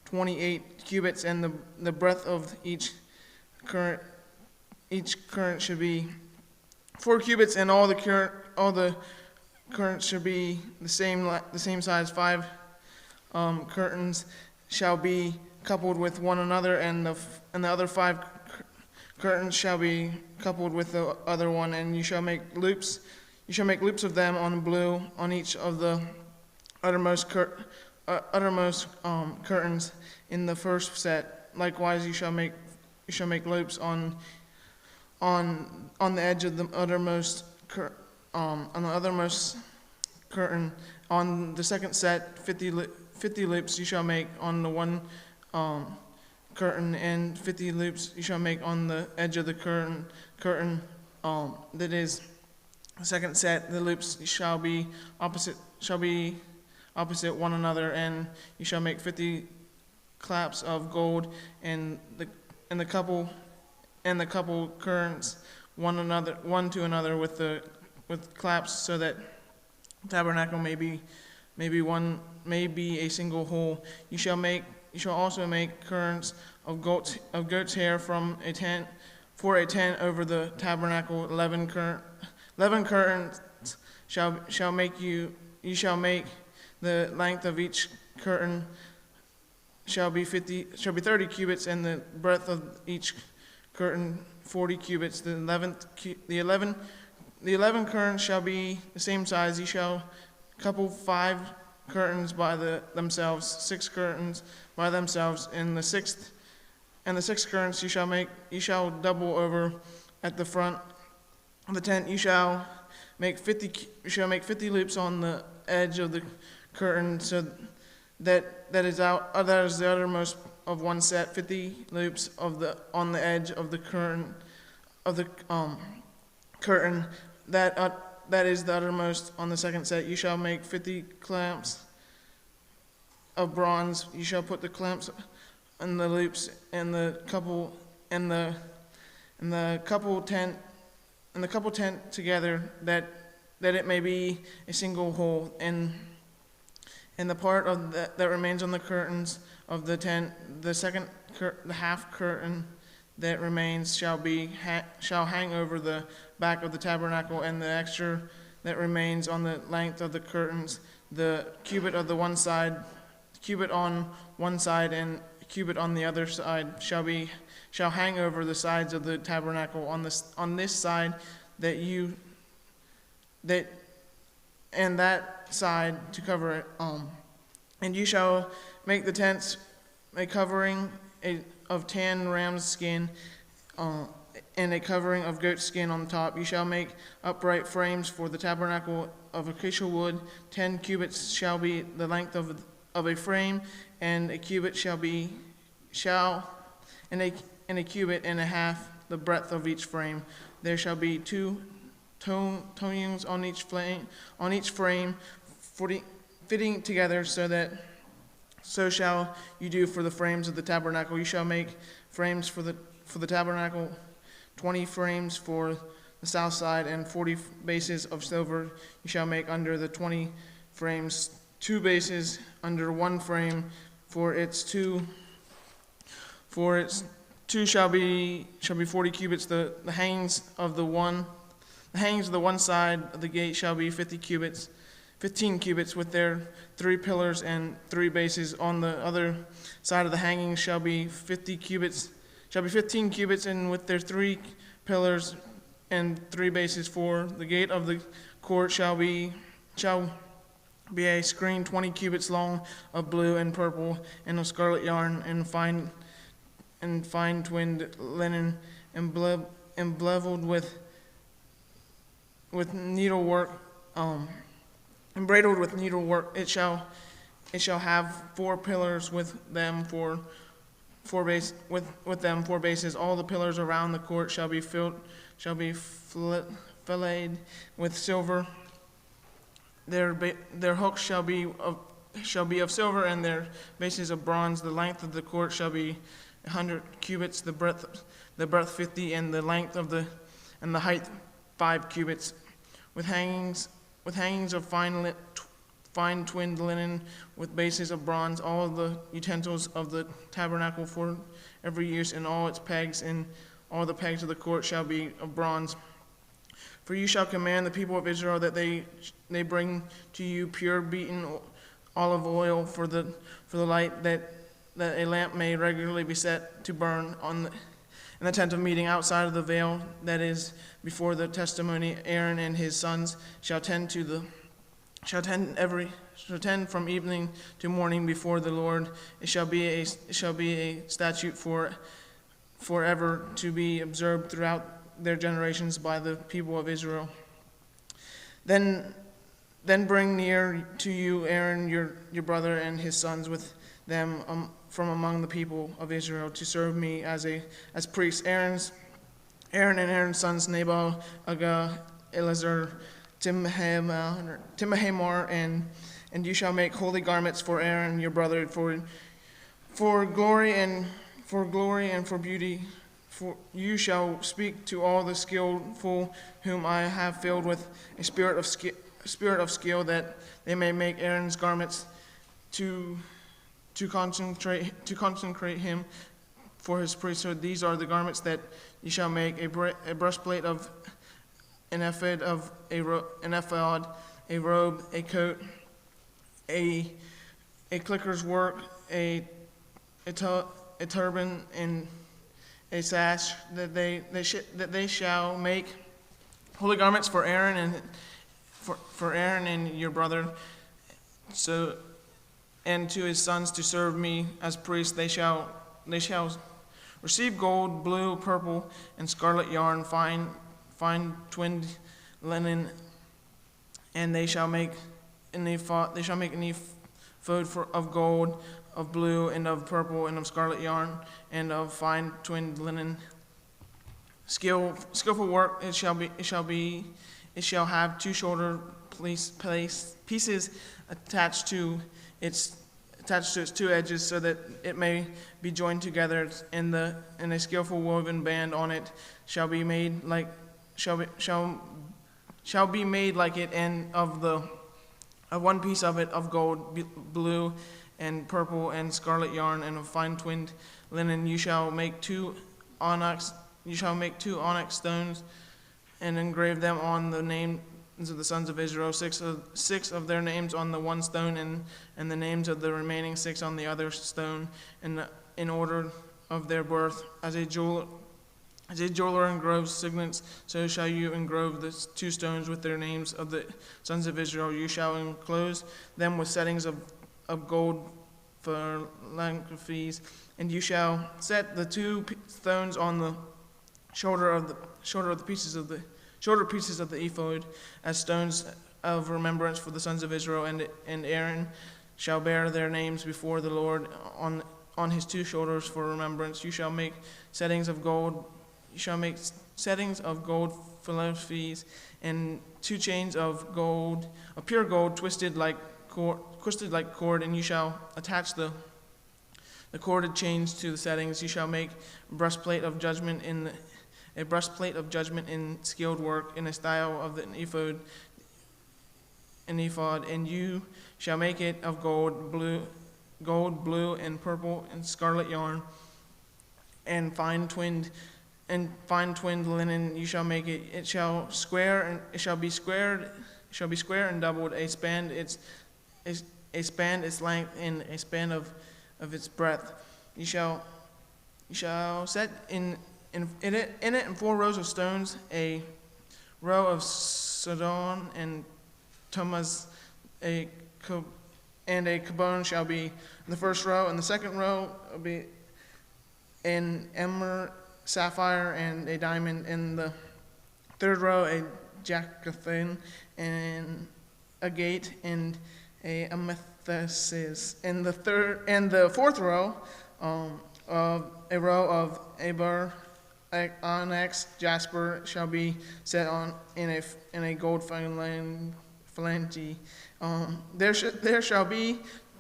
28 cubits, and the breadth of each current should be 4 cubits, and all the currents should be the same size. 5 curtains shall be coupled with one another, and the other 5 curtains shall be coupled with the other one, and you shall make loops. You shall make loops of them on blue on each of the uttermost curtains in the first set. Likewise, you shall make loops on on the edge of the uttermost curtain. On the second set, 50 loops you shall make on the one curtain, and 50 loops you shall make on the edge of the curtain. That is the second set. The loops shall be opposite one another, and you shall make 50 claps of gold, and the couple curtains one to another with claps, so that tabernacle may be a single whole. You shall also make curtains of goat's hair for a tent over the tabernacle. 11 curtains shall make you shall make. The length of each curtain shall be 30 cubits, and the breadth of each curtain 40 cubits. The 11 curtains shall be the same size. You shall couple 5 curtains by themselves, 6 curtains by themselves, and the sixth curtains you shall double over at the front of the tent. You shall make 50 loops on the edge of the curtain, so that is the uttermost of one set. 50 loops on the edge of the curtain that is the uttermost on the second set. You shall make 50 clamps of bronze. You shall put the clamps and the loops and the couple tent together, that it may be a single whole. And the part of that remains on the curtains of the tent, the half curtain that remains shall hang over the back of the tabernacle, and the extra that remains on the length of the curtains, the cubit on one side and a cubit on the other side, shall hang over the sides of the tabernacle on this side and that side to cover it. And you shall make the tents a covering of tan ram's skin, and a covering of goat skin on the top. You shall make upright frames for the tabernacle of acacia wood. 10 cubits shall be the length of a frame, and a cubit and a cubit and a half the breadth of each frame. There shall be 2 tongues on each frame, fitting together, so shall you do for the frames of the tabernacle. You shall make frames for the tabernacle, 20 frames for the south side, and 40 bases of silver. You shall make under the 20 frames 2 bases under one frame, for its two shall be 40 cubits. The hangings of the one side of the gate shall be 15 cubits with their 3 pillars and 3 bases. On the other side of the hanging shall be 15 cubits, and with their 3 pillars and 3 bases. For the gate of the court shall be a screen 20 cubits long of blue and purple and of scarlet yarn and fine twinned linen, embellished with needlework, embroidered with needlework. It shall have 4 pillars with them for 4 bases. All the pillars around the court shall be filleted with silver. Their hooks shall be of silver, and their bases of bronze. The length of the court shall be 100 cubits, the breadth 50, and the length and the height 5 cubits, with hangings of fine twinned linen, with bases of bronze. All of the utensils of the tabernacle for every use, and all its pegs, and all the pegs of the court shall be of bronze. For you shall command the people of Israel that they bring to you pure beaten olive oil for the light, that a lamp may regularly be set to burn in the tent of meeting outside of the veil that is before the testimony. Aaron and his sons shall tend from evening to morning before the Lord. It shall be a statute forever to be observed throughout their generations by the people of Israel. Then bring near to you Aaron your brother and his sons with them from among the people of Israel to serve me as priests. Aaron and Aaron's sons Nabal, Agah, Eleazar, Timhaimar, and you shall make holy garments for Aaron your brother for glory and for beauty. For you shall speak to all the skillful whom I have filled with a spirit of skill, that they may make Aaron's garments to consecrate him for his priesthood. These are the garments that you shall make: a breastplate of an ephod, a robe, a coat, a clicker's work, a turban, and a sash, that they shall make holy garments for Aaron and your brother. So, and to his sons to serve me as priests, they shall receive gold, blue, purple, and scarlet yarn, fine twinned linen, and they shall make an ephod. They shall make an ephod of gold, of blue, and of purple, and of scarlet yarn, and of fine twinned linen. Skillful work it shall be. It shall have 2 shoulder pieces attached to its 2 edges, so that it may be joined together. And a skillful woven band on it shall be made like it, and of one piece of it of gold, blue, and purple, and scarlet yarn, and of fine twinned linen. You shall make 2 onyx stones, and engrave them on the names of the sons of Israel, 6 of their names on the one stone, and the names of the remaining 6 on the other stone, in order of their birth. As a jeweler engroves signets, so shall you engrove the 2 stones with their names of the sons of Israel. You shall enclose them with settings of gold for fees, and you shall set the 2 stones on the shoulder pieces of the ephod as stones of remembrance for the sons of Israel, and Aaron shall bear their names before the Lord on his 2 shoulders for remembrance. You shall make settings of gold. You shall make settings of gold fees, and 2 chains of gold, of pure gold, twisted like cord, and you shall attach the corded chains to the settings. You shall make a breastplate of judgment in skilled work, in a style of an ephod, and you shall make it of gold, blue, and purple, and scarlet yarn, and fine twinned linen. You shall make it. It shall be squared and doubled. A span its length, and a span of its breadth. You shall set in it in 4 rows of stones, a row of Sodon and Tomaz, and a cabone shall be in the first row, and the second row will be an emerald, sapphire, and a diamond. In the third row, a jacinth, and agate, and a amethyst. In the fourth row, of a row of amber, onyx, jasper shall be set on in a gold phalange. There shall be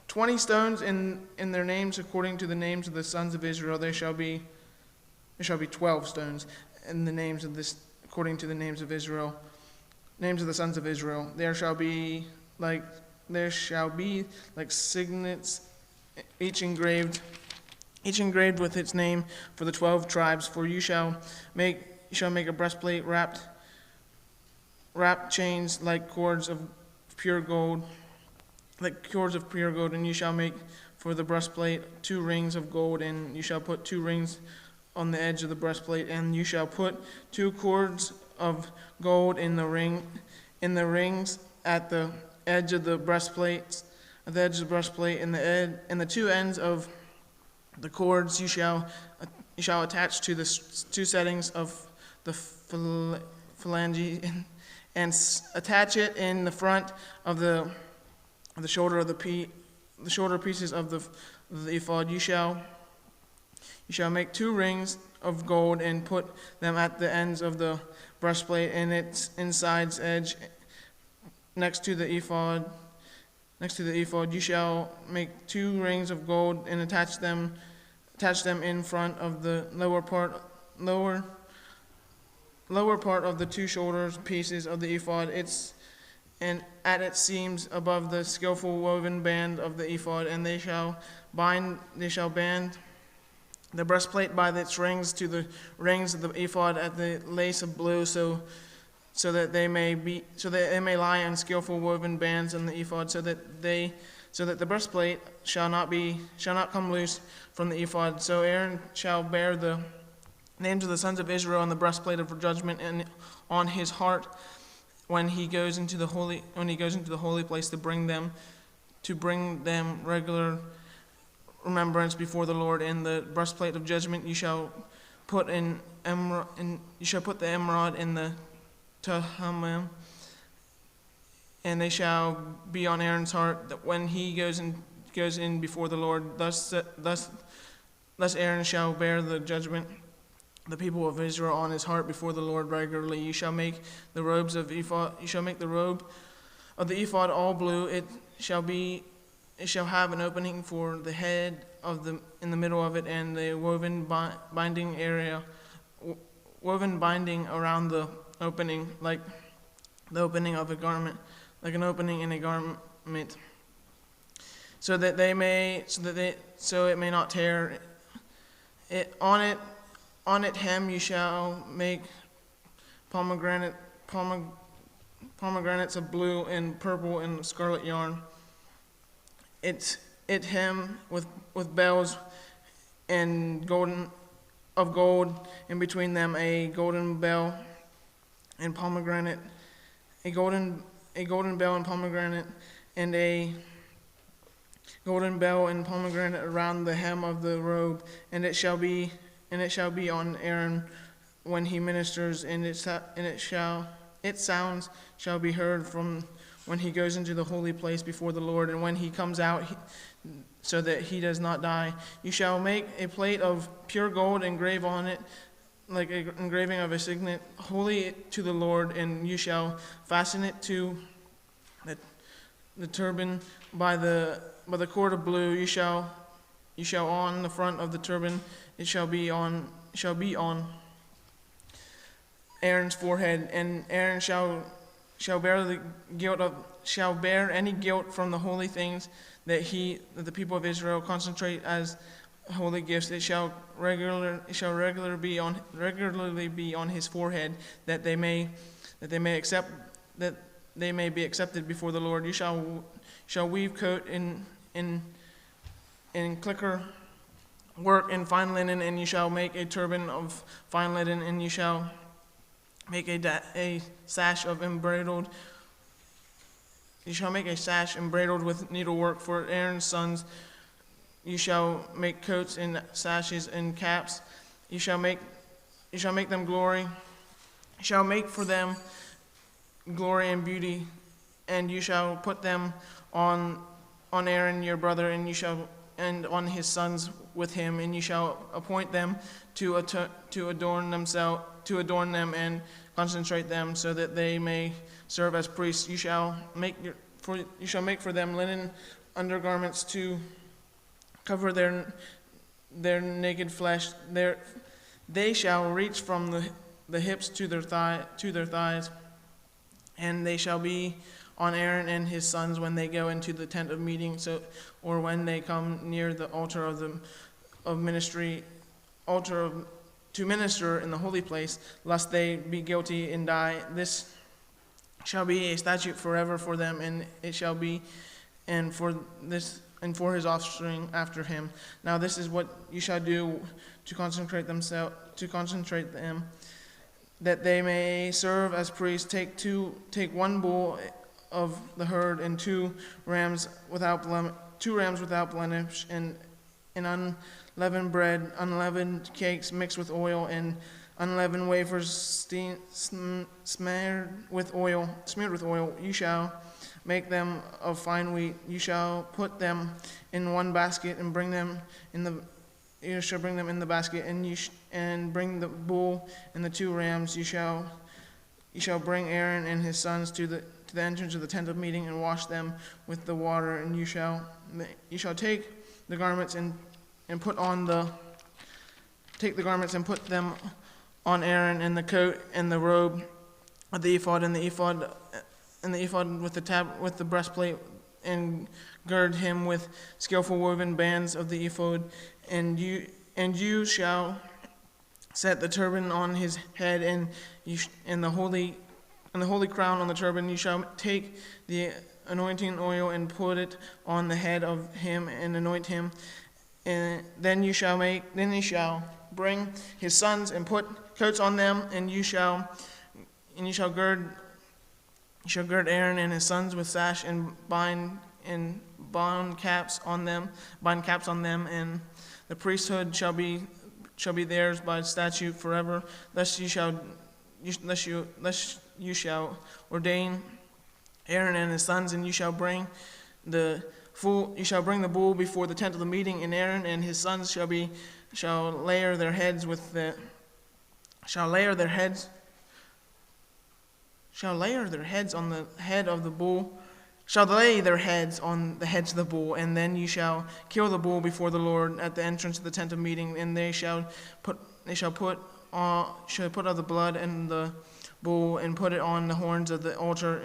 20 stones in their names according to the names of the sons of Israel. There shall be 12 stones in the names of this according to the names of Israel, names of the sons of Israel. There shall be like signets, each engraved with its name for the 12 tribes. For you shall make a breastplate wrapped chains like cords of pure gold, and you shall make for the breastplate 2 rings of gold, and you shall put 2 rings on the edge of the breastplate, and you shall put 2 cords of gold in the rings at the edge of the breastplate, and the 2 ends of the cords you shall attach to the 2 settings of the phalange and attach it in the front of the shoulder of the shoulder pieces of the ephod. You shall make 2 rings of gold and put them at the ends of the breastplate in its inside's edge next to the ephod. You shall make 2 rings of gold and attach them in front of the lower part of the 2 shoulder pieces of the ephod, and at its seams above the skillful woven band of the ephod, and they shall band the breastplate by its rings to the rings of the ephod at the lace of blue, so that they may lie on skillful woven bands in the ephod, so that the breastplate shall not come loose from the ephod. So Aaron shall bear the names of the sons of Israel on the breastplate of judgment and on his heart when he goes into the holy place to bring them regular remembrance before the Lord. In the breastplate of judgment you shall put the emerald in the Tehumim, and they shall be on Aaron's heart that when he goes in before the Lord. Thus Aaron shall bear the people of Israel on his heart before the Lord regularly. You shall make the robes of ephod. You shall make the robe of the ephod all blue. It shall have an opening for the head in the middle of it, and the woven binding around the opening, like the opening of a garment, like an opening in a garment, so it may not tear. On it hem you shall make pomegranates of blue and purple and scarlet yarn. It hem with bells and gold, in between them a golden bell and pomegranate, a golden bell and pomegranate, and a golden bell and pomegranate around the hem of the robe, and it shall be on Aaron when he ministers, and its sounds shall be heard from when he goes into the holy place before the Lord, and when he comes out, so that he does not die. You shall make a plate of pure gold, engrave on it like an engraving of a signet, holy to the Lord, and you shall fasten it to the turban by the cord of blue. You shall on the front of the turban, it shall be on Aaron's forehead, and Aaron shall bear any guilt from the holy things that the people of Israel consecrate as holy gifts. It shall regularly be on his forehead, that they may be accepted before the Lord. You shall weave coat in clicker work in fine linen, and you shall make a turban of fine linen, and you shall make a sash embroidered with needlework for Aaron's sons. You shall make coats and sashes and caps. You shall make them glory. You shall make for them glory and beauty, and you shall put them on Aaron your brother, and on his sons with him, and you shall appoint them to adorn them and concentrate them, so that they may serve as priests. You shall make for them linen undergarments to cover their naked flesh. They shall reach from the hips to their thighs, and they shall be on Aaron and his sons when they go into the tent of meeting, or when they come near the altar of ministry, to minister in the holy place, lest they be guilty and die. This shall be a statute forever for them, and it shall be, and for his offspring after him. Now this is what you shall do to consecrate them, that they may serve as priests. Take one bull of the herd and 2 rams without blemish, and unleavened bread, unleavened cakes mixed with oil, and unleavened wafers smeared with oil. You shall make them of fine wheat. You shall put them in one basket and bring them in the. You shall bring them in the basket, and bring the bull and the 2 rams. You shall bring Aaron and his sons to the entrance of the tent of meeting and wash them with the water. And you shall take the garments and put them on Aaron, and the coat and the robe of the ephod, and the ephod with the breastplate, and gird him with skillful woven bands of the ephod. And you shall set the turban on his head, and the holy crown on the turban. You shall take the anointing oil and put it on the head of him and anoint him. And then you shall bring his sons and put coats on them, and you shall gird Aaron and his sons with sash and bind caps on them, and the priesthood shall be theirs by statute forever. Thus you shall ordain Aaron and his sons, and you shall bring the bull before the tent of the meeting, and Aaron and his sons shall lay their heads on the head of the bull. Shall lay their heads on the heads of the bull, and then you shall kill the bull before the Lord at the entrance of the tent of meeting, and they shall put of the blood and the bull, and put it on the horns of the altar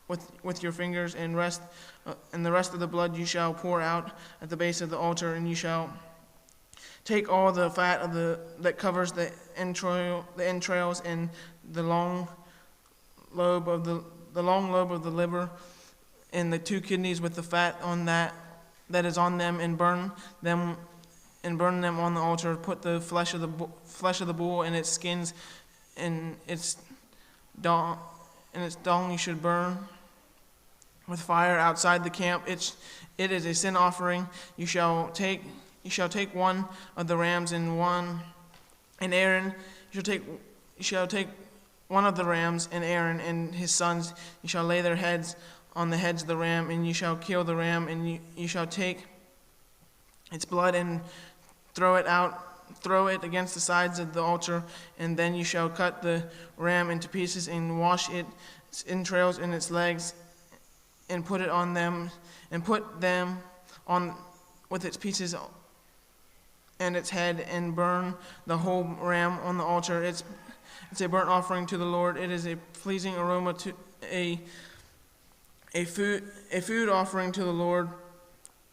with your fingers, and the rest of the blood you shall pour out at the base of the altar. And you shall take all the fat that covers the entrails, and the long lobe of the liver, and the 2 kidneys with the fat on that is on them, and burn them on the altar. Put the flesh of the bull and its skins and its dung you should burn with fire outside the camp. It is a sin offering. You shall take one of the rams and Aaron. You shall take one of the rams, and Aaron and his sons. You shall lay their heads on the heads of the ram, and you shall kill the ram, and you shall take its blood and throw it against the sides of the altar. And then you shall cut the ram into pieces, and wash its entrails and its legs, and put them on with its pieces and its head, and burn the whole ram on the altar. It's a burnt offering to the Lord. It is a pleasing aroma to a food offering to the Lord.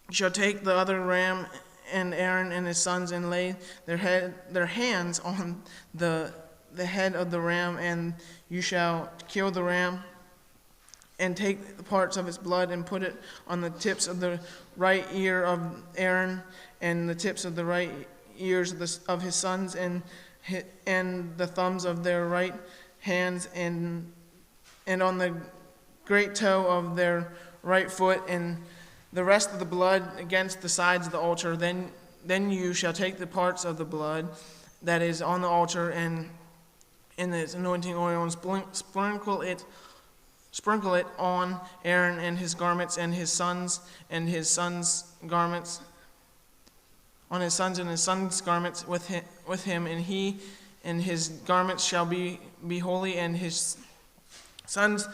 You shall take the other ram, and Aaron and his sons, and lay their hands on the head of the ram, and you shall kill the ram, and take the parts of its blood, and put it on the tips of the right ear of Aaron, and the tips of the right ears of his sons, and the thumbs of their right hands, and on the great toe of their right foot, and the rest of the blood against the sides of the altar. Then you shall take the parts of the blood that is on the altar, and in its anointing oil, and sprinkle it on Aaron and his garments, and his sons and his sons' garments, on his sons and his sons' garments with him, and he and his garments shall be holy, and his sons'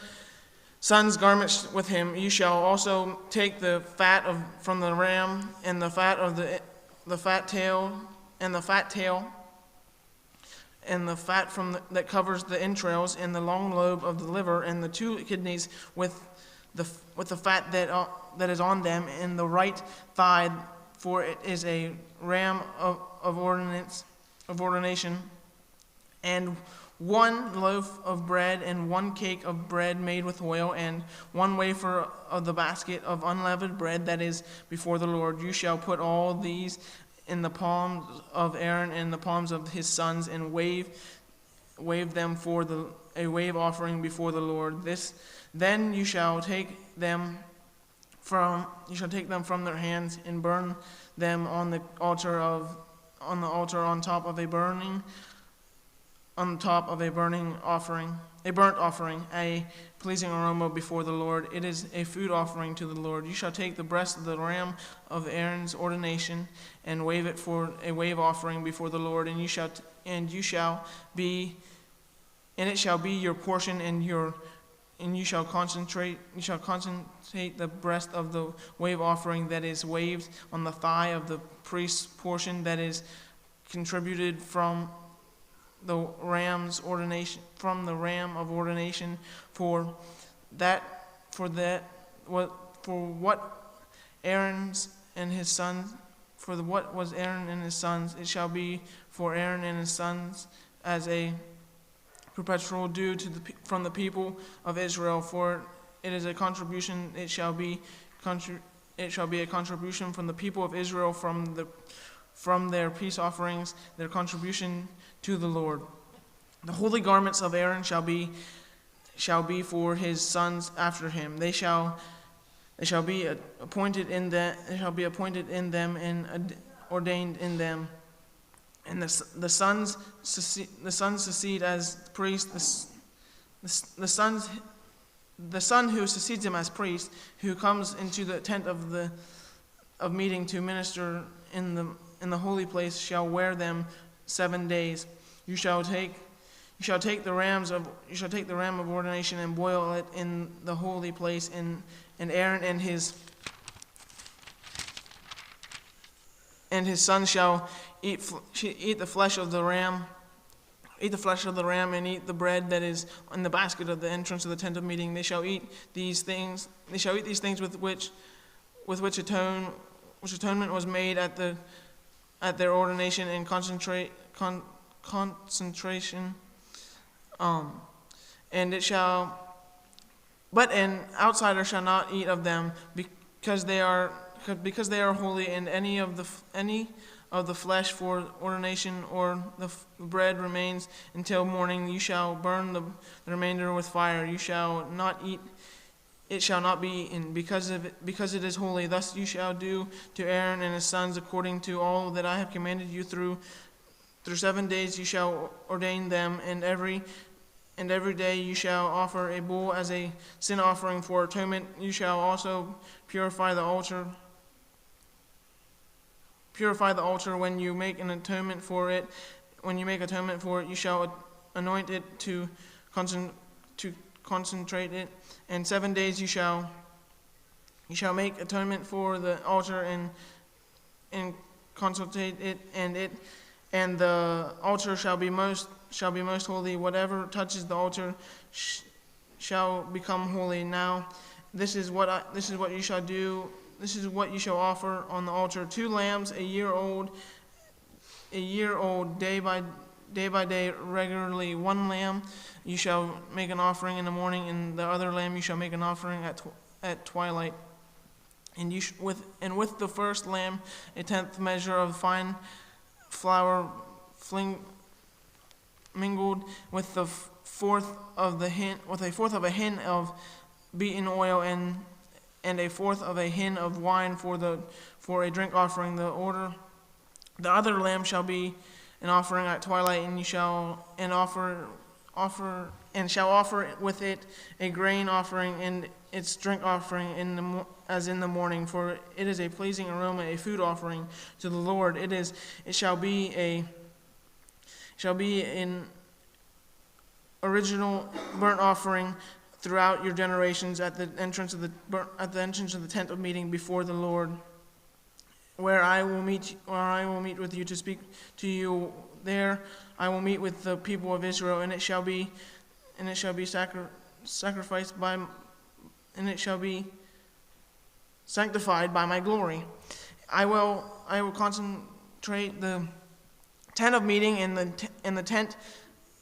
garments with him. You shall also take the fat from the ram, and the fat of the fat tail, and the fat that covers the entrails, and the long lobe of the liver, and the 2 kidneys with the fat that is on them, and the right thigh, for it is a ram of ordination, and 1 loaf of bread, and 1 cake of bread made with oil, and 1 wafer of the basket of unleavened bread that is before the Lord. You shall put all these in the palms of Aaron and the palms of his sons, and wave them for a wave offering before the Lord. Then you shall take them from their hands, and burn them on the altar on top of a burning on the top of a burnt offering, a pleasing aroma before the Lord. It is a food offering to the Lord. You shall take the breast of the ram of Aaron's ordination and wave it for a wave offering before the Lord, and it shall be your portion, and you shall concentrate the breast of the wave offering that is waved on the thigh of the priest's portion that is contributed from the ram of ordination, for what was Aaron and his sons, it shall be for Aaron and his sons as a perpetual due from the people of Israel. For it is a contribution; it shall be a contribution from the people of Israel from their peace offerings, their contribution to the Lord. The holy garments of Aaron shall be for his sons after him. They shall be appointed in them and ordained in them. And the sons succeed as priests. The son who succeeds him as priest, who comes into the tent of meeting to minister in the holy place, shall wear them 7 days. You shall take the ram of ordination and boil it in the holy place, and Aaron and his sons shall eat the flesh of the ram. Eat the flesh of the ram and eat the bread that is in the basket of the entrance of the tent of meeting. They shall eat these things. They shall eat these things with which atonement was made at their ordination and consecration. But an outsider shall not eat of them, because they are holy, and any of the flesh for ordination or the bread remains until morning. You shall burn the remainder with fire. You shall not eat. It shall not be eaten, because it is holy. Thus you shall do to Aaron and his sons according to all that I have commanded you. Through 7 days you shall ordain them, and every day you shall offer a bull as a sin offering for atonement. You shall also purify the altar. Purify the altar when you make an atonement for it. When you make atonement for it, you shall anoint it to concentrate it. And 7 days you shall make atonement for the altar and concentrate it, and the altar shall be most holy. Whatever touches the altar shall become holy. Now, this is what you shall do. This is what you shall offer on the altar: 2 lambs, a year old, day by day, regularly. 1 lamb you shall make an offering in the morning, and the other lamb you shall make an offering at twilight. And with the first lamb, a 10th measure of fine flour mingled with a fourth of a hin of beaten oil, and a fourth of a hin of wine for a drink offering. The other lamb shall be an offering at twilight, and you shall offer with it a grain offering and its drink offering as in the morning, for it is a pleasing aroma, a food offering to the Lord. It shall be an original burnt offering throughout your generations at the entrance of the tent of meeting before the Lord, where I will meet with you to speak to you. There I will meet with the people of Israel, and it shall be sacrificed and it shall be sanctified by my glory. I will concentrate the tent of meeting in the tent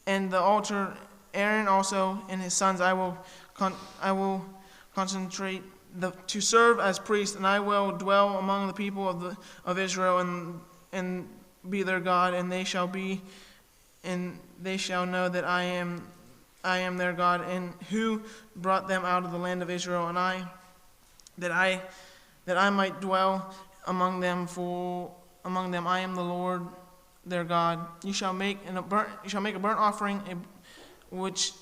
and the altar. Aaron also and his sons I will concentrate to serve as priests, and I will dwell among the people of Israel and be their God, and they shall know that I am their God, and who brought them out of the land of Israel, and that I might dwell among them. I am the Lord their God. You shall make a burnt offering, which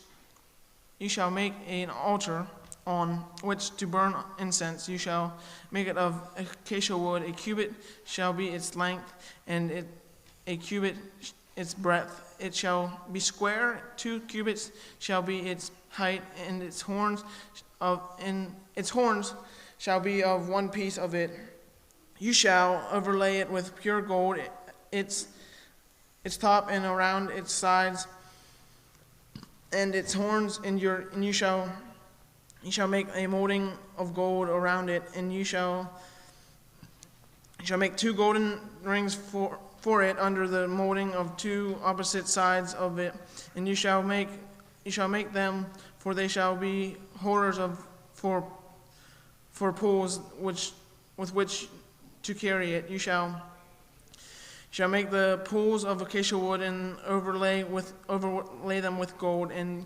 you shall make an altar on which to burn incense. You shall make it of acacia wood. A cubit shall be its length, and a cubit its breadth. It shall be square. 2 cubits shall be its height, and its horns shall be of one piece of it. You shall overlay it with pure gold, its top and around its sides, and its horns, and you shall make a molding of gold around it, and you shall make 2 golden rings for it under the molding of 2 opposite sides of it, and you shall make them, for they shall be holders for poles with which to carry it. You shall make the poles of acacia wood and overlay them with gold, and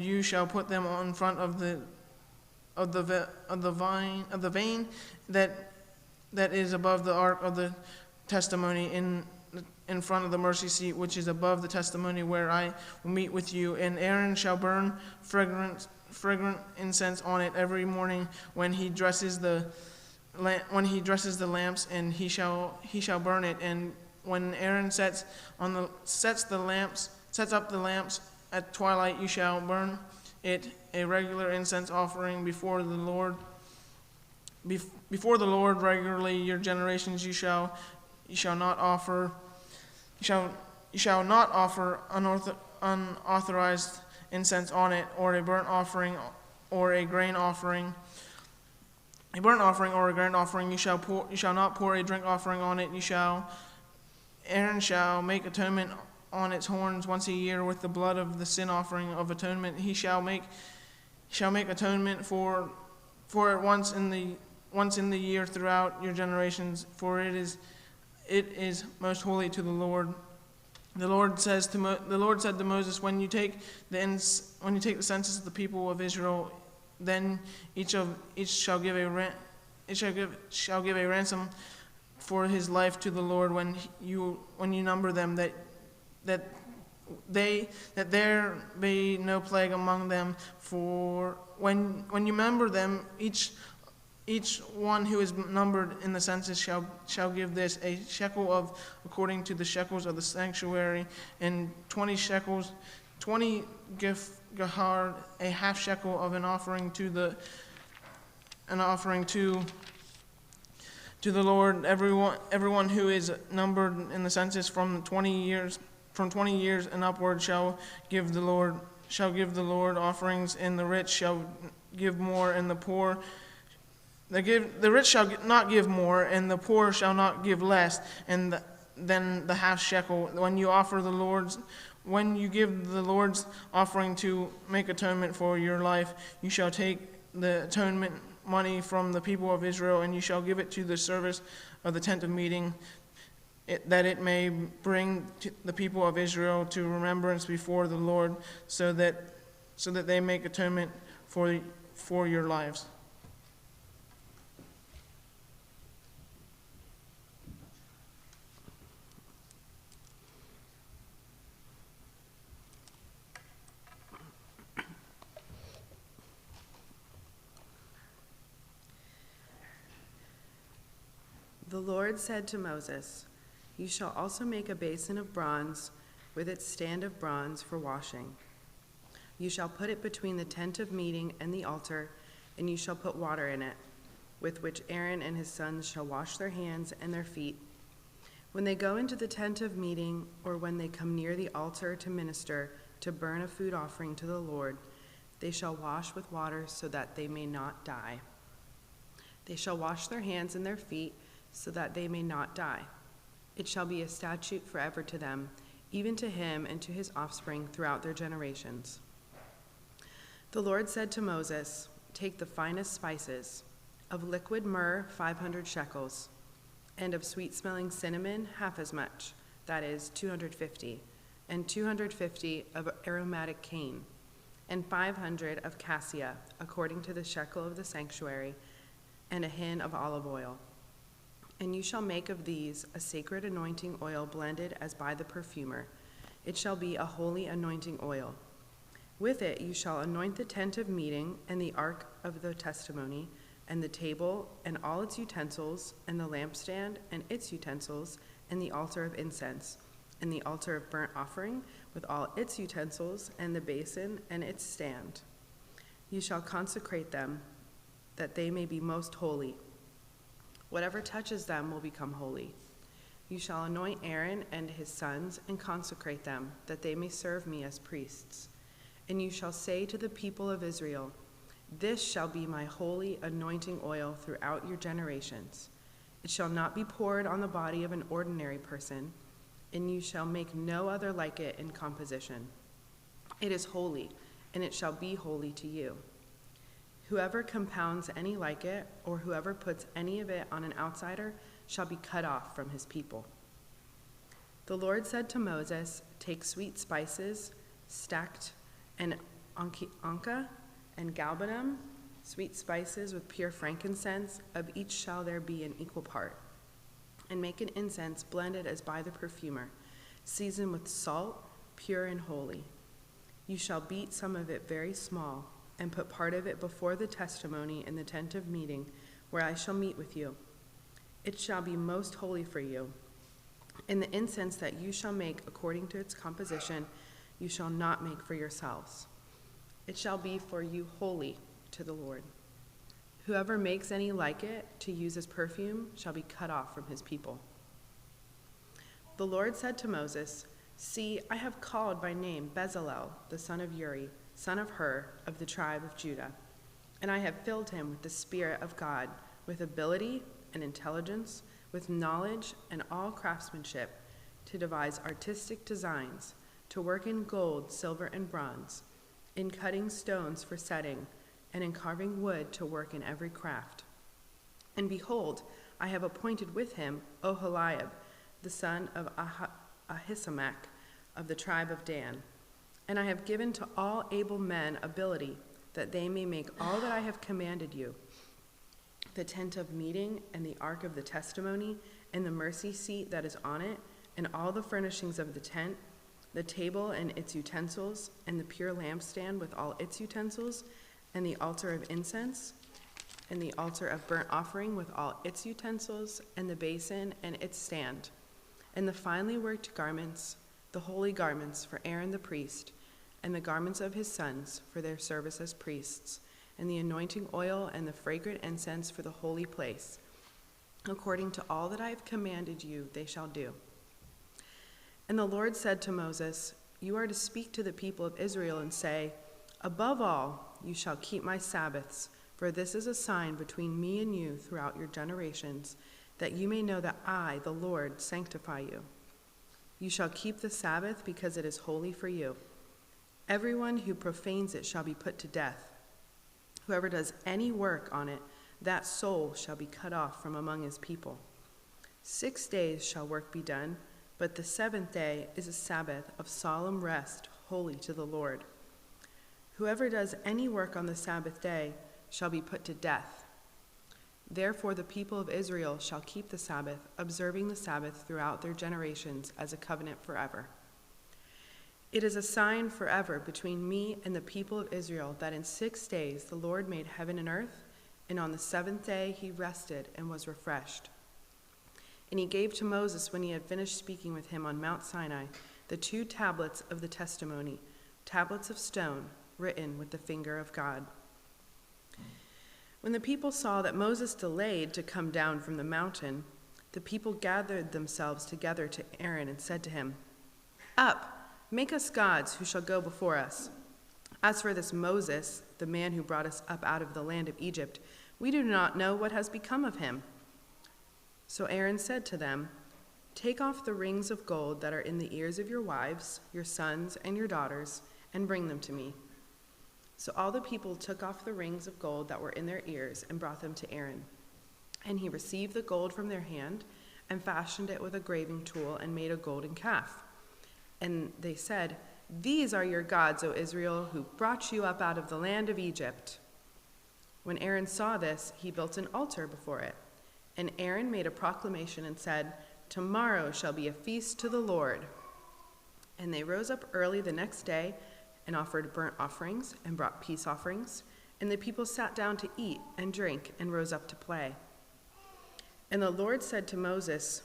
you shall put them in front of the vane that is above the ark of the testimony, in front of the mercy seat, which is above the testimony, where I will meet with you. And Aaron shall burn fragrant incense on it every morning when he dresses the lamps, and he shall burn it. And when Aaron sets up the lamps at twilight, you shall burn it, a regular incense offering before the Lord. Before the Lord regularly, your generations you shall not offer unauthorized incense on it, or a burnt offering, or a grain offering. A burnt offering or a grain offering, you shall not pour a drink offering on it. Aaron shall make atonement on its horns once a year with the blood of the sin offering of atonement. He shall make atonement for it once in the year throughout your generations, for it is most holy to the Lord. The Lord said to Moses, when you take the census of the people of Israel, then each shall give a ransom for his life to the Lord when you number them, that there be no plague among them. For when you number them, each one who is numbered in the census shall give this, a shekel according to the shekels of the sanctuary, and 20 shekels, 20 gahar, a half shekel of an offering to the Lord. Everyone who is numbered in the census from 20 years and upward shall give the Lord offerings, and the rich shall give more, and the poor. The rich shall not give more, and the poor shall not give less than the half shekel. When you give the Lord's offering to make atonement for your life, you shall take the atonement money from the people of Israel, and you shall give it to the service of the tent of meeting, that it may bring the people of Israel to remembrance before the Lord, so that they make atonement for your lives. The Lord said to Moses, "You shall also make a basin of bronze with its stand of bronze for washing. You shall put it between the tent of meeting and the altar, and you shall put water in it, with which Aaron and his sons shall wash their hands and their feet. When they go into the tent of meeting, or when they come near the altar to minister, to burn a food offering to the Lord, they shall wash with water so that they may not die. They shall wash their hands and their feet so that they may not die. It shall be a statute forever to them, even to him and to his offspring throughout their generations." The Lord said to Moses, "Take the finest spices, of liquid myrrh 500 shekels, and of sweet-smelling cinnamon half as much, that is 250, and 250 of aromatic cane, and 500 of cassia, according to the shekel of the sanctuary, and a hin of olive oil. And you shall make of these a sacred anointing oil blended as by the perfumer. It shall be a holy anointing oil. With it you shall anoint the tent of meeting and the ark of the testimony, and the table and all its utensils, and the lampstand and its utensils, and the altar of incense, and the altar of burnt offering with all its utensils, and the basin and its stand. You shall consecrate them, that they may be most holy. Whatever touches them will become holy. You shall anoint Aaron and his sons and consecrate them, that they may serve me as priests. And you shall say to the people of Israel, this shall be my holy anointing oil throughout your generations. It shall not be poured on the body of an ordinary person, and you shall make no other like it in composition. It is holy, and it shall be holy to you. Whoever compounds any like it, or whoever puts any of it on an outsider, shall be cut off from his people. The Lord said to Moses, take sweet spices, stacked, and onca, and galbanum, sweet spices with pure frankincense, of each shall there be an equal part. And make an incense blended as by the perfumer, seasoned with salt, pure and holy. You shall beat some of it very small, and put part of it before the testimony in the tent of meeting, where I shall meet with you. It shall be most holy for you. And the incense that you shall make according to its composition, you shall not make for yourselves. It shall be for you holy to the Lord. Whoever makes any like it to use as perfume shall be cut off from his people. The Lord said to Moses, see, I have called by name Bezalel, the son of Uri, son of Hur, of the tribe of Judah. And I have filled him with the Spirit of God, with ability and intelligence, with knowledge and all craftsmanship, to devise artistic designs, to work in gold, silver, and bronze, in cutting stones for setting, and in carving wood to work in every craft. And behold, I have appointed with him Oholiab, the son of Ahisamach, of the tribe of Dan. And I have given to all able men ability, that they may make all that I have commanded you, the tent of meeting, and the ark of the testimony, and the mercy seat that is on it, and all the furnishings of the tent, the table and its utensils, and the pure lampstand with all its utensils, and the altar of incense, and the altar of burnt offering with all its utensils, and the basin and its stand, and the finely worked garments, the holy garments for Aaron the priest, and the garments of his sons for their service as priests, and the anointing oil and the fragrant incense for the holy place. According to all that I have commanded you, they shall do. And the Lord said to Moses, you are to speak to the people of Israel and say, above all, you shall keep my Sabbaths, for this is a sign between me and you throughout your generations, that you may know that I, the Lord, sanctify you. You shall keep the Sabbath because it is holy for you. Everyone who profanes it shall be put to death. Whoever does any work on it, that soul shall be cut off from among his people. 6 days shall work be done, but the seventh day is a Sabbath of solemn rest, holy to the Lord. Whoever does any work on the Sabbath day shall be put to death. Therefore the people of Israel shall keep the Sabbath, observing the Sabbath throughout their generations as a covenant forever. It is a sign forever between me and the people of Israel that in 6 days the Lord made heaven and earth, and on the seventh day he rested and was refreshed. And he gave to Moses, when he had finished speaking with him on Mount Sinai, the 2 tablets of the testimony, tablets of stone, written with the finger of God. When the people saw that Moses delayed to come down from the mountain, the people gathered themselves together to Aaron and said to him, up, make us gods who shall go before us. As for this Moses, the man who brought us up out of the land of Egypt, we do not know what has become of him. So Aaron said to them, take off the rings of gold that are in the ears of your wives, your sons, and your daughters, and bring them to me. So all the people took off the rings of gold that were in their ears and brought them to Aaron. And he received the gold from their hand and fashioned it with a graving tool and made a golden calf. And they said, these are your gods, O Israel, who brought you up out of the land of Egypt. When Aaron saw this, he built an altar before it. And Aaron made a proclamation and said, "Tomorrow shall be a feast to the Lord." And they rose up early the next day and offered burnt offerings and brought peace offerings. And the people sat down to eat and drink and rose up to play. And the Lord said to Moses,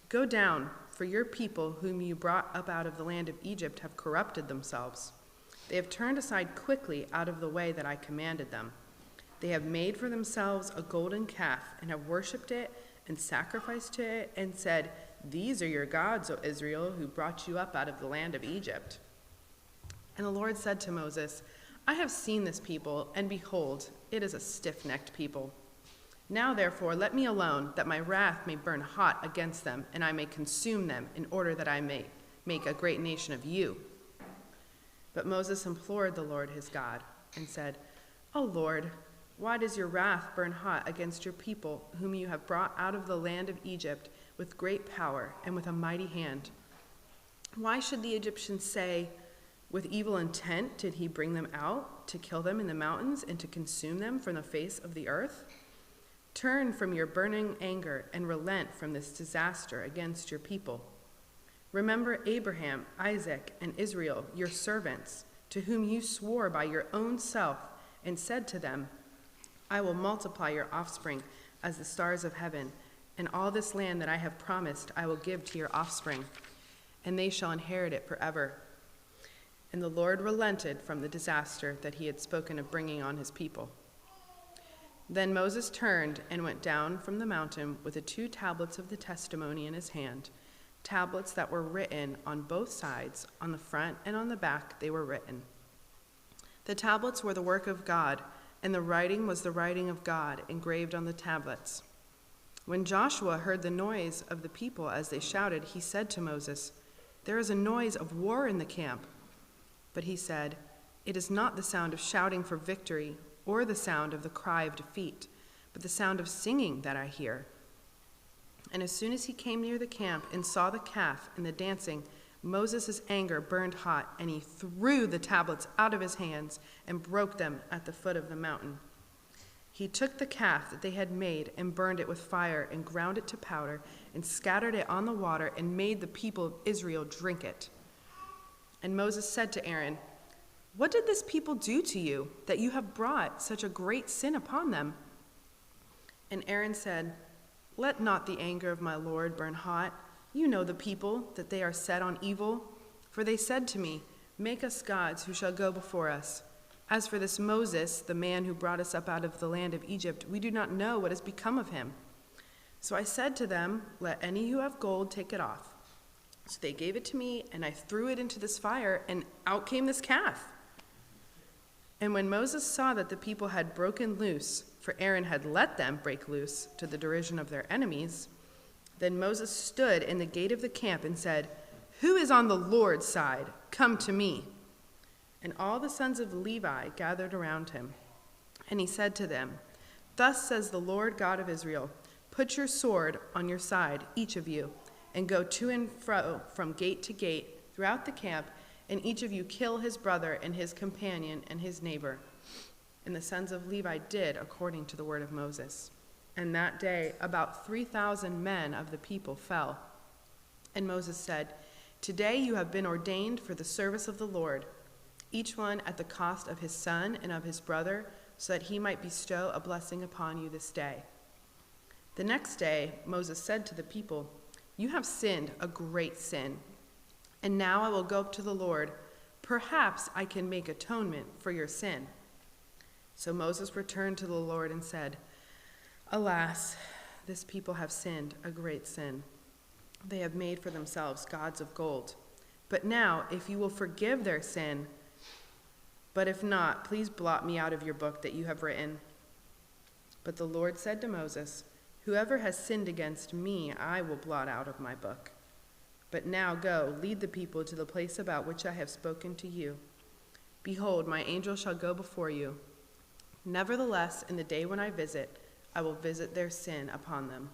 "Go down, for your people whom you brought up out of the land of Egypt have corrupted themselves. They have turned aside quickly out of the way that I commanded them. They have made for themselves a golden calf and have worshipped it and sacrificed to it and said, 'These are your gods, O Israel, who brought you up out of the land of Egypt.'" And the Lord said to Moses, "I have seen this people, and behold, it is a stiff-necked people. Now, therefore, let me alone, that my wrath may burn hot against them, and I may consume them, in order that I may make a great nation of you." But Moses implored the Lord his God, and said, "O Lord, why does your wrath burn hot against your people, whom you have brought out of the land of Egypt with great power and with a mighty hand? Why should the Egyptians say, 'With evil intent did he bring them out, to kill them in the mountains and to consume them from the face of the earth'? Turn from your burning anger and relent from this disaster against your people. Remember Abraham, Isaac, and Israel, your servants, to whom you swore by your own self and said to them, 'I will multiply your offspring as the stars of heaven, and all this land that I have promised I will give to your offspring, and they shall inherit it forever.' And the Lord relented from the disaster that he had spoken of bringing on his people. Then Moses turned and went down from the mountain with the 2 tablets of the testimony in his hand, tablets that were written on both sides, on the front and on the back they were written. The tablets were the work of God, and the writing was the writing of God engraved on the tablets. When Joshua heard the noise of the people as they shouted, he said to Moses, "There is a noise of war in the camp." But he said, "It is not the sound of shouting for victory or the sound of the cry of defeat, but the sound of singing that I hear." And as soon as he came near the camp and saw the calf and the dancing, Moses' anger burned hot, and he threw the tablets out of his hands and broke them at the foot of the mountain. He took the calf that they had made and burned it with fire and ground it to powder and scattered it on the water and made the people of Israel drink it. And Moses said to Aaron, "What did this people do to you, that you have brought such a great sin upon them?" And Aaron said, "Let not the anger of my Lord burn hot. You know the people, that they are set on evil. For they said to me, 'Make us gods who shall go before us.' As for this Moses, the man who brought us up out of the land of Egypt, we do not know what has become of him." So I said to them, 'Let any who have gold take it off.' So they gave it to me, and I threw it into this fire, and out came this calf." And when Moses saw that the people had broken loose, for Aaron had let them break loose to the derision of their enemies, then Moses stood in the gate of the camp and said, "Who is on the Lord's side? Come to me." And all the sons of Levi gathered around him. And he said to them, "Thus says the Lord God of Israel, put your sword on your side, each of you, and go to and fro from gate to gate throughout the camp, and each of you kill his brother and his companion and his neighbor." And the sons of Levi did according to the word of Moses. And that day about 3,000 men of the people fell. And Moses said, "Today you have been ordained for the service of the Lord, each one at the cost of his son and of his brother, so that he might bestow a blessing upon you this day." The next day Moses said to the people, "You have sinned a great sin. And now I will go up to the Lord. Perhaps I can make atonement for your sin." So Moses returned to the Lord and said, "Alas, this people have sinned a great sin. They have made for themselves gods of gold. But now, if you will forgive their sin, but if not, please blot me out of your book that you have written." But the Lord said to Moses, "Whoever has sinned against me, I will blot out of my book. But now go, lead the people to the place about which I have spoken to you. Behold, my angel shall go before you. Nevertheless, in the day when I visit, I will visit their sin upon them."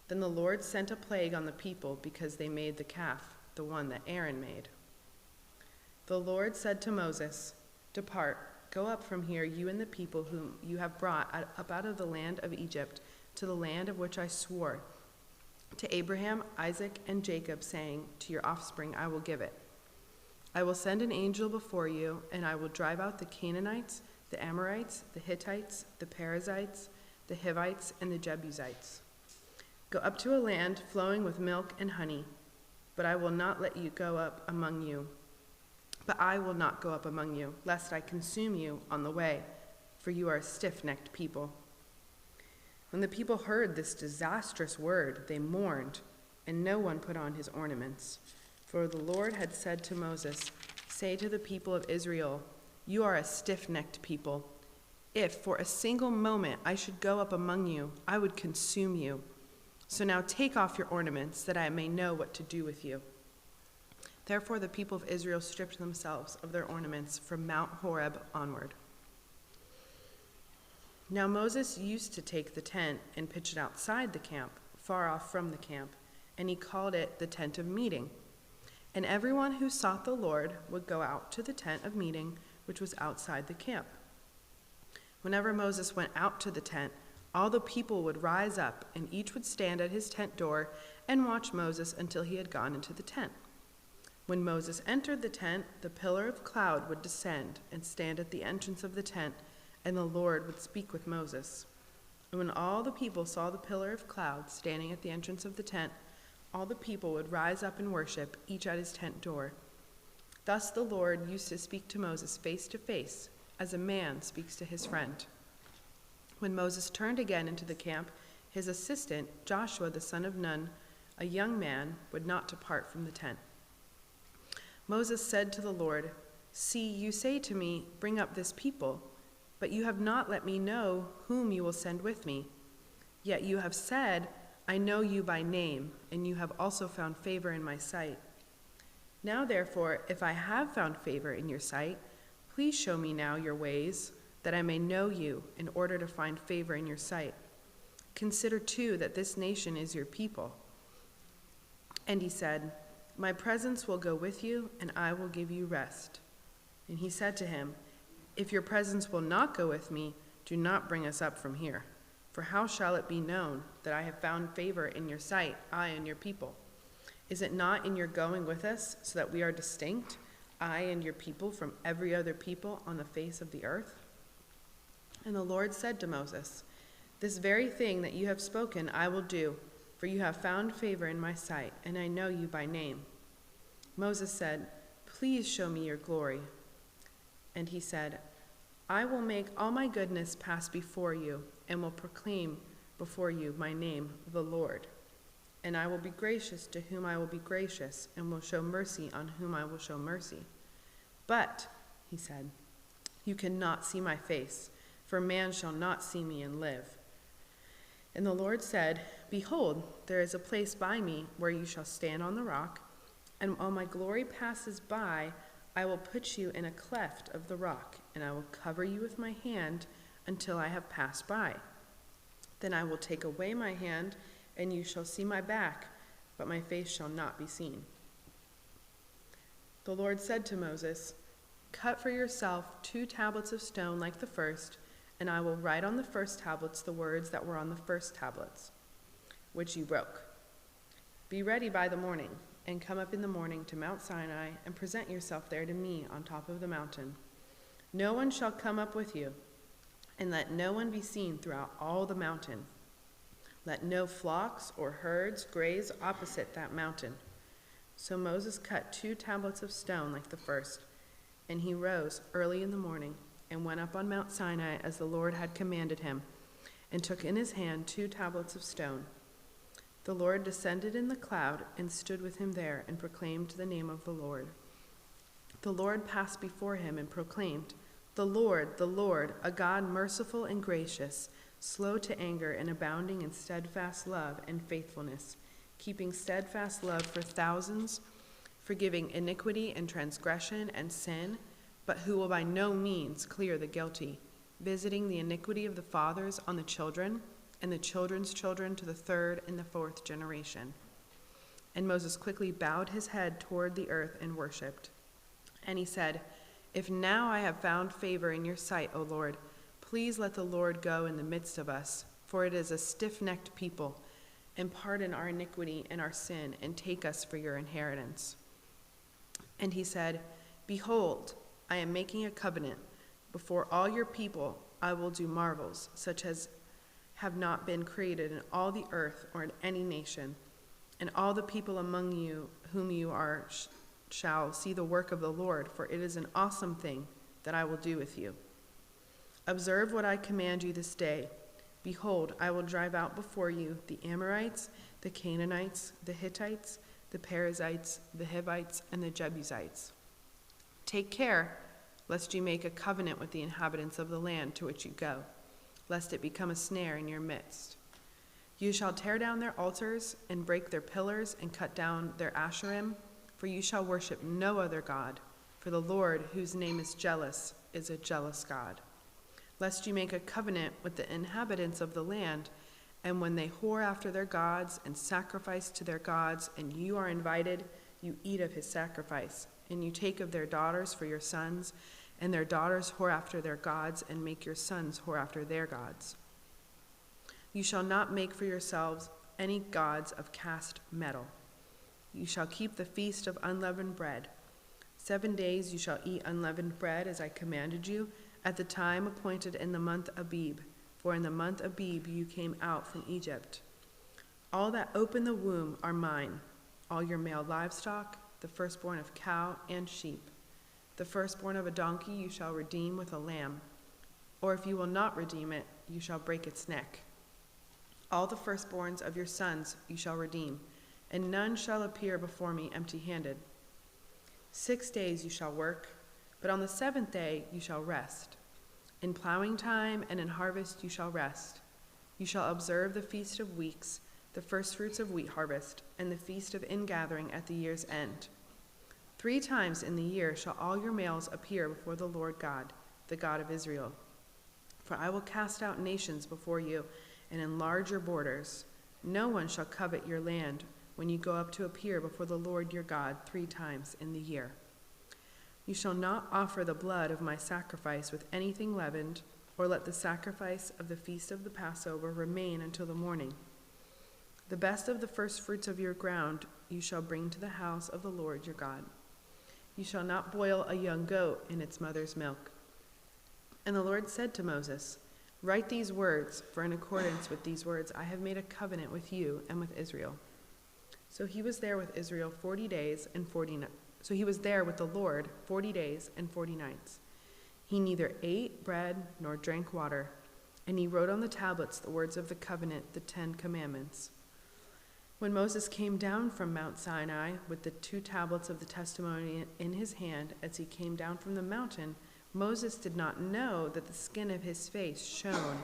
Then the Lord sent a plague on the people because they made the calf, the one that Aaron made. The Lord said to Moses, "Depart, go up from here, you and the people whom you have brought up out of the land of Egypt, to the land of which I swore to Abraham, Isaac, and Jacob, saying, to your offspring I will give it. I will send an angel before you, and I will drive out the Canaanites, the Amorites, the Hittites, the Perizzites, the Hivites, and the Jebusites. Go up to a land flowing with milk and honey, but I will not go up among you, lest I consume you on the way, for you are a stiff-necked people. When the people heard this disastrous word, they mourned, and no one put on his ornaments. For the Lord had said to Moses, say to the people of Israel, you are a stiff-necked people. If for a single moment I should go up among you, I would consume you. So now take off your ornaments, that I may know what to do with you. Therefore the people of Israel stripped themselves of their ornaments from Mount Horeb onward. Now Moses used to take the tent and pitch it outside the camp, far off from the camp, and he called it the tent of meeting. And everyone who sought the Lord would go out to the tent of meeting, which was outside the camp. Whenever Moses went out to the tent, all the people would rise up, and each would stand at his tent door and watch Moses until he had gone into the tent. When Moses entered the tent, the pillar of cloud would descend and stand at the entrance of the tent, and the Lord would speak with Moses. And when all the people saw the pillar of cloud standing at the entrance of the tent, all the people would rise up and worship, each at his tent door. Thus the Lord used to speak to Moses face to face, as a man speaks to his friend. When Moses turned again into the camp, his assistant, Joshua the son of Nun, a young man, would not depart from the tent. Moses said to the Lord, see, you say to me, bring up this people, but you have not let me know whom you will send with me. Yet you have said, I know you by name, and you have also found favor in my sight. Now therefore, if I have found favor in your sight, please show me now your ways, that I may know you in order to find favor in your sight. Consider too that this nation is your people. And he said, my presence will go with you, and I will give you rest. And he said to him, if your presence will not go with me, do not bring us up from here. For how shall it be known that I have found favor in your sight, I and your people? Is it not in your going with us, so that we are distinct, I and your people, from every other people on the face of the earth? And the Lord said to Moses, this very thing that you have spoken I will do, for you have found favor in my sight, and I know you by name. Moses said, please show me your glory. And he said, I will make all my goodness pass before you, and will proclaim before you my name, the Lord. And I will be gracious to whom I will be gracious, and will show mercy on whom I will show mercy. But, he said, you cannot see my face, for man shall not see me and live. And the Lord said, behold, there is a place by me where you shall stand on the rock, and while my glory passes by, I will put you in a cleft of the rock, and I will cover you with my hand until I have passed by. Then I will take away my hand, and you shall see my back, but my face shall not be seen. The Lord said to Moses, cut for yourself 2 tablets of stone like the first, and I will write on the first tablets the words that were on the first tablets, which you broke. Be ready by the morning, and come up in the morning to Mount Sinai, and present yourself there to me on top of the mountain. No one shall come up with you, and let no one be seen throughout all the mountain. Let no flocks or herds graze opposite that mountain. So Moses cut 2 tablets of stone like the first, and he rose early in the morning and went up on Mount Sinai as the Lord had commanded him, and took in his hand 2 tablets of stone. The Lord descended in the cloud and stood with him there and proclaimed the name of the Lord. The Lord passed before him and proclaimed, the Lord, a God merciful and gracious, slow to anger and abounding in steadfast love and faithfulness, keeping steadfast love for thousands, forgiving iniquity and transgression and sin, but who will by no means clear the guilty, visiting the iniquity of the fathers on the children, and the children's children to the 3rd and the 4th generation. And Moses quickly bowed his head toward the earth and worshipped. And he said, if now I have found favor in your sight, O Lord, please let the Lord go in the midst of us, for it is a stiff-necked people, and pardon our iniquity and our sin, and take us for your inheritance. And he said, Behold, I am making a covenant. Before all your people I will do marvels, such as have not been created in all the earth or in any nation. And all the people among you whom you are shall see the work of the Lord, for it is an awesome thing that I will do with you. Observe what I command you this day. Behold, I will drive out before you the Amorites, the Canaanites, the Hittites, the Perizzites, the Hivites, and the Jebusites. Take care, lest you make a covenant with the inhabitants of the land to which you go, lest it become a snare in your midst. You shall tear down their altars and break their pillars and cut down their Asherim, for you shall worship no other God, for the Lord, whose name is jealous, is a jealous God. Lest you make a covenant with the inhabitants of the land, and when they whore after their gods and sacrifice to their gods, and you are invited, you eat of his sacrifice, and you take of their daughters for your sons, and their daughters whore after their gods, and make your sons whore after their gods. You shall not make for yourselves any gods of cast metal. You shall keep the feast of unleavened bread. 7 days you shall eat unleavened bread, as I commanded you, at the time appointed in the month Abib, for in the month Abib you came out from Egypt. All that open the womb are mine, all your male livestock, the firstborn of cow and sheep. The firstborn of a donkey you shall redeem with a lamb, or if you will not redeem it, you shall break its neck. All the firstborns of your sons you shall redeem, and none shall appear before me empty-handed. 6 days you shall work, but on the 7th day you shall rest. In plowing time and in harvest you shall rest. You shall observe the Feast of Weeks, the firstfruits of wheat harvest, and the Feast of Ingathering at the year's end. 3 times in the year shall all your males appear before the Lord God, the God of Israel. For I will cast out nations before you and enlarge your borders. No one shall covet your land when you go up to appear before the Lord your God 3 times in the year. You shall not offer the blood of my sacrifice with anything leavened, or let the sacrifice of the feast of the Passover remain until the morning. The best of the firstfruits of your ground you shall bring to the house of the Lord your God. You shall not boil a young goat in its mother's milk. And the Lord said to Moses, Write these words, for in accordance with these words I have made a covenant with you and with Israel. So he was there with Israel 40 days and 40 nights. So he was there with the Lord 40 days and 40 nights. He neither ate bread nor drank water, and he wrote on the tablets the words of the covenant, the 10 commandments. When Moses came down from Mount Sinai with the 2 tablets of the testimony in his hand as he came down from the mountain, Moses did not know that the skin of his face shone,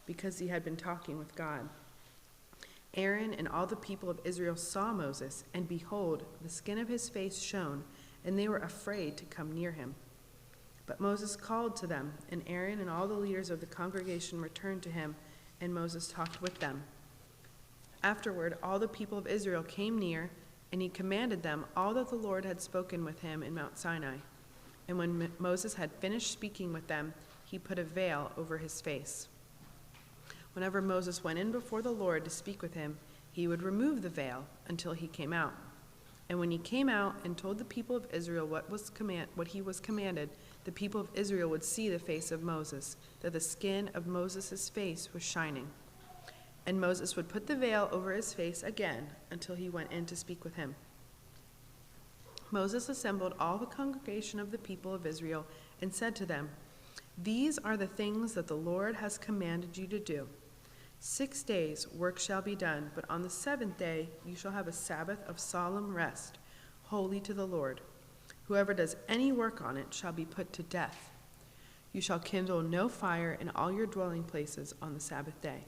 because he had been talking with God. Aaron and all the people of Israel saw Moses, and behold, the skin of his face shone, and they were afraid to come near him. But Moses called to them, and Aaron and all the leaders of the congregation returned to him, and Moses talked with them. Afterward, all the people of Israel came near, and he commanded them all that the Lord had spoken with him in Mount Sinai. And when Moses had finished speaking with them, he put a veil over his face. Whenever Moses went in before the Lord to speak with him, he would remove the veil until he came out. And when he came out and told the people of Israel what he was commanded, the people of Israel would see the face of Moses, that the skin of Moses' face was shining. And Moses would put the veil over his face again until he went in to speak with him. Moses assembled all the congregation of the people of Israel and said to them, These are the things that the Lord has commanded you to do. 6 days work shall be done, but on the 7th day you shall have a Sabbath of solemn rest, holy to the Lord. Whoever does any work on it shall be put to death. You shall kindle no fire in all your dwelling places on the Sabbath day.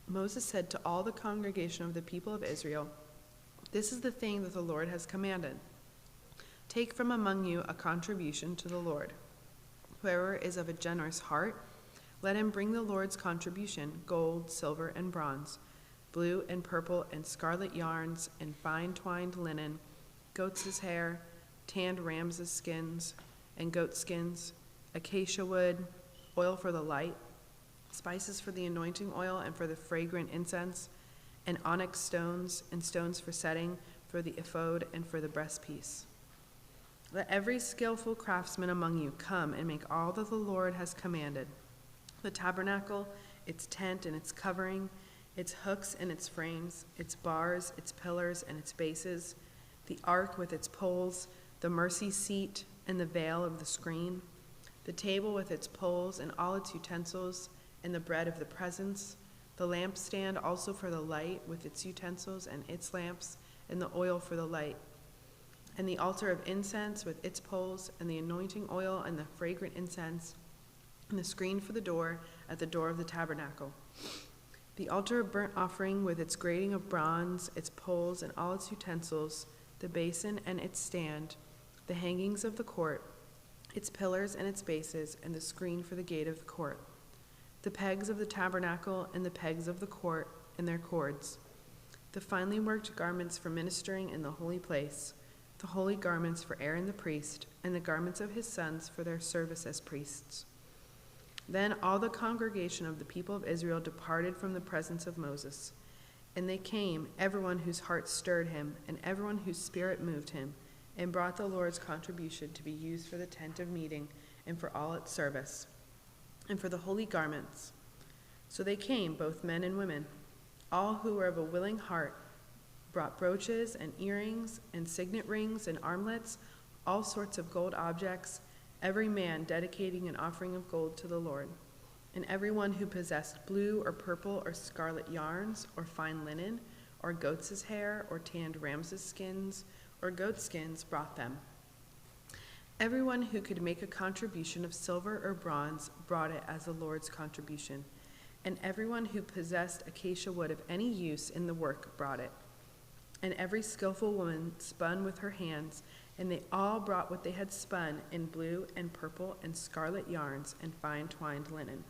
Moses said to all the congregation of the people of Israel, This is the thing that the Lord has commanded. Take from among you a contribution to the Lord. Whoever is of a generous heart, let him bring the Lord's contribution, gold, silver, and bronze, blue and purple and scarlet yarns, and fine twined linen, goats' hair, tanned rams' skins, and goat skins, acacia wood, oil for the light, spices for the anointing oil and for the fragrant incense, and onyx stones and stones for setting, for the ephod and for the breastpiece. Let every skillful craftsman among you come and make all that the Lord has commanded: the tabernacle, its tent and its covering, its hooks and its frames, its bars, its pillars and its bases, the ark with its poles, the mercy seat and the veil of the screen, the table with its poles and all its utensils, and the bread of the presence, the lampstand also for the light with its utensils and its lamps, and the oil for the light, and the altar of incense with its poles, and the anointing oil and the fragrant incense, and the screen for the door at the door of the tabernacle. The altar of burnt offering with its grating of bronze, its poles and all its utensils, the basin and its stand, the hangings of the court, its pillars and its bases, and the screen for the gate of the court, the pegs of the tabernacle and the pegs of the court and their cords, the finely worked garments for ministering in the holy place, the holy garments for Aaron the priest, and the garments of his sons for their service as priests. Then all the congregation of the people of Israel departed from the presence of Moses. And they came, everyone whose heart stirred him, and everyone whose spirit moved him, and brought the Lord's contribution to be used for the tent of meeting, and for all its service, and for the holy garments. So they came, both men and women. All who were of a willing heart brought brooches and earrings and signet rings and armlets, all sorts of gold objects, every man dedicating an offering of gold to the Lord. And everyone who possessed blue or purple or scarlet yarns, or fine linen, or goats' hair, or tanned rams' skins, or goat skins brought them. Everyone who could make a contribution of silver or bronze brought it as the Lord's contribution. And everyone who possessed acacia wood of any use in the work brought it. And every skillful woman spun with her hands, and they all brought what they had spun in blue and purple and scarlet yarns and fine twined linen.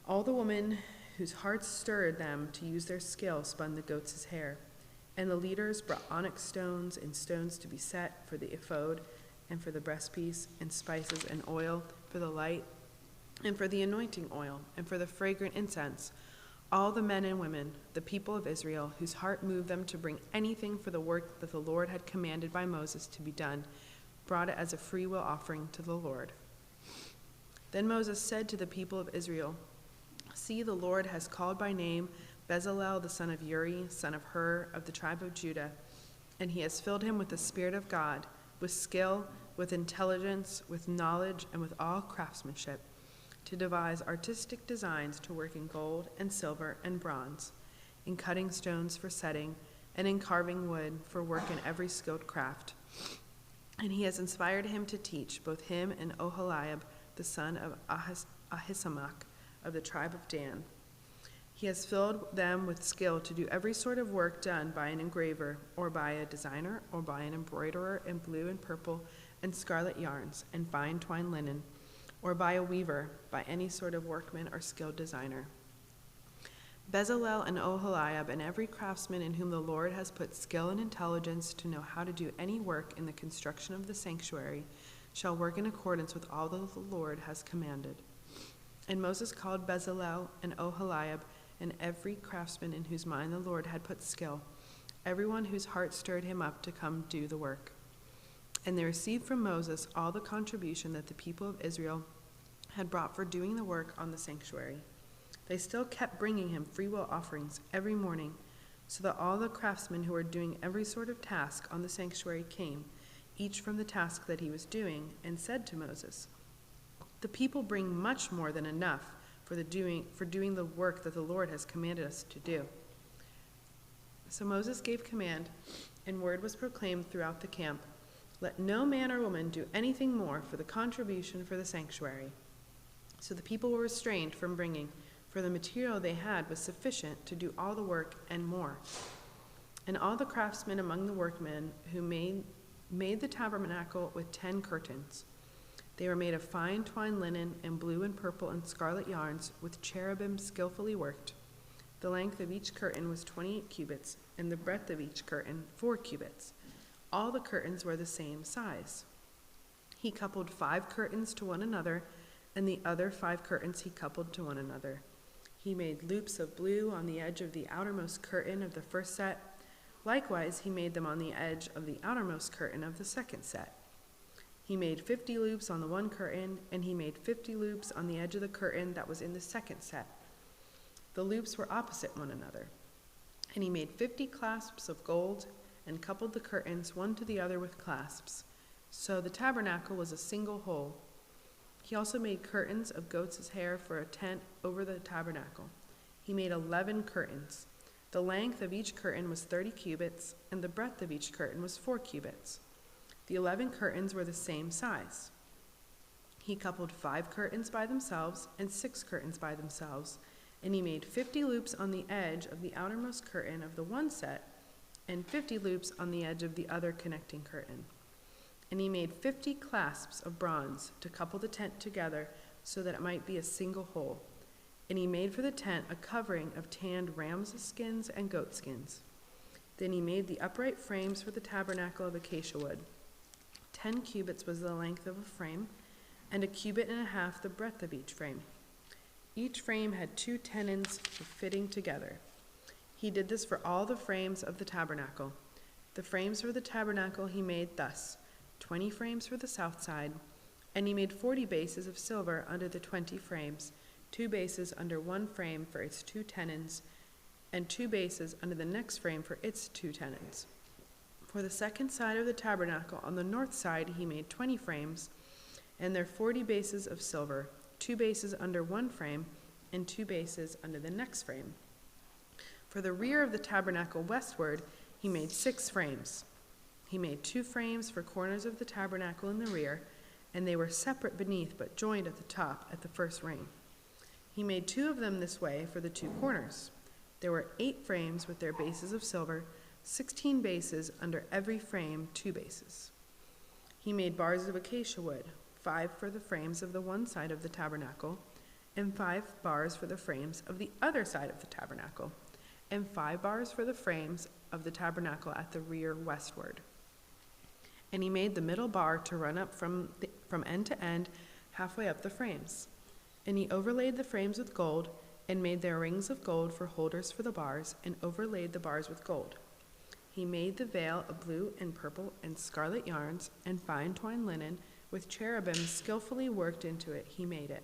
All the women whose hearts stirred them to use their skill spun the goats' hair. And the leaders brought onyx stones and stones to be set for the ephod and for the breastpiece, and spices and oil for the light, and for the anointing oil, and for the fragrant incense. All the men and women, the people of Israel, whose heart moved them to bring anything for the work that the Lord had commanded by Moses to be done, brought it as a freewill offering to the Lord. Then Moses said to the people of Israel, "See, the Lord has called by name Bezalel the son of Uri, son of Hur, of the tribe of Judah, and he has filled him with the Spirit of God, with skill, with intelligence, with knowledge, and with all craftsmanship, to devise artistic designs to work in gold and silver and bronze, in cutting stones for setting, and in carving wood for work in every skilled craft. And he has inspired him to teach, both him and Oholiab, the son of Ahisamach, of the tribe of Dan. He has filled them with skill to do every sort of work done by an engraver, or by a designer, or by an embroiderer in blue and purple and scarlet yarns and fine twined linen, or by a weaver, by any sort of workman or skilled designer. Bezalel and Oholiab and every craftsman in whom the Lord has put skill and intelligence to know how to do any work in the construction of the sanctuary shall work in accordance with all that the Lord has commanded." And Moses called Bezalel and Oholiab and every craftsman in whose mind the Lord had put skill, everyone whose heart stirred him up to come do the work. And they received from Moses all the contribution that the people of Israel had brought for doing the work on the sanctuary. They still kept bringing him freewill offerings every morning, so that all the craftsmen who were doing every sort of task on the sanctuary came, each from the task that he was doing, and said to Moses, "The people bring much more than enough for doing the work that the Lord has commanded us to do." So Moses gave command, and word was proclaimed throughout the camp, "Let no man or woman do anything more for the contribution for the sanctuary." So the people were restrained from bringing, for the material they had was sufficient to do all the work and more. And all the craftsmen among the workmen who made the tabernacle with 10 curtains. They were made of fine twined linen and blue and purple and scarlet yarns, with cherubim skillfully worked. The length of each curtain was 28 cubits, and the breadth of each curtain 4 cubits. All the curtains were the same size. He coupled 5 curtains to one another, and the other 5 curtains he coupled to one another. He made loops of blue on the edge of the outermost curtain of the first set. Likewise, he made them on the edge of the outermost curtain of the second set. He made 50 loops on the one curtain, and he made 50 loops on the edge of the curtain that was in the second set. The loops were opposite one another. And he made 50 clasps of gold and coupled the curtains one to the other with clasps. So the tabernacle was a single whole. He also made curtains of goat's hair for a tent over the tabernacle. He made 11 curtains. The length of each curtain was 30 cubits, and the breadth of each curtain was 4 cubits. The 11 curtains were the same size. He coupled 5 curtains by themselves and 6 curtains by themselves, and he made 50 loops on the edge of the outermost curtain of the one set, and 50 loops on the edge of the other connecting curtain. And he made 50 clasps of bronze to couple the tent together so that it might be a single whole. And he made for the tent a covering of tanned ram's skins and goat skins. Then he made the upright frames for the tabernacle of acacia wood. 10 cubits was the length of a frame, and 1.5 cubits the breadth of each frame. Each frame had 2 tenons for fitting together. He did this for all the frames of the tabernacle. The frames for the tabernacle he made thus: 20 frames for the south side, and he made 40 bases of silver under the 20 frames, 2 bases under one frame for its 2 tenons, and 2 bases under the next frame for its 2 tenons. For the second side of the tabernacle on the north side he made 20 frames, and their 40 bases of silver, 2 bases under one frame, and 2 bases under the next frame. For the rear of the tabernacle westward he made 6 frames. He made 2 frames for corners of the tabernacle in the rear, and they were separate beneath but joined at the top at the first ring. He made 2 of them this way for the 2 corners. There were 8 frames with their bases of silver, 16 bases under every frame, 2 bases. He made bars of acacia wood, 5 for the frames of the one side of the tabernacle, and 5 bars for the frames of the other side of the tabernacle, and 5 bars for the frames of the tabernacle at the rear westward. And he made the middle bar to run up from end to end, halfway up the frames. And he overlaid the frames with gold, and made their rings of gold for holders for the bars, and overlaid the bars with gold. He made the veil of blue and purple and scarlet yarns and fine twined linen, with cherubim skillfully worked into it. He made it.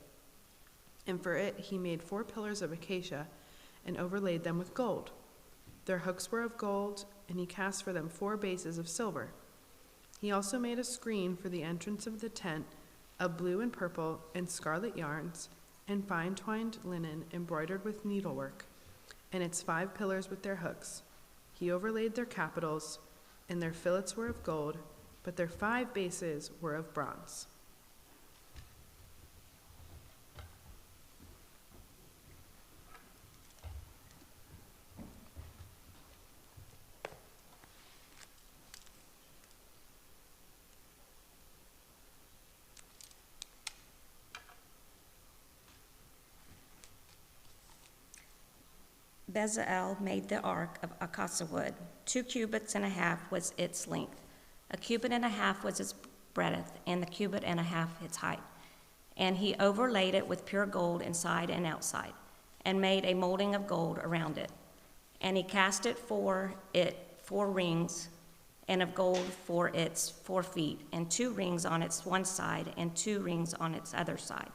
And for it he made 4 pillars of acacia, and overlaid them with gold. Their hooks were of gold, and he cast for them 4 bases of silver. He also made a screen for the entrance of the tent of blue and purple and scarlet yarns, and fine twined linen embroidered with needlework, and its 5 pillars with their hooks. He overlaid their capitals, and their fillets were of gold, but their 5 bases were of bronze. Bezalel made the ark of acacia wood. 2.5 cubits was its length. 1.5 cubits was its breadth, and 1.5 cubits its height. And he overlaid it with pure gold inside and outside, and made a molding of gold around it. And he cast it 4 rings, and of gold for its 4 feet, and 2 rings on its one side, and 2 rings on its other side.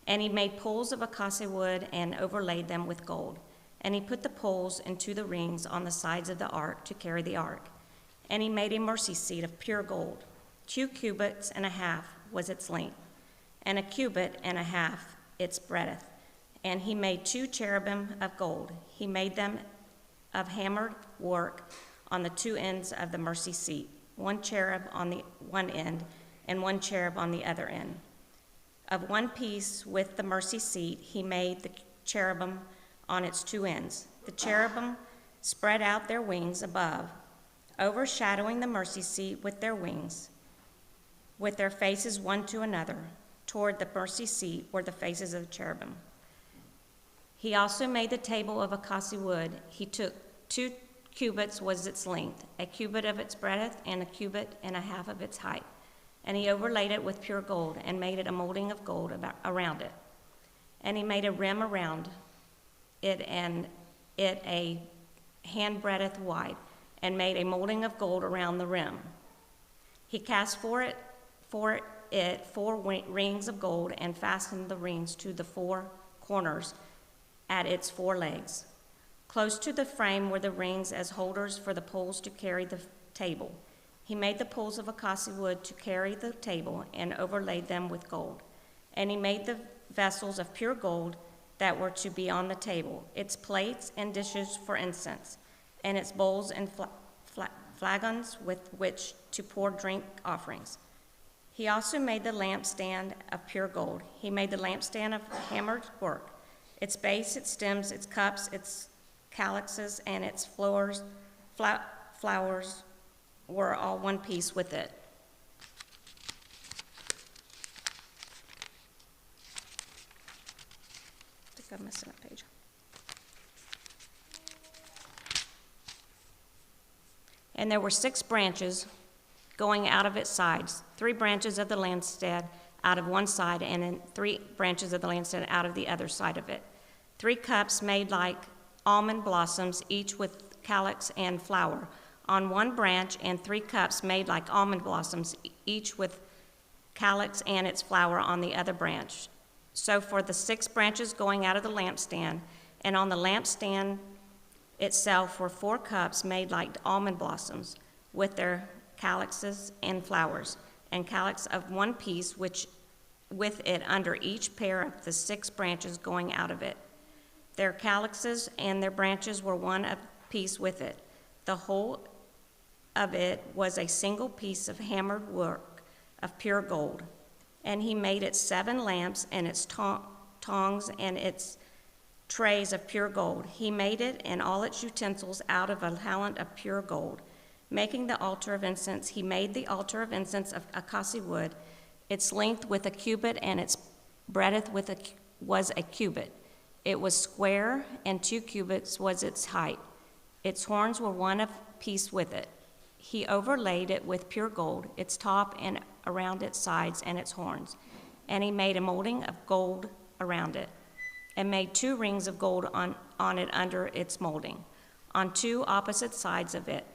And he made poles of acacia wood, and overlaid them with gold. And he put the poles into the rings on the sides of the ark to carry the ark. And he made a mercy seat of pure gold. 2.5 cubits was its length, and 1.5 cubits its breadth. And he made 2 cherubim of gold. He made them of hammered work on the 2 ends of the mercy seat, 1 cherub on the one end, and 1 cherub on the other end. Of one piece with the mercy seat, he made the cherubim on its 2 ends. The cherubim spread out their wings above, overshadowing the mercy seat with their wings, with their faces one to another. Toward the mercy seat were the faces of the cherubim. He also made the table of acacia wood. He took 2 cubits was its length, 1 cubit of its breadth, and 1.5 cubits of its height. And he overlaid it with pure gold, and made it a molding of gold around it. And he made a rim around it, and it a handbreadth wide, and made a molding of gold around the rim. He cast for it 4 rings of gold, and fastened the rings to the 4 corners at its 4 legs. Close to the frame were the rings as holders for the poles to carry the table. He made the poles of acacia wood to carry the table, and overlaid them with gold. And he made the vessels of pure gold that were to be on the table, its plates and dishes for incense, and its bowls and flagons with which to pour drink offerings. He also made the lampstand of pure gold. He made the lampstand of hammered work. Its base, its stems, its cups, its calyxes, and its flowers were all one piece with it. I think I'm missing a page. And there were 6 branches going out of its sides, 3 branches of the lampstand out of one side, and then 3 branches of the lampstand out of the other side of it. 3 cups made like almond blossoms, each with calyx and flower on one branch, and 3 cups made like almond blossoms, each with calyx and its flower on the other branch. So for the 6 branches going out of the lampstand, and on the lampstand itself were 4 cups made like almond blossoms, with their calyxes and flowers, and calyx of one piece, which with it under each pair of the 6 branches going out of it. Their calyxes and their branches were one piece with it. The whole of it was a single piece of hammered work of pure gold. And he made it 7 lamps, and its tongs and its trays of pure gold. He made it and all its utensils out of a talent of pure gold. Making the altar of incense, he made the altar of incense of acacia wood, its length with a cubit, and its breadth was a cubit. It was square, and 2 cubits was its height. Its horns were one piece with it. He overlaid it with pure gold, its top and around its sides and its horns. And he made a molding of gold around it, and made 2 rings of gold on it under its molding, on 2 opposite sides of it,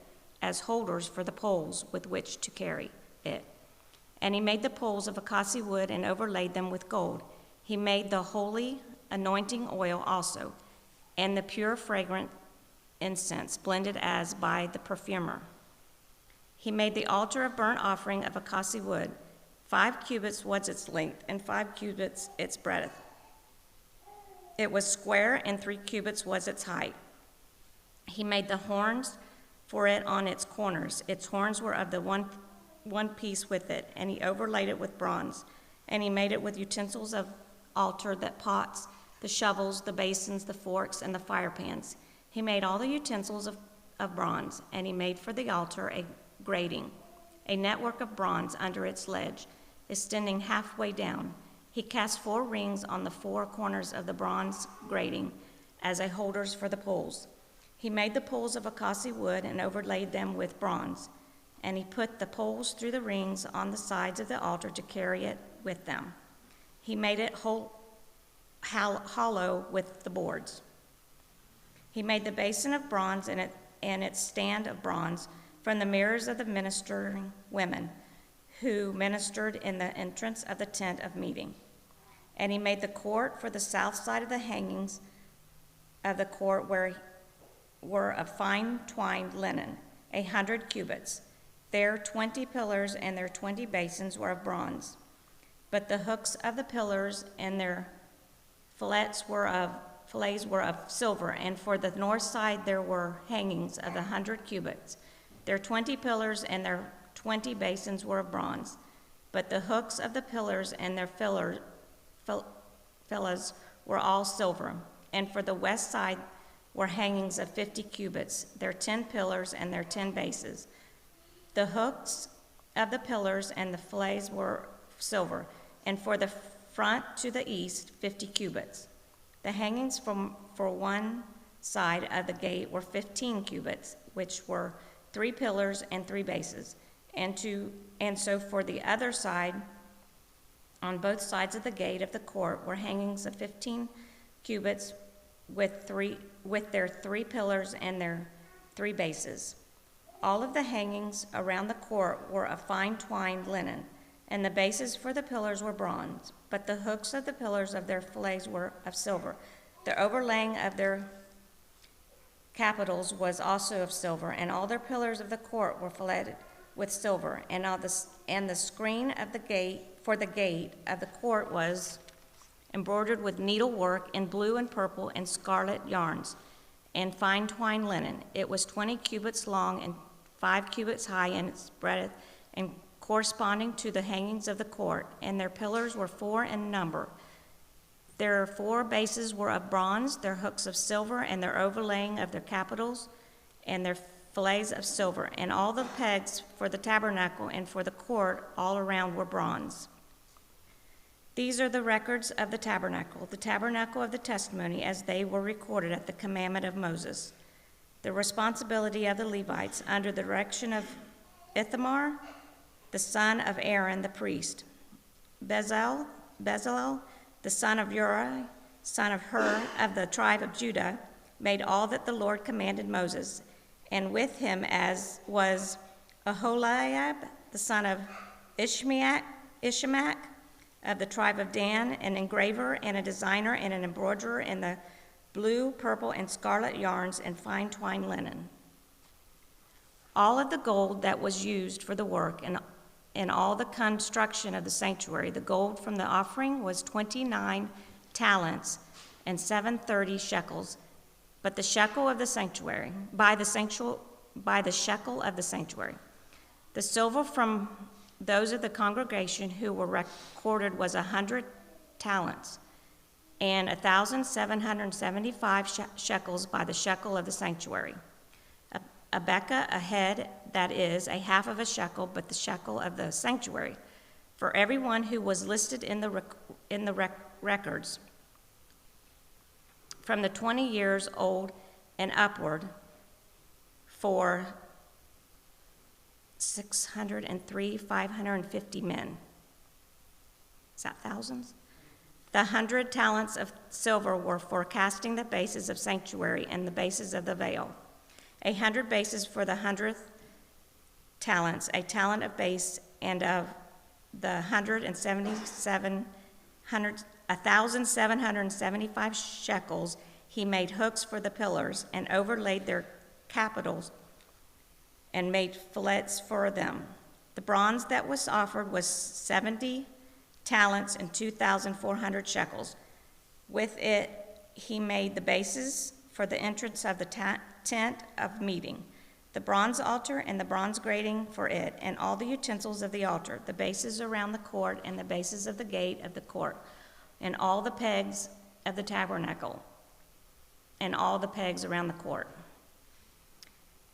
as holders for the poles with which to carry it. And he made the poles of acacia wood, and overlaid them with gold. He made the holy anointing oil also, and the pure fragrant incense, blended as by the perfumer. He made the altar of burnt offering of acacia wood. 5 cubits was its length, and 5 cubits its breadth. It was square, and 3 cubits was its height. He made the horns for it on its corners. Its horns were of the one piece with it, and he overlaid it with bronze. And he made it with utensils of altar, the pots, the shovels, the basins, the forks, and the fire pans. He made all the utensils of bronze, and he made for the altar a grating, a network of bronze under its ledge, extending halfway down. He cast 4 rings on the 4 corners of the bronze grating as a holders for the poles. He made the poles of acacia wood, and overlaid them with bronze. And he put the poles through the rings on the sides of the altar to carry it with them. He made it hollow with the boards. He made the basin of bronze and its stand of bronze from the mirrors of the ministering women who ministered in the entrance of the tent of meeting. And he made the court for the south side of the hangings of the court were of fine twined linen, 100 cubits. Their 20 pillars and their 20 basins were of bronze. But the hooks of the pillars and their fillets were of silver, and for the north side there were hangings of 100 cubits. Their 20 pillars and their 20 basins were of bronze, but the hooks of the pillars and their fillets were all silver. And for the west side were hangings of 50 cubits, their 10 pillars and their 10 bases. The hooks of the pillars and the fillets were silver, and for the front to the east 50 cubits. The hangings for one side of the gate were 15 cubits, which were 3 pillars and 3 bases, and so for the other side, on both sides of the gate of the court were hangings of 15 cubits with their 3 pillars and their 3 bases. All of the hangings around the court were of fine twined linen, and the bases for the pillars were bronze, but the hooks of the pillars of their fillets were of silver. The overlaying of their capitals was also of silver, and all their pillars of the court were filleted with silver, and the screen of the gate for the gate of the court was embroidered with needlework in blue and purple and scarlet yarns and fine twined linen. It was 20 cubits long and 5 cubits high in its breadth, and corresponding to the hangings of the court, and their pillars were 4 in number. Their 4 bases were of bronze, their hooks of silver, and their overlaying of their capitals, and their fillets of silver, and all the pegs for the tabernacle and for the court all around were bronze. These are the records of the tabernacle of the testimony, as they were recorded at the commandment of Moses. The responsibility of the Levites under the direction of Ithamar, the son of Aaron the priest, Bezalel, the son of Uri, son of Hur, of the tribe of Judah, made all that the Lord commanded Moses, and with him as was Aholiab, the son of Ishmaach, of the tribe of Dan, an engraver and a designer and an embroiderer in the blue, purple, and scarlet yarns and fine twined linen. All of the gold that was used for the work and all the construction of the sanctuary, the gold from the offering was 29 talents and 730 shekels, but the shekel of the sanctuary, by the shekel of the sanctuary. The silver from those of the congregation who were recorded was 100 talents and 1,775 shekels by the shekel of the sanctuary. A beka, a head, that is, a half of a shekel, but the shekel of the sanctuary, for everyone who was listed in the records, from the 20 years old and upward, for 603,550 men. Is that thousands? The 100 talents of silver were for casting the bases of sanctuary and the bases of the veil. 100 bases for the 100th talents, a talent of base, and of the 1,775 shekels, he made hooks for the pillars and overlaid their capitals and made fillets for them. The bronze that was offered was 70 talents and 2,400 shekels. With it, he made the bases for the entrance of the tent of meeting, the bronze altar and the bronze grating for it, and all the utensils of the altar, the bases around the court and the bases of the gate of the court, and all the pegs of the tabernacle, and all the pegs around the court.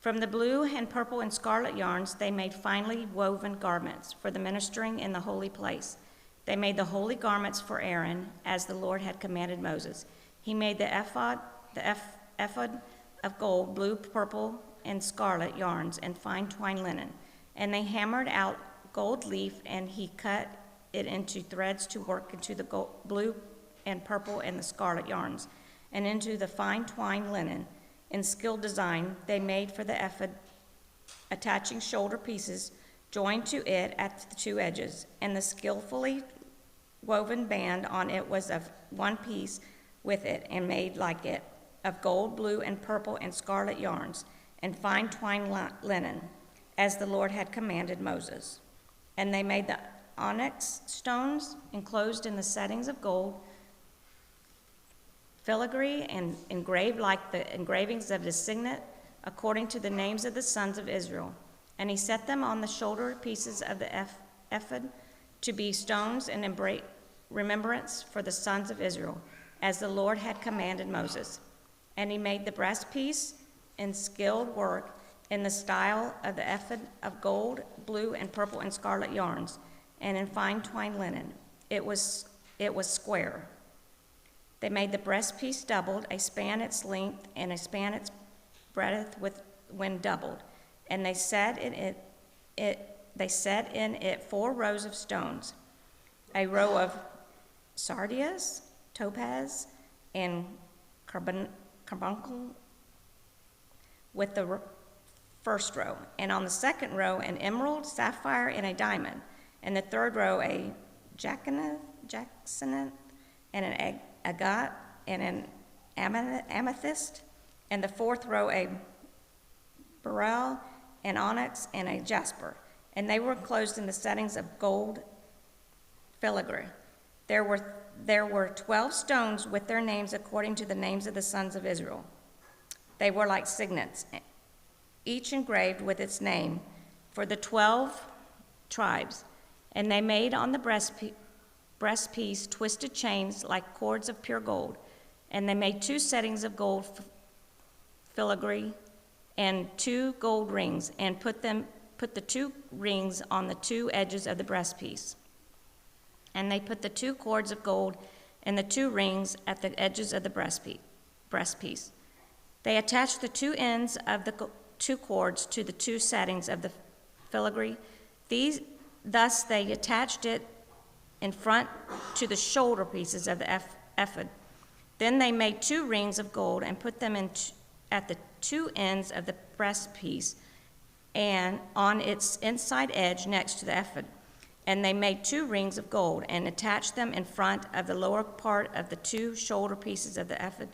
From the blue and purple and scarlet yarns, they made finely woven garments for the ministering in the holy place. They made the holy garments for Aaron, as the Lord had commanded Moses. He made the ephod of gold, blue, purple, and scarlet yarns and fine twined linen. And they hammered out gold leaf, and he cut it into threads to work into the gold, blue and purple and the scarlet yarns, and into the fine twined linen. In skilled design, they made for the ephod attaching shoulder pieces joined to it at the 2 edges, and the skillfully woven band on it was of one piece with it, and made like it, of gold, blue, and purple, and scarlet yarns, and fine twined linen, as the Lord had commanded Moses. And they made the onyx stones enclosed in the settings of gold, filigree, and engraved like the engravings of the signet, according to the names of the sons of Israel. And he set them on the shoulder pieces of the ephod to be stones in remembrance for the sons of Israel, as the Lord had commanded Moses. And he made the breastpiece in skilled work in the style of the ephod of gold, blue, and purple, and scarlet yarns, and in fine twined linen. It was square. They made the breastpiece doubled, a span its length and a span its breadth when doubled. And they set it they set in it 4 rows of stones, a row of sardius, topaz, and carbuncle with the first row, and on the second row an emerald, sapphire, and a diamond, and the third row a jacinth, and an agate, and an amethyst, and the fourth row a beryl, an onyx, and a jasper, and they were enclosed in the settings of gold filigree. There were 12 stones with their names according to the names of the sons of Israel. They were like signets, each engraved with its name for the 12 tribes. And they made on the breastpiece twisted chains like cords of pure gold. And they made 2 settings of gold filigree and 2 gold rings, and put the 2 rings on the 2 edges of the breastpiece. And they put the 2 cords of gold and the 2 rings at the edges of the breastpiece. They attached the 2 ends of the 2 cords to the 2 settings of the filigree. Thus they attached it in front to the shoulder pieces of the ephod. Then they made 2 rings of gold and put them at the 2 ends of the breastpiece and on its inside edge next to the ephod. And they made 2 rings of gold and attached them in front of the lower part of the 2 shoulder pieces of the ephod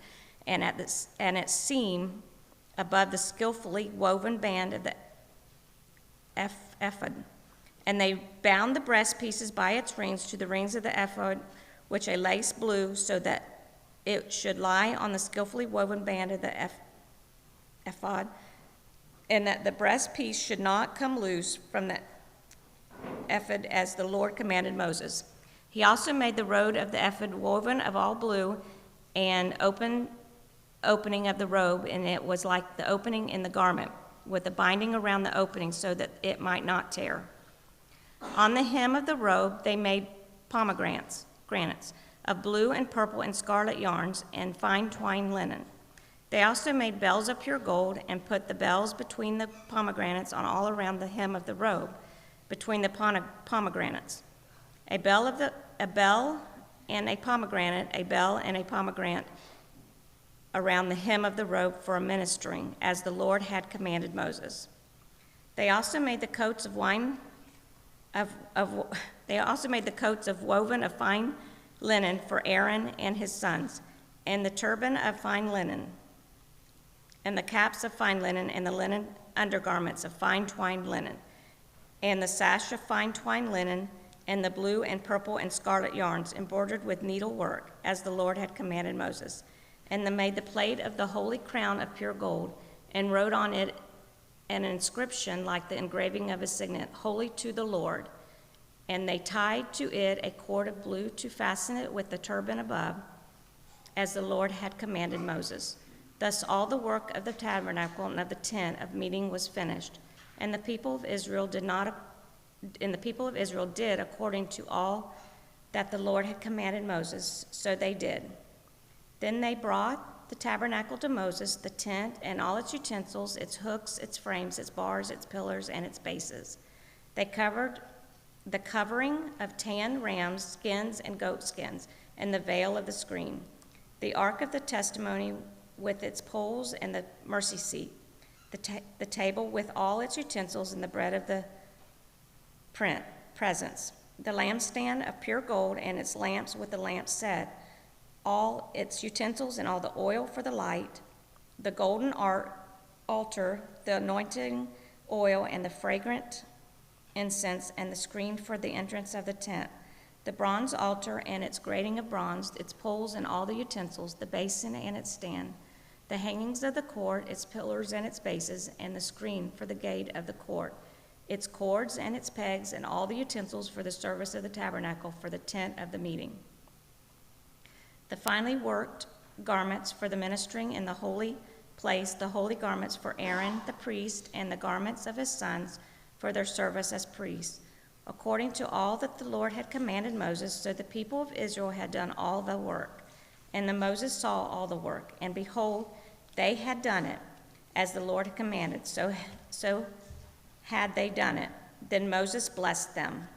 and at its seam above the skillfully woven band of the ephod. And they bound the breast pieces by its rings to the rings of the ephod, which a lace blew, so that it should lie on the skillfully woven band of the ephod, and that the breast piece should not come loose from the ephod, as the Lord commanded Moses. He also made the robe of the ephod woven of all blue, and opening of the robe, and it was like the opening in the garment, with a binding around the opening so that it might not tear. On the hem of the robe they made pomegranates of blue and purple and scarlet yarns and fine twined linen. They also made bells of pure gold and put the bells between the pomegranates on all around the hem of the robe, between the pomegranates. A bell and a pomegranate around the hem of the robe for a ministering, as the Lord had commanded Moses. They also made the coats of woven of fine linen for Aaron and his sons, and the turban of fine linen, and the caps of fine linen, and the linen undergarments of fine twined linen, and the sash of fine twined linen, and the blue and purple and scarlet yarns embroidered with needlework, as the Lord had commanded Moses. And they made the plate of the holy crown of pure gold, and wrote on it an inscription like the engraving of a signet, "Holy to the Lord." And they tied to it a cord of blue to fasten it with the turban above, as the Lord had commanded Moses. Thus all the work of the tabernacle and of the tent of meeting was finished, and the people of Israel did according to all that the Lord had commanded Moses, so they did. Then they brought the tabernacle to Moses, the tent and all its utensils, its hooks, its frames, its bars, its pillars, and its bases. They covered the covering of tan rams' skins and goat skins, and the veil of the screen, the ark of the testimony with its poles and the mercy seat, the table with all its utensils and the bread of the presence, the lampstand of pure gold and its lamps with the lamps set, all its utensils and all the oil for the light, the golden altar, the anointing oil and the fragrant incense, and the screen for the entrance of the tent, the bronze altar and its grating of bronze, its poles and all the utensils, the basin and its stand, the hangings of the court, its pillars and its bases, and the screen for the gate of the court, its cords and its pegs, and all the utensils for the service of the tabernacle for the tent of the meeting. The finely worked garments for the ministering in the holy place, the holy garments for Aaron the priest, and the garments of his sons for their service as priests, according to all that the Lord had commanded Moses. So the people of Israel had done all the work. And then Moses saw all the work, and behold, they had done it as the Lord had commanded. So had they done it. Then Moses blessed them.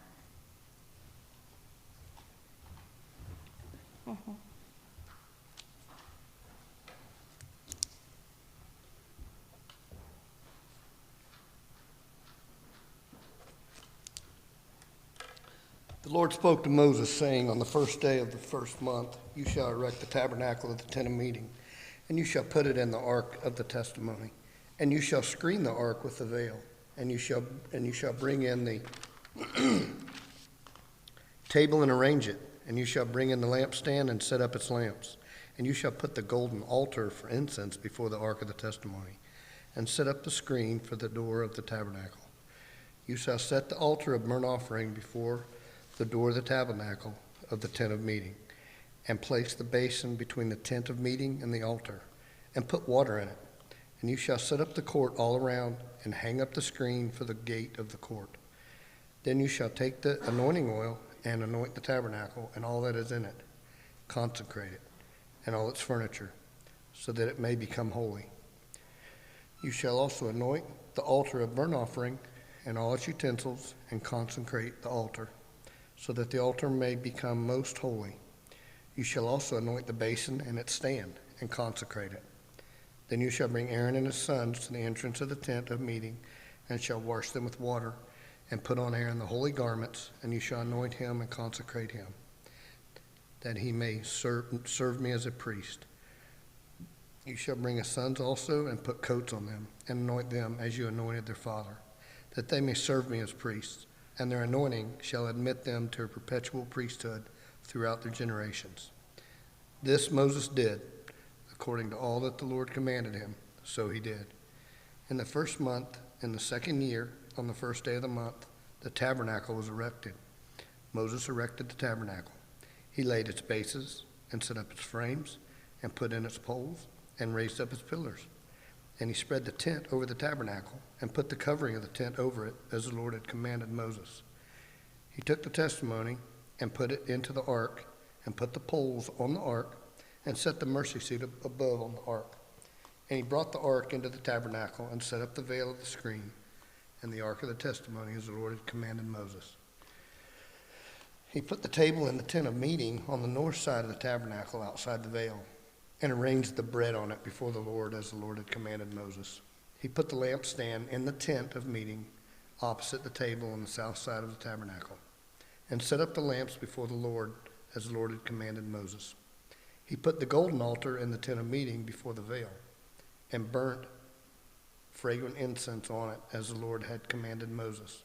The Lord spoke to Moses, saying, On the first day of the first month you shall erect the tabernacle of the tent of meeting, and you shall put it in the ark of the testimony, and you shall screen the ark with the veil, and you shall bring in the table and arrange it, and you shall bring in the lampstand and set up its lamps, and you shall put the golden altar for incense before the ark of the testimony, and set up the screen for the door of the tabernacle. You shall set the altar of burnt offering before the door of the tabernacle of the tent of meeting, and place the basin between the tent of meeting and the altar, and put water in it. And you shall set up the court all around, and hang up the screen for the gate of the court. Then you shall take the anointing oil and anoint the tabernacle and all that is in it, consecrate it, and all its furniture, so that it may become holy. You shall also anoint the altar of burnt offering and all its utensils, and consecrate the altar, so that the altar may become most holy. You shall also anoint the basin and its stand, and consecrate it. Then you shall bring Aaron and his sons to the entrance of the tent of meeting, and shall wash them with water, and put on Aaron the holy garments, and you shall anoint him and consecrate him, that he may serve me as a priest. You shall bring his sons also, and put coats on them, and anoint them as you anointed their father, that they may serve me as priests. And their anointing shall admit them to a perpetual priesthood throughout their generations. This Moses did, according to all that the Lord commanded him, so he did. In the first month, in the second year, on the first day of the month, the tabernacle was erected. Moses erected the tabernacle. He laid its bases, and set up its frames, and put in its poles, and raised up its pillars. And he spread the tent over the tabernacle, and put the covering of the tent over it, as the Lord had commanded Moses. He took the testimony, and put it into the ark, and put the poles on the ark, and set the mercy seat above on the ark. And he brought the ark into the tabernacle, and set up the veil of the screen, and the ark of the testimony, as the Lord had commanded Moses. He put the table in the tent of meeting on the north side of the tabernacle outside the veil, and arranged the bread on it before the Lord, as the Lord had commanded Moses. He put the lampstand in the tent of meeting opposite the table on the south side of the tabernacle, and set up the lamps before the Lord, as the Lord had commanded Moses. He put the golden altar in the tent of meeting before the veil, and burnt fragrant incense on it, as the Lord had commanded Moses.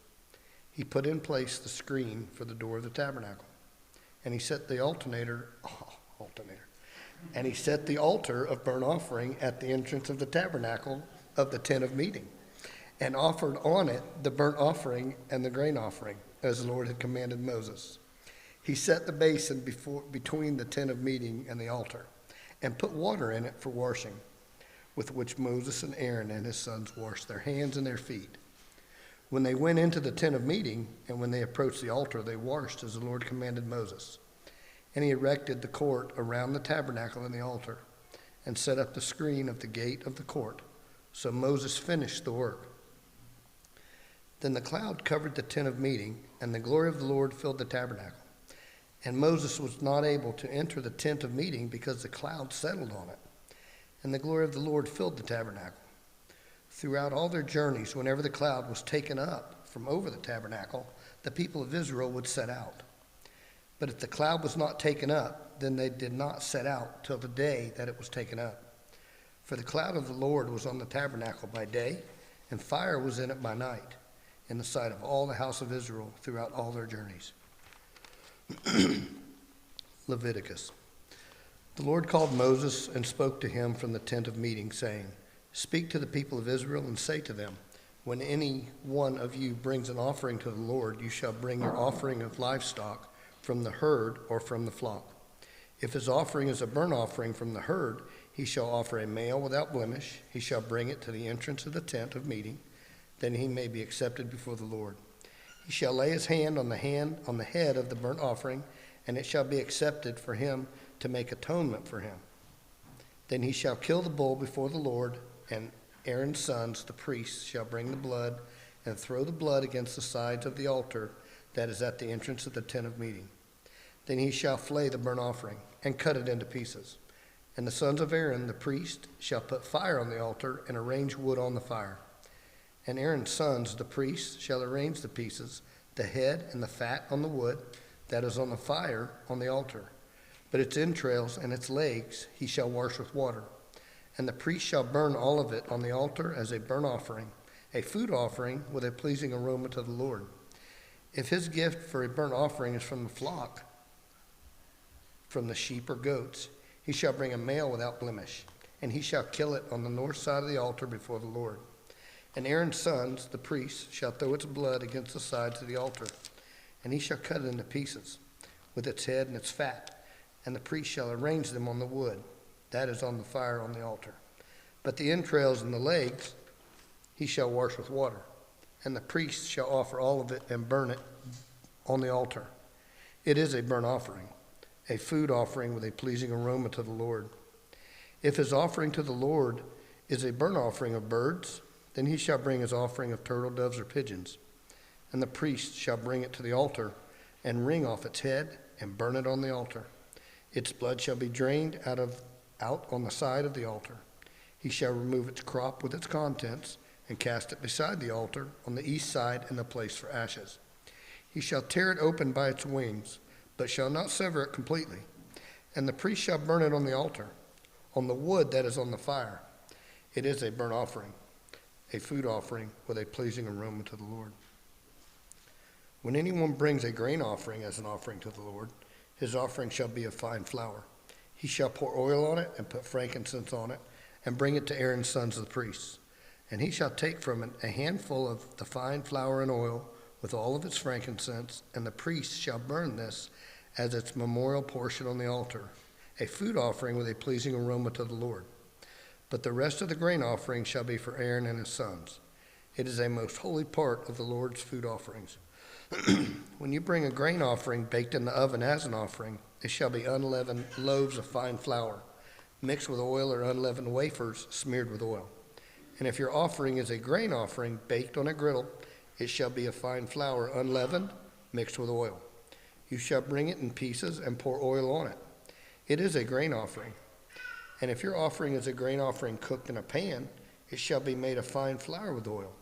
He put in place the screen for the door of the tabernacle, and he set the And he set the altar of burnt offering at the entrance of the tabernacle of the tent of meeting, and offered on it the burnt offering and the grain offering, as the Lord had commanded Moses. He set the basin between the tent of meeting and the altar, and put water in it for washing, with which Moses and Aaron and his sons washed their hands and their feet. When they went into the tent of meeting, and when they approached the altar, they washed as the Lord commanded Moses. And he erected the court around the tabernacle and the altar, and set up the screen of the gate of the court. So Moses finished the work. Then the cloud covered the tent of meeting, and the glory of the Lord filled the tabernacle. And Moses was not able to enter the tent of meeting because the cloud settled on it. And the glory of the Lord filled the tabernacle. Throughout all their journeys, whenever the cloud was taken up from over the tabernacle, the people of Israel would set out. But if the cloud was not taken up, then they did not set out till the day that it was taken up. For the cloud of the Lord was on the tabernacle by day, and fire was in it by night, in the sight of all the house of Israel throughout all their journeys. Leviticus. The Lord called Moses and spoke to him from the tent of meeting, saying, Speak to the people of Israel and say to them, When any one of you brings an offering to the Lord, you shall bring your offering of livestock from the herd or from the flock. If his offering is a burnt offering from the herd, he shall offer a male without blemish. He shall bring it to the entrance of the tent of meeting, then he may be accepted before the Lord. He shall lay his hand on the head of the burnt offering, and it shall be accepted for him to make atonement for him. Then he shall kill the bull before the Lord, and Aaron's sons, the priests, shall bring the blood and throw the blood against the sides of the altar that is at the entrance of the tent of meeting. Then he shall flay the burnt offering and cut it into pieces. And the sons of Aaron, the priest, shall put fire on the altar and arrange wood on the fire. And Aaron's sons, the priests, shall arrange the pieces, the head and the fat on the wood that is on the fire on the altar. But its entrails and its legs he shall wash with water. And the priest shall burn all of it on the altar as a burnt offering, a food offering with a pleasing aroma to the Lord. If his gift for a burnt offering is from the flock, from the sheep or goats, he shall bring a male without blemish, and he shall kill it on the north side of the altar before the Lord. And Aaron's sons, the priests, shall throw its blood against the sides of the altar, and he shall cut it into pieces, with its head and its fat, and the priest shall arrange them on the wood that is on the fire on the altar. But the entrails and the legs he shall wash with water, and the priest shall offer all of it and burn it on the altar. It is a burnt offering, a food offering with a pleasing aroma to the Lord. If his offering to the Lord is a burnt offering of birds, then he shall bring his offering of turtle doves or pigeons. And the priest shall bring it to the altar and wring off its head and burn it on the altar. Its blood shall be drained out on the side of the altar. He shall remove its crop with its contents and cast it beside the altar on the east side in the place for ashes. He shall tear it open by its wings, but shall not sever it completely. And the priest shall burn it on the altar, on the wood that is on the fire. It is a burnt offering, a food offering with a pleasing aroma to the Lord. When anyone brings a grain offering as an offering to the Lord, his offering shall be of fine flour. He shall pour oil on it and put frankincense on it, and bring it to Aaron's sons the priests. And he shall take from it a handful of the fine flour and oil with all of its frankincense, and the priest shall burn this as its memorial portion on the altar, a food offering with a pleasing aroma to the Lord. But the rest of the grain offering shall be for Aaron and his sons. It is a most holy part of the Lord's food offerings. When you bring a grain offering baked in the oven as an offering, it shall be unleavened loaves of fine flour, mixed with oil, or unleavened wafers smeared with oil. And if your offering is a grain offering baked on a griddle, it shall be of fine flour, unleavened, mixed with oil. You shall bring it in pieces and pour oil on it. It is a grain offering. And if your offering is a grain offering cooked in a pan, it shall be made of fine flour with oil.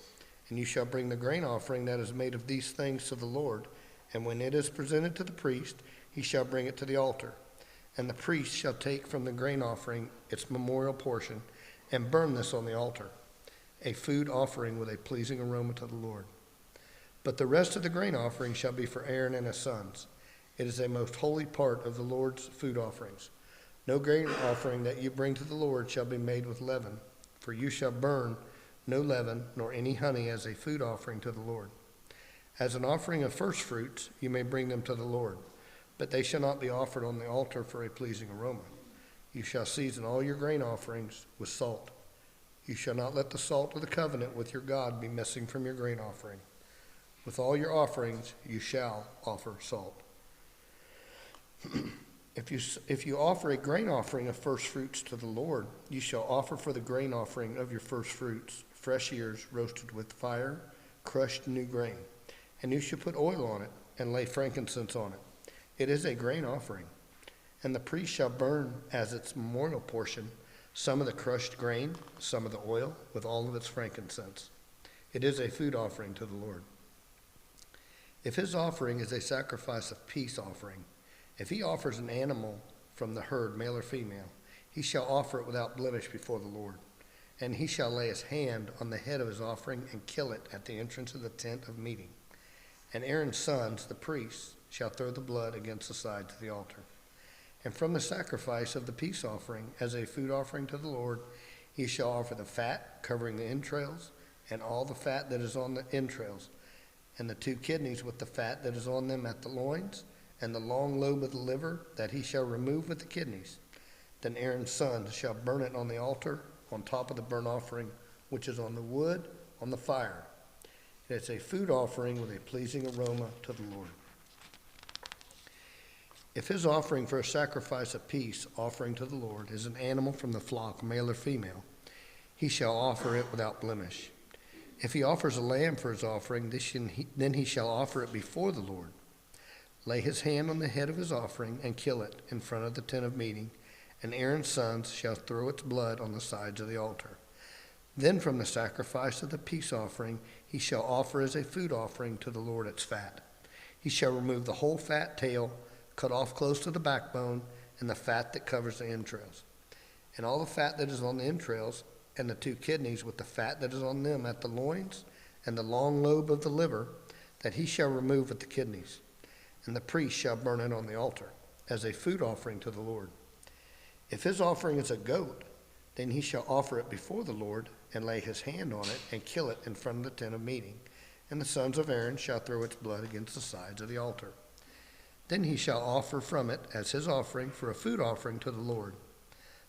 And you shall bring the grain offering that is made of these things to the Lord. And when it is presented to the priest, he shall bring it to the altar. And the priest shall take from the grain offering its memorial portion and burn this on the altar, a food offering with a pleasing aroma to the Lord. But the rest of the grain offering shall be for Aaron and his sons. It is a most holy part of the Lord's food offerings. No grain offering that you bring to the Lord shall be made with leaven, for you shall burn no leaven nor any honey as a food offering to the Lord. As an offering of first fruits, you may bring them to the Lord, but they shall not be offered on the altar for a pleasing aroma. You shall season all your grain offerings with salt. You shall not let the salt of the covenant with your God be missing from your grain offering. With all your offerings you shall offer salt. If you offer a grain offering of first fruits to the Lord, you shall offer for the grain offering of your first fruits fresh ears roasted with fire, crushed new grain. And you shall put oil on it and lay frankincense on it. It is a grain offering. And the priest shall burn as its memorial portion some of the crushed grain, some of the oil, with all of its frankincense. It is a food offering to the Lord. If his offering is a sacrifice of peace offering, if he offers an animal from the herd, male or female, he shall offer it without blemish before the Lord. And he shall lay his hand on the head of his offering and kill it at the entrance of the tent of meeting. And Aaron's sons, the priests, shall throw the blood against the sides of the altar. And from the sacrifice of the peace offering, as a food offering to the Lord, he shall offer the fat covering the entrails, and all the fat that is on the entrails, and the 2 kidneys with the fat that is on them at the loins, and the long lobe of the liver that he shall remove with the kidneys. Then Aaron's sons shall burn it on the altar on top of the burnt offering, which is on the wood on the fire. It is a food offering with a pleasing aroma to the Lord. If his offering for a sacrifice of peace offering to the Lord is an animal from the flock, male or female, he shall offer it without blemish. If he offers a lamb for his offering, then he shall offer it before the Lord. Lay his hand on the head of his offering and kill it in front of the tent of meeting, and Aaron's sons shall throw its blood on the sides of the altar. Then from the sacrifice of the peace offering he shall offer as a food offering to the Lord its fat. He shall remove the whole fat tail, cut off close to the backbone, and the fat that covers the entrails, and all the fat that is on the entrails, and the 2 kidneys with the fat that is on them at the loins, and the long lobe of the liver, that he shall remove with the kidneys. And the priest shall burn it on the altar as a food offering to the Lord. If his offering is a goat, then he shall offer it before the Lord and lay his hand on it and kill it in front of the tent of meeting. And the sons of Aaron shall throw its blood against the sides of the altar. Then he shall offer from it as his offering for a food offering to the Lord,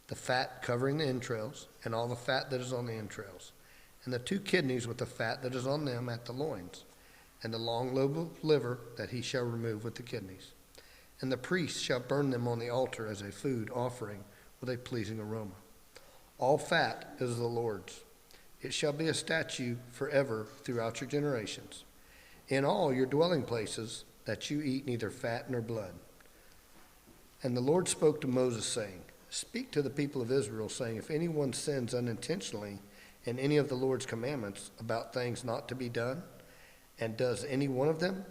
the fat covering the entrails, and all the fat that is on the entrails, and the 2 kidneys with the fat that is on them at the loins, and the long lobe of liver that he shall remove with the kidneys. And the priest shall burn them on the altar as a food offering with a pleasing aroma. All fat is the Lord's. It shall be a statute forever throughout your generations. In all your dwelling places, that you eat neither fat nor blood. And the Lord spoke to Moses, saying, Speak to the people of Israel, saying, If anyone sins unintentionally in any of the Lord's commandments about things not to be done, and does any one of them,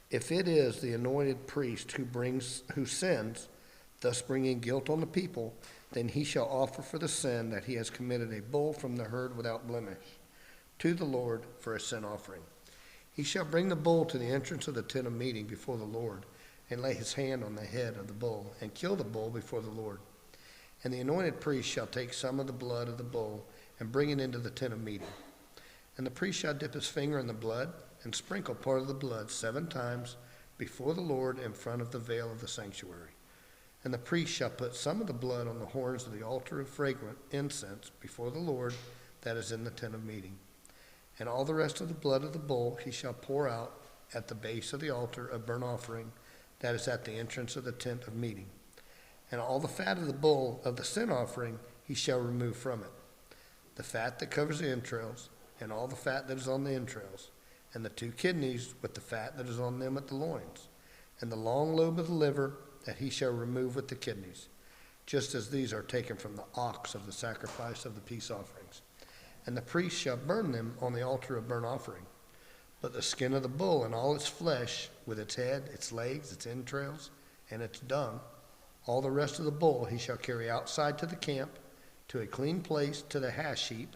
if it is the anointed priest who sins, thus bringing guilt on the people, then he shall offer for the sin that he has committed a bull from the herd without blemish to the Lord for a sin offering. He shall bring the bull to the entrance of the tent of meeting before the Lord, and lay his hand on the head of the bull, and kill the bull before the Lord. And the anointed priest shall take some of the blood of the bull, and bring it into the tent of meeting. And the priest shall dip his finger in the blood, and sprinkle part of the blood 7 times before the Lord in front of the veil of the sanctuary. And the priest shall put some of the blood on the horns of the altar of fragrant incense before the Lord that is in the tent of meeting. And all the rest of the blood of the bull he shall pour out at the base of the altar of burnt offering that is at the entrance of the tent of meeting. And all the fat of the bull of the sin offering he shall remove from it, the fat that covers the entrails, and all the fat that is on the entrails, and the 2 kidneys with the fat that is on them at the loins, and the long lobe of the liver that he shall remove with the kidneys, just as these are taken from the ox of the sacrifice of the peace offerings. And the priest shall burn them on the altar of burnt offering. But the skin of the bull and all its flesh, with its head, its legs, its entrails, and its dung, all the rest of the bull he shall carry outside to the camp, to a clean place, to the hash heap,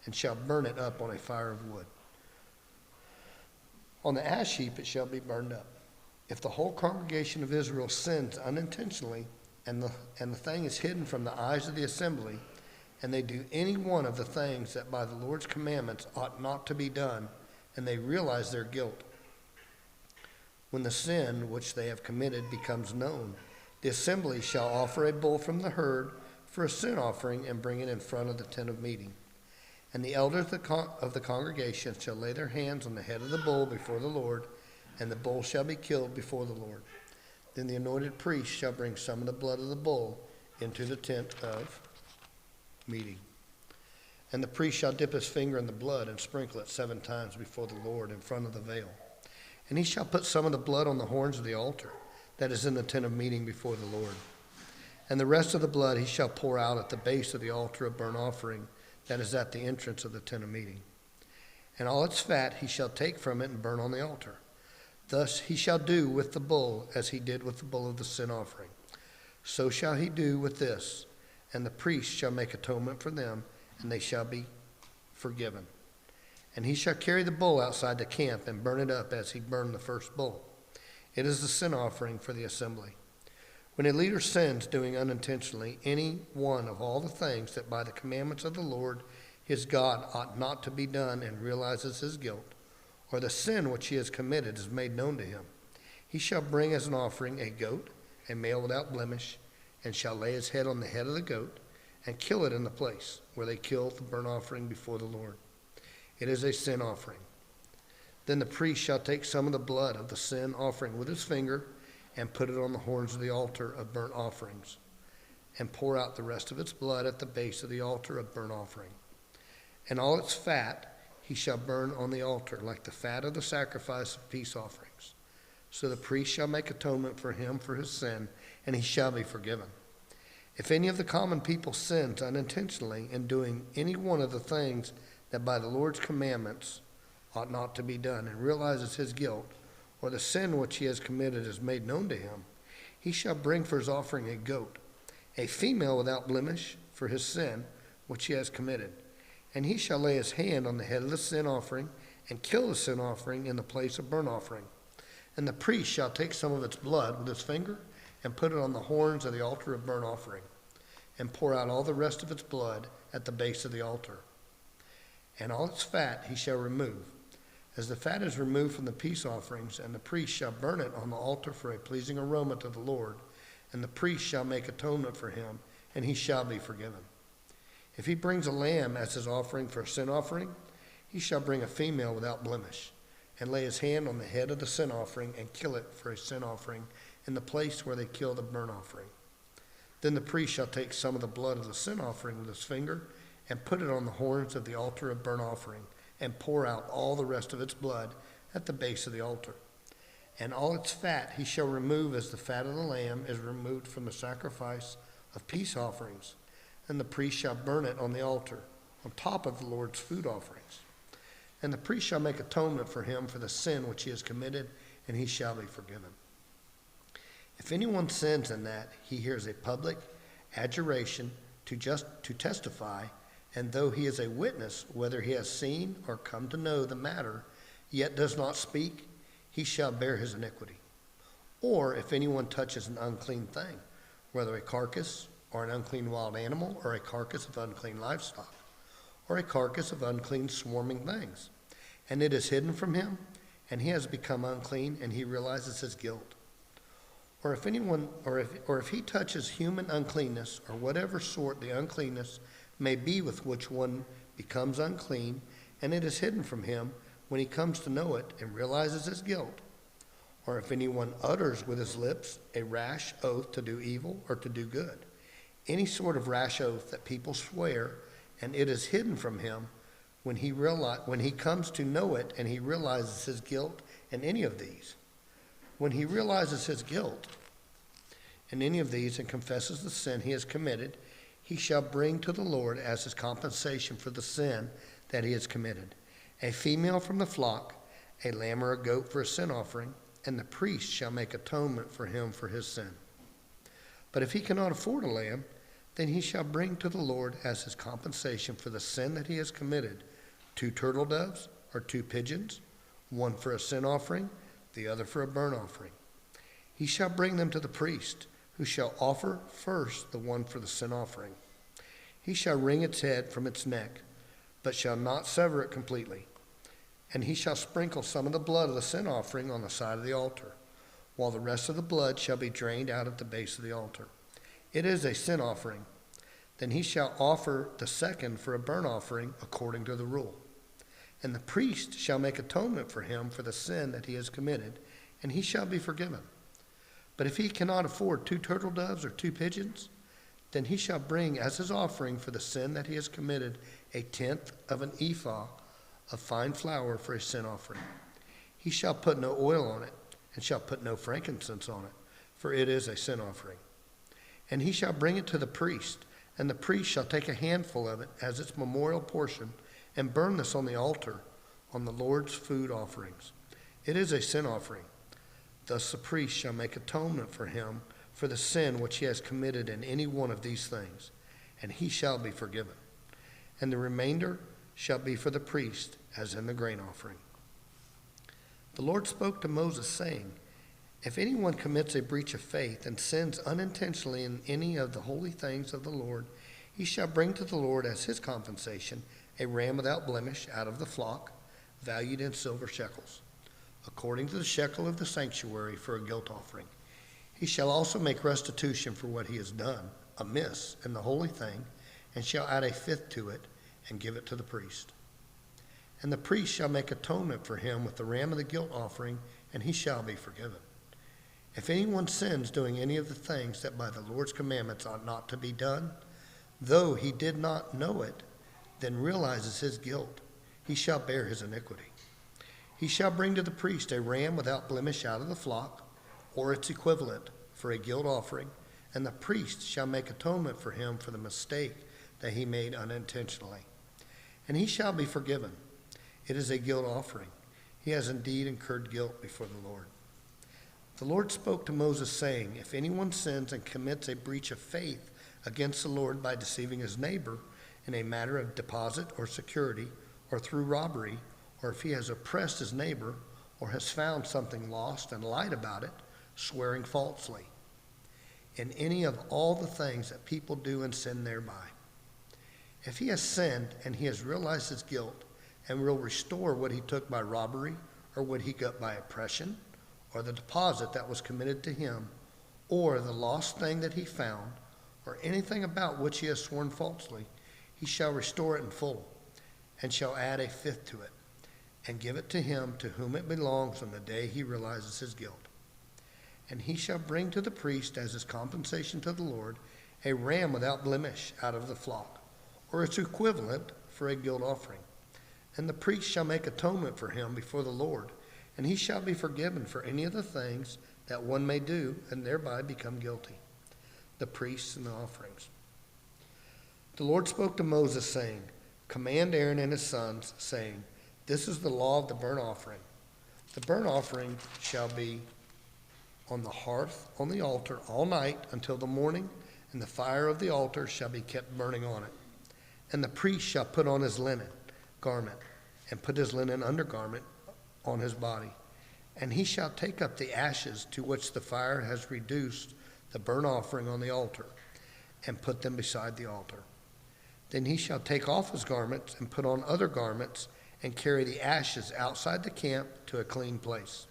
and shall burn it up on a fire of wood. On the ash heap it shall be burned up. If the whole congregation of Israel sins unintentionally, and the thing is hidden from the eyes of the assembly, and they do any one of the things that by the Lord's commandments ought not to be done, and they realize their guilt, when the sin which they have committed becomes known, the assembly shall offer a bull from the herd for a sin offering and bring it in front of the tent of meeting. And the elders of the congregation shall lay their hands on the head of the bull before the Lord, and the bull shall be killed before the Lord. Then the anointed priest shall bring some of the blood of the bull into the tent of meeting. And the priest shall dip his finger in the blood and sprinkle it 7 times before the Lord in front of the veil. And he shall put some of the blood on the horns of the altar that is in the tent of meeting before the Lord. And the rest of the blood he shall pour out at the base of the altar of burnt offering that is at the entrance of the tent of meeting. And all its fat he shall take from it and burn on the altar. Thus he shall do with the bull as he did with the bull of the sin offering. So shall he do with this, and the priest shall make atonement for them, and they shall be forgiven. And he shall carry the bull outside the camp and burn it up as he burned the first bull. It is the sin offering for the assembly. When a leader sins, doing unintentionally any one of all the things that by the commandments of the Lord his God ought not to be done, and realizes his guilt, or the sin which he has committed is made known to him, he shall bring as an offering a goat, a male without blemish, and shall lay his head on the head of the goat, and kill it in the place where they kill the burnt offering before the Lord. It is a sin offering. Then the priest shall take some of the blood of the sin offering with his finger, and put it on the horns of the altar of burnt offerings, and pour out the rest of its blood at the base of the altar of burnt offering. And all its fat he shall burn on the altar, like the fat of the sacrifice of peace offerings. So the priest shall make atonement for him for his sin, and he shall be forgiven. If any of the common people sins unintentionally in doing any one of the things that by the Lord's commandments ought not to be done, and realizes his guilt, or the sin which he has committed is made known to him, he shall bring for his offering a goat, a female without blemish, for his sin which he has committed. And he shall lay his hand on the head of the sin offering, and kill the sin offering in the place of burnt offering. And the priest shall take some of its blood with his finger, and put it on the horns of the altar of burnt offering, and pour out all the rest of its blood at the base of the altar. And all its fat he shall remove, as the fat is removed from the peace offerings, and the priest shall burn it on the altar for a pleasing aroma to the Lord, and the priest shall make atonement for him, and he shall be forgiven. If he brings a lamb as his offering for a sin offering, he shall bring a female without blemish, and lay his hand on the head of the sin offering, and kill it for a sin offering in the place where they kill the burnt offering. Then the priest shall take some of the blood of the sin offering with his finger, and put it on the horns of the altar of burnt offering, and pour out all the rest of its blood at the base of the altar. And all its fat he shall remove, as the fat of the lamb is removed from the sacrifice of peace offerings, and the priest shall burn it on the altar, on top of the Lord's food offerings. And the priest shall make atonement for him for the sin which he has committed, and he shall be forgiven. If anyone sins in that, he hears a public adjuration to testify, and though he is a witness, whether he has seen or come to know the matter, yet does not speak, he shall bear his iniquity. Or if anyone touches an unclean thing, whether a carcass, or an unclean wild animal, or a carcass of unclean livestock, or a carcass of unclean swarming things, and it is hidden from him, and he has become unclean, and he realizes his guilt. Or if he touches human uncleanness, or whatever sort the uncleanness may be with which one becomes unclean, and it is hidden from him when he comes to know it and realizes his guilt. Or if anyone utters with his lips a rash oath to do evil or to do good, any sort of rash oath that people swear, and it is hidden from him when he comes to know it and he realizes his guilt in any of these. When he realizes his guilt in any of these and confesses the sin he has committed, he shall bring to the Lord as his compensation for the sin that he has committed a female from the flock, a lamb or a goat for a sin offering, and the priest shall make atonement for him for his sin. But if he cannot afford a lamb, then he shall bring to the Lord as his compensation for the sin that he has committed 2 turtle doves or 2 pigeons, one for a sin offering, the other for a burnt offering. He shall bring them to the priest, who shall offer first the one for the sin offering. He shall wring its head from its neck, but shall not sever it completely. And he shall sprinkle some of the blood of the sin offering on the side of the altar, while the rest of the blood shall be drained out at the base of the altar. It is a sin offering. Then he shall offer the second for a burnt offering according to the rule. And the priest shall make atonement for him for the sin that he has committed, and he shall be forgiven. But if he cannot afford 2 turtle doves or 2 pigeons, then he shall bring as his offering for the sin that he has committed 1/10 of an ephah of fine flour for a sin offering. He shall put no oil on it, and shall put no frankincense on it, for it is a sin offering. And he shall bring it to the priest, and the priest shall take a handful of it as its memorial portion, and burn this on the altar, on the Lord's food offerings. It is a sin offering. Thus the priest shall make atonement for him for the sin which he has committed in any one of these things, and he shall be forgiven. And the remainder shall be for the priest, as in the grain offering. The Lord spoke to Moses, saying, If anyone commits a breach of faith and sins unintentionally in any of the holy things of the Lord, he shall bring to the Lord as his compensation a ram without blemish out of the flock, valued in silver shekels, according to the shekel of the sanctuary for a guilt offering. He shall also make restitution for what he has done amiss in the holy thing, and shall add 1/5 to it, and give it to the priest. And the priest shall make atonement for him with the ram of the guilt offering, and he shall be forgiven. If anyone sins doing any of the things that by the Lord's commandments ought not to be done, though he did not know it, then realizes his guilt, he shall bear his iniquity. He shall bring to the priest a ram without blemish out of the flock, or its equivalent, for a guilt offering, and the priest shall make atonement for him for the mistake that he made unintentionally. And he shall be forgiven. It is a guilt offering. He has indeed incurred guilt before the Lord. The Lord spoke to Moses, saying, if anyone sins and commits a breach of faith against the Lord by deceiving his neighbor in a matter of deposit or security, or through robbery, or if he has oppressed his neighbor, or has found something lost and lied about it, swearing falsely, in any of all the things that people do and sin thereby. If he has sinned and he has realized his guilt and will restore what he took by robbery, or what he got by oppression, or the deposit that was committed to him, or the lost thing that he found, or anything about which he has sworn falsely, he shall restore it in full, and shall add a fifth to it, and give it to him to whom it belongs on the day he realizes his guilt. And he shall bring to the priest as his compensation to the Lord a ram without blemish out of the flock, or its equivalent, for a guilt offering. And the priest shall make atonement for him before the Lord, and he shall be forgiven for any of the things that one may do and thereby become guilty. The priests and the offerings. The Lord spoke to Moses, saying, command Aaron and his sons, saying, this is the law of the burnt offering. The burnt offering shall be on the hearth on the altar all night until the morning, and the fire of the altar shall be kept burning on it. And the priest shall put on his linen garment, and put his linen undergarment on his body. And he shall take up the ashes to which the fire has reduced the burnt offering on the altar, and put them beside the altar. Then he shall take off his garments and put on other garments, and carry the ashes outside the camp to a clean place.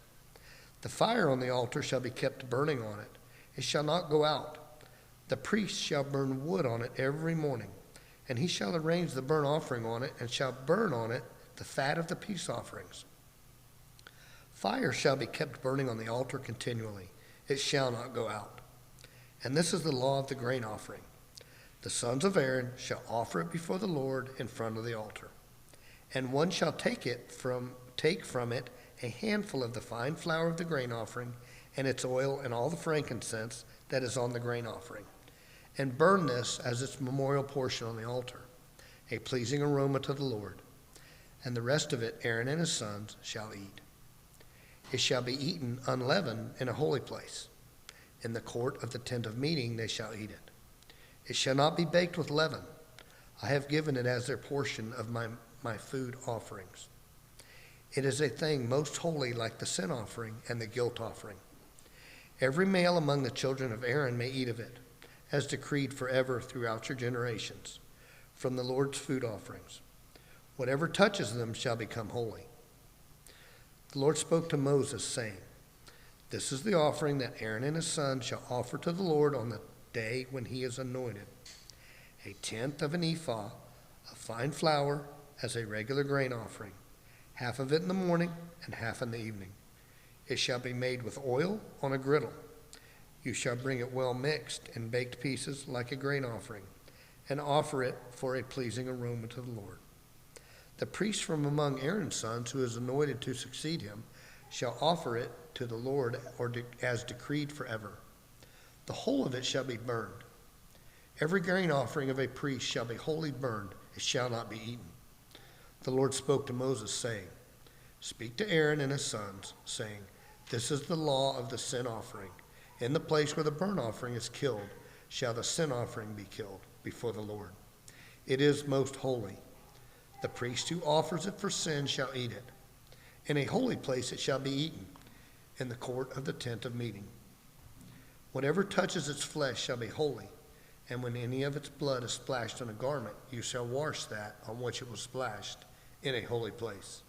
The fire on the altar shall be kept burning on it. It shall not go out. The priest shall burn wood on it every morning, and he shall arrange the burnt offering on it, and shall burn on it the fat of the peace offerings. Fire shall be kept burning on the altar continually. It shall not go out. And this is the law of the grain offering. The sons of Aaron shall offer it before the Lord in front of the altar. And one shall take from it a handful of the fine flour of the grain offering, and its oil, and all the frankincense that is on the grain offering, and burn this as its memorial portion on the altar, a pleasing aroma to the Lord. And the rest of it Aaron and his sons shall eat. It shall be eaten unleavened in a holy place. In the court of the tent of meeting they shall eat it. It shall not be baked with leaven. I have given it as their portion of my food offerings. It is a thing most holy, like the sin offering and the guilt offering. Every male among the children of Aaron may eat of it, as decreed forever throughout your generations, from the Lord's food offerings. Whatever touches them shall become holy. The Lord spoke to Moses, saying, this is the offering that Aaron and his sons shall offer to the Lord on the day when he is anointed. A tenth of an ephah of fine flour as a regular grain offering, half of it in the morning and half in the evening. It shall be made with oil on a griddle. You shall bring it well mixed in baked pieces like a grain offering, and offer it for a pleasing aroma to the Lord. The priest from among Aaron's sons who is anointed to succeed him shall offer it to the Lord as decreed forever. The whole of it shall be burned. Every grain offering of a priest shall be wholly burned. It shall not be eaten. The Lord spoke to Moses, saying, speak to Aaron and his sons, saying, this is the law of the sin offering. In the place where the burnt offering is killed, shall the sin offering be killed before the Lord. It is most holy. The priest who offers it for sin shall eat it. In a holy place it shall be eaten, in the court of the tent of meeting. Whatever touches its flesh shall be holy, and when any of its blood is splashed on a garment, you shall wash that on which it was splashed in a holy place.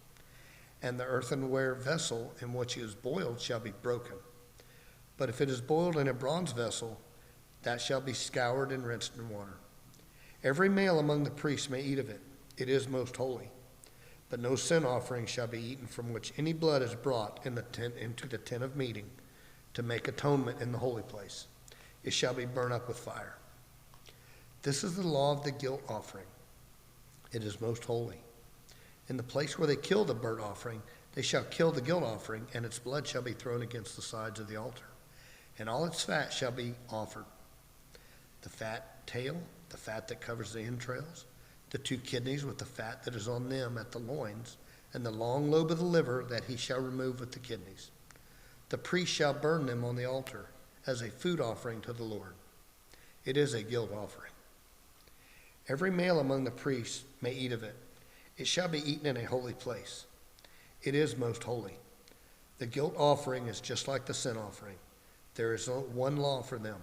And the earthenware vessel in which it is boiled shall be broken. But if it is boiled in a bronze vessel, that shall be scoured and rinsed in water. Every male among the priests may eat of it. It is most holy. But no sin offering shall be eaten from which any blood is brought into the tent of meeting to make atonement in the holy place. It shall be burned up with fire. This is the law of the guilt offering. It is most holy. In the place where they kill the burnt offering, they shall kill the guilt offering, and its blood shall be thrown against the sides of the altar. And all its fat shall be offered: the fat tail, the fat that covers the entrails, the 2 kidneys with the fat that is on them at the loins, and the long lobe of the liver that he shall remove with the kidneys. The priest shall burn them on the altar as a food offering to the Lord. It is a guilt offering. Every male among the priests may eat of it. It shall be eaten in a holy place. It is most holy. The guilt offering is just like the sin offering. There is one law for them.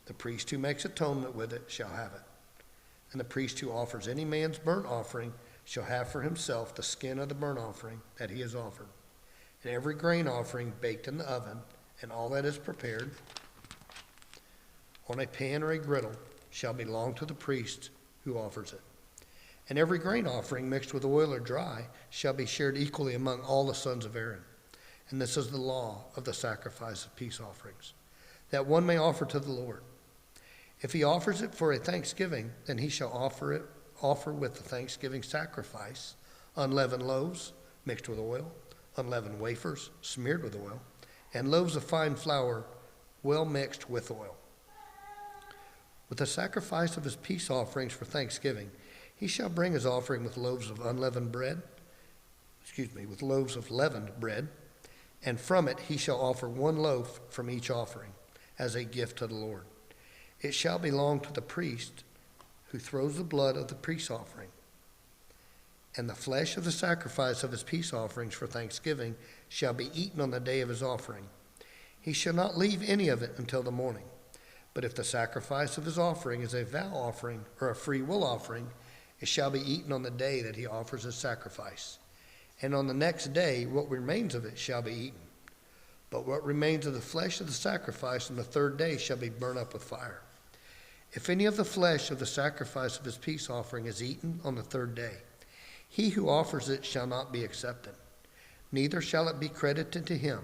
The priest who makes atonement with it shall have it. And the priest who offers any man's burnt offering shall have for himself the skin of the burnt offering that he has offered. And every grain offering baked in the oven, and all that is prepared on a pan or a griddle, shall belong to the priest who offers it. And every grain offering mixed with oil or dry shall be shared equally among all the sons of Aaron. And this is the law of the sacrifice of peace offerings, that one may offer to the Lord. If he offers it for a thanksgiving, then he shall offer with the thanksgiving sacrifice unleavened loaves mixed with oil, unleavened wafers smeared with oil, and loaves of fine flour well mixed with oil. With the sacrifice of his peace offerings for thanksgiving, he shall bring his offering with loaves of leavened bread, and from it he shall offer 1 loaf from each offering as a gift to the Lord. It shall belong to the priest who throws the blood of the peace offering. And the flesh of the sacrifice of his peace offerings for thanksgiving shall be eaten on the day of his offering. He shall not leave any of it until the morning. But if the sacrifice of his offering is a vow offering or a free will offering, it shall be eaten on the day that he offers his sacrifice. And on the next day, what remains of it shall be eaten. But what remains of the flesh of the sacrifice on the 3rd day shall be burned up with fire. If any of the flesh of the sacrifice of his peace offering is eaten on the 3rd day, he who offers it shall not be accepted, neither shall it be credited to him.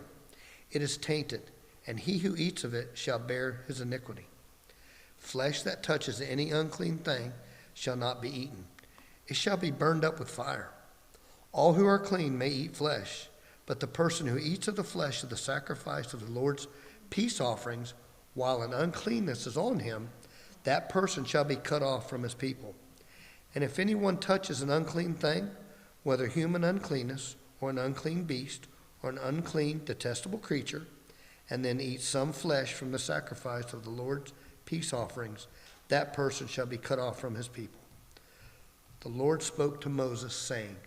It is tainted, and he who eats of it shall bear his iniquity. Flesh that touches any unclean thing shall not be eaten. It shall be burned up with fire. All who are clean may eat flesh, but the person who eats of the flesh of the sacrifice of the Lord's peace offerings, while an uncleanness is on him, that person shall be cut off from his people. And if anyone touches an unclean thing, whether human uncleanness, or an unclean beast, or an unclean, detestable creature, and then eats some flesh from the sacrifice of the Lord's peace offerings, that person shall be cut off from his people. The Lord spoke to Moses, saying,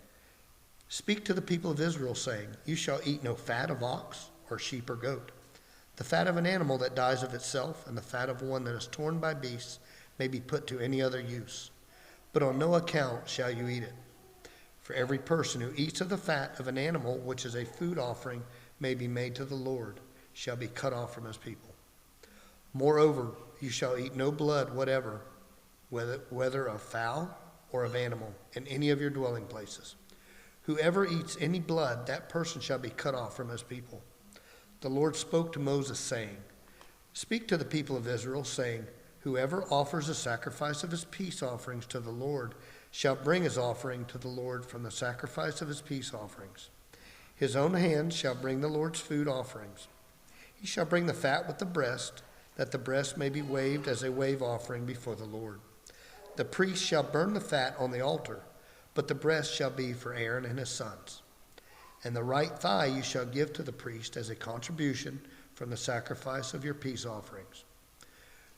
Speak to the people of Israel, saying, You shall eat no fat of ox, or sheep, or goat. The fat of an animal that dies of itself, and the fat of one that is torn by beasts, may be put to any other use. But on no account shall you eat it. For every person who eats of the fat of an animal, which is a food offering, may be made to the Lord, shall be cut off from his people. Moreover, you shall eat no blood whatever, whether of fowl or of animal, in any of your dwelling places. Whoever eats any blood, that person shall be cut off from his people. The Lord spoke to Moses, saying, Speak to the people of Israel, saying, Whoever offers a sacrifice of his peace offerings to the Lord shall bring his offering to the Lord from the sacrifice of his peace offerings. His own hand shall bring the Lord's food offerings. He shall bring the fat with the breast, that the breast may be waved as a wave offering before the Lord. The priest shall burn the fat on the altar, but the breast shall be for Aaron and his sons. And the right thigh you shall give to the priest as a contribution from the sacrifice of your peace offerings.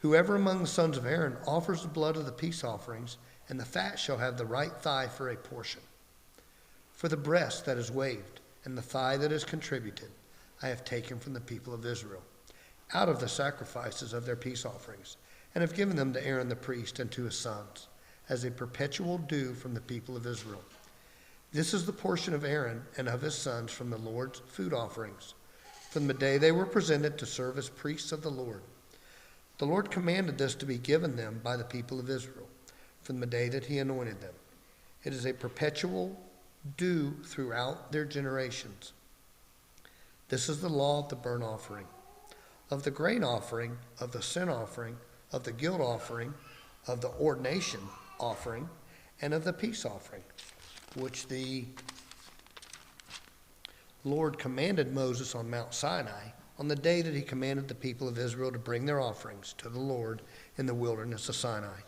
Whoever among the sons of Aaron offers the blood of the peace offerings, and the fat shall have the right thigh for a portion. For the breast that is waved, and the thigh that is contributed, I have taken from the people of Israel, out of the sacrifices of their peace offerings, and have given them to Aaron the priest and to his sons, as a perpetual due from the people of Israel. This is the portion of Aaron and of his sons from the Lord's food offerings, from the day they were presented to serve as priests of the Lord. The Lord commanded this to be given them by the people of Israel, from the day that he anointed them. It is a perpetual due throughout their generations. This is the law of the burnt offering, of the grain offering, of the sin offering, of the guilt offering, of the ordination offering, and of the peace offering. which the Lord commanded Moses on Mount Sinai on the day that he commanded the people of Israel to bring their offerings to the Lord in the wilderness of Sinai.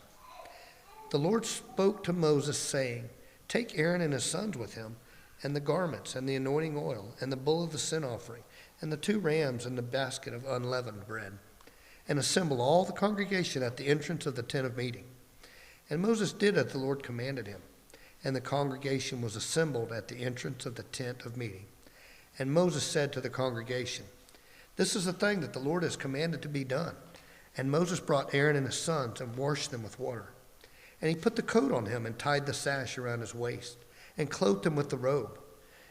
The Lord spoke to Moses, saying, "Take Aaron and his sons with him, and the garments, and the anointing oil, and the bull of the sin offering, and the 2 rams, and the basket of unleavened bread, and assemble all the congregation at the entrance of the tent of meeting." And Moses did as the Lord commanded him, and the congregation was assembled at the entrance of the tent of meeting. And Moses said to the congregation, "This is the thing that the Lord has commanded to be done." And Moses brought Aaron and his sons and washed them with water. And he put the coat on him and tied the sash around his waist, and clothed him with the robe,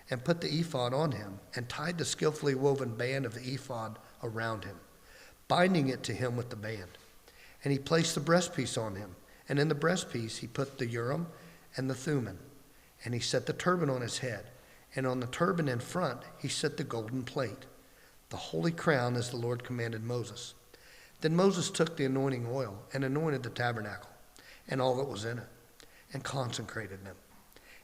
and put the ephod on him, and tied the skillfully woven band of the ephod around him, binding it to him with the band. And he placed the breastpiece on him, and in the breastpiece he put the Urim and the Thummim. And he set the turban on his head, and on the turban in front he set the golden plate, the holy crown, as the Lord commanded Moses. Then Moses took the anointing oil and anointed the tabernacle and all that was in it, and consecrated them.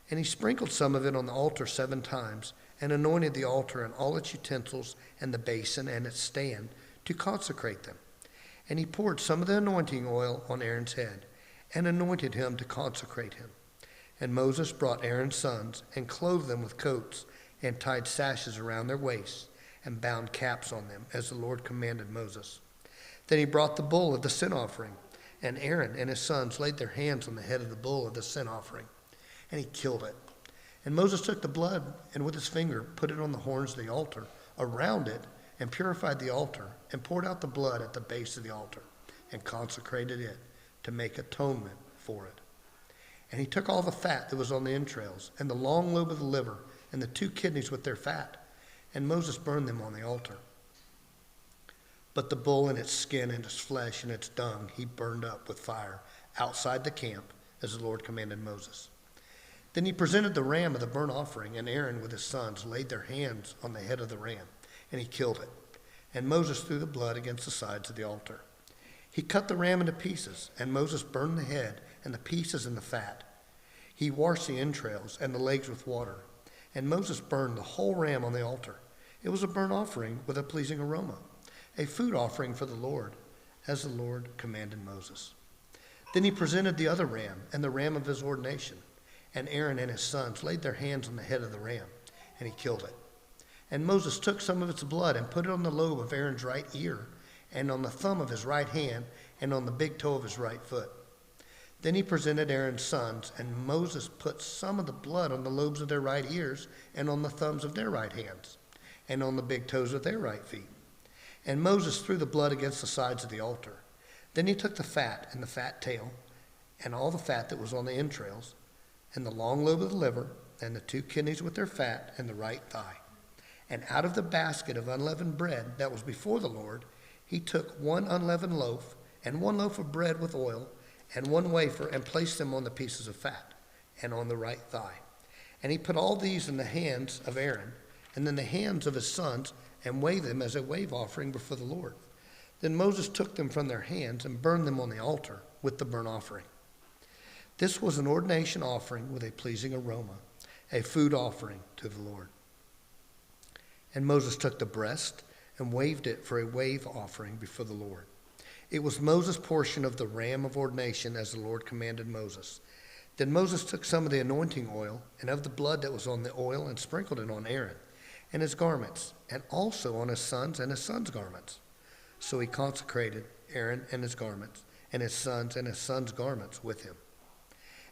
And he sprinkled some of it on the altar 7 times, and anointed the altar and all its utensils and the basin and its stand to consecrate them. And he poured some of the anointing oil on Aaron's head, and anointed him to consecrate him. And Moses brought Aaron's sons, and clothed them with coats, and tied sashes around their waists, and bound caps on them, as the Lord commanded Moses. Then he brought the bull of the sin offering, and Aaron and his sons laid their hands on the head of the bull of the sin offering, and he killed it. And Moses took the blood, and with his finger put it on the horns of the altar, around it, and purified the altar, and poured out the blood at the base of the altar, and consecrated it to make atonement for it. And he took all the fat that was on the entrails, and the long lobe of the liver, and the 2 kidneys with their fat, and Moses burned them on the altar. But the bull and its skin and its flesh and its dung he burned up with fire outside the camp, as the Lord commanded Moses. Then he presented the ram of the burnt offering, and Aaron with his sons laid their hands on the head of the ram, and he killed it. And Moses threw the blood against the sides of the altar. He cut the ram into pieces, and Moses burned the head and the pieces and the fat. He washed the entrails and the legs with water, and Moses burned the whole ram on the altar. It was a burnt offering with a pleasing aroma, a food offering for the Lord, as the Lord commanded Moses. Then he presented the other ram and the ram of his ordination, and Aaron and his sons laid their hands on the head of the ram, and he killed it. And Moses took some of its blood and put it on the lobe of Aaron's right ear, and on the thumb of his right hand, and on the big toe of his right foot. Then he presented Aaron's sons, and Moses put some of the blood on the lobes of their right ears, and on the thumbs of their right hands, and on the big toes of their right feet. And Moses threw the blood against the sides of the altar. Then he took the fat and the fat tail, and all the fat that was on the entrails, and the long lobe of the liver, and the 2 kidneys with their fat, and the right thigh. And out of the basket of unleavened bread that was before the Lord, he took 1 unleavened loaf, and 1 loaf of bread with oil, and 1 wafer, and placed them on the pieces of fat, and on the right thigh. And he put all these in the hands of Aaron, and in the hands of his sons, and waved them as a wave offering before the Lord. Then Moses took them from their hands and burned them on the altar with the burnt offering. This was an ordination offering with a pleasing aroma, a food offering to the Lord. And Moses took the breast and waved it for a wave offering before the Lord. It was Moses' portion of the ram of ordination, as the Lord commanded Moses. Then Moses took some of the anointing oil and of the blood that was on the oil, and sprinkled it on Aaron and his garments, and also on his sons and his sons' garments. So he consecrated Aaron and his garments, and his sons' garments with him.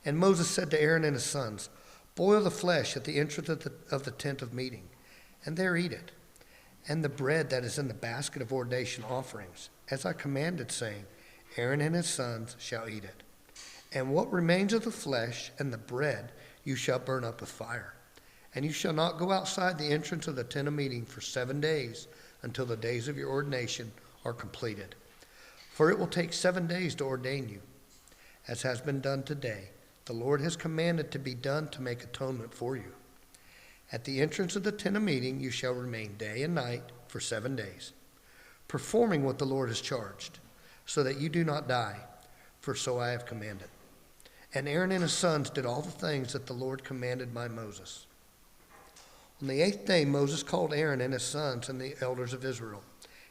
And Moses said to Aaron and his sons, "Boil the flesh at the entrance of the tent of meeting, and there eat it, and the bread that is in the basket of ordination offerings, as I commanded, saying, Aaron and his sons shall eat it. And what remains of the flesh and the bread you shall burn up with fire. And you shall not go outside the entrance of the tent of meeting for 7 days, until the days of your ordination are completed. For it will take 7 days to ordain you, as has been done today. The Lord has commanded to be done to make atonement for you. At the entrance of the tent of meeting you shall remain day and night for 7 days, performing what the Lord has charged, so that you do not die, for so I have commanded. And Aaron and his sons did all the things that the Lord commanded by Moses. On the 8th day, Moses called Aaron and his sons and the elders of Israel.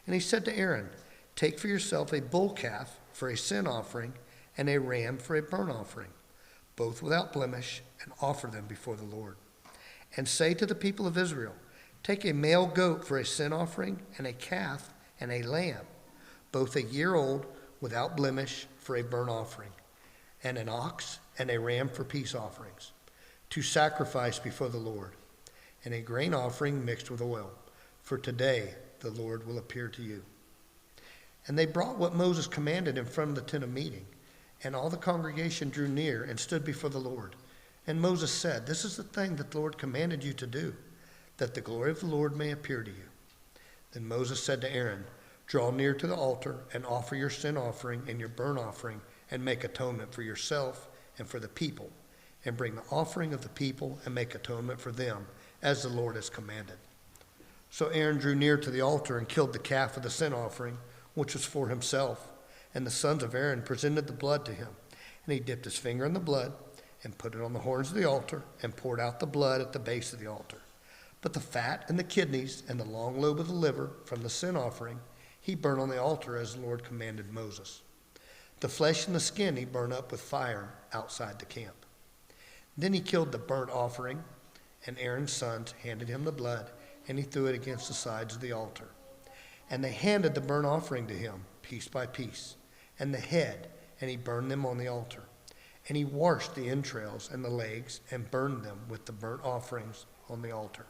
And he said to Aaron, "Take for yourself a bull calf for a sin offering and a ram for a burnt offering, both without blemish, and offer them before the Lord. And say to the people of Israel, take a male goat for a sin offering and a calf and a lamb, both a year old without blemish for a burnt offering, and an ox and a ram for peace offerings, to sacrifice before the Lord, and a grain offering mixed with oil, for today the Lord will appear to you." And they brought what Moses commanded in front of the tent of meeting, and all the congregation drew near and stood before the Lord. And Moses said, "This is the thing that the Lord commanded you to do, that the glory of the Lord may appear to you." Then Moses said to Aaron, "Draw near to the altar and offer your sin offering and your burnt offering, and make atonement for yourself and for the people, and bring the offering of the people and make atonement for them, as the Lord has commanded." So Aaron drew near to the altar and killed the calf of the sin offering, which was for himself. And the sons of Aaron presented the blood to him. And he dipped his finger in the blood and put it on the horns of the altar and poured out the blood at the base of the altar. But the fat and the kidneys and the long lobe of the liver from the sin offering he burned on the altar as the Lord commanded Moses. The flesh and the skin he burned up with fire outside the camp. Then he killed the burnt offering, and Aaron's sons handed him the blood, and he threw it against the sides of the altar. And they handed the burnt offering to him, piece by piece, and the head, and he burned them on the altar. And he washed the entrails and the legs, and burned them with the burnt offerings on the altar.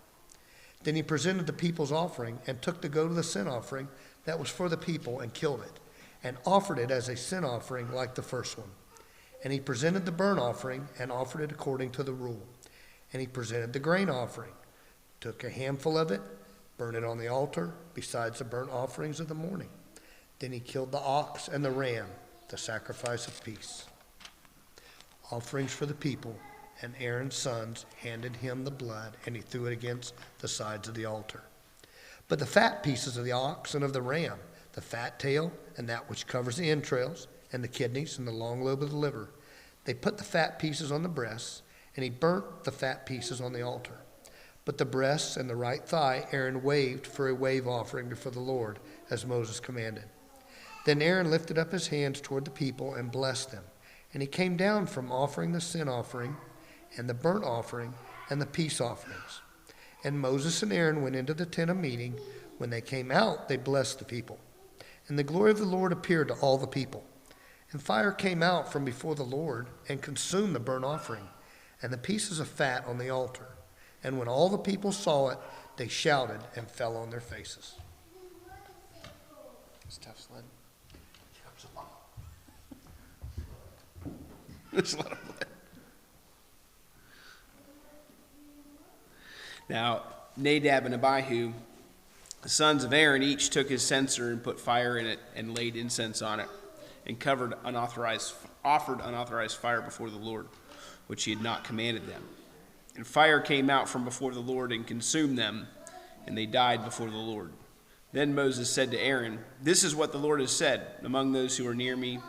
Then he presented the people's offering, and took the goat of the sin offering that was for the people, and killed it, and offered it as a sin offering like the first one. And he presented the burnt offering, and offered it according to the rule. And he presented the grain offering, took a handful of it, burned it on the altar, besides the burnt offerings of the morning. Then he killed the ox and the ram, the sacrifice of peace, offerings for the people, and Aaron's sons handed him the blood, and he threw it against the sides of the altar. But the fat pieces of the ox and of the ram, the fat tail and that which covers the entrails, and the kidneys and the long lobe of the liver, they put the fat pieces on the breasts, and he burnt the fat pieces on the altar. But the breasts and the right thigh Aaron waved for a wave offering before the Lord, as Moses commanded. Then Aaron lifted up his hands toward the people and blessed them. And he came down from offering the sin offering and the burnt offering and the peace offerings. And Moses and Aaron went into the tent of meeting. When they came out, they blessed the people. And the glory of the Lord appeared to all the people. And fire came out from before the Lord and consumed the burnt offering and the pieces of fat on the altar. And when all the people saw it, they shouted and fell on their faces. It's tough sled. There's a lot of blood. Now, Nadab and Abihu, the sons of Aaron, each took his censer and put fire in it and laid incense on it and offered unauthorized fire before the Lord, which he had not commanded them. And fire came out from before the Lord and consumed them, and they died before the Lord. Then Moses said to Aaron, "This is what the Lord has said, among those who are near me,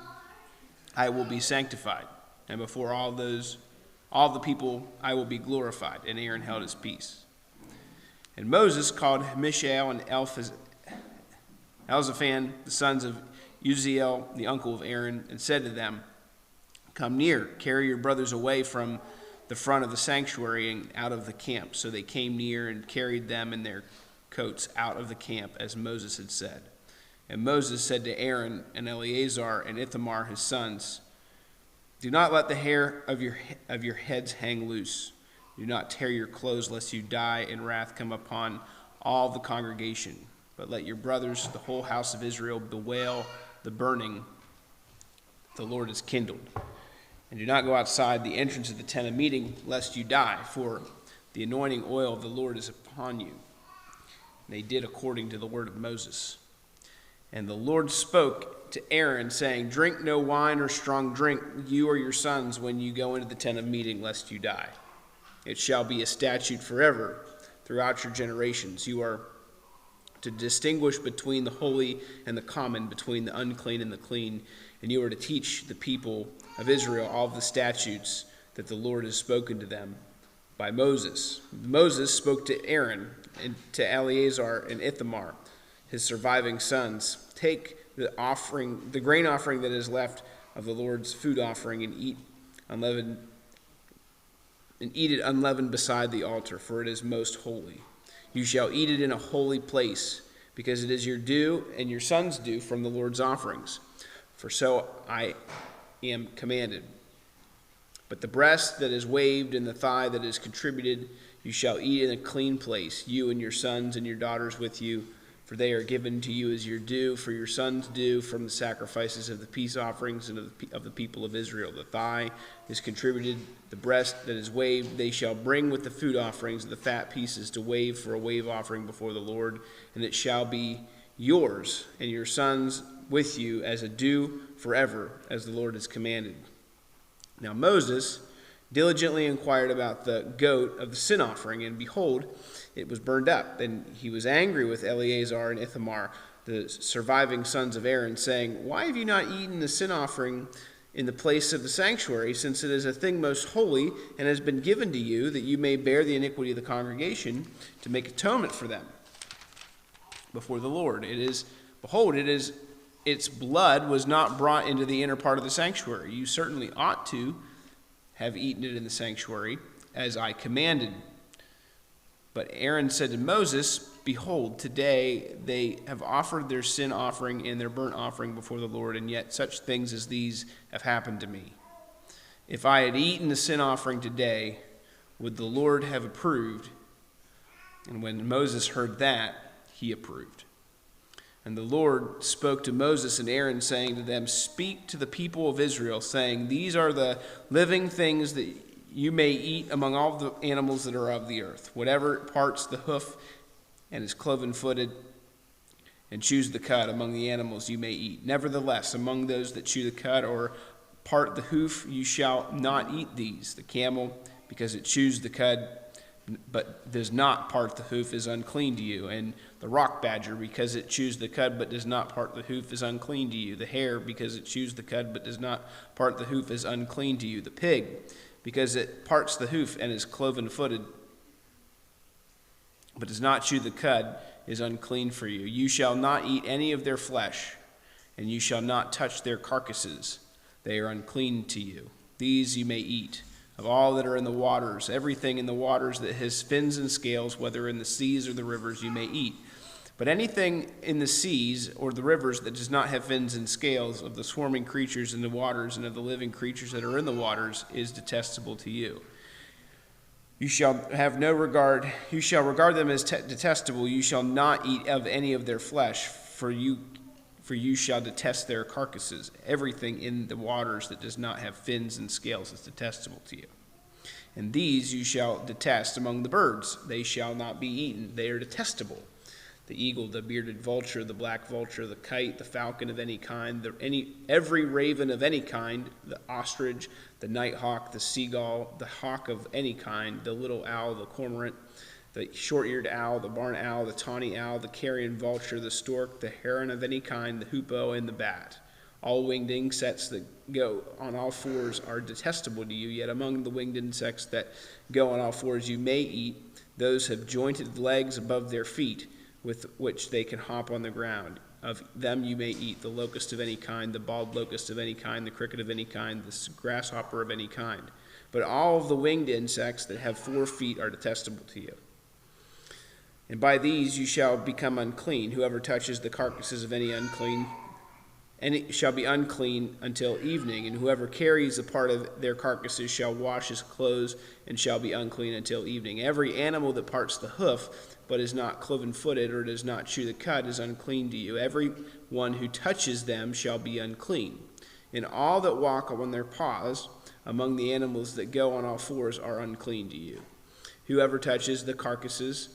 I will be sanctified, and before all the people I will be glorified." And Aaron held his peace. And Moses called Mishael and Elzaphan, the sons of Uzziel, the uncle of Aaron, and said to them, "Come near, carry your brothers away from the front of the sanctuary and out of the camp." So they came near and carried them in their coats out of the camp, as Moses had said. And Moses said to Aaron and Eleazar and Ithamar his sons, "Do not let the hair of your heads hang loose. Do not tear your clothes, lest you die and wrath come upon all the congregation. But let your brothers, the whole house of Israel, bewail the burning the Lord has kindled. And do not go outside the entrance of the tent of meeting, lest you die, for the anointing oil of the Lord is upon you." And they did according to the word of Moses. And the Lord spoke to Aaron, saying, "Drink no wine or strong drink, you or your sons, when you go into the tent of meeting, lest you die. It shall be a statute forever throughout your generations. You are to distinguish between the holy and the common, between the unclean and the clean. And you are to teach the people of Israel all the statutes that the Lord has spoken to them by Moses. Moses spoke to Aaron and to Eleazar and Ithamar, his surviving sons. Take the offering, the grain offering that is left of the Lord's food offering, and eat it unleavened beside the altar, for it is most holy. You shall eat it in a holy place, because it is your due and your sons' due from the Lord's offerings. For so I am commanded. But the breast that is waved and the thigh that is contributed, you shall eat in a clean place, you and your sons and your daughters with you, for they are given to you as your due, for your sons' due from the sacrifices of the peace offerings and of the people of Israel. The thigh is contributed, the breast that is waved, they shall bring with the food offerings of the fat pieces to wave for a wave offering before the Lord, and it shall be yours and your sons with you as a due forever, as the Lord has commanded. Now Moses diligently inquired about the goat of the sin offering, and behold, it was burned up. And he was angry with Eleazar and Ithamar, the surviving sons of Aaron, saying, Why have you not eaten the sin offering in the place of the sanctuary, since it is a thing most holy, and has been given to you, that you may bear the iniquity of the congregation, to make atonement for them before the Lord? Behold, its blood was not brought into the inner part of the sanctuary. You certainly ought to have eaten it in the sanctuary, as I commanded. But Aaron said to Moses, Behold, today they have offered their sin offering and their burnt offering before the Lord, and yet such things as these have happened to me. If I had eaten the sin offering today, would the Lord have approved? And when Moses heard that, he approved. And the Lord spoke to Moses and Aaron, saying to them, Speak to the people of Israel, saying, These are the living things that you may eat among all the animals that are of the earth. Whatever parts the hoof and is cloven-footed and chews the cud among the animals you may eat. Nevertheless, among those that chew the cud or part the hoof, you shall not eat these. The camel, because it chews the cud but does not part the hoof, is unclean to you. And the rock badger, because it chews the cud but does not part the hoof, is unclean to you. The hare, because it chews the cud but does not part the hoof, is unclean to you. The pig, because it parts the hoof and is cloven-footed but does not chew the cud, is unclean for you. You shall not eat any of their flesh, and you shall not touch their carcasses. They are unclean to you. These you may eat. Of all that are in the waters, everything in the waters that has fins and scales, whether in the seas or the rivers, you may eat. But anything in the seas or the rivers that does not have fins and scales, of the swarming creatures in the waters and of the living creatures that are in the waters, is detestable to you. You shall have no regard. You shall regard them as detestable. You shall not eat of any of their flesh, for you shall detest their carcasses. Everything in the waters that does not have fins and scales is detestable to you. And these you shall detest among the birds. They shall not be eaten. They are detestable. The eagle, the bearded vulture, the black vulture, the kite, the falcon of any kind, every raven of any kind, the ostrich, the nighthawk, the seagull, the hawk of any kind, the little owl, the cormorant, the short-eared owl, the barn owl, the tawny owl, the carrion vulture, the stork, the heron of any kind, the hoopoe, and the bat. All winged insects that go on all fours are detestable to you, yet among the winged insects that go on all fours you may eat. Those have jointed legs above their feet, with which they can hop on the ground. Of them you may eat the locust of any kind, the bald locust of any kind, the cricket of any kind, the grasshopper of any kind. But all of the winged insects that have 4 feet are detestable to you. And by these you shall become unclean. Whoever touches the carcasses of any unclean, and it shall be unclean until evening. And whoever carries a part of their carcasses shall wash his clothes and shall be unclean until evening. Every animal that parts the hoof, but is not cloven-footed or does not chew the cud, is unclean to you. Every one who touches them shall be unclean. And all that walk on their paws among the animals that go on all fours are unclean to you. Whoever touches the carcass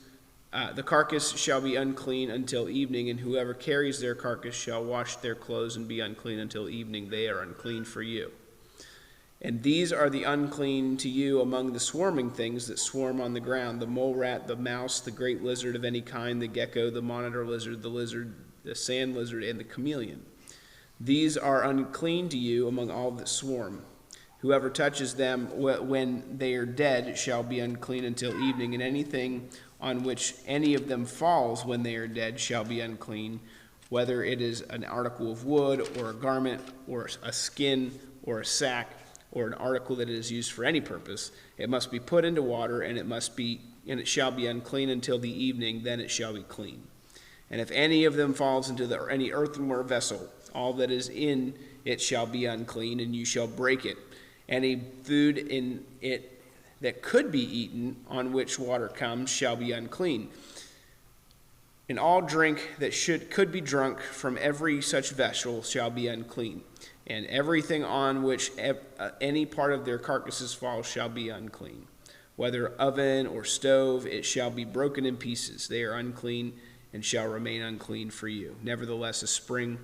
shall be unclean until evening, and whoever carries their carcass shall wash their clothes and be unclean until evening. They are unclean for you. And these are the unclean to you among the swarming things that swarm on the ground: the mole rat, the mouse, the great lizard of any kind, the gecko, the monitor lizard, the sand lizard, and the chameleon. These are unclean to you among all that swarm. Whoever touches them when they are dead shall be unclean until evening, and anything on which any of them falls when they are dead shall be unclean, whether it is an article of wood or a garment or a skin or a sack or an article that is used for any purpose. It must be put into water, and it shall be unclean until the evening, then it shall be clean. And if any of them falls into any earthenware vessel, all that is in it shall be unclean, and you shall break it. Any food in it that could be eaten, on which water comes, shall be unclean. And all drink that could be drunk from every such vessel shall be unclean. And everything on which any part of their carcasses falls shall be unclean. Whether oven or stove, it shall be broken in pieces. They are unclean and shall remain unclean for you. Nevertheless, a spring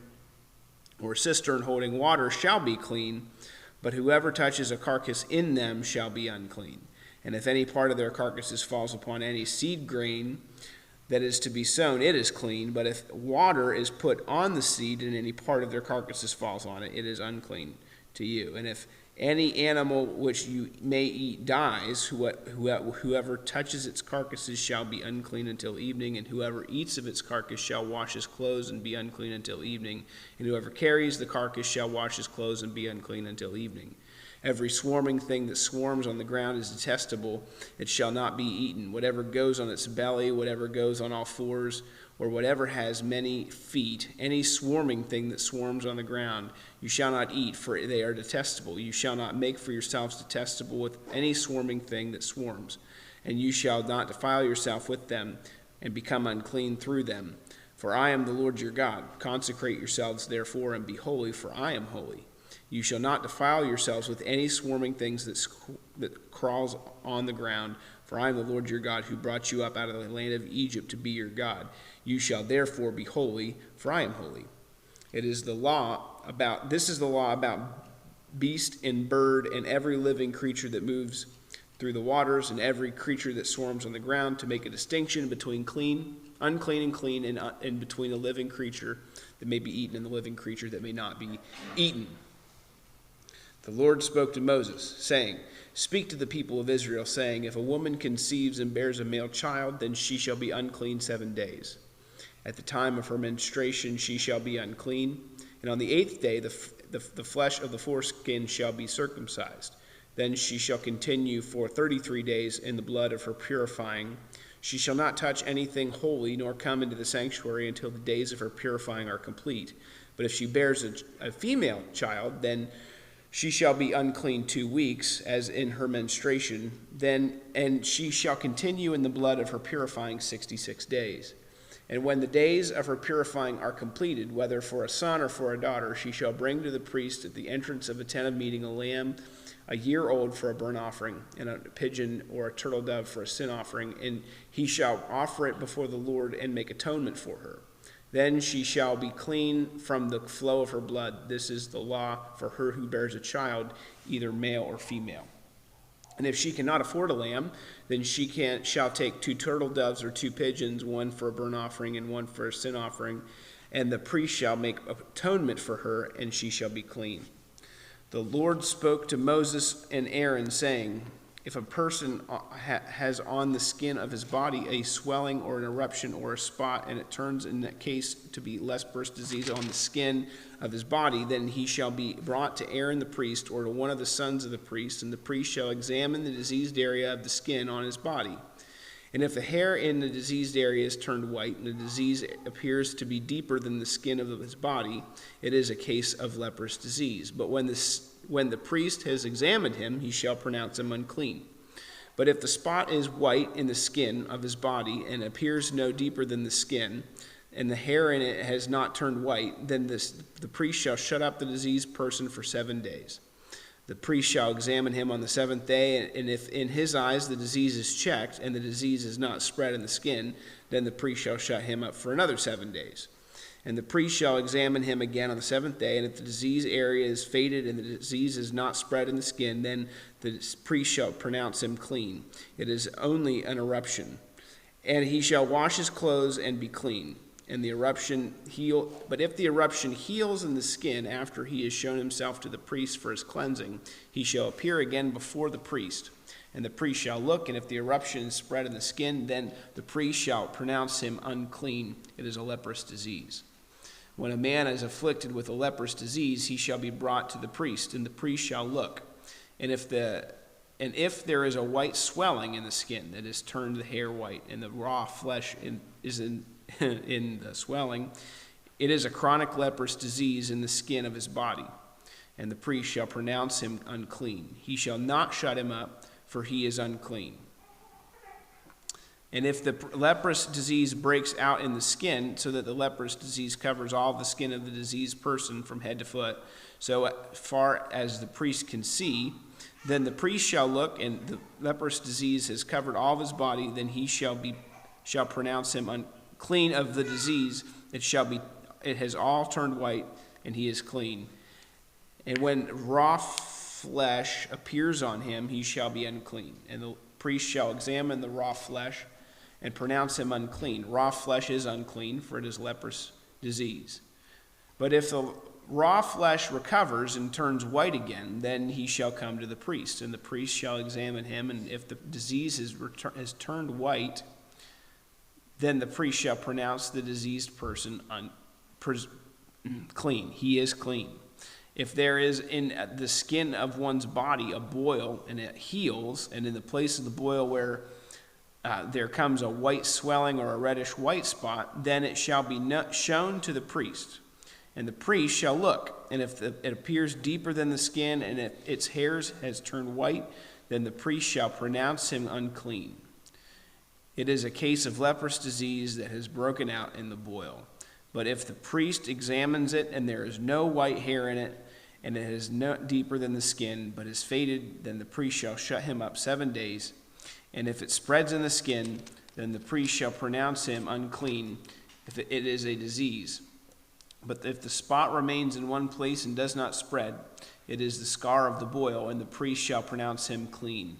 or a cistern holding water shall be clean, but whoever touches a carcass in them shall be unclean. And if any part of their carcasses falls upon any seed grain that is to be sown, it is clean. But if water is put on the seed and any part of their carcasses falls on it, it is unclean to you. And if any animal which you may eat dies, whoever touches its carcasses shall be unclean until evening, and whoever eats of its carcass shall wash his clothes and be unclean until evening, and whoever carries the carcass shall wash his clothes and be unclean until evening. Every swarming thing that swarms on the ground is detestable. It shall not be eaten. Whatever goes on its belly, whatever goes on all fours, or whatever has many feet, any swarming thing that swarms on the ground, you shall not eat, for they are detestable. You shall not make for yourselves detestable with any swarming thing that swarms, and you shall not defile yourself with them and become unclean through them. For I am the Lord your God. Consecrate yourselves therefore and be holy, for I am holy. You shall not defile yourselves with any swarming things that crawls on the ground, for I am the Lord your God, who brought you up out of the land of Egypt to be your God. You shall therefore be holy, for I am holy. This is the law about beast and bird and every living creature that moves through the waters and every creature that swarms on the ground, to make a distinction between unclean and clean, and between a living creature that may be eaten and the living creature that may not be eaten. The Lord spoke to Moses, saying, Speak to the people of Israel, saying, If a woman conceives and bears a male child, then she shall be unclean 7 days. At the time of her menstruation she shall be unclean, and on the 8th day the flesh of the foreskin shall be circumcised. Then she shall continue for 33 days in the blood of her purifying. She shall not touch anything holy, nor come into the sanctuary until the days of her purifying are complete. But if she bears a female child, then she shall be unclean 2 weeks, as in her menstruation, and she shall continue in the blood of her purifying 66 days. And when the days of her purifying are completed, whether for a son or for a daughter, she shall bring to the priest at the entrance of a tent of meeting a lamb a year old for a burnt offering, and a pigeon or a turtle dove for a sin offering, and he shall offer it before the Lord and make atonement for her. Then she shall be clean from the flow of her blood. This is the law for her who bears a child, either male or female. And if she cannot afford a lamb, then she shall take 2 turtle doves or 2 pigeons, one for a burnt offering and one for a sin offering, and the priest shall make atonement for her, and she shall be clean. The Lord spoke to Moses and Aaron, saying, If a person has on the skin of his body a swelling or an eruption or a spot, and it turns in that case to be leprous disease on the skin of his body, then he shall be brought to Aaron the priest, or to one of the sons of the priest, and the priest shall examine the diseased area of the skin on his body. And if the hair in the diseased area is turned white, and the disease appears to be deeper than the skin of his body, it is a case of leprous disease. But when the priest has examined him, he shall pronounce him unclean. But if the spot is white in the skin of his body, and appears no deeper than the skin, and the hair in it has not turned white, then the priest shall shut up the diseased person for 7 days. The priest shall examine him on the 7th day, and if in his eyes the disease is checked, and the disease is not spread in the skin, then the priest shall shut him up for another 7 days. And the priest shall examine him again on the seventh day, and if the disease area is faded and the disease is not spread in the skin, then the priest shall pronounce him clean. It is only an eruption. And he shall wash his clothes and be clean. And the eruption but if the eruption heals in the skin after he has shown himself to the priest for his cleansing, he shall appear again before the priest. And the priest shall look, and if the eruption is spread in the skin, then the priest shall pronounce him unclean. It is a leprous disease. When a man is afflicted with a leprous disease, he shall be brought to the priest, and the priest shall look. And if there is a white swelling in the skin that has turned the hair white, and the raw flesh is in the swelling, it is a chronic leprous disease in the skin of his body. And the priest shall pronounce him unclean. He shall not shut him up, for he is unclean. And if the leprous disease breaks out in the skin, so that the leprous disease covers all the skin of the diseased person from head to foot, so far as the priest can see, then the priest shall look, and the leprous disease has covered all of his body, then he shall pronounce him unclean of the disease. It has all turned white, and he is clean. And when raw flesh appears on him, he shall be unclean. And the priest shall examine the raw flesh and pronounce him unclean. Raw flesh is unclean, for it is leprous disease. But if the raw flesh recovers and turns white again, then he shall come to the priest, and the priest shall examine him, and if the disease has turned white, then the priest shall pronounce the diseased person clean. He is clean. If there is in the skin of one's body a boil, and it heals, and in the place of the boil where there comes a white swelling or a reddish white spot, then it shall be shown to the priest. And the priest shall look, and if it appears deeper than the skin, and if its hairs has turned white, then the priest shall pronounce him unclean. It is a case of leprous disease that has broken out in the boil. But if the priest examines it, and there is no white hair in it, and it is not deeper than the skin, but is faded, then the priest shall shut him up 7 days. And if it spreads in the skin, then the priest shall pronounce him unclean, if it is a disease. But if the spot remains in one place and does not spread, it is the scar of the boil, and the priest shall pronounce him clean.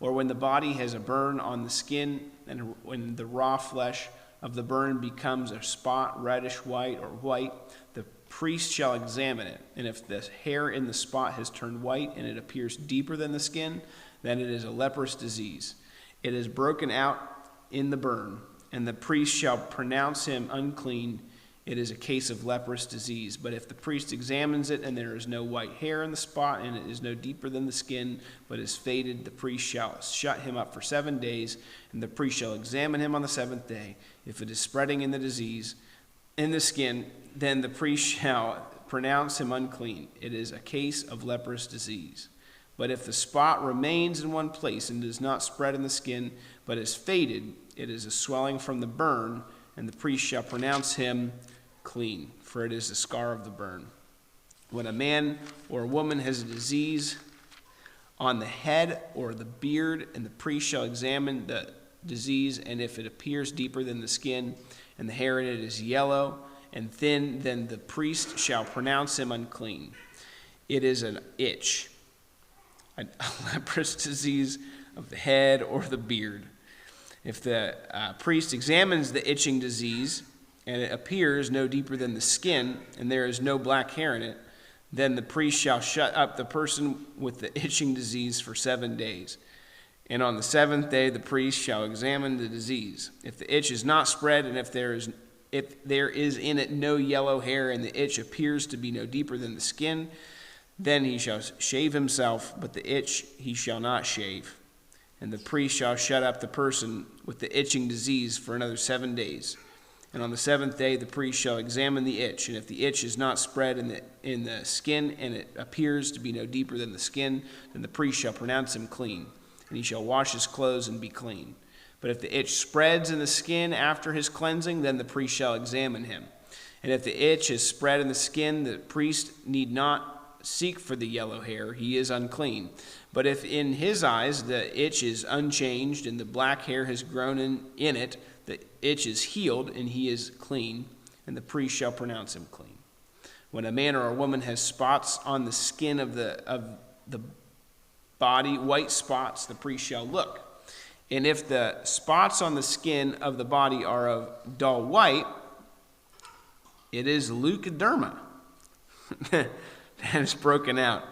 Or when the body has a burn on the skin, and when the raw flesh of the burn becomes a spot, reddish white or white, the priest shall examine it. And if the hair in the spot has turned white, and it appears deeper than the skin, then it is a leprous disease. It is broken out in the burn, and the priest shall pronounce him unclean. It is a case of leprous disease. But if the priest examines it, and there is no white hair in the spot, and it is no deeper than the skin, but is faded, the priest shall shut him up for 7 days, and the priest shall examine him on the seventh day. If it is spreading in the disease in the skin, then the priest shall pronounce him unclean. It is a case of leprous disease. But if the spot remains in one place and does not spread in the skin, but is faded, it is a swelling from the burn, and the priest shall pronounce him clean, for it is the scar of the burn. When a man or a woman has a disease on the head or the beard, and the priest shall examine the disease, and if it appears deeper than the skin, and the hair in it is yellow and thin, then the priest shall pronounce him unclean. It is an itch, a leprous disease of the head or the beard. If the priest examines the itching disease, and it appears no deeper than the skin, and there is no black hair in it, then the priest shall shut up the person with the itching disease for 7 days. And on the seventh day the priest shall examine the disease. If the itch is not spread, and if there is in it no yellow hair, and the itch appears to be no deeper than the skin, then he shall shave himself, but the itch he shall not shave. And the priest shall shut up the person with the itching disease for another 7 days. And on the seventh day the priest shall examine the itch, and if the itch is not spread in the skin, and it appears to be no deeper than the skin, then the priest shall pronounce him clean, and he shall wash his clothes and be clean. But if the itch spreads in the skin after his cleansing, then the priest shall examine him. And if the itch is spread in the skin, the priest need not seek for the yellow hair, he is unclean. But if in his eyes the itch is unchanged, and the black hair has grown in it, the itch is healed, and he is clean. and the priest shall pronounce him clean. When a man or a woman has spots on the skin of the body, white spots, the priest shall look. And if the spots on the skin of the body are of dull white, it is leukoderma that is broken out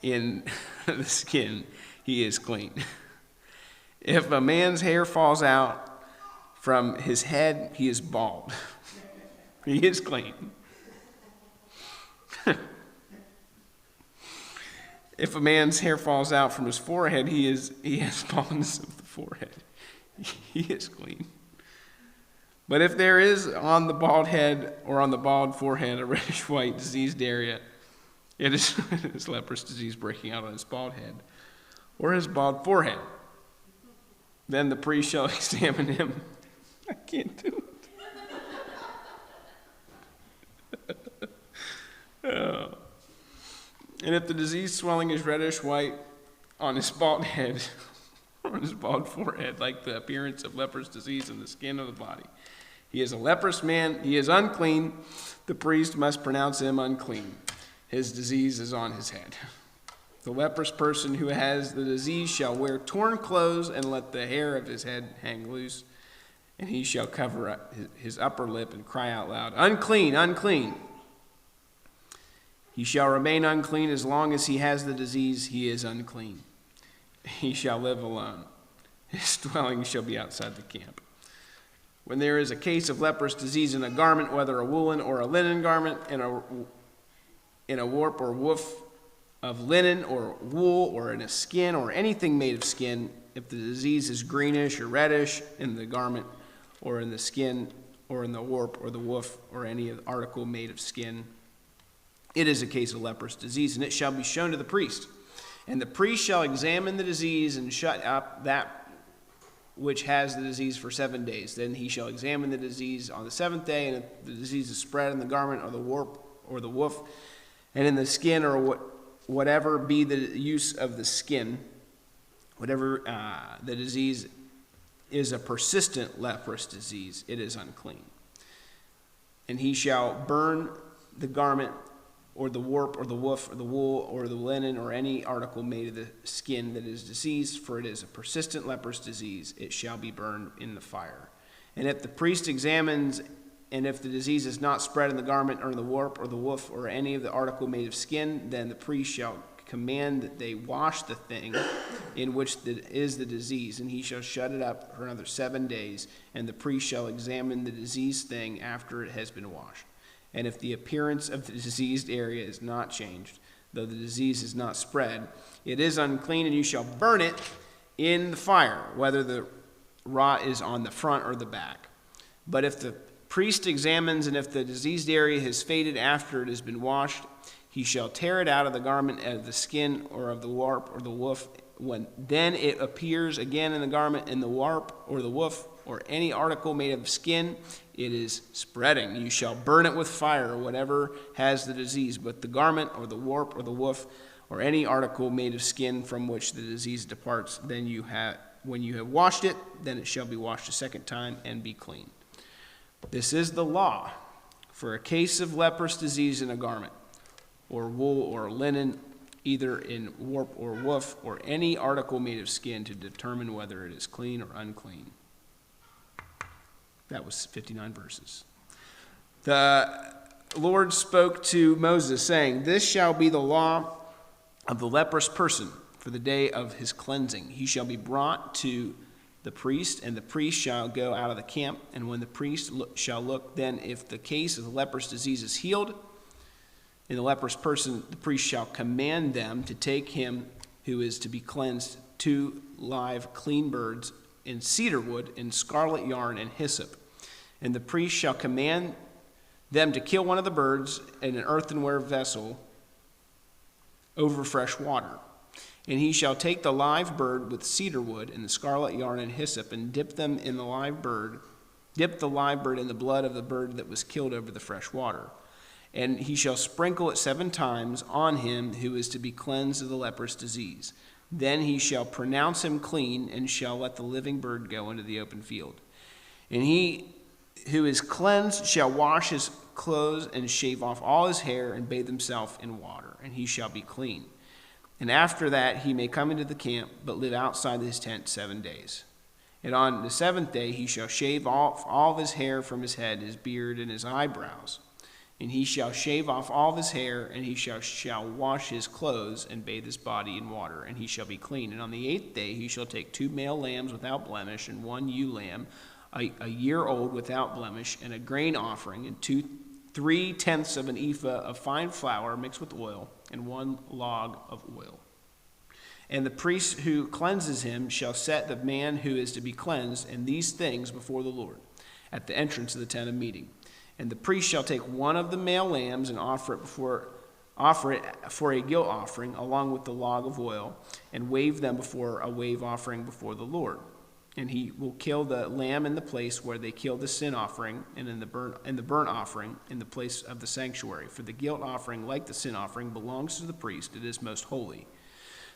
in the skin. He is clean. If a man's hair falls out from his head, he is bald. He is clean. If a man's hair falls out from his forehead, he has baldness of the forehead. He is clean. But if there is on the bald head or on the bald forehead a reddish white diseased area, it is leprous disease breaking out on his bald head or his bald forehead. Then the priest shall examine him. I can't do it. Oh. And if the disease swelling is reddish white on his bald head or on his bald forehead, like the appearance of leprous disease in the skin of the body, he is a leprous man, he is unclean. The priest must pronounce him unclean. His disease is on his head. The leprous person who has the disease shall wear torn clothes and let the hair of his head hang loose, and he shall cover up his upper lip and cry out loud, "Unclean, unclean." He shall remain unclean as long as he has the disease. He is unclean. He shall live alone. His dwelling shall be outside the camp. When there is a case of leprous disease in a garment, whether a woolen or a linen garment, in a warp or woof of linen or wool, or in a skin or anything made of skin, if the disease is greenish or reddish in the garment or in the skin or in the warp or the woof or any article made of skin, it is a case of leprous disease, and it shall be shown to the priest. And the priest shall examine the disease and shut up that which has the disease for 7 days. Then he shall examine the disease on the seventh day, and if the disease is spread in the garment or the warp or the woof, and in the skin or whatever be the use of the skin, whatever the disease is a persistent leprous disease, it is unclean. And he shall burn the garment or the warp or the woof or the wool or the linen or any article made of the skin that is diseased, for it is a persistent leprous disease. It shall be burned in the fire. And if the priest examines, and if the disease is not spread in the garment or in the warp or the woof or any of the article made of skin, then the priest shall command that they wash the thing in which is the disease, and he shall shut it up for another 7 days, and the priest shall examine the diseased thing after it has been washed. And if the appearance of the diseased area is not changed, though the disease is not spread, it is unclean, and you shall burn it in the fire, whether the rot is on the front or the back. But if the priest examines, and if the diseased area has faded after it has been washed, he shall tear it out of the garment, of the skin, or of the warp or the woof. When then it appears again in the garment, in the warp or the woof, or any article made of skin, it is spreading. You shall burn it with fire, or whatever has the disease. But the garment, or the warp, or the woof, or any article made of skin from which the disease departs, then when you have washed it, then it shall be washed a second time and be clean. This is the law for a case of leprous disease in a garment, or wool, or linen, either in warp or woof, or any article made of skin, to determine whether it is clean or unclean. That was 59 verses. The Lord spoke to Moses, saying, "This shall be the law of the leprous person for the day of his cleansing. He shall be brought to the priest, and the priest shall go out of the camp. And when the priest shall look, then if the case of the leprous disease is healed in the leprous person, the priest shall command them to take him who is to be cleansed 2 live clean birds in cedar wood, in scarlet yarn, and hyssop. And the priest shall command them to kill one of the birds in an earthenware vessel over fresh water. And he shall take the live bird with cedar wood and the scarlet yarn and hyssop, and dip the live bird in the blood of the bird that was killed over the fresh water. And he shall sprinkle it 7 times on him who is to be cleansed of the leprous disease. Then he shall pronounce him clean, and shall let the living bird go into the open field. And he who is cleansed shall wash his clothes and shave off all his hair and bathe himself in water, and he shall be clean. And after that he may come into the camp, but live outside his tent 7 days. And on the 7th day he shall shave off all of his hair from his head, his beard, and his eyebrows. And he shall shave off all of his hair, and he shall wash his clothes and bathe his body in water, and he shall be clean. And on the 8th day he shall take 2 male lambs without blemish, and 1 ewe lamb, a year old without blemish, and a grain offering, and 3/10 of an ephah of fine flour mixed with oil, and 1 log of oil. And the priest who cleanses him shall set the man who is to be cleansed in these things before the Lord, at the entrance of the tent of meeting. And the priest shall take 1 of the male lambs and offer it for a guilt offering, along with the log of oil, and wave them before a wave offering before the Lord. And he will kill the lamb in the place where they killed the sin offering, and in the burnt offering in the place of the sanctuary. For the guilt offering, like the sin offering, belongs to the priest; it is most holy.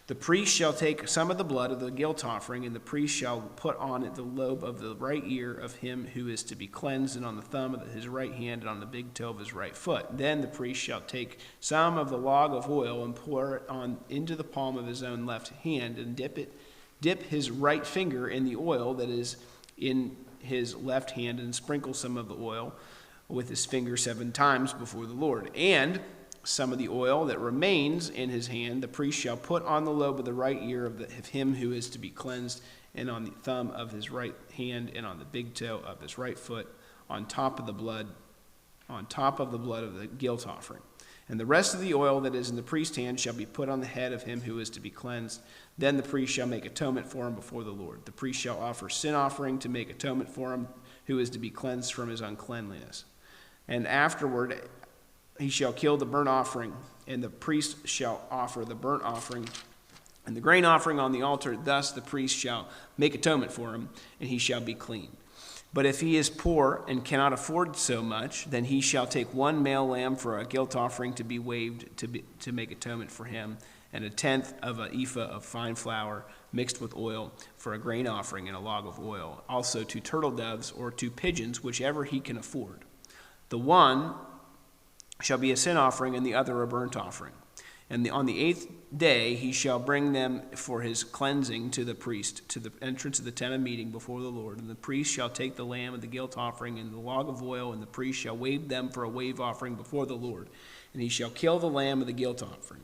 The priest shall take some of the blood of the guilt offering, and the priest shall put on it the lobe of the right ear of him who is to be cleansed, and on the thumb of his right hand, and on the big toe of his right foot. Then the priest shall take some of the log of oil and pour it into the palm of his own left hand, and dip his right finger in the oil that is in his left hand, and sprinkle some of the oil with his finger 7 times before the Lord. And some of the oil that remains in his hand the priest shall put on the lobe of the right ear of him who is to be cleansed, and on the thumb of his right hand, and on the big toe of his right foot, on top of the blood of the guilt offering. And the rest of the oil that is in the priest's hand shall be put on the head of him who is to be cleansed. Then the priest shall make atonement for him before the Lord. The priest shall offer sin offering to make atonement for him who is to be cleansed from his uncleanliness. And afterward he shall kill the burnt offering, and the priest shall offer the burnt offering and the grain offering on the altar. Thus the priest shall make atonement for him, and he shall be clean. But if he is poor and cannot afford so much, then he shall take 1 male lamb for a guilt offering to be waved to make atonement for him, and 1/10 of an ephah of fine flour mixed with oil for a grain offering, and a log of oil. Also 2 turtle doves or 2 pigeons, whichever he can afford. The one shall be a sin offering, and the other a burnt offering. And on the 8th day he shall bring them for his cleansing to the priest, to the entrance of the tent of meeting before the Lord. And the priest shall take the lamb of the guilt offering and the log of oil, and the priest shall wave them for a wave offering before the Lord. And he shall kill the lamb of the guilt offering.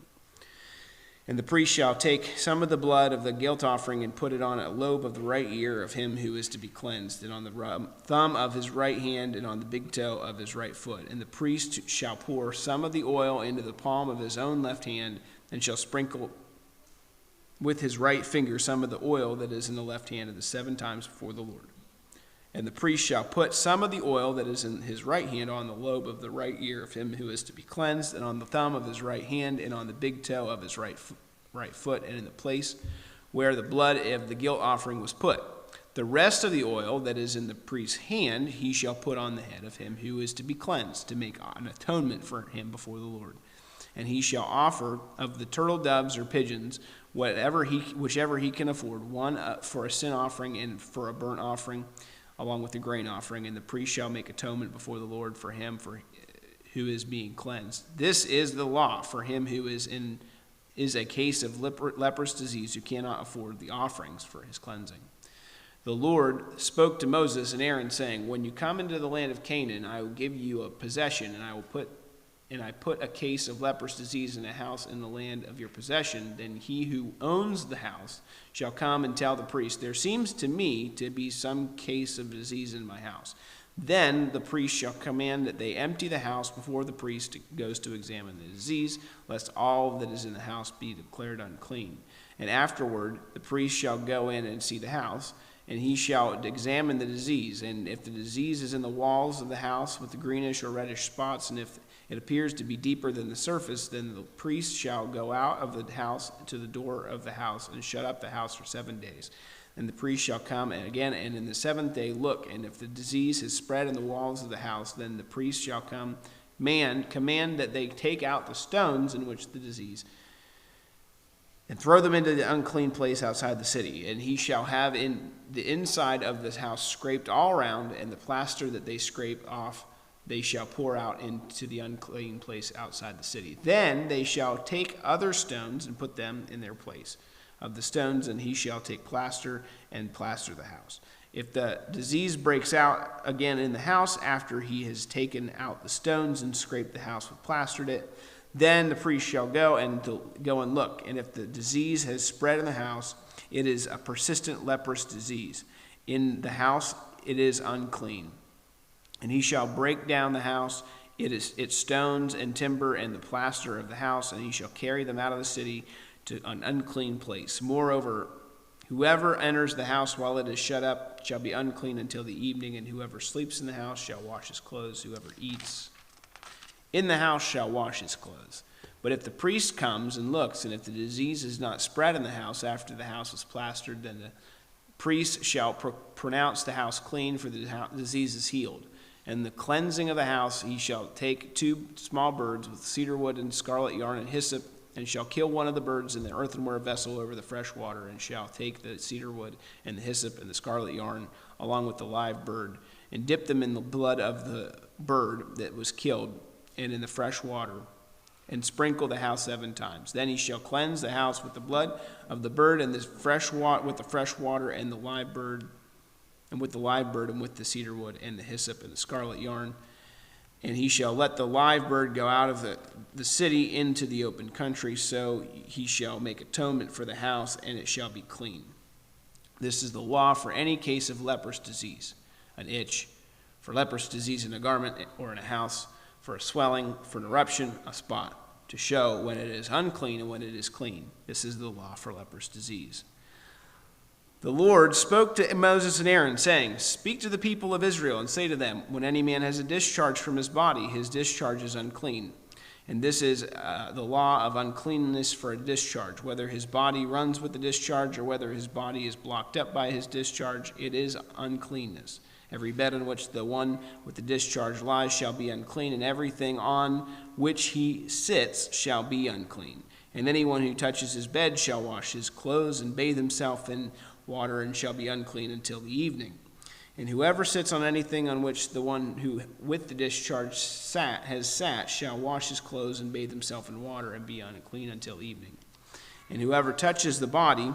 And the priest shall take some of the blood of the guilt offering and put it on a lobe of the right ear of him who is to be cleansed, and on the thumb of his right hand, and on the big toe of his right foot. And the priest shall pour some of the oil into the palm of his own left hand, and shall sprinkle with his right finger some of the oil that is in the left hand of the 7 times before the Lord. And the priest shall put some of the oil that is in his right hand on the lobe of the right ear of him who is to be cleansed, and on the thumb of his right hand, and on the big toe of his right foot, and in the place where the blood of the guilt offering was put. The rest of the oil that is in the priest's hand he shall put on the head of him who is to be cleansed, to make an atonement for him before the Lord. And he shall offer of the turtle doves or pigeons, whichever he can afford, 1 for a sin offering and for a burnt offering, along with the grain offering. And the priest shall make atonement before the Lord for him who is being cleansed. This is the law for him who is a case of leprous disease, who cannot afford the offerings for his cleansing. The Lord spoke to Moses and Aaron, saying, when you come into the land of Canaan, I will give you a possession, and I put a case of leprous disease in a house in the land of your possession. Then he who owns the house shall come and tell the priest, there seems to me to be some case of disease in my house. Then the priest shall command that they empty the house before the priest goes to examine the disease, lest all that is in the house be declared unclean. And afterward the priest shall go in and see the house, and he shall examine the disease. And if the disease is in the walls of the house with the greenish or reddish spots, and if it appears to be deeper than the surface, then the priest shall go out of the house to the door of the house and shut up the house for 7 days. And the priest shall come and again, and in the 7th day look, and if the disease has spread in the walls of the house, then the priest shall command that they take out the stones in which the disease and throw them into the unclean place outside the city. And he shall have in the inside of this house scraped all around, and the plaster that they scrape off they shall pour out into the unclean place outside the city. Then they shall take other stones and put them in their place of the stones, and he shall take plaster and plaster the house. If the disease breaks out again in the house after he has taken out the stones and scraped the house with plastered it, then the priest shall go and look. And if the disease has spread in the house, it is a persistent leprous disease. In the house it is unclean. And he shall break down the house, its stones and timber and the plaster of the house, and he shall carry them out of the city to an unclean place. Moreover, whoever enters the house while it is shut up shall be unclean until the evening, and whoever sleeps in the house shall wash his clothes. Whoever eats in the house shall wash his clothes. But if the priest comes and looks, and if the disease is not spread in the house after the house is plastered, then the priest shall pronounce the house clean, for the disease is healed. And the cleansing of the house he shall take 2 small birds with cedar wood and scarlet yarn and hyssop, and shall kill one of the birds in the earthenware vessel over the fresh water, and shall take the cedar wood and the hyssop and the scarlet yarn along with the live bird, and dip them in the blood of the bird that was killed and in the fresh water, and sprinkle the house 7 times. Then he shall cleanse the house with the blood of the bird and the fresh with the fresh water and the live bird, and with the live bird and with the cedar wood and the hyssop and the scarlet yarn. And he shall let the live bird go out of the city into the open country. So he shall make atonement for the house, and it shall be clean. This is the law for any case of leprous disease: an itch, for leprous disease in a garment or in a house, for a swelling, for an eruption, a spot, to show when it is unclean and when it is clean. This is the law for leprous disease. The Lord spoke to Moses and Aaron, saying, "Speak to the people of Israel and say to them, when any man has a discharge from his body, his discharge is unclean. And this is the law of uncleanness for a discharge. Whether his body runs with the discharge or whether his body is blocked up by his discharge, it is uncleanness. Every bed on which the one with the discharge lies shall be unclean, and everything on which he sits shall be unclean. And anyone who touches his bed shall wash his clothes and bathe himself in water, and shall be unclean until the evening. And whoever sits on anything on which the one who with the discharge has sat shall wash his clothes and bathe himself in water, and be unclean until evening. And whoever touches the body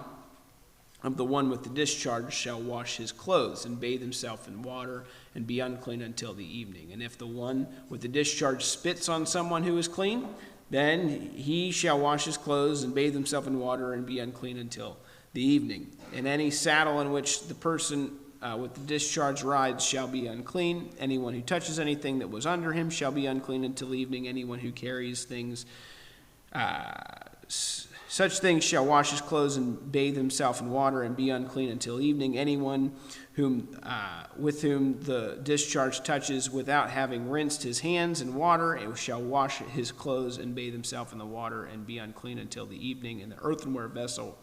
of the one with the discharge shall wash his clothes and bathe himself in water, and be unclean until the evening. And if the one with the discharge spits on someone who is clean, then he shall wash his clothes and bathe himself in water, and be unclean until the evening. And any saddle in which the person with the discharge rides shall be unclean. Anyone who touches anything that was under him shall be unclean until evening. Anyone who carries things, such things, shall wash his clothes and bathe himself in water, and be unclean until evening. Anyone with whom the discharge touches without having rinsed his hands in water shall wash his clothes and bathe himself in the water, and be unclean until the evening. And the earthenware vessel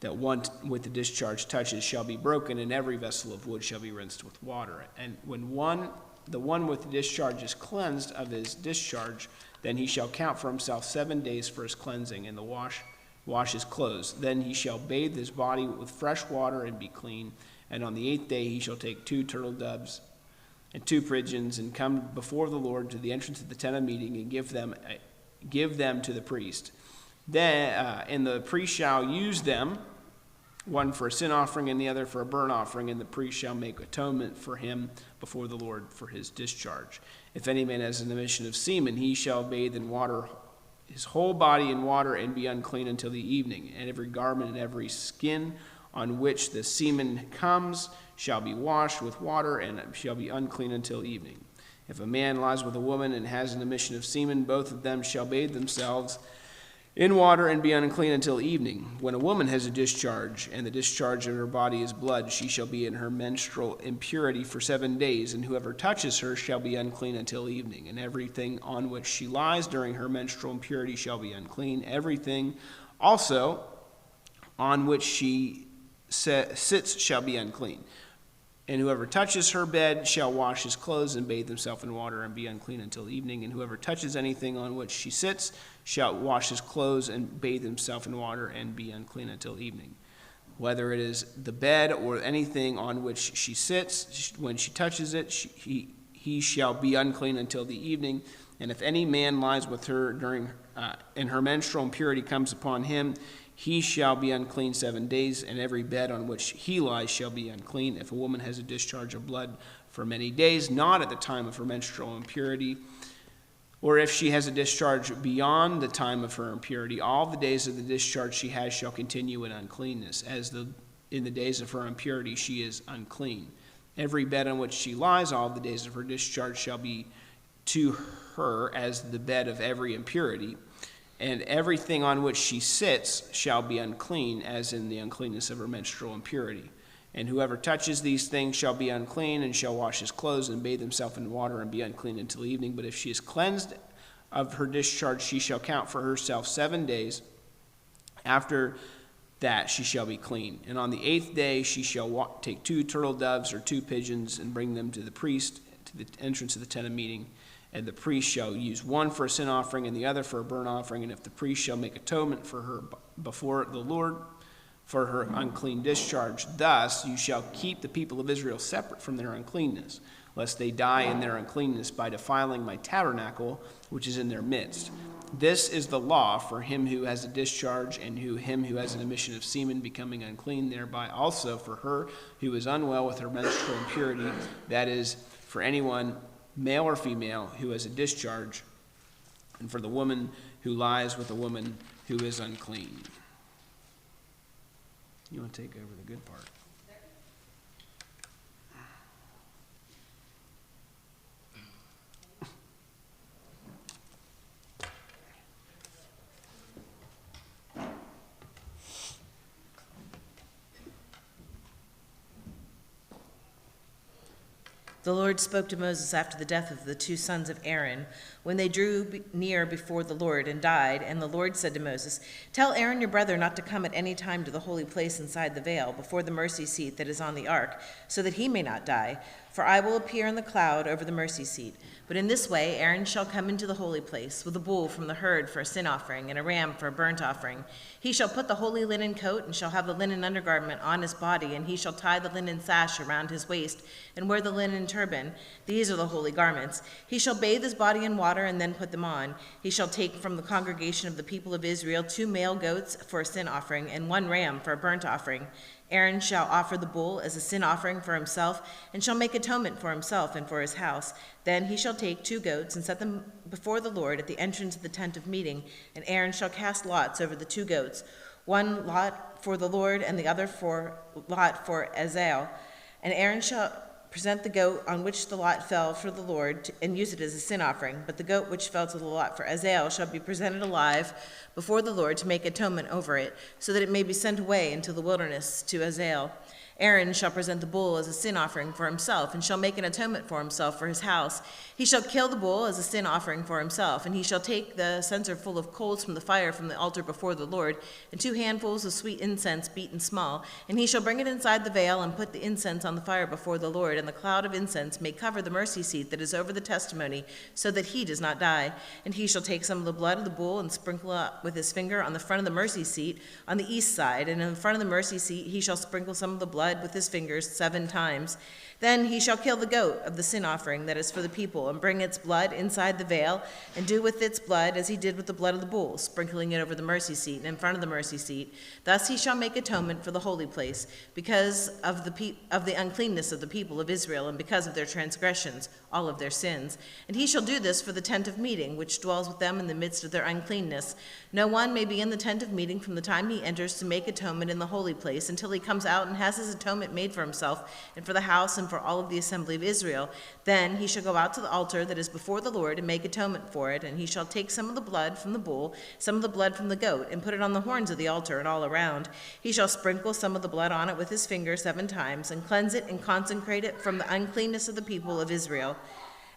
that one with the discharge touches shall be broken, and every vessel of wood shall be rinsed with water. And when the one with the discharge is cleansed of his discharge, then he shall count for himself 7 days for his cleansing, and wash his clothes. Then he shall bathe his body with fresh water and be clean. And on the 8th day he shall take 2 turtle doves and 2 pigeons, and come before the Lord to the entrance of the tent of meeting, and give them to the priest. And the priest shall use them, one for a sin offering and the other for a burnt offering, and the priest shall make atonement for him before the Lord for his discharge. If any man has an emission of semen, he shall bathe in water his whole body in water, and be unclean until the evening. And every garment and every skin on which the semen comes shall be washed with water, and shall be unclean until evening. If a man lies with a woman and has an emission of semen, both of them shall bathe themselves in water, and be unclean until evening. When a woman has a discharge, and the discharge of her body is blood, she shall be in her menstrual impurity for 7 days, and whoever touches her shall be unclean until evening. And everything on which she lies during her menstrual impurity shall be unclean. Everything also on which she sits shall be unclean. And whoever touches her bed shall wash his clothes and bathe himself in water and be unclean until evening. And whoever touches anything on which she sits shall wash his clothes and bathe himself in water and be unclean until evening. Whether it is the bed or anything on which she sits, when she touches it, he shall be unclean until the evening. And if any man lies with her during and her menstrual impurity comes upon him, he shall be unclean 7 days, and every bed on which he lies shall be unclean. If a woman has a discharge of blood for many days, not at the time of her menstrual impurity, or if she has a discharge beyond the time of her impurity, all the days of the discharge she has shall continue in uncleanness. In the days of her impurity she is unclean. Every bed on which she lies, all the days of her discharge shall be to her as the bed of every impurity. And everything on which she sits shall be unclean, as in the uncleanness of her menstrual impurity. And whoever touches these things shall be unclean, and shall wash his clothes and bathe himself in water and be unclean until evening. But if she is cleansed of her discharge, she shall count for herself 7 days. After that she shall be clean. And on the 8th day she shall take 2 turtle doves or 2 pigeons and bring them to the priest to the entrance of the tent of meeting. And the priest shall use one for a sin offering and the other for a burnt offering. And if the priest shall make atonement for her before the Lord for her unclean discharge, thus you shall keep the people of Israel separate from their uncleanness, lest they die in their uncleanness by defiling my tabernacle, which is in their midst. This is the law for him who has a discharge and him who has an emission of semen becoming unclean, thereby also for her who is unwell with her menstrual impurity, that is, for anyone male or female, who has a discharge, and for the woman who lies with a woman who is unclean. You want to take over the good part? The Lord spoke to Moses after the death of the 2 sons of Aaron, when they drew near before the Lord and died. And the Lord said to Moses, "Tell Aaron your brother not to come at any time to the holy place inside the veil, before the mercy seat that is on the ark, so that he may not die. For I will appear in the cloud over the mercy seat. But in this way Aaron shall come into the holy place with a bull from the herd for a sin offering and a ram for a burnt offering. He shall put the holy linen coat and shall have the linen undergarment on his body, and he shall tie the linen sash around his waist and wear the linen turban. These are the holy garments. He shall bathe his body in water and then put them on. He shall take from the congregation of the people of Israel 2 male goats for a sin offering and 1 ram for a burnt offering. Aaron shall offer the bull as a sin offering for himself, and shall make atonement for himself and for his house. Then he shall take 2 goats and set them before the Lord at the entrance of the tent of meeting, and Aaron shall cast lots over the 2 goats, 1 lot for the Lord and the other lot for Azazel. And Aaron shall present the goat on which the lot fell for the Lord and use it as a sin offering. But the goat which fell to the lot for Azazel shall be presented alive before the Lord to make atonement over it, so that it may be sent away into the wilderness to Azazel. Aaron shall present the bull as a sin offering for himself, and shall make an atonement for himself for his house. He shall kill the bull as a sin offering for himself, and he shall take the censer full of coals from the fire from the altar before the Lord, and 2 handfuls of sweet incense beaten small, and he shall bring it inside the veil and put the incense on the fire before the Lord, and the cloud of incense may cover the mercy seat that is over the testimony, so that he does not die. And he shall take some of the blood of the bull and sprinkle it with his finger on the front of the mercy seat on the east side, and in the front of the mercy seat he shall sprinkle some of the blood with his fingers 7 times. Then he shall kill the goat of the sin offering that is for the people, and bring its blood inside the veil, and do with its blood as he did with the blood of the bull, sprinkling it over the mercy seat and in front of the mercy seat. Thus he shall make atonement for the holy place, because of the uncleanness of the people of Israel, and because of their transgressions, all of their sins. And he shall do this for the tent of meeting, which dwells with them in the midst of their uncleanness. No one may be in the tent of meeting from the time he enters to make atonement in the holy place, until he comes out and has his atonement made for himself, and for the house, and for all of the assembly of Israel. Then he shall go out to the altar that is before the Lord and make atonement for it, and he shall take some of the blood from the bull, some of the blood from the goat, and put it on the horns of the altar and all around. He shall sprinkle some of the blood on it with his finger 7 times, and cleanse it and consecrate it from the uncleanness of the people of Israel.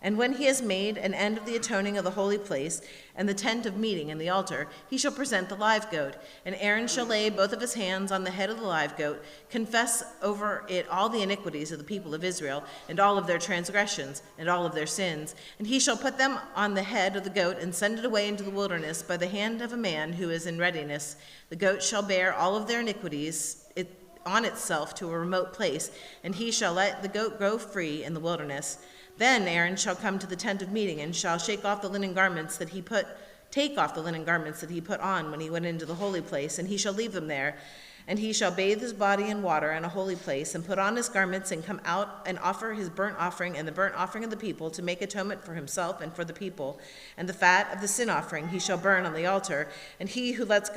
And when he has made an end of the atoning of the holy place, and the tent of meeting and the altar, he shall present the live goat. And Aaron shall lay both of his hands on the head of the live goat, confess over it all the iniquities of the people of Israel, and all of their transgressions, and all of their sins. And he shall put them on the head of the goat, and send it away into the wilderness by the hand of a man who is in readiness. The goat shall bear all of their iniquities on itself to a remote place, and he shall let the goat go free in the wilderness. Then Aaron shall come to the tent of meeting, and shall take off the linen garments that he put on when he went into the holy place, and he shall leave them there. And he shall bathe his body in water in a holy place, and put on his garments, and come out and offer his burnt offering and the burnt offering of the people, to make atonement for himself and for the people. And the fat of the sin offering he shall burn on the altar. And he who lets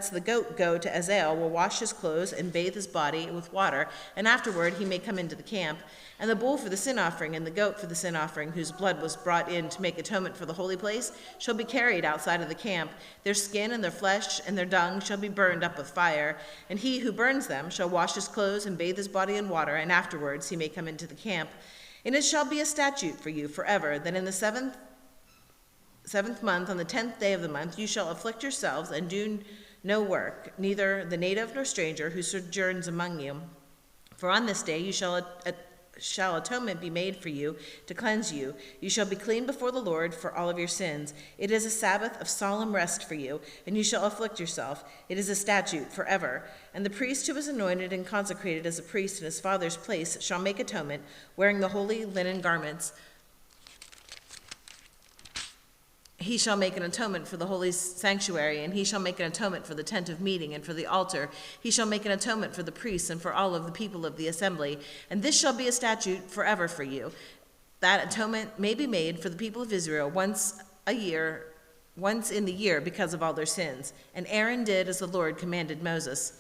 the goat go to Azazel will wash his clothes and bathe his body with water, and afterward he may come into the camp. And the bull for the sin offering and the goat for the sin offering, whose blood was brought in to make atonement for the holy place, shall be carried outside of the camp. Their skin and their flesh and their dung shall be burned up with fire. And he who burns them shall wash his clothes and bathe his body in water, and afterwards he may come into the camp. And it shall be a statute for you forever, that in the seventh month, on the 10th day of the month, you shall afflict yourselves and do no work, neither the native nor stranger who sojourns among you. For on this day you shall atonement be made for you to cleanse you. You shall be clean before the Lord for all of your sins. It is a Sabbath of solemn rest for you, and you shall afflict yourself. It is a statute forever. And the priest who is anointed and consecrated as a priest in his father's place shall make atonement, wearing the holy linen garments. He shall make an atonement for the holy sanctuary, and he shall make an atonement for the tent of meeting and for the altar. He shall make an atonement for the priests and for all of the people of the assembly. And this shall be a statute forever for you. That atonement may be made for the people of Israel once in the year because of all their sins. And Aaron did as the Lord commanded Moses.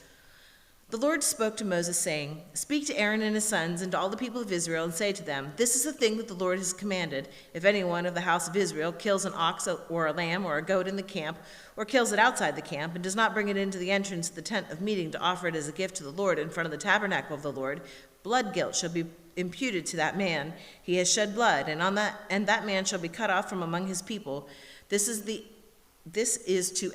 The Lord spoke to Moses, saying, Speak to Aaron and his sons and to all the people of Israel, and say to them, This is the thing that the Lord has commanded. If anyone of the house of Israel kills an ox or a lamb or a goat in the camp, or kills it outside the camp, and does not bring it into the entrance of the tent of meeting to offer it as a gift to the Lord in front of the tabernacle of the Lord, blood guilt shall be imputed to that man. He has shed blood, and that man shall be cut off from among his people. This is to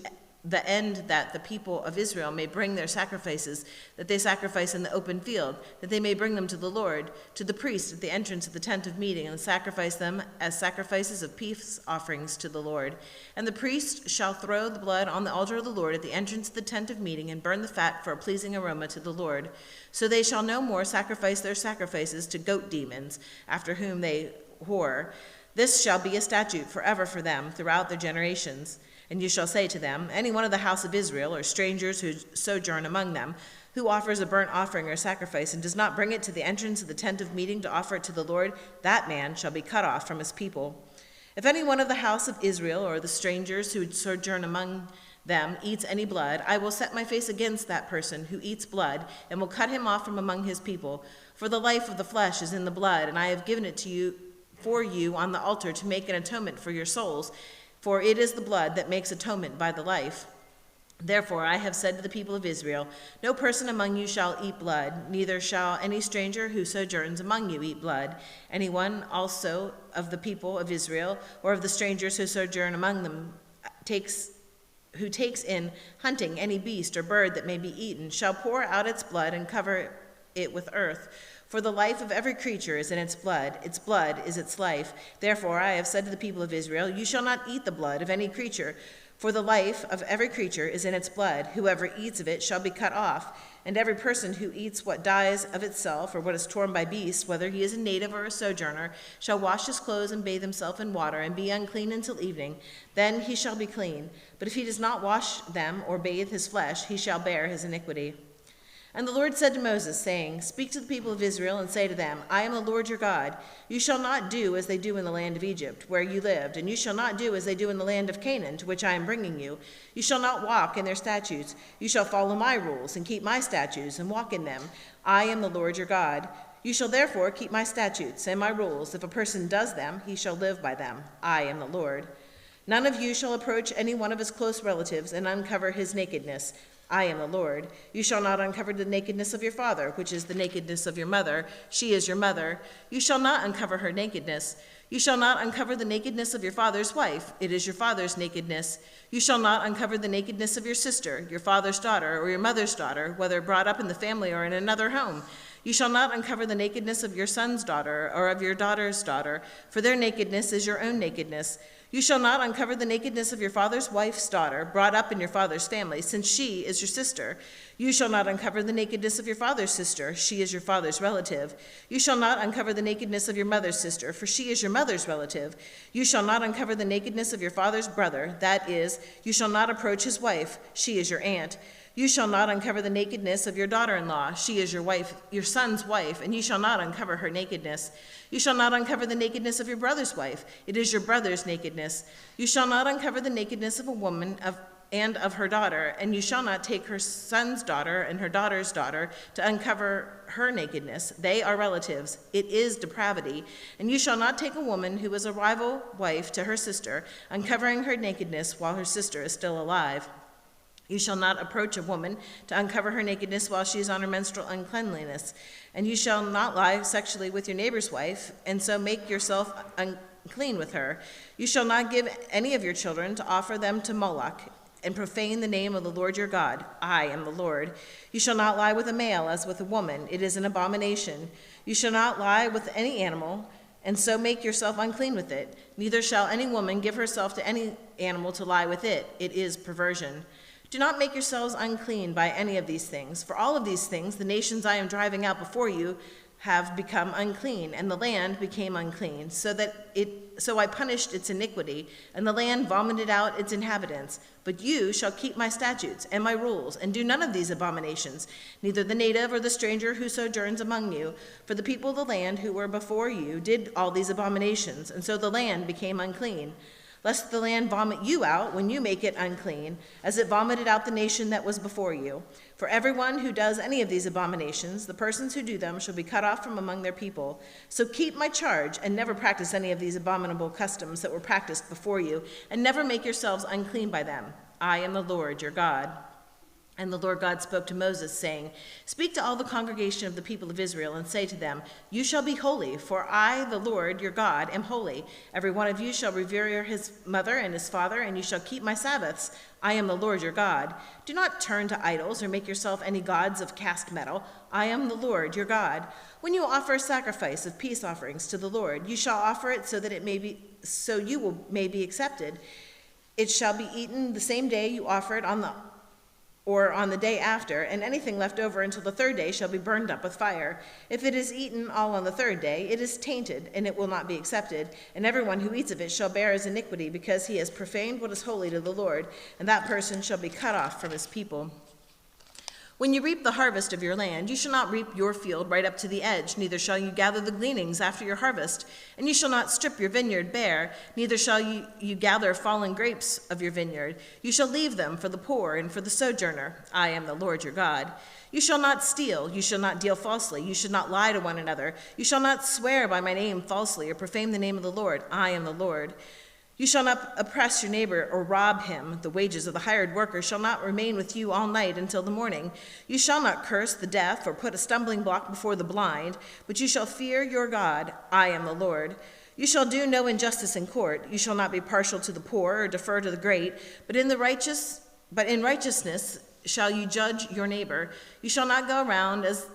the end that the people of Israel may bring their sacrifices that they sacrifice in the open field, that they may bring them to the Lord, to the priest at the entrance of the tent of meeting, and sacrifice them as sacrifices of peace offerings to the Lord. And the priest shall throw the blood on the altar of the Lord at the entrance of the tent of meeting, and burn the fat for a pleasing aroma to the Lord. So they shall no more sacrifice their sacrifices to goat demons, after whom they whore. This shall be a statute forever for them throughout their generations. And you shall say to them, Any one of the house of Israel, or strangers who sojourn among them, who offers a burnt offering or sacrifice, and does not bring it to the entrance of the tent of meeting to offer it to the Lord, that man shall be cut off from his people. If any one of the house of Israel, or the strangers who sojourn among them, eats any blood, I will set my face against that person who eats blood, and will cut him off from among his people. For the life of the flesh is in the blood, and I have given it to you for you on the altar to make an atonement for your souls. For it is the blood that makes atonement by the life. Therefore I have said to the people of Israel, No person among you shall eat blood, neither shall any stranger who sojourns among you eat blood. Anyone also of the people of Israel, or of the strangers who sojourn among them, who takes in hunting any beast or bird that may be eaten, shall pour out its blood and cover it with earth. For the life of every creature is in its blood is its life. Therefore I have said to the people of Israel, You shall not eat the blood of any creature, for the life of every creature is in its blood. Whoever eats of it shall be cut off. And every person who eats what dies of itself, or what is torn by beasts, whether he is a native or a sojourner, shall wash his clothes and bathe himself in water, and be unclean until evening. Then he shall be clean. But if he does not wash them or bathe his flesh, he shall bear his iniquity. And the Lord said to Moses, saying, Speak to the people of Israel, and say to them, I am the Lord your God. You shall not do as they do in the land of Egypt, where you lived, and you shall not do as they do in the land of Canaan, to which I am bringing you. You shall not walk in their statutes. You shall follow my rules, and keep my statutes, and walk in them. I am the Lord your God. You shall therefore keep my statutes and my rules. If a person does them, he shall live by them. I am the Lord. None of you shall approach any one of his close relatives and uncover his nakedness. I am the Lord. You shall not uncover the nakedness of your father, which is the nakedness of your mother. She is your mother. You shall not uncover her nakedness. You shall not uncover the nakedness of your father's wife. It is your father's nakedness. You shall not uncover the nakedness of your sister, your father's daughter, or your mother's daughter, whether brought up in the family or in another home. You shall not uncover the nakedness of your son's daughter or of your daughter's daughter, for their nakedness is your own nakedness. You shall not uncover the nakedness of your father's wife's daughter, brought up in your father's family, since she is your sister. You shall not uncover the nakedness of your father's sister. She is your father's relative. You shall not uncover the nakedness of your mother's sister, for she is your mother's relative. You shall not uncover the nakedness of your father's brother. That is, you shall not approach his wife. She is your aunt. You shall not uncover the nakedness of your daughter-in-law. She is your wife, your son's wife, and you shall not uncover her nakedness. You shall not uncover the nakedness of your brother's wife. It is your brother's nakedness. You shall not uncover the nakedness of a woman and of her daughter, and you shall not take her son's daughter and her daughter's daughter to uncover her nakedness. They are relatives. It is depravity. And you shall not take a woman who is a rival wife to her sister, uncovering her nakedness while her sister is still alive. You shall not approach a woman to uncover her nakedness while she is on her menstrual uncleanliness. And you shall not lie sexually with your neighbor's wife, and so make yourself unclean with her. You shall not give any of your children to offer them to Moloch, and profane the name of the Lord your God. I am the Lord. You shall not lie with a male as with a woman. It is an abomination. You shall not lie with any animal, and so make yourself unclean with it. Neither shall any woman give herself to any animal to lie with it. It is perversion. Do not make yourselves unclean by any of these things. For all of these things, the nations I am driving out before you have become unclean, and the land became unclean, so I punished its iniquity, and the land vomited out its inhabitants. But you shall keep my statutes and my rules, and do none of these abominations, neither the native or the stranger who sojourns among you. For the people of the land who were before you did all these abominations, and so the land became unclean. Lest the land vomit you out when you make it unclean, as it vomited out the nation that was before you. For everyone who does any of these abominations, the persons who do them shall be cut off from among their people. So keep my charge, and never practice any of these abominable customs that were practiced before you, and never make yourselves unclean by them. I am the Lord your God. And the Lord God spoke to Moses, saying, Speak to all the congregation of the people of Israel, and say to them, You shall be holy, for I, the Lord your God, am holy. Every one of you shall revere his mother and his father, and you shall keep my Sabbaths. I am the Lord your God. Do not turn to idols, or make yourself any gods of cast metal. I am the Lord your God. When you offer a sacrifice of peace offerings to the Lord, you shall offer it so that it may be accepted. It shall be eaten the same day you offer it on the day after, and anything left over until the third day shall be burned up with fire. If it is eaten all on the third day, it is tainted, and it will not be accepted. And everyone who eats of it shall bear his iniquity, because he has profaned what is holy to the Lord, and that person shall be cut off from his people. When you reap the harvest of your land, you shall not reap your field right up to the edge, neither shall you gather the gleanings after your harvest. And you shall not strip your vineyard bare, neither shall you gather fallen grapes of your vineyard. You shall leave them for the poor and for the sojourner. I am the Lord your God. You shall not steal, you shall not deal falsely, you should not lie to one another. You shall not swear by my name falsely or profane the name of the Lord. I am the Lord. You shall not oppress your neighbor or rob him. The wages of the hired worker shall not remain with you all night until the morning. You shall not curse the deaf or put a stumbling block before the blind, but you shall fear your God. I am the Lord. You shall do no injustice in court. You shall not be partial to the poor or defer to the great, but in righteousness shall you judge your neighbor. You shall not go around as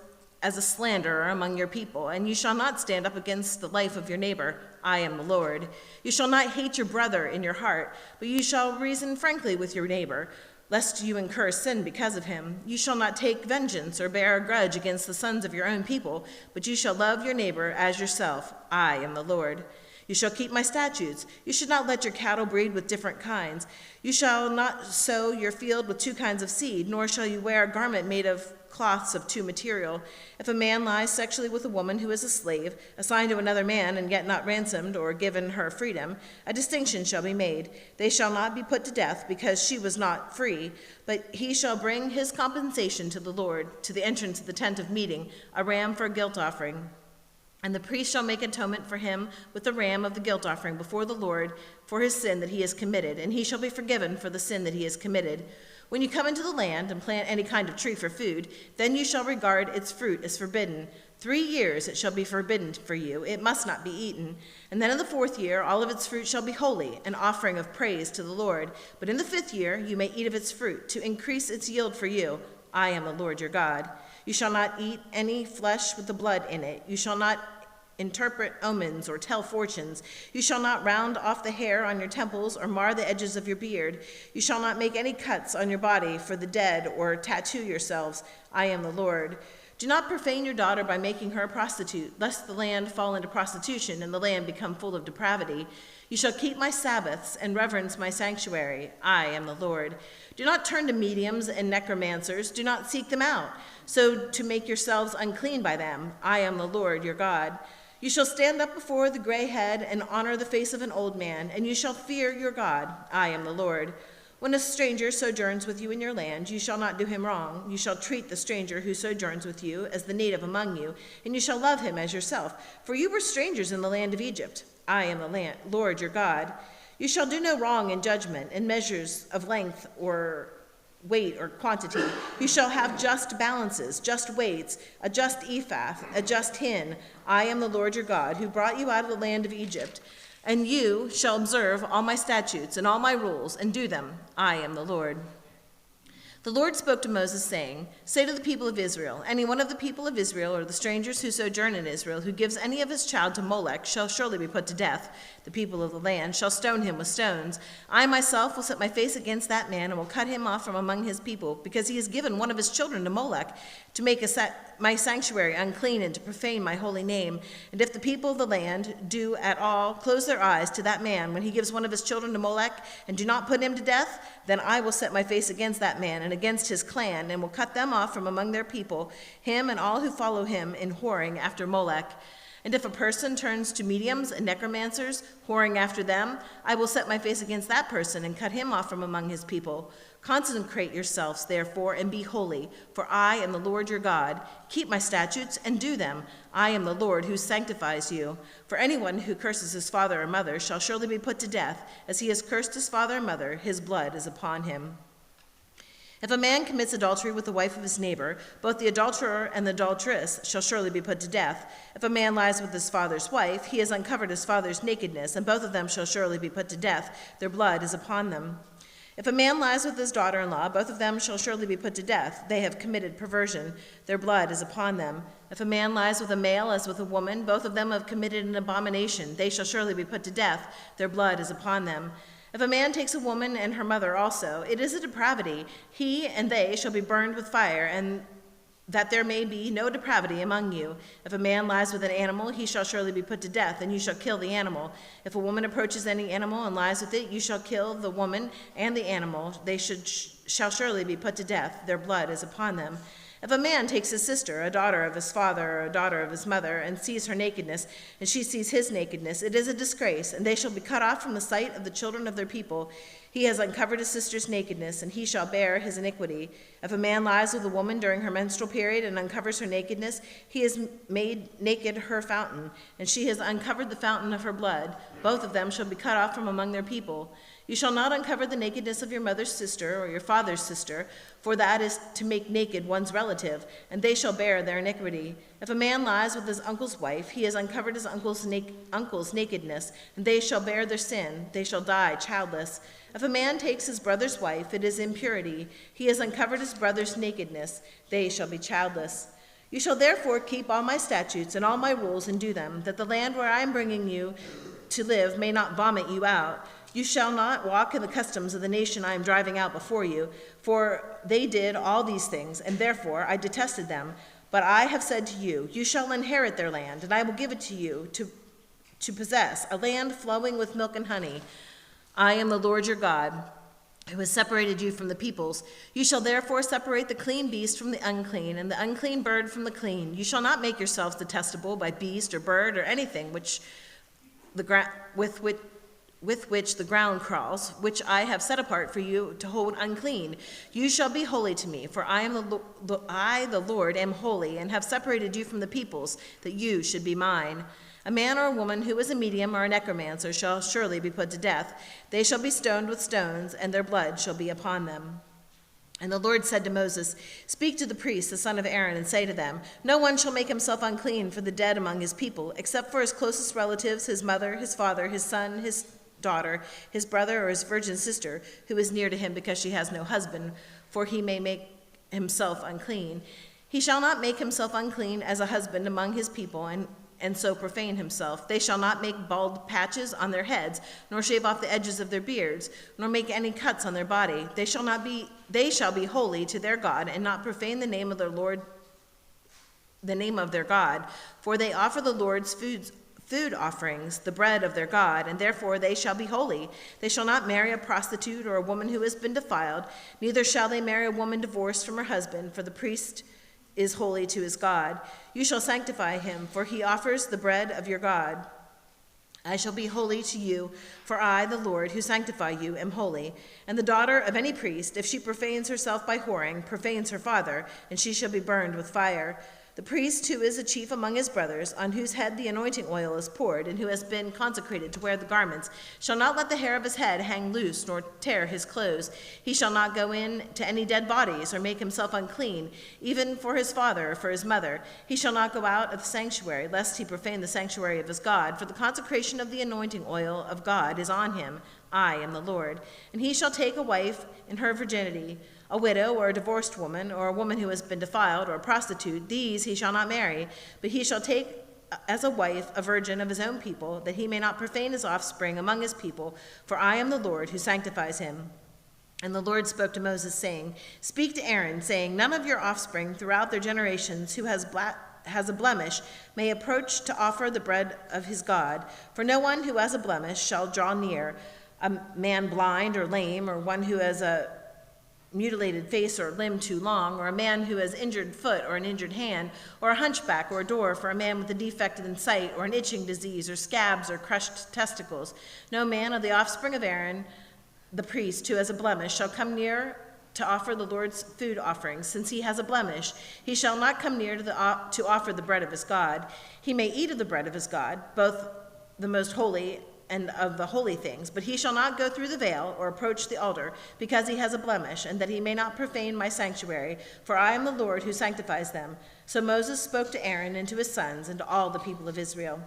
a slanderer among your people, and you shall not stand up against the life of your neighbor. I am the Lord. You shall not hate your brother in your heart, but you shall reason frankly with your neighbor, lest you incur sin because of him. You shall not take vengeance or bear a grudge against the sons of your own people, but you shall love your neighbor as yourself. I am the Lord. You shall keep my statutes. You should not let your cattle breed with different kinds. You shall not sow your field with two kinds of seed, nor shall you wear a garment made of cloths of two material. If a man lies sexually with a woman who is a slave, assigned to another man and yet not ransomed or given her freedom, a distinction shall be made. They shall not be put to death because she was not free, but he shall bring his compensation to the Lord, to the entrance of the tent of meeting, a ram for a guilt offering. And the priest shall make atonement for him with the ram of the guilt offering before the Lord for his sin that he has committed, and he shall be forgiven for the sin that he has committed. When you come into the land and plant any kind of tree for food, then you shall regard its fruit as forbidden. 3 years it shall be forbidden for you, it must not be eaten. And then in the 4th year all of its fruit shall be holy, an offering of praise to the Lord. But in the 5th year you may eat of its fruit, to increase its yield for you. I am the Lord your God. You shall not eat any flesh with the blood in it. You shall not interpret omens or tell fortunes. You shall not round off the hair on your temples or mar the edges of your beard. You shall not make any cuts on your body for the dead or tattoo yourselves. I am the Lord. Do not profane your daughter by making her a prostitute, lest the land fall into prostitution and the land become full of depravity. You shall keep my Sabbaths and reverence my sanctuary. I am the Lord. Do not turn to mediums and necromancers. Do not seek them out, so to make yourselves unclean by them. I am the Lord your God. You shall stand up before the gray head and honor the face of an old man, and you shall fear your God. I am the Lord. When a stranger sojourns with you in your land, you shall not do him wrong. You shall treat the stranger who sojourns with you as the native among you, and you shall love him as yourself. For you were strangers in the land of Egypt. I am the Lord your God. You shall do no wrong in judgment, in measures of length or weight or quantity. You shall have just balances, just weights, a just ephah, a just hin. I am the Lord your God, who brought you out of the land of Egypt. And you shall observe all my statutes and all my rules, and do them. I am the Lord. The Lord spoke to Moses, saying, Say to the people of Israel, any one of the people of Israel, or the strangers who sojourn in Israel, who gives any of his child to Molech, shall surely be put to death. The people of the land shall stone him with stones. I myself will set my face against that man, and will cut him off from among his people, because he has given one of his children to Molech, to make my sanctuary unclean, and to profane my holy name. And if the people of the land do at all close their eyes to that man when he gives one of his children to Molech, and do not put him to death, then I will set my face against that man and against his clan, and will cut them off from among their people, him and all who follow him in whoring after Molech. And if a person turns to mediums and necromancers, whoring after them, I will set my face against that person and cut him off from among his people. Consecrate yourselves, therefore, and be holy, for I am the Lord your God. Keep my statutes and do them. I am the Lord who sanctifies you. For anyone who curses his father or mother shall surely be put to death. As he has cursed his father or mother, his blood is upon him. If a man commits adultery with the wife of his neighbor, both the adulterer and the adulteress shall surely be put to death. If a man lies with his father's wife, he has uncovered his father's nakedness, and both of them shall surely be put to death. Their blood is upon them. If a man lies with his daughter-in-law, both of them shall surely be put to death. They have committed perversion. Their blood is upon them. If a man lies with a male as with a woman, both of them have committed an abomination. They shall surely be put to death. Their blood is upon them. If a man takes a woman and her mother also, it is a depravity. He and they shall be burned with fire, and that there may be no depravity among you. If a man lies with an animal, he shall surely be put to death, and you shall kill the animal. If a woman approaches any animal and lies with it, you shall kill the woman and the animal. They shall surely be put to death. Their blood is upon them. If a man takes his sister, a daughter of his father or a daughter of his mother, and sees her nakedness, and she sees his nakedness, it is a disgrace, and they shall be cut off from the sight of the children of their people. He has uncovered his sister's nakedness, and he shall bear his iniquity. If a man lies with a woman during her menstrual period and uncovers her nakedness, he has made naked her fountain, and she has uncovered the fountain of her blood. Both of them shall be cut off from among their people. You shall not uncover the nakedness of your mother's sister or your father's sister, for that is to make naked one's relative, and they shall bear their iniquity. If a man lies with his uncle's wife, he has uncovered his uncle's nakedness, and they shall bear their sin. They shall die childless. If a man takes his brother's wife, it is impurity. He has uncovered his brother's nakedness. They shall be childless. You shall therefore keep all my statutes and all my rules and do them, that the land where I am bringing you to live may not vomit you out. You shall not walk in the customs of the nation I am driving out before you, for they did all these things, and therefore I detested them. But I have said to you, you shall inherit their land, and I will give it to you to possess, a land flowing with milk and honey. I am the Lord your God, who has separated you from the peoples. You shall therefore separate the clean beast from the unclean, and the unclean bird from the clean. You shall not make yourselves detestable by beast or bird or anything with with which the ground crawls, which I have set apart for you to hold unclean. You shall be holy to me, for I, the Lord, am holy, and have separated you from the peoples, that you should be mine. A man or a woman who is a medium or a necromancer shall surely be put to death. They shall be stoned with stones, and their blood shall be upon them. And the Lord said to Moses, Speak to the priests, the son of Aaron, and say to them, No one shall make himself unclean for the dead among his people, except for his closest relatives, his mother, his father, his son, his daughter, his brother, or his virgin sister, who is near to him because she has no husband, for he may make himself unclean. He shall not make himself unclean as a husband among his people, and so profane himself. They shall not make bald patches on their heads, nor shave off the edges of their beards, nor make any cuts on their body. They shall be holy to their God, and not profane the name of their Lord, the name of their God, for they offer the Lord's food offerings, the bread of their God, and therefore they shall be holy. They shall not marry a prostitute or a woman who has been defiled, neither shall they marry a woman divorced from her husband, for the priest is holy to his God. You shall sanctify him, for he offers the bread of your God. I shall be holy to you, for I, the Lord, who sanctify you, am holy. And the daughter of any priest, if she profanes herself by whoring, profanes her father, and she shall be burned with fire. The priest who is a chief among his brothers, on whose head the anointing oil is poured, and who has been consecrated to wear the garments, shall not let the hair of his head hang loose, nor tear his clothes. He shall not go in to any dead bodies, or make himself unclean, even for his father or for his mother. He shall not go out of the sanctuary, lest he profane the sanctuary of his God, for the consecration of the anointing oil of God is on him. I am the Lord. And he shall take a wife in her virginity, a widow or a divorced woman, or a woman who has been defiled, or a prostitute. These he shall not marry, but he shall take as a wife a virgin of his own people, that he may not profane his offspring among his people, for I am the Lord who sanctifies him. And the Lord spoke to Moses, saying, Speak to Aaron, saying, None of your offspring throughout their generations who has a blemish may approach to offer the bread of his God, for no one who has a blemish shall draw near, a man blind or lame, or one who has a mutilated face or limb too long, or a man who has injured foot or an injured hand, or a hunchback or a dwarf, or a man with a defect in sight, or an itching disease, or scabs or crushed testicles. No man of the offspring of Aaron, the priest, who has a blemish, shall come near to offer the Lord's food offerings. Since he has a blemish, he shall not come near to offer the bread of his God. He may eat of the bread of his God, both the most holy and of the holy things, but he shall not go through the veil or approach the altar, because he has a blemish, and that he may not profane my sanctuary, for I am the Lord who sanctifies them. So Moses spoke to Aaron and to his sons and to all the people of Israel.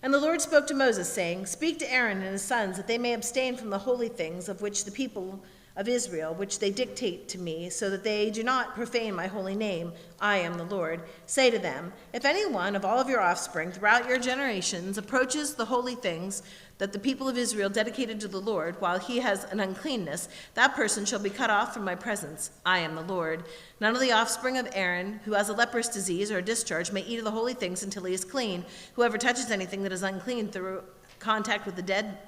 And the Lord spoke to Moses, saying, Speak to Aaron and his sons, that they may abstain from the holy things of which the people of Israel, which they dictate to me, so that they do not profane my holy name. I am the Lord. Say to them, If any one of all of your offspring throughout your generations approaches the holy things that the people of Israel dedicated to the Lord, while he has an uncleanness, that person shall be cut off from my presence. I am the Lord. None of the offspring of Aaron who has a leprous disease or a discharge may eat of the holy things until he is clean. Whoever touches anything that is unclean through contact with the dead,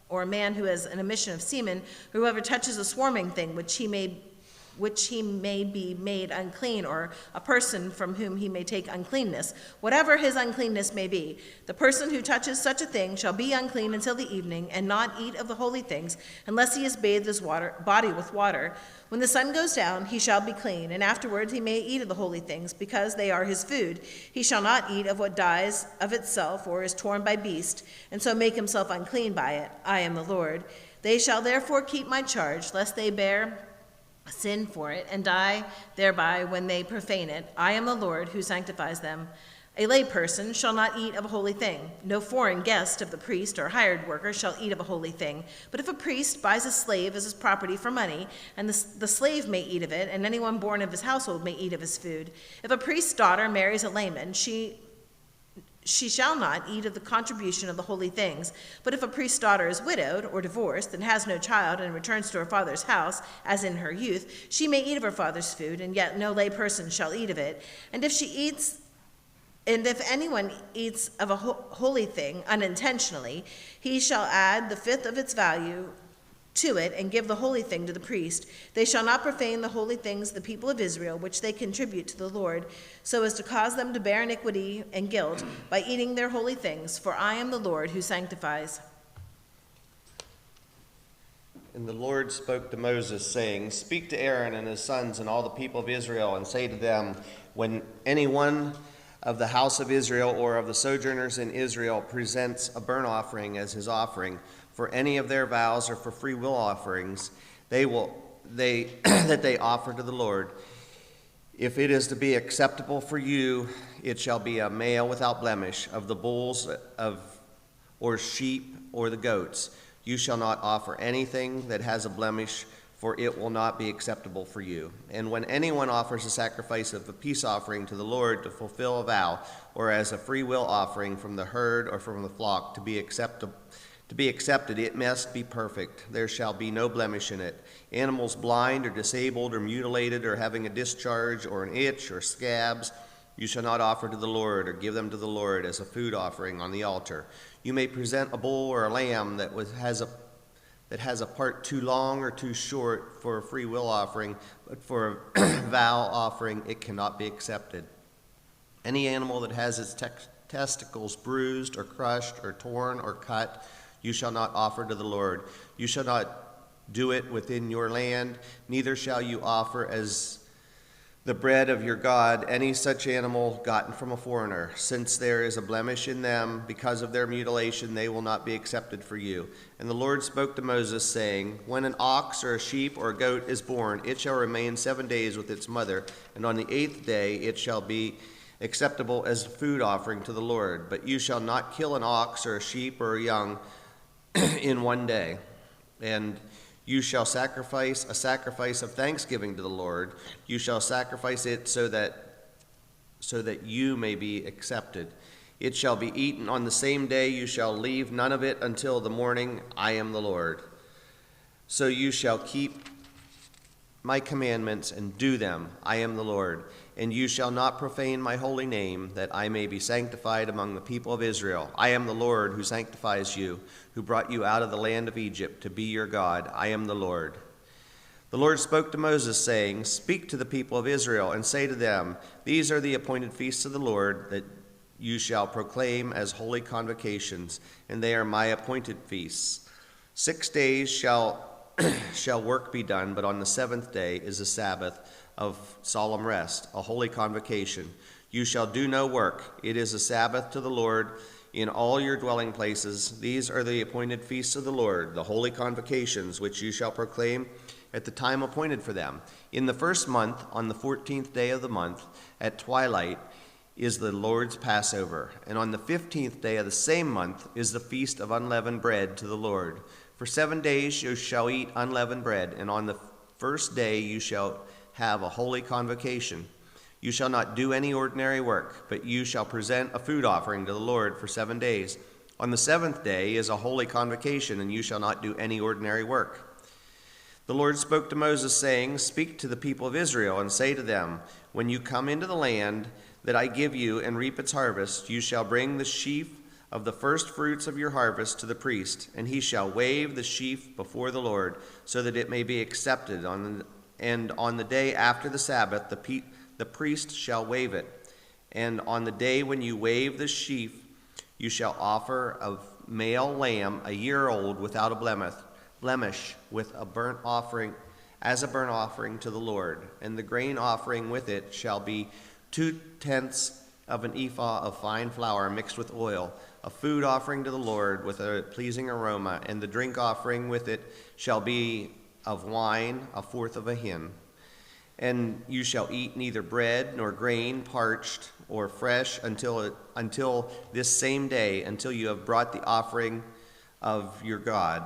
or a man who has an emission of semen, or whoever touches a swarming thing which he may be made unclean, or a person from whom he may take uncleanness, whatever his uncleanness may be, the person who touches such a thing shall be unclean until the evening, and not eat of the holy things, unless he has bathed his body with water. When the sun goes down, he shall be clean, and afterwards he may eat of the holy things, because they are his food. He shall not eat of what dies of itself, or is torn by beast, and so make himself unclean by it. I am the Lord. They shall therefore keep my charge, lest they bear sin for it, and die thereby when they profane it. I am the Lord who sanctifies them. A lay person shall not eat of a holy thing. No foreign guest of the priest or hired worker shall eat of a holy thing. But if a priest buys a slave as his property for money, and the slave may eat of it, and anyone born of his household may eat of his food. If a priest's daughter marries a layman, she shall not eat of the contribution of the holy things. But if a priest's daughter is widowed or divorced and has no child and returns to her father's house, as in her youth, she may eat of her father's food, and yet no lay person shall eat of it. And if anyone eats of a holy thing unintentionally, he shall add the fifth of its value to it and give the holy thing to the priest. They shall not profane the holy things of the people of Israel, which they contribute to the Lord, so as to cause them to bear iniquity and guilt by eating their holy things, for I am the Lord who sanctifies. And the Lord spoke to Moses, saying, Speak to Aaron and his sons and all the people of Israel, and say to them, When any one of the house of Israel or of the sojourners in Israel presents a burnt offering as his offering for any of their vows or for free will offerings, that they offer to the Lord, if it is to be acceptable for you, it shall be a male without blemish of the bulls or sheep or the goats. You shall not offer anything that has a blemish, for it will not be acceptable for you. And when anyone offers a sacrifice of a peace offering to the Lord to fulfill a vow, or as a free will offering from the herd or from the flock to be accepted, it must be perfect. There shall be no blemish in it. Animals blind or disabled or mutilated or having a discharge or an itch or scabs, you shall not offer to the Lord or give them to the Lord as a food offering on the altar. You may present a bull or a lamb that has a part too long or too short for a free will offering, but for a vow offering it cannot be accepted. Any animal that has its testicles bruised or crushed or torn or cut, you shall not offer to the Lord. You shall not do it within your land, neither shall you offer as the bread of your God any such animal gotten from a foreigner. Since there is a blemish in them because of their mutilation, they will not be accepted for you. And the Lord spoke to Moses, saying, When an ox or a sheep or a goat is born, it shall remain 7 days with its mother, and on the 8th day it shall be acceptable as a food offering to the Lord. But you shall not kill an ox or a sheep or a young in 1 day. And you shall sacrifice a sacrifice of thanksgiving to the Lord. You shall sacrifice it so that you may be accepted. It shall be eaten on the same day. You shall leave none of it until the morning. I am the Lord. So you shall keep my commandments and do them. I am the Lord. And you shall not profane my holy name, that I may be sanctified among the people of Israel. I am the Lord who sanctifies you, who brought you out of the land of Egypt to be your God. I am the Lord. The Lord spoke to Moses, saying, Speak to the people of Israel and say to them, These are the appointed feasts of the Lord that you shall proclaim as holy convocations, and they are my appointed feasts. 6 days shall work be done, but on the 7th day is a Sabbath of solemn rest, a holy convocation. You shall do no work. It is a Sabbath to the Lord in all your dwelling places. These are the appointed feasts of the Lord, the holy convocations, which you shall proclaim at the time appointed for them. In the first month, on the 14th day of the month, at twilight, is the Lord's Passover. And on the 15th day of the same month is the feast of unleavened bread to the Lord. For 7 days you shall eat unleavened bread, and on the first day you shall have a holy convocation. You shall not do any ordinary work, but you shall present a food offering to the Lord for 7 days. On the 7th day is a holy convocation, and you shall not do any ordinary work. The Lord spoke to Moses, saying, Speak to the people of Israel and say to them, When you come into the land that I give you and reap its harvest, you shall bring the sheaf of the first fruits of your harvest to the priest, and he shall wave the sheaf before the Lord, so that it may be accepted. And on the day after the Sabbath, the priest shall wave it. And on the day when you wave the sheaf, you shall offer a male lamb, a year old, without a blemish, with a burnt offering, as a burnt offering to the Lord. And the grain offering with it shall be 2/10 of an ephah of fine flour mixed with oil, a food offering to the Lord with a pleasing aroma. And the drink offering with it shall be of wine, 1/4 of a hin. And you shall eat neither bread nor grain, parched or fresh, until this same day, until you have brought the offering of your God.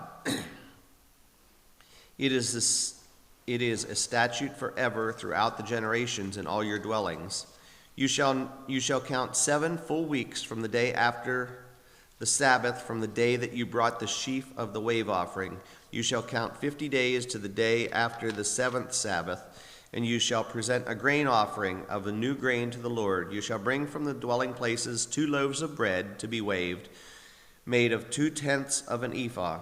It is a statute forever throughout the generations in all your dwellings. You shall count 7 full weeks from the day after the Sabbath, from the day that you brought the sheaf of the wave offering. You shall count 50 days to the day after the 7th Sabbath, and you shall present a grain offering of the new grain to the Lord. You shall bring from the dwelling places 2 loaves of bread to be waved, made of 2/10 of an ephah.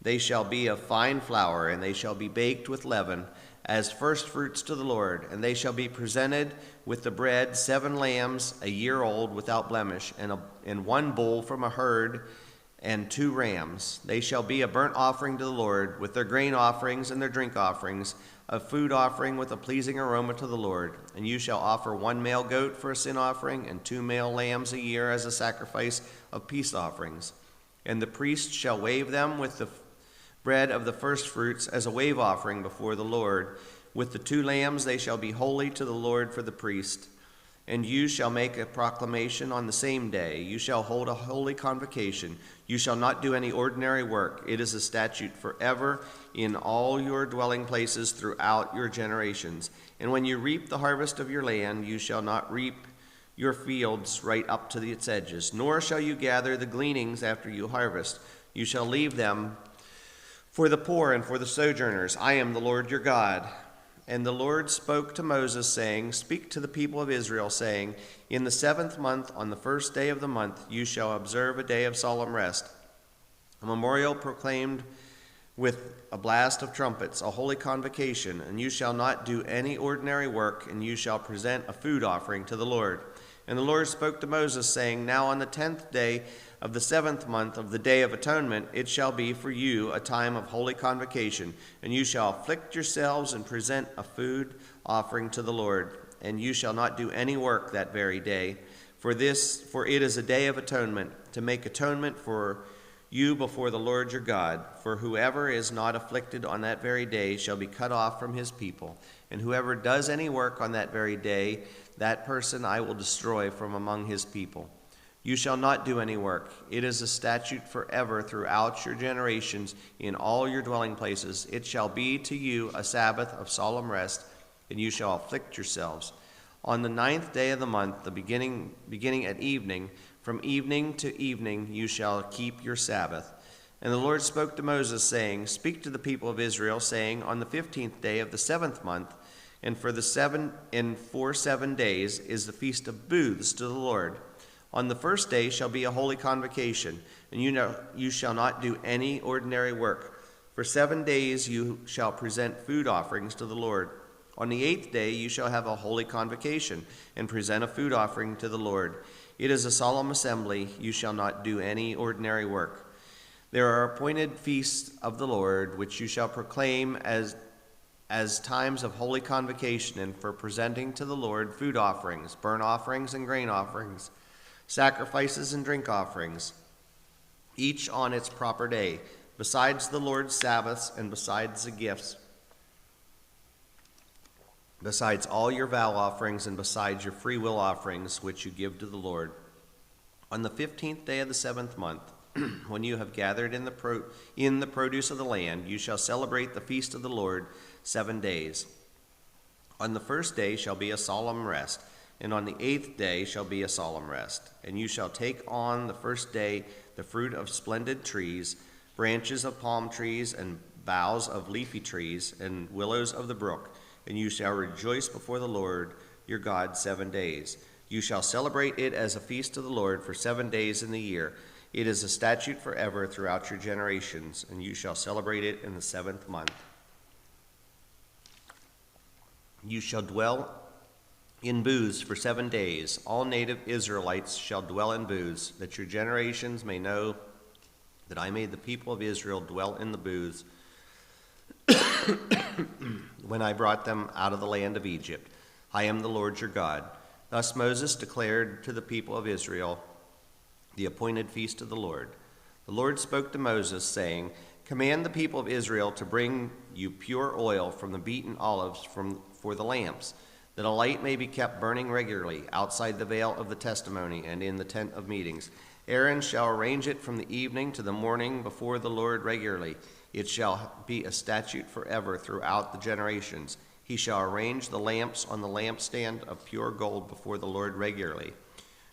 They shall be of fine flour, and they shall be baked with leaven, as first fruits to the Lord. And they shall be presented with the bread 7 lambs, a year old, without blemish, and 1 bull from a herd, and 2 rams. They shall be a burnt offering to the Lord, with their grain offerings and their drink offerings, a food offering with a pleasing aroma to the Lord. And you shall offer 1 male goat for a sin offering, and 2 male lambs a year as a sacrifice of peace offerings. And the priest shall wave them with the bread of the first fruits as a wave offering before the Lord. With the 2 lambs they shall be holy to the Lord for the priest. And you shall make a proclamation on the same day. You shall hold a holy convocation. You shall not do any ordinary work. It is a statute forever in all your dwelling places throughout your generations. And when you reap the harvest of your land, you shall not reap your fields right up to its edges, nor shall you gather the gleanings after you harvest. You shall leave them for the poor and for the sojourners. I am the Lord your God. And the Lord spoke to Moses, saying, Speak to the people of Israel, saying, In the 7th month, on the 1st day of the month, you shall observe a day of solemn rest, a memorial proclaimed with a blast of trumpets, a holy convocation, and you shall not do any ordinary work, and you shall present a food offering to the Lord. And the Lord spoke to Moses, saying, Now on the 10th day of the 7th month of the Day of Atonement, it shall be for you a time of holy convocation, and you shall afflict yourselves and present a food offering to the Lord. And you shall not do any work that very day, for it is a day of atonement, to make atonement for you before the Lord your God. For whoever is not afflicted on that very day shall be cut off from his people, and whoever does any work on that very day, that person I will destroy from among his people. You shall not do any work. It is a statute forever throughout your generations in all your dwelling places. It shall be to you a Sabbath of solemn rest, and you shall afflict yourselves. On the 9th day of the month, the beginning at evening, from evening to evening you shall keep your Sabbath. And the Lord spoke to Moses, saying, Speak to the people of Israel, saying, On the 15th day of the 7th month, and for 7 days is the feast of booths to the Lord. On the 1st day shall be a holy convocation, and you shall not do any ordinary work. For 7 days you shall present food offerings to the Lord. On the 8th day you shall have a holy convocation, and present a food offering to the Lord. It is a solemn assembly. You shall not do any ordinary work. There are appointed feasts of the Lord, which you shall proclaim as times of holy convocation, and for presenting to the Lord food offerings, burnt offerings and grain offerings, sacrifices and drink offerings, each on its proper day, besides the Lord's Sabbaths and besides the gifts, besides all your vow offerings and besides your free will offerings which you give to the Lord. On the 15th day of the 7th month, when you have gathered in the produce of the land, you shall celebrate the feast of the Lord 7 days. On the 1st day shall be a solemn rest, and on the 8th day shall be a solemn rest. And you shall take on the 1st day the fruit of splendid trees, branches of palm trees, and boughs of leafy trees, and willows of the brook. And you shall rejoice before the Lord your God 7 days. You shall celebrate it as a feast to the Lord for 7 days in the year. It is a statute forever throughout your generations, and you shall celebrate it in the 7th month. You shall dwell in booths for 7 days. All native Israelites shall dwell in booths, that your generations may know that I made the people of Israel dwell in the booths when I brought them out of the land of Egypt. I am the Lord your God. Thus Moses declared to the people of Israel the appointed feast of the Lord. The Lord spoke to Moses, saying, Command the people of Israel to bring you pure oil from the beaten olives for the lamps, that a light may be kept burning regularly outside the veil of the testimony and in the tent of meetings. Aaron shall arrange it from the evening to the morning before the Lord regularly. It shall be a statute forever throughout the generations. He shall arrange the lamps on the lampstand of pure gold before the Lord regularly.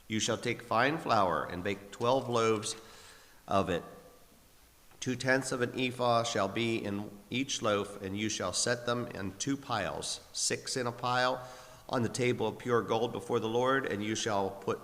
You shall take fine flour and bake 12 loaves of it. 2/10 of an ephah shall be in each loaf, and you shall set them in 2 piles, 6 in a pile, on the table of pure gold before the Lord, and you shall put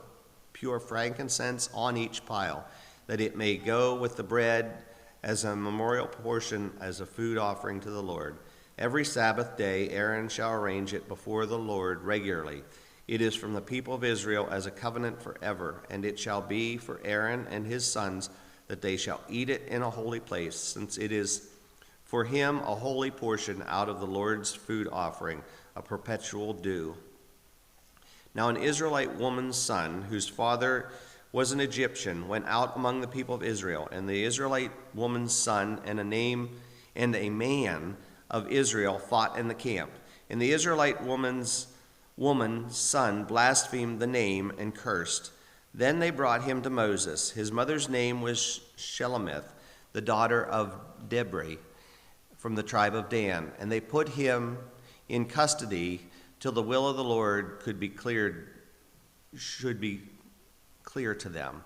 pure frankincense on each pile, that it may go with the bread as a memorial portion, as a food offering to the Lord. Every Sabbath day Aaron shall arrange it before the Lord regularly. It is from the people of Israel as a covenant forever, and it shall be for Aaron and his sons that they shall eat it in a holy place, since it is for him a holy portion out of the Lord's food offering, a perpetual due. Now an Israelite woman's son, whose father was an Egyptian, went out among the people of Israel, and the Israelite woman's son and a man of Israel fought in the camp. And the Israelite woman's son blasphemed the name and cursed. Then they brought him to Moses. His mother's name was Shelemith, the daughter of Debri, from the tribe of Dan. And they put him in custody till the will of the Lord should be clear to them.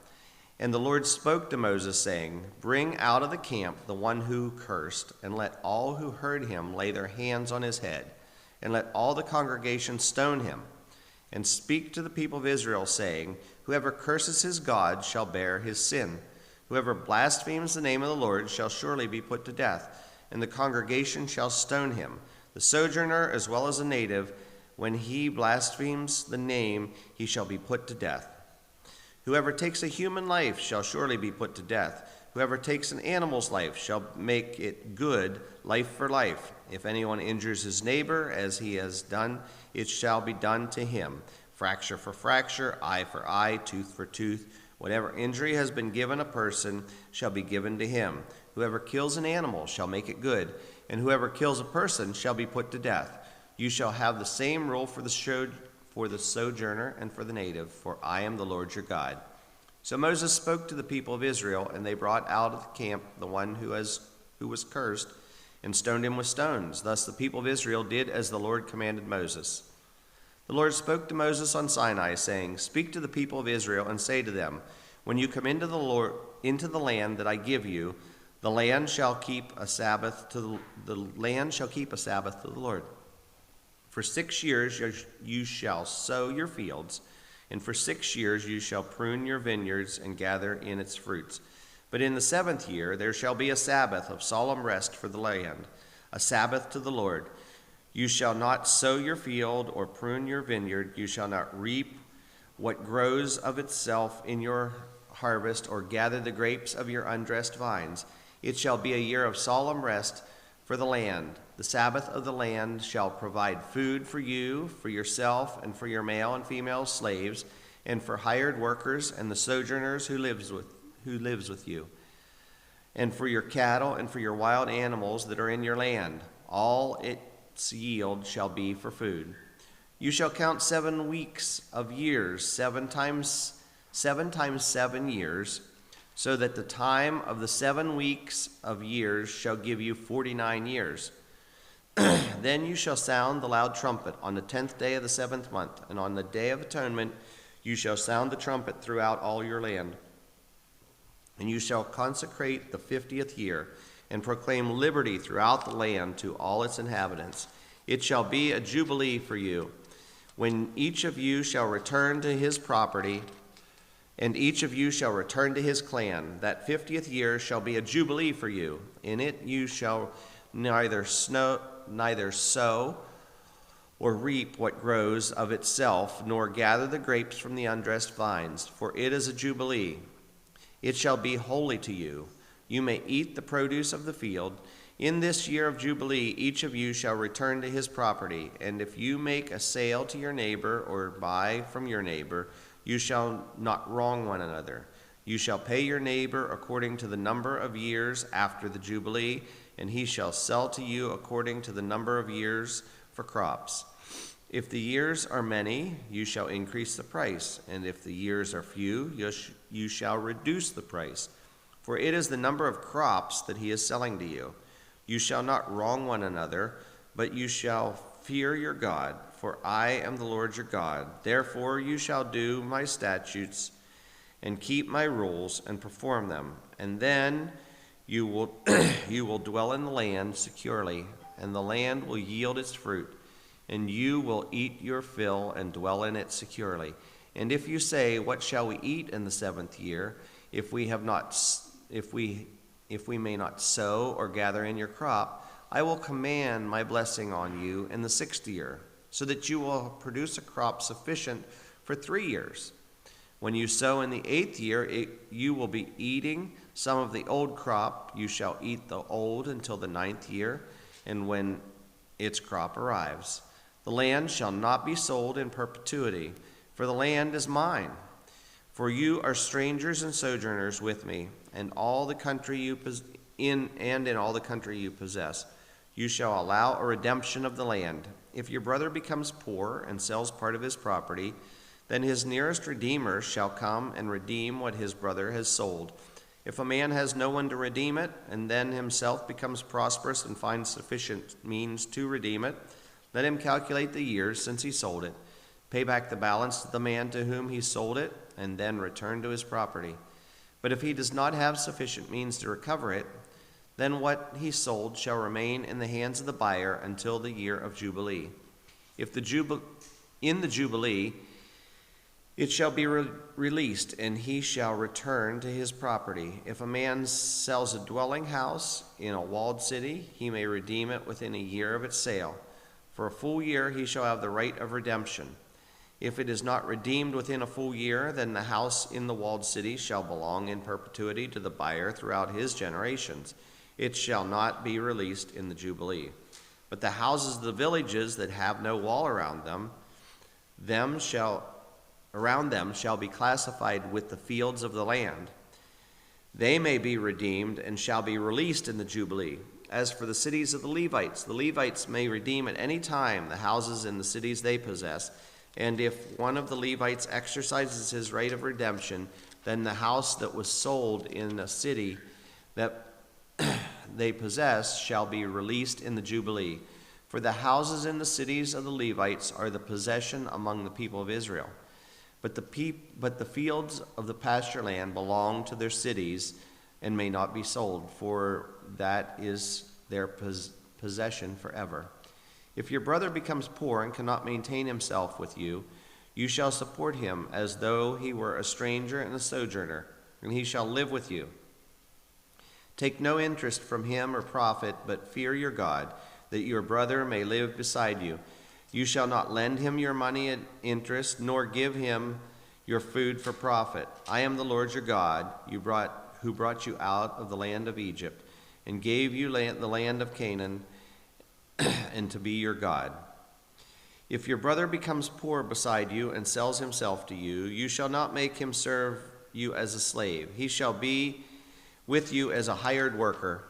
And the Lord spoke to Moses, saying, Bring out of the camp the one who cursed, and let all who heard him lay their hands on his head, and let all the congregation stone him. And speak to the people of Israel, saying, Whoever curses his God shall bear his sin. Whoever blasphemes the name of the Lord shall surely be put to death, and the congregation shall stone him. The sojourner as well as the native, when he blasphemes the name, he shall be put to death. Whoever takes a human life shall surely be put to death. Whoever takes an animal's life shall make it good, life for life. If anyone injures his neighbor as he has done, it shall be done to him. Fracture for fracture, eye for eye, tooth for tooth. Whatever injury has been given a person shall be given to him. Whoever kills an animal shall make it good, and whoever kills a person shall be put to death. You shall have the same rule for the sojourner and for the native, for I am the Lord your God. So Moses spoke to the people of Israel, and they brought out of the camp the one who was cursed, and stoned him with stones. Thus the people of Israel did as the Lord commanded Moses. The Lord spoke to Moses on Sinai, saying, Speak to the people of Israel, and say to them, When you come into the land that I give you, the land shall keep a Sabbath to the Lord. For 6 years you shall sow your fields, and for 6 years you shall prune your vineyards and gather in its fruits. But in the 7th year there shall be a Sabbath of solemn rest for the land, a Sabbath to the Lord. You shall not sow your field or prune your vineyard. You shall not reap what grows of itself in your harvest, or gather the grapes of your undressed vines. It shall be a year of solemn rest for the land. The Sabbath of the land shall provide food for you, for yourself, and for your male and female slaves, and for hired workers and the sojourners who lives with you, and for your cattle and for your wild animals that are in your land. All its yield shall be for food. You shall count 7 weeks of years, 7 times 7 years, so that the time of the 7 weeks of years shall give you 49 years. Then you shall sound the loud trumpet on the 10th day of the 7th month, and on the day of atonement you shall sound the trumpet throughout all your land. And you shall consecrate the 50th year, and proclaim liberty throughout the land to all its inhabitants. It shall be a jubilee for you, when each of you shall return to his property, and each of you shall return to his clan. That 50th year shall be a jubilee for you. In it you shall neither sow or reap what grows of itself, nor gather the grapes from the undressed vines, for it is a jubilee. It shall be holy to you. You may eat the produce of the field. In this year of Jubilee, each of you shall return to his property. And if you make a sale to your neighbor or buy from your neighbor, you shall not wrong one another. You shall pay your neighbor according to the number of years after the Jubilee, and he shall sell to you according to the number of years for crops. If the years are many, you shall increase the price, and if the years are few, you shall reduce the price. For it is the number of crops that he is selling to you. You shall not wrong one another, but you shall fear your God, for I am the Lord your God. Therefore you shall do my statutes and keep my rules and perform them, and then you will dwell in the land securely, and the land will yield its fruit, and you will eat your fill and dwell in it securely. And if you say, what shall we eat in the 7th year, if we may not sow or gather in your crop, I will command my blessing on you in the 6th year, so that you will produce a crop sufficient for 3 years. When you sow in the 8th year, you will be eating Some of the old crop you shall eat the old until the 9th year, and when its crop arrives. The land shall not be sold in perpetuity, for the land is mine. For you are strangers and sojourners with me, and all the country in all the country you possess. You shall allow a redemption of the land. If your brother becomes poor and sells part of his property, then his nearest redeemer shall come and redeem what his brother has sold. If a man has no one to redeem it, and then himself becomes prosperous and finds sufficient means to redeem it, let him calculate the years since he sold it, pay back the balance to the man to whom he sold it, and then return to his property. But if he does not have sufficient means to recover it, then what he sold shall remain in the hands of the buyer until the year of Jubilee. If in the Jubilee it shall be released, and he shall return to his property. If a man sells a dwelling house in a walled city, he may redeem it within a year of its sale. For a full year he shall have the right of redemption. If it is not redeemed within a full year, then the house in the walled city shall belong in perpetuity to the buyer throughout his generations. It shall not be released in the Jubilee. But the houses of the villages that have no wall around them shall be classified with the fields of the land. They may be redeemed and shall be released in the Jubilee. As for the cities of the Levites may redeem at any time the houses in the cities they possess. And if one of the Levites exercises his right of redemption, then the house that was sold in a city that they possess shall be released in the Jubilee. For the houses in the cities of the Levites are the possession among the people of Israel. But the fields of the pasture land belong to their cities and may not be sold, for that is their possession forever. If your brother becomes poor and cannot maintain himself with you, you shall support him as though he were a stranger and a sojourner, and he shall live with you. Take no interest from him or profit, but fear your God, that your brother may live beside you. You shall not lend him your money at interest, nor give him your food for profit. I am the Lord your God, who brought you out of the land of Egypt, and gave you the land of Canaan, and to be your God. If your brother becomes poor beside you and sells himself to you, you shall not make him serve you as a slave. He shall be with you as a hired worker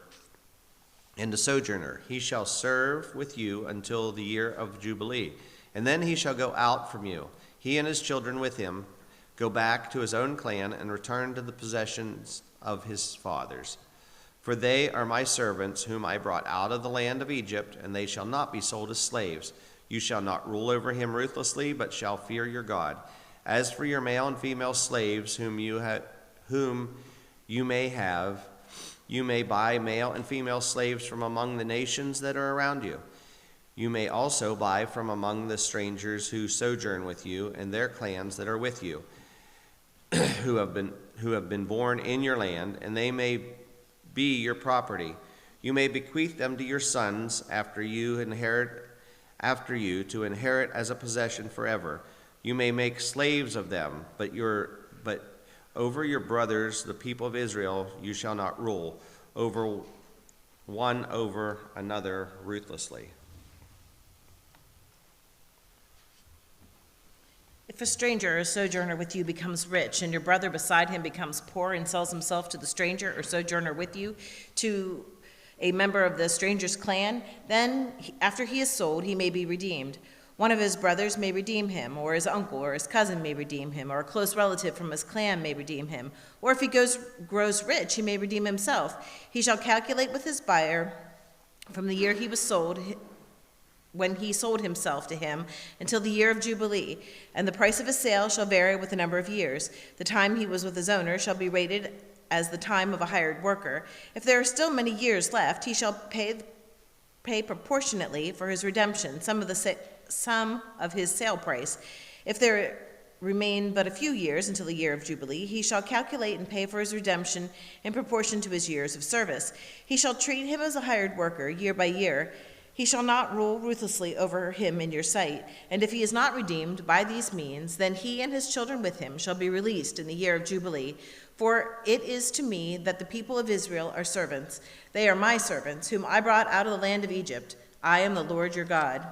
and a sojourner. He shall serve with you until the year of Jubilee, and then he shall go out from you, he and his children with him, go back to his own clan and return to the possessions of his fathers. For they are my servants, whom I brought out of the land of Egypt, and they shall not be sold as slaves. You shall not rule over him ruthlessly, but shall fear your God. As for your male and female slaves whom you may have, you may buy male and female slaves from among the nations that are around you. You may also buy from among the strangers who sojourn with you and their clans that are with you, who have been born in your land, and they may be your property. You may bequeath them to your sons after you to inherit as a possession forever. You may make slaves of them, but over your brothers, the people of Israel, you shall not rule over another ruthlessly. If a stranger or a sojourner with you becomes rich, and your brother beside him becomes poor and sells himself to the stranger or sojourner with you, to a member of the stranger's clan, then after he is sold, he may be redeemed. One of his brothers may redeem him, or his uncle or his cousin may redeem him, or a close relative from his clan may redeem him. Or if he grows rich, he may redeem himself. He shall calculate with his buyer from the year he was sold, when he sold himself to him, until the year of Jubilee, and the price of his sale shall vary with the number of years. The time he was with his owner shall be rated as the time of a hired worker. If there are still many years left, he shall pay proportionately for his redemption, some of his sale price. If there remain but a few years until the year of Jubilee, he shall calculate and pay for his redemption in proportion to his years of service. He shall treat him as a hired worker year by year. He shall not rule ruthlessly over him in your sight. And if he is not redeemed by these means, then he and his children with him shall be released in the year of Jubilee. For it is to me that the people of Israel are servants. They are my servants, whom I brought out of the land of Egypt. I am the Lord your God.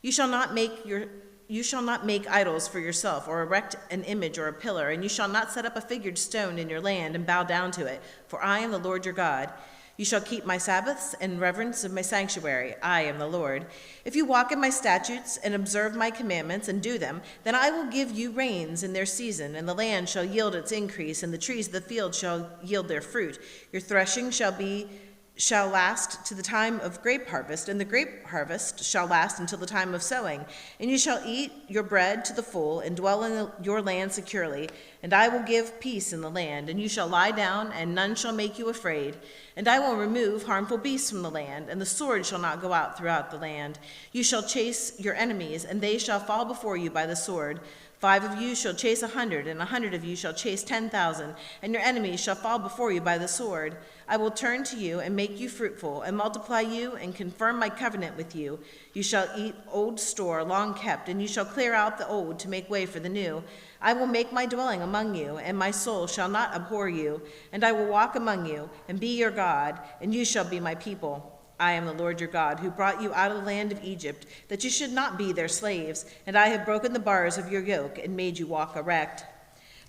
You shall not make idols for yourself, or erect an image or a pillar, and you shall not set up a figured stone in your land and bow down to it, for I am the Lord your God. You shall keep my Sabbaths in reverence of my sanctuary. I am the Lord. If you walk in my statutes and observe my commandments and do them, then I will give you rains in their season, and the land shall yield its increase, and the trees of the field shall yield their fruit. Your threshing shall last to the time of grape harvest, and the grape harvest shall last until the time of sowing. And you shall eat your bread to the full, and dwell in your land securely. And I will give peace in the land, and you shall lie down, and none shall make you afraid. And I will remove harmful beasts from the land, and the sword shall not go out throughout the land. You shall chase your enemies, and they shall fall before you by the sword. 5 of you shall chase 100, and 100 of you shall chase 10,000, and your enemies shall fall before you by the sword. I will turn to you and make you fruitful, and multiply you, and confirm my covenant with you. You shall eat old store long kept, and you shall clear out the old to make way for the new. I will make my dwelling among you, and my soul shall not abhor you. And I will walk among you, and be your God, and you shall be my people. I am the Lord your God, who brought you out of the land of Egypt, that you should not be their slaves. And I have broken the bars of your yoke, and made you walk erect.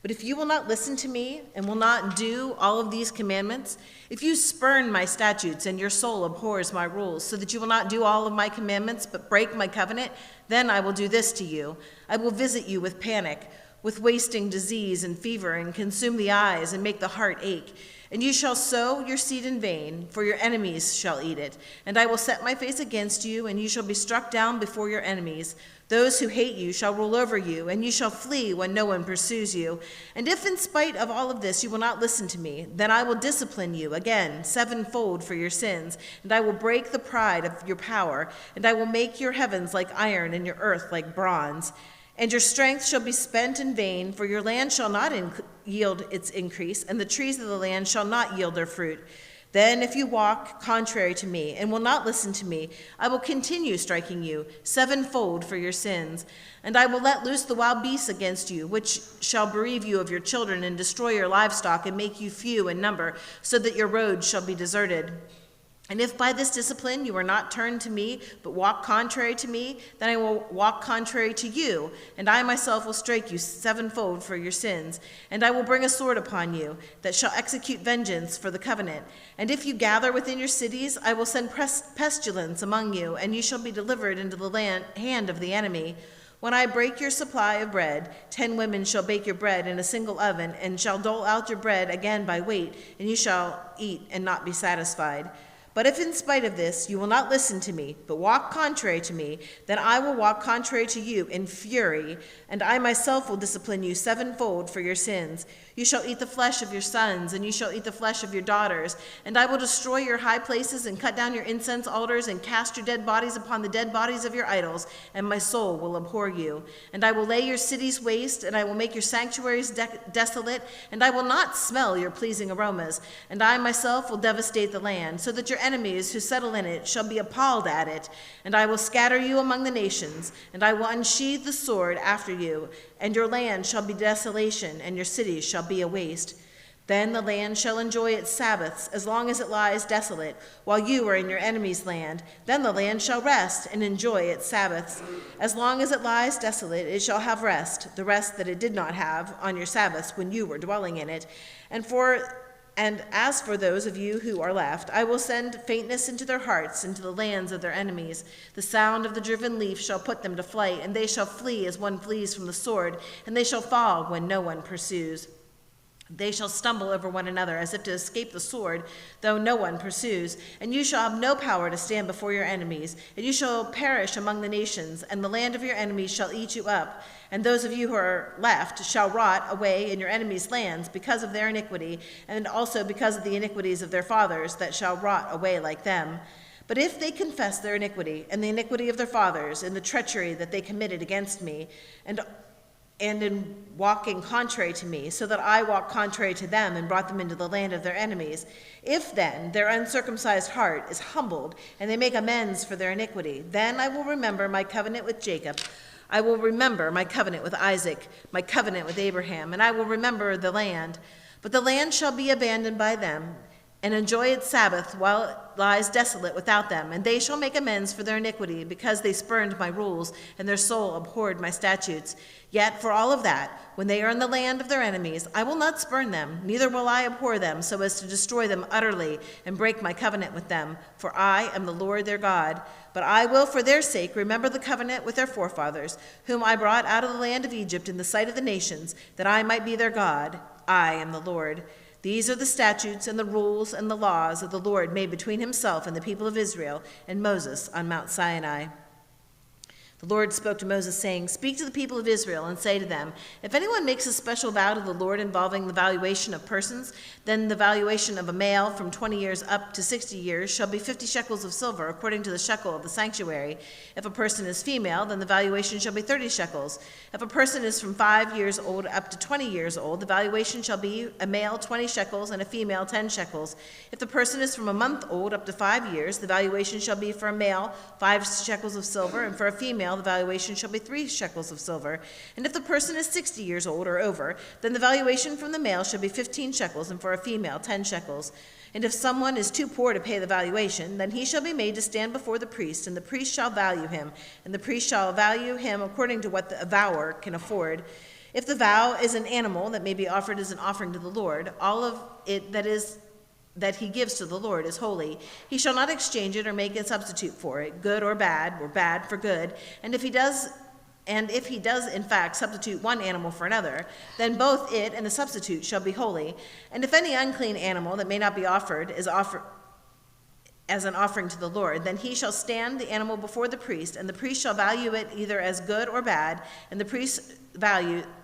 But if you will not listen to me, and will not do all of these commandments, if you spurn my statutes, and your soul abhors my rules, so that you will not do all of my commandments, but break my covenant, then I will do this to you. I will visit you with panic, with wasting disease and fever, and consume the eyes, and make the heart ache. And you shall sow your seed in vain, for your enemies shall eat it. And I will set my face against you, and you shall be struck down before your enemies. Those who hate you shall rule over you, and you shall flee when no one pursues you. And if in spite of all of this you will not listen to me, then I will discipline you again 7-fold for your sins. And I will break the pride of your power, and I will make your heavens like iron and your earth like bronze. And your strength shall be spent in vain, for your land shall not yield its increase, and the trees of the land shall not yield their fruit. Then if you walk contrary to me and will not listen to me, I will continue striking you 7-fold for your sins. And I will let loose the wild beasts against you, which shall bereave you of your children and destroy your livestock and make you few in number, so that your roads shall be deserted. And if by this discipline you are not turned to me, but walk contrary to me, then I will walk contrary to you, and I myself will strike you 7-fold for your sins. And I will bring a sword upon you, that shall execute vengeance for the covenant. And if you gather within your cities, I will send pestilence among you, and you shall be delivered into the hand of the enemy. When I break your supply of bread, 10 women shall bake your bread in a single oven, and shall dole out your bread again by weight, and you shall eat and not be satisfied. But if in spite of this you will not listen to me, but walk contrary to me, then I will walk contrary to you in fury, and I myself will discipline you 7-fold for your sins. You shall eat the flesh of your sons, and you shall eat the flesh of your daughters, and I will destroy your high places and cut down your incense altars and cast your dead bodies upon the dead bodies of your idols, and my soul will abhor you. And I will lay your cities waste, and I will make your sanctuaries desolate, and I will not smell your pleasing aromas, and I myself will devastate the land, so that your enemies who settle in it shall be appalled at it. And I will scatter you among the nations, and I will unsheathe the sword after you, and your land shall be desolation, and your cities shall be a waste. Then the land shall enjoy its Sabbaths as long as it lies desolate, while you are in your enemy's land. Then the land shall rest and enjoy its Sabbaths. As long as it lies desolate, it shall have rest, the rest that it did not have on your Sabbaths when you were dwelling in it. And as for those of you who are left, I will send faintness into their hearts, into the lands of their enemies. The sound of the driven leaf shall put them to flight, and they shall flee as one flees from the sword, and they shall fall when no one pursues. They shall stumble over one another as if to escape the sword, though no one pursues. And you shall have no power to stand before your enemies, and you shall perish among the nations, and the land of your enemies shall eat you up. And those of you who are left shall rot away in your enemies' lands because of their iniquity, and also because of the iniquities of their fathers that shall rot away like them. But if they confess their iniquity and the iniquity of their fathers and the treachery that they committed against me, and in walking contrary to me, so that I walked contrary to them and brought them into the land of their enemies. If then their uncircumcised heart is humbled, and they make amends for their iniquity, then I will remember my covenant with Jacob. I will remember my covenant with Isaac, my covenant with Abraham, and I will remember the land. But the land shall be abandoned by them, and enjoy its Sabbath while it lies desolate without them. And they shall make amends for their iniquity, because they spurned my rules, and their soul abhorred my statutes. Yet for all of that, when they are in the land of their enemies, I will not spurn them, neither will I abhor them, so as to destroy them utterly and break my covenant with them. For I am the Lord their God. But I will for their sake remember the covenant with their forefathers, whom I brought out of the land of Egypt in the sight of the nations, that I might be their God. I am the Lord. These are the statutes and the rules and the laws that the Lord made between himself and the people of Israel and Moses on Mount Sinai. The Lord spoke to Moses, saying, "Speak to the people of Israel and say to them, if anyone makes a special vow to the Lord involving the valuation of persons, then the valuation of a male from 20 years up to 60 years shall be 50 shekels of silver, according to the shekel of the sanctuary. If a person is female, then the valuation shall be 30 shekels. If a person is from 5 years old up to 20 years old, the valuation shall be a male 20 shekels and a female 10 shekels. If the person is from a month old up to 5 years, the valuation shall be for a male 5 shekels of silver, and for a female the valuation shall be 3 shekels of silver. And if the person is 60 years old or over, then the valuation from the male shall be 15 shekels, and for a female 10 shekels. And if someone is too poor to pay the valuation, then he shall be made to stand before the priest, and the priest shall value him, and the priest shall value him according to what the vower can afford. If the vow is an animal that may be offered as an offering to the Lord, all of it that he gives to the Lord is holy. He shall not exchange it or make a substitute for it, good or bad for good. And if he does in fact substitute one animal for another, then both it and the substitute shall be holy. And if any unclean animal that may not be offered is offered as an offering to the Lord, then he shall stand the animal before the priest, and the priest shall value it either as good or bad, and the priest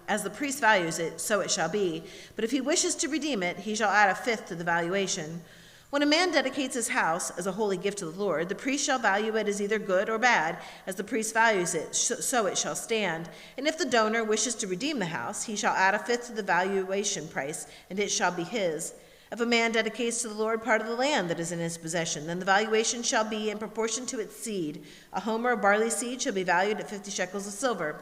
as the priest values it, so it shall be. But if he wishes to redeem it, he shall add a fifth to the valuation. When a man dedicates his house as a holy gift to the Lord, the priest shall value it as either good or bad, as the priest values it, so it shall stand. And if the donor wishes to redeem the house, he shall add a fifth to the valuation price, and it shall be his. If a man dedicates to the Lord part of the land that is in his possession, then the valuation shall be in proportion to its seed. A homer of barley seed shall be valued at 50 shekels of silver.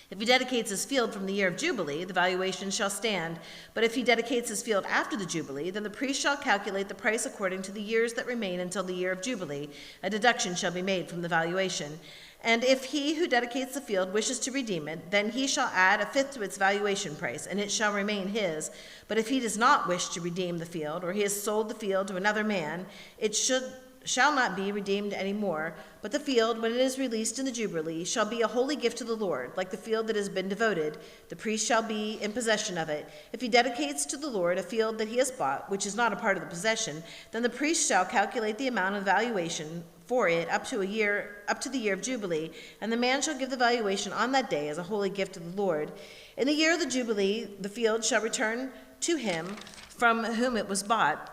If he dedicates his field from the year of Jubilee, the valuation shall stand. But if he dedicates his field after the Jubilee, then the priest shall calculate the price according to the years that remain until the year of Jubilee. A deduction shall be made from the valuation. And if he who dedicates the field wishes to redeem it, then he shall add a fifth to its valuation price, and it shall remain his. But if he does not wish to redeem the field, or he has sold the field to another man, it shall not be redeemed any more. But the field, when it is released in the Jubilee, shall be a holy gift to the Lord, like the field that has been devoted. The priest shall be in possession of it. If he dedicates to the Lord a field that he has bought, which is not a part of the possession, then the priest shall calculate the amount of valuation for it up to the year of Jubilee, and the man shall give the valuation on that day as a holy gift to the Lord. In the year of the Jubilee, the field shall return to him from whom it was bought,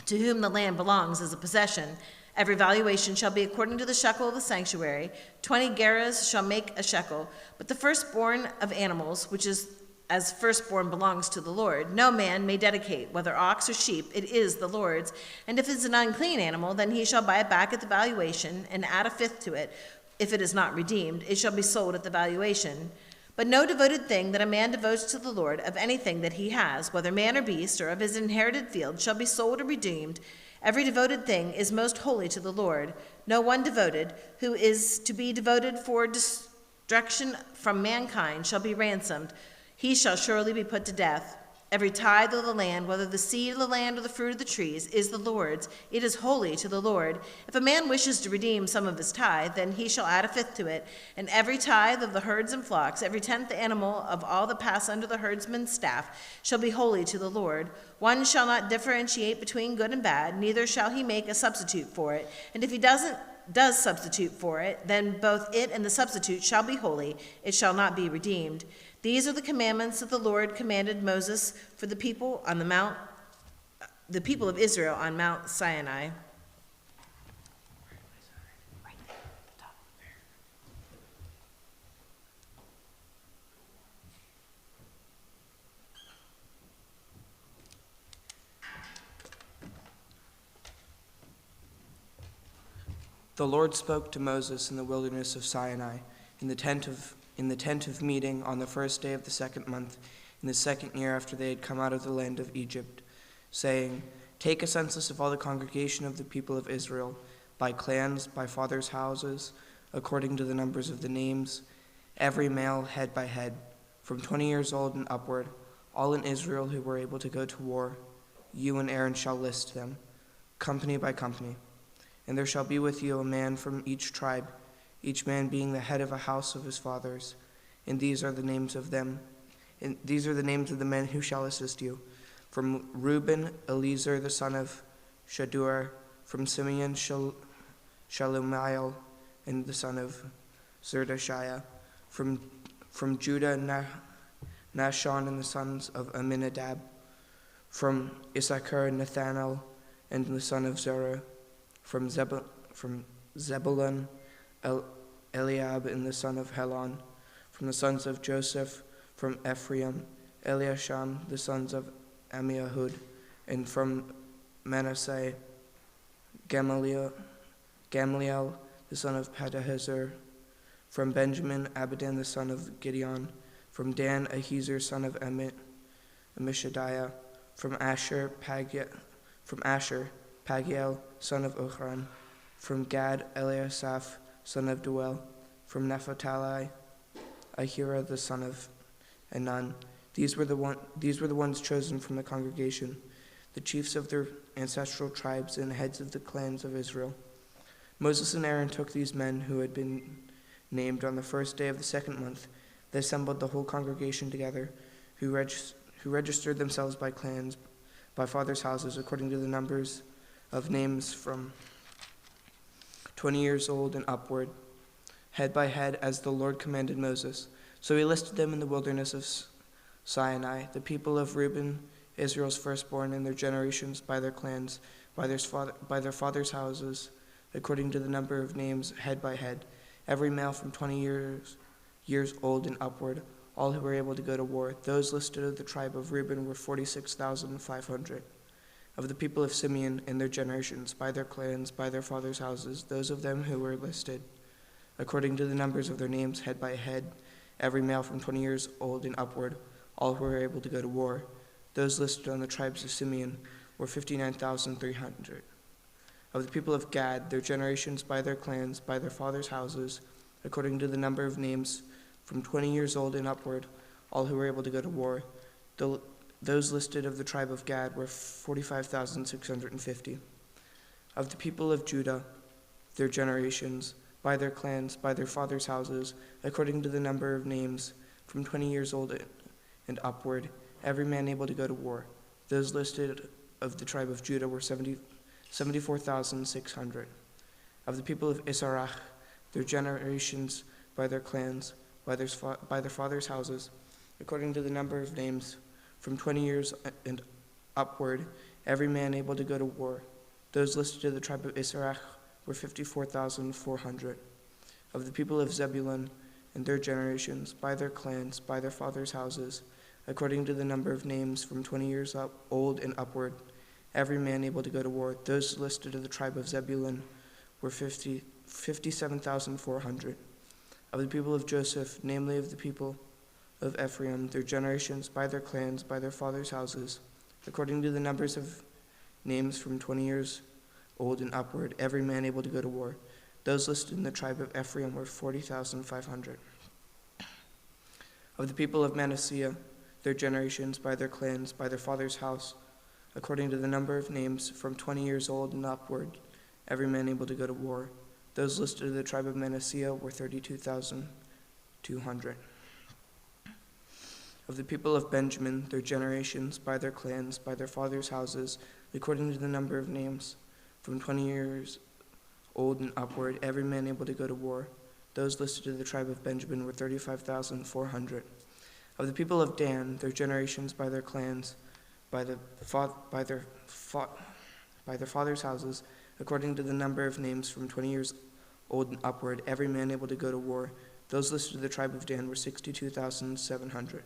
to whom the land belongs as a possession. Every valuation shall be according to the shekel of the sanctuary. 20 gerahs shall make a shekel. But the firstborn of animals, which is as firstborn belongs to the Lord, no man may dedicate, whether ox or sheep, it is the Lord's. And if it is an unclean animal, then he shall buy it back at the valuation and add a fifth to it. If it is not redeemed, it shall be sold at the valuation. But no devoted thing that a man devotes to the Lord of anything that he has, whether man or beast, or of his inherited field, shall be sold or redeemed. Every devoted thing is most holy to the Lord. No one devoted, who is to be devoted for destruction from mankind, shall be ransomed. He shall surely be put to death. Every tithe of the land, whether the seed of the land or the fruit of the trees, is the Lord's. It is holy to the Lord. If a man wishes to redeem some of his tithe, then he shall add a fifth to it. And every tithe of the herds and flocks, every 10th animal of all that pass under the herdsman's staff, shall be holy to the Lord. One shall not differentiate between good and bad, neither shall he make a substitute for it. And if he does substitute for it, then both it and the substitute shall be holy. It shall not be redeemed. These are the commandments that the Lord commanded Moses for the people of Israel on Mount Sinai. The Lord spoke to Moses in the wilderness of Sinai, in the tent of meeting on the first day of the second month, in the second year after they had come out of the land of Egypt, saying, Take a census of all the congregation of the people of Israel, by clans, by fathers' houses, according to the numbers of the names, every male head by head, from 20 years old and upward, all in Israel who were able to go to war. You and Aaron shall list them, company by company. And there shall be with you a man from each tribe, each man being the head of a house of his fathers. And these are the names of them. And these are the names of the men who shall assist you. From Reuben, Eliezer the son of Shadur. From Simeon, Shalumiel and the son of Zerdashiah. From Judah, Nashon and the sons of Aminadab. From Issachar, Nathanael and the son of Zerah. From Zebulun, Eliab and the son of Helon. From the sons of Joseph, from Ephraim, Eliasham, the sons of Amihud. And from Manasseh, Gamaliel, the son of Pedahizur. From Benjamin, Abidan, the son of Gideon. From Dan, Ahiezer, son of Amishadiah. From Asher, Pagiel, son of Ochran. From Gad, Eliasaph, son of Duel. From Naphtali, Ahira, the son of Enan. These were the ones chosen from the congregation, the chiefs of their ancestral tribes and heads of the clans of Israel. Moses and Aaron took these men who had been named on the first day of the second month. They assembled the whole congregation together, who registered themselves by clans, by fathers' houses, according to the numbers of names from 20 years old and upward, head by head, as the Lord commanded Moses. So he listed them in the wilderness of Sinai, the people of Reuben, Israel's firstborn, in their generations, by their clans, by their fathers' houses, according to the number of names, head by head, every male from 20 years old and upward, all who were able to go to war. Those listed of the tribe of Reuben were 46,500. Of the people of Simeon in their generations, by their clans, by their fathers' houses, those of them who were listed, according to the numbers of their names, head by head, every male from 20 years old and upward, all who were able to go to war. Those listed on the tribes of Simeon were 59,300. Of the people of Gad, their generations, by their clans, by their fathers' houses, according to the number of names, from 20 years old and upward, all who were able to go to war. Those listed of the tribe of Gad were 45,650. Of the people of Judah, their generations, by their clans, by their fathers' houses, according to the number of names, from 20 years old and upward, every man able to go to war. Those listed of the tribe of Judah were 74,600. Of the people of Issachar, their generations, by their clans, by their fathers' houses, according to the number of names, from 20 years and upward, every man able to go to war. Those listed of the tribe of Issachar were 54,400. Of the people of Zebulun and their generations, by their clans, by their fathers' houses, according to the number of names, from 20 years old and upward, every man able to go to war. Those listed of the tribe of Zebulun were 57,400. Of the people of Joseph, namely of the people of Ephraim, their generations, by their clans, by their fathers' houses, according to the numbers of names, from 20 years old and upward, every man able to go to war. Those listed in the tribe of Ephraim were 40,500. Of the people of Manasseh, their generations, by their clans, by their father's house, according to the number of names, from 20 years old and upward, every man able to go to war. Those listed in the tribe of Manasseh were 32,200. Of the people of Benjamin, their generations, by their clans, by their fathers' houses, according to the number of names, from 20 years old and upward, every man able to go to war. Those listed in the tribe of Benjamin were 35,400. Of the people of Dan, their generations, by their clans, by their fathers' houses, according to the number of names, from 20 years old and upward, every man able to go to war. Those listed in the tribe of Dan were 62,700.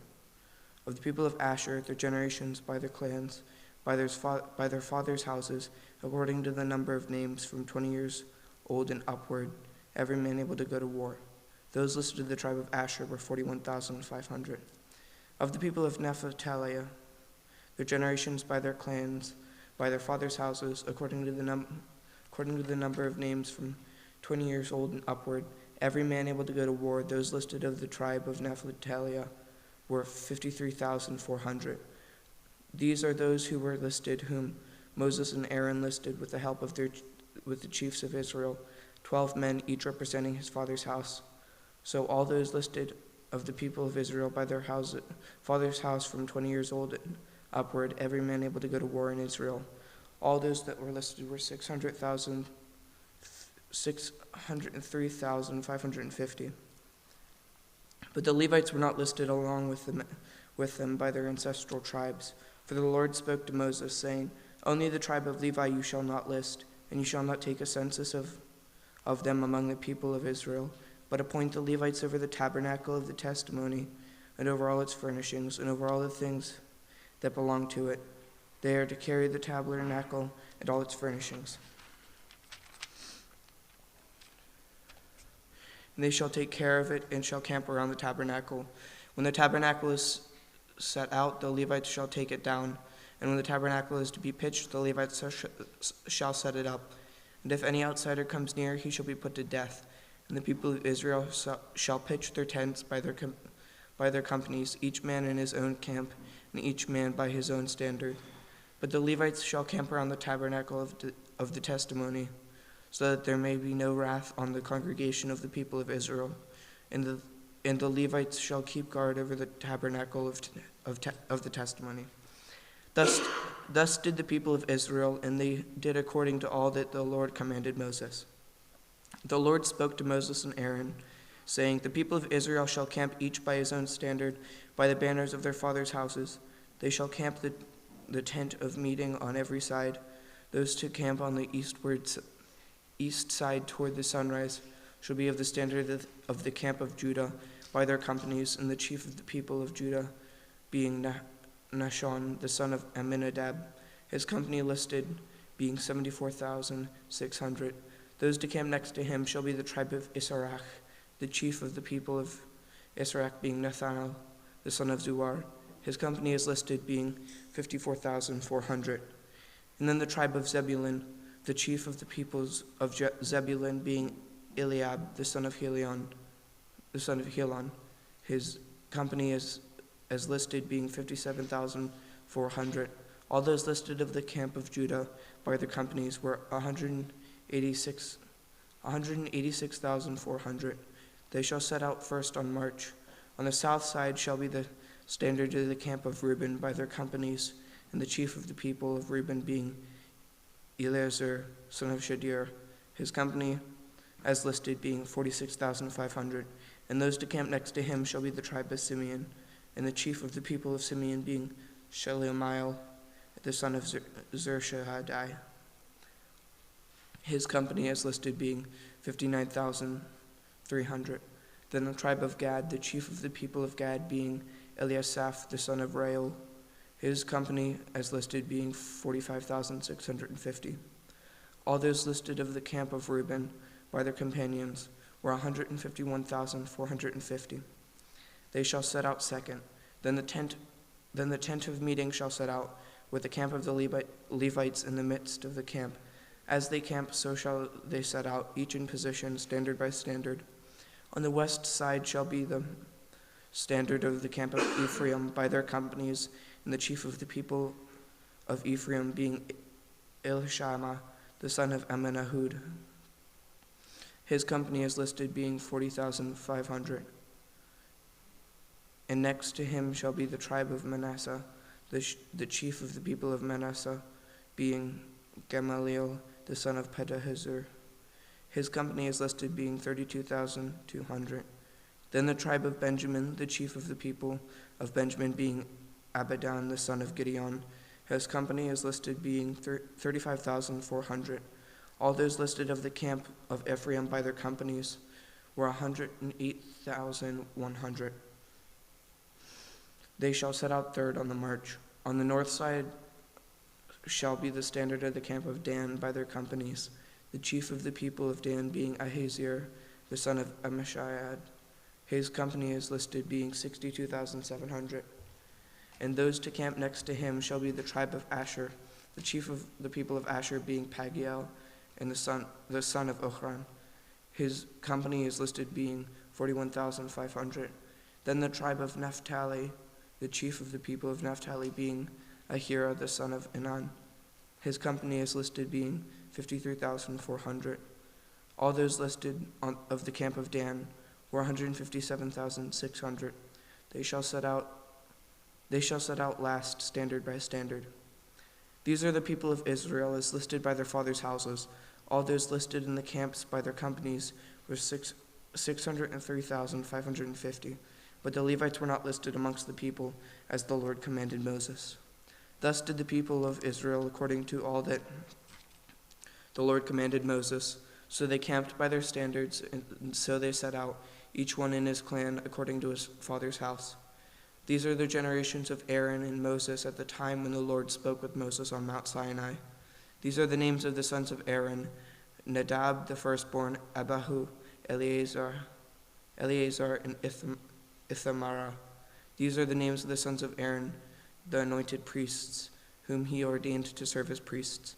Of the people of Asher, their generations, by their clans, by their fathers' houses, according to the number of names, from 20 years old and upward, every man able to go to war. Those listed of the tribe of Asher were 41,500. Of the people of Naphtali, their generations by their clans, by their fathers' houses, according to the number of names from 20 years old and upward, every man able to go to war, those listed of the tribe of Naphtali were 53,400. These are those who were listed, whom Moses and Aaron listed with the help of the chiefs of Israel, 12 men, each representing his father's house. So all those listed of the people of Israel by their father's house from 20 years old and upward, every man able to go to war in Israel. All those that were listed were 603,550. But the Levites were not listed along with them by their ancestral tribes. For the Lord spoke to Moses, saying, Only the tribe of Levi you shall not list, and you shall not take a census of them among the people of Israel, but appoint the Levites over the tabernacle of the testimony, and over all its furnishings, and over all the things that belong to it. They are to carry the tabernacle and all its furnishings. And they shall take care of it, and shall camp around the tabernacle. When the tabernacle is set out, the Levites shall take it down, and when the tabernacle is to be pitched, the Levites shall set it up. And if any outsider comes near, he shall be put to death. And the people of Israel shall pitch their tents by their companies, each man in his own camp, and each man by his own standard. But the Levites shall camp around the tabernacle of the testimony, so that there may be no wrath on the congregation of the people of Israel. And the Levites shall keep guard over the tabernacle of the testimony. Thus did the people of Israel, and they did according to all that the Lord commanded Moses. The Lord spoke to Moses and Aaron, saying, The people of Israel shall camp each by his own standard, by the banners of their fathers' houses. They shall camp the tent of meeting on every side. Those to camp on the east side toward the sunrise shall be of the standard of the camp of Judah by their companies, and the chief of the people of Judah being Nahshon, the son of Amminadab, his company listed being 74,600. Those to camp next to him shall be the tribe of Issachar, the chief of the people of Issachar being Nathanael, the son of Zuar. His company is listed being 54,400. And then the tribe of Zebulun, the chief of the peoples of Zebulun being Eliab, the son of Helon. His company is as listed being 57,400. All those listed of the camp of Judah by their companies were 186,400. They shall set out first on march. On the south side shall be the standard of the camp of Reuben by their companies, and the chief of the people of Reuben being Eleazar, son of Shadir, his company as listed being 46,500. And those to camp next to him shall be the tribe of Simeon, and the chief of the people of Simeon being Shelumiel, the son of Zershadai. His company as listed being 59,300. Then the tribe of Gad, the chief of the people of Gad being Eliasaph, the son of Rael, his company as listed being 45,650. All those listed of the camp of Reuben by their companions were 151,450. They shall set out second. Then the tent of meeting shall set out, with the camp of the Levites in the midst of the camp. As they camp, so shall they set out, each in position, standard by standard. On the west side shall be the standard of the camp of Ephraim by their companies, and the chief of the people of Ephraim being Elishama, the son of Amminahud. His company is listed being 40,500. And next to him shall be the tribe of Manasseh, the chief of the people of Manasseh being Gamaliel, the son of Pedahizur. His company is listed being 32,200. Then the tribe of Benjamin, the chief of the people of Benjamin being Abidan, the son of Gideon. His company is listed being 35,400. All those listed of the camp of Ephraim by their companies were 108,100. They shall set out third on the march. On the north side shall be the standard of the camp of Dan by their companies. the chief of the people of Dan being Ahaziah, the son of Ammishaddai. His company is listed being 62,700. And those to camp next to him shall be the tribe of Asher, the chief of the people of Asher being Pagiel, and the son of Ochran. His company is listed being 41,500. Then the tribe of Naphtali, the chief of the people of Naphtali being Ahira, the son of Enan. His company is listed being 53,400. All those listed of the camp of Dan were 157,600. They shall set out last, standard by standard. These are the people of Israel as listed by their fathers' houses. All those listed in the camps by their companies were 603,550. But the Levites were not listed amongst the people, as the Lord commanded Moses. Thus did the people of Israel according to all that the Lord commanded Moses. So they camped by their standards, and so they set out, each one in his clan according to his father's house. These are the generations of Aaron and Moses at the time when the Lord spoke with Moses on Mount Sinai. These are the names of the sons of Aaron: Nadab the firstborn, Abihu, Eleazar, and Ithamar. These are the names of the sons of Aaron, the anointed priests, whom he ordained to serve as priests.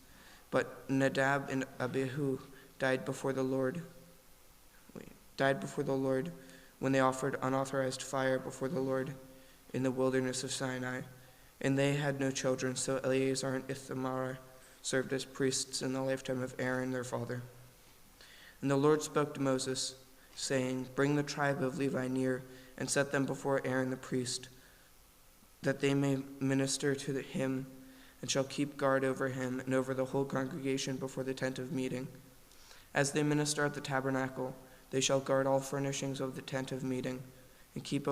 But Nadab and Abihu died before the Lord when they offered unauthorized fire before the Lord in the wilderness of Sinai. And they had no children, so Eleazar and Ithamar served as priests in the lifetime of Aaron their father. And the Lord spoke to Moses, saying, Bring the tribe of Levi near, and set them before Aaron the priest, that they may minister to him, and shall keep guard over him and over the whole congregation before the tent of meeting. As they minister at the tabernacle, they shall guard all furnishings of the tent of meeting, and keep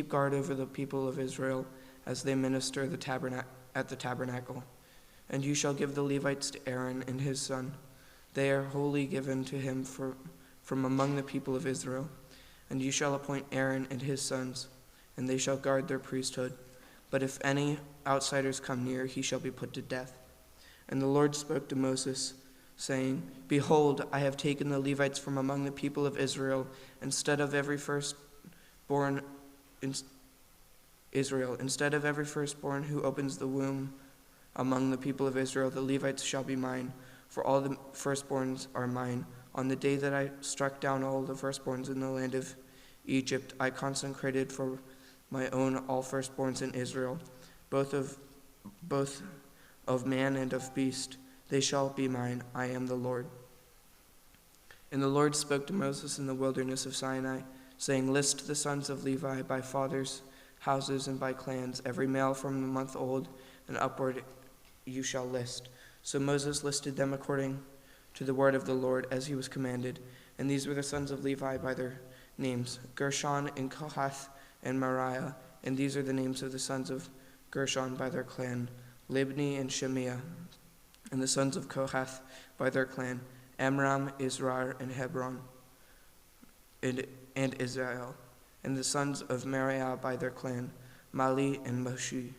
guard over the people of Israel as they minister at the tabernacle. And you shall give the Levites to Aaron and his son. They are wholly given to him from among the people of Israel. And you shall appoint Aaron and his sons, and they shall guard their priesthood. But if any outsiders come near, he shall be put to death. And the Lord spoke to Moses, saying, Behold, I have taken the Levites from among the people of Israel, instead of every firstborn who opens the womb among the people of Israel, the Levites shall be mine, for all the firstborns are mine. On the day that I struck down all the firstborns in the land of Egypt, I consecrated for my own all firstborns in Israel, both of man and of beast. They shall be mine. I am the Lord. And the Lord spoke to Moses in the wilderness of Sinai, saying, List the sons of Levi by fathers' houses and by clans, every male from a month old and upward you shall list. So Moses listed them according to the word of the Lord as he was commanded. And these were the sons of Levi by their names, Gershon and Kohath and Merari. And these are the names of the sons of Gershon by their clan, Libni and Shemiah. And the sons of Kohath by their clan, Amram, Izrar, and Hebron, and Israel. And the sons of Merari by their clan, Mali and Moshi.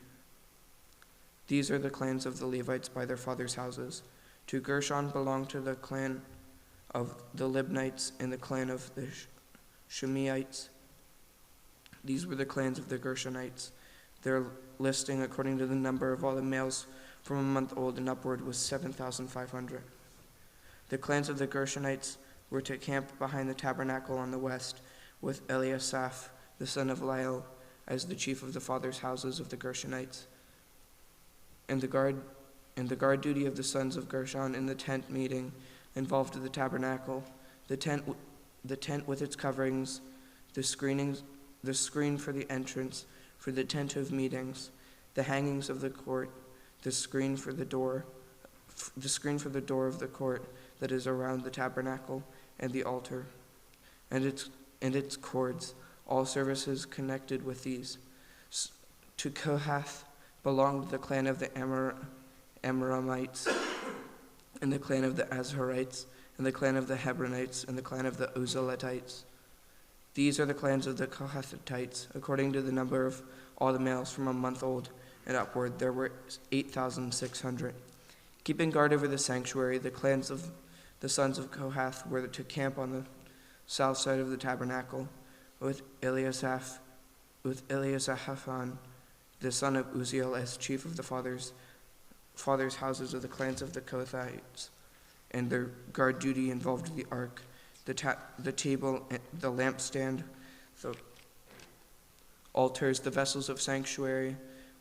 These are the clans of the Levites by their fathers' houses. To Gershon belonged to the clan of the Libnites and the clan of the Shemaites. These were the clans of the Gershonites. Their listing according to the number of all the males from a month old and upward was 7,500. The clans of the Gershonites were to camp behind the tabernacle on the west, with Eliasaph, the son of Lael, as the chief of the fathers' houses of the Gershonites. And the guard duty of the sons of Gershon in the tent meeting involved the tabernacle, the tent with its coverings, the screen for the entrance, for the tent of meetings, the hangings of the court, the screen for the door of the court that is around the tabernacle, and the altar, and its cords, all services connected with these. To Kohath belonged the clan of the Amramites, and the clan of the Azharites, and the clan of the Hebronites, and the clan of the Uzalatites. These are the clans of the Kohathites, according to the number of all the males from a month old and upward. There were 8,600. Keeping guard over the sanctuary, the clans of The sons of Kohath were to camp on the south side of the tabernacle, with Eliasaphan, the son of Uziel, as chief of the fathers' houses of the clans of the Kohathites, and their guard duty involved the ark, the table, the lampstand, the altars, the vessels of sanctuary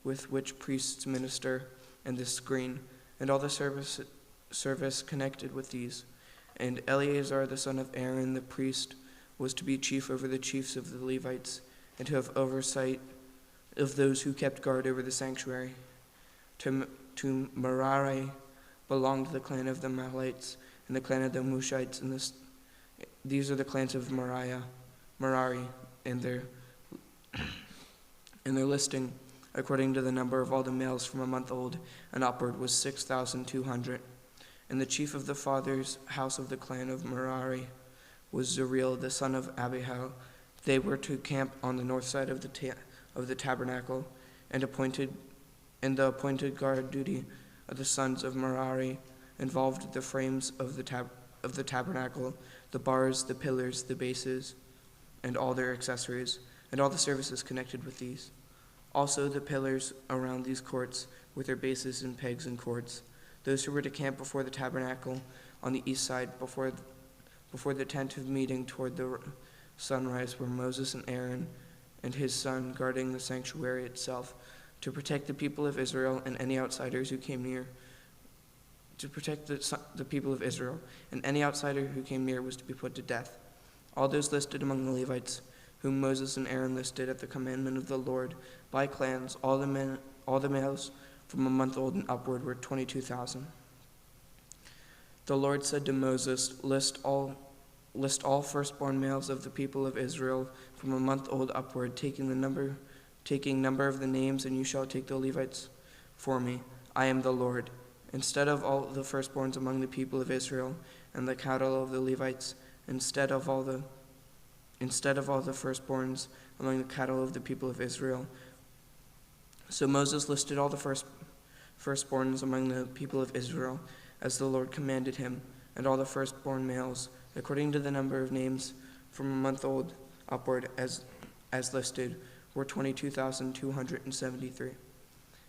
with which priests minister, and the screen, and all the service connected with these. And Eleazar the son of Aaron the priest was to be chief over the chiefs of the Levites, and to have oversight of those who kept guard over the sanctuary. To Merari belonged the clan of the Mahlites, and the clan of the Mushites, and these are the clans of Merari, and their listing, according to the number of all the males from a month old and upward, was 6,200. And the chief of the father's house of the clan of Merari was Zuriel the son of Abihail. They were to camp on the north side of the tabernacle, and the appointed guard duty of the sons of Merari involved the frames of the tabernacle, the bars, the pillars, the bases, and all their accessories, and all the services connected with these. Also the pillars around these courts with their bases and pegs and cords. Those who were to camp before the tabernacle on the east side before the tent of meeting toward the sunrise were Moses and Aaron and his son guarding the sanctuary itself to protect the people of Israel and any outsiders who came near. To protect the people of Israel, and any outsider who came near was to be put to death. All those listed among the Levites, whom Moses and Aaron listed at the commandment of the Lord by clans, all the males from a month old and upward were 22,000. The Lord said to Moses, List all firstborn males of the people of Israel from a month old upward, taking number of the names, and you shall take the Levites for me. I am the Lord. Instead of all the firstborns among the people of Israel, and the cattle of the Levites, instead of all the firstborns among the cattle of the people of Israel. So Moses listed all the firstborns among the people of Israel, as the Lord commanded him, and all the firstborn males, according to the number of names from a month old upward, as listed, were 22,273.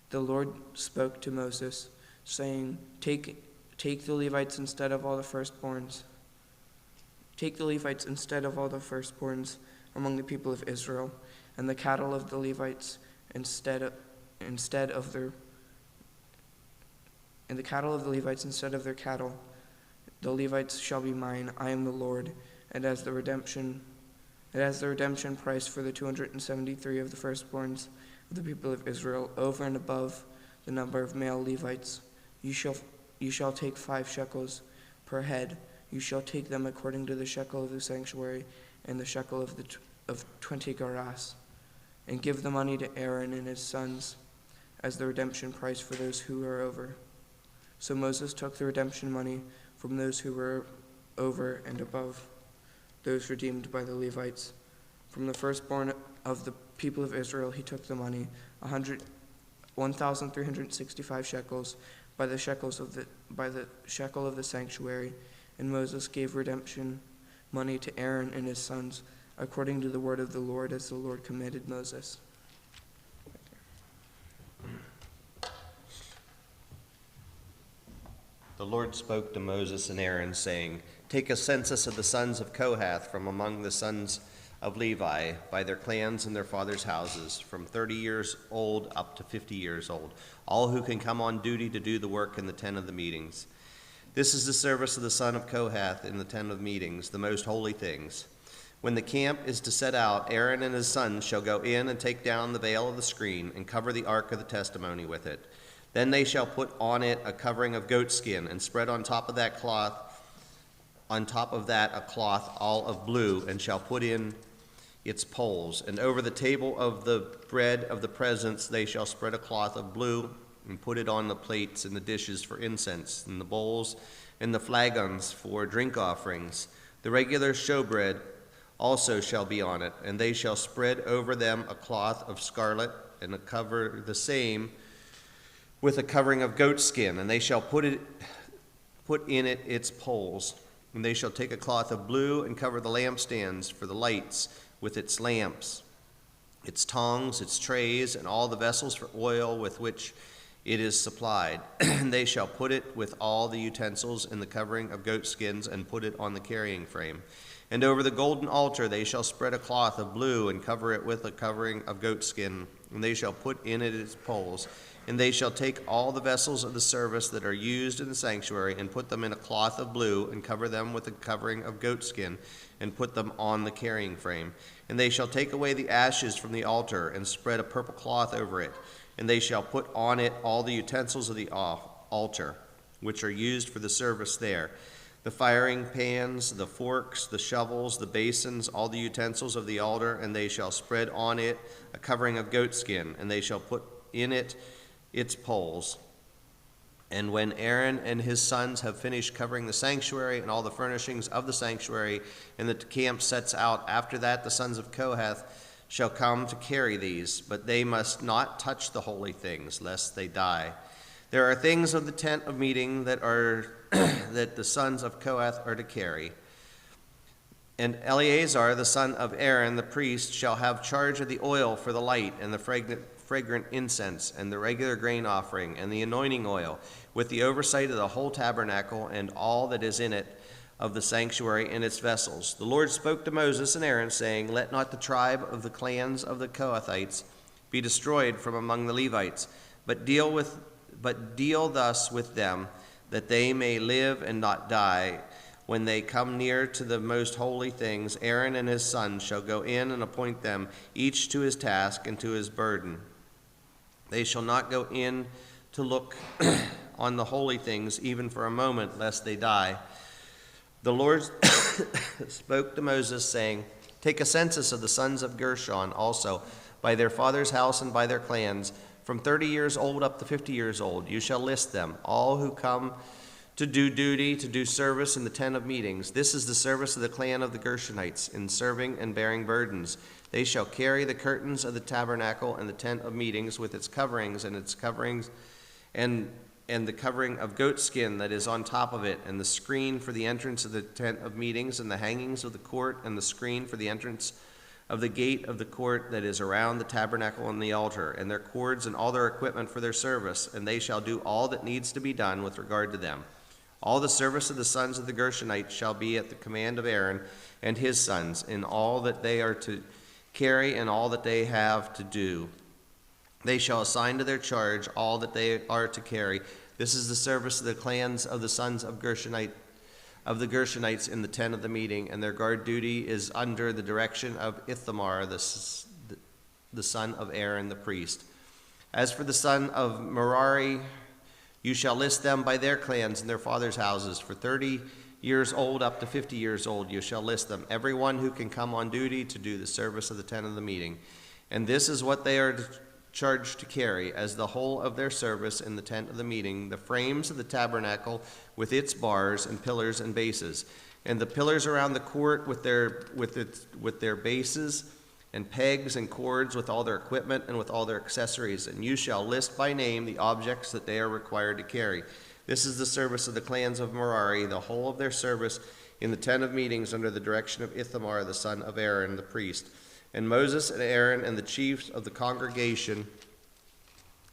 The Lord spoke to Moses, saying, Take the Levites instead of all the firstborns. Take the Levites instead of all the firstborns among the people of Israel, and the cattle of the Levites instead of their cattle. The Levites shall be mine. I am the Lord, and as the redemption price for the 273 of the firstborns of the people of Israel, over and above the number of male Levites, you shall take 5 shekels per head. You shall take them according to the shekel of the sanctuary and the shekel of 20 garas, and give the money to Aaron and his sons as the redemption price for those who are over. So Moses took the redemption money from those who were over and above, those redeemed by the Levites. From the firstborn of the people of Israel he took the money, 1,365 shekels, by the shekel of the sanctuary, and Moses gave redemption money to Aaron and his sons, according to the word of the Lord, as the Lord commanded Moses. The Lord spoke to Moses and Aaron, saying, Take a census of the sons of Kohath from among the sons of Levi, by their clans and their fathers' houses, from 30 years old up to 50 years old, all who can come on duty to do the work in the tent of the meetings. This is the service of the son of Kohath in the tent of meetings, the most holy things. When the camp is to set out, Aaron and his sons shall go in and take down the veil of the screen and cover the ark of the testimony with it. Then they shall put on it a covering of goatskin and spread on top of that a cloth all of blue, and shall put in its poles. And over the table of the bread of the presence they shall spread a cloth of blue, and put it on the plates and the dishes for incense, and the bowls and the flagons for drink offerings. The regular showbread also shall be on it, and they shall spread over them a cloth of scarlet, and cover the same with a covering of goatskin, and they shall put in it its poles. And they shall take a cloth of blue and cover the lampstands for the lights with its lamps, its tongs, its trays, and all the vessels for oil with which it is supplied. And they shall put it with all the utensils in the covering of goatskins and put it on the carrying frame. And over the golden altar they shall spread a cloth of blue and cover it with a covering of goatskin. And they shall put in it its poles. And they shall take all the vessels of the service that are used in the sanctuary and put them in a cloth of blue and cover them with a covering of goatskin and put them on the carrying frame. And they shall take away the ashes from the altar and spread a purple cloth over it. And they shall put on it all the utensils of the altar, which are used for the service there, the firing pans, the forks, the shovels, the basins, all the utensils of the altar. And they shall spread on it a covering of goatskin, and they shall put in it its poles. And when Aaron and his sons have finished covering the sanctuary and all the furnishings of the sanctuary, and the camp sets out, after that the sons of Kohath shall come to carry these, but they must not touch the holy things, lest they die. There are things of the tent of meeting that are that the sons of Kohath are to carry. And Eleazar, the son of Aaron, the priest, shall have charge of the oil for the light, and the fragrant incense, and the regular grain offering, and the anointing oil, with the oversight of the whole tabernacle and all that is in it, of the sanctuary and its vessels. The Lord spoke to Moses and Aaron, saying, Let not the tribe of the clans of the Kohathites be destroyed from among the Levites, but deal thus with them, that they may live and not die. When they come near to the most holy things, Aaron and his sons shall go in and appoint them, each to his task and to his burden. They shall not go in to look on the holy things, even for a moment, lest they die. The Lord spoke to Moses, saying, Take a census of the sons of Gershon also, by their father's house and by their clans, from 30 years old up to 50 years old. You shall list them, all who come to do duty, to do service in the tent of meetings. This is the service of the clan of the Gershonites, in serving and bearing burdens. They shall carry the curtains of the tabernacle and the tent of meetings with its coverings, and the covering of goatskin that is on top of it, and the screen for the entrance of the tent of meetings, and the hangings of the court, and the screen for the entrance of the gate of the court that is around the tabernacle and the altar, and their cords and all their equipment for their service. And they shall do all that needs to be done with regard to them. All the service of the sons of the Gershonites shall be at the command of Aaron and his sons, in all that they are to carry and all that they have to do. They shall assign to their charge all that they are to carry. This is the service of the clans of the sons of the Gershonites in the tent of the meeting, and their guard duty is under the direction of Ithamar, the son of Aaron the priest. As for the son of Merari, you shall list them by their clans and their fathers' houses. For 30 years old up to 50 years old, you shall list them, everyone who can come on duty to do the service of the tent of the meeting. And this is what they are charged to carry as the whole of their service in the tent of the meeting: the frames of the tabernacle with its bars and pillars and bases, and the pillars around the court with their bases, and pegs and cords with all their equipment and with all their accessories. And you shall list by name the objects that they are required to carry. This is the service of the clans of Merari, the whole of their service in the tent of meetings under the direction of Ithamar, the son of Aaron the priest. And Moses and Aaron and the chiefs of the congregation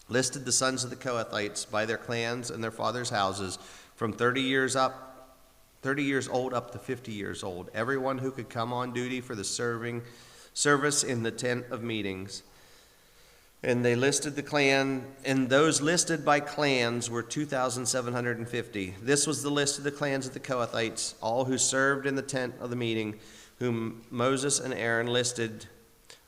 listed the sons of the Kohathites by their clans and their fathers' houses, from 30 years old up to 50 years old, everyone who could come on duty for the service in the tent of meetings. And they listed the clan, and those listed by clans were 2,750. This was the list of the clans of the Kohathites, all who served in the tent of the meeting, whom Moses and Aaron listed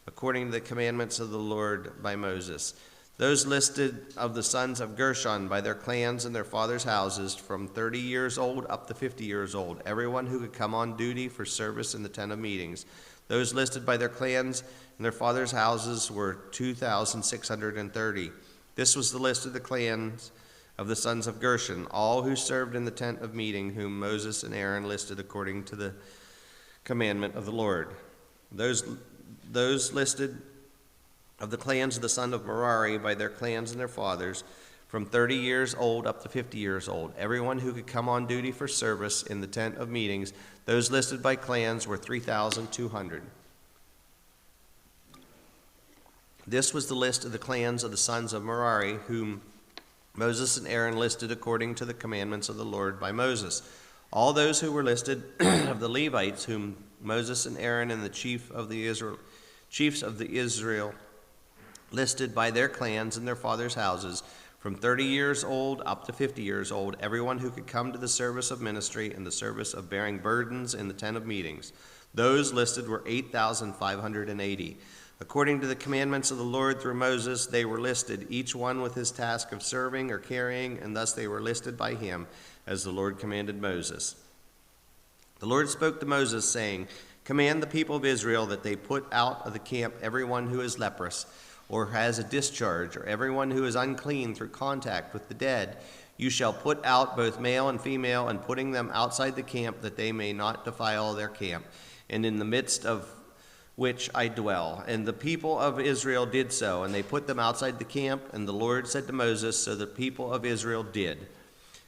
according to the commandments of the Lord by Moses. Those listed of the sons of Gershon by their clans and their fathers' houses, from 30 years old up to 50 years old, everyone who could come on duty for service in the tent of meetings. Those listed by their clans and their fathers' houses were 2,630. This was the list of the clans of the sons of Gershon, all who served in the tent of meeting, whom Moses and Aaron listed according to the commandment of the Lord. Those listed of the clans of the son of Merari by their clans and their fathers, from 30 years old up to 50 years old. Everyone who could come on duty for service in the tent of meetings, those listed by clans, were 3,200. This was the list of the clans of the sons of Merari, whom Moses and Aaron listed according to the commandments of the Lord by Moses. All those who were listed of the Levites, whom Moses and Aaron and the chiefs of the Israel listed by their clans and their fathers' houses, from 30 years old up to 50 years old, everyone who could come to the service of ministry and the service of bearing burdens in the tent of meetings. Those listed were 8,580. According to the commandments of the Lord through Moses, they were listed, each one with his task of serving or carrying, and thus they were listed by him, as the Lord commanded Moses. The Lord spoke to Moses, saying, "Command the people of Israel that they put out of the camp everyone who is leprous, or has a discharge, or everyone who is unclean through contact with the dead. You shall put out both male and female, and putting them outside the camp, that they may not defile their camp, and in the midst of which I dwell." And the people of Israel did so, and they put them outside the camp. And the Lord said to Moses, so the people of Israel did.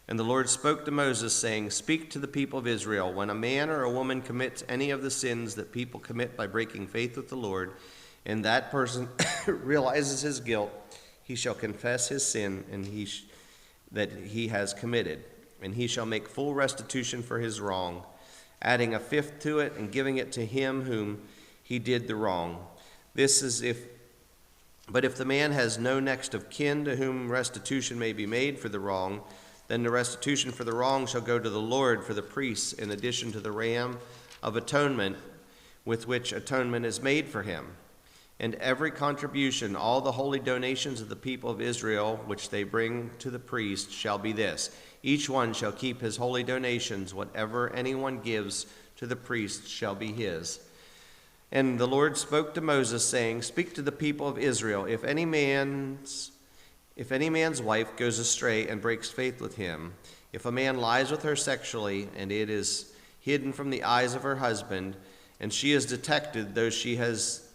And the Lord spoke to Moses, saying, "Speak to the people of Israel, when a man or a woman commits any of the sins that people commit by breaking faith with the Lord, and that person realizes his guilt, he shall confess his sin and that he has committed, and he shall make full restitution for his wrong, adding a fifth to it and giving it to him whom he did the wrong. But if the man has no next of kin to whom restitution may be made for the wrong, then the restitution for the wrong shall go to the Lord for the priests, in addition to the ram of atonement with which atonement is made for him. And every contribution, all the holy donations of the people of Israel, which they bring to the priest, shall be this: each one shall keep his holy donations. Whatever anyone gives to the priest shall be his." And the Lord spoke to Moses, saying, "Speak to the people of Israel, if any man's wife goes astray and breaks faith with him, if a man lies with her sexually, and it is hidden from the eyes of her husband, and she is detected, though she has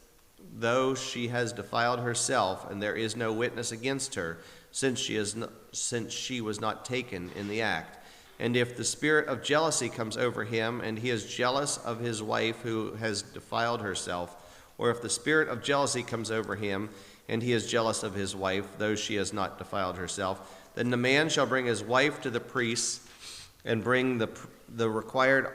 defiled herself, and there is no witness against her, since she was not taken in the act. And if the spirit of jealousy comes over him, and he is jealous of his wife who has defiled herself, or if the spirit of jealousy comes over him, and he is jealous of his wife, though she has not defiled herself, then the man shall bring his wife to the priests and bring the required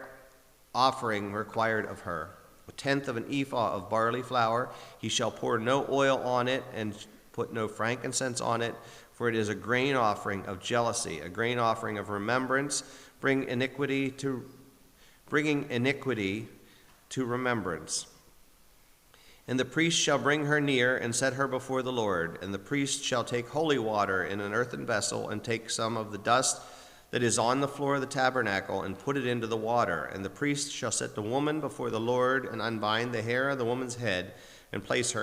offering required of her. A tenth of an ephah of barley flour. He shall pour no oil on it and put no frankincense on it, for it is a grain offering of jealousy, a grain offering of remembrance, bringing iniquity to remembrance. And the priest shall bring her near and set her before the Lord. And the priest shall take holy water in an earthen vessel, and take some of the dust that is on the floor of the tabernacle, and put it into the water. And the priest shall set the woman before the Lord, and unbind the hair of the woman's head, and place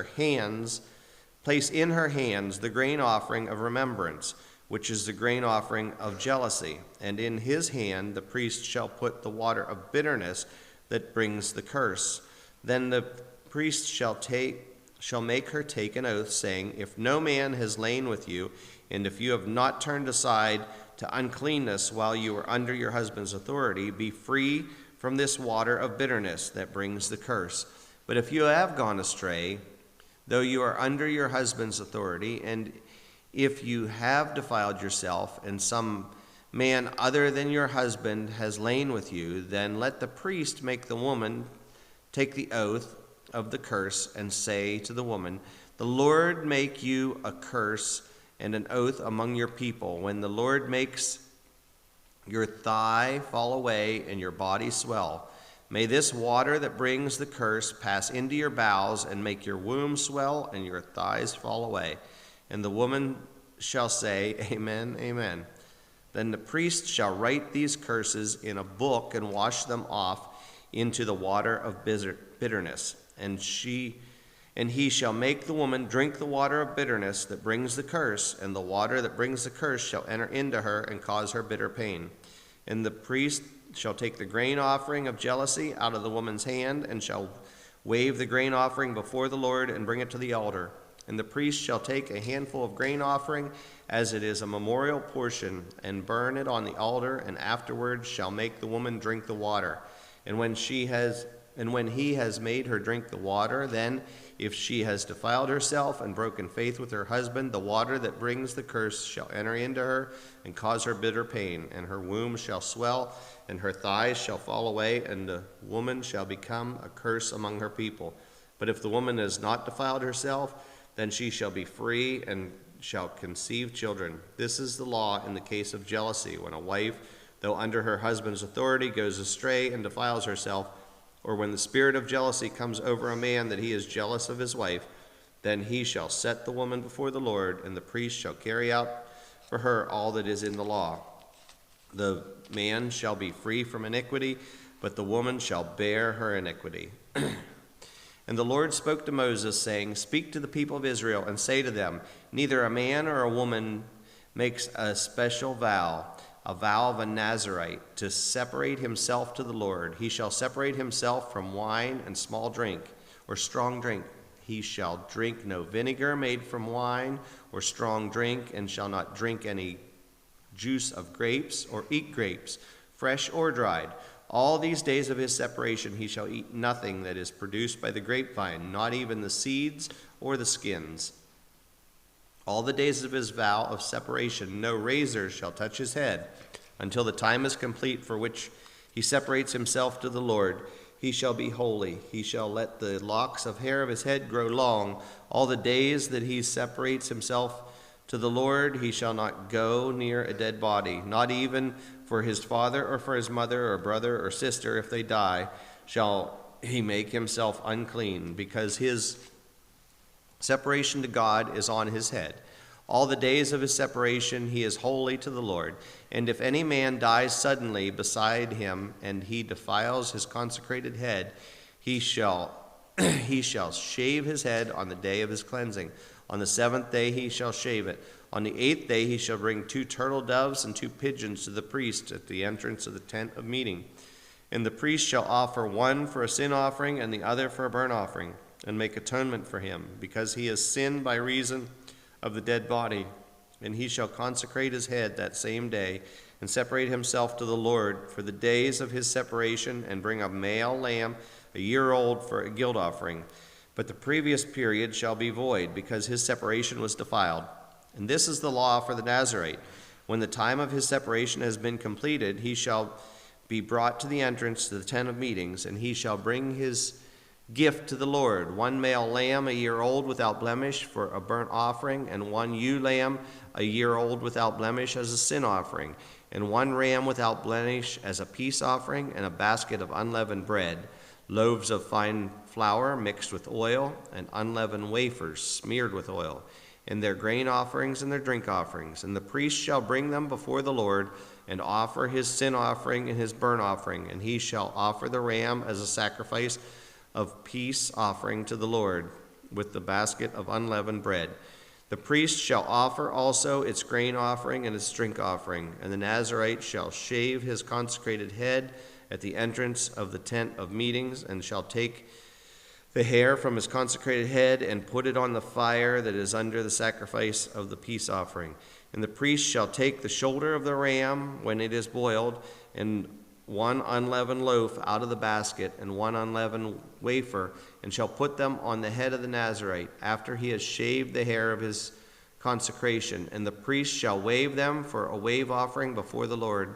in her hands the grain offering of remembrance, which is the grain offering of jealousy. And in his hand the priest shall put the water of bitterness that brings the curse. Then the priest shall make her take an oath, saying, "If no man has lain with you, and if you have not turned aside to uncleanness while you are under your husband's authority, be free from this water of bitterness that brings the curse. But if you have gone astray, though you are under your husband's authority, and if you have defiled yourself, and some man other than your husband has lain with you, then let the priest make the woman take the oath of the curse, and say to the woman, 'The Lord make you a curse and an oath among your people. When the Lord makes your thigh fall away and your body swell, may this water that brings the curse pass into your bowels, and make your womb swell and your thighs fall away.' And the woman shall say, 'Amen, amen.' Then the priest shall write these curses in a book and wash them off into the water of bitterness. And he shall make the woman drink the water of bitterness that brings the curse, and the water that brings the curse shall enter into her and cause her bitter pain. And the priest shall take the grain offering of jealousy out of the woman's hand, and shall wave the grain offering before the Lord and bring it to the altar. And the priest shall take a handful of grain offering, as it is a memorial portion, and burn it on the altar, and afterwards shall make the woman drink the water. And when he has made her drink the water, then, if she has defiled herself and broken faith with her husband, the water that brings the curse shall enter into her and cause her bitter pain, and her womb shall swell, and her thighs shall fall away, and the woman shall become a curse among her people. But if the woman has not defiled herself, then she shall be free and shall conceive children. This is the law in the case of jealousy, when a wife, though under her husband's authority, goes astray and defiles herself, or when the spirit of jealousy comes over a man that he is jealous of his wife, then he shall set the woman before the Lord, and the priest shall carry out for her all that is in the law. The man shall be free from iniquity, but the woman shall bear her iniquity. And the Lord spoke to Moses, saying, Speak to the people of Israel, and say to them, Neither a man or a woman makes a special vow, a vow of a Nazarite, to separate himself to the Lord. He shall separate himself from wine and small drink, or strong drink. He shall drink no vinegar made from wine or strong drink, and shall not drink any juice of grapes, or eat grapes, fresh or dried. All these days of his separation he shall eat nothing that is produced by the grapevine, not even the seeds or the skins. All the days of his vow of separation no razor shall touch his head, until the time is complete for which he separates himself to the Lord. He shall be holy. He shall let the locks of hair of his head grow long. All the days that he separates himself to the Lord, he shall not go near a dead body, not even for his father or for his mother or brother or sister. If they die, shall he make himself unclean, because his separation to God is on his head. All the days of his separation he is holy to the Lord. And if any man dies suddenly beside him, and he defiles his consecrated head, he shall shave his head on the day of his cleansing. On the 7th day he shall shave it. On the 8th day he shall bring 2 turtle doves and 2 pigeons to the priest at the entrance of the tent of meeting. And the priest shall offer one for a sin offering and the other for a burnt offering, and make atonement for him, because he has sinned by reason of the dead body. And he shall consecrate his head that same day, and separate himself to the Lord for the days of his separation, and bring a male lamb a year old for a guilt offering. But the previous period shall be void, because his separation was defiled. And this is the law for the Nazarite. When the time of his separation has been completed, he shall be brought to the entrance to the tent of meetings, and he shall bring his gift to the Lord, 1 male lamb a year old without blemish for a burnt offering, and 1 ewe lamb a year old without blemish as a sin offering, and 1 ram without blemish as a peace offering, and a basket of unleavened bread, loaves of fine flour mixed with oil, and unleavened wafers smeared with oil, and their grain offerings and their drink offerings. And the priest shall bring them before the Lord, and offer his sin offering and his burnt offering, and he shall offer the ram as a sacrifice of peace offering to the Lord, with the basket of unleavened bread. The priest shall offer also its grain offering and its drink offering, and the Nazarite shall shave his consecrated head at the entrance of the tent of meetings, and shall take the hair from his consecrated head and put it on the fire that is under the sacrifice of the peace offering. And the priest shall take the shoulder of the ram when it is boiled, and 1 unleavened loaf out of the basket, and 1 unleavened wafer, and shall put them on the head of the Nazarite, after he has shaved the hair of his consecration. And the priest shall wave them for a wave offering before the Lord.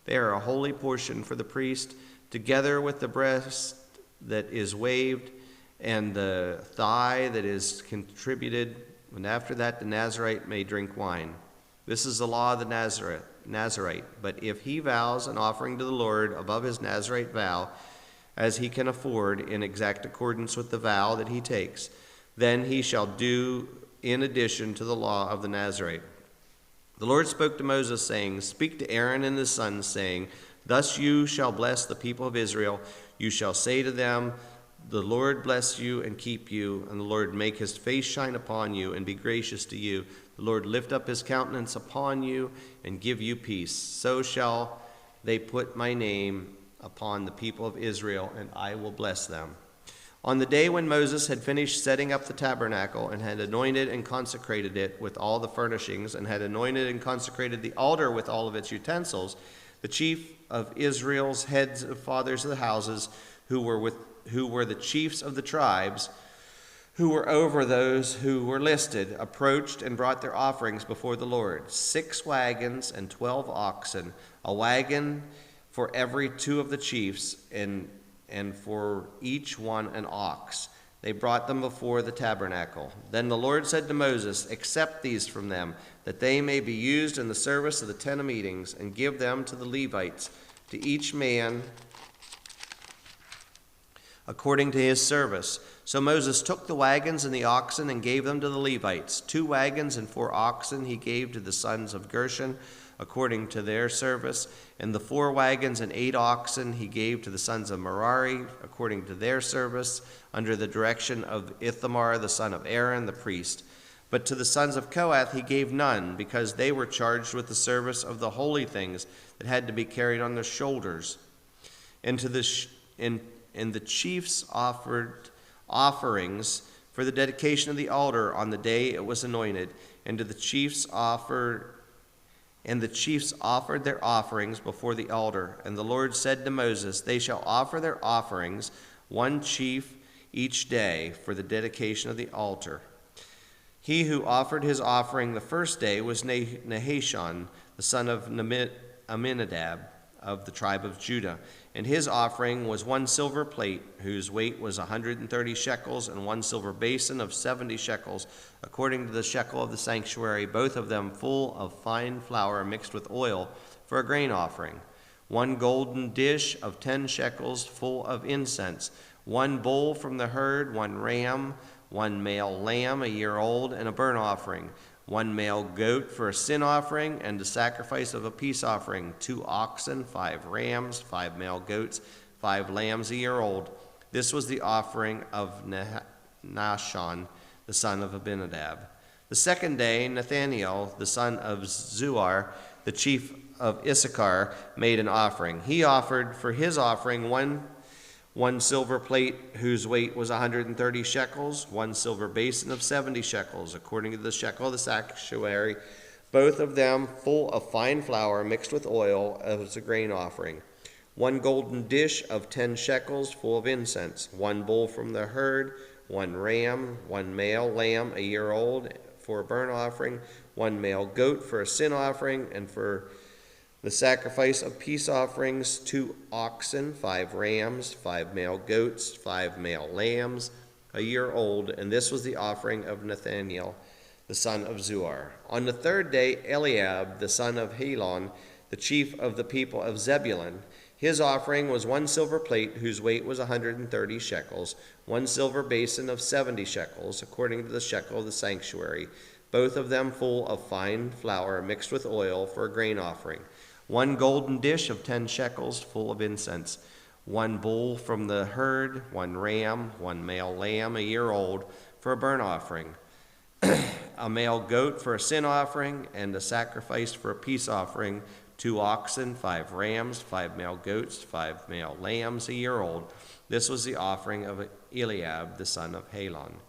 They are a holy portion for the priest, together with the breast that is waved, and the thigh that is contributed. And after that the Nazarite may drink wine. This is the law of the Nazarite. But if he vows an offering to the Lord above his Nazarite vow, as he can afford, in exact accordance with the vow that he takes, then he shall do in addition to the law of the Nazarite. The Lord spoke to Moses, saying, Speak to Aaron and his sons, saying, Thus you shall bless the people of Israel. You shall say to them, The Lord bless you and keep you, and the Lord make his face shine upon you and be gracious to you. The Lord lift up his countenance upon you and give you peace. So shall they put my name upon the people of Israel, and I will bless them. On the day when Moses had finished setting up the tabernacle and had anointed and consecrated it with all the furnishings and had anointed and consecrated the altar with all of its utensils, the chief of Israel's heads of fathers of the houses, who were the chiefs of the tribes, who were over those who were listed, approached and brought their offerings before the Lord, 6 wagons and 12 oxen, a wagon for every 2 of the chiefs, and for each one an ox. They brought them before the tabernacle. Then the Lord said to Moses, "Accept these from them, that they may be used in the service of the tent of meetings, and give them to the Levites, to each man according to his service." So Moses took the wagons and the oxen and gave them to the Levites. 2 wagons and 4 oxen he gave to the sons of Gershon according to their service, and the 4 wagons and 8 oxen he gave to the sons of Merari according to their service, under the direction of Ithamar the son of Aaron the priest. But to the sons of Kohath he gave none, because they were charged with the service of the holy things that had to be carried on their shoulders. And the chiefs offered offerings for the dedication of the altar on the day it was anointed, and the chiefs offered their offerings before the altar. And the Lord said to Moses, "They shall offer their offerings, 1 chief each day, for the dedication of the altar." He who offered his offering the first day was Nahashon, the son of Amminadab, of the tribe of Judah, and his offering was 1 silver plate, whose weight was 130 shekels, and 1 silver basin of 70 shekels, according to the shekel of the sanctuary, both of them full of fine flour mixed with oil, for a grain offering. 1 golden dish of 10 shekels, full of incense, 1 bull from the herd, 1 ram, 1 male lamb a year old, and a burnt offering, 1 male goat for a sin offering, and the sacrifice of a peace offering, 2 oxen, 5 rams, 5 male goats, 5 lambs a year old. This was the offering of Nahashon, the son of Abinadab. The second day, Nathaniel, the son of Zuar, the chief of Issachar, made an offering. He offered for his offering one silver plate whose weight was 130 shekels, 1 silver basin of 70 shekels, according to the shekel of the sanctuary, both of them full of fine flour mixed with oil as a grain offering. 1 golden dish of 10 shekels, full of incense, 1 bull from the herd, 1 ram, 1 male lamb a year old for a burnt offering, 1 male goat for a sin offering, and for the sacrifice of peace offerings, 2 oxen, 5 rams, 5 male goats, 5 male lambs a year old, and this was the offering of Nathaniel, the son of Zuar. On the third day, Eliab, the son of Helon, the chief of the people of Zebulun, his offering was 1 silver plate whose weight was 130 shekels, 1 silver basin of 70 shekels, according to the shekel of the sanctuary, both of them full of fine flour mixed with oil for a grain offering. 1 golden dish of 10 shekels, full of incense, 1 bull from the herd, 1 ram, 1 male lamb a year old for a burnt offering, a male goat for a sin offering, and a sacrifice for a peace offering, 2 oxen, 5 rams, 5 male goats, 5 male lambs a year old. This was the offering of Eliab, the son of Helon.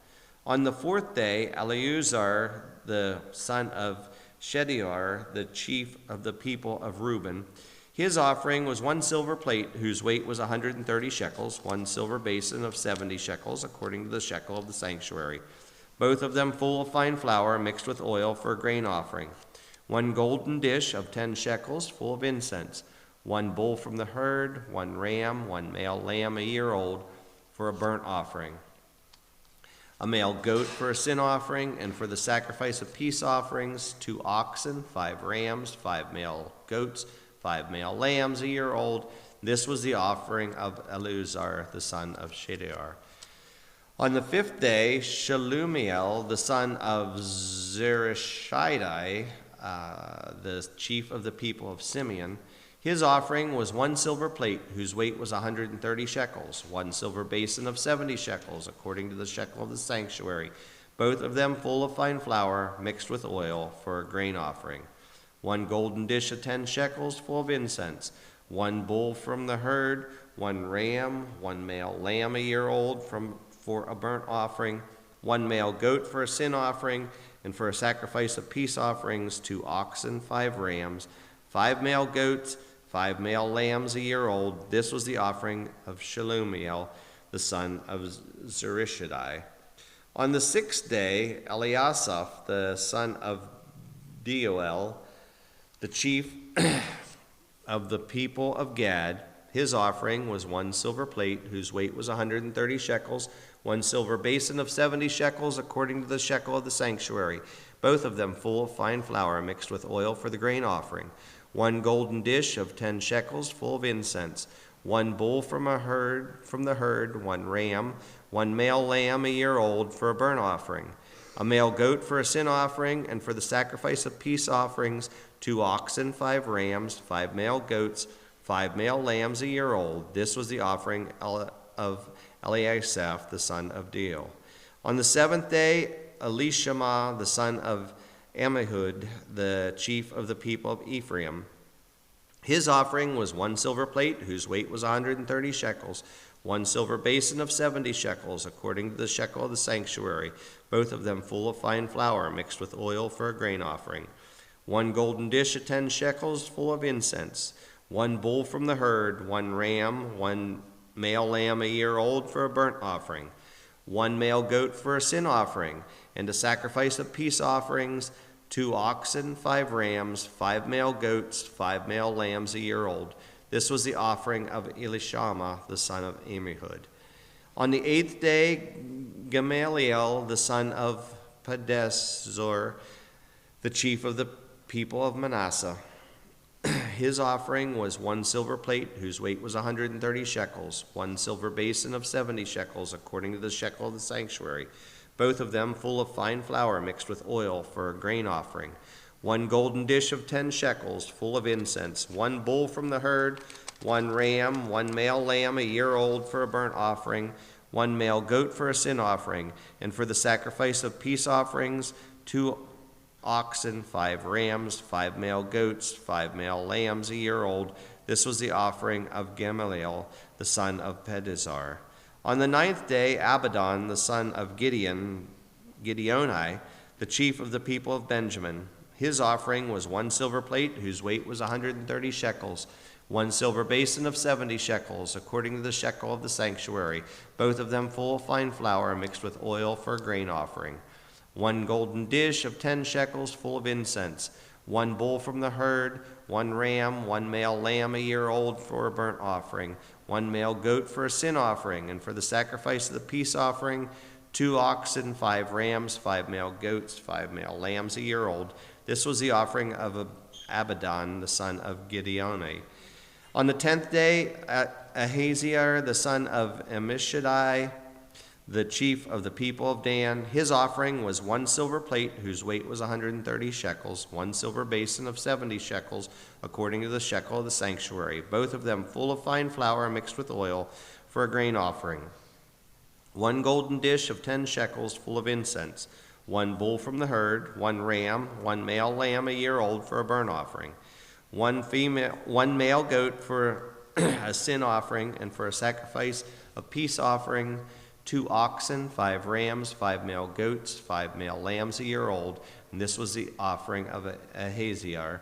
On the 4th day, Eleazar, the son of Shedeur, the chief of the people of Reuben, his offering was 1 silver plate whose weight was 130 shekels, 1 silver basin of 70 shekels, according to the shekel of the sanctuary, both of them full of fine flour mixed with oil for a grain offering. 1 golden dish of 10 shekels, full of incense, 1 bull from the herd, 1 ram, 1 male lamb a year old for a burnt offering, a male goat for a sin offering, and for the sacrifice of peace offerings, 2 oxen, 5 rams, 5 male goats, 5 male lambs a year old. This was the offering of Eleazar, the son of Shedeur. On the 5th day, Shelumiel, the son of Zurishaddai, the chief of the people of Simeon, his offering was 1 silver plate whose weight was 130 shekels, 1 silver basin of 70 shekels, according to the shekel of the sanctuary, both of them full of fine flour mixed with oil for a grain offering. 1 golden dish of 10 shekels, full of incense, 1 bull from the herd, one ram, one male lamb a year old for a burnt offering, one male goat for a sin offering, and for a sacrifice of peace offerings, 2 oxen, 5 rams, 5 male goats, 5 male lambs a year old. This was the offering of Shelumiel, the son of Zurishaddai. On the 6th day, Eliasaph, the son of Deuel, the chief of the people of Gad, his offering was 1 silver plate, whose weight was 130 shekels, 1 silver basin of 70 shekels, according to the shekel of the sanctuary, both of them full of fine flour mixed with oil for the grain offering, 1 golden dish of 10 shekels, full of incense, 1 bull from the herd, 1 ram, 1 male lamb a year old for a burnt offering, a male goat for a sin offering, and for the sacrifice of peace offerings, 2 oxen, 5 rams, 5 male goats, 5 male lambs a year old. This was the offering of Eliasaph, the son of Deuel. On the 7th day, Elishama, the son of Ammihud, the chief of the people of Ephraim, his offering was 1 silver plate, whose weight was 130 shekels, 1 silver basin of 70 shekels, according to the shekel of the sanctuary, both of them full of fine flour mixed with oil for a grain offering, 1 golden dish of 10 shekels, full of incense, 1 bull from the herd, 1 ram, 1 male lamb a year old for a burnt offering, 1 male goat for a sin offering, and a sacrifice of peace offerings, 2 oxen, 5 rams, 5 male goats, 5 male lambs a year old. This was the offering of Elishama, the son of Ammihud. On the 8th day, Gamaliel, the son of Pedahzur, the chief of the people of Manasseh, his offering was 1 silver plate, whose weight was 130 shekels, 1 silver basin of 70 shekels, according to the shekel of the sanctuary, both of them full of fine flour mixed with oil for a grain offering, 1 golden dish of 10 shekels, full of incense, 1 bull from the herd, 1 ram, 1 male lamb a year old for a burnt offering, 1 male goat for a sin offering, and for the sacrifice of peace offerings, 2 oxen, 5 rams, 5 male goats, 5 male lambs a year old. This was the offering of Gamaliel, the son of Pedahzur. On the 9th day, Abidan, the son of Gideoni, the chief of the people of Benjamin, his offering was 1 silver plate, whose weight was 130 shekels, 1 silver basin of 70 shekels, according to the shekel of the sanctuary, both of them full of fine flour mixed with oil for a grain offering, 1 golden dish of 10 shekels, full of incense, 1 bull from the herd, 1 ram, 1 male lamb a year old for a burnt offering, 1 male goat for a sin offering, and for the sacrifice of the peace offering, 2 oxen, 5 rams, 5 male goats, 5 male lambs a year old. This was the offering of Abidan, the son of Gideoni. On the 10th day, Ahaziah, the son of Ammishaddai, the chief of the people of Dan, his offering was 1 silver plate, whose weight was 130 shekels, 1 silver basin of 70 shekels, according to the shekel of the sanctuary, both of them full of fine flour mixed with oil for a grain offering, 1 golden dish of 10 shekels, full of incense, 1 bull from the herd, 1 ram, 1 male lamb a year old for a burnt offering, 1 male goat for a sin offering, and for a sacrifice of peace offering, 2 oxen, 5 rams, 5 male goats, 5 male lambs a year old. And this was the offering of Ahaziah,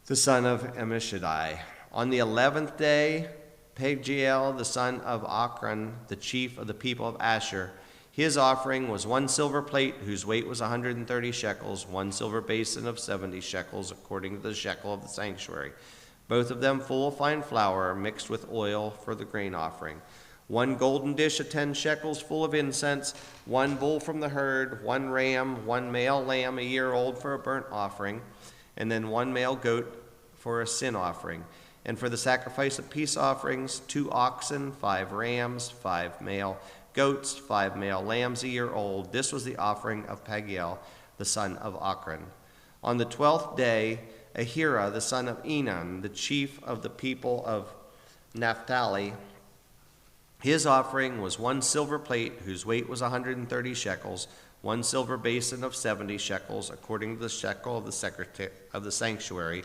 the son of Ammishaddai. On the 11th day, Pagiel, the son of Ochran, the chief of the people of Asher, his offering was 1 silver plate, whose weight was 130 shekels, 1 silver basin of 70 shekels, according to the shekel of the sanctuary, both of them full of fine flour mixed with oil for the grain offering, 1 golden dish of 10 shekels, full of incense, 1 bull from the herd, 1 ram, 1 male lamb a year old for a burnt offering, and then 1 male goat for a sin offering. And for the sacrifice of peace offerings, 2 oxen, 5 rams, 5 male goats, 5 male lambs a year old. This was the offering of Pagiel, the son of Ochran. On the 12th day, Ahira, the son of Enan, the chief of the people of Naphtali, his offering was 1 silver plate, whose weight was 130 shekels, 1 silver basin of 70 shekels, according to the shekel of the sanctuary,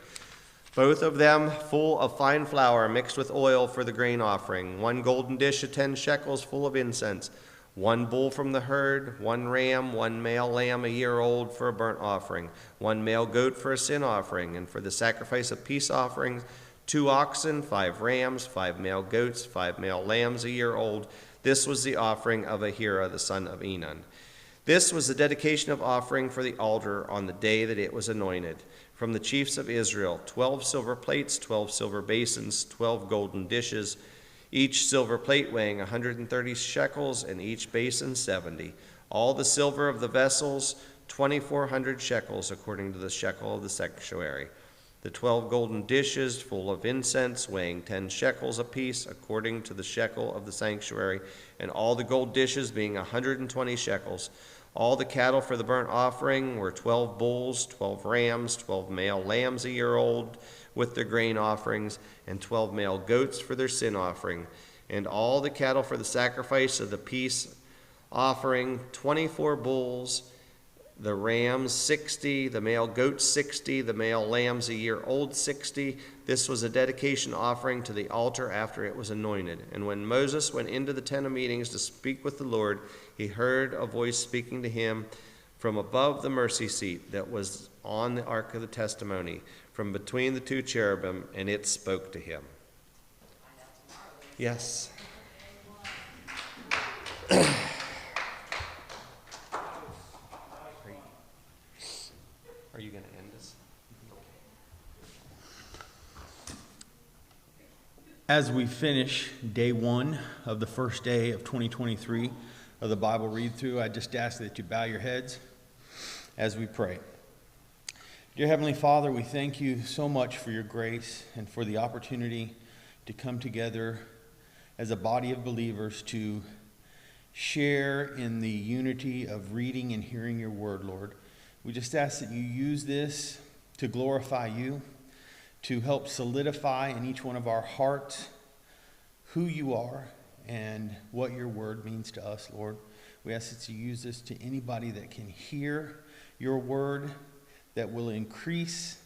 both of them full of fine flour mixed with oil for the grain offering, 1 golden dish of 10 shekels full of incense, 1 bull from the herd, 1 ram, 1 male lamb a year old for a burnt offering, 1 male goat for a sin offering, and for the sacrifice of peace offerings, 2 oxen, 5 rams, 5 male goats, 5 male lambs a year old. This was the offering of Ahira the son of Enan. This was the dedication of offering for the altar on the day that it was anointed. From the chiefs of Israel, 12 silver plates, 12 silver basins, 12 golden dishes, each silver plate weighing 130 shekels, and each basin 70. All the silver of the vessels, 2,400 shekels, according to the shekel of the sanctuary. The 12 golden dishes full of incense, weighing 10 shekels apiece, according to the shekel of the sanctuary, and all the gold dishes being 120 shekels. All the cattle for the burnt offering were 12 bulls, 12 rams, 12 male lambs a year old with their grain offerings, and 12 male goats for their sin offering. And all the cattle for the sacrifice of the peace offering, 24 bulls, the rams 60, the male goats 60, the male lambs a year old 60. This was a dedication offering to the altar after it was anointed. And when Moses went into the tent of meetings to speak with the Lord, he heard a voice speaking to him from above the mercy seat that was on the ark of the testimony, from between the 2 cherubim, and it spoke to him. Yes. Are you going to end this? As we finish day 1 of the first day of 2023 of the Bible read-through, I just ask that you bow your heads as we pray. Dear Heavenly Father, we thank you so much for your grace and for the opportunity to come together as a body of believers to share in the unity of reading and hearing your word, Lord. We just ask that you use this to glorify you, to help solidify in each one of our hearts who you are and what your word means to us, Lord. We ask that you use this to anybody that can hear your word, that will increase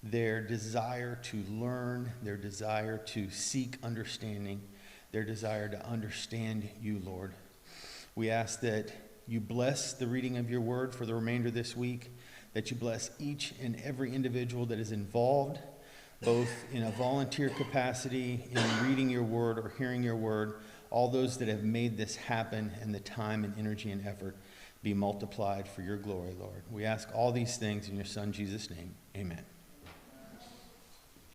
their desire to learn, their desire to seek understanding, their desire to understand you, Lord. We ask that you bless the reading of your word for the remainder of this week, that you bless each and every individual that is involved, both in a volunteer capacity, in reading your word or hearing your word, all those that have made this happen, and the time and energy and effort be multiplied for your glory, Lord. We ask all these things in your Son, Jesus' name. Amen.